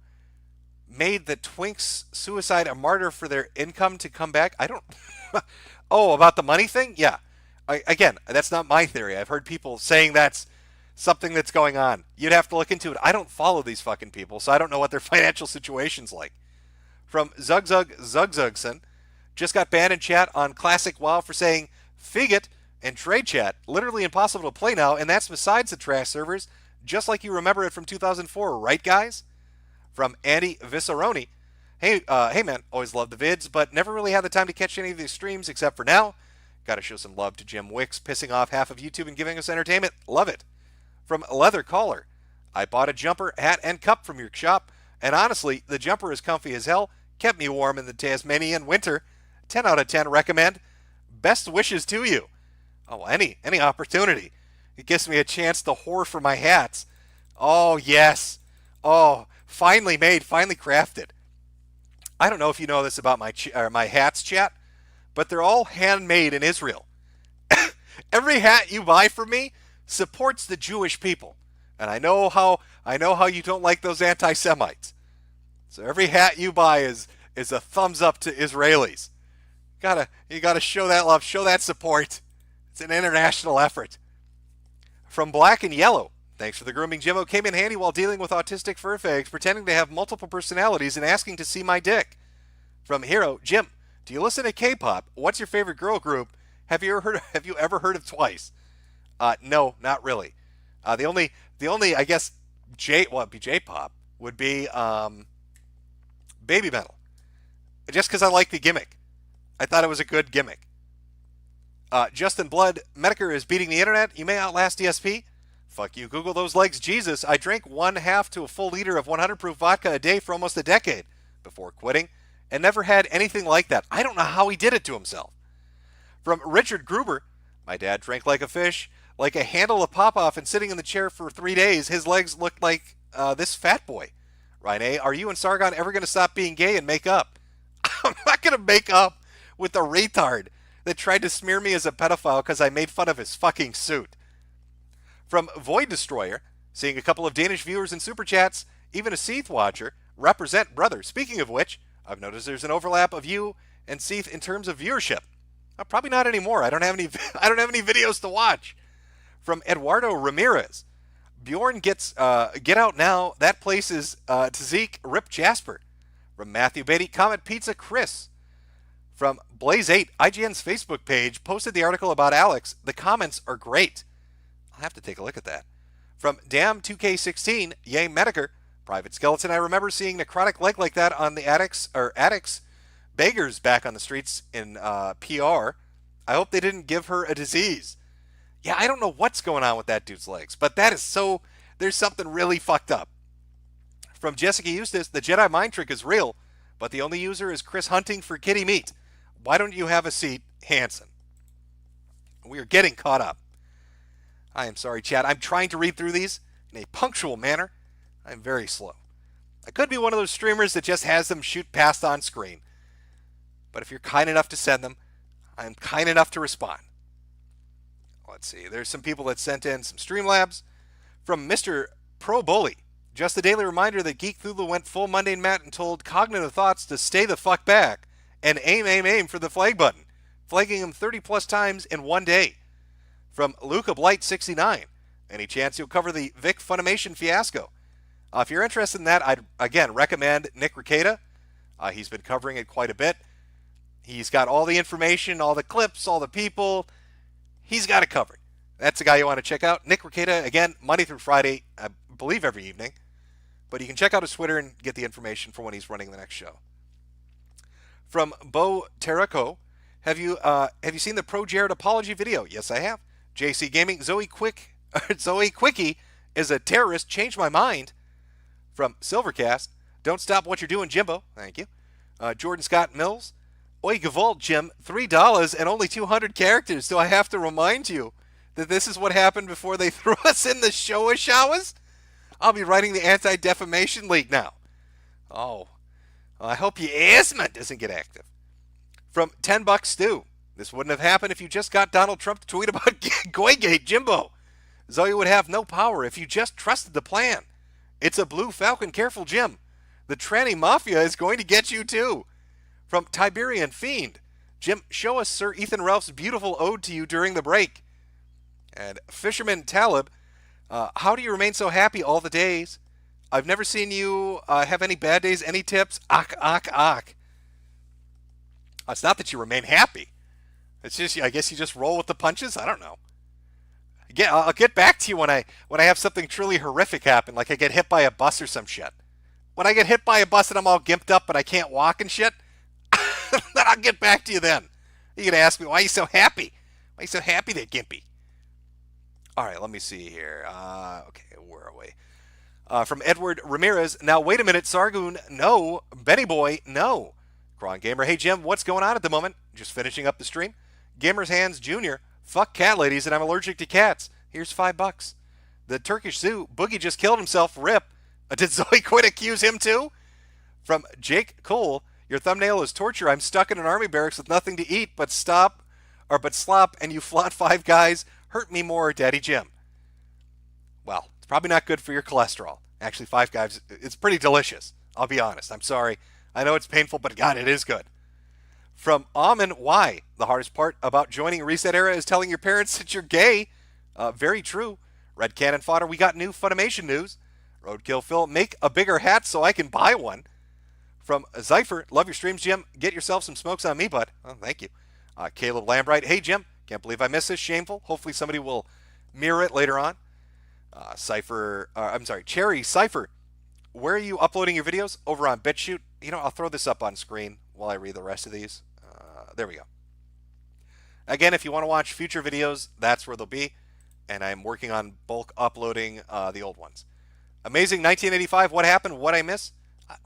made the Twinks suicide a martyr for their income to come back? I don't... Oh, about the money thing? Yeah. Again, that's not my theory. I've heard people saying that's something that's going on. You'd have to look into it. I don't follow these fucking people, so I don't know what their financial situation's like. From Zugzugson, just got banned in chat on Classic WoW for saying Figget and Trade Chat. Literally impossible to play now, and that's besides the trash servers, just like you remember it from 2004, right, guys? From Andy Visceroni, hey man, always loved the vids, but never really had the time to catch any of these streams except for now. Gotta show some love to Jim Wicks, pissing off half of YouTube and giving us entertainment. Love it. From Leather Caller, I bought a jumper, hat, and cup from your shop, and honestly, the jumper is comfy as hell, kept me warm in the Tasmanian winter. 10 out of 10 recommend. Best wishes to you. Oh, any opportunity. It gives me a chance to whore for my hats. Oh, yes. Oh, finally made, finally crafted. I don't know if you know this about my hats, chat, but they're all handmade in Israel. Every hat you buy from me supports the Jewish people. And I know how you don't like those anti-Semites. So every hat you buy is a thumbs up to Israelis. You gotta show that love, show that support. It's an international effort. From Black and Yellow, thanks for the grooming, Jimbo. Came in handy while dealing with autistic fur fags, pretending to have multiple personalities and asking to see my dick. From Hero, Jim, do you listen to K-pop? What's your favorite girl group? Have you ever heard of Twice? No, not really. The only I guess J-pop would be Baby Metal. Just because I like the gimmick. I thought it was a good gimmick. Justin Blood, Metokur is beating the internet. You may outlast DSP. Fuck you, Google those legs, Jesus. I drank 1/2 to a full liter of 100 proof vodka a day for almost a decade before quitting, and never had anything like that. I don't know how he did it to himself. From Richard Gruber, my dad drank like a fish, like a handle of pop-off, and sitting in the chair for 3 days, his legs looked like this fat boy. Ryan A., are you and Sargon ever going to stop being gay and make up? I'm not going to make up with the retard that tried to smear me as a pedophile because I made fun of his fucking suit. From Void Destroyer, seeing a couple of Danish viewers in Super Chats, even a Seath watcher, represent brother. Speaking of which, I've noticed there's an overlap of you and Seath in terms of viewership. Probably not anymore. I don't have any videos to watch. From Eduardo Ramirez, Bjorn gets get out now. That place is Tzazik Rip Jasper. From Matthew Beatty, Comet Pizza Chris. From Blaze8, IGN's Facebook page posted the article about Alex. The comments are great. I'll have to take a look at that. From Dam2K16, Yay Metokur, Private Skeleton. I remember seeing necrotic leg like that on the addicts beggars back on the streets in PR. I hope they didn't give her a disease. Yeah, I don't know what's going on with that dude's legs, but that is so, there's something really fucked up. From Jessica Eustace, the Jedi mind trick is real, but the only user is Chris hunting for kitty meat. Why don't you have a seat, Hanson? We are getting caught up. I am sorry, chat. I'm trying to read through these in a punctual manner. I'm very slow. I could be one of those streamers that just has them shoot past on screen. But if you're kind enough to send them, I'm kind enough to respond. Let's see. There's some people that sent in some Streamlabs. From Mr. Pro Bully. Just a daily reminder that Geek Thulu went full mundane Matt and told Cognitive Thoughts to stay the fuck back and aim for the flag button, flagging him 30 plus times in one day. From Luca Blight 69. Any chance you'll cover the Vic Funimation fiasco? If you're interested in that, I'd again recommend Nick Rekieta. He's been covering it quite a bit. He's got all the information, all the clips, all the people. He's got it covered. That's a guy you want to check out. Nick Rekieta, again, Monday through Friday, I believe every evening. But you can check out his Twitter and get the information for when he's running the next show. From Bo Terraco, have you seen the Pro Jared apology video? Yes, I have. JC Gaming, Zoe Quickie is a terrorist. Changed my mind. From Silvercast, don't stop what you're doing, Jimbo. Thank you. Jordan Scott Mills, Oi Gavolt, Jim, $3 and only 200 characters. Do I have to remind you that this is what happened before they threw us in the Showa showers? I'll be writing the Anti-Defamation League now. Oh, well, I hope your assman doesn't get active. From $10 Stu, this wouldn't have happened if you just got Donald Trump to tweet about Goygate, Jimbo. Zoe would have no power if you just trusted the plan. It's a blue falcon, careful, Jim. The tranny mafia is going to get you too. From Tiberian Fiend, Jim, show us Sir Ethan Ralph's beautiful ode to you during the break. And Fisherman Talib, how do you remain so happy all the days? I've never seen you have any bad days. Any tips? Ak. It's not that you remain happy. It's just, I guess you just roll with the punches. I don't know. I'll get back to you when I have something truly horrific happen, like I get hit by a bus or some shit. When I get hit by a bus and I'm all gimped up but I can't walk and shit, then I'll get back to you then. You're going to ask me, why are you so happy? Why are you so happy there, Gimpy? All right, let me see here. Okay, where are we? From Edward Ramirez. Now, wait a minute, Sargoon. No. Benny Boy, no. Cron Gamer. Hey, Jim, what's going on at the moment? Just finishing up the stream. Gamer's Hands Jr. Fuck cat ladies and I'm allergic to cats. Here's $5. The Turkish Zoo. Boogie just killed himself. Rip. Did Zoe Quinn accuse him too? From Jake Cole. Your thumbnail is torture. I'm stuck in an army barracks with nothing to eat but slop, and you flaunt 5 guys. Hurt me more, Daddy Jim. Well, it's probably not good for your cholesterol. Actually, 5 Guys, it's pretty delicious. I'll be honest. I'm sorry. I know it's painful, but God, it is good. From Amen, why? The hardest part about joining Reset Era is telling your parents that you're gay. Very true. Red Cannon Fodder, we got new Funimation news. Roadkill Phil, make a bigger hat so I can buy one. From Zypher, love your streams, Jim. Get yourself some smokes on me, bud. Oh, thank you. Caleb Lambright, hey, Jim. Can't believe I missed this. Shameful. Hopefully somebody will mirror it later on. Cherry Cypher, where are you uploading your videos? Over on BitChute. You know, I'll throw this up on screen while I read the rest of these. There we go. Again, if you want to watch future videos, that's where they'll be. And I'm working on bulk uploading the old ones. Amazing 1985, what happened? What I miss?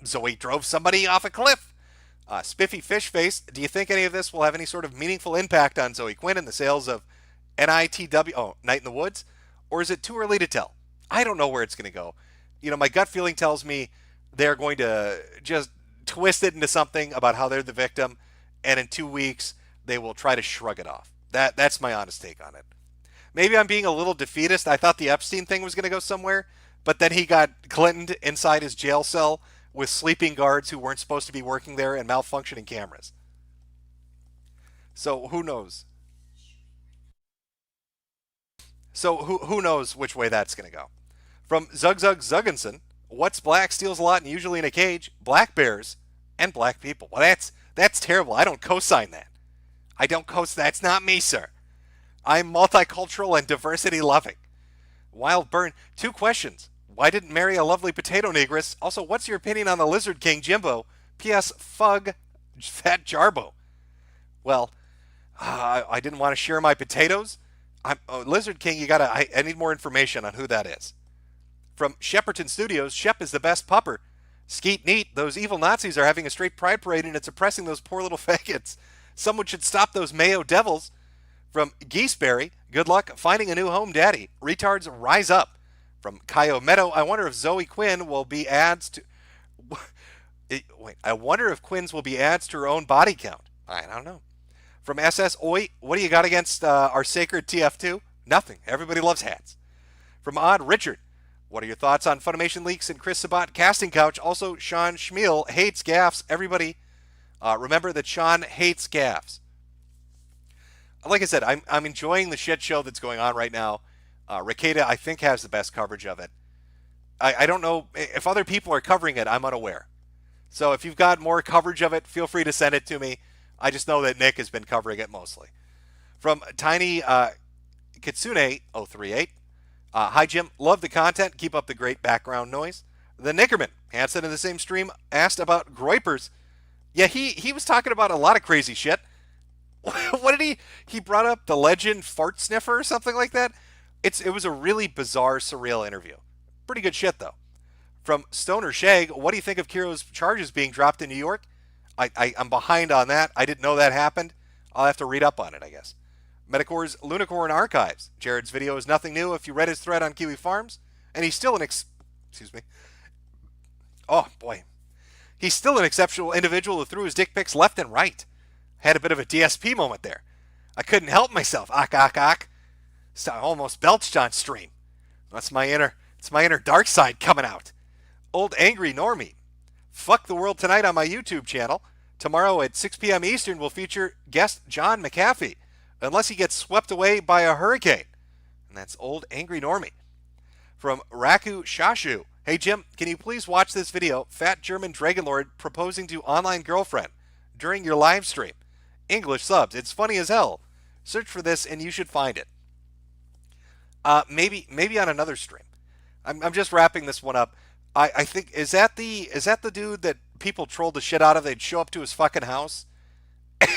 Zoe drove somebody off a cliff. Spiffy Fishface, do you think any of this will have any sort of meaningful impact on Zoe Quinn and the sales of NITW, Night in the Woods? Or is it too early to tell? I don't know where it's going to go. You know, my gut feeling tells me they're going to just twist it into something about how they're the victim, and in 2 weeks, they will try to shrug it off. That's my honest take on it. Maybe I'm being a little defeatist. I thought the Epstein thing was going to go somewhere, but then he got Clintoned inside his jail cell with sleeping guards who weren't supposed to be working there and malfunctioning cameras. So who knows? So who knows which way that's going to go? From Zuggenson, what's black steals a lot and usually in a cage? Black bears and black people. Well, that's terrible. I don't co-sign that. That's not me, sir. I'm multicultural and diversity loving. Wild Burn, 2 questions. Why didn't marry a lovely potato negress? Also, what's your opinion on the Lizard King Jimbo? P.S. Fug Fat Jarbo. Well, I didn't want to share my potatoes. Lizard King, I need more information on who that is. From Shepperton Studios, Shep is the best pupper. Skeet neat, those evil Nazis are having a straight pride parade and it's oppressing those poor little faggots. Someone should stop those Mayo devils. From Geeseberry, good luck finding a new home, Daddy. Retards, rise up. From Kaio Meadow, I wonder if Zoe Quinn will be adds to... I wonder if Quinn's will be adds to her own body count. I don't know. From SS Oi, what do you got against our sacred TF2? Nothing. Everybody loves hats. From Odd Richard, what are your thoughts on Funimation leaks and Chris Sabat casting couch? Also, Sean Schmiel hates gaffes. Everybody, remember that Sean hates gaffes. Like I said, I'm enjoying the shit show that's going on right now. Ricada, I think, has the best coverage of it. I don't know if other people are covering it. I'm unaware. So if you've got more coverage of it, feel free to send it to me. I just know that Nick has been covering it mostly. From Tiny Kitsune 038. Hi, Jim. Love the content. Keep up the great background noise. The Nickerman, Hanson in the same stream, asked about Groypers. Yeah, he was talking about a lot of crazy shit. What did he brought up the legend fart sniffer or something like that? It was a really bizarre, surreal interview. Pretty good shit, though. From Stoner Shag, what do you think of Kiro's charges being dropped in New York? I'm behind on that. I didn't know that happened. I'll have to read up on it, I guess. Metacor's Lunicorn Archives. Jared's video is nothing new if you read his thread on Kiwi Farms. And he's still excuse me. Oh, boy. He's still an exceptional individual who threw his dick pics left and right. Had a bit of a DSP moment there. I couldn't help myself. So I almost belched on stream. It's my inner dark side coming out. Old Angry Normie. Fuck the World tonight on my YouTube channel. Tomorrow at 6 p.m. Eastern will feature guest John McAfee, unless he gets swept away by a hurricane. And that's Old Angry Normie. From Raku Shashu. Hey Jim, can you please watch this video? Fat German Dragonlord proposing to online girlfriend during your live stream. English subs. It's funny as hell. Search for this and you should find it. Maybe on another stream. I'm just wrapping this one up. I think is that the dude that people trolled the shit out of? They'd show up to his fucking house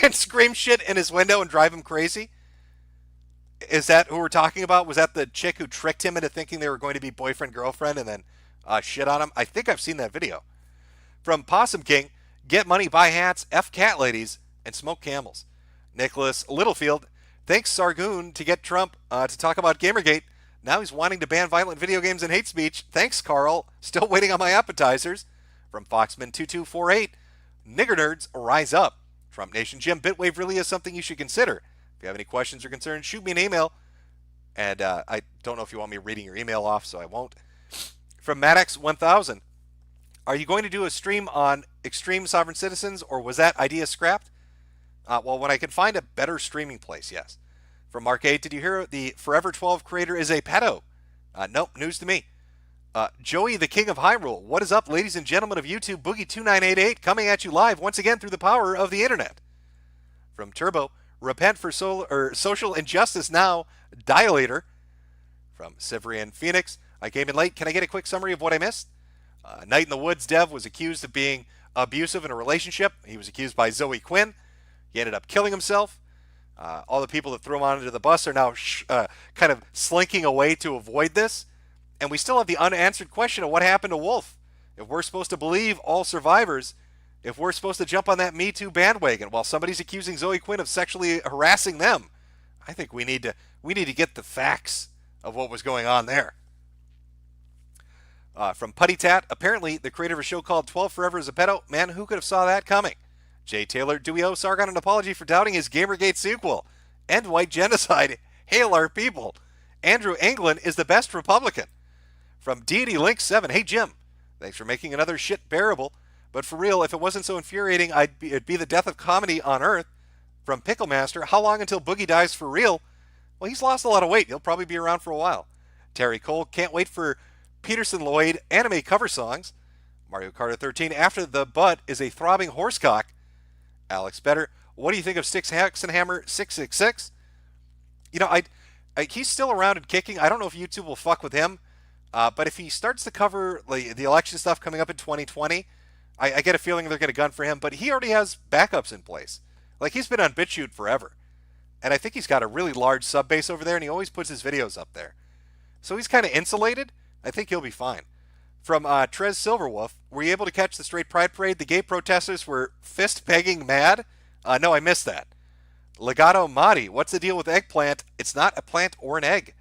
and scream shit in his window and drive him crazy. Is that who we're talking about? Was that the chick who tricked him into thinking they were going to be boyfriend girlfriend and then shit on him? I think I've seen that video. From Possum King, get money, buy hats, F cat ladies, and smoke camels. Nicholas Littlefield, thanks Sargoon to get Trump to talk about Gamergate. Now he's wanting to ban violent video games and hate speech. Thanks, Carl. Still waiting on my appetizers. From Foxman2248, nigger nerds, rise up. Trump Nation Jim, Bitwave really is something you should consider. If you have any questions or concerns, shoot me an email. And I don't know if you want me reading your email off, so I won't. From Maddox1000, are you going to do a stream on extreme sovereign citizens, or was that idea scrapped? Well, when I can find a better streaming place, yes. From Mark 8, did you hear the Forever 12 creator is a pedo? Nope, news to me. Joey, the king of Hyrule. What is up, ladies and gentlemen of YouTube? Boogie2988 coming at you live once again through the power of the internet. From Turbo, repent for social injustice now, Dilator. From Sivrian Phoenix, I came in late. Can I get a quick summary of what I missed? Night in the Woods dev was accused of being abusive in a relationship. He was accused by Zoe Quinn. He ended up killing himself. All the people that threw him onto the bus are now kind of slinking away to avoid this. And we still have the unanswered question of what happened to Wolf. If we're supposed to believe all survivors, if we're supposed to jump on that Me Too bandwagon while somebody's accusing Zoe Quinn of sexually harassing them, I think we need to get the facts of what was going on there. From Putty Tat, apparently the creator of a show called 12 Forever is a pedo. Man, who could have saw that coming? Jay Taylor, do we owe Sargon an apology for doubting his Gamergate sequel? End white genocide. Hail our people. Andrew England is the best Republican. From Deity Link 7, hey Jim, thanks for making another shit bearable. But for real, if it wasn't so infuriating, it'd be the death of comedy on Earth. From Pickle-Master, how long until Boogie dies for real? Well, he's lost a lot of weight. He'll probably be around for a while. Terry Cole, can't wait for Peterson Lloyd anime cover songs. Mario Kart 13, after the butt is a throbbing horsecock. Alex Better, what do you think of Styx Hexenhammer 666? You know, he's still around and kicking. I don't know if YouTube will fuck with him. But if he starts to cover the election stuff coming up in 2020, I get a feeling they're going to gun for him. But he already has backups in place. Like, he's been on BitChute forever. And I think he's got a really large sub base over there, and he always puts his videos up there. So he's kind of insulated. I think he'll be fine. From Trez Silverwolf, were you able to catch the Straight Pride Parade? The gay protesters were fist-pegging mad? No, I missed that. Legato Madi, what's the deal with eggplant? It's not a plant or an egg.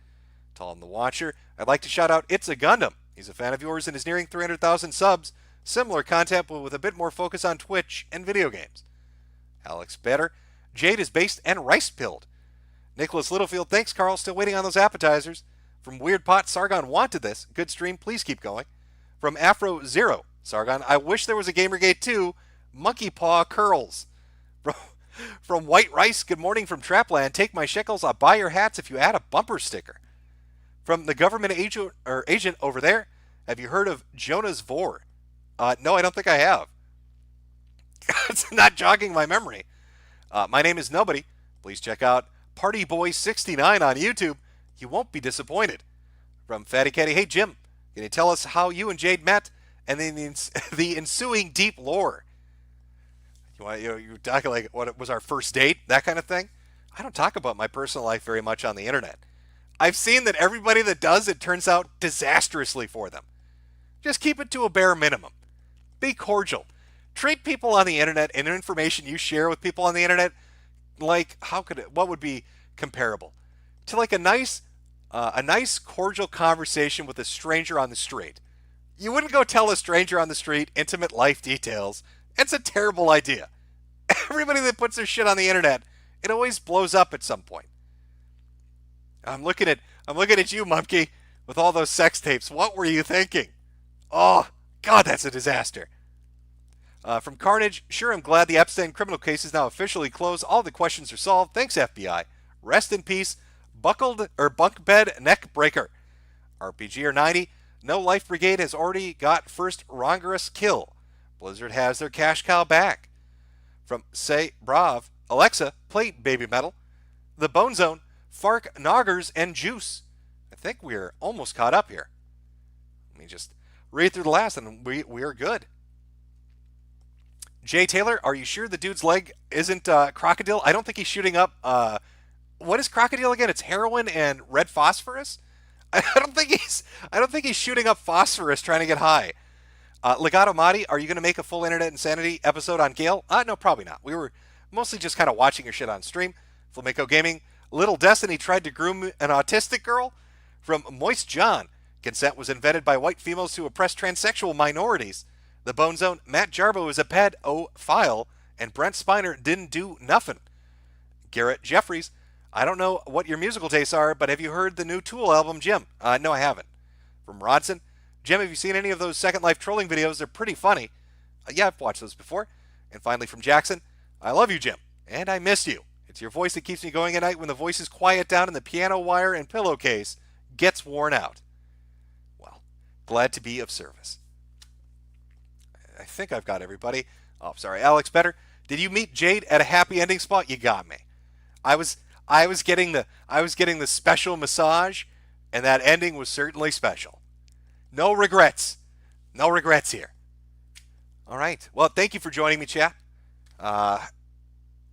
Tom the Watcher, I'd like to shout out It's a Gundam. He's a fan of yours and is nearing 300,000 subs. Similar content, but with a bit more focus on Twitch and video games. Alex Better, Jade is based and rice-pilled. Nicholas Littlefield, thanks Carl, still waiting on those appetizers. From Weird Pot, Sargon wanted this. Good stream, please keep going. From Afro Zero, Sargon, I wish there was a Gamergate 2. Monkey Paw Curls. From White Rice, good morning from Trapland. Take my shekels, I'll buy your hats if you add a bumper sticker. From the government agent over there, have you heard of Jonas Vor? No, I don't think I have. It's not jogging my memory. My name is Nobody. Please check out Party Boy 69 on YouTube. You won't be disappointed. From Fatty Caddy, hey Jim, can you tell us how you and Jade met and then the ensuing deep lore? You're talking like what was our first date, that kind of thing? I don't talk about my personal life very much on the internet. I've seen that everybody that does, it turns out disastrously for them. Just keep it to a bare minimum. Be cordial. Treat people on the internet and information you share with people on the internet like what would be comparable to like a nice cordial conversation with a stranger on the street. You wouldn't go tell a stranger on the street intimate life details. It's a terrible idea. Everybody that puts their shit on the internet, it always blows up at some point. I'm looking at you, Mumkey, with all those sex tapes. What were you thinking? Oh, God, that's a disaster. From Carnage, sure, I'm glad the Epstein criminal case is now officially closed. All the questions are solved. Thanks, FBI. Rest in peace. Bunk bed neck breaker. RPG or 90. No Life Brigade has already got first Rongerous kill. Blizzard has their cash cow back. From Say Brav, Alexa, play Baby Metal. The Bone Zone, Fark, Noggers, and Juice. I think we're almost caught up here. Let me just read through the last and we are good. Jay Taylor, are you sure the dude's leg isn't crocodile? I don't think he's shooting up. What is crocodile again? It's heroin and red phosphorus. I don't think he's shooting up phosphorus trying to get high. Legato Madi, are you going to make a full Internet Insanity episode on Gale? No, probably not. We were mostly just kind of watching your shit on stream. Flamenco Gaming, Little Destiny tried to groom an autistic girl. From Moist John, consent was invented by white females to oppress transsexual minorities. The Bone Zone, Matt Jarbo is a pedophile, and Brent Spiner didn't do nothing. Garrett Jeffries, I don't know what your musical tastes are, but have you heard the new Tool album, Jim? No, I haven't. From Rodson, Jim, have you seen any of those Second Life trolling videos? They're pretty funny. Yeah, I've watched those before. And finally from Jackson, I love you, Jim. And I miss you. It's your voice that keeps me going at night when the voices quiet down and the piano wire and pillowcase gets worn out. Well, glad to be of service. I think I've got everybody. Oh, sorry. Alex, better. Did you meet Jade at a happy ending spot? You got me. I was getting the special massage, and that ending was certainly special. No regrets. No regrets here. All right. Well, thank you for joining me, chat.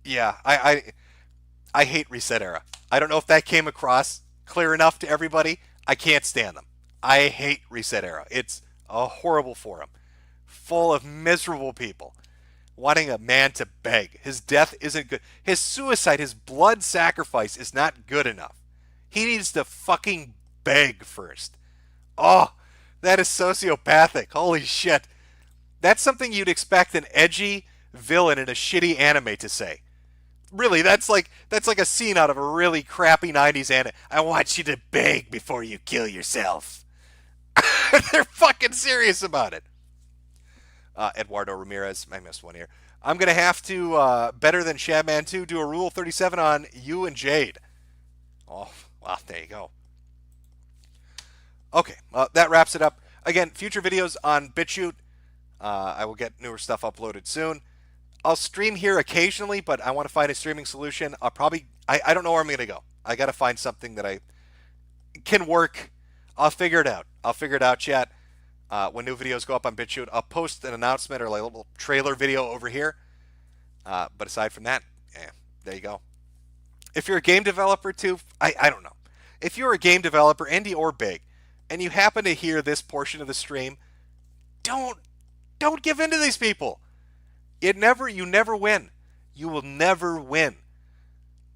Yeah, I hate Reset Era. I don't know if that came across clear enough to everybody. I can't stand them. I hate Reset Era. It's a horrible forum, full of miserable people wanting a man to beg. His death isn't good. His suicide, his blood sacrifice is not good enough. He needs to fucking beg first. Oh, that is sociopathic. Holy shit. That's something you'd expect an edgy villain in a shitty anime to say. Really, that's like a scene out of a really crappy 90s anime. I want you to beg before you kill yourself. They're fucking serious about it. Eduardo Ramirez, I missed one here. I'm going to have to, better than Shabman 2, do a Rule 37 on you and Jade. Oh, well, there you go. Okay, that wraps it up. Again, future videos on BitChute. I will get newer stuff uploaded soon. I'll stream here occasionally, but I want to find a streaming solution. I don't know where I'm going to go. I got to find something that I can work. I'll figure it out. Chat. When new videos go up on BitChute, I'll post an announcement or like a little trailer video over here. But aside from that, there you go. If you're a game developer too, I don't know. If you're a game developer, indie or big, and you happen to hear this portion of the stream, don't give in to these people. You never win. You will never win.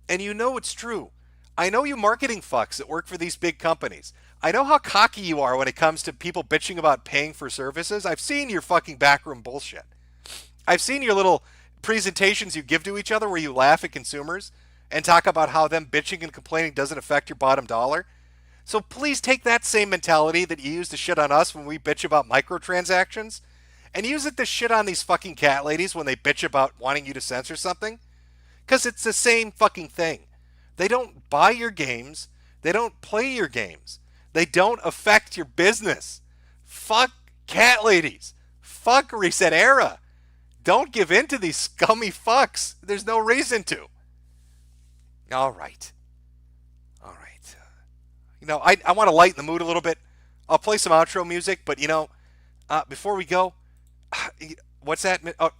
And you know it's true. I know you marketing fucks that work for these big companies. I know how cocky you are when it comes to people bitching about paying for services. I've seen your fucking backroom bullshit. I've seen your little presentations you give to each other where you laugh at consumers and talk about how them bitching and complaining doesn't affect your bottom dollar. So please take that same mentality that you use to shit on us when we bitch about microtransactions and use it to shit on these fucking cat ladies when they bitch about wanting you to censor something. Because it's the same fucking thing. They don't buy your games. They don't play your games. They don't affect your business. Fuck cat ladies. Fuck Reset Era. Don't give in to these scummy fucks. There's no reason to. All right. I want to lighten the mood a little bit. I'll play some outro music, but before we go, what's that? Oh,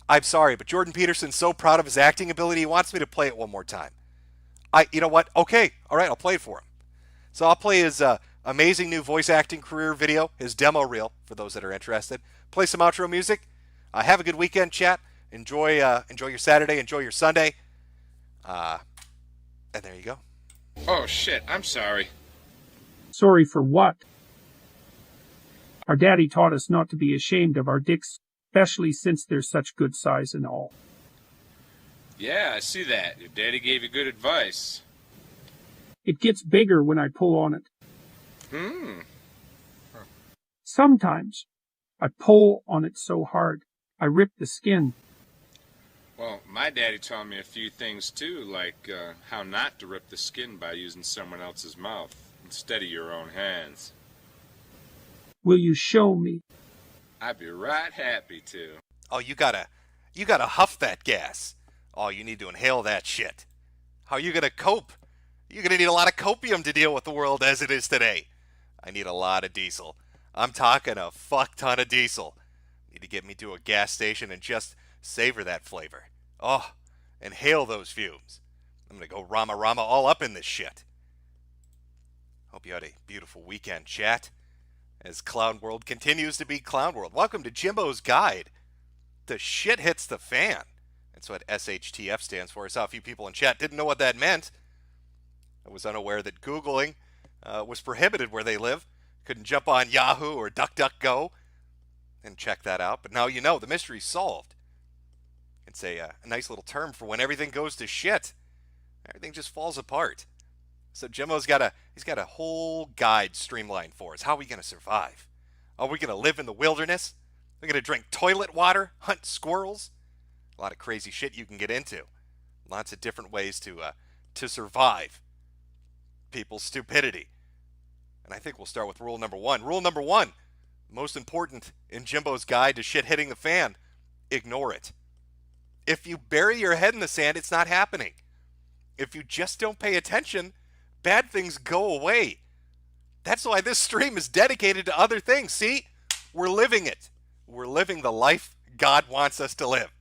I'm sorry, but Jordan Peterson's so proud of his acting ability, he wants me to play it one more time. You know what? Okay, all right, I'll play it for him. So I'll play his amazing new voice acting career video, his demo reel, for those that are interested. Play some outro music. Have a good weekend, chat. Enjoy your Saturday. Enjoy your Sunday. And there you go. Oh, shit. I'm sorry. Sorry for what? Our daddy taught us not to be ashamed of our dicks, especially since they're such good size and all. Yeah, I see that. Your daddy gave you good advice. It gets bigger when I pull on it. Sometimes I pull on it so hard, I rip the skin. Well, my daddy taught me a few things too, like how not to rip the skin by using someone else's mouth instead of your own hands. Will you show me? I'd be right happy to. Oh, you gotta huff that gas. Oh, you need to inhale that shit. How are you gonna cope? You're gonna need a lot of copium to deal with the world as it is today. I need a lot of diesel. I'm talking a fuck ton of diesel. Need to get me to a gas station and just savor that flavor. Oh, inhale those fumes. I'm gonna go Rama Rama all up in this shit. Hope you had a beautiful weekend, chat. As Clown World continues to be Clown World. Welcome to Jimbo's Guide. The shit hits the fan. That's what SHTF stands for. I saw a few people in chat didn't know what that meant. I was unaware that Googling was prohibited where they live. Couldn't jump on Yahoo or DuckDuckGo and check that out. But now you know, the mystery's solved. It's a nice little term for when everything goes to shit. Everything just falls apart. So Jimbo's got a whole guide streamlined for us. How are we going to survive? Are we going to live in the wilderness? We're going to drink toilet water, hunt squirrels? A lot of crazy shit you can get into. Lots of different ways to survive people's stupidity. And I think we'll start with rule number one. Rule number one, most important in Jimbo's guide to shit hitting the fan, ignore it. If you bury your head in the sand, it's not happening. If you just don't pay attention, bad things go away. That's why this stream is dedicated to other things. See? We're living it. We're living the life God wants us to live.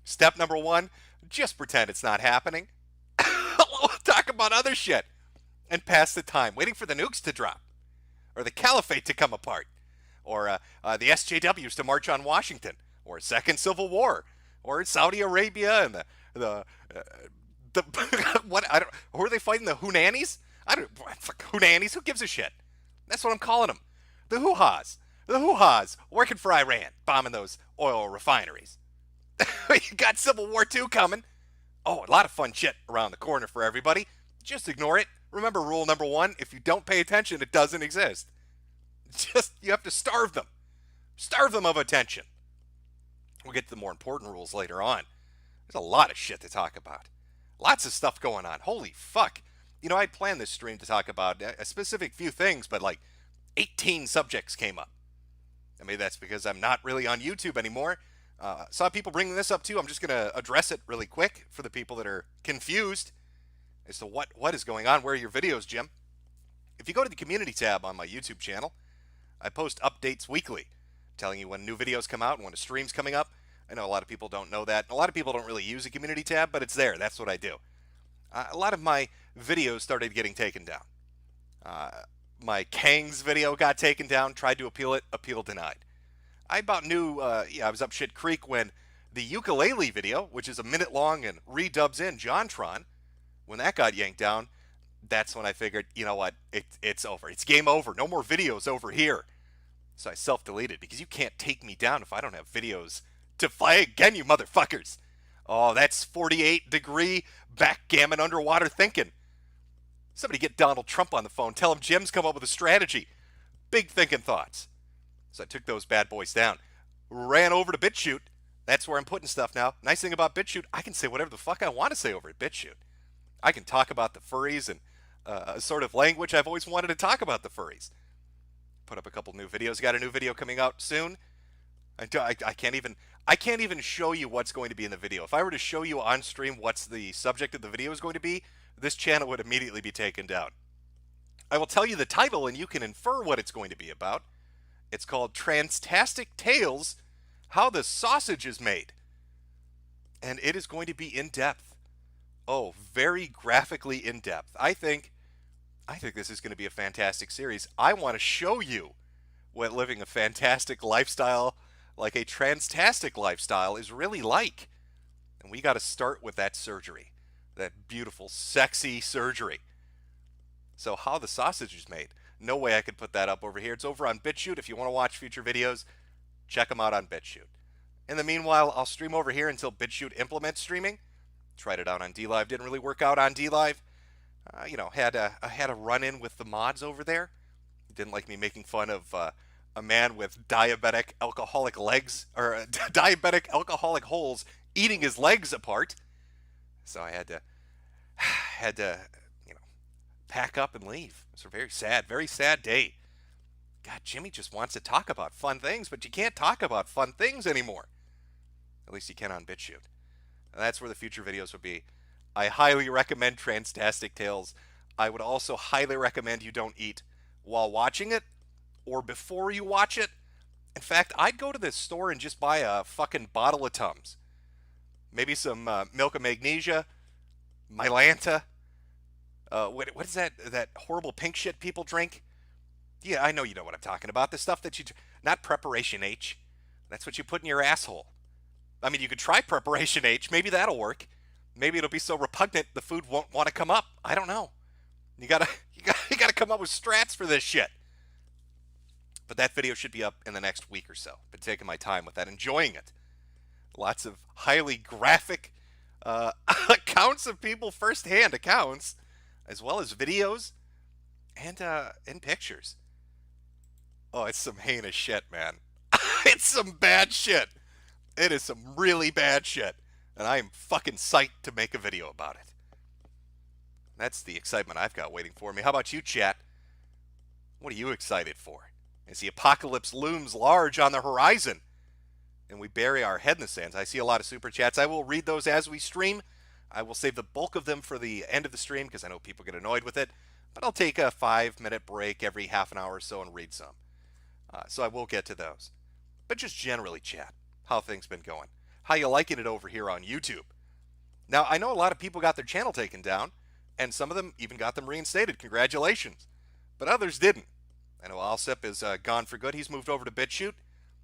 Step number one, just pretend it's not happening. We'll talk about other shit and pass the time, waiting for the nukes to drop, or the caliphate to come apart, or the SJWs to march on Washington, or a second civil war, or Saudi Arabia and the what? I don't. Who are they fighting? The Hunanis? I don't. Hunanis? Who gives a shit? That's what I'm calling them. The hoo-has. The hoo-has working for Iran, bombing those oil refineries. You got Civil War II coming. Oh, a lot of fun shit around the corner for everybody. Just ignore it. Remember rule number one, if you don't pay attention, it doesn't exist. Just, you have to starve them. Starve them of attention. We'll get to the more important rules later on. There's a lot of shit to talk about. Lots of stuff going on. Holy fuck. You know, I planned this stream to talk about a specific few things, but like 18 subjects came up. I mean, that's because I'm not really on YouTube anymore. Saw people bringing this up too. I'm just going to address it really quick for the people that are confused as to what is going on. Where are your videos, Jim? If you go to the community tab on my YouTube channel, I post updates weekly, telling you when new videos come out and when a stream's coming up. I know a lot of people don't know that. A lot of people don't really use the community tab, but it's there. That's what I do. A lot of my videos started getting taken down. My Kangs video got taken down, tried to appeal it, appeal denied. I about knew, I was up shit creek when the ukulele video, which is a minute long and redubs in JonTron, when that got yanked down, that's when I figured, you know what, it's over. It's game over. No more videos over here. So I self-deleted because you can't take me down if I don't have videos to fight again, you motherfuckers. Oh, that's 48-degree backgammon underwater thinking. Somebody get Donald Trump on the phone. Tell him Jim's come up with a strategy. Big thinking thoughts. So I took those bad boys down. Ran over to BitChute. That's where I'm putting stuff now. Nice thing about BitChute, I can say whatever the fuck I want to say over at BitChute. I can talk about the furries and a sort of language I've always wanted to talk about the furries. Put up a couple new videos. Got a new video coming out soon. I can't even show you what's going to be in the video. If I were to show you on stream what's the subject of the video is going to be, this channel would immediately be taken down. I will tell you the title and you can infer what it's going to be about. It's called Transtastic Tales, How the Sausage is Made. And it is going to be in depth. Oh, very graphically in depth. I think this is going to be a fantastic series. I want to show you what living a fantastic lifestyle, like a transtastic lifestyle, is really like. And we got to start with that surgery. That beautiful, sexy surgery. So how the sausage is made. No way I could put that up over here. It's over on BitChute. If you want to watch future videos, check them out on BitChute. In the meanwhile, I'll stream over here until BitChute implements streaming. Tried it out on DLive. Didn't really work out on DLive. Had a run-in with the mods over there. Didn't like me making fun of a man with diabetic alcoholic legs, or diabetic alcoholic holes, eating his legs apart. So I had to pack up and leave. It's a very sad day. God, Jimmy just wants to talk about fun things, but you can't talk about fun things anymore. At least you can on BitChute. And that's where the future videos will be. I highly recommend Transtastic Tales. I would also highly recommend you don't eat while watching it or before you watch it. In fact, I'd go to this store and just buy a fucking bottle of Tums. Maybe some milk of magnesia, Mylanta. What is that horrible pink shit people drink? Yeah, I know you know what I'm talking about. The stuff that not Preparation H. That's what you put in your asshole. I mean, you could try Preparation H. Maybe that'll work. Maybe it'll be so repugnant the food won't want to come up. I don't know. You gotta come up with strats for this shit. But that video should be up in the next week or so. Been taking my time with that, enjoying it. Lots of highly graphic accounts of people, first-hand accounts, as well as videos and pictures. Oh, it's some heinous shit, man. It's some bad shit. It is some really bad shit. And I am fucking psyched to make a video about it. That's the excitement I've got waiting for me. How about you, chat? What are you excited for? As the apocalypse looms large on the horizon and we bury our head in the sands. I see a lot of super chats. I will read those as we stream. I will save the bulk of them for the end of the stream because I know people get annoyed with it. But I'll take a 5-minute break every half an hour or so and read some. So I will get to those. But just generally, chat, how things been going. How you liking it over here on YouTube? Now, I know a lot of people got their channel taken down, and some of them even got them reinstated. Congratulations. But others didn't. I know Alsip is gone for good. He's moved over to BitChute.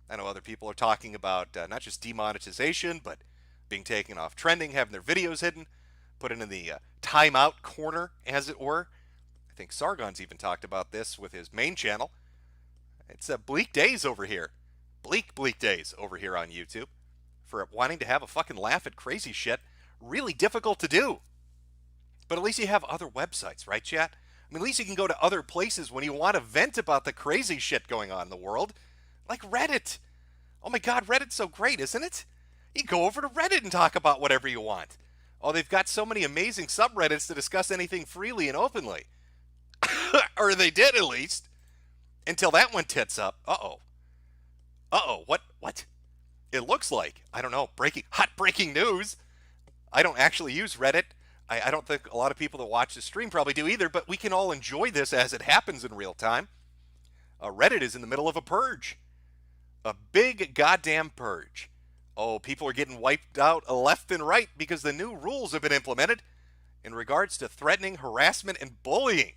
I know other people are talking about not just demonetization, but being taken off trending, having their videos hidden, put in the timeout corner, as it were. I think Sargon's even talked about this with his main channel. It's bleak days over here. Bleak days over here on YouTube. For wanting to have a fucking laugh at crazy shit. Really difficult to do. But at least you have other websites, right, chat? I mean, at least you can go to other places when you want to vent about the crazy shit going on in the world. Like Reddit. Oh my god, Reddit's so great, isn't it? You go over to Reddit and talk about whatever you want. Oh, they've got so many amazing subreddits to discuss anything freely and openly. Or they did, at least. Until that one tits up. Uh-oh. Uh-oh, what? It looks like, I don't know, hot breaking news. I don't actually use Reddit. I don't think a lot of people that watch the stream probably do either, but we can all enjoy this as it happens in real time. Reddit is in the middle of a purge. A big goddamn purge. Oh, people are getting wiped out left and right because the new rules have been implemented in regards to threatening, harassment, and bullying.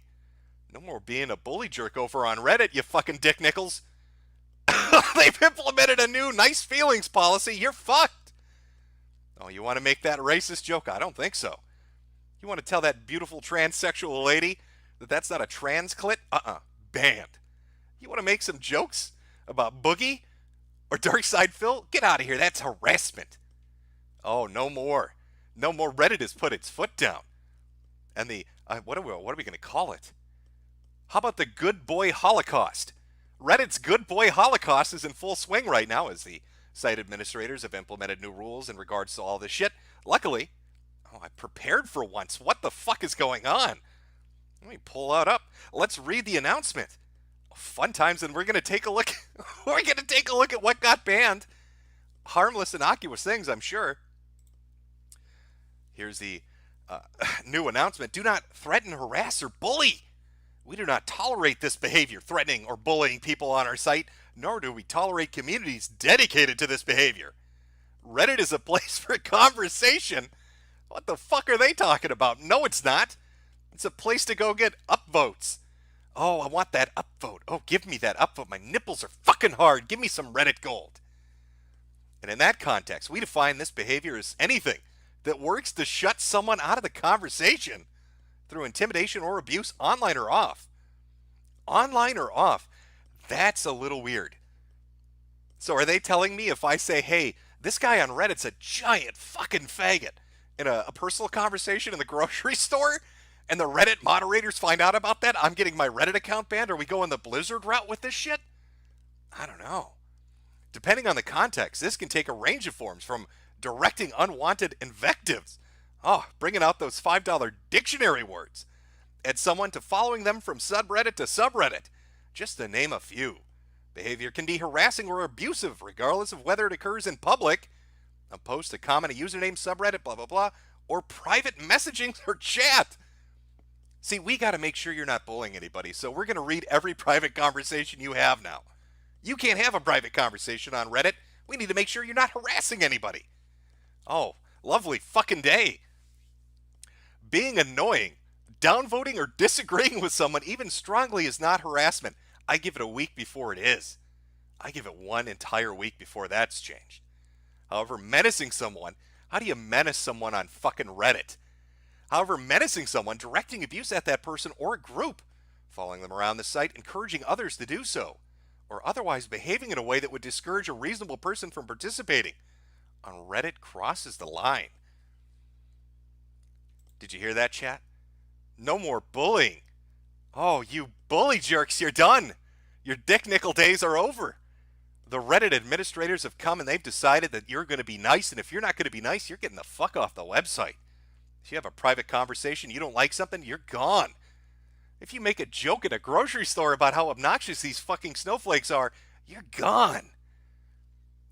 No more being a bully jerk over on Reddit, you fucking dick nickels. They've implemented a new nice feelings policy. You're fucked. Oh, you want to make that a racist joke? I don't think so. You want to tell that beautiful transsexual lady that that's not a trans clit? Banned. You want to make some jokes about Boogie or Darkside Phil? Get out of here. That's harassment. Oh, no more. No more. Reddit has put its foot down. And the, what are we going to call it? How about the Good Boy Holocaust? Reddit's Good Boy Holocaust is in full swing right now as the site administrators have implemented new rules in regards to all this shit. Luckily, I prepared for once. What the fuck is going on? Let me pull that up. Let's read the announcement. Fun times, and we're going to take a look. We're going to take a look at what got banned. Harmless, innocuous things, I'm sure. Here's the new announcement. Do not threaten, harass, or bully. We do not tolerate this behavior, threatening or bullying people on our site, nor do we tolerate communities dedicated to this behavior. Reddit is a place for conversation. What the fuck are they talking about? No, it's not. It's a place to go get upvotes. Oh, I want that upvote. Oh, give me that upvote. My nipples are fucking hard. Give me some Reddit gold. And in that context, we define this behavior as anything that works to shut someone out of the conversation through intimidation or abuse, online or off. Online or off. That's a little weird. So are they telling me if I say, hey, this guy on Reddit's a giant fucking faggot in a personal conversation in the grocery store, and the Reddit moderators find out about that, I'm getting my Reddit account banned? Are we going the Blizzard route with this shit? I don't know. Depending on the context, this can take a range of forms, from directing unwanted invectives, bringing out those $5 dictionary words, at someone, to following them from subreddit to subreddit, just to name a few. Behavior can be harassing or abusive, regardless of whether it occurs in public, a post, a comment, a username, subreddit, blah, blah, blah, or private messaging or chat. See, we got to make sure you're not bullying anybody, so we're going to read every private conversation you have now. You can't have a private conversation on Reddit. We need to make sure you're not harassing anybody. Oh, lovely fucking day. Being annoying, downvoting, or disagreeing with someone even strongly is not harassment. I give it a week before it is. I give it one entire week before that's changed. However, menacing someone, how do you menace someone on fucking Reddit? However, menacing someone, directing abuse at that person or a group, following them around the site, encouraging others to do so, or otherwise behaving in a way that would discourage a reasonable person from participating on Reddit crosses the line. Did you hear that, chat? No more bullying. Oh, you bully jerks, you're done. Your dick nickel days are over. The Reddit administrators have come and they've decided that you're going to be nice, and if you're not going to be nice, you're getting the fuck off the website. If you have a private conversation, you don't like something, you're gone. If you make a joke at a grocery store about how obnoxious these fucking snowflakes are, you're gone.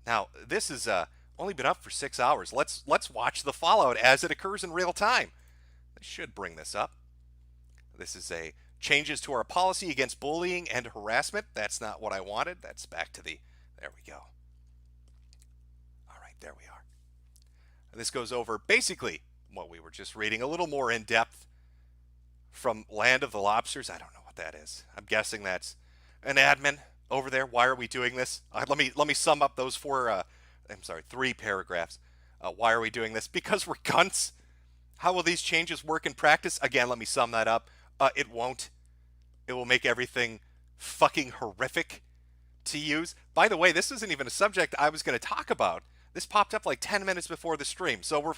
Now, this has only been up for 6 hours. Let's watch the fallout as it occurs in real time. They should bring this up. This is a changes to our policy against bullying and harassment. That's not what I wanted. That's back to the... There we go. All right, there we are. And this goes over basically what we were just reading, a little more in depth from Land of the Lobsters. I don't know what that is. I'm guessing that's an admin over there. Why are we doing this? Let me sum up those 3 paragraphs. Why are we doing this? Because we're cunts. How will these changes work in practice? Again, let me sum that up. It won't. It will make everything fucking horrific to use. By the way, this isn't even a subject I was going to talk about. This popped up like 10 minutes before the stream, so we're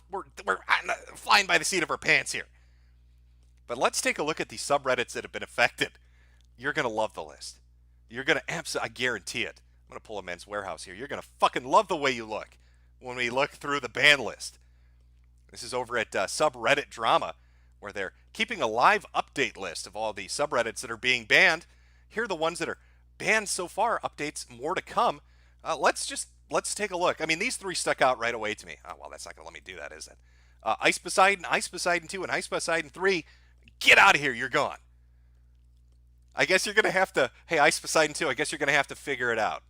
flying by the seat of our pants here. But let's take a look at the subreddits that have been affected. You're going to love the list. You're going to I guarantee it. I'm going to pull a Men's Warehouse here. You're going to fucking love the way you look when we look through the ban list. This is over at Subreddit Drama, where they're keeping a live update list of all the subreddits that are being banned. Here are the ones that are banned so far. Updates more to come. Let's take a look. I mean, these 3 stuck out right away to me. Oh, well, that's not going to let me do that, is it? Ice Poseidon 2, and Ice Poseidon 3. Get out of here. You're gone. I guess you're going to have to... Hey, Ice Poseidon 2, I guess you're going to have to figure it out.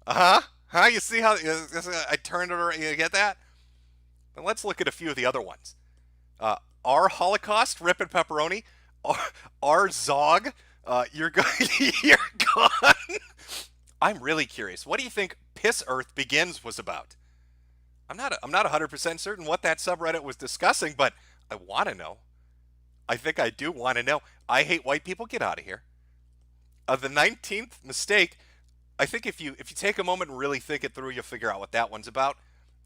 Huh? You see how I turned it around? You get that? But let's look at a few of the other ones. R Holocaust, Rip and Pepperoni. R Zog, you're gone. I'm really curious. What do you think Piss Earth Begins was about? I'm not 100% certain what that subreddit was discussing, but I want to know. I think I do want to know. I hate white people. Get out of here. The 19th mistake. I think if you take a moment and really think it through, you'll figure out what that one's about.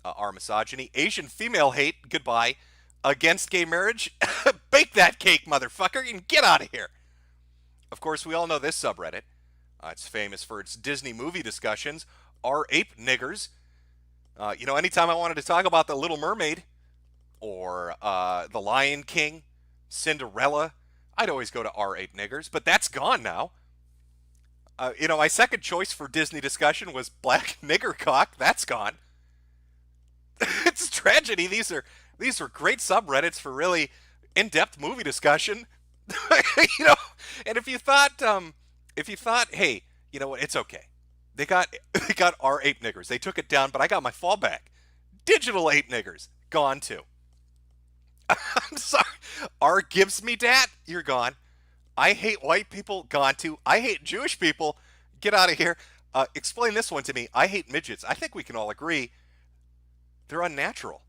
Our misogyny. Asian female hate. Goodbye. Against gay marriage. Bake that cake, motherfucker, and get out of here. Of course, we all know this subreddit. It's famous for its Disney movie discussions. Our ape niggers. Anytime I wanted to talk about The Little Mermaid or The Lion King, Cinderella, I'd always go to our ape niggers, but that's gone now. My second choice for Disney discussion was Black Nigger Cock. That's gone. It's a tragedy. These are great subreddits for really in-depth movie discussion. And if you thought, hey, you know what, it's okay. They got our ape niggers. They took it down, but I got my fallback. Digital ape niggers, gone too. I'm sorry. R gives me dat, you're gone. I hate white people, gone too. I hate Jewish people, get out of here. Explain this one to me. I hate midgets. I think we can all agree they're unnatural.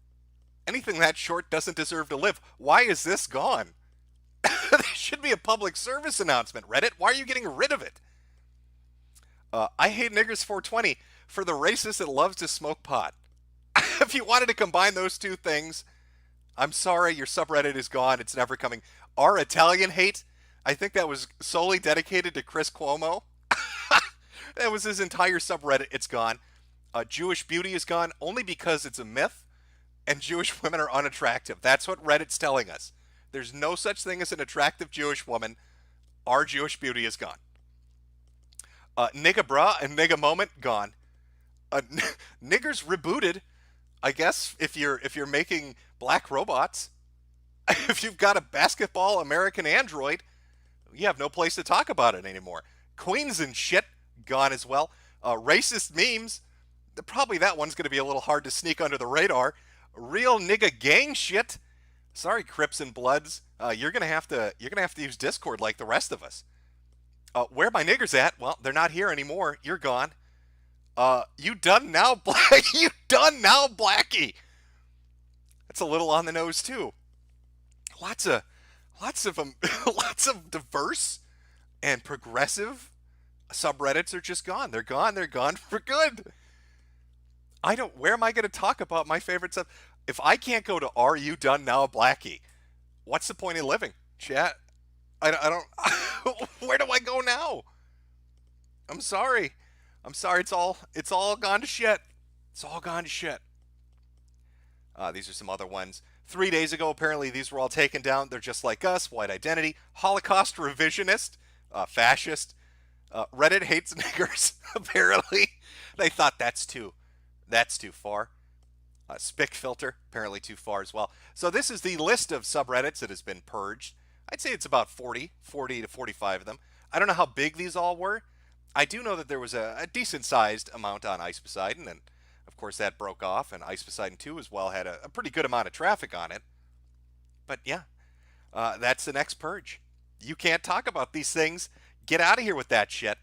Anything that short doesn't deserve to live. Why is this gone? There should be a public service announcement, Reddit. Why are you getting rid of it? I hate niggers 420 for the racist that loves to smoke pot. If you wanted to combine those two things, I'm sorry, your subreddit is gone. It's never coming. Our Italian hate, I think that was solely dedicated to Chris Cuomo. That was his entire subreddit. It's gone. Jewish beauty is gone only because it's a myth and Jewish women are unattractive. That's what Reddit's telling us. There's no such thing as an attractive Jewish woman. Our Jewish beauty is gone. Nigga bra and nigga moment, gone. Niggers rebooted. I guess if you're making black robots, if you've got a basketball American android, you have no place to talk about it anymore. Queens and shit, gone as well. Racist memes, probably that one's going to be a little hard to sneak under the radar. Real nigga gang shit. Sorry, Crips and Bloods. You're gonna have to use Discord like the rest of us. Where my niggers at? Well, they're not here anymore. You're gone. You done now, You done now, Blackie. That's a little on the nose too. Lots of diverse and progressive subreddits are just gone. They're gone. They're gone for good. Where am I going to talk about my favorite stuff? If I can't go to Are You Done Now, Blackie, what's the point in living? Chat, I don't, where do I go now? I'm sorry. I'm sorry, it's all gone to shit. It's all gone to shit. These are some other ones. 3 days ago, apparently these were all taken down. They're just like us, white identity, Holocaust revisionist, fascist, Reddit hates niggers, apparently. They thought that's too far. Spic filter, apparently too far as well. So this is the list of subreddits that has been purged. I'd say it's about 40 to 45 of them. I don't know how big these all were. I do know that there was a decent-sized amount on Ice Poseidon, and of course that broke off, and Ice Poseidon 2 as well had a pretty good amount of traffic on it. But yeah, that's the next purge. You can't talk about these things. Get out of here with that shit.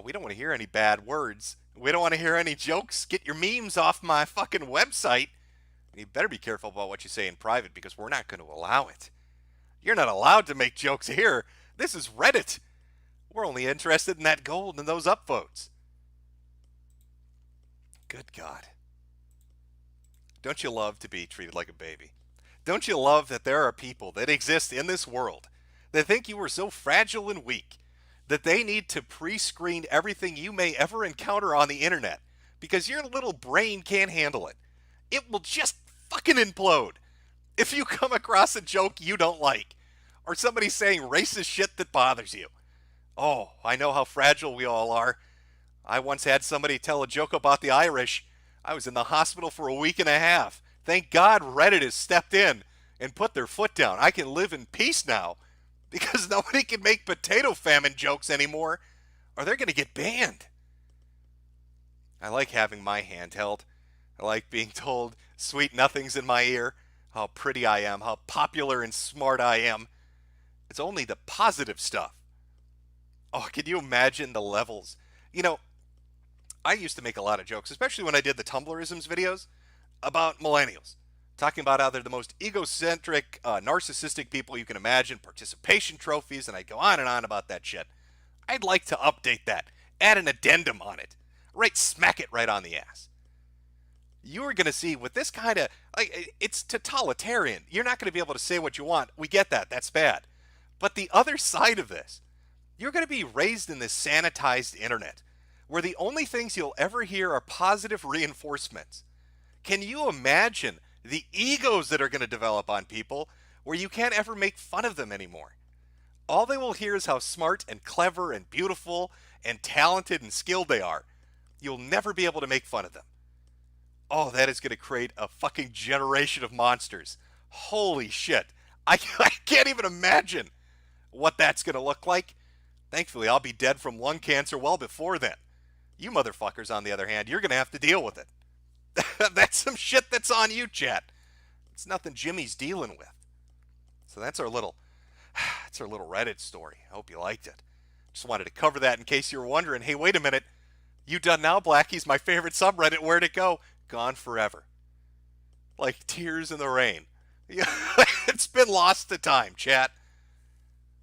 We don't want to hear any bad words. We don't want to hear any jokes. Get your memes off my fucking website. And you better be careful about what you say in private, because we're not going to allow it. You're not allowed to make jokes here. This is Reddit. We're only interested in that gold and those upvotes. Good God. Don't you love to be treated like a baby? Don't you love that there are people that exist in this world that think you are so fragile and weak that they need to pre-screen everything you may ever encounter on the internet because your little brain can't handle it? It will just fucking implode if you come across a joke you don't like, or somebody saying racist shit that bothers you. Oh, I know how fragile we all are. I once had somebody tell a joke about the Irish. I was in the hospital for a week and a half. Thank God Reddit has stepped in and put their foot down. I can live in peace now because nobody can make potato famine jokes anymore, or they're going to get banned. I like having my hand held. I like being told sweet nothings in my ear, how pretty I am, how popular and smart I am. It's only the positive stuff. Oh, can you imagine the levels? You know, I used to make a lot of jokes, especially when I did the Tumblrisms videos, about millennials. Talking about how they're the most egocentric, narcissistic people you can imagine, participation trophies, and I'd go on and on about that shit. I'd like to update that, add an addendum on it, smack it right on the ass. You are going to see with this kind of, it's totalitarian. You're not going to be able to say what you want. We get that. That's bad. But the other side of this, you're going to be raised in this sanitized internet where the only things you'll ever hear are positive reinforcements. Can you imagine the egos that are going to develop on people where you can't ever make fun of them anymore? All they will hear is how smart and clever and beautiful and talented and skilled they are. You'll never be able to make fun of them. Oh, that is going to create a fucking generation of monsters. Holy shit. I can't even imagine what that's going to look like. Thankfully, I'll be dead from lung cancer well before then. You motherfuckers, on the other hand, you're going to have to deal with it. That's some shit that's on you, chat. It's nothing Jimmy's dealing with. So that's our little Reddit story. I hope you liked it. Just wanted to cover that in case you were wondering, hey, wait a minute. You done now, Blackie's my favorite subreddit. Where'd it go? Gone forever. Like tears in the rain. It's been lost to time, chat.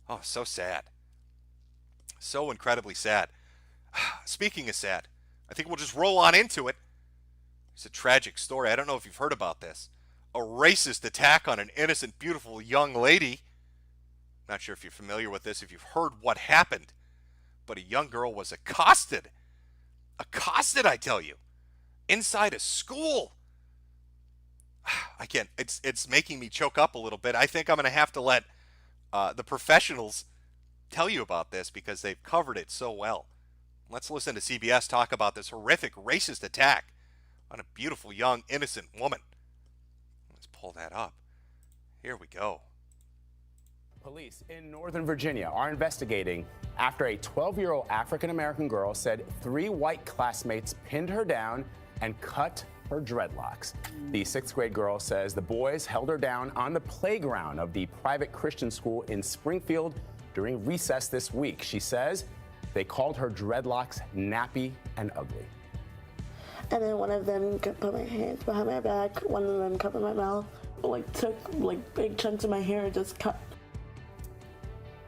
Oh, so sad. So incredibly sad. Speaking of sad, I think we'll just roll on into it. It's a tragic story. I don't know if you've heard about this. A racist attack on an innocent, beautiful young lady. Not sure if you're familiar with this, if you've heard what happened. But a young girl was accosted. Accosted, I tell you. Inside a school. I can't. It's making me choke up a little bit. I think I'm going to have to let the professionals tell you about this because they've covered it so well. Let's listen to CBS talk about this horrific racist attack on a beautiful, young, innocent woman. Let's pull that up. Here we go. Police in Northern Virginia are investigating after a 12-year-old African-American girl said 3 white classmates pinned her down and cut her dreadlocks. The 6th grade girl says the boys held her down on the playground of the private Christian school in Springfield during recess this week. She says they called her dreadlocks nappy and ugly. And then one of them put my hands behind my back, one of them covered my mouth, took big chunks of my hair and just cut.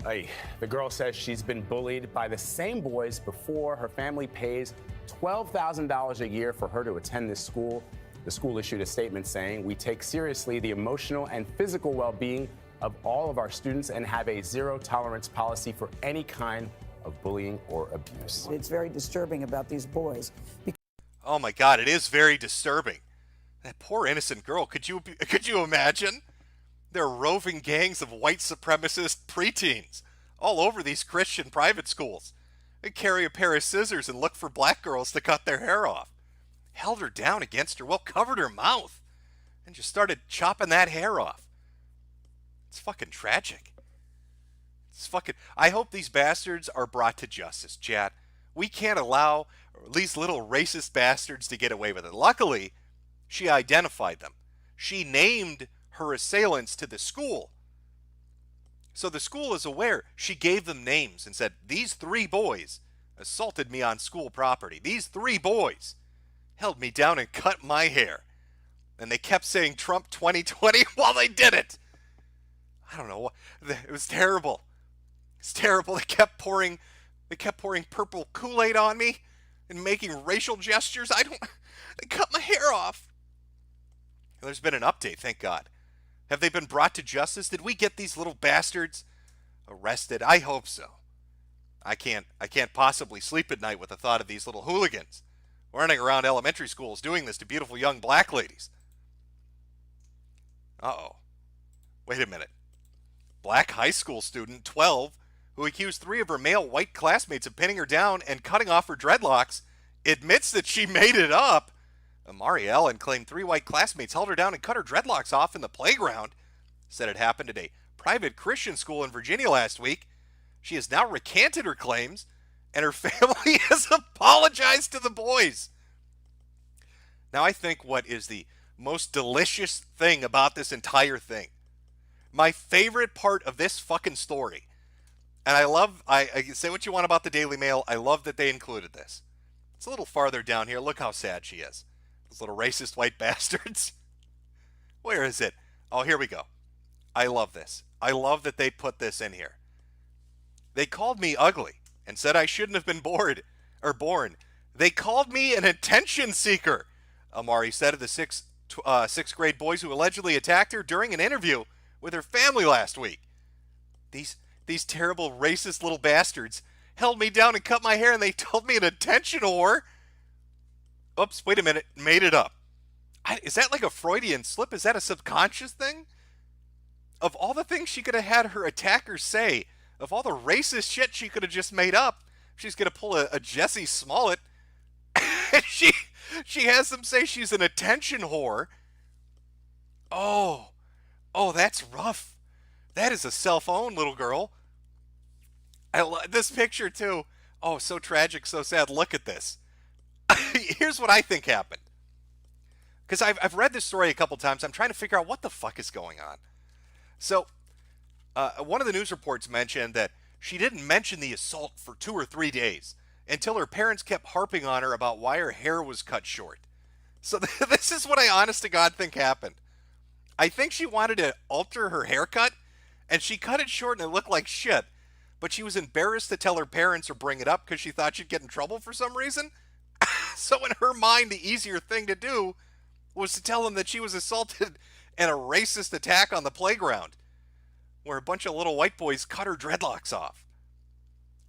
Hey, the girl says she's been bullied by the same boys before. Her family pays $12,000 a year for her to attend this school. The school issued a statement saying, "We take seriously the emotional and physical well-being of all of our students and have a zero tolerance policy for any kind of bullying or abuse. It's very disturbing about these boys. Oh my God, it is very disturbing. That poor innocent girl. Could you imagine? There are roving gangs of white supremacist preteens all over these Christian private schools. They carry a pair of scissors and look for black girls to cut their hair off. Held her down against her will, covered her mouth, and just started chopping that hair off. It's fucking tragic. I hope these bastards are brought to justice, chat. We can't allow these little racist bastards to get away with it. Luckily, she identified them. She named her assailants to the school. So the school is aware. She gave them names and said, these 3 boys assaulted me on school property. These 3 boys held me down and cut my hair. And they kept saying Trump 2020 while they did it. I don't know. It was terrible. It's terrible. They kept pouring purple Kool-Aid on me and making racial gestures. They cut my hair off. There's been an update, thank God. Have they been brought to justice? Did we get these little bastards arrested? I hope so. I can't possibly sleep at night with the thought of these little hooligans running around elementary schools doing this to beautiful young black ladies. Uh-oh. Wait a minute. Black high school student, 12, who accused 3 of her male white classmates of pinning her down and cutting off her dreadlocks, admits that she made it up. Amari Allen claimed 3 white classmates held her down and cut her dreadlocks off in the playground. Said it happened at a private Christian school in Virginia last week. She has now recanted her claims, and her family has apologized to the boys. Now, I think what is the most delicious thing about this entire thing, my favorite part of this fucking story, and I say what you want about the Daily Mail, I love that they included this. It's a little farther down here. Look how sad she is. Those little racist white bastards. Where is it? Oh, here we go. I love this. I love that they put this in here. They called me ugly and said I shouldn't have been born. They called me an attention seeker, Amari said of the sixth grade boys who allegedly attacked her during an interview with her family last week. These terrible racist little bastards held me down and cut my hair, and they told me an attention whore. Oops, wait a minute. Made it up. Is that like a Freudian slip? Is that a subconscious thing? Of all the things she could have had her attackers say, of all the racist shit she could have just made up, she's going to pull a Jussie Smollett. she has them say she's an attention whore. Oh, that's rough. That is a cell phone, little girl. I love this picture, too. Oh, so tragic, so sad. Look at this. Here's what I think happened. Because I've read this story a couple times. I'm trying to figure out what the fuck is going on. So, one of the news reports mentioned that she didn't mention the assault for 2 or 3 days until her parents kept harping on her about why her hair was cut short. So this is what I honest to God think happened. I think she wanted to alter her haircut, and she cut it short and it looked like shit. But she was embarrassed to tell her parents or bring it up because she thought she'd get in trouble for some reason. So in her mind, the easier thing to do was to tell them that she was assaulted in a racist attack on the playground where a bunch of little white boys cut her dreadlocks off.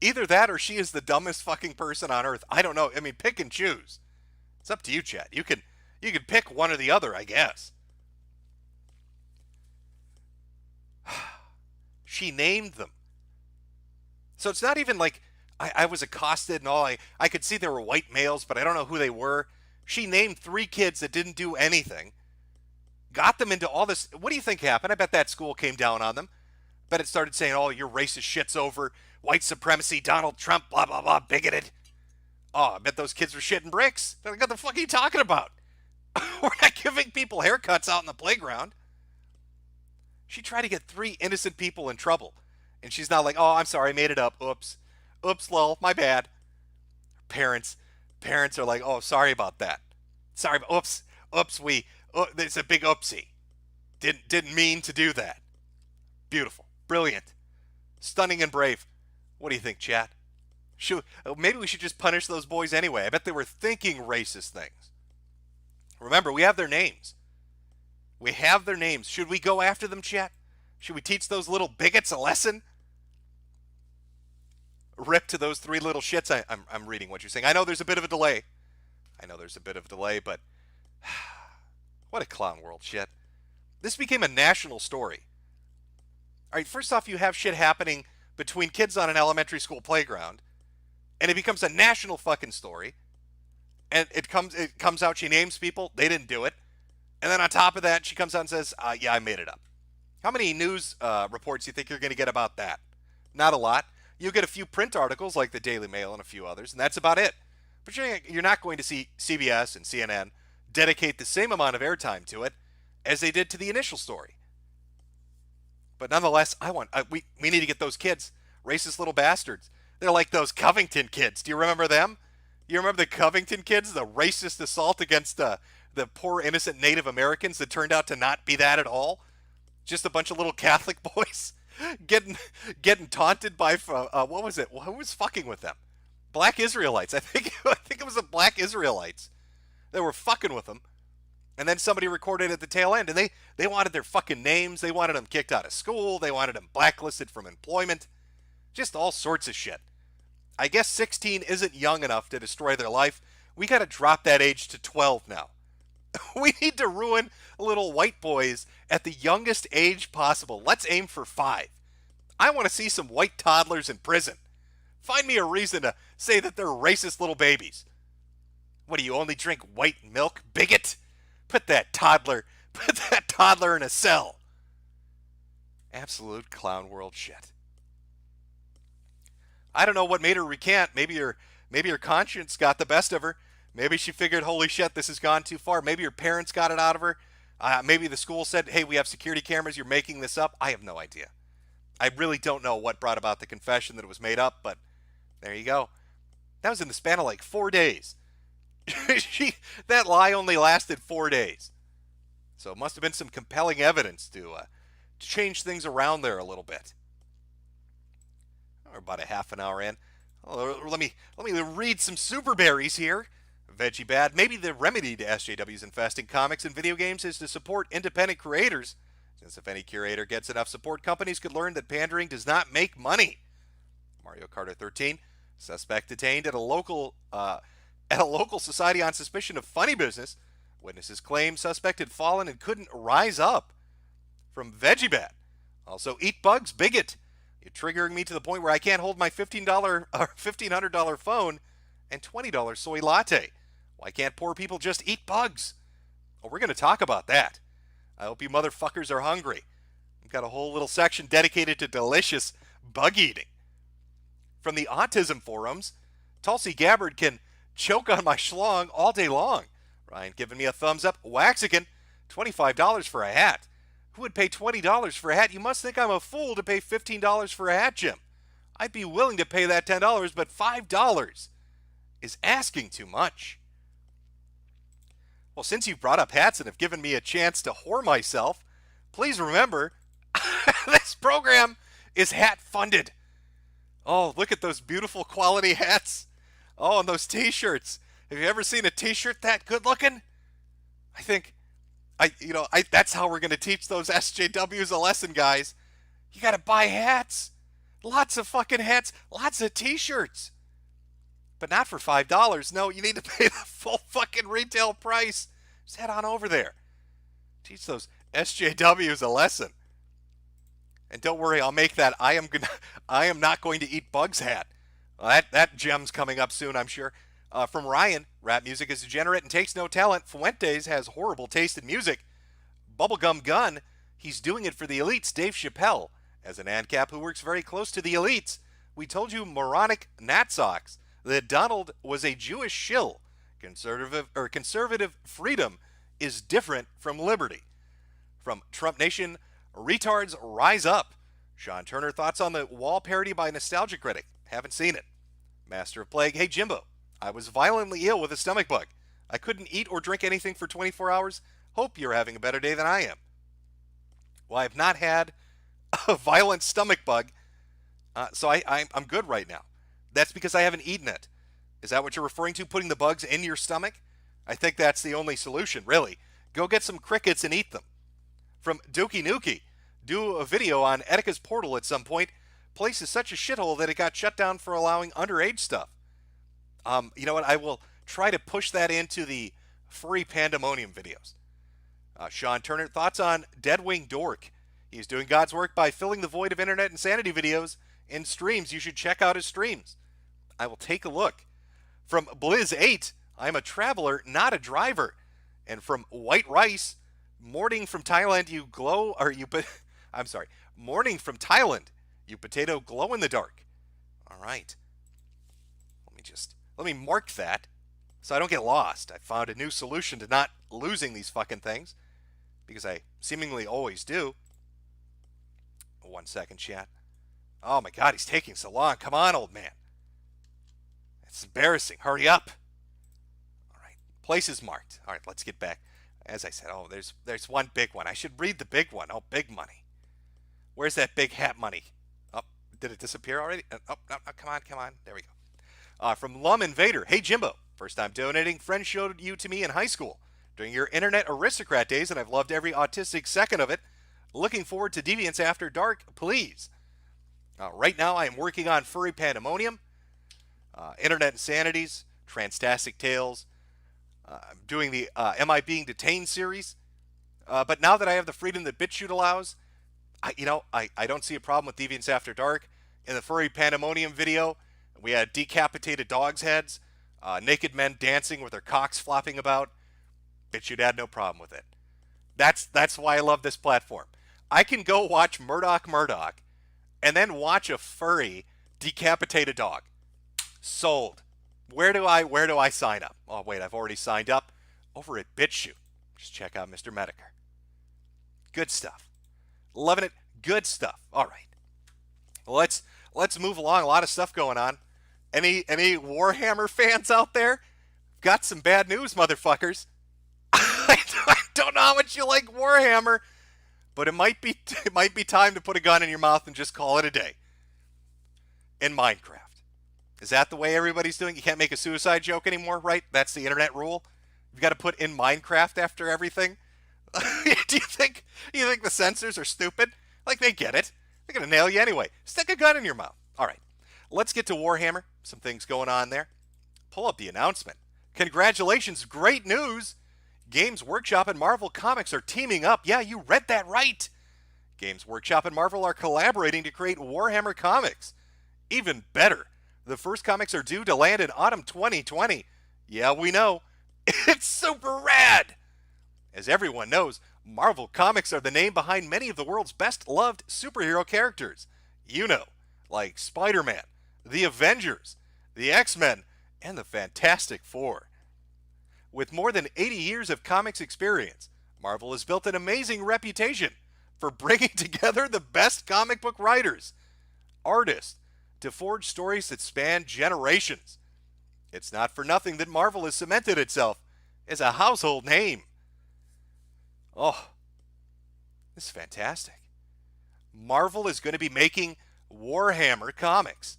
Either that or she is the dumbest fucking person on earth. I don't know. I mean, pick and choose. It's up to you, chat. You can pick one or the other, I guess. She named them. So it's not even like I was accosted and all. I could see there were white males, but I don't know who they were. She named 3 kids that didn't do anything. Got them into all this. What do you think happened? I bet that school came down on them. Bet it started saying, oh, your racist shit's over. White supremacy, Donald Trump, blah, blah, blah, bigoted. Oh, I bet those kids were shitting bricks. They're like, what the fuck are you talking about? We're not giving people haircuts out in the playground. She tried to get 3 innocent people in trouble. And she's not like, oh, I'm sorry, I made it up. Oops. Oops, lol, my bad. Parents are like, oh, sorry about that. Sorry, oops, it's a big oopsie. Didn't mean to do that. Beautiful, brilliant, stunning and brave. What do you think, chat? Maybe we should just punish those boys anyway. I bet they were thinking racist things. Remember, we have their names. Should we go after them, chat? Should we teach those little bigots a lesson? rip to those three little shits. I'm reading what you're saying. I know there's a bit of a delay. But what a clown world shit. This became a national story. All right, first off, you have shit happening between kids on an elementary school playground, and it becomes a national fucking story. And it comes out, she names people, they didn't do it. And then on top of that, she comes out and says, yeah, I made it up. How many news reports do you think you're going to get about that? Not a lot. You'll get a few print articles like the Daily Mail and a few others, and that's about it. But you're not going to see CBS and CNN dedicate the same amount of airtime to it as they did to the initial story. But nonetheless, we need to get those kids, racist little bastards. They're like those Covington kids. Do you remember them? You remember the Covington kids, the racist assault against the poor innocent Native Americans that turned out to not be that at all? Just a bunch of little Catholic boys getting taunted by what was it? Who was fucking with them? Black Israelites. I think it was the Black Israelites. They were fucking with them. And then somebody recorded at the tail end, and they wanted their fucking names. They wanted them kicked out of school. They wanted them blacklisted from employment. Just all sorts of shit. I guess 16 isn't young enough to destroy their life. We got to drop that age to 12 now. We need to ruin little white boys at the youngest age possible. Let's aim for 5. I want to see some white toddlers in prison. Find me a reason to say that they're racist little babies. What do you only drink white milk, bigot? Put that toddler in a cell. Absolute clown world shit. I don't know what made her recant. Maybe her conscience got the best of her. Maybe she figured, holy shit, this has gone too far. Maybe her parents got it out of her. Maybe the school said, hey, we have security cameras. You're making this up. I have no idea. I really don't know what brought about the confession that it was made up, but there you go. That was in the span of like 4 days. That lie only lasted 4 days. So it must have been some compelling evidence to change things around there a little bit. We're about a half an hour in. Let me read some super berries here. Veggie Bad. Maybe the remedy to SJW's infesting comics and video games is to support independent creators, since if any curator gets enough support, companies could learn that pandering does not make money. Mario Kart 13. Suspect detained at a local society on suspicion of funny business. Witnesses claim suspect had fallen and couldn't rise up. From Veggie Bad. Also, Eat Bugs, bigot. You're triggering me to the point where I can't hold my $1,500 phone and $20 soy latte. Why can't poor people just eat bugs? Well, we're going to talk about that. I hope you motherfuckers are hungry. We've got a whole little section dedicated to delicious bug eating. From the autism forums, Tulsi Gabbard can choke on my schlong all day long. Ryan giving me a thumbs up. Waxican, $25 for a hat. Who would pay $20 for a hat? You must think I'm a fool to pay $15 for a hat, Jim. I'd be willing to pay that $10, but $5 is asking too much. Well, since you brought up hats and have given me a chance to whore myself, please remember, this program is hat funded. Oh, look at those beautiful quality hats. Oh, and those t-shirts. Have you ever seen a t-shirt that good looking? I think, that's how we're going to teach those SJWs a lesson, guys. You got to buy hats. Lots of fucking hats. Lots of t-shirts. But not for $5. No, you need to pay the full fucking retail price. Just head on over there. Teach those SJWs a lesson. And don't worry, I'll make that I am not going to eat bugs hat. Well, that gem's coming up soon, I'm sure. From Ryan, rap music is degenerate and takes no talent. Fuentes has horrible taste in music. Bubblegum Gun, he's doing it for the elites. Dave Chappelle, as an ANCAP who works very close to the elites. We told you moronic Nat socks that Donald was a Jewish shill. Conservative freedom is different from liberty. From Trump Nation, retards rise up. Sean Turner, thoughts on the Wall parody by Nostalgia Critic. Haven't seen it. Master of Plague, hey Jimbo, I was violently ill with a stomach bug. I couldn't eat or drink anything for 24 hours. Hope you're having a better day than I am. Well, I have not had a violent stomach bug, so I'm good right now. That's because I haven't eaten it. Is that what you're referring to, putting the bugs in your stomach? I think that's the only solution, really. Go get some crickets and eat them. From Dookie Nukie, do a video on Etika's portal at some point. place is such a shithole that it got shut down for allowing underage stuff. You know what? I will try to push that into the furry pandemonium videos. Sean Turner, thoughts on Deadwing Dork? He's doing God's work by filling the void of internet insanity videos and streams. You should check out his streams. I will take a look. From Blizz8, I'm a traveler, not a driver. And from White Rice, morning from Thailand, you glow, or you, I'm sorry, morning from Thailand, you potato glow in the dark. All right. Let me mark that so I don't get lost. I found a new solution to not losing these fucking things, because I seemingly always do. 1 second, chat. Oh my God, he's taking so long. Come on, old man. It's embarrassing. Hurry up. All right, place is marked. All right, let's get back. As I said, oh, there's one big one. I should read the big one. Oh, big money. Where's that big hat money? Oh, did it disappear already? Oh, no, come on. There we go. From Lum Invader. Hey, Jimbo. First time donating. Friend showed you to me in high school during your internet aristocrat days, and I've loved every autistic second of it. Looking forward to Deviants After Dark, please. Right now, I am working on Furry Pandemonium, Internet Insanities, Transtastic Tales. I'm doing the Am I Being Detained series. But now that I have the freedom that BitChute allows, I don't see a problem with Deviants After Dark. In the Furry Pandemonium video, we had decapitated dogs' heads, naked men dancing with their cocks flopping about. BitChute had no problem with it. That's why I love this platform. I can go watch Murdoch, and then watch a furry decapitate a dog. Sold. Where do I sign up? Oh wait, I've already signed up over at BitChute. Just check out Mr. Metokur. Good stuff. Loving it. Good stuff. All right. Well, let's move along. A lot of stuff going on. Any Warhammer fans out there? Got some bad news, motherfuckers. I don't know how much you like Warhammer, but it might be time to put a gun in your mouth and just call it a day. In Minecraft. Is that the way everybody's doing? You can't make a suicide joke anymore, right? That's the internet rule. You've got to put in Minecraft after everything. Do you think the censors are stupid? Like, they get it. They're going to nail you anyway. Stick a gun in your mouth. All right. Let's get to Warhammer. Some things going on there. Pull up the announcement. Congratulations. Great news. Games Workshop and Marvel Comics are teaming up. Yeah, you read that right. Games Workshop and Marvel are collaborating to create Warhammer comics. Even better, the first comics are due to land in autumn 2020. Yeah, we know. It's super rad. As everyone knows, Marvel Comics are the name behind many of the world's best-loved superhero characters. You know, like Spider-Man, the Avengers, the X-Men, and the Fantastic Four. With more than 80 years of comics experience, Marvel has built an amazing reputation for bringing together the best comic book writers, artists, to forge stories that span generations. It's not for nothing that Marvel has cemented itself as a household name. Oh, this is fantastic. Marvel is going to be making Warhammer comics.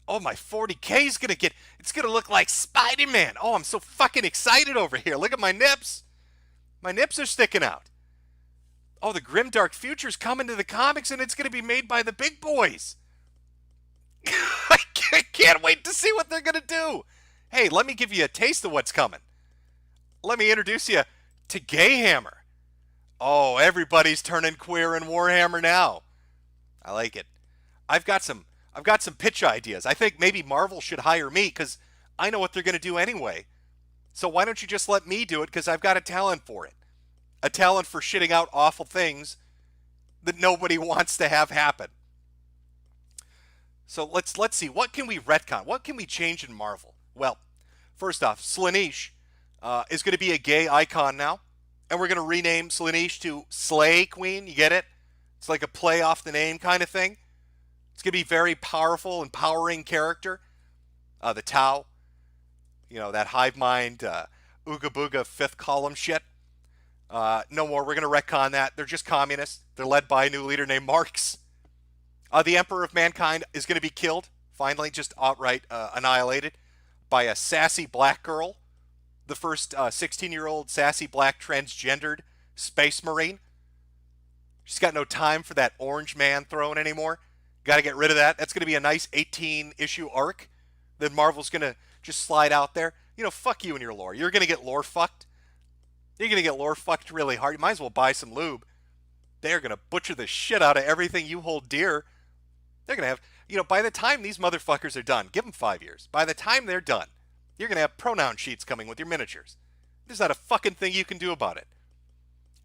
Oh, my 40K is going to it's going to look like Spider-Man. Oh, I'm so fucking excited over here. Look at my nips. My nips are sticking out. Oh, the Grimdark Future's coming to the comics, and it's going to be made by the big boys. I can't wait to see what they're going to do. Hey, let me give you a taste of what's coming. Let me introduce you to Gayhammer. Oh, everybody's turning queer in Warhammer now. I like it. I've got some pitch ideas. I think maybe Marvel should hire me because I know what they're going to do anyway. So why don't you just let me do it, because I've got a talent for it. A talent for shitting out awful things that nobody wants to have happen. So let's see. What can we retcon? What can we change in Marvel? Well, first off, Slaanesh is going to be a gay icon now. And we're going to rename Slaanesh to Slay Queen. You get it? It's like a play off the name kind of thing. It's going to be very powerful, empowering character. The Tau. You know, that hive mind, ooga booga fifth column shit. No more. We're going to retcon that. They're just communists. They're led by a new leader named Marx. The Emperor of Mankind is going to be killed. Finally, just outright annihilated by a sassy black girl. The first 16-year-old sassy black transgendered space marine. She's got no time for that orange man throne anymore. Got to get rid of that. That's going to be a nice 18-issue arc that Marvel's going to just slide out there. You know, fuck you and your lore. You're going to get lore fucked. You're going to get lore fucked really hard. You might as well buy some lube. They're going to butcher the shit out of everything you hold dear. They're going to have, you know, by the time these motherfuckers are done, give them 5 years. By the time they're done, you're going to have pronoun sheets coming with your miniatures. There's not a fucking thing you can do about it.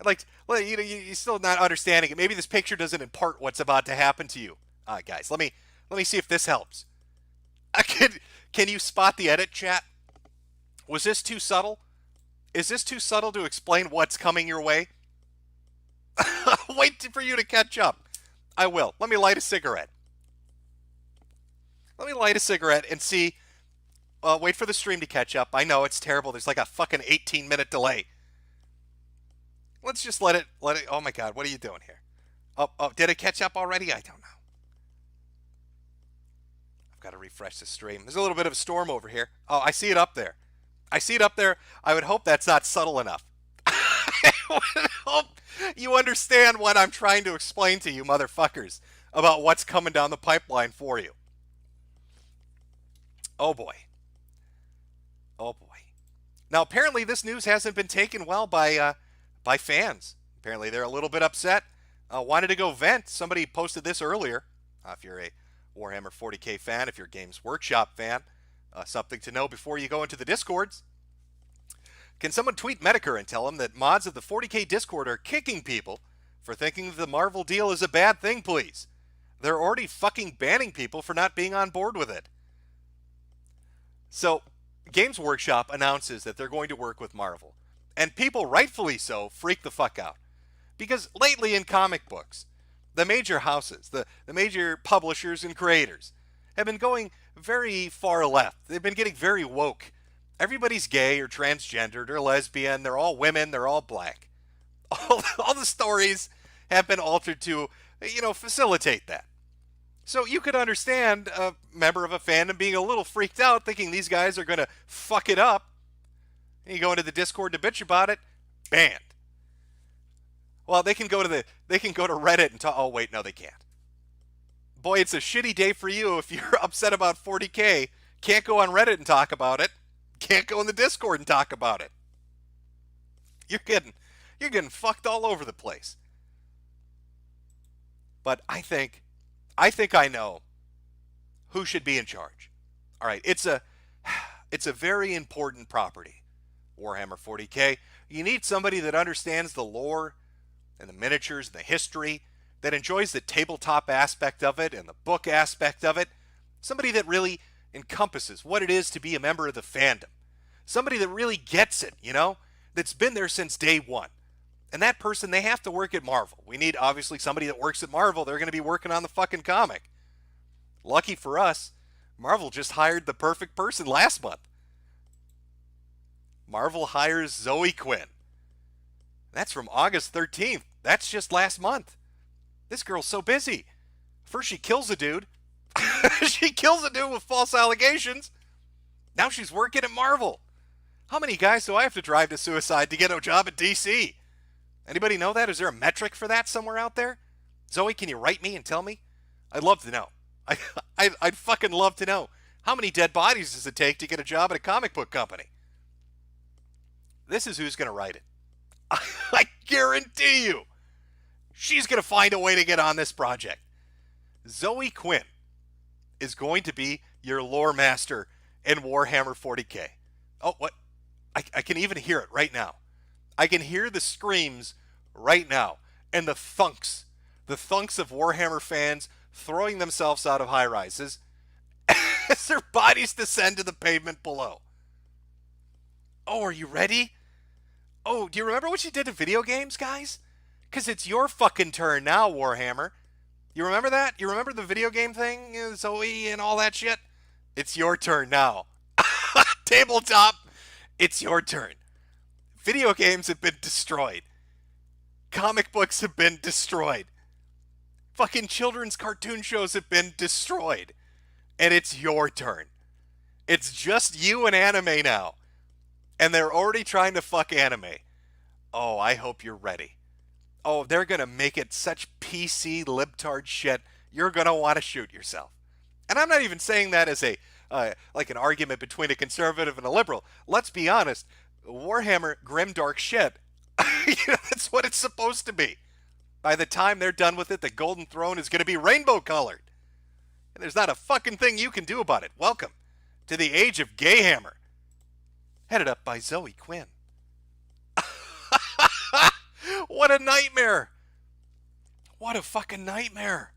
Like, well, you know, you're still not understanding it. Maybe this picture doesn't impart what's about to happen to you. Guys, let me see if this helps. Can you spot the edit, chat? Was this too subtle? Is this too subtle to explain what's coming your way? Wait for you to catch up. I will. Let me light a cigarette. Let me light a cigarette and see. Wait for the stream to catch up. I know it's terrible. There's like a fucking 18-minute delay. Let's just let it. Oh my God, what are you doing here? Oh, did it catch up already? I don't know. I've got to refresh the stream. There's a little bit of a storm over here. Oh, I see it up there. I see it up there. I would hope that's not subtle enough. I would hope you understand what I'm trying to explain to you, motherfuckers, about what's coming down the pipeline for you. Oh boy. Oh boy. Now apparently this news hasn't been taken well by fans. Apparently they're a little bit upset. Wanted to go vent. Somebody posted this earlier. If you're a Warhammer 40k fan, if you're a Games Workshop fan, something to know before you go into the Discords. Can someone tweet Metokur and tell him that mods of the 40k Discord are kicking people for thinking the Marvel deal is a bad thing, please? They're already fucking banning people for not being on board with it. So, Games Workshop announces that they're going to work with Marvel. And people, rightfully so, freak the fuck out. Because lately in comic books, the major houses, the major publishers and creators have been going very far left. They've been getting very woke. Everybody's gay or transgendered or lesbian. They're all women. They're all black. All the stories have been altered to, you know, facilitate that. So you could understand a member of a fandom being a little freaked out, thinking these guys are going to fuck it up. And you go into the Discord to bitch about it, banned. Well, they can go to Reddit and talk. Oh wait, no, they can't. Boy, it's a shitty day for you if you're upset about 40k. Can't go on Reddit and talk about it. Can't go in the Discord and talk about it. You're getting fucked all over the place. But I think I know who should be in charge. All right, it's a very important property, Warhammer 40k. You need somebody that understands the lore and the miniatures and the history, that enjoys the tabletop aspect of it and the book aspect of it. Somebody that really encompasses what it is to be a member of the fandom. Somebody that really gets it, you know, that's been there since day one. And that person, they have to work at Marvel. We need, obviously, somebody that works at Marvel. They're going to be working on the fucking comic. Lucky for us, Marvel just hired the perfect person last month. Marvel hires Zoe Quinn. That's from August 13th. That's just last month. This girl's so busy. First she kills a dude. She kills a dude with false allegations. Now she's working at Marvel. How many guys do I have to drive to suicide to get a job at DC? Anybody know that? Is there a metric for that somewhere out there? Zoe, can you write me and tell me? I'd love to know. I'd fucking love to know. How many dead bodies does it take to get a job at a comic book company? This is who's going to write it. I guarantee you. She's going to find a way to get on this project. Zoe Quinn is going to be your lore master in Warhammer 40k. Oh, what? I can even hear it right now. I can hear the screams right now and the thunks of Warhammer fans throwing themselves out of high rises as their bodies descend to the pavement below. Oh, are you ready? Oh, do you remember what you did to video games, guys? Because it's your fucking turn now, Warhammer. You remember that? You remember the video game thing, Zoe and all that shit? It's your turn now. Tabletop, it's your turn. Video games have been destroyed. Comic books have been destroyed. Fucking children's cartoon shows have been destroyed. And it's your turn. It's just you and anime now. And they're already trying to fuck anime. Oh, I hope you're ready. Oh, they're going to make it such PC libtard shit. you're going to want to shoot yourself. And I'm not even saying that as a like an argument between a conservative and a liberal. Let's be honest. Warhammer, grim, dark shit. That's what it's supposed to be. By the time they're done with it, the Golden Throne is going to be rainbow colored. And there's not a fucking thing you can do about it. Welcome to the age of Gayhammer. Headed up by Zoe Quinn. What a nightmare. What a fucking nightmare.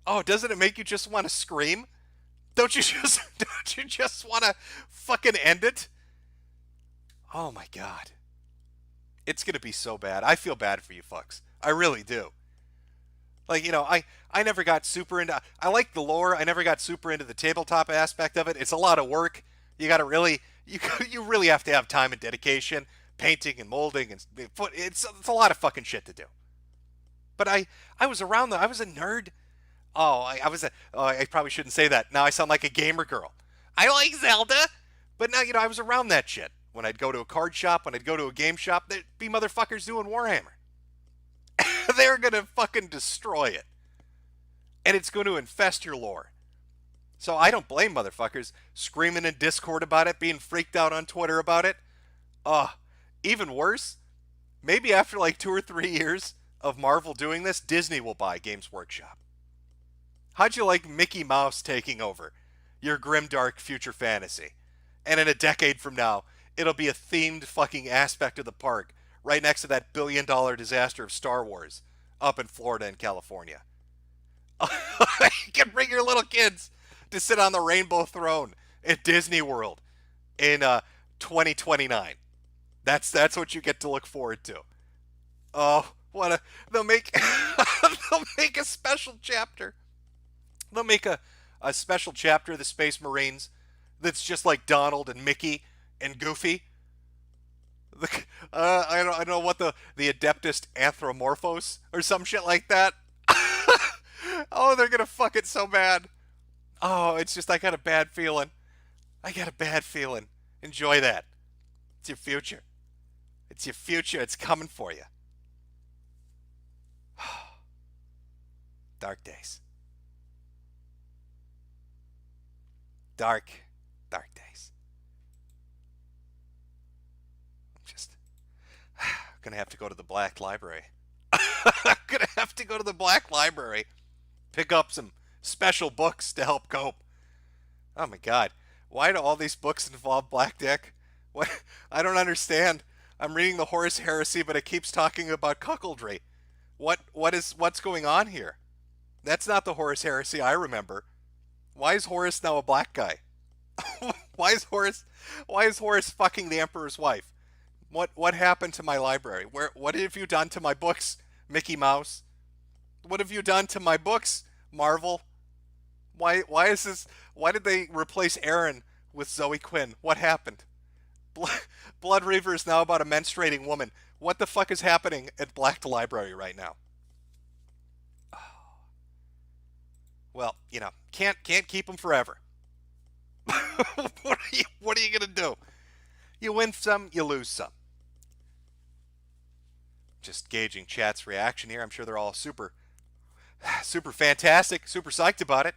Oh, doesn't it make you just want to scream? Don't you just want to fucking end it? Oh my God. It's going to be so bad. I feel bad for you fucks. I really do. Like, I never got super into... I like the lore. I never got super into the tabletop aspect of it. It's a lot of work. You got to really... You really have to have time and dedication. Painting and molding. And it's a lot of fucking shit to do. But I was around... I was a nerd. Oh, I probably shouldn't say that. Now I sound like a gamer girl. I like Zelda. But now, I was around that shit. When I'd go to a card shop, when I'd go to a game shop, there'd be motherfuckers doing Warhammer. They're going to fucking destroy it. And it's going to infest your lore. So I don't blame motherfuckers screaming in Discord about it, being freaked out on Twitter about it. Even worse, maybe after like 2 or 3 years of Marvel doing this, Disney will buy Games Workshop. How'd you like Mickey Mouse taking over your grimdark future fantasy? And in a decade from now, it'll be a themed fucking aspect of the park right next to that billion-dollar disaster of Star Wars up in Florida and California. You can bring your little kids to sit on the rainbow throne at Disney World in 2029. That's what you get to look forward to. Oh, they'll make they'll make a special chapter. They'll make a special chapter of the Space Marines that's just like Donald and Mickey and Goofy. I don't know what the Adeptus Anthropomorphos or some shit like that. Oh, they're gonna fuck it so bad. Oh, it's just I got a bad feeling. Enjoy that. It's your future. It's coming for you. Dark days. Dark days. I'm gonna have to go to the Black Library. Pick up some special books to help cope. Oh my God. Why do all these books involve Black Dick? What? I don't understand. I'm reading the Horus Heresy, but it keeps talking about cuckoldry. What's going on here? That's not the Horus Heresy I remember. Why is Horus now a black guy? Why is Horus fucking the Emperor's wife? What happened to my library? What have you done to my books, Mickey Mouse? What have you done to my books, Marvel? Why is this? Why did they replace Aaron with Zoe Quinn? What happened? Blood Reaver is now about a menstruating woman. What the fuck is happening at Black Library right now? Well, can't keep them forever. What are you gonna do? You win some, you lose some. Just gauging chat's reaction here. I'm sure they're all super fantastic, super psyched about it.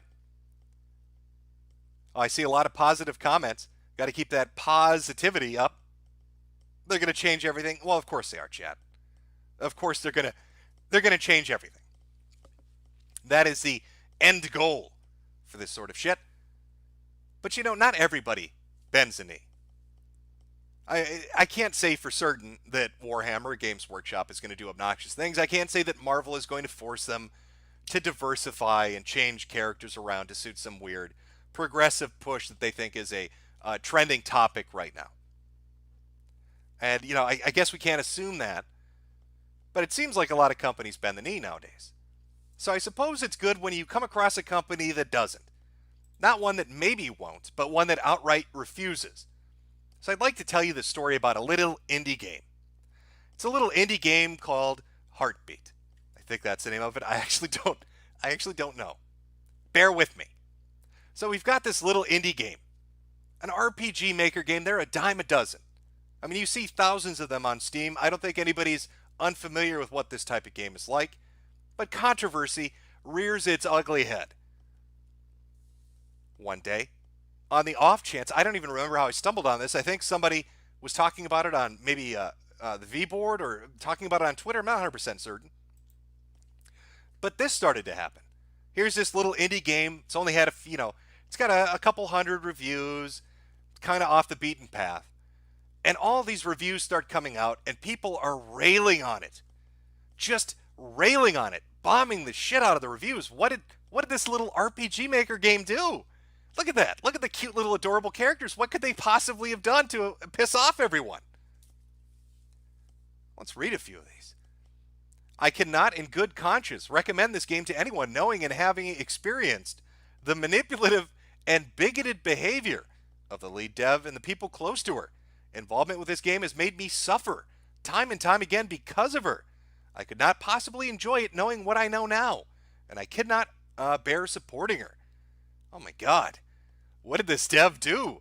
Oh, I see a lot of positive comments. Got to keep that positivity up. They're going to change everything. Well, of course they are, chat. Of course they're going to change everything. That is the end goal for this sort of shit. But not everybody bends the knee. I can't say for certain that Warhammer Games Workshop is going to do obnoxious things. I can't say that Marvel is going to force them to diversify and change characters around to suit some weird progressive push that they think is a trending topic right now. And, I guess we can't assume that. But it seems like a lot of companies bend the knee nowadays. So I suppose it's good when you come across a company that doesn't. Not one that maybe won't, but one that outright refuses. So I'd like to tell you the story about a little indie game. It's a little indie game called Heartbeat. I think that's the name of it. I actually don't know. Bear with me. So we've got this little indie game. An RPG Maker game. They're a dime a dozen. I mean, you see thousands of them on Steam. I don't think anybody's unfamiliar with what this type of game is like. But controversy rears its ugly head. One day, on the off chance, I don't even remember how I stumbled on this. I think somebody was talking about it on maybe the V board or talking about it on Twitter. I'm not 100% certain. But this started to happen. Here's this little indie game. It's only had it's got a couple hundred reviews, kind of off the beaten path. And all these reviews start coming out, and people are railing on it. Just railing on it, bombing the shit out of the reviews. What did this little RPG Maker game do? Look at that. Look at the cute little adorable characters. What could they possibly have done to piss off everyone? Let's read a few of these. I cannot in good conscience recommend this game to anyone knowing and having experienced the manipulative and bigoted behavior of the lead dev and the people close to her. Involvement with this game has made me suffer time and time again because of her. I could not possibly enjoy it knowing what I know now, and I could not bear supporting her. Oh my God, what did this dev do?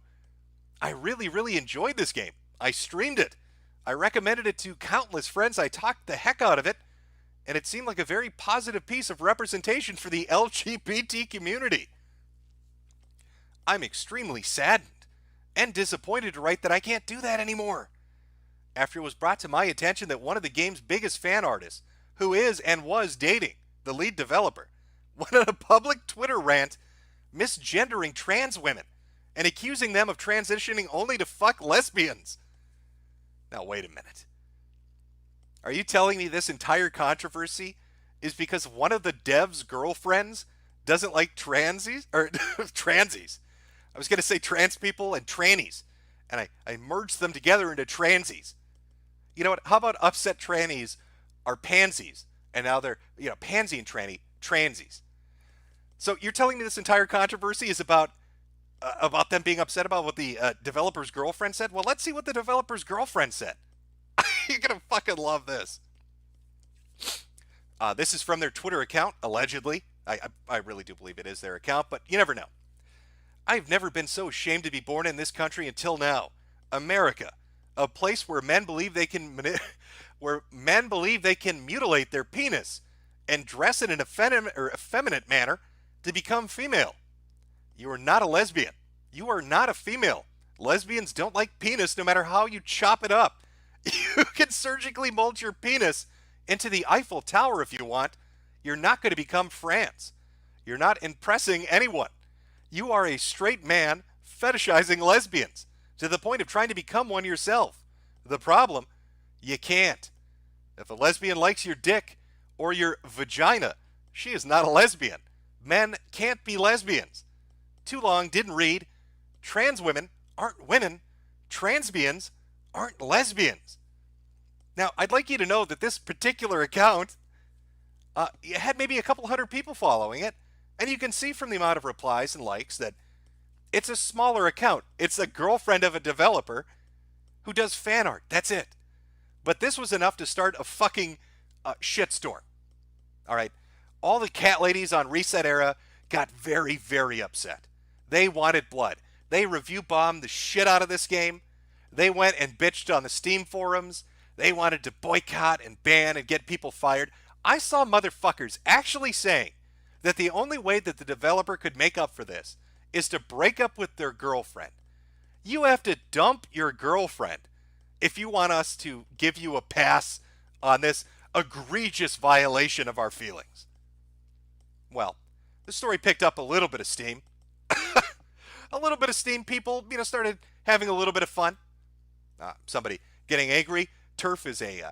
I really, really enjoyed this game. I streamed it. I recommended it to countless friends. I talked the heck out of it, and it seemed like a very positive piece of representation for the LGBT community. I'm extremely saddened and disappointed to write that I can't do that anymore. After it was brought to my attention that one of the game's biggest fan artists, who is and was dating the lead developer, went on a public Twitter rant misgendering trans women and accusing them of transitioning only to fuck lesbians. Now wait a minute. Are you telling me this entire controversy is because one of the dev's girlfriends doesn't like transies? Or transies. I was going to say trans people and trannies, and I merged them together into transies. You know what? How about upset trannies are pansies, and now they're, pansy and tranny, transies. So you're telling me this entire controversy is about them being upset about what the developer's girlfriend said? Well, let's see what the developer's girlfriend said. You're going to fucking love this. This is from their Twitter account, allegedly. I really do believe it is their account, but you never know. I've never been so ashamed to be born in this country until now. America, a place where men believe they can mutilate their penis and dress in an effeminate manner to become female. You are not a lesbian. You are not a female. Lesbians don't like penis no matter how you chop it up. You can surgically mold your penis into the Eiffel Tower if you want. You're not going to become France. You're not impressing anyone. You are a straight man fetishizing lesbians to the point of trying to become one yourself. The problem, you can't. If a lesbian likes your dick or your vagina, she is not a lesbian. Men can't be lesbians. Too long didn't read. Trans women aren't women. Transbians aren't lesbians. Now, I'd like you to know that this particular account had maybe a couple hundred people following it, and you can see from the amount of replies and likes that it's a smaller account. It's a girlfriend of a developer who does fan art. That's it. But this was enough to start a fucking shitstorm. All right. All the cat ladies on Reset Era got very, very upset. They wanted blood. They review bombed the shit out of this game. They went and bitched on the Steam forums. They wanted to boycott and ban and get people fired. I saw motherfuckers actually saying that the only way that the developer could make up for this is to break up with their girlfriend. You have to dump your girlfriend if you want us to give you a pass on this egregious violation of our feelings. Well, the story picked up a little bit of steam. A little bit of steam. People, started having a little bit of fun. Somebody getting angry. Turf is a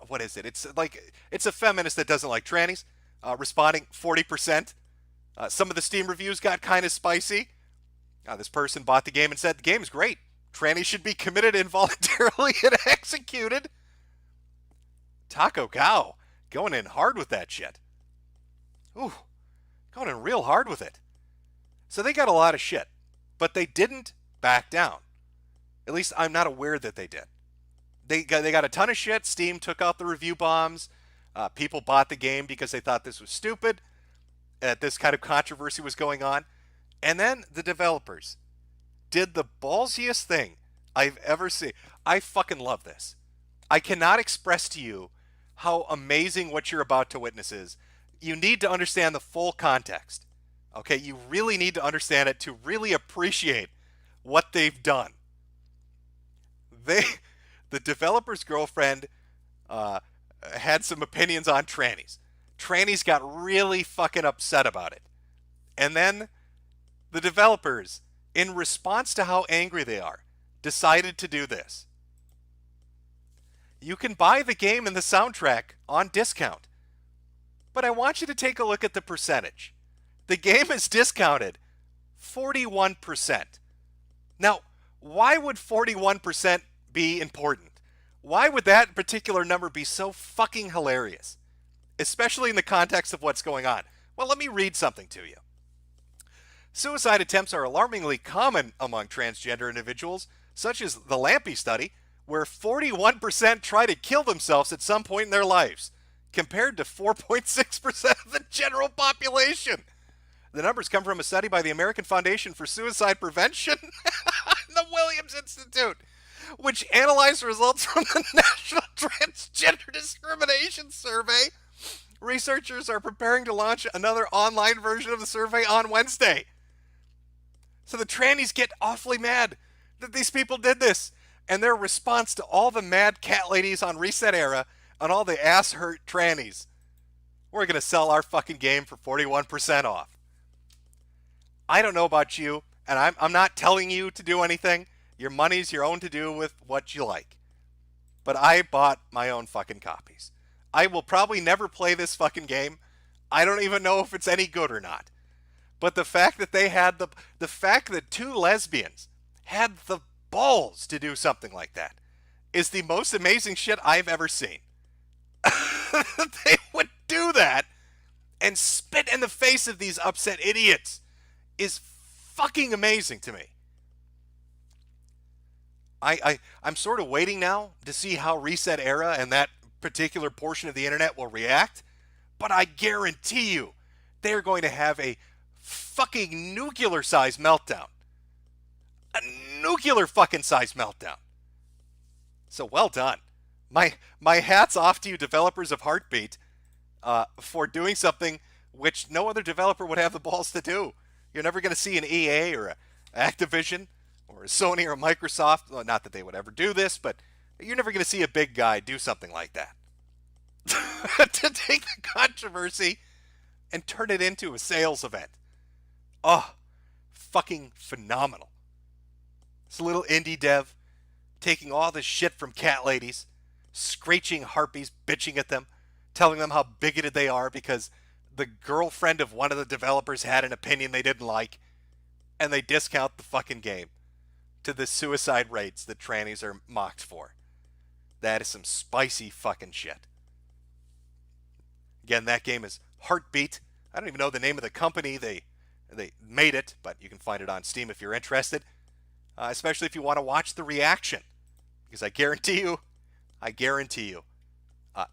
what is it? It's a feminist that doesn't like trannies. Responding 40%. Some of the Steam reviews got kind of spicy. This person bought the game and said the game's great. Trannies should be committed involuntarily and executed. Taco Cow going in hard with that shit. Ooh, going in real hard with it. So they got a lot of shit, but they didn't back down. At least I'm not aware that they did. They got a ton of shit. Steam took out the review bombs. People bought the game because they thought this was stupid, that this kind of controversy was going on. And then the developers did the ballsiest thing I've ever seen. I fucking love this. I cannot express to you how amazing what you're about to witness is. you need to understand the full context. Okay, you really need to understand it to really appreciate what they've done. The developer's girlfriend had some opinions on trannies. Trannies got really fucking upset about it. And then the developers, in response to how angry they are, decided to do this. You can buy the game and the soundtrack on discount. But I want you to take a look at the percentage. The game is discounted 41%. Now, why would 41% be important? Why would that particular number be so fucking hilarious? Especially in the context of what's going on. Well, let me read something to you. Suicide attempts are alarmingly common among transgender individuals, such as the Lampy study, where 41% try to kill themselves at some point in their lives, compared to 4.6% of the general population. The numbers come from a study by the American Foundation for Suicide Prevention and the Williams Institute, which analyzed results from the National Transgender Discrimination Survey. Researchers are preparing to launch another online version of the survey on Wednesday. So the trannies get awfully mad that these people did this, and their response to all the mad cat ladies on Reset Era and all the ass-hurt trannies: we're going to sell our fucking game for 41% off. I don't know about you, and I'm not telling you to do anything. Your money's your own to do with what you like. But I bought my own fucking copies. I will probably never play this fucking game. I don't even know if it's any good or not. But the fact that they had the fact that two lesbians had the balls to do something like that is the most amazing shit I've ever seen. They would do that and spit in the face of these upset idiots is fucking amazing to me. I'm sort of waiting now to see how Reset Era and that particular portion of the internet will react, but I guarantee you they're going to have a fucking nuclear-sized meltdown. A nuclear fucking size meltdown. So well done. My hat's off to you, developers of Heartbeat, for doing something which no other developer would have the balls to do. You're never going to see an EA or a Activision or a Sony or a Microsoft. Well, not that they would ever do this, but you're never going to see a big guy do something like that. To take the controversy and turn it into a sales event. Oh, fucking phenomenal. This little indie dev taking all this shit from cat ladies, screeching harpies, bitching at them, telling them how bigoted they are because the girlfriend of one of the developers had an opinion they didn't like, and they discount the fucking game to the suicide rates that trannies are mocked for. That is some spicy fucking shit. Again, that game is Heartbeat. I don't even know the name of the company they made it, but you can find it on Steam if you're interested. Especially if you want to watch the reaction. Because I guarantee you,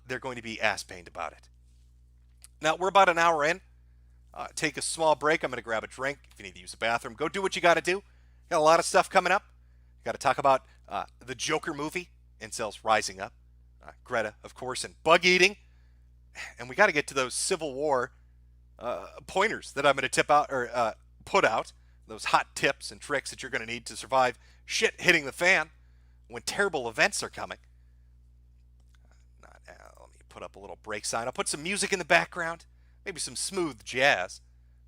they're going to be ass-pained about it. Now, we're about an hour in. Take a small break. I'm going to grab a drink. If you need to use the bathroom, go do what you got to do. Got a lot of stuff coming up. Got to talk about the Joker movie, Incels Rising Up. Greta, of course, and bug eating. And we got to get to those Civil War pointers that I'm going to tip out or put out. Those hot tips and tricks that you're going to need to survive shit hitting the fan when terrible events are coming. Let me put up a little break sign. I'll put some music in the background. Maybe some smooth jazz.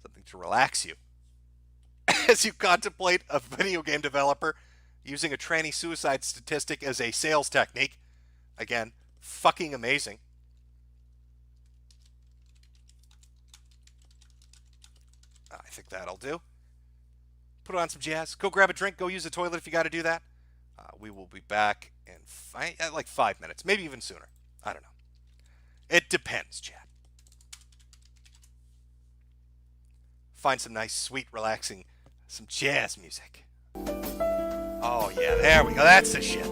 Something to relax you. As you contemplate a video game developer using a tranny suicide statistic as a sales technique. Again, fucking amazing. I think that'll do. Put on some jazz. Go grab a drink. Go use the toilet if you got to do that. We will be back in like 5 minutes. Maybe even sooner. I don't know. It depends, chat. Find some nice, sweet, relaxing, some jazz music. Oh, yeah. There we go. That's the shit.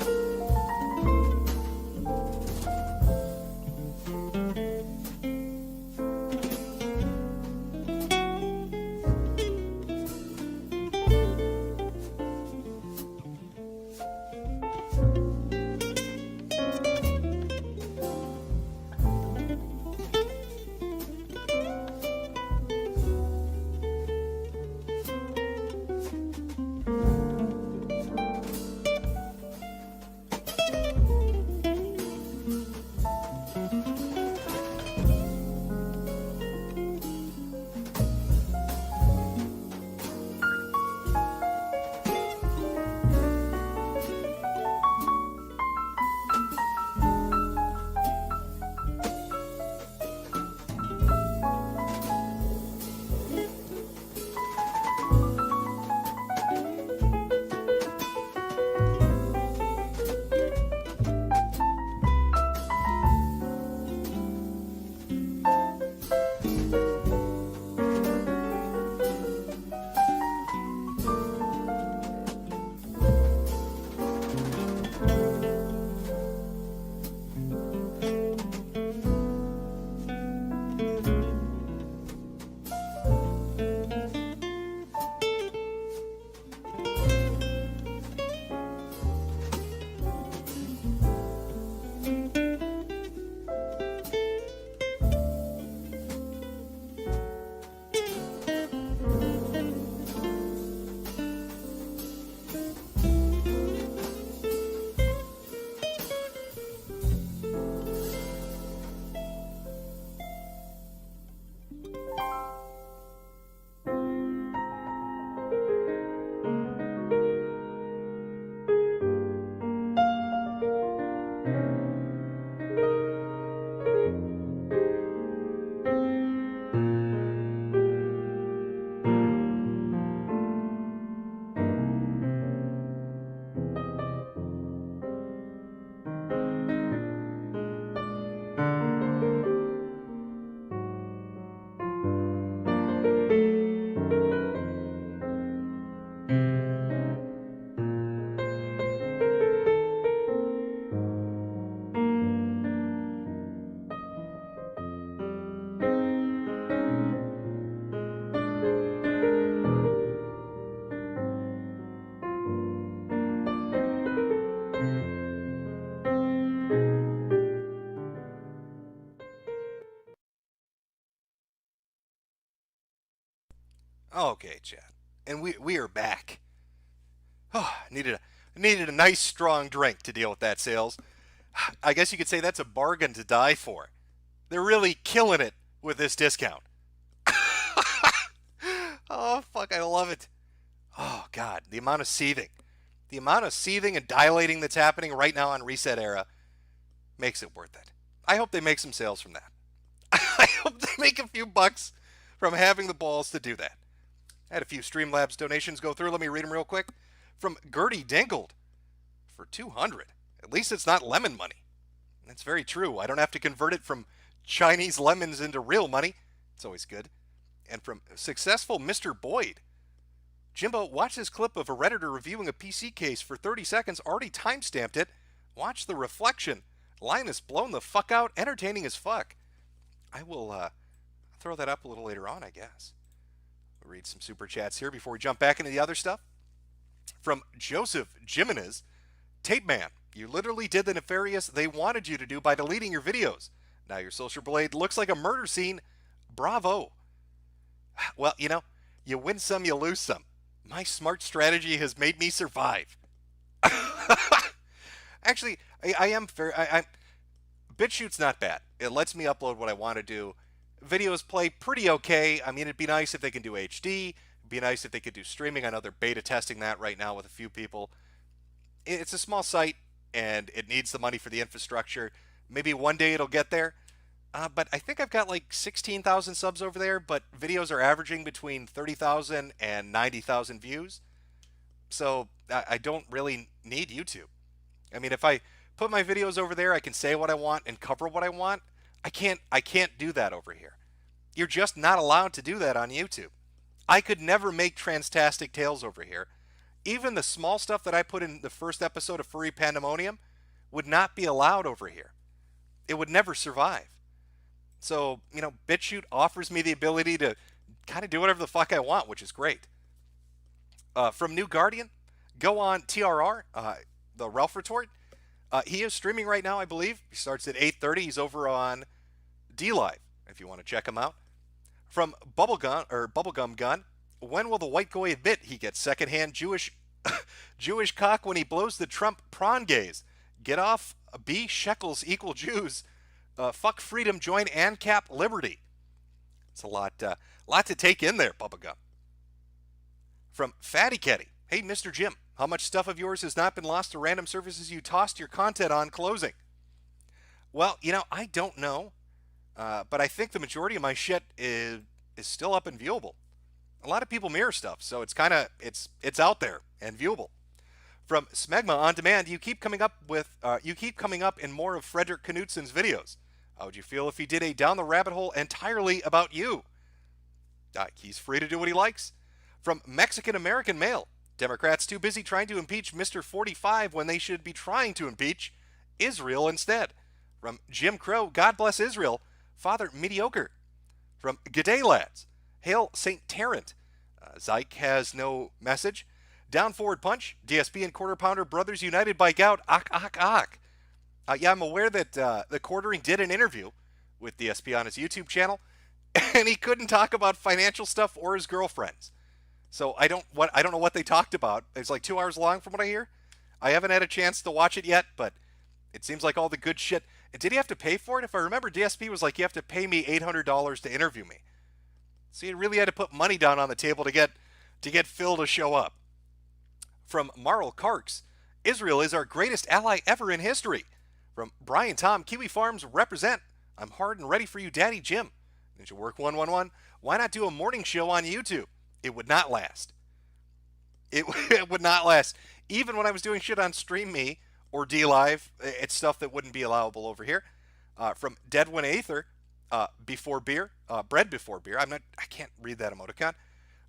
Okay, Chad. And we are back. Oh, needed a nice strong drink to deal with that, Sales. I guess you could say that's a bargain to die for. They're really killing it with this discount. Oh, fuck, I love it. Oh, God, the amount of seething. The amount of seething and dilating that's happening right now on Reset Era makes it worth it. I hope they make some sales from that. I hope they make a few bucks from having the balls to do that. I had a few Streamlabs donations go through. Let me read them real quick. From Gertie Dinkled for 200. At least it's not lemon money. That's very true. I don't have to convert it from Chinese lemons into real money. It's always good. And from Successful Mr. Boyd. Jimbo, watch this clip of a Redditor reviewing a PC case for 30 seconds. Already timestamped it. Watch the reflection. Linus blown the fuck out. Entertaining as fuck. I will throw that up a little later on, I guess. We'll read some super chats here before we jump back into the other stuff. From Joseph Jimenez. Tape Man, you literally did the nefarious they wanted you to do by deleting your videos. Now your social blade looks like a murder scene. Bravo. Well, you know, you win some, you lose some. My smart strategy has made me survive. Actually, I am fair. BitChute's not bad. It lets me upload what I want to do. Videos play pretty okay. I mean, it'd be nice if they can do HD. It'd be nice if they could do streaming. I know they're beta testing that right now with a few people. It's a small site, and it needs the money for the infrastructure. Maybe one day it'll get there. But I think I've got like 16,000 subs over there, but videos are averaging between 30,000 and 90,000 views. So I don't really need YouTube. I mean, if I put my videos over there, I can say what I want and cover what I want. I can't do that over here. You're just not allowed to do that on YouTube. I could never make Transtastic Tales over here. Even the small stuff that I put in the first episode of Furry Pandemonium would not be allowed over here. It would never survive. So, you know, BitChute offers me the ability to kind of do whatever the fuck I want, which is great. From New Guardian, go on TRR, the Ralph Retort. He is streaming right now, I believe. He starts at 8:30. He's over on DLive, if you want to check him out. From Bubblegum Gun, when will the white guy admit he gets secondhand Jewish cock when he blows the Trump prawn gaze? Get off B shekels equal Jews. Fuck freedom, join ANCAP liberty. It's a lot to take in there, Bubblegum. From Fatty Ketty, hey Mr. Jim, how much stuff of yours has not been lost to random services you tossed your content on closing? Well, you know, I don't know, but I think the majority of my shit is still up and viewable. A lot of people mirror stuff, so it's kind of it's out there and viewable. From Smegma on Demand, you keep coming up in more of Frederick Knutsen's videos. How would you feel if he did a Down the Rabbit Hole entirely about you? He's free to do what he likes. From Mexican American Male, Democrats too busy trying to impeach Mr. 45 when they should be trying to impeach Israel instead. From Jim Crow, God bless Israel, Father Mediocre. From G'day Lads, hail St. Tarrant. Zyke has no message. Down Forward Punch, DSP and Quarter Pounder Brothers United by Gout, ak. Yeah, I'm aware that the Quartering did an interview with DSP on his YouTube channel, and he couldn't talk about financial stuff or his girlfriends. So I don't know what they talked about. It's like 2 hours long from what I hear. I haven't had a chance to watch it yet, but it seems like all the good shit. And did he have to pay for it? If I remember, DSP was like, you have to pay me $800 to interview me. So you really had to put money down on the table to get Phil to show up. From Marl Karks, Israel is our greatest ally ever in history. From Brian Tom, Kiwi Farms represent. I'm hard and ready for you, Daddy Jim. Ninja Work 111. Why not do a morning show on YouTube? It would not last. It would not last. Even when I was doing shit on Stream Me or DLive, it's stuff that wouldn't be allowable over here. From Deadwin Aether, before beer, bread before beer. I can't read that emoticon.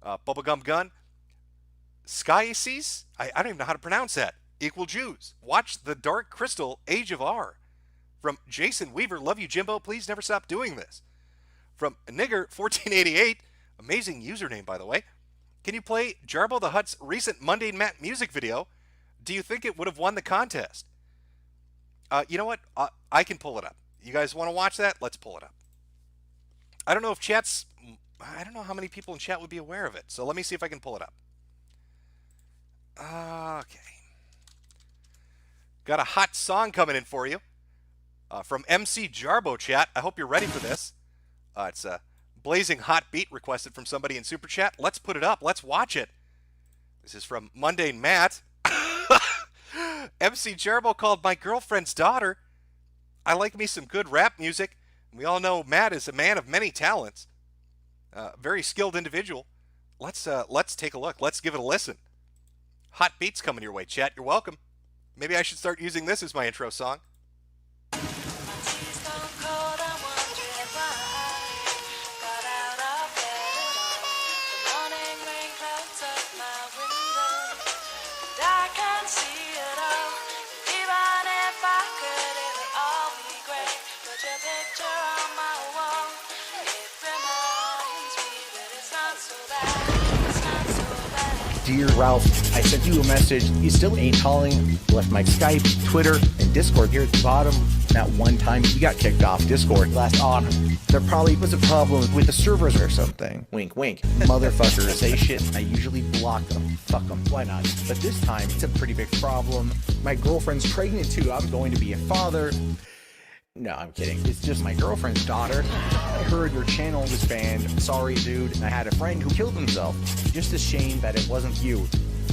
Bubblegum Gun. Skyeses? I don't even know how to pronounce that. Equal Jews. Watch The Dark Crystal, Age of R. From Jason Weaver, love you Jimbo, please never stop doing this. From Nigger1488, amazing username by the way. Can you play Jarbo the Hutt's recent Mundane Matt music video? Do you think it would have won the contest? You know what? I can pull it up. You guys want to watch that? Let's pull it up. I don't know if chat's I don't know how many people in chat would be aware of it. So let me see if I can pull it up. Okay. Got a hot song coming in for you from MC Jarbo chat. I hope you're ready for this. It's a blazing hot beat requested from somebody in Super Chat. Let's put it up. Let's watch it. This is from Mundane Matt. MC Jarbo called My Girlfriend's Daughter. I like me some good rap music. We all know Matt is a man of many talents. Very skilled individual. Let's take a look. Let's give it a listen. Hot beats coming your way, chat. You're welcome. Maybe I should start using this as my intro song. Dear Ralph, I sent you a message. You still ain't calling. Left my Skype, Twitter, and Discord here at the bottom. That one time you got kicked off Discord last autumn. There probably was a problem with the servers or something. Wink, wink. Motherfuckers say shit. I usually block them. Fuck them. Why not? But this time, it's a pretty big problem. My girlfriend's pregnant too. I'm going to be a father. No, I'm kidding. It's just my girlfriend's daughter. I heard your channel was banned. Sorry, dude. I had a friend who killed himself. Just a shame that it wasn't you.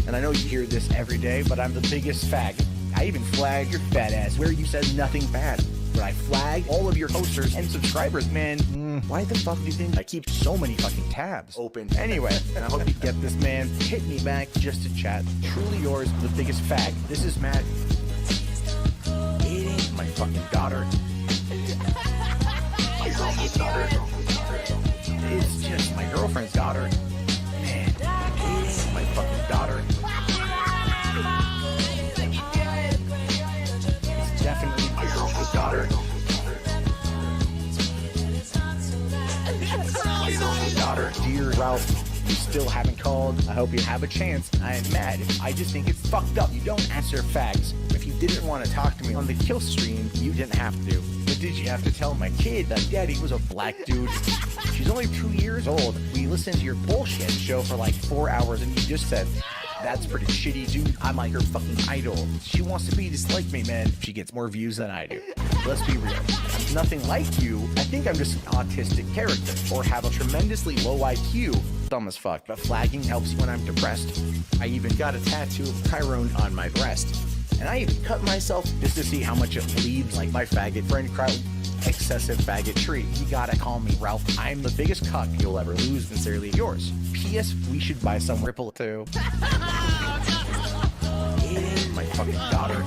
And I know you hear this every day, but I'm the biggest fag. I even flagged your fat ass where you said nothing bad. But I flagged all of your posters and subscribers, man. Why the fuck do you think I keep so many fucking tabs open? Anyway, I hope you get this, man. Hit me back just to chat. Truly yours, the biggest fag. This is Matt. Eating my fucking daughter. My girlfriend's daughter. It's just my girlfriend's daughter. Man, eating my fucking daughter. It's definitely my girlfriend's daughter. My girlfriend's daughter. Dear Ralph, you still haven't called. I hope you have a chance. I am mad. I just think it's fucked up. You don't answer fags. If you didn't want to talk to me on the kill stream, you didn't have to. But did you have to tell my kid that daddy was a black dude? She's only 2 years old. We listened to your bullshit show for like 4 hours and you just said, that's pretty shitty, dude. I'm like her fucking idol. She wants to be just like me, man. She gets more views than I do. Let's be real. I'm nothing like you. I think I'm just an autistic character or have a tremendously low IQ. Dumb as fuck, but flagging helps when I'm depressed. I even got a tattoo of Tyrone on my breast. And I even cut myself just to see how much it bleeds like my faggot friend Crowley. Excessive faggot tree. You gotta call me Ralph. I'm the biggest cuck you'll ever lose. Sincerely yours. P.S. We should buy some Ripple too. Eating my fucking daughter.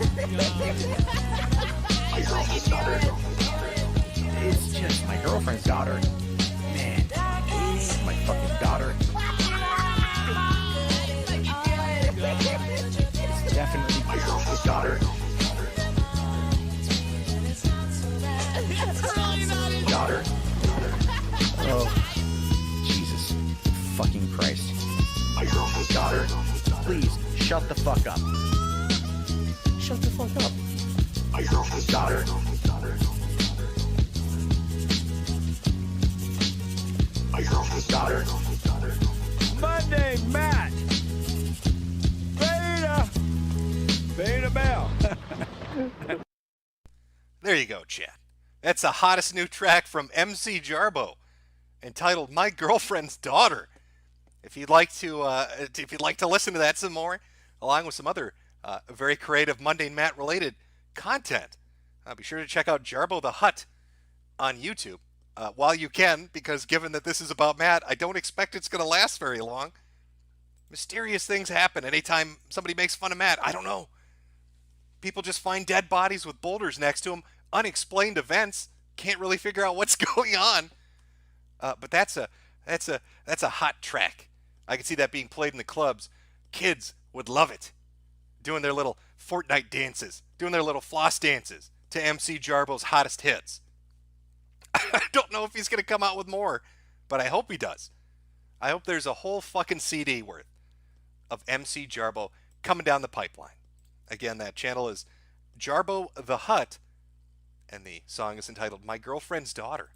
My girlfriend's daughter. It's just my girlfriend's daughter. Man, eating my fucking daughter. It's definitely my girlfriend's daughter. Daughter. Oh, Jesus fucking Christ. My girlfriend's daughter. Please, shut the fuck up. Shut the fuck up. My girlfriend's daughter. My girlfriend's daughter. Monday, Matt. Beta Bell. There you go, chat. That's the hottest new track from MC Jarbo, entitled "My Girlfriend's Daughter." If you'd like to listen to that some more, along with some other very creative Mundane Matt related content, be sure to check out Jarbo the Hut on YouTube while you can, because given that this is about Matt, I don't expect it's going to last very long. Mysterious things happen anytime somebody makes fun of Matt. I don't know. People just find dead bodies with boulders next to them. Unexplained events. Can't really figure out what's going on. But that's a hot track. I can see that being played in the clubs. Kids would love it. Doing their little Fortnite dances, doing their little floss dances to MC Jarbo's hottest hits. I don't know if he's going to come out with more, but I hope he does. I hope there's a whole fucking CD worth of MC Jarbo coming down the pipeline. Again, that channel is Jarbo the Hut, and the song is entitled My Girlfriend's Daughter.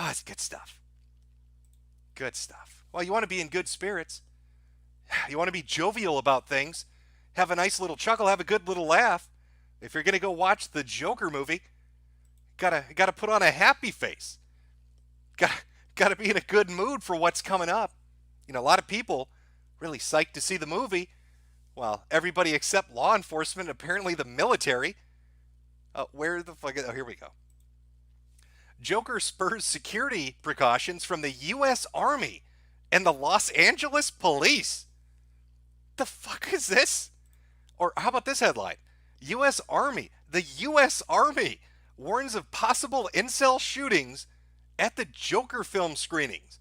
It's good stuff. Good stuff. Well, you want to be in good spirits. You want to be jovial about things. Have a nice little chuckle. Have a good little laugh. If you're going to go watch the Joker movie, gotta put on a happy face. Gotta be in a good mood for what's coming up. You know, a lot of people really psyched to see the movie. Well, everybody except law enforcement, apparently the military. Where the fuck? Oh, here we go. Joker spurs security precautions from the U.S. Army and the Los Angeles Police. The fuck is this? Or how about this headline? U.S. Army. The U.S. Army warns of possible incel shootings at the Joker film screenings.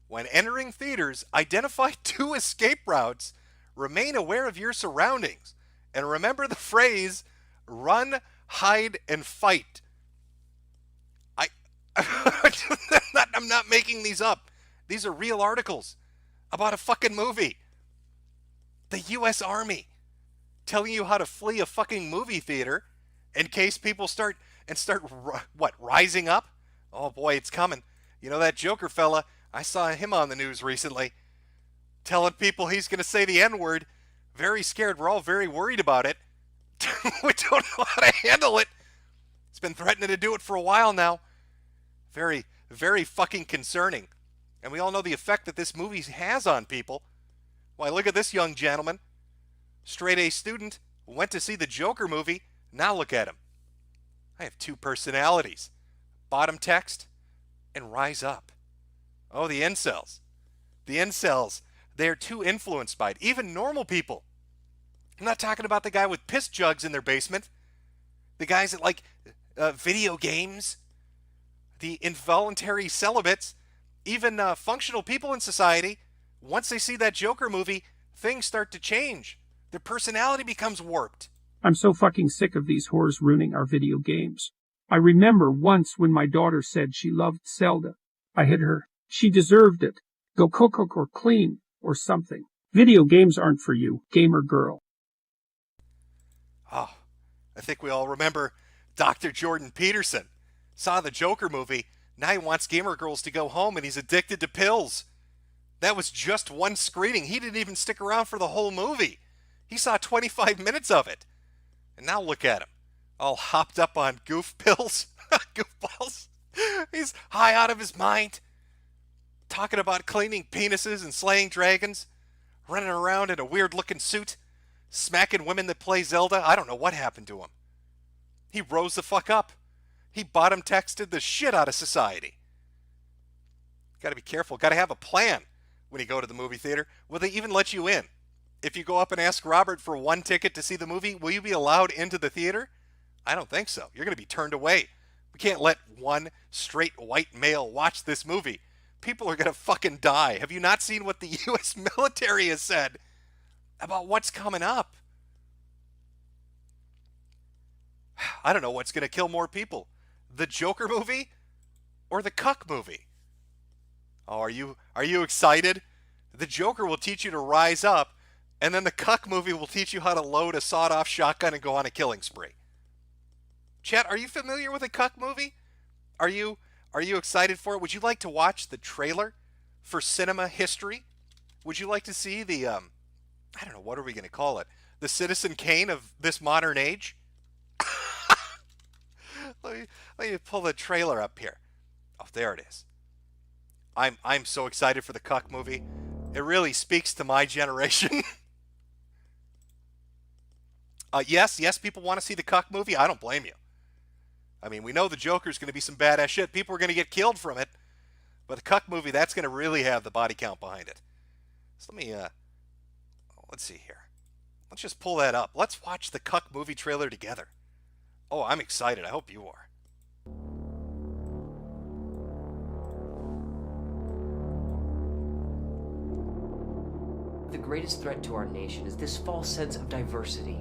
When entering theaters, identify 2 escape routes, remain aware of your surroundings, and remember the phrase, run, hide, and fight. I'm not making these up. These are real articles about a fucking movie. The U.S. Army telling you how to flee a fucking movie theater in case people start rising up? Oh boy, it's coming. You know that Joker fella, I saw him on the news recently telling people he's going to say the N-word. Very scared. We're all very worried about it. We don't know how to handle it. He's been threatening to do it for a while now. Very, very fucking concerning. And we all know the effect that this movie has on people. Why, look at this young gentleman. Straight A student, went to see the Joker movie. Now look at him. I have 2 personalities. Bottom text and rise up. Oh, the incels. The incels, they're too influenced by it. Even normal people. I'm not talking about the guy with piss jugs in their basement. The guys that like video games. The involuntary celibates. Even functional people in society. Once they see that Joker movie, things start to change. Their personality becomes warped. I'm so fucking sick of these whores ruining our video games. I remember once when my daughter said she loved Zelda. I hit her. She deserved it. Go cook or clean or something. Video games aren't for you, gamer girl. Oh, I think we all remember Dr. Jordan Peterson. Saw the Joker movie. Now he wants gamer girls to go home and he's addicted to pills. That was just one screening. He didn't even stick around for the whole movie. He saw 25 minutes of it. And now look at him. All hopped up on goof pills. Goofballs. He's high out of his mind. Talking about cleaning penises and slaying dragons. Running around in a weird looking suit. Smacking women that play Zelda. I don't know what happened to him. He rose the fuck up. He bottom texted the shit out of society. Gotta be careful. Gotta have a plan when you go to the movie theater. Will they even let you in? If you go up and ask Robert for 1 ticket to see the movie, will you be allowed into the theater? I don't think so. You're going to be turned away. We can't let one straight white male watch this movie. People are going to fucking die. Have you not seen what the U.S. military has said about what's coming up? I don't know what's going to kill more people. The Joker movie or the Cuck movie? Oh, are you excited? The Joker will teach you to rise up, and then the Cuck movie will teach you how to load a sawed-off shotgun and go on a killing spree. Chat, are you familiar with the Cuck movie? Are you excited for it? Would you like to watch the trailer for cinema history? Would you like to see the I don't know, what are we going to call it? The Citizen Kane of this modern age? Let me pull the trailer up here. Oh, there it is. I'm so excited for the Cuck movie. It really speaks to my generation. Yes, people want to see the Cuck movie. I don't blame you. I mean, we know the Joker's going to be some badass shit. People are going to get killed from it. But the Cuck movie, that's going to really have the body count behind it. So let me, let's see here. Let's just pull that up. Let's watch the Cuck movie trailer together. Oh, I'm excited. I hope you are. The greatest threat to our nation is this false sense of diversity.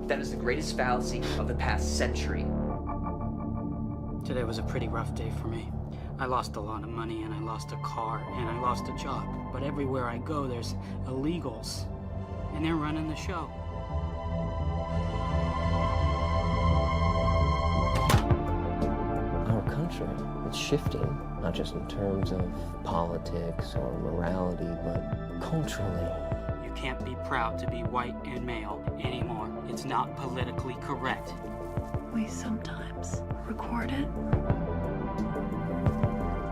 That is the greatest fallacy of the past century. Today was a pretty rough day for me. I lost a lot of money, and I lost a car, and I lost a job. But everywhere I go, there's illegals, and they're running the show. Our country culture. It's shifting, not just in terms of politics or morality, but culturally. You can't be proud to be white and male anymore. It's not politically correct. We sometimes record it.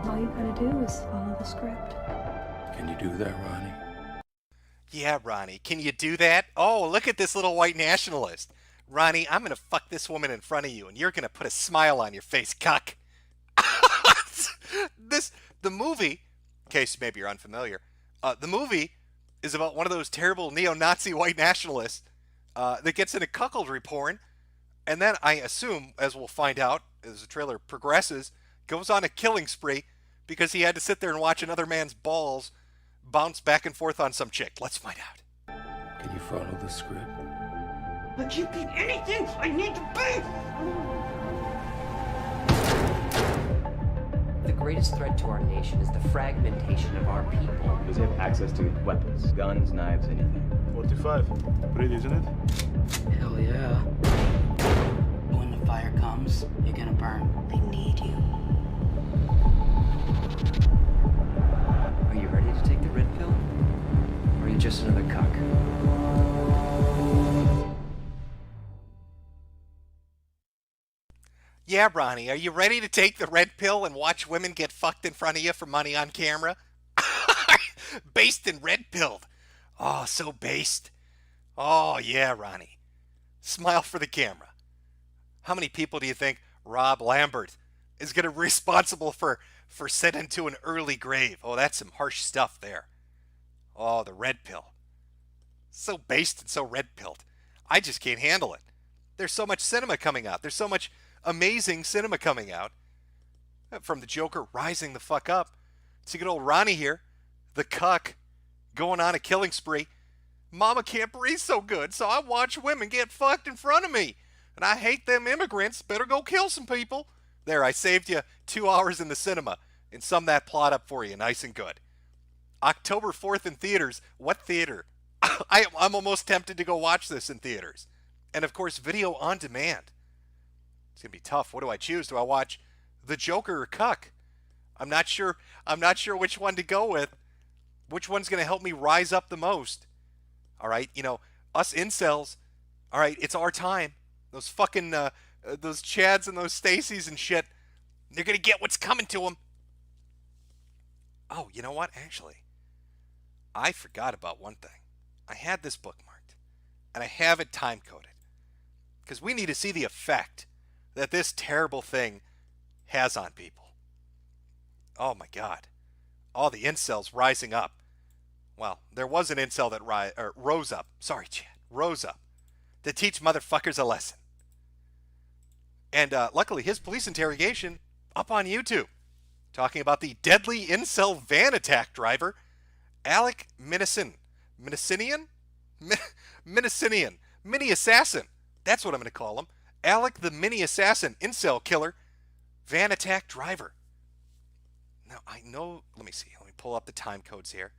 All you gotta do is follow the script. Can you do that, Ronnie? Yeah, Ronnie, can you do that? Oh, look at this little white nationalist. Ronnie, I'm going to fuck this woman in front of you, and you're going to put a smile on your face, cuck. The movie, in case maybe you're unfamiliar, the movie is about one of those terrible neo-Nazi white nationalists that gets into cuckoldry porn, and then I assume, as we'll find out as the trailer progresses, goes on a killing spree because he had to sit there and watch another man's balls bounce back and forth on some chick. Let's find out. Can you follow the script? I can't be anything I need to be! The greatest threat to our nation is the fragmentation of our people. Does he have access to weapons, guns, knives, anything? 45. Pretty, isn't it? Hell yeah. When the fire comes, you're gonna burn. I need you. Are you ready to take the red pill? Or are you just another cuck? Yeah, Ronnie, are you ready to take the red pill and watch women get fucked in front of you for money on camera? Based and red pilled. Oh, so based. Oh, yeah, Ronnie. Smile for the camera. How many people do you think Rob Lambert is going to be responsible for sending to an early grave? Oh, that's some harsh stuff there. Oh, the red pill. So based and so red pilled. I just can't handle it. There's so much cinema coming out. There's so much amazing cinema coming out. From the Joker rising the fuck up to good old Ronnie here, the cuck, going on a killing spree. Mama can't breathe so good, so I watch women get fucked in front of me. And I hate them immigrants. Better go kill some people. There, I saved you 2 hours in the cinema and summed that plot up for you nice and good. October 4th in theaters. What theater? I'm almost tempted to go watch this in theaters. And of course, video on demand. It's going to be tough. What do I choose? Do I watch The Joker or Cuck? I'm not sure which one to go with. Which one's going to help me rise up the most? All right, you know, us incels. All right, it's our time. Those fucking those Chads and those Stacys and shit. They're going to get what's coming to them. Oh, you know what? Actually, I forgot about one thing. I had this bookmarked, and I have it time-coded. Because we need to see the effect that this terrible thing has on people. Oh my God. All the incels rising up. Well, there was an incel that rose up. Sorry, Chad. Rose up to teach motherfuckers a lesson. And luckily, his police interrogation up on YouTube. Talking about the deadly incel van attack driver, Alec Minasinian? Mini Assassin. That's what I'm going to call him. Alec the Mini Assassin, incel killer, van attack driver. Now, I know, let me see. Let me pull up the time codes here.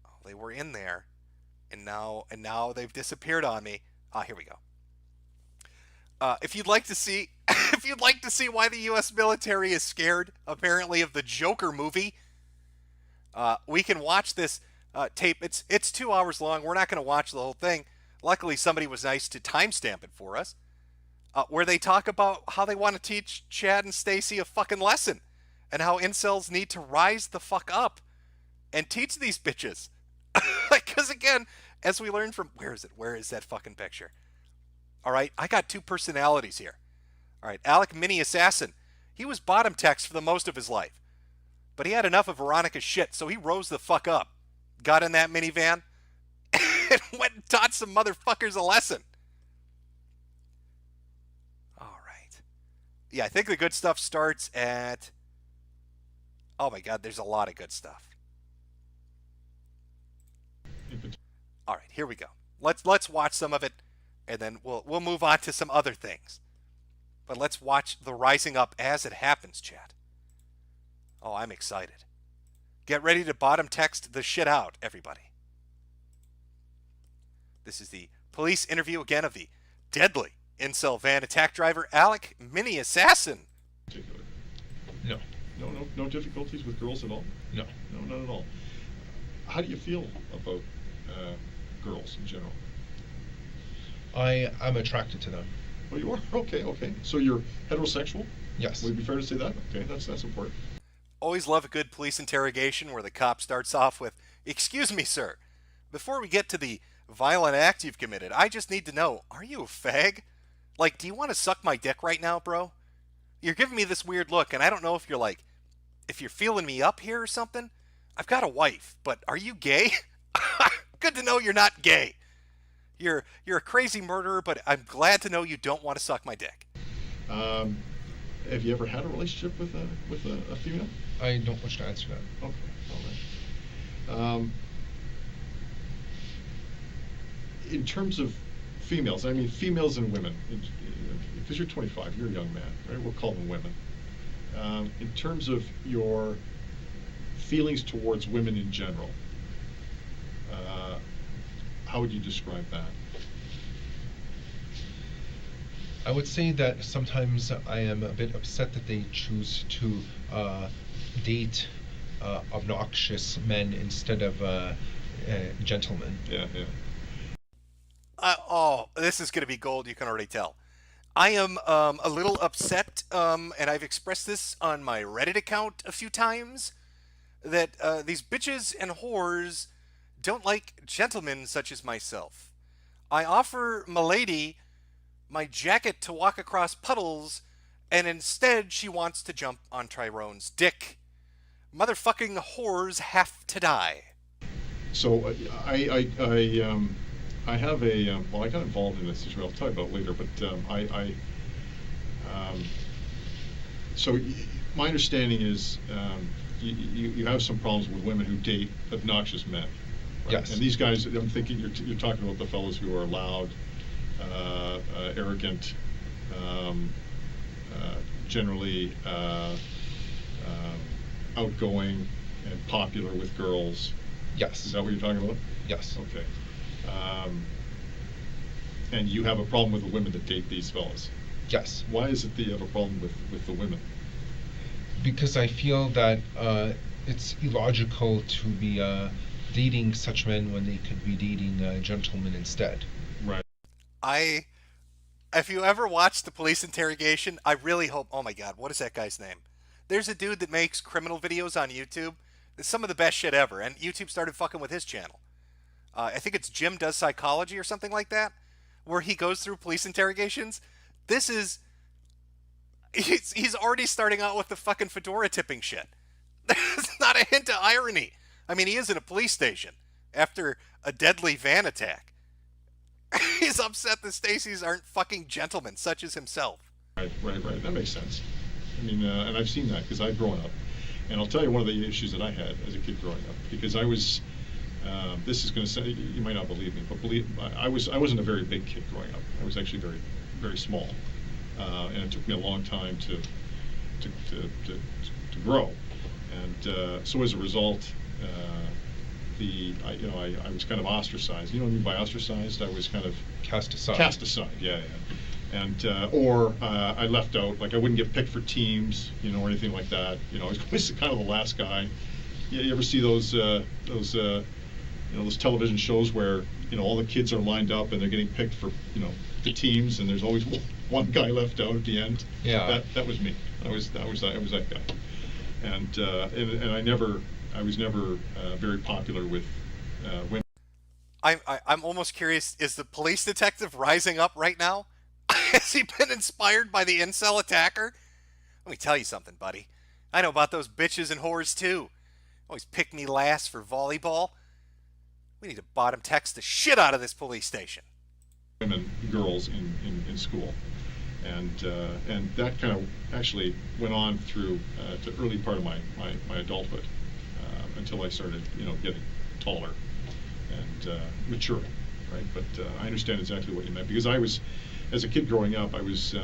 Oh, they were in there. And now they've disappeared on me. Ah, here we go. If you'd like to see why the U.S. military is scared, apparently, of the Joker movie, we can watch this tape. It's 2 hours long. We're not going to watch the whole thing. Luckily, somebody was nice to timestamp it for us, where they talk about how they want to teach Chad and Stacy a fucking lesson, and how incels need to rise the fuck up and teach these bitches. Because again, as we learned from, where is that fucking picture? All right, I got two personalities here. All right, Alec Mini Assassin, he was bottom text for the most of his life, but he had enough of Veronica's shit, so he rose the fuck up, got in that minivan, and went and taught some motherfuckers a lesson. All right. Yeah, I think the good stuff starts at, oh my God, there's a lot of good stuff. All right, here we go. Let's watch some of it, and then we'll move on to some other things. But let's watch the rising up as it happens, chat. Oh, I'm excited. Get ready to bottom text the shit out, everybody. This is the police interview again of the deadly incel van attack driver, Alec Mini Assassin. no difficulties with girls at all? No. No, not at all. How do you feel about girls in general? I'm attracted to them. Oh, you are? Okay. So you're heterosexual? Yes. Would it be fair to say that? Okay, that's important. Always love a good police interrogation where the cop starts off with, "Excuse me, sir. Before we get to the violent act you've committed, I just need to know, are you a fag? Like, do you want to suck my dick right now, bro? You're giving me this weird look, and I don't know if you're like, if you're feeling me up here or something. I've got a wife, but are you gay? Good to know you're not gay. You're a crazy murderer, but I'm glad to know you don't want to suck my dick." Have you ever had a relationship with a female? I don't wish to answer that. Okay, all right. In terms of females, I mean females and women, because you're 25, you're a young man, right? We'll call them women. In terms of your feelings towards women in general, how would you describe that? I would say that sometimes I am a bit upset that they choose to date obnoxious men instead of gentlemen. Yeah. Oh, this is going to be gold, you can already tell. I am a little upset, and I've expressed this on my Reddit account a few times, that these bitches and whores don't like gentlemen such as myself. I offer m'lady my jacket to walk across puddles, and instead she wants to jump on Tyrone's dick. Motherfucking whores have to die. So I have a well, I got involved in this situation. I'll tell you about it later, but so my understanding is you have some problems with women who date obnoxious men. Right? Yes. And these guys, I'm thinking you're talking about the fellows who are loud, arrogant, generally outgoing and popular with girls. Yes. Is that what you're talking about? Yes. Okay. And you have a problem with the women that date these fellas? Yes. Why is it that you have a problem with the women? Because I feel that it's illogical to be dating such men when they could be dating gentlemen instead. Right. If you ever watched the police interrogation, I really hope, oh my god, what is that guy's name? There's a dude that makes criminal videos on YouTube. It's some of the best shit ever, and YouTube started fucking with his channel. I think it's Jim Does Psychology or something like that, where he goes through police interrogations. This is... He's already starting out with the fucking fedora tipping shit. There's not a hint of irony. I mean, he is in a police station after a deadly van attack. He's upset the Stacys aren't fucking gentlemen, such as himself. Right. That makes sense. I mean, and I've seen that because I've grown up. And I'll tell you one of the issues that I had as a kid growing up, because I was, this is going to say, you might not believe me, but I wasn't a very big kid growing up. I was actually very, very small. And it took me a long time to grow. And so as a result, I was kind of ostracized. You know what I mean by ostracized? I was kind of cast aside. Cast aside, yeah. And or I left out, like I wouldn't get picked for teams, or anything like that. I was kind of the last guy. You ever see those television shows where all the kids are lined up and they're getting picked for the teams, and there's always one guy left out at the end. Yeah. That was me. I was that guy. And I was never very popular with women. I'm almost curious, is the police detective rising up right now? Has he been inspired by the incel attacker? Let me tell you something, buddy. I know about those bitches and whores too. Always pick me last for volleyball. We need to bottom text the shit out of this police station. Women, girls in school. And that kind of actually went on through to early part of my adulthood, until I started, getting taller and maturing, right? But I understand exactly what you meant, because I was, as a kid growing up, I was,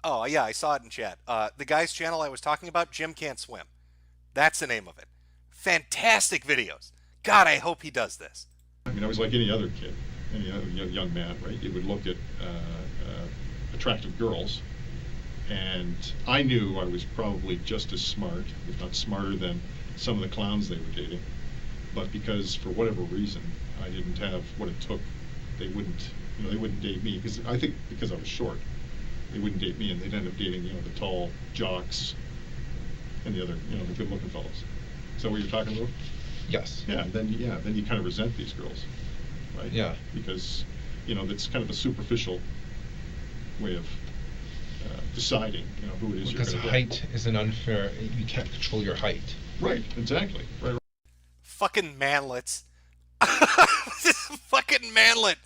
Oh, yeah, I saw it in chat. The guy's channel I was talking about, Jim Can't Swim. That's the name of it. Fantastic videos. God, I hope he does this. I mean, I was like any other kid, any other young man, right? You would look at attractive girls, And I knew I was probably just as smart, if not smarter than some of the clowns they were dating. But because, for whatever reason, I didn't have what it took, they wouldn't date me. Because I think because I was short, they wouldn't date me, and they'd end up dating, the tall jocks and the other, the good-looking fellows. Is that what you're talking about? Yes. Then you kind of resent these girls, right? Yeah. Because, that's kind of a superficial way of deciding, who it is because you're going to height is an unfair. You can't control your height. Right. Exactly. Right. Fucking manlets. Fucking manlet.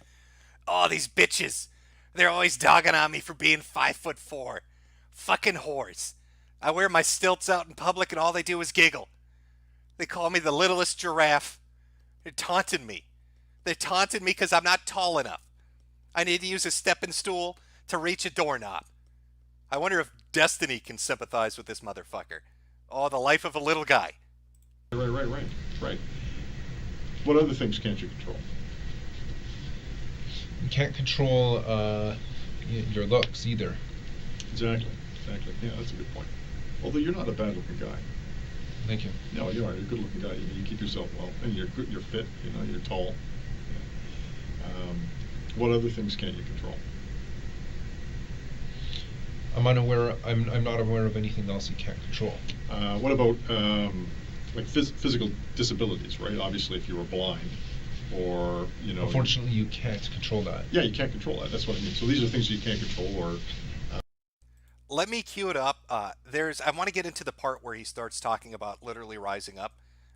Oh, these bitches. They're always dogging on me for being 5'4". Fucking whores. I wear my stilts out in public and all they do is giggle. They call me the littlest giraffe. They're taunting me. They're taunting me because I'm not tall enough. I need to use a stepping stool to reach a doorknob. I wonder if Destiny can sympathize with this motherfucker. Oh, the life of a little guy. Right. What other things can't you control? You can't control your looks either. Exactly. Yeah, that's a good point. Although you're not a bad-looking guy. Thank you. No, you are. You're a good-looking guy. You keep yourself well, and you're good. You're fit. You're tall. Yeah. What other things can't you control? I'm unaware. I'm not aware of anything else you can't control. What about like physical disabilities? Right. Obviously, if you were blind, or Unfortunately, you can't control that. Yeah, you can't control that. That's what I mean. So these are things you can't control, or. Let me cue it up. I want to get into the part where he starts talking about literally rising up.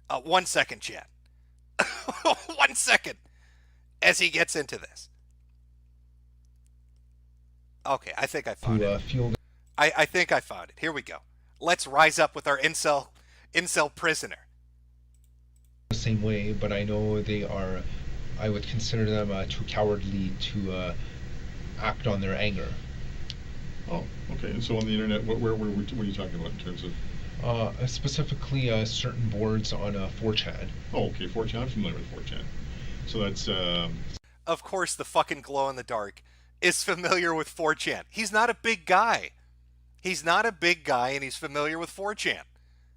1 second, chat. 1 second. As he gets into this. Okay, I think I found it. I think I found it. Here we go. Let's rise up with our incel prisoner. The same way, but I know they are. I would consider them too cowardly to act on their anger. Oh, okay. And so on the internet, what are you talking about in terms of? Specifically, certain boards on 4chan. Oh, okay. 4chan. I'm familiar with 4chan. So that's. Of course, the fucking glow in the dark is familiar with 4chan. He's not a big guy. He's not a big guy, and he's familiar with 4chan.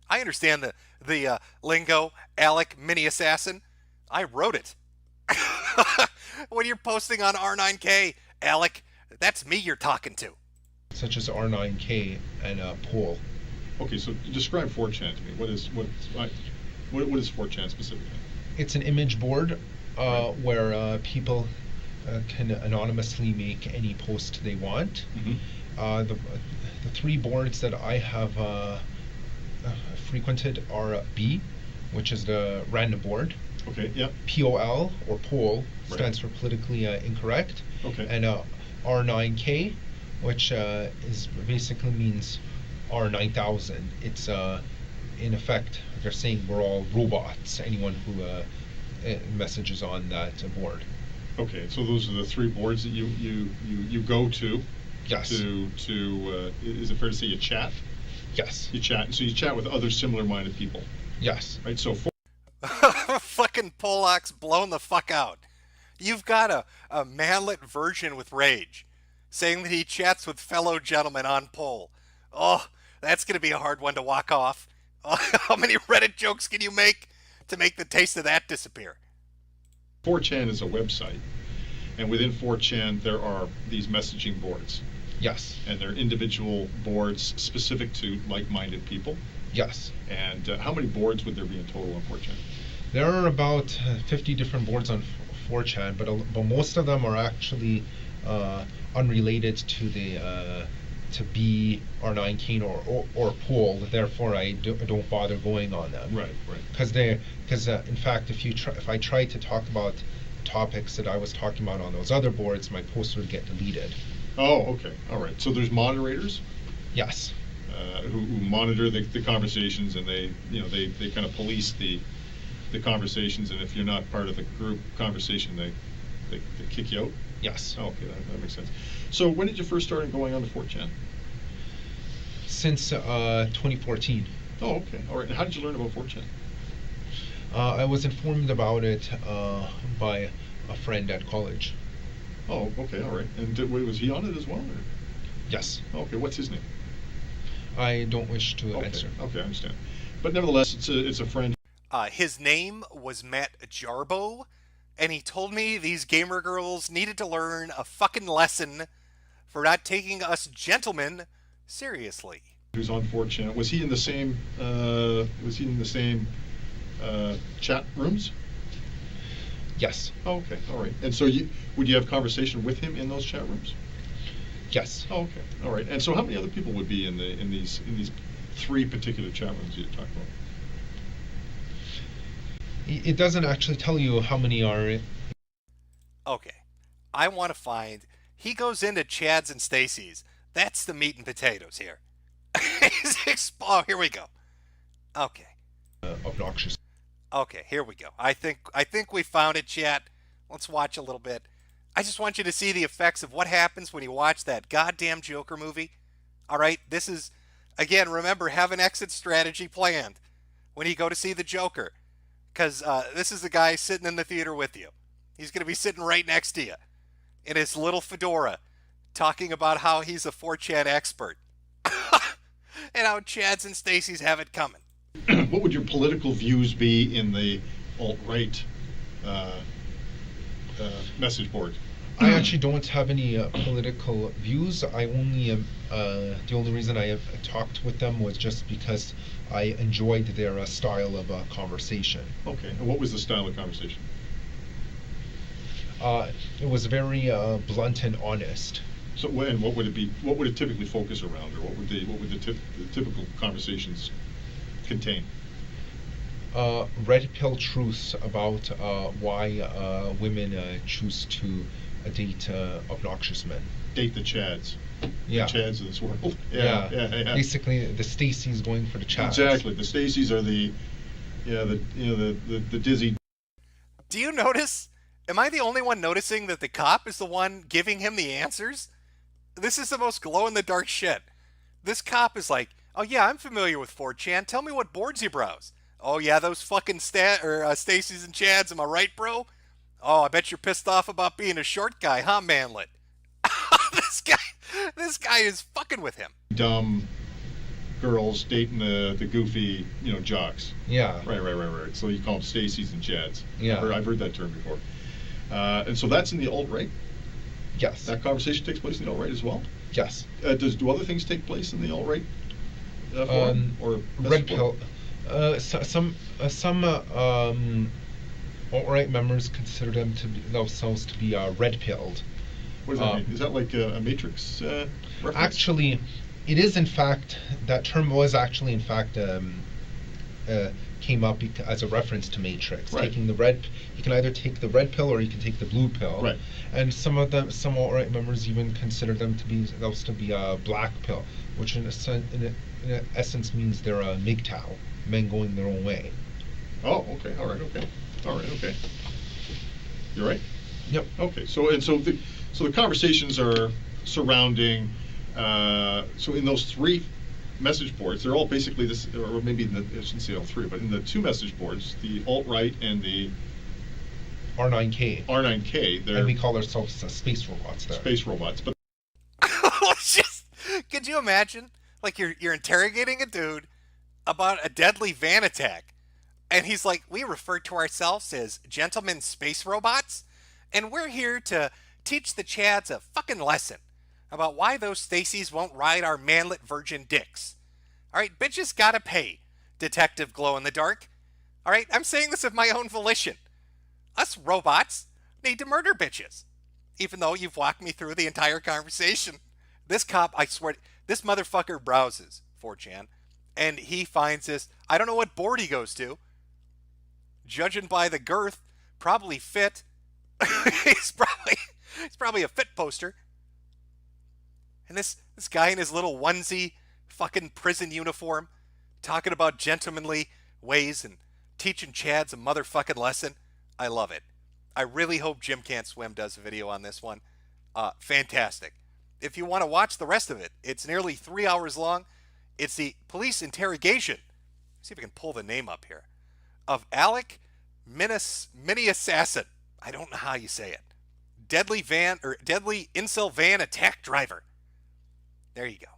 I understand the lingo, Alec, mini assassin. I wrote it. When you're posting on R9K, Alec, that's me you're talking to. Such as R9K and Poll. Okay, so describe 4chan to me. What is 4chan specifically? It's an image board where people can anonymously make any post they want. Mm-hmm. The three boards that I have frequented are B, which is the random board. Okay, yeah. POL, or poll, stands for politically incorrect. Okay. And R9K, which basically means R9000. It's in effect, they're saying we're all robots. Anyone who messages on that board. Okay, so those are the three boards that you go to. Yes. To is it fair to say you chat? Yes. You chat. So you chat with other similar-minded people. Yes. Right. So. Fucking Pollock's blown the fuck out. You've got a manlet version with rage, saying that he chats with fellow gentlemen on Poll. Oh, that's gonna be a hard one to walk off. How many Reddit jokes can you make to make the taste of that disappear? 4chan is a website, and within 4chan there are these messaging boards. Yes. And they're individual boards specific to like-minded people. Yes. And how many boards would there be in total on 4chan? There are about 50 different boards on 4chan, but most of them are actually unrelated to the to B or 9K or Poll. Therefore, I don't bother going on them. Right. Because in fact, if I tried to talk about topics that I was talking about on those other boards, my post would get deleted. Oh, okay, all right. So there's moderators. Yes. Who monitor the conversations, and they kind of police the conversations, and if you're not part of the group conversation, they kick you out. Yes. Oh, okay, that makes sense. So when did you first start going on to 4chan? Since 2014. Oh, okay, all right. And how did you learn about 4chan? I was informed about it by a friend at college. Oh, okay, all right. And was he on it as well? Or? Yes. Okay, what's his name? I don't wish to answer. Okay, I understand. But nevertheless, it's a friend. His name was Matt Jarbo, and he told me these gamer girls needed to learn a fucking lesson for not taking us gentlemen seriously. Who's on 4chan? Was he in the same? Chat rooms? Yes. Oh, okay, all right. And so would you have conversation with him in those chat rooms? Yes. Oh, okay, all right. And so how many other people would be in these 3 particular chat rooms you talked about? It doesn't actually tell you how many are. Okay, I want to find. He goes into Chad's and Stacy's. That's the meat and potatoes here. Oh, here we go. Okay. Obnoxious. Okay, here we go. I think we found it, chat. Let's watch a little bit. I just want you to see the effects of what happens when you watch that goddamn Joker movie. All right, this is, again, remember, have an exit strategy planned when you go to see the Joker. Because this is the guy sitting in the theater with you. He's going to be sitting right next to you in his little fedora talking about how he's a 4chan expert. And how Chad's and Stacy's have it coming. What would your political views be in the alt-right message board? I actually don't have any political views. I only the only reason I talked with them was just because I enjoyed their style of conversation. Okay, and what was the style of conversation? It was very blunt and honest. So, and what would it be? What would it typically focus around, or what would the typical conversations contain? Red pill truths about why women choose to date obnoxious men. Date the Chads. Yeah. The Chads of this world. Yeah. Yeah. Basically, the Stacys going for the Chads. Exactly. The Stacys are the dizzy. Do you notice? Am I the only one noticing that the cop is the one giving him the answers? This is the most glow-in-the-dark shit. This cop is like, oh yeah, I'm familiar with 4chan. Tell me what boards you browse. Oh yeah, those fucking Stacys and Chads, am I right, bro? Oh, I bet you're pissed off about being a short guy, huh, manlet? This guy is fucking with him. Dumb girls dating the goofy, jocks. Yeah. Right. So you call them Stacys and Chads. Yeah. I've heard that term before. And so that's in the alt-right? Yes. That conversation takes place in the alt-right as well? Yes. Do other things take place in the alt-right forum? Or red pill. Some alt-right members consider themselves to be red-pilled. What does that mean? Is that like a Matrix reference? Actually, it is in fact, that term was actually in fact came up as a reference to Matrix. Right. Taking the red, you can either take the red pill or you can take the blue pill. Right. And some alt-right members even consider them to be a black pill, which in essence means they're a MGTOW, men going their own way. Oh, okay. All right. Okay. You're right. Yep. Okay. So the conversations are surrounding. So in those 3 message boards, they're all basically this, or maybe I shouldn't say all 3, but in the 2 message boards, the alt-right and the R9K. And we call ourselves space robots there. Space robots, but could you imagine? Like you're interrogating a dude about a deadly van attack, and he's like, "We refer to ourselves as gentlemen space robots, and we're here to teach the Chads a fucking lesson about why those Stacys won't ride our manlet virgin dicks. All right, bitches gotta pay, Detective Glow-in-the-Dark. All right, I'm saying this of my own volition. Us robots need to murder bitches. Even though you've walked me through the entire conversation. This cop, I swear, this motherfucker browses 4chan, and he finds this, I don't know what board he goes to. Judging by the girth, probably fit. He's probably a fit poster. And this guy in his little onesie fucking prison uniform talking about gentlemanly ways and teaching Chads a motherfucking lesson. I love it. I really hope Jim Can't Swim does a video on this one. Fantastic. If you want to watch the rest of it, it's nearly 3 hours long. It's the police interrogation. Let's see if I can pull the name up here. Of Alec Mini Assassin. I don't know how you say it. Deadly incel van attack driver. There you go.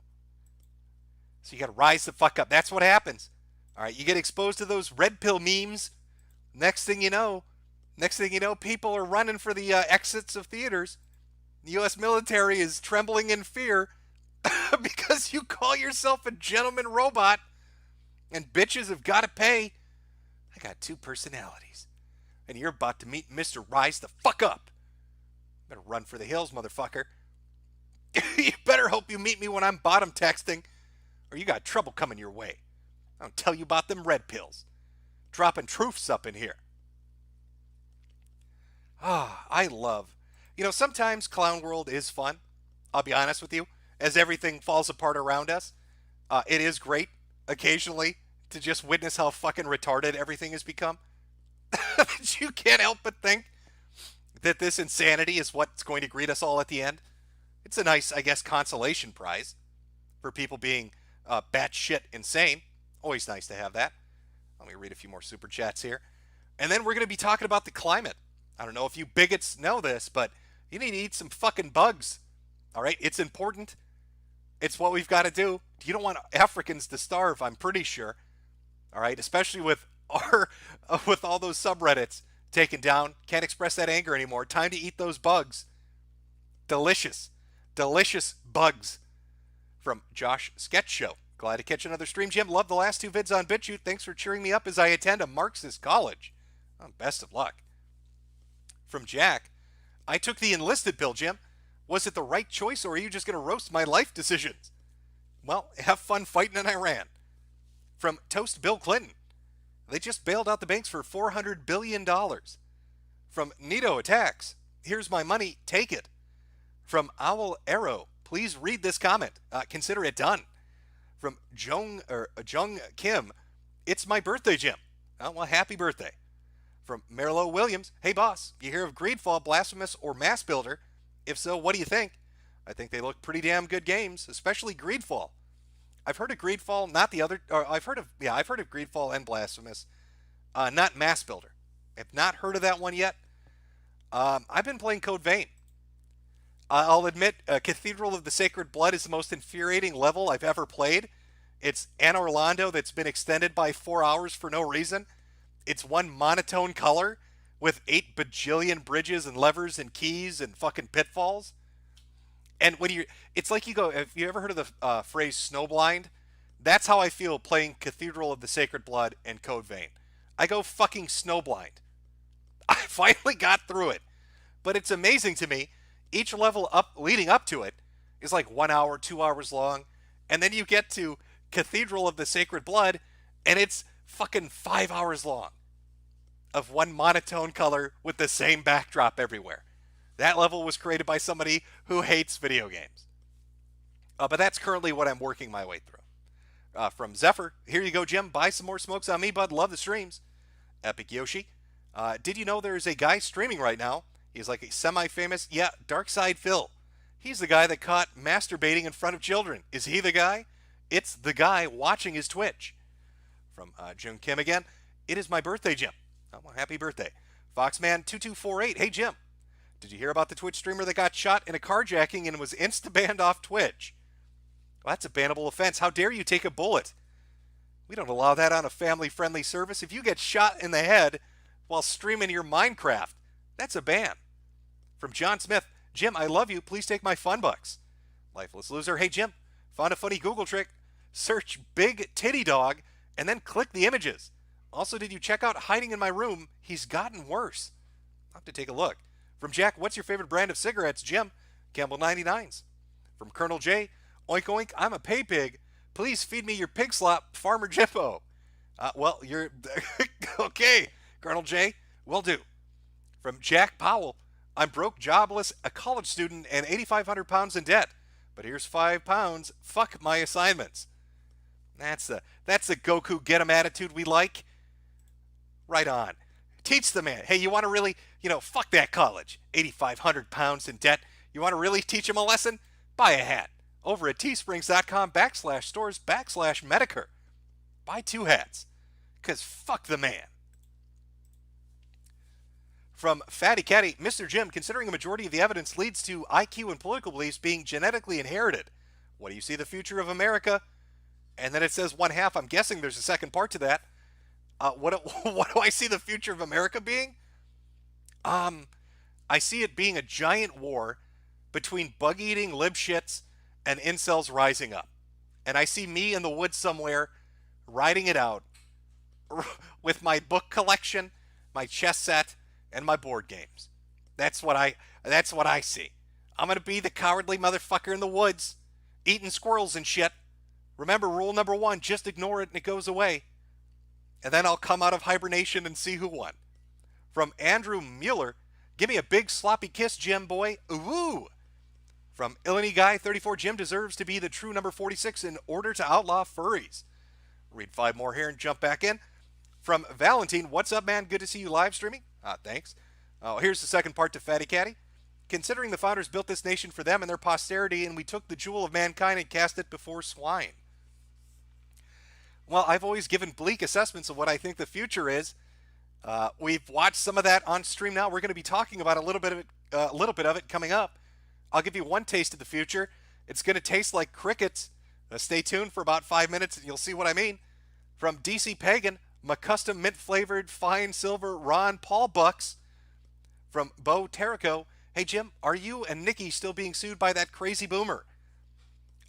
So you got to rise the fuck up. That's what happens. All right, you get exposed to those red pill memes. Next thing you know, people are running for the exits of theaters. The U.S. military is trembling in fear because you call yourself a gentleman robot, and bitches have got to pay. I got 2 personalities, and you're about to meet Mr. Rise the fuck up. Better run for the hills, motherfucker. You better hope you meet me when I'm bottom texting, or you got trouble coming your way. I don't tell you about them red pills. Dropping truths up in here. I love, sometimes Clown World is fun. I'll be honest with you. As everything falls apart around us, it is great occasionally to just witness how fucking retarded everything has become. But you can't help but think that this insanity is what's going to greet us all at the end. It's a nice, I guess, consolation prize for people being batshit insane. Always nice to have that. Let me read a few more super chats here. And then we're going to be talking about the climate. I don't know if you bigots know this, but you need to eat some fucking bugs. All right? It's important. It's what we've got to do. You don't want Africans to starve, I'm pretty sure. All right? Especially with with all those subreddits taken down. Can't express that anger anymore. Time to eat those bugs. Delicious. Delicious bugs. From Josh Sketch Show. Glad to catch another stream, Jim. Love the last 2 vids on BitChute. Thanks for cheering me up as I attend a Marxist college. Best of luck. From Jack. I took the enlisted pill, Jim. Was it the right choice, or are you just going to roast my life decisions? Well, have fun fighting in Iran. From Toast Bill Clinton. They just bailed out the banks for $400 billion. From Nito Attacks. Here's my money. Take it. From Owl Arrow. Please read this comment. Consider it done. From Jung Kim. It's my birthday, Jim. Well, happy birthday. From Merlo Williams. Hey, boss. You hear of Greedfall, Blasphemous, or Mass Builder? If so, what do you think? I think they look pretty damn good games, especially Greedfall. I've heard of Greedfall, not the other. Or I've heard of Greedfall and Blasphemous, not Mass Builder. I've not heard of that one yet. I've been playing Code Vein. I'll admit, Cathedral of the Sacred Blood is the most infuriating level I've ever played. It's Anne Orlando that's been extended by 4 hours for no reason. It's one monotone color with 8 bajillion bridges and levers and keys and fucking pitfalls. And it's like you go, have you ever heard of the phrase snowblind? That's how I feel playing Cathedral of the Sacred Blood and Code Vein. I go fucking snowblind. I finally got through it. But it's amazing to me. Each level up leading up to it is like 1 hour, 2 hours long. And then you get to Cathedral of the Sacred Blood and it's fucking 5 hours long of one monotone color with the same backdrop everywhere. That level was created by somebody who hates video games. But that's currently what I'm working my way through. From Zephyr, here you go, Jim. Buy some more smokes on me, bud. Love the streams. Epic Yoshi. Did you know there's a guy streaming right now? He's like a semi-famous, Darkside Phil. He's the guy that caught masturbating in front of children. Is he the guy? It's the guy watching his Twitch. From Jim Kim again. It is my birthday, Jim. Well, happy birthday. Foxman2248. Hey, Jim. Did you hear about the Twitch streamer that got shot in a carjacking and was insta-banned off Twitch? Well, that's a bannable offense. How dare you take a bullet? We don't allow that on a family-friendly service. If you get shot in the head while streaming your Minecraft, that's a ban. From John Smith. Jim, I love you. Please take my fun bucks. Lifeless Loser. Hey, Jim. Found a funny Google trick. Search Big Titty Dog and then click the images. Also, did you check out Hiding in My Room? He's gotten worse. I'll have to take a look. From Jack, what's your favorite brand of cigarettes? Jim, Campbell 99s. From Colonel J, oink oink, I'm a pay pig. Please feed me your pig slop, Farmer Jimbo. Well, you're... okay, Colonel J, will do. From Jack Powell, I'm broke, jobless, a college student, and 8,500 pounds in debt. But here's 5 pounds. Fuck my assignments. That's the Goku get 'em attitude we like. Right on. Teach the man. Hey, you want to really, fuck that college. 8,500 pounds in debt. You want to really teach him a lesson? Buy a hat. Over at teesprings.com/stores/Metokur. Buy 2 hats. Because fuck the man. From Fatty Caddy, Mr. Jim, considering a majority of the evidence leads to IQ and political beliefs being genetically inherited, what do you see the future of America And then it says 1/2. I'm guessing there's a second part to that. What what do I see the future of America being? I see it being a giant war between bug-eating libshits and incels rising up. And I see me in the woods somewhere riding it out with my book collection, my chess set, and my board games. That's what I see. I'm going to be the cowardly motherfucker in the woods, eating squirrels and shit. Remember rule number 1, just ignore it and it goes away. And then I'll come out of hibernation and see who won. From Andrew Mueller, give me a big sloppy kiss, Jim boy. Ooh. From Illini Guy 34, Jim deserves to be the true number 46 in order to outlaw furries. Read 5 more here and jump back in. From Valentine, what's up, man? Good to see you live streaming. Thanks. Here's the second part to Fatty Catty. Considering the founders built this nation for them and their posterity, and we took the jewel of mankind and cast it before swine. Well, I've always given bleak assessments of what I think the future is. We've watched some of that on stream now. We're going to be talking about a little bit of it coming up. I'll give you one taste of the future. It's going to taste like crickets. Stay tuned for about 5 minutes and you'll see what I mean. From DC Pagan, my custom mint flavored fine silver Ron Paul Bucks. From Bo Terrico, hey Jim, are you and Nikki still being sued by that crazy boomer?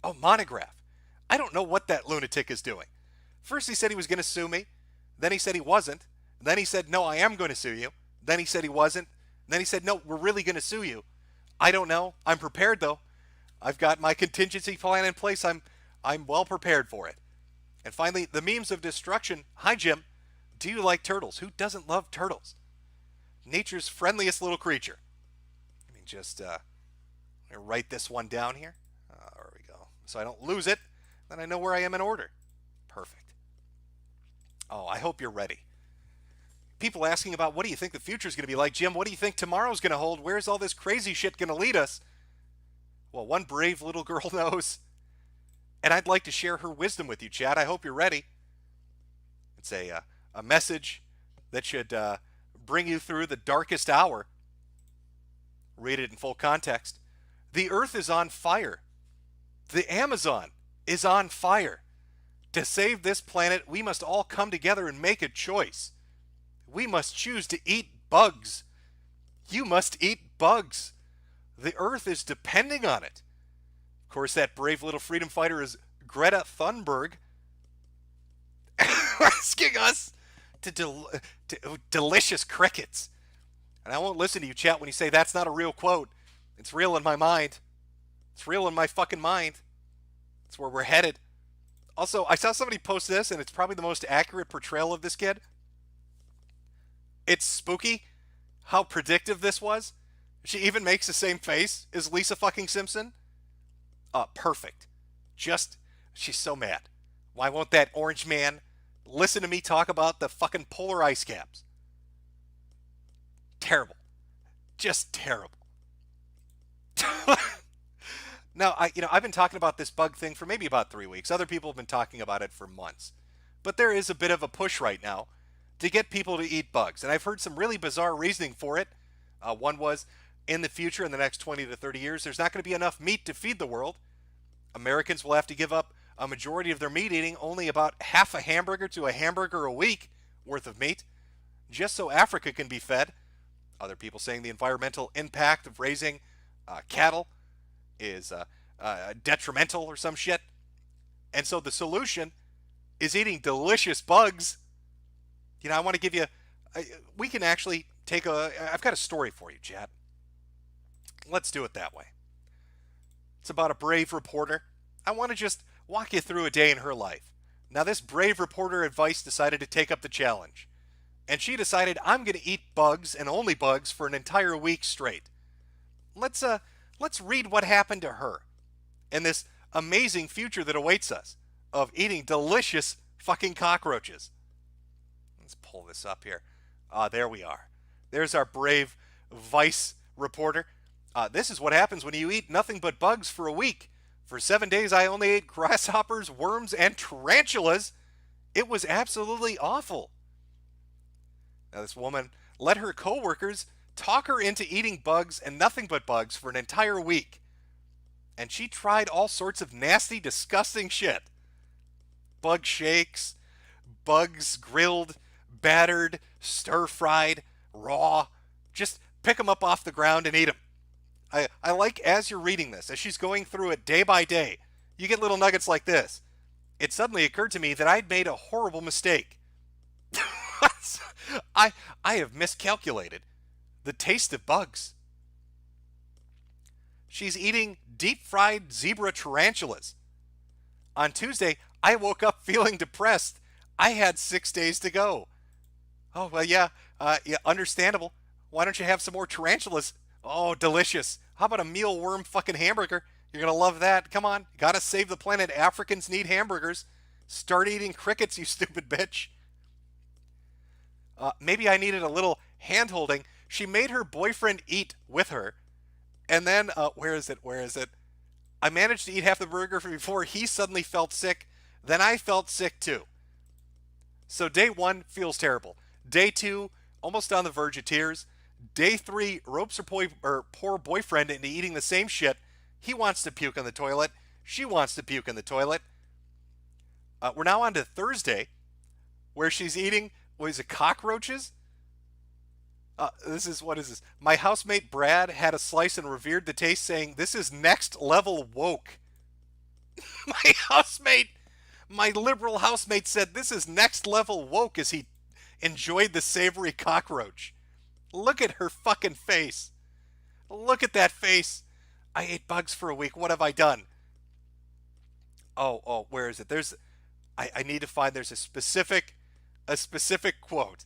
Oh, Monograph. I don't know what that lunatic is doing. First he said he was going to sue me. Then he said he wasn't. Then he said, no, I am going to sue you. Then he said he wasn't. Then he said, no, we're really going to sue you. I don't know. I'm prepared though. I've got my contingency plan in place. I'm well prepared for it. And finally, the memes of destruction. Hi Jim, do you like turtles? Who doesn't love turtles? Nature's friendliest little creature. Let me just write this one down here. There we go. So I don't lose it. Then I know where I am in order. Perfect. Oh, I hope you're ready. People asking about what do you think the future is going to be like, Jim? What do you think tomorrow's going to hold? Where's all this crazy shit going to lead us? Well, one brave little girl knows. And I'd like to share her wisdom with you, Chad. I hope you're ready. It's a message that should bring you through the darkest hour. Read it in full context. The earth is on fire. The Amazon is on fire. To save this planet, we must all come together and make a choice. We must choose to eat bugs. You must eat bugs. The earth is depending on it. Of course, that brave little freedom fighter is Greta Thunberg, asking us to delicious crickets. And I won't listen to you, chat, when you say that's not a real quote. It's real in my mind. It's real in my fucking mind. It's where we're headed. Also, I saw somebody post this, and it's probably the most accurate portrayal of this kid. It's spooky how predictive this was. She even makes the same face as Lisa fucking Simpson. Perfect. She's so mad. Why won't that orange man listen to me talk about the fucking polar ice caps? Terrible. Just terrible. Now, I've been talking about this bug thing for maybe about 3 weeks. Other people have been talking about it for months. But there is a bit of a push right now to get people to eat bugs. And I've heard some really bizarre reasoning for it. One was, in the future, in the next 20 to 30 years, there's not going to be enough meat to feed the world. Americans will have to give up a majority of their meat eating, only about half a hamburger to a hamburger a week worth of meat, just so Africa can be fed. Other people saying the environmental impact of raising cattle is detrimental or some shit. And so the solution is eating delicious bugs. I want to give you, we can actually I've got a story for you, chat. Let's do it that way. It's about a brave reporter. I want to just walk you through a day in her life. Now, this brave reporter at Vice decided to take up the challenge. And she decided, I'm going to eat bugs and only bugs for an entire week straight. Let's read what happened to her and this amazing future that awaits us of eating delicious fucking cockroaches. Let's pull this up here. There we are. There's our brave Vice reporter. This is what happens when you eat nothing but bugs for a week. For 7 days, I only ate grasshoppers, worms, and tarantulas. It was absolutely awful. Now, this woman let her coworkers talk her into eating bugs and nothing but bugs for an entire week. And she tried all sorts of nasty, disgusting shit. bug shakes, bugs grilled, battered, stir-fried, raw. Just pick them up off the ground and eat them. I like, as you're reading this, as she's going through it day by day, you get little nuggets like this. It suddenly occurred to me that I'd made a horrible mistake. I have miscalculated the taste of bugs. She's eating deep-fried zebra tarantulas. On Tuesday, I woke up feeling depressed. I had 6 days to go. Oh, well, yeah, understandable. Why don't you have some more tarantulas? Oh, delicious. How about a mealworm fucking hamburger? You're going to love that. Come on. Got to save the planet. Africans need hamburgers. Start eating crickets, you stupid bitch. Maybe I needed a little hand-holding. She made her boyfriend eat with her. And then, where is it? I managed to eat half the burger before he suddenly felt sick. Then I felt sick too. So day 1 feels terrible. Day 2, almost on the verge of tears. Day 3, ropes her poor boyfriend into eating the same shit. He wants to puke on the toilet. She wants to puke in the toilet. We're now on to Thursday, where she's eating, cockroaches? What is this? My housemate Brad had a slice and revered the taste, saying, "This is next level woke." My liberal housemate said, "This is next level woke," as he enjoyed the savory cockroach. Look at her fucking face. Look at that face. I ate bugs for a week. What have I done? Oh, where is it? I need to find, there's a specific quote.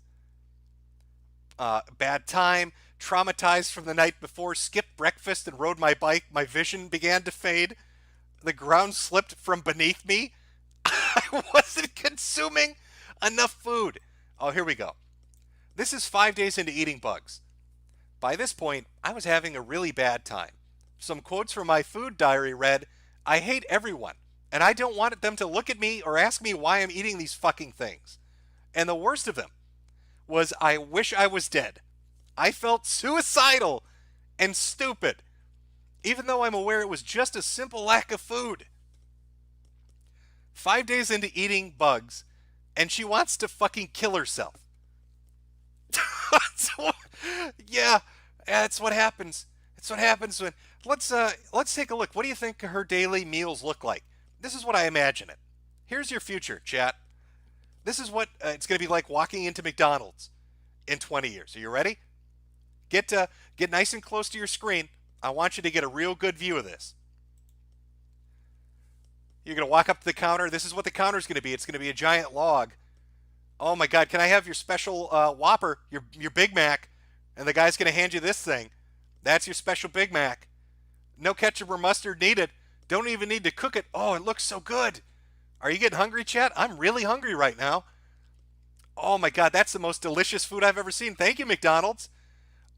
Bad time, traumatized from the night before, skipped breakfast and rode my bike. My vision began to fade. The ground slipped from beneath me. I wasn't consuming enough food. Oh, here we go. This is 5 days into eating bugs. By this point, I was having a really bad time. Some quotes from my food diary read, "I hate everyone, and I don't want them to look at me or ask me why I'm eating these fucking things." And the worst of them was, "I wish I was dead. I felt suicidal and stupid, even though I'm aware it was just a simple lack of food." 5 days into eating bugs, and she wants to fucking kill herself. Yeah, that's what happens. That's what happens when... Let's take a look. What do you think her daily meals look like? This is what I imagine it. Here's your future, chat. This is what it's going to be like walking into McDonald's in 20 years. Are you ready? Get nice and close to your screen. I want you to get a real good view of this. You're going to walk up to the counter. This is what the counter is going to be. It's going to be a giant log. Oh my God, can I have your special Whopper, your Big Mac? And the guy's going to hand you this thing. That's your special Big Mac. No ketchup or mustard needed. Don't even need to cook it. Oh, it looks so good. Are you getting hungry, chat? I'm really hungry right now. Oh my God, that's the most delicious food I've ever seen. Thank you, McDonald's.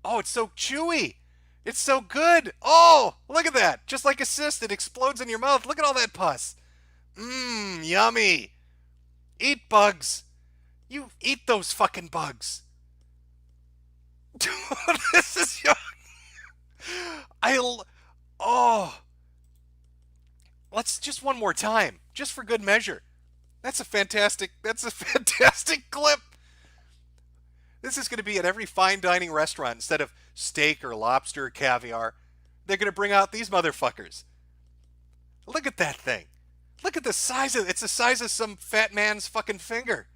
Oh, it's so chewy. It's so good. Oh, look at that. Just like a cyst, it explodes in your mouth. Look at all that pus. Mmm, yummy. Eat bugs. You eat those fucking bugs. This is your... Let's just one more time, just for good measure. That's a fantastic clip. This is going to be at every fine dining restaurant. Instead of steak or lobster or caviar, they're going to bring out these motherfuckers. Look at that thing. Look at the size of it. It's the size of some fat man's fucking finger.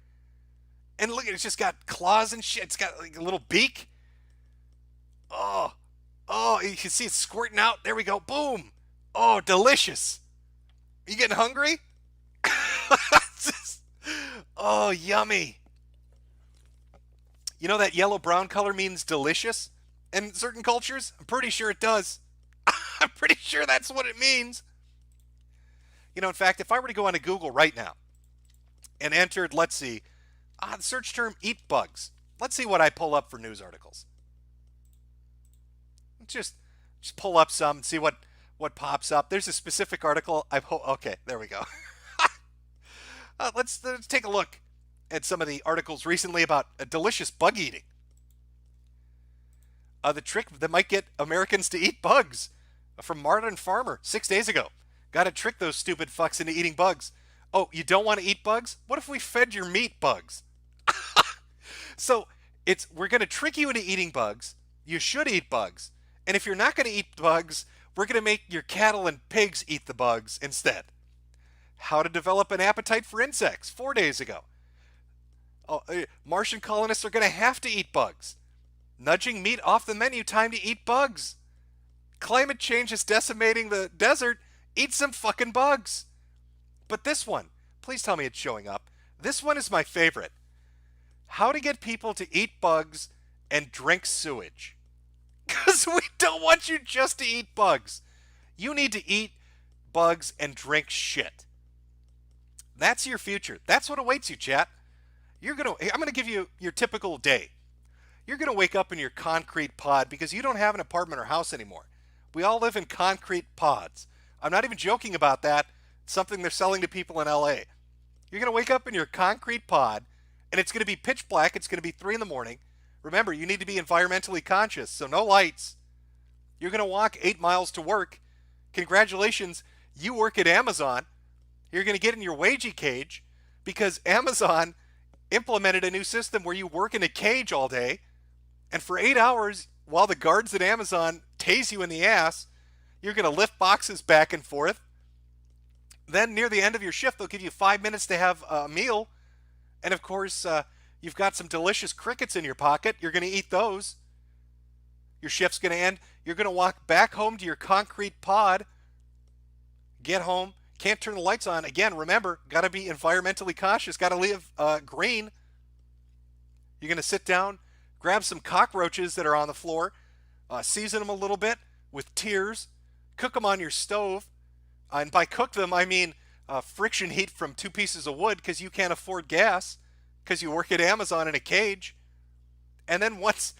And look, it's just got claws and shit. It's got like a little beak. Oh, you can see it squirting out. There we go. Boom. Oh, delicious. You getting hungry? Oh, yummy. You know that yellow-brown color means delicious in certain cultures? I'm pretty sure it does. I'm pretty sure that's what it means. You know, in fact, if I were to go onto Google right now and entered, let's see, the search term eat bugs. Let's see what I pull up for news articles. Just pull up some and see what pops up. There's a specific article. Okay, there we go. Let's take a look at some of the articles recently about delicious bug eating. The trick that might get Americans to eat bugs, from Martin Farmer 6 days ago. Got to trick those stupid fucks into eating bugs. Oh, you don't want to eat bugs? What if we fed your meat bugs? So we're going to trick you into eating bugs. You should eat bugs. And if you're not going to eat bugs, we're going to make your cattle and pigs eat the bugs instead. How to develop an appetite for insects 4 days ago. Martian colonists are going to have to eat bugs. Nudging meat off the menu, time to eat bugs. Climate change is decimating the desert. Eat some fucking bugs. But this one, please tell me it's showing up. This one is my favorite. How to get people to eat bugs and drink sewage. Because we don't want you just to eat bugs. You need to eat bugs and drink shit. That's your future. That's what awaits you, chat. I'm going to give you your typical day. You're going to wake up in your concrete pod because you don't have an apartment or house anymore. We all live in concrete pods. I'm not even joking about that. It's something they're selling to people in LA. You're going to wake up in your concrete pod, and it's going to be pitch black. It's going to be 3 in the morning. Remember, you need to be environmentally conscious, so no lights. You're going to walk 8 miles to work. Congratulations, you work at Amazon. You're going to get in your wagey cage because Amazon implemented a new system where you work in a cage all day, and for 8 hours, while the guards at Amazon tase you in the ass, you're going to lift boxes back and forth. Then near the end of your shift, they'll give you 5 minutes to have a meal. And of course, you've got some delicious crickets in your pocket. You're going to eat those. Your shift's going to end. You're going to walk back home to your concrete pod. Get home. Can't turn the lights on. Again, remember, got to be environmentally conscious. Got to live green. You're going to sit down, grab some cockroaches that are on the floor, season them a little bit with tears, cook them on your stove. And by cook them, I mean friction heat from 2 pieces of wood because you can't afford gas because you work at Amazon in a cage. And then once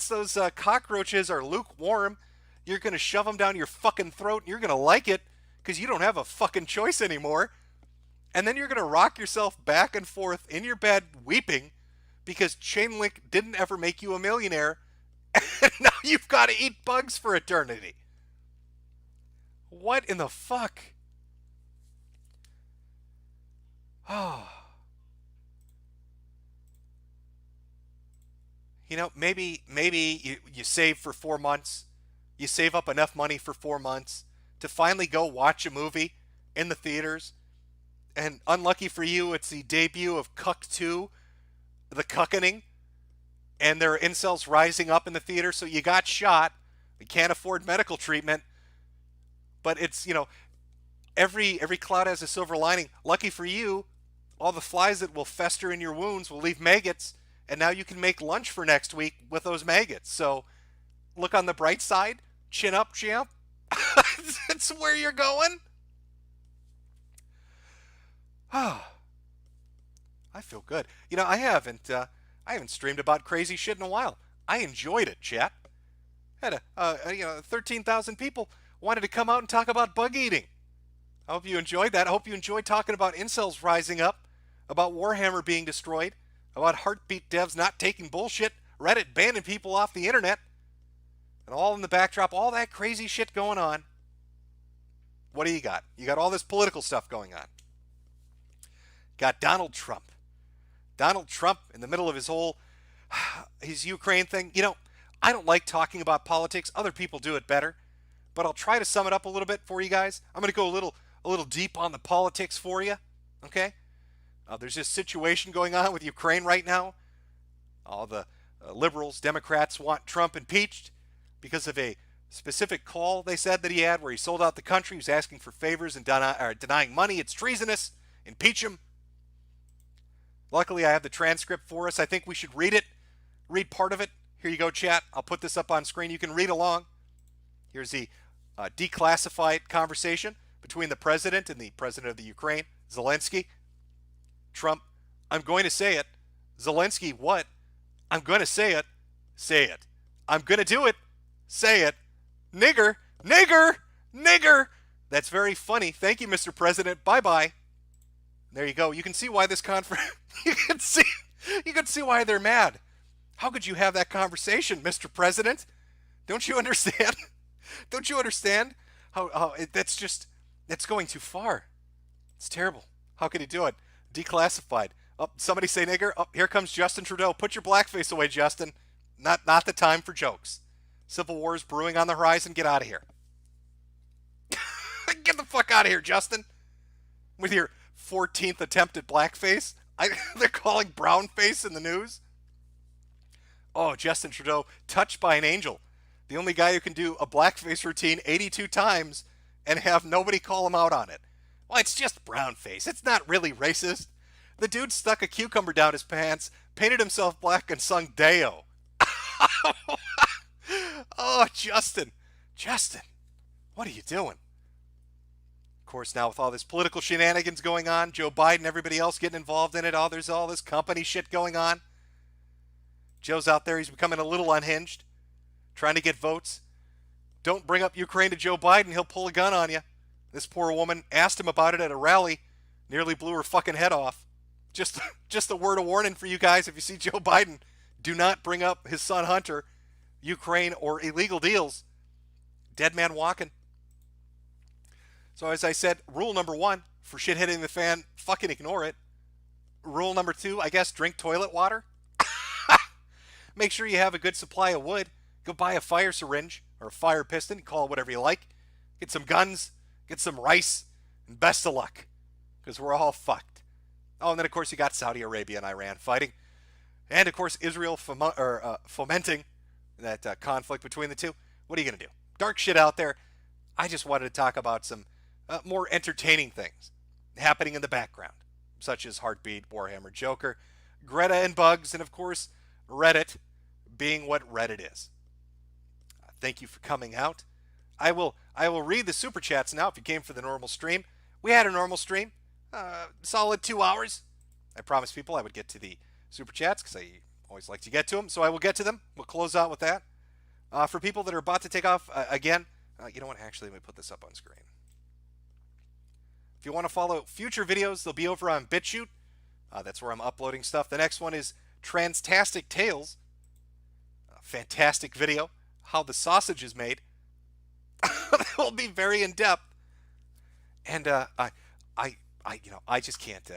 those cockroaches are lukewarm, you're going to shove them down your fucking throat and you're going to like it because you don't have a fucking choice anymore. And then you're going to rock yourself back and forth in your bed weeping because Chainlink didn't ever make you a millionaire. And now you've got to eat bugs for eternity. What in the fuck? Oh. You know, maybe you save for 4 months. You save up enough money for 4 months to finally go watch a movie in the theaters. And unlucky for you, it's the debut of Cuck 2, The Cuckening. And there are incels rising up in the theater, so you got shot. You can't afford medical treatment. But it's, every cloud has a silver lining. Lucky for you, all the flies that will fester in your wounds will leave maggots, and now you can make lunch for next week with those maggots. So look on the bright side. Chin up, champ. That's where you're going. I feel good. I haven't streamed about crazy shit in a while. I enjoyed it, chat. Had 13,000 people wanted to come out and talk about bug eating. I hope you enjoyed that. I hope you enjoyed talking about incels rising up, about Warhammer being destroyed, about Heartbeat devs not taking bullshit, Reddit banning people off the internet, and all in the backdrop, all that crazy shit going on. What do you got? You got all this political stuff going on. Got Donald Trump. Donald Trump in the middle of his Ukraine thing. I don't like talking about politics. Other people do it better. But I'll try to sum it up a little bit for you guys. I'm going to go a little deep on the politics for you. Okay? There's this situation going on with Ukraine right now. All the liberals, Democrats want Trump impeached because of a specific call they said that he had where he sold out the country. He was asking for favors and denying money. It's treasonous. Impeach him. Luckily, I have the transcript for us. I think we should read it. Read part of it. Here you go, chat. I'll put this up on screen. You can read along. Here's the declassified conversation between the president and the president of the Ukraine, Zelensky. Trump, I'm going to say it. Zelensky, what? I'm going to say it. Say it. I'm going to do it. Say it. Nigger, nigger, nigger. That's very funny. Thank you, Mr. President. Bye-bye. There you go. You can see why this conference, you can see why they're mad. How could you have that conversation, Mr. President? Don't you understand? Don't you understand how that's going too far? It's terrible. How can he do it? Declassified. Oh, somebody say nigger. Oh, here comes Justin Trudeau. Put your blackface away, Justin. Not the time for jokes. Civil war is brewing on the horizon. Get out of here. Get the fuck out of here, Justin. With your 14th attempt at blackface. They're calling brownface in the news. Oh, Justin Trudeau, touched by an angel. The only guy who can do a blackface routine 82 times and have nobody call him out on it. Well, it's just brownface. It's not really racist. The dude stuck a cucumber down his pants, painted himself black, and sung Deo. Oh, Justin. Justin, what are you doing? Of course, now with all this political shenanigans going on, Joe Biden, everybody else getting involved in it, there's all this company shit going on. Joe's out there, he's becoming a little unhinged, trying to get votes. Don't bring up Ukraine to Joe Biden, he'll pull a gun on you. This poor woman asked him about it at a rally, nearly blew her fucking head off. Just a word of warning for you guys, if you see Joe Biden, do not bring up his son Hunter, Ukraine, or illegal deals. Dead man walking. So as I said, rule number 1, for shit hitting the fan, fucking ignore it. Rule number 2, I guess, drink toilet water. Make sure you have a good supply of wood. Go buy a fire syringe or a fire piston, call it whatever you like. Get some guns, get some rice, and best of luck, because we're all fucked. Oh, and then of course you got Saudi Arabia and Iran fighting, and of course Israel fomenting that conflict between the two. What are you gonna do? Dark shit out there. I just wanted to talk about some more entertaining things happening in the background, such as Heartbeat, Warhammer, Joker, Greta and Bugs, and of course Reddit being what Reddit is. Thank you for coming out. I will read the super chats now if you came for the normal stream. We had a normal stream, solid 2 hours. I promised people I would get to the super chats because I always like to get to them, so I will get to them. We'll close out with that. For people that are about to take off, again, you know what? Actually, let me put this up on screen. If you want to follow future videos, they'll be over on BitChute. That's where I'm uploading stuff. The next one is Transtastic Tales. A fantastic video. How the sausage is made. It will be very in depth. And I just can't.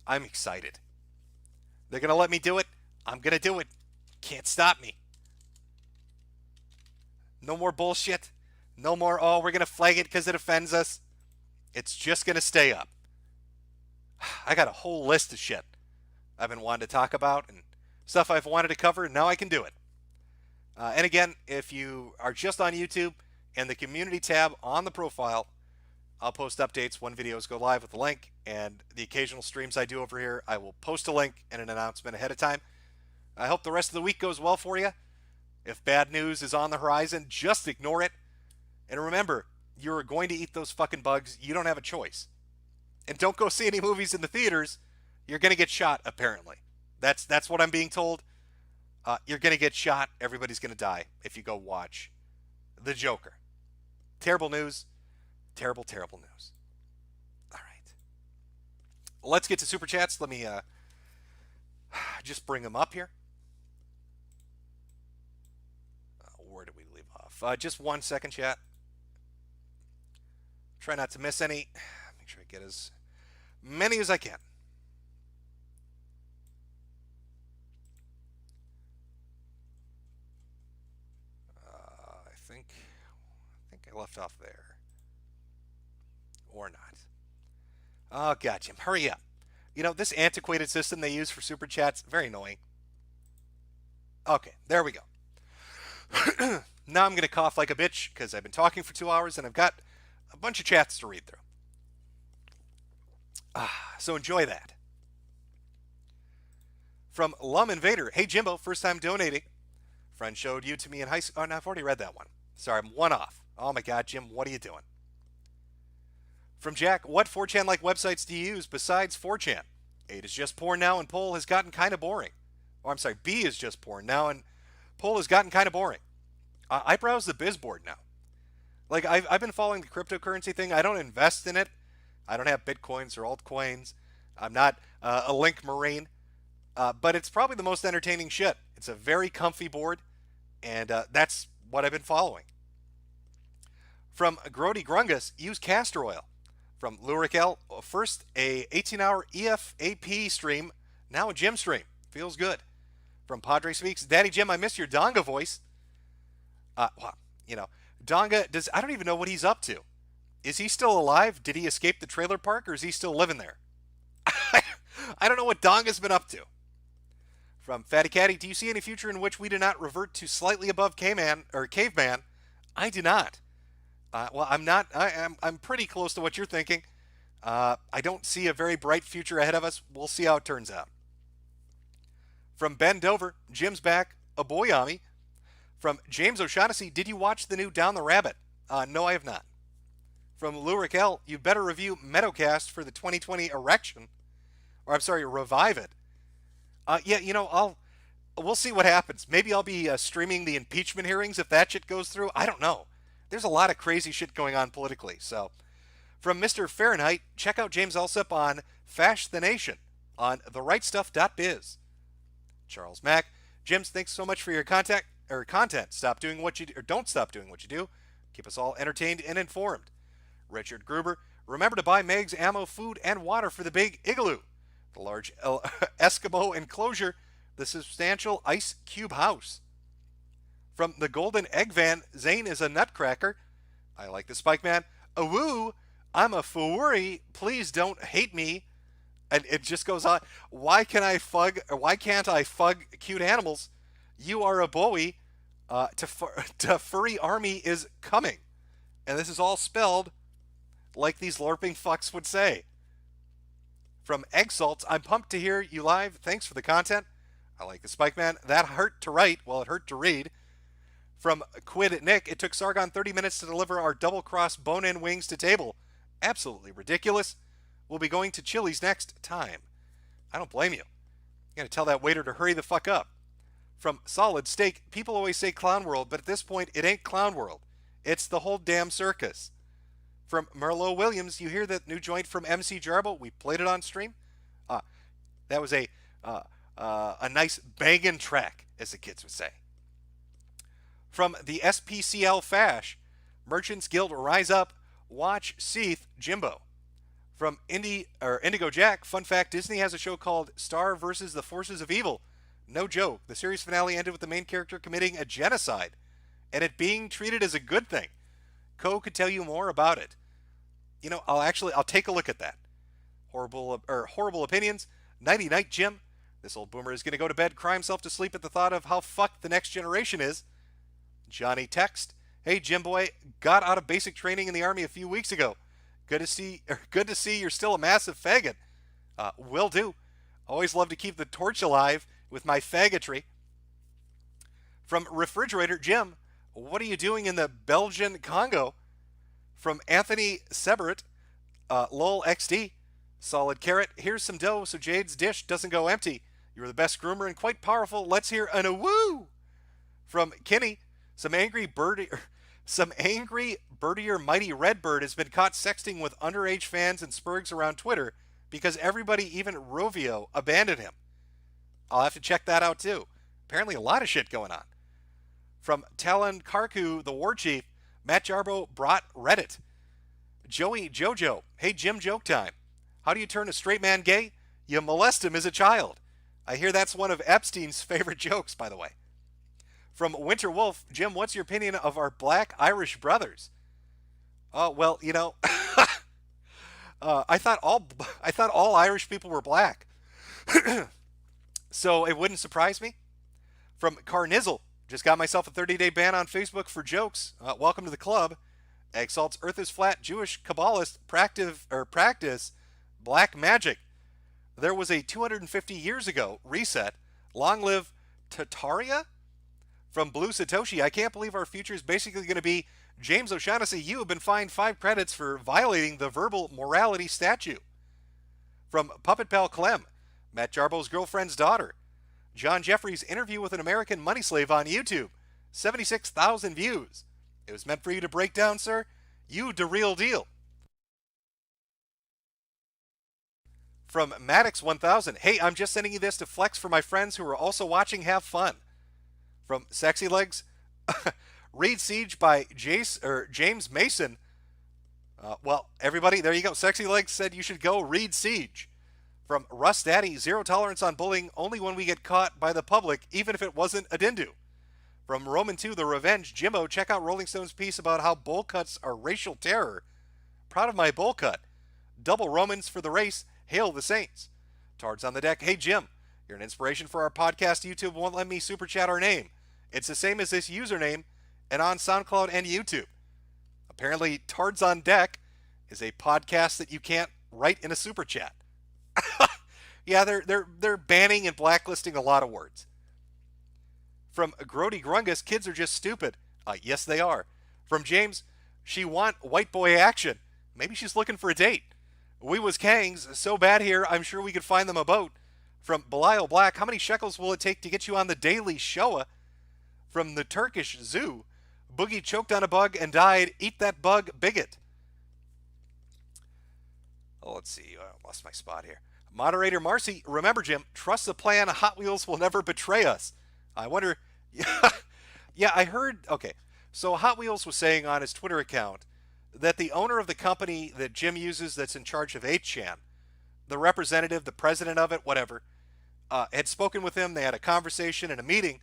I'm excited. They're gonna let me do it. I'm gonna do it. Can't stop me. No more bullshit. No more, oh, we're gonna flag it because it offends us. It's just gonna stay up. I got a whole list of shit I've been wanting to talk about and stuff I've wanted to cover, and now I can do it. And again, if you are just on YouTube and the community tab on the profile, I'll post updates when videos go live with the link, and the occasional streams I do over here, I will post a link and an announcement ahead of time. I hope the rest of the week goes well for you. If bad news is on the horizon, just ignore it. And remember, you're going to eat those fucking bugs. You don't have a choice. And don't go see any movies in the theaters. You're going to get shot, apparently. That's what I'm being told. You're going to get shot. Everybody's going to die if you go watch The Joker. Terrible news. Terrible, terrible news. All right. Let's get to Super Chats. Let me just bring them up here. Where did we leave off? Just 1 second, chat. Try not to miss any. Make sure I get as many as I can. I think I left off there. Or not. Oh, God, Jim, hurry up. You know, this antiquated system they use for super chats, very annoying. Okay, there we go. Now I'm going to cough like a bitch because I've been talking for 2 hours and I've got a bunch of chats to read through. So enjoy that. From Lum Invader. Hey, Jimbo, first time donating. Friend showed you to me in high school. Oh, no, I've already read that one. Sorry, I'm one off. Oh, my God, Jim, what are you doing? From Jack, what 4chan-like websites do you use besides 4chan? 8 is just porn now, and poll has gotten kind of boring. Oh, I'm sorry, B is just porn now, and poll has gotten kind of boring. I browse the BizBoard now. Like, I've been following the cryptocurrency thing. I don't invest in it. I don't have Bitcoins or altcoins. I'm not a Link Marine. But it's probably the most entertaining shit. It's a very comfy board, and that's what I've been following. From Grody Grungus, use castor oil. From Lurik L, first a 18-hour EFAP stream, now a gym stream. Feels good. From Padre Speaks, Daddy Jim, I miss your Donga voice. Well, Donga I don't even know what he's up to. Is he still alive? Did he escape the trailer park, or is he still living there? I don't know what Donga's been up to. From Fatty Caddy, do you see any future in which we do not revert to slightly above caveman? I do not. Well, I'm not. I'm pretty close to what you're thinking. I don't see a very bright future ahead of us. We'll see how it turns out. From Ben Dover, Jim's back. A boy on me. From James O'Shaughnessy, did you watch the new Down the Rabbit? No, I have not. From Lurik L, you better review Metocast for the 2020 erection. Or I'm sorry, revive it. Yeah, we'll see what happens. Maybe I'll be streaming the impeachment hearings if that shit goes through. I don't know. There's a lot of crazy shit going on politically. So, from Mr. Fahrenheit, check out James Alsop on Fash the Nation on therightstuff.biz. Charles Mack, Jim, thanks so much for your content. Stop doing what you do, or don't stop doing what you do. Keep us all entertained and informed. Richard Gruber, remember to buy Meg's ammo, food, and water for the big igloo, the large Eskimo enclosure, the substantial ice cube house. From the Golden Egg Van, Zane is a nutcracker. I like the Spike Man. Awoo, I'm a furry. Please don't hate me. And it just goes on. Why can't I fug cute animals? You are a Bowie. To furry army is coming. And this is all spelled like these LARPing fucks would say. From Egg Salts, I'm pumped to hear you live. Thanks for the content. I like the Spike Man. That hurt to write. Well, it hurt to read. From Quid Nick, it took Sargon 30 minutes to deliver our double-cross bone-in wings to table. Absolutely ridiculous. We'll be going to Chili's next time. I don't blame you. You gotta tell that waiter to hurry the fuck up. From Solid Steak, people always say Clown World, but at this point, it ain't Clown World. It's the whole damn circus. From Merlot Williams, you hear that new joint from MC Jarbo? We played it on stream. That was a nice bangin' track, as the kids would say. From the SPCL Fash, Merchants Guild Rise Up, watch Seath Jimbo. From Indigo Jack, fun fact, Disney has a show called Star versus the Forces of Evil. No joke. The series finale ended with the main character committing a genocide and it being treated as a good thing. Co could tell you more about it. I'll take a look at that. Horrible opinions. Nighty night, Jim. This old boomer is going to go to bed, cry himself to sleep at the thought of how fucked the next generation is. Johnny text, hey Jim boy, got out of basic training in the Army a few weeks ago. Good to see you're still a massive faggot. Will do. Always love to keep the torch alive with my faggotry. From Refrigerator Jim, what are you doing in the Belgian Congo? From Anthony Sebert, lol XD, solid carrot, here's some dough so Jade's dish doesn't go empty. You're the best groomer and quite powerful. Let's hear an awoo. From Kinney, some angry birdier mighty Redbird has been caught sexting with underage fans and spurgs around Twitter because everybody, even Rovio, abandoned him. I'll have to check that out too. Apparently a lot of shit going on. From Talon Karku, the war chief, Matt Jarbo brought Reddit. Joey Jojo, hey Jim, joke time. How do you turn a straight man gay? You molest him as a child. I hear that's one of Epstein's favorite jokes, by the way. From Winter Wolf, Jim, what's your opinion of our black Irish brothers? Well, I thought all Irish people were black. So it wouldn't surprise me. From Carnizzle, just got myself a 30-day ban on Facebook for jokes. Welcome to the club. Exalts Earth is flat. Jewish Kabbalist practice black magic. There was a 250 years ago reset. Long live Tataria? From Blue Satoshi, I can't believe our future is basically going to be James O'Shaughnessy, you have been fined 5 credits for violating the verbal morality statute. From Puppet Pal Clem, Matt Jarbo's girlfriend's daughter. John Jeffrey's interview with an American money slave on YouTube. 76,000 views. It was meant for you to break down, sir. You the real deal. From Maddox 1000, hey, I'm just sending you this to flex for my friends who are also watching. Have fun. From Sexy Legs, Raid Siege by James Mason. Well, everybody, there you go. Sexy Legs said you should go read Siege. From Russ Daddy, zero tolerance on bullying only when we get caught by the public, even if it wasn't a dindu. From Roman 2, The Revenge, Jimbo, check out Rolling Stone's piece about how bowl cuts are racial terror. Proud of my bowl cut. Double Romans for the race. Hail the Saints. Tards on the deck. Hey, Jim, you're an inspiration for our podcast. YouTube won't let me super chat our name. It's the same as this username and on SoundCloud and YouTube. Apparently, Tards on Deck is a podcast that you can't write in a super chat. Yeah, they're banning and blacklisting a lot of words. From Grody Grungus, kids are just stupid. Yes, they are. From James, she want white boy action. Maybe she's looking for a date. We was Kangs, so bad here, I'm sure we could find them a boat. From Belial Black, how many shekels will it take to get you on the Daily Showa? From the Turkish Zoo, Boogie choked on a bug and died. Eat that bug, bigot. Oh, let's see. I lost my spot here. Moderator Marcy, remember, Jim, trust the plan. Hot Wheels will never betray us. I wonder. Yeah, I heard. Okay, so Hot Wheels was saying on his Twitter account that the owner of the company that Jim uses that's in charge of 8chan, the representative, the president of it, whatever, had spoken with him. They had a conversation and a meeting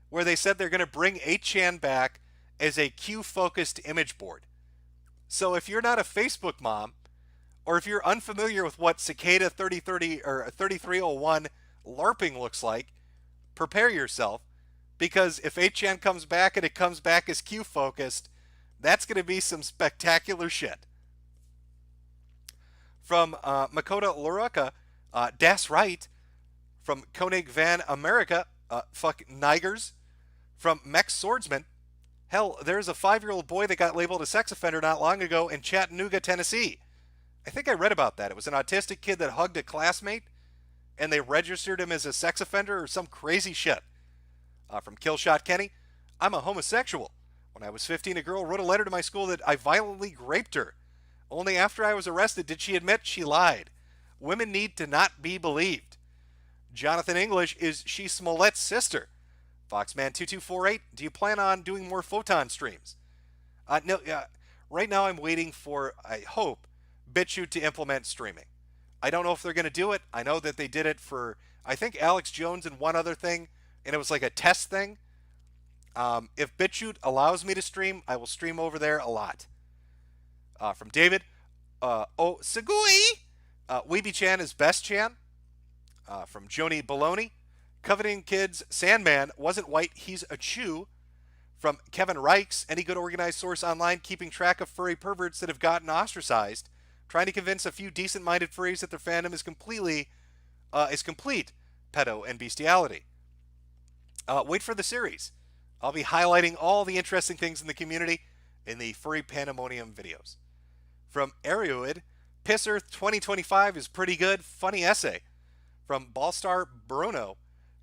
where they said they're going to bring 8chan back as a Q-focused image board. So if you're not a Facebook mom, or if you're unfamiliar with what Cicada 3030 or 3301 LARPing looks like, prepare yourself, because if 8chan comes back and it comes back as Q-focused, that's going to be some spectacular shit. From Makota Laruka, Das Right. From Koenig Van America, fuck Nigers. From Mex Swordsman, hell, there's a 5-year-old boy that got labeled a sex offender not long ago in Chattanooga, Tennessee. I think I read about that. It was an autistic kid that hugged a classmate, and they registered him as a sex offender or some crazy shit. From Killshot Kenny, I'm a homosexual. When I was 15, a girl wrote a letter to my school that I violently raped her. Only after I was arrested did she admit she lied. Women need to not be believed. Jonathan English, is she Smollett's sister? Foxman2248, do you plan on doing more Photon streams? No, right now I'm waiting for, I hope, BitChute to implement streaming. I don't know if they're going to do it. I know that they did it for, I think, Alex Jones and one other thing, and it was like a test thing. If BitChute allows me to stream, I will stream over there a lot. From David, Sagui, Weeby-chan is best Chan. From Joni Baloney, coveting kids, Sandman wasn't white, he's a Chew. From Kevin Reichs, any good organized source online keeping track of furry perverts that have gotten ostracized, trying to convince a few decent-minded furries that their fandom is complete pedo and bestiality. Wait for the series. I'll be highlighting all the interesting things in the community in the Furry Pandemonium videos. From Arioid, Piss Earth 2025 is pretty good, funny essay. From Ballstar Bruno,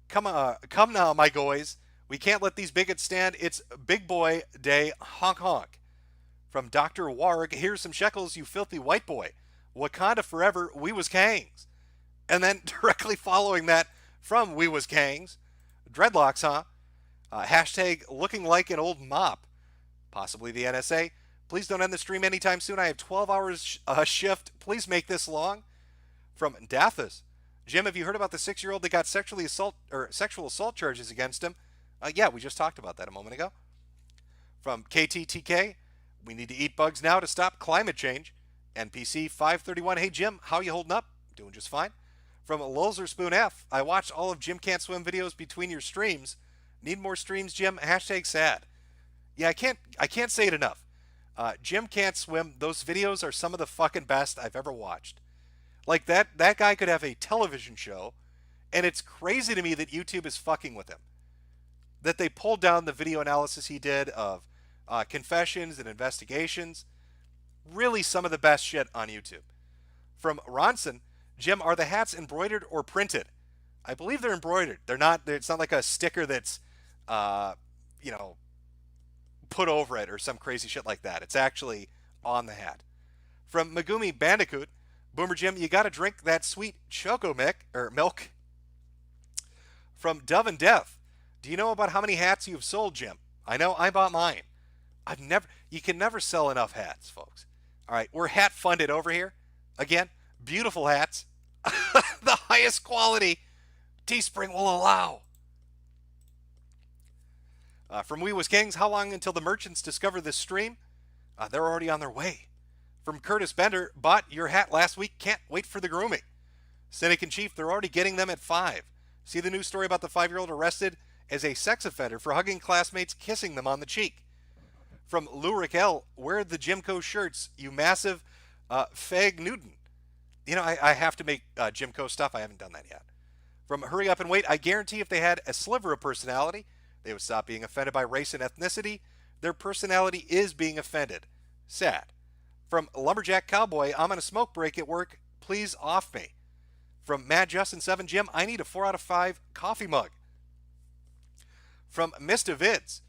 come now, my goys. We can't let these bigots stand. It's Big Boy Day, honk honk. From Dr. Warg, here's some shekels, you filthy white boy. Wakanda forever, we was Kangs. And then directly following that from we was Kangs, dreadlocks, huh? Hashtag looking like an old mop. Possibly the NSA. Please don't end the stream anytime soon. I have 12 hours shift. Please make this long. From Dathus, Jim, have you heard about the 6-year-old that got sexual assault charges against him? Yeah, we just talked about that a moment ago. From KTTK, we need to eat bugs now to stop climate change. NPC 531, hey Jim, how you holding up? Doing just fine. From Lulzer Spoon F, I watched all of Jim Can't Swim videos between your streams. Need more streams, Jim? Hashtag sad. Yeah, I can't say it enough. Jim Can't Swim, those videos are some of the fucking best I've ever watched. Like that guy could have a television show, and it's crazy to me that YouTube is fucking with him. That they pulled down the video analysis he did of confessions and investigations. Really some of the best shit on YouTube. From Ronson, Jim, are the hats embroidered or printed? I believe they're embroidered. They're not. It's not like a sticker that's, put over it or some crazy shit like that. It's actually on the hat. From Megumi Bandicoot, Boomer Jim, you got to drink that sweet choco milk. From Dove and Death, do you know about how many hats you've sold, Jim? I know I bought mine. You can never sell enough hats, folks. All right, we're hat funded over here. Again, beautiful hats. The highest quality Teespring will allow. From We Was Kings, how long until the merchants discover this stream? They're already on their way. From Curtis Bender, bought your hat last week, can't wait for the grooming. Cynic in Chief, they're already getting them at 5. See the news story about the 5-year-old arrested as a sex offender for hugging classmates, kissing them on the cheek. From Luric L, wear the Jimco shirts, you massive fag Newton. You know, I have to make Jimco stuff. I haven't done that yet. From Hurry Up and Wait, I guarantee if they had a sliver of personality, they would stop being offended by race and ethnicity. Their personality is being offended. Sad. From Lumberjack Cowboy, I'm on a smoke break at work. Please off me. From Mad Justin 7, Jim, I need a 4 out of 5 coffee mug. From Mr. Vids,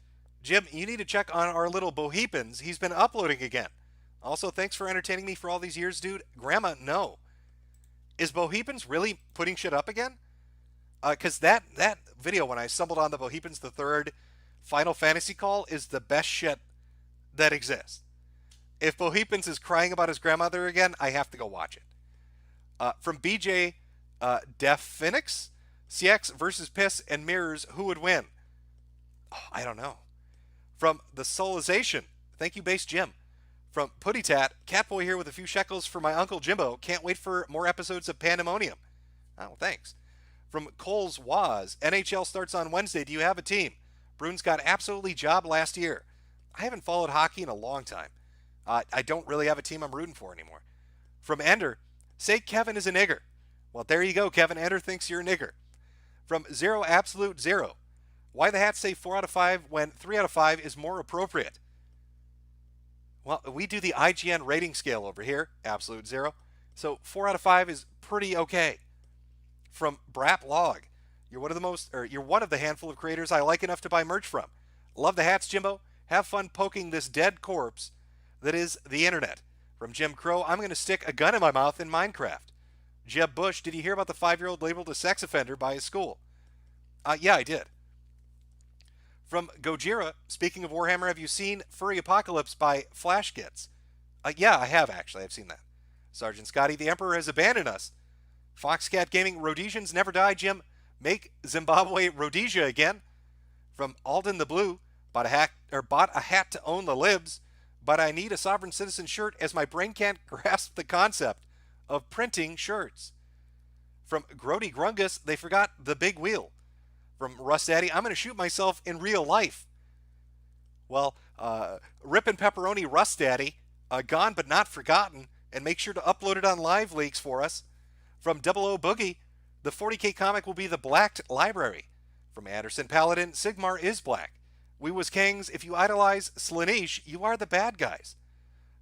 Jim, you need to check on our little Bohepans. He's been uploading again. Also, thanks for entertaining me for all these years, dude. Grandma, no. Is Bohepans really putting shit up again? Because that video when I stumbled on the Bohepans the Third Final Fantasy call is the best shit that exists. If Bohepans is crying about his grandmother again, I have to go watch it. From BJ Def Phoenix, CX versus Piss and Mirrors, who would win? Oh, I don't know. From The Soulization, thank you, Base Jim. From Putty Tat, Catboy here with a few shekels for my Uncle Jimbo. Can't wait for more episodes of Pandemonium. Oh, thanks. From Cole's Waz, NHL starts on Wednesday. Do you have a team? Bruins got absolutely jobbed last year. I haven't followed hockey in a long time. I don't really have a team I'm rooting for anymore. From Ender, say Kevin is a nigger. Well, there you go, Kevin. Ender thinks you're a nigger. From Zero Absolute Zero, why the hats say 4 out of 5 when 3 out of 5 is more appropriate? Well, we do the IGN rating scale over here, Absolute Zero. So 4 out of 5 is pretty okay. From Brap Log, you're one of the handful of creators I like enough to buy merch from. Love the hats, Jimbo. Have fun poking this dead corpse that is the internet. From Jim Crow, I'm going to stick a gun in my mouth in Minecraft. Jeb Bush, did you hear about the 5-year-old labeled a sex offender by his school? Yeah, I did. From Gojira, speaking of Warhammer, have you seen Furry Apocalypse by Flash Gits? Yeah, I have actually. I've seen that. Sergeant Scotty, the Emperor has abandoned us. Foxcat Gaming, Rhodesians never die, Jim. Make Zimbabwe Rhodesia again. From Alden the Blue, bought a hat to own the libs, but I need a sovereign citizen shirt as my brain can't grasp the concept of printing shirts. From Grody Grungus, they forgot the big wheel. From Russ Daddy, I'm going to shoot myself in real life. Well, Rip and Pepperoni Russ Daddy, gone but not forgotten, and make sure to upload it on Live Leaks for us. From Double O Boogie, the 40K comic will be the Blacked Library. From Anderson Paladin, Sigmar is black. We Was Kings, if you idolize Slaanesh, you are the bad guys.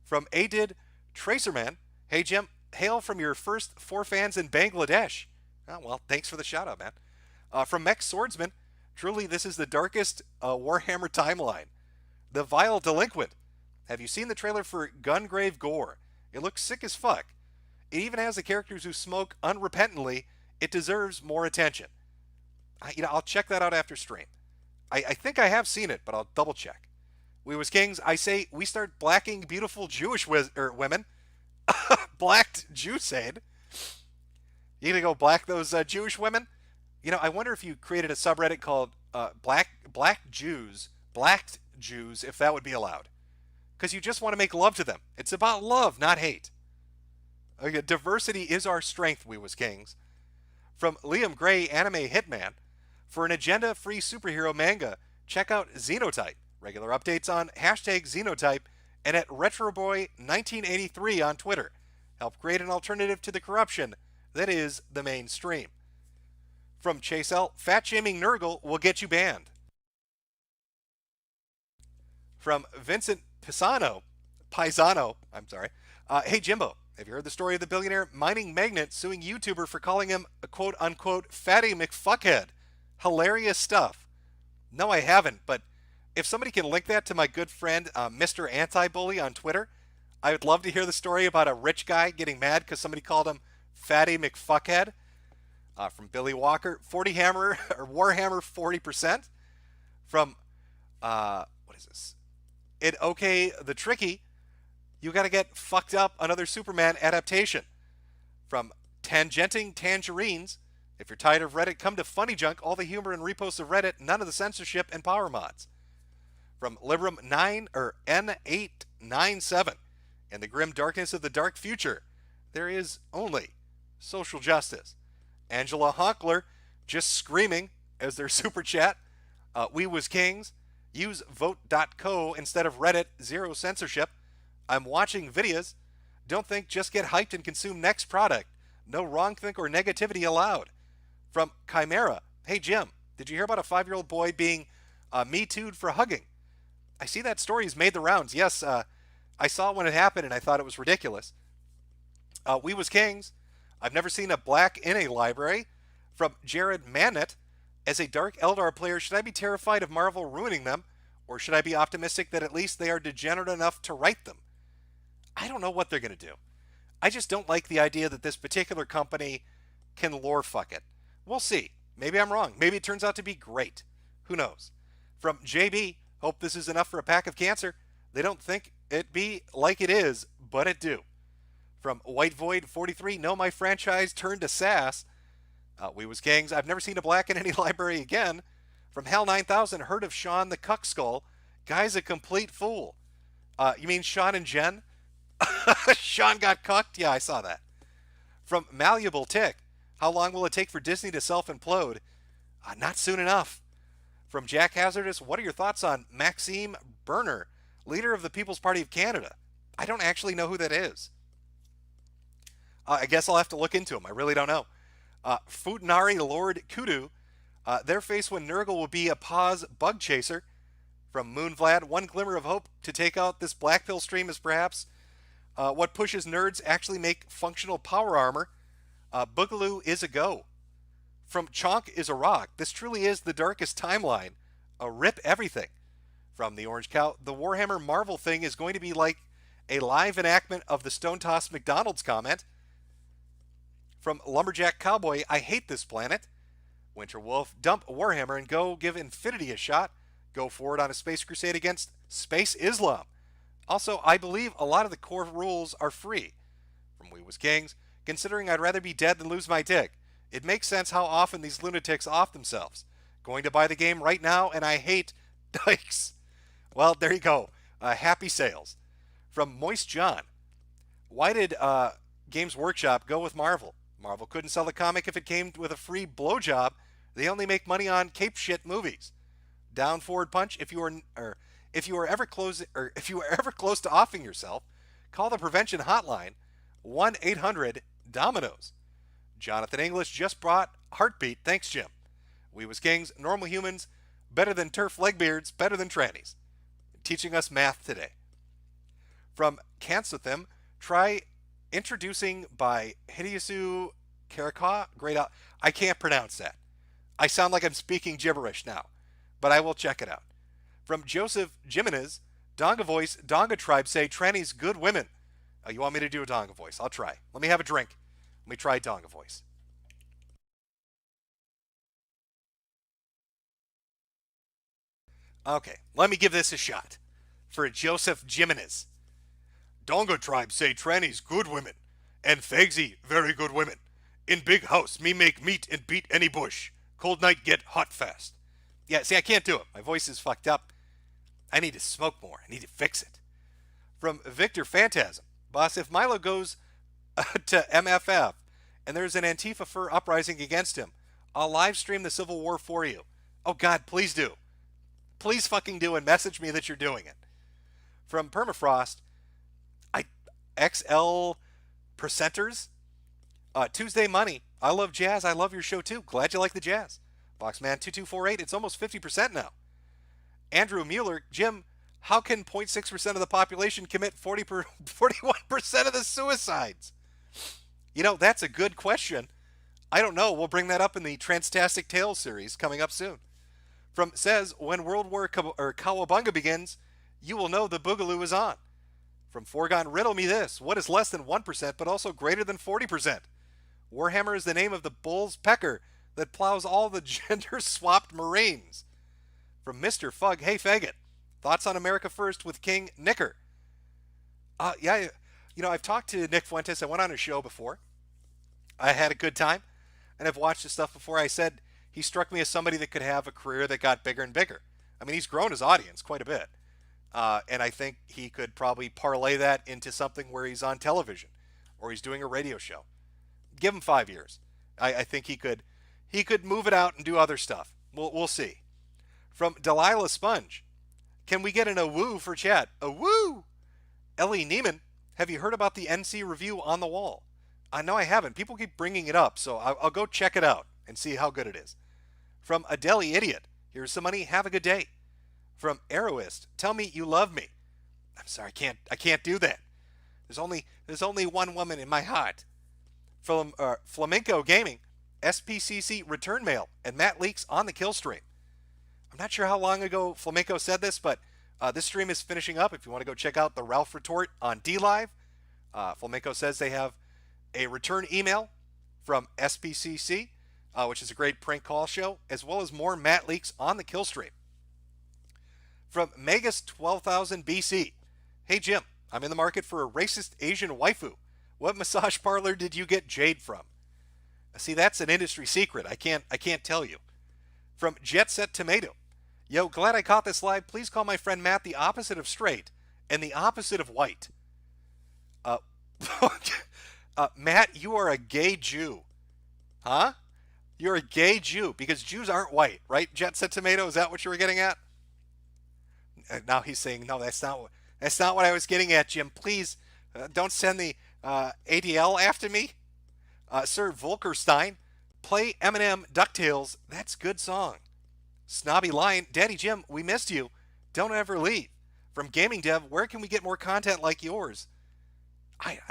From Adid Tracerman, hey Jim, hail from your first 4 fans in Bangladesh. Oh, well, thanks for the shout out, man. From Mech Swordsman, truly this is the darkest Warhammer timeline. The Vile Delinquent, have you seen the trailer for Gungrave Gore? It looks sick as fuck. It even has the characters who smoke unrepentantly. It deserves more attention. I'll check that out after stream. I think I have seen it, but I'll double check. We Was Kings, I say we start blacking beautiful Jewish women. Blacked Jewsaid. You gonna go black those Jewish women? I wonder if you created a subreddit called Blacked Jews, if that would be allowed. Because you just want to make love to them. It's about love, not hate. Okay, diversity is our strength, We Was Kings. From Liam Gray, Anime Hitman, for an agenda-free superhero manga, check out Xenotype. Regular updates on #Xenotype and at RetroBoy1983 on Twitter. Help create an alternative to the corruption that is the mainstream. From Chase L, fat-shaming Nurgle will get you banned. From Vincent Paisano, hey Jimbo, have you heard the story of the billionaire mining magnate suing YouTuber for calling him a quote-unquote fatty McFuckhead? Hilarious stuff. No, I haven't, but if somebody can link that to my good friend Mr. Anti-Bully on Twitter, I would love to hear the story about a rich guy getting mad because somebody called him fatty McFuckhead. From Billy Walker, Warhammer 40%. From what is this? The Tricky, You got to get fucked up another Superman adaptation. From Tangenting Tangerines, if you're tired of Reddit, come to Funny Junk, all the humor and reposts of Reddit, none of the censorship and power mods. From Libram 9 or N897, in the grim darkness of the dark future, there is only social justice. Angela Honkler just screaming as their super chat. We was kings. Use vote.co instead of Reddit. Zero censorship. I'm watching videos. Don't think, just get hyped and consume next product. No wrong think or negativity allowed. From Chimera. Hey Jim, did you hear about a 5-year-old boy being Me Too'd for hugging? I see that story's made the rounds. Yes, I saw it when it happened and I thought it was ridiculous. We was kings. I've never seen a black in a library. From Jared Manet. As a Dark Eldar player, should I be terrified of Marvel ruining them? Or should I be optimistic that at least they are degenerate enough to write them? I don't know what they're going to do. I just don't like the idea that this particular company can lore fuck it. We'll see. Maybe I'm wrong. Maybe it turns out to be great. Who knows? From JB, hope this is enough for a pack of cancer. They don't think it be like it is, but it do. From White Void 43, no, my franchise turned to sass. We was kings. I've never seen a black in any library again. From Hell 9000, heard of Sean the Cuck Skull. Guy's a complete fool. You mean Sean and Jen? Sean got cucked? Yeah, I saw that. From Malleable Tick, how long will it take for Disney to self-implode? Not soon enough. From Jack Hazardous, what are your thoughts on Maxime Berner, leader of the People's Party of Canada? I don't actually know who that is. I guess I'll have to look into him. I really don't know. Futanari Lord Kudu, their face when Nurgle will be a pause bug chaser. From Moon Vlad, one glimmer of hope to take out this black pill stream is perhaps what pushes nerds actually make functional power armor. Boogaloo is a go. From Chonk is a rock. This truly is the darkest timeline. Rip everything. From the Orange Cow, the Warhammer Marvel thing is going to be like a live enactment of the Stone Toss McDonald's comment. From Lumberjack Cowboy, I hate this planet. Winter Wolf, dump Warhammer and go give Infinity a shot. Go forward on a space crusade against space Islam. Also, I believe a lot of the core rules are free. From We Was Kings, considering I'd rather be dead than lose my dick, it makes sense how often these lunatics off themselves. Going to buy the game right now, and I hate dykes. Well, there you go. Happy sales. From Moist John, why did Games Workshop go with Marvel? Marvel couldn't sell the comic if it came with a free blowjob. They only make money on cape shit movies. Down forward punch. If you are ever close to offing yourself, call the prevention hotline 1-800-DOMINOS. Jonathan English just brought Heartbeat. Thanks, Jim. We was kings, normal humans, better than turf legbeards, better than trannies. Teaching us math today. From Kansothim, try introducing by Hideyosu Karakawa. Great out. I can't pronounce that. I sound like I'm speaking gibberish now, but I will check it out. From Joseph Jimenez, Donga voice, Donga tribe say trannies good women. You want me to do a Donga voice? I'll try. Let me have a drink. Let me try Donga voice. Okay, let me give this a shot. For Joseph Jimenez. Donga tribe say trannies good women. And Fagsy very good women. In big house, me make meat and beat any bush. Cold night get hot fast. Yeah, see, I can't do it. My voice is fucked up. I need to smoke more. I need to fix it. From Victor Phantasm. Boss, if Milo goes to MFF and there's an Antifa fur uprising against him, I'll live stream the Civil War for you. Oh, God, please do. Please fucking do and message me that you're doing it. From Permafrost, XL Percenters. Tuesday Money. I love jazz. I love your show too. Glad you like the jazz. Boxman2248. It's almost 50% now. Andrew Mueller. Jim, how can 0.6% of the population commit 41% of the suicides? You know, that's a good question. I don't know. We'll bring that up in the Transtastic Tales series coming up soon. From says, when World War Cowabunga begins, you will know the Boogaloo is on. From Foregone, riddle me this. What is less than 1% but also greater than 40%? Warhammer is the name of the bull's pecker that plows all the gender-swapped Marines. From Mr. Fug, hey faggot. Thoughts on America First with King Nicker? Yeah, I've talked to Nick Fuentes. I went on a show before. I had a good time, and I've watched his stuff before. I said he struck me as somebody that could have a career that got bigger and bigger. I mean, he's grown his audience quite a bit, and I think he could probably parlay that into something where he's on television or he's doing a radio show. Give him 5 years. I think he could move it out and do other stuff. We'll see. From Delilah Sponge, can we get an a woo for chat? A woo! Ellie Neiman, have you heard about the NC review on the wall? No, I haven't. People keep bringing it up, so I'll go check it out and see how good it is. From Adeli Idiot, here's some money. Have a good day. From Arrowist, tell me you love me. I'm sorry, I can't do that. There's only one woman in my heart. From Flamenco Gaming, SPCC return mail and Matt Leaks on the kill stream. I'm not sure how long ago Flamenco said this, but this stream is finishing up. If you want to go check out the Ralph retort on DLive, Flamenco says they have a return email from SPCC, which is a great prank call show, as well as more Matt Leaks on the kill stream. From Megas 12,000 BC, hey Jim, I'm in the market for a racist Asian waifu. What massage parlor did you get Jade from? See, that's an industry secret. I can't tell you. From Jet Set Tomato, yo, glad I caught this live. Please call my friend Matt the opposite of straight and the opposite of white. Matt, you are a gay Jew. Huh? You're a gay Jew because Jews aren't white, right? Jet Set Tomato, is that what you were getting at? Now he's saying, no, that's not what I was getting at, Jim. Please don't send the ADL after me. Sir Volkerstein, play Eminem DuckTales. That's good song. Snobby Lion, Daddy Jim, we missed you. Don't ever leave. From Gaming Dev, where can we get more content like yours?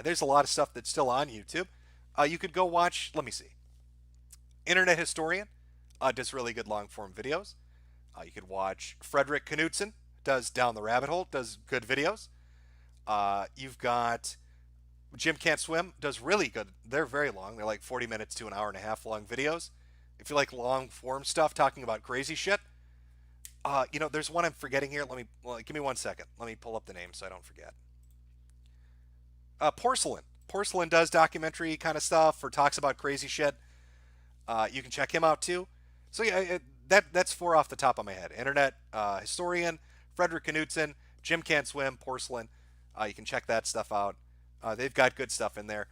There's a lot of stuff that's still on YouTube. You could go watch, let me see. Internet Historian does really good long form videos. You could watch Frederick Knutson, does Down the Rabbit Hole, does good videos. You've got Jim Can't Swim, does really good. They're very long. They're like 40 minutes to an hour and a half long videos. If you like long form stuff talking about crazy shit, there's one I'm forgetting here. Give me 1 second. Let me pull up the name so I don't forget. Porcelain. Porcelain does documentary kind of stuff or talks about crazy shit. You can check him out too. So yeah, that's 4 off the top of my head. Internet Historian, Frederick Knutson, Jim Can't Swim, Porcelain. You can check that stuff out. They've got good stuff in there.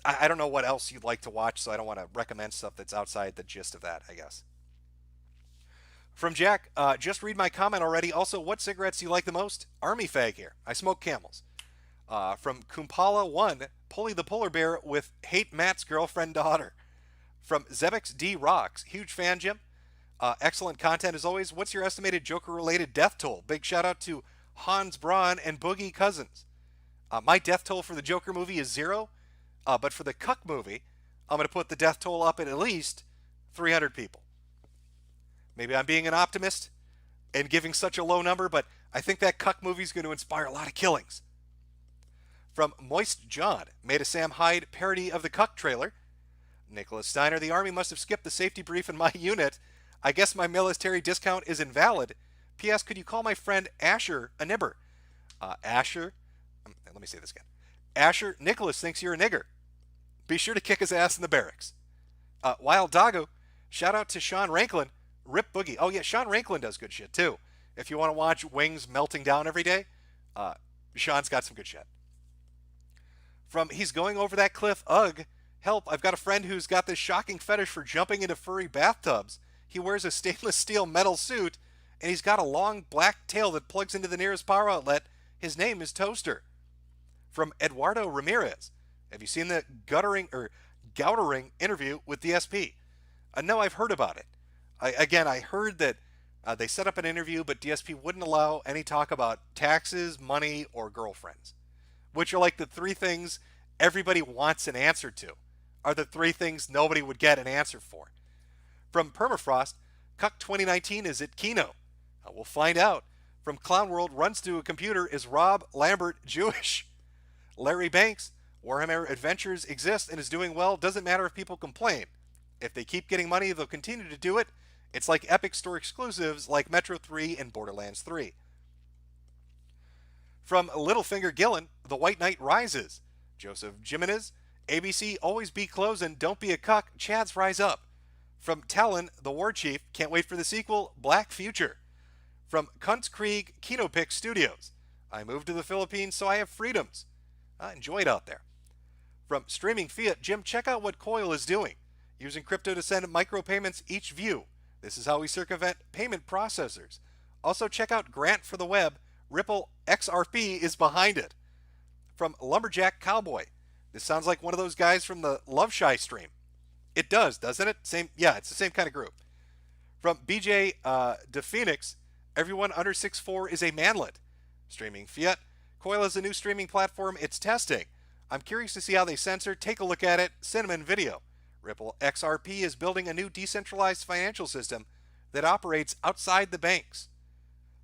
I don't know what else you'd like to watch, so I don't want to recommend stuff that's outside the gist of that, I guess. From Jack, just read my comment already. Also, what cigarettes do you like the most? Army fag here. I smoke Camels. From Kumpala1, Pulley the Polar Bear with Hate Matt's girlfriend daughter. From Zebix D Rocks, huge fan, Jim. Excellent content as always. What's your estimated Joker-related death toll? Big shout out to Hans Braun and Boogie Cousins. My death toll for the Joker movie is 0, but for the Cuck movie, I'm going to put the death toll up at least 300 people. Maybe I'm being an optimist and giving such a low number, but I think that Cuck movie is going to inspire a lot of killings. From Moist John, made a Sam Hyde parody of the Cuck trailer. Nicholas Steiner, the Army must have skipped the safety brief in my unit. I guess my military discount is invalid. P.S. Could you call my friend Asher a nibber? Asher, let me say this again. Asher, Nicholas thinks you're a nigger. Be sure to kick his ass in the barracks. Wild Doggo, shout out to Sean Ranklin. Rip Boogie. Oh yeah, Sean Ranklin does good shit too. If you want to watch wings melting down every day, Sean's got some good shit. From He's Going Over That Cliff, ugh. Help, I've got a friend who's got this shocking fetish for jumping into furry bathtubs. He wears a stainless steel metal suit, and he's got a long black tail that plugs into the nearest power outlet. His name is Toaster. From Eduardo Ramirez, have you seen the Goutering interview with DSP? No, I've heard about it. I heard that they set up an interview, but DSP wouldn't allow any talk about taxes, money, or girlfriends, which are like the 3 things everybody wants an answer to, are the 3 things nobody would get an answer for. From Permafrost, Cuck 2019 is at Kino. We'll find out. From Clown World, runs to a computer, is Rob Lambert Jewish? Larry Banks, Warhammer Adventures exists and is doing well. Doesn't matter if people complain. If they keep getting money, they'll continue to do it. It's like Epic Store exclusives like Metro 3 and Borderlands 3. From Littlefinger Gillen, The White Knight Rises. Joseph Jimenez, ABC, always be closing, don't be a cuck, Chads rise up. From Talon, The War Chief, can't wait for the sequel, Black Future. From Kuntskrieg Kinopic Studios, I moved to the Philippines so I have freedoms. Enjoy it out there. From Streaming Fiat, Jim, check out what Coil is doing. Using crypto to send micropayments each view. This is how we circumvent payment processors. Also check out Grant for the Web. Ripple XRP is behind it. From Lumberjack Cowboy, this sounds like one of those guys from the Love Shy stream. It does, doesn't it? Yeah, it's the same kind of group. From BJ De Phoenix, everyone under 6'4" is a manlet. Streaming Fiat, Coil is a new streaming platform it's testing. I'm curious to see how they censor. Take a look at it. Cinnamon Video. Ripple XRP is building a new decentralized financial system that operates outside the banks.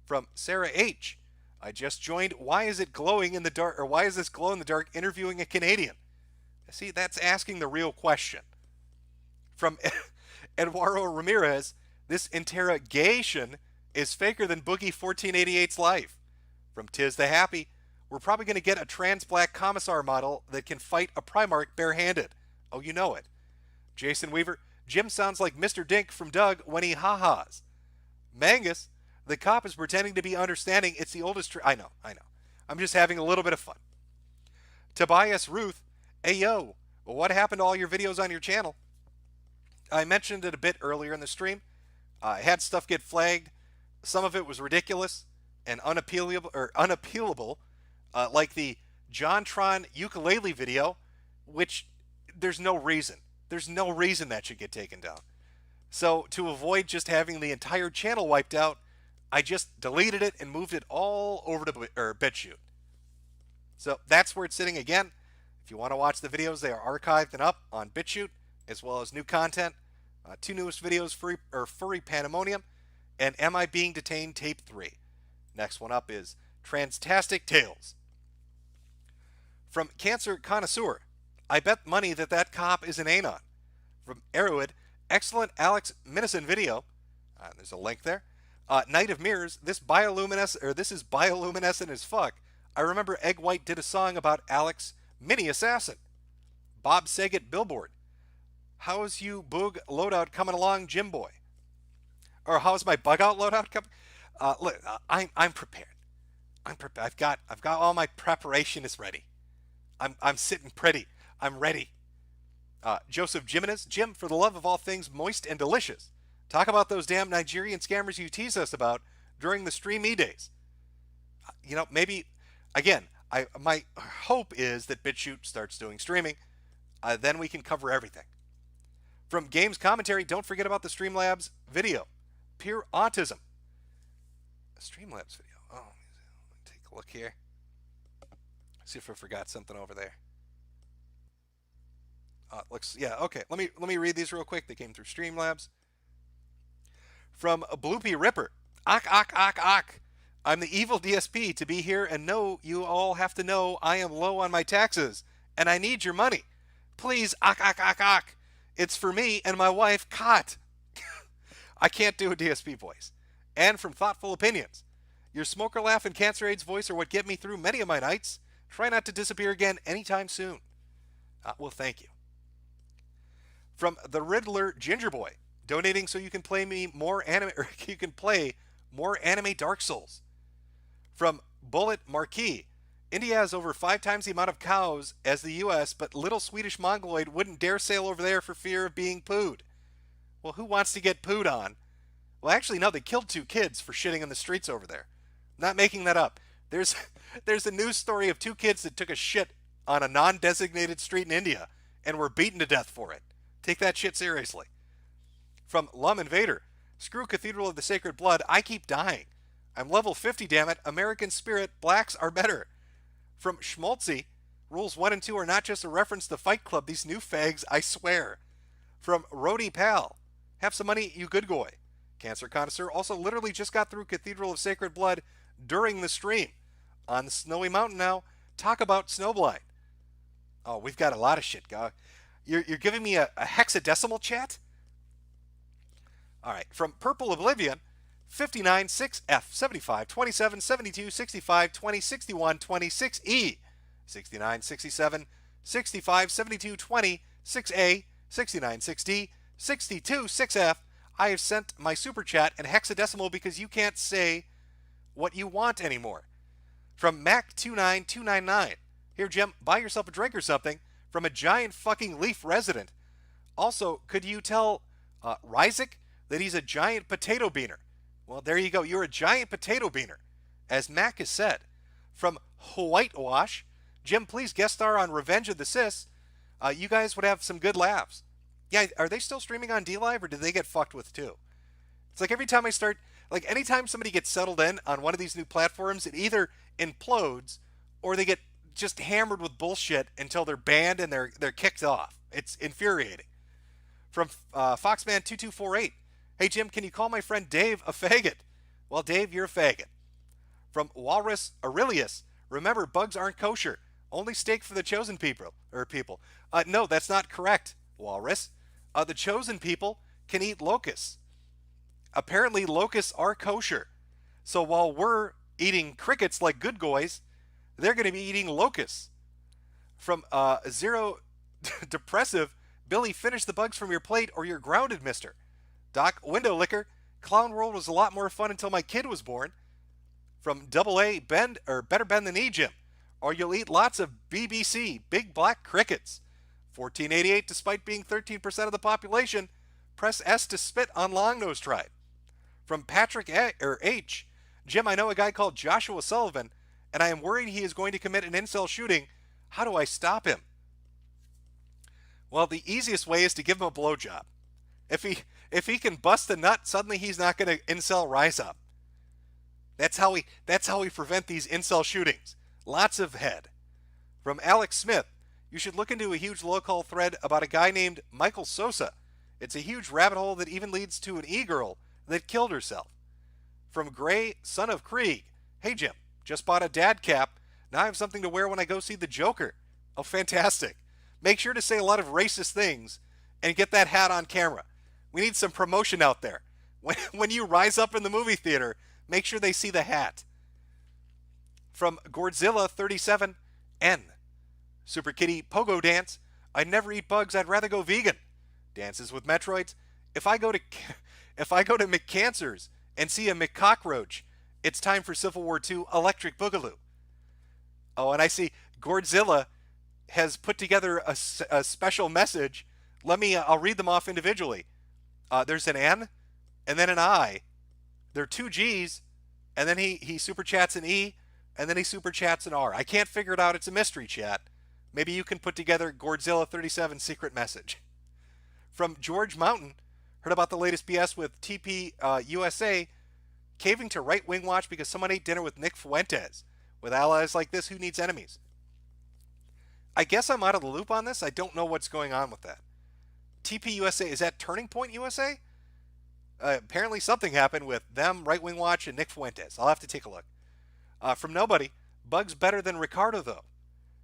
From Sarah H. I just joined. Why is it glowing in the dark, or why is this glow in the dark interviewing a Canadian? See, that's asking the real question. From Eduardo Ramirez, this interrogation is faker than Boogie 1488's life. From Tiz the Happy, we're probably going to get a trans black commissar model that can fight a Primarch barehanded. Oh, you know it. Jason Weaver, Jim sounds like Mr. Dink from Doug when he ha-has. Mangus, the cop is pretending to be understanding. It's the oldest I know. I'm just having a little bit of fun. Tobias Ruth, Ayo, well, what happened to all your videos on your channel? I mentioned it a bit earlier in the stream. I had stuff get flagged. Some of it was ridiculous and unappealable, like the JonTron ukulele video, which there's no reason. There's no reason that should get taken down. So to avoid just having the entire channel wiped out, I just deleted it and moved it all over to BitChute. So that's where it's sitting again. If you want to watch the videos, they are archived and up on BitChute, as well as new content. Two newest videos, Furry Pandemonium and Am I Being Detained Tape 3. Next one up is Transtastic Tales. From Cancer Connoisseur, I bet money that cop is an anon. From Arrowhead, excellent Alex Minison video. There's a link there. Night of Mirrors, this is bioluminescent as fuck. I remember Egg White did a song about Alex Mini Assassin. Bob Saget Billboard. How's you boog loadout coming along, Jim Boy? Or how's my bug out loadout coming? Look, I'm prepared. I'm prepared. I've got all my preparation is ready. I'm sitting pretty. I'm ready. Joseph Jimenez, Jim, for the love of all things moist and delicious, talk about those damn Nigerian scammers you teased us about during the Stream days. You know, maybe again, my hope is that BitChute starts doing streaming. Then we can cover everything. From Games Commentary, don't forget about the Streamlabs video. Pure Autism. Streamlabs video. Oh, let me take a look here. See if I forgot something over there. Looks, yeah, okay. Let me read these real quick. They came through Streamlabs. From Bloopy Ripper. Ak. I'm the evil DSP to be here and know you all have to know I am low on my taxes and I need your money. Please, ak. It's for me and my wife, Kat. I can't do a DSP voice. And from Thoughtful Opinions. Your smoker laugh and Cancer AIDS voice are what get me through many of my nights. Try not to disappear again anytime soon. Well, thank you. From the Riddler Ginger Boy, donating so you can play more anime Dark Souls. From Bullet Marquis, India has over 5 times the amount of cows as the U.S., but little Swedish Mongoloid wouldn't dare sail over there for fear of being pooed. Well, who wants to get pooed on? Well, actually, no, they killed 2 kids for shitting in the streets over there. Not making that up. There's a news story of 2 kids that took a shit on a non-designated street in India and were beaten to death for it. Take that shit seriously. From Lum Invader, screw Cathedral of the Sacred Blood, I keep dying. I'm level 50, damn it. American Spirit, blacks are better. From Schmaltzy, rules 1 and 2 are not just a reference to Fight Club, these new fags, I swear. From Rody Pal, have some money, you good goy. Cancer Connoisseur also literally just got through Cathedral of Sacred Blood during the stream. On the Snowy Mountain now, talk about Snowblind. Oh, we've got a lot of shit, guy. You're giving me a hexadecimal chat? All right, from Purple Oblivion, 59 6F 75 27 72 65 20 61 26E 69 67 65 72 20 6A 69 6D 62 6F. I have sent my super chat in hexadecimal because you can't say what you want anymore. From Mac29299. Here, Jim, buy yourself a drink or something from a giant fucking Leaf resident. Also, could you tell Ryzik that he's a giant potato beaner? Well, there you go. You're a giant potato beaner, as Mac has said. From Whitewash. Jim, please guest star on Revenge of the Sis. You guys would have some good laughs. Yeah, are they still streaming on DLive, or did they get fucked with too? It's like every time I start, like anytime somebody gets settled in on one of these new platforms, it either implodes or they get just hammered with bullshit until they're banned and they're kicked off. It's infuriating. From Foxman2248. Hey, Jim, can you call my friend Dave a faggot? Well, Dave, you're a faggot. From Walrus Aurelius. Remember, bugs aren't kosher. Only steak for the chosen people. No, that's not correct, Walrus. The chosen people can eat locusts. Apparently, locusts are kosher. So while we're eating crickets like good goys, they're going to be eating locusts. From Zero Depressive, Billy, finish the bugs from your plate or you're grounded, mister. Doc Window Licker, Clown World was a lot more fun until my kid was born. From Double A, bend or better bend than E, Jim, or you'll eat lots of BBC, big black crickets. 1488, despite being 13% of the population, press S to spit on Longnose Tribe. From Patrick H, Jim, I know a guy called Joshua Sullivan, and I am worried he is going to commit an incel shooting. How do I stop him? Well, the easiest way is to give him a blowjob. If he can bust a nut, suddenly he's not going to incel rise up. That's how we prevent these incel shootings. Lots of head. From Alex Smith, you should look into a huge local thread about a guy named Michael Sosa. It's a huge rabbit hole that even leads to an e-girl that killed herself. From Gray, son of Krieg, hey Jim, just bought a dad cap. Now I have something to wear when I go see the Joker. Oh, fantastic. Make sure to say a lot of racist things and get that hat on camera. We need some promotion out there. When you rise up in the movie theater, make sure they see the hat. From Godzilla 37N, Super Kitty Pogo Dance, I'd never eat bugs, I'd rather go vegan. Dances with Metroids, if I go to McCancers and see a McCockroach, it's time for Civil War II Electric Boogaloo. Oh, and I see Godzilla has put together a special message. I'll read them off individually. There's an N and then an I. There are two G's, and then he super chats an E, and then he super chats an R. I can't figure it out. It's a mystery chat. Maybe you can put together Godzilla 37 secret message. From George Mountain, heard about the latest BS with TP USA caving to right-wing watch because someone ate dinner with Nick Fuentes. With allies like this, who needs enemies? I guess I'm out of the loop on this. I don't know what's going on with that. TP USA, is that Turning Point USA? Apparently something happened with them, Right Wing Watch, and Nick Fuentes. I'll have to take a look. From Nobody, bugs better than Ricardo, though.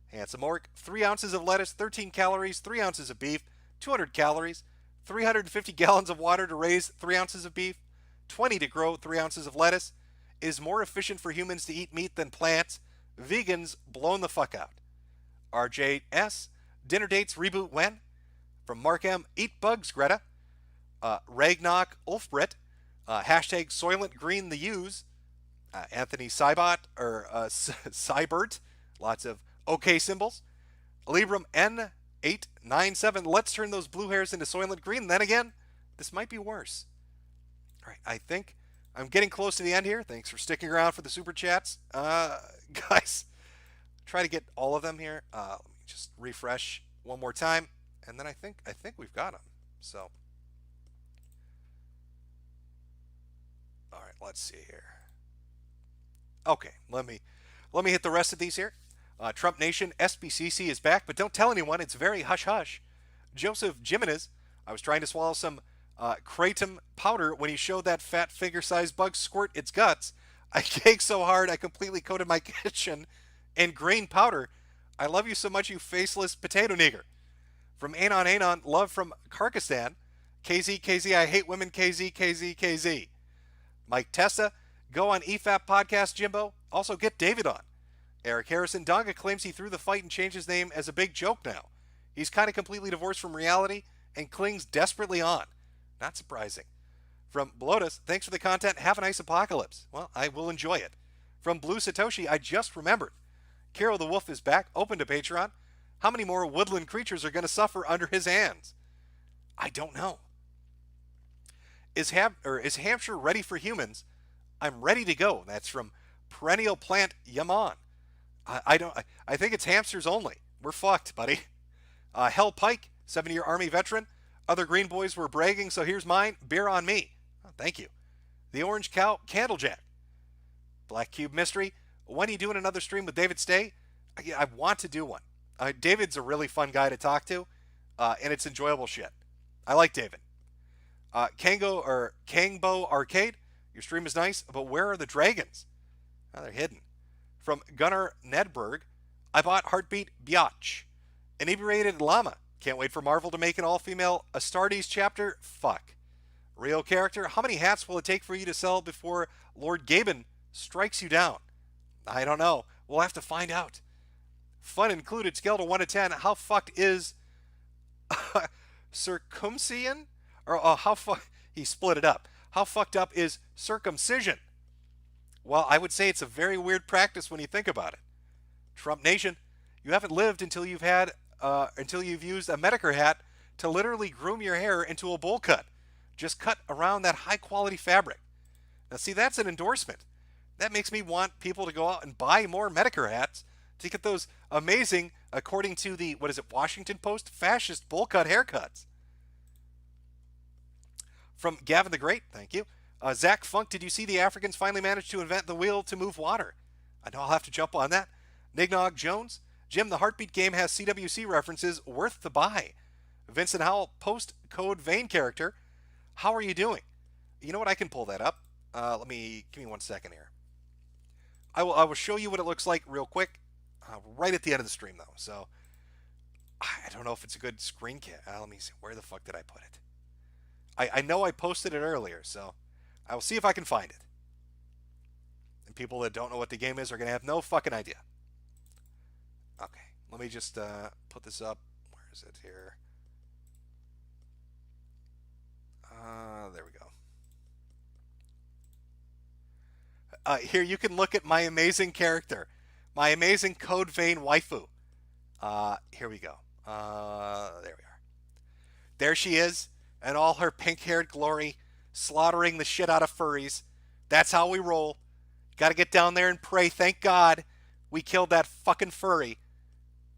Handsome Orc, 3 ounces of lettuce, 13 calories, 3 ounces of beef, 200 calories, 350 gallons of water to raise 3 ounces of beef, 20 to grow 3 ounces of lettuce. Is more efficient for humans to eat meat than plants. Vegans blown the fuck out. RJS, dinner dates reboot when? From Mark M, eat bugs, Greta. Ragnarok Ulfbrit, hashtag Soylent Green the Use. Anthony Cybot, or Cybert, lots of OK symbols. Libram N897, let's turn those blue hairs into Soylent Green. Then again, this might be worse. All right, I think I'm getting close to the end here. Thanks for sticking around for the super chats. Guys, try to get all of them here. Let me just refresh one more time, and then I think we've got them. So, all right, let's see here. Okay, let me hit the rest of these here. Trump Nation SBCC is back, but don't tell anyone. It's very hush hush. Joseph Jimenez, I was trying to swallow some kratom powder when he showed that fat finger-sized bug squirt its guts. I caked so hard I completely coated my kitchen in grain powder. I love you so much, you faceless potato nigger. From Anon, love from Kyrgyzstan. KZ, I hate women, KZ. Mike Testa, go on EFAP Podcast, Jimbo. Also get David on. Eric Harrison, Donga claims he threw the fight and changed his name as a big joke now. He's kind of completely divorced from reality and clings desperately on. Not surprising. From Blotus, thanks for the content. Have a nice apocalypse. Well, I will enjoy it. From Blue Satoshi, I just remembered. Carol the Wolf is back, open to Patreon. How many more woodland creatures are going to suffer under his hands? I don't know. Is Hampshire ready for humans? I'm ready to go. That's from Perennial Plant Yaman. I think it's hamsters only. We're fucked, buddy. Hell Pike, 7-year Army veteran. Other Green Boys were bragging, so here's mine. Beer on me. Oh, thank you. The Orange Cow, Candlejack. Black Cube Mystery. When are you doing another stream with David Stay? I want to do one. David's a really fun guy to talk to, and it's enjoyable shit. I like David. Kangbo Arcade. Your stream is nice, but where are the dragons? Oh, they're hidden. From Gunnar Nedberg, I bought Heartbeat Biatch. Inebriated Llama. Can't wait for Marvel to make an all-female Astartes chapter. Fuck. Real character. How many hats will it take for you to sell before Lord Gaben strikes you down? I don't know. We'll have to find out. Fun included. Scale to 1 to 10. How fucked is circumcision? Or he split it up. How fucked up is circumcision? Well, I would say it's a very weird practice when you think about it. Trump Nation, you haven't lived until you've used a Metokur hat to literally groom your hair into a bowl cut. Just cut around that high quality fabric. Now see, that's an endorsement. That makes me want people to go out and buy more Metokur hats to get those amazing, according to the, Washington Post, fascist bowl cut haircuts. From Gavin the Great, thank you. Zach Funk, did you see the Africans finally managed to invent the wheel to move water? I know I'll have to jump on that. Nignog Jones, Jim, the Heartbeat game has CWC references worth the buy. Vincent Howell, post-code vein character. How are you doing? You know what? I can pull that up. Give me 1 second here. I will show you what it looks like real quick. Right at the end of the stream, though. So I don't know if it's a good screen cap. Let me see. Where the fuck did I put it? I know I posted it earlier, so I will see if I can find it. And people that don't know what the game is are going to have no fucking idea. Okay, let me just put this up. Where is it here? There we go. Here, you can look at my amazing character. My amazing code vein waifu. Here we go. There we are. There she is, in all her pink-haired glory, slaughtering the shit out of furries. That's how we roll. Got to get down there and pray. Thank God we killed that fucking furry.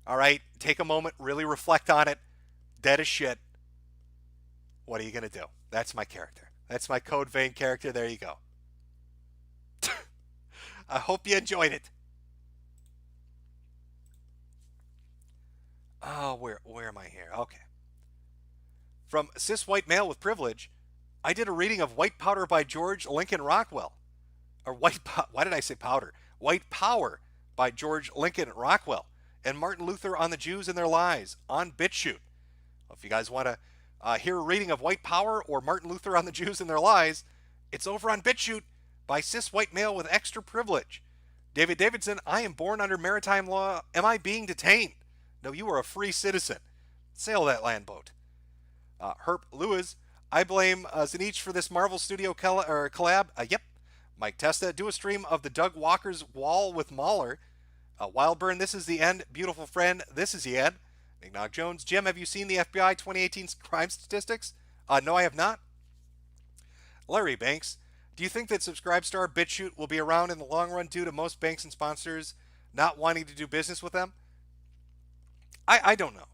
All right, take a moment, really reflect on it. Dead as shit. What are you going to do? That's my character. That's my code vein character. There you go. I hope you enjoyed it. Oh, where am I here? Okay. From Cis White Male with Privilege, I did a reading of White Powder by George Lincoln Rockwell. Or why did I say powder? White Power by George Lincoln Rockwell. And Martin Luther on the Jews and Their Lies on BitChute. Well, if you guys want to hear a reading of White Power or Martin Luther on the Jews and Their Lies, it's over on BitChute by Cis White Male with Extra Privilege. David Davidson, I am born under maritime law. Am I being detained? No, you are a free citizen. Sail that land boat. Herp Lewis, I blame Zenich for this Marvel Studio collab. Yep. Mike Testa, do a stream of the Doug Walker's Wall with Mahler. Wildburn, this is the end. Beautiful friend, this is the end. Nignog Jones, Jim, have you seen the FBI 2018 crime statistics? No, I have not. Larry Banks, do you think that SubscribeStar BitChute will be around in the long run due to most banks and sponsors not wanting to do business with them? I don't know.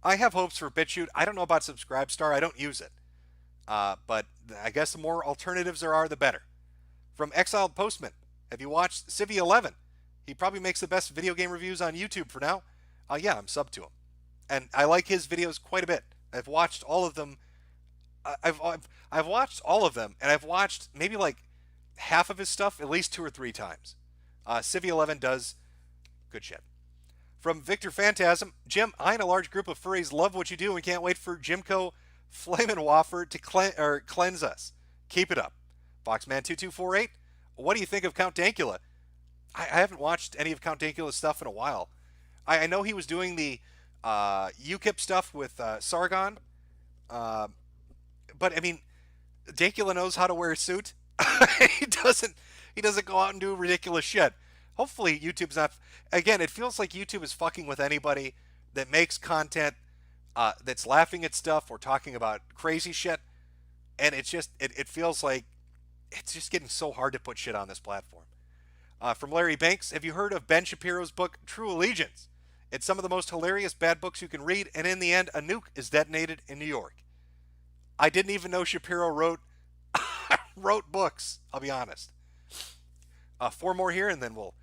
I have hopes for BitChute. I don't know about SubscribeStar. I don't use it. But I guess the more alternatives there are, the better. From Exiled Postman, have you watched Civi 11? He probably makes the best video game reviews on YouTube for now. Yeah, I'm subbed to him. And I like his videos quite a bit. I've watched all of them. I've watched all of them, and I've watched maybe like half of his stuff at least 2 or 3 times. Civi 11 does good shit. From Victor Phantasm, Jim, I and a large group of furries love what you do and can't wait for Jimco Flamin' Waffer to cleanse us. Keep it up. Foxman2248, what do you think of Count Dankula? I haven't watched any of Count Dankula's stuff in a while. I know he was doing the UKIP stuff with Sargon, but I mean, Dankula knows how to wear a suit. he doesn't go out and do ridiculous shit. Hopefully YouTube's not. Again, it feels like YouTube is fucking with anybody that makes content that's laughing at stuff or talking about crazy shit, and it's just it feels like it's just getting so hard to put shit on this platform. From Larry Banks, have you heard of Ben Shapiro's book True Allegiance? It's some of the most hilarious bad books you can read, and in the end, a nuke is detonated in New York. I didn't even know Shapiro wrote books, I'll be honest. 4 more here, and then we'll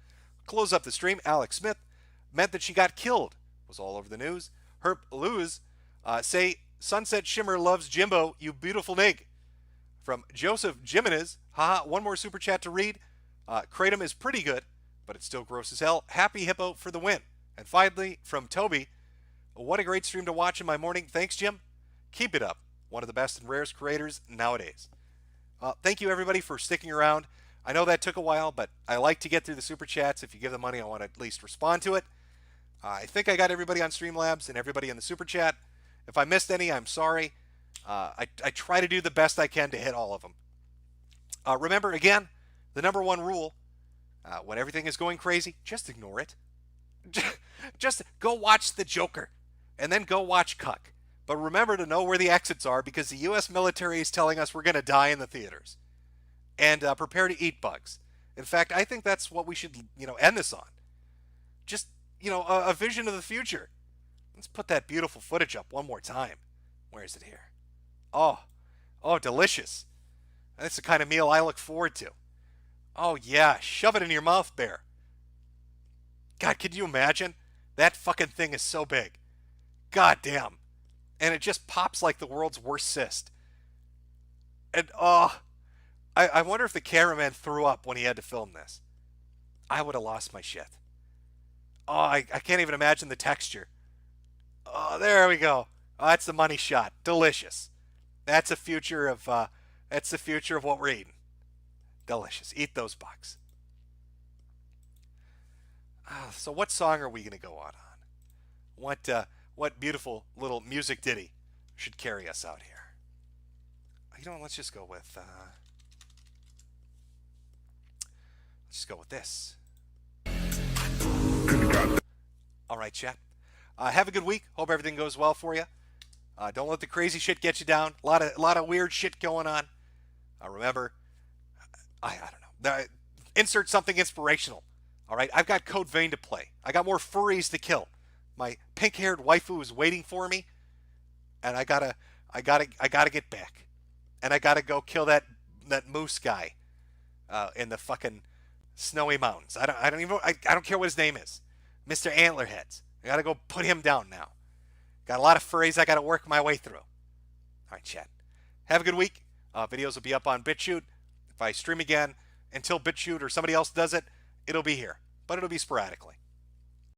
close up the stream. Alex Smith, meant that she got killed, was all over the news. Herp Luz, say, Sunset Shimmer loves Jimbo, you beautiful nig. From Joseph Jimenez, haha, one more super chat to read. Kratom is pretty good, but it's still gross as hell. Happy Hippo for the win. And finally, from Toby, what a great stream to watch in my morning. Thanks, Jim. Keep it up. One of the best and rarest creators nowadays. Thank you, everybody, for sticking around. I know that took a while, but I like to get through the super chats. If you give the money, I want to at least respond to it. I think I got everybody on Streamlabs and everybody in the super chat. If I missed any, I'm sorry. I try to do the best I can to hit all of them. Remember, again, the number one rule, when everything is going crazy, just ignore it. Just go watch The Joker, and then go watch Cuck. But remember to know where the exits are, because the U.S. military is telling us we're going to die in the theaters. And prepare to eat bugs. In fact, I think that's what we should, end this on. Just, a vision of the future. Let's put that beautiful footage up one more time. Where is it here? Oh, delicious. That's the kind of meal I look forward to. Oh, yeah, shove it in your mouth, Bear. God, could you imagine? That fucking thing is so big. God damn. And it just pops like the world's worst cyst. And, I wonder if the cameraman threw up when he had to film this. I would have lost my shit. Oh, I can't even imagine the texture. Oh, there we go. Oh, that's the money shot. Delicious. That's the future of what we're eating. Delicious. Eat those bugs. So what song are we going to go on? What beautiful little music ditty should carry us out here? Let's just go with this. All right, chat. Have a good week. Hope everything goes well for you. Don't let the crazy shit get you down. A lot of weird shit going on. Remember, I don't know. Insert something inspirational. All right, I've got Code Vein to play. I got more furries to kill. My pink-haired waifu is waiting for me, and I gotta get back, and I gotta go kill that moose guy in the fucking snowy mountains. I don't care what his name is, Mr. Antlerheads. I gotta go put him down now. Got a lot of furries I gotta work my way through. All right, chat. Have a good week. Videos will be up on BitChute. If I stream again until BitChute or somebody else does it, it'll be here, but it'll be sporadically.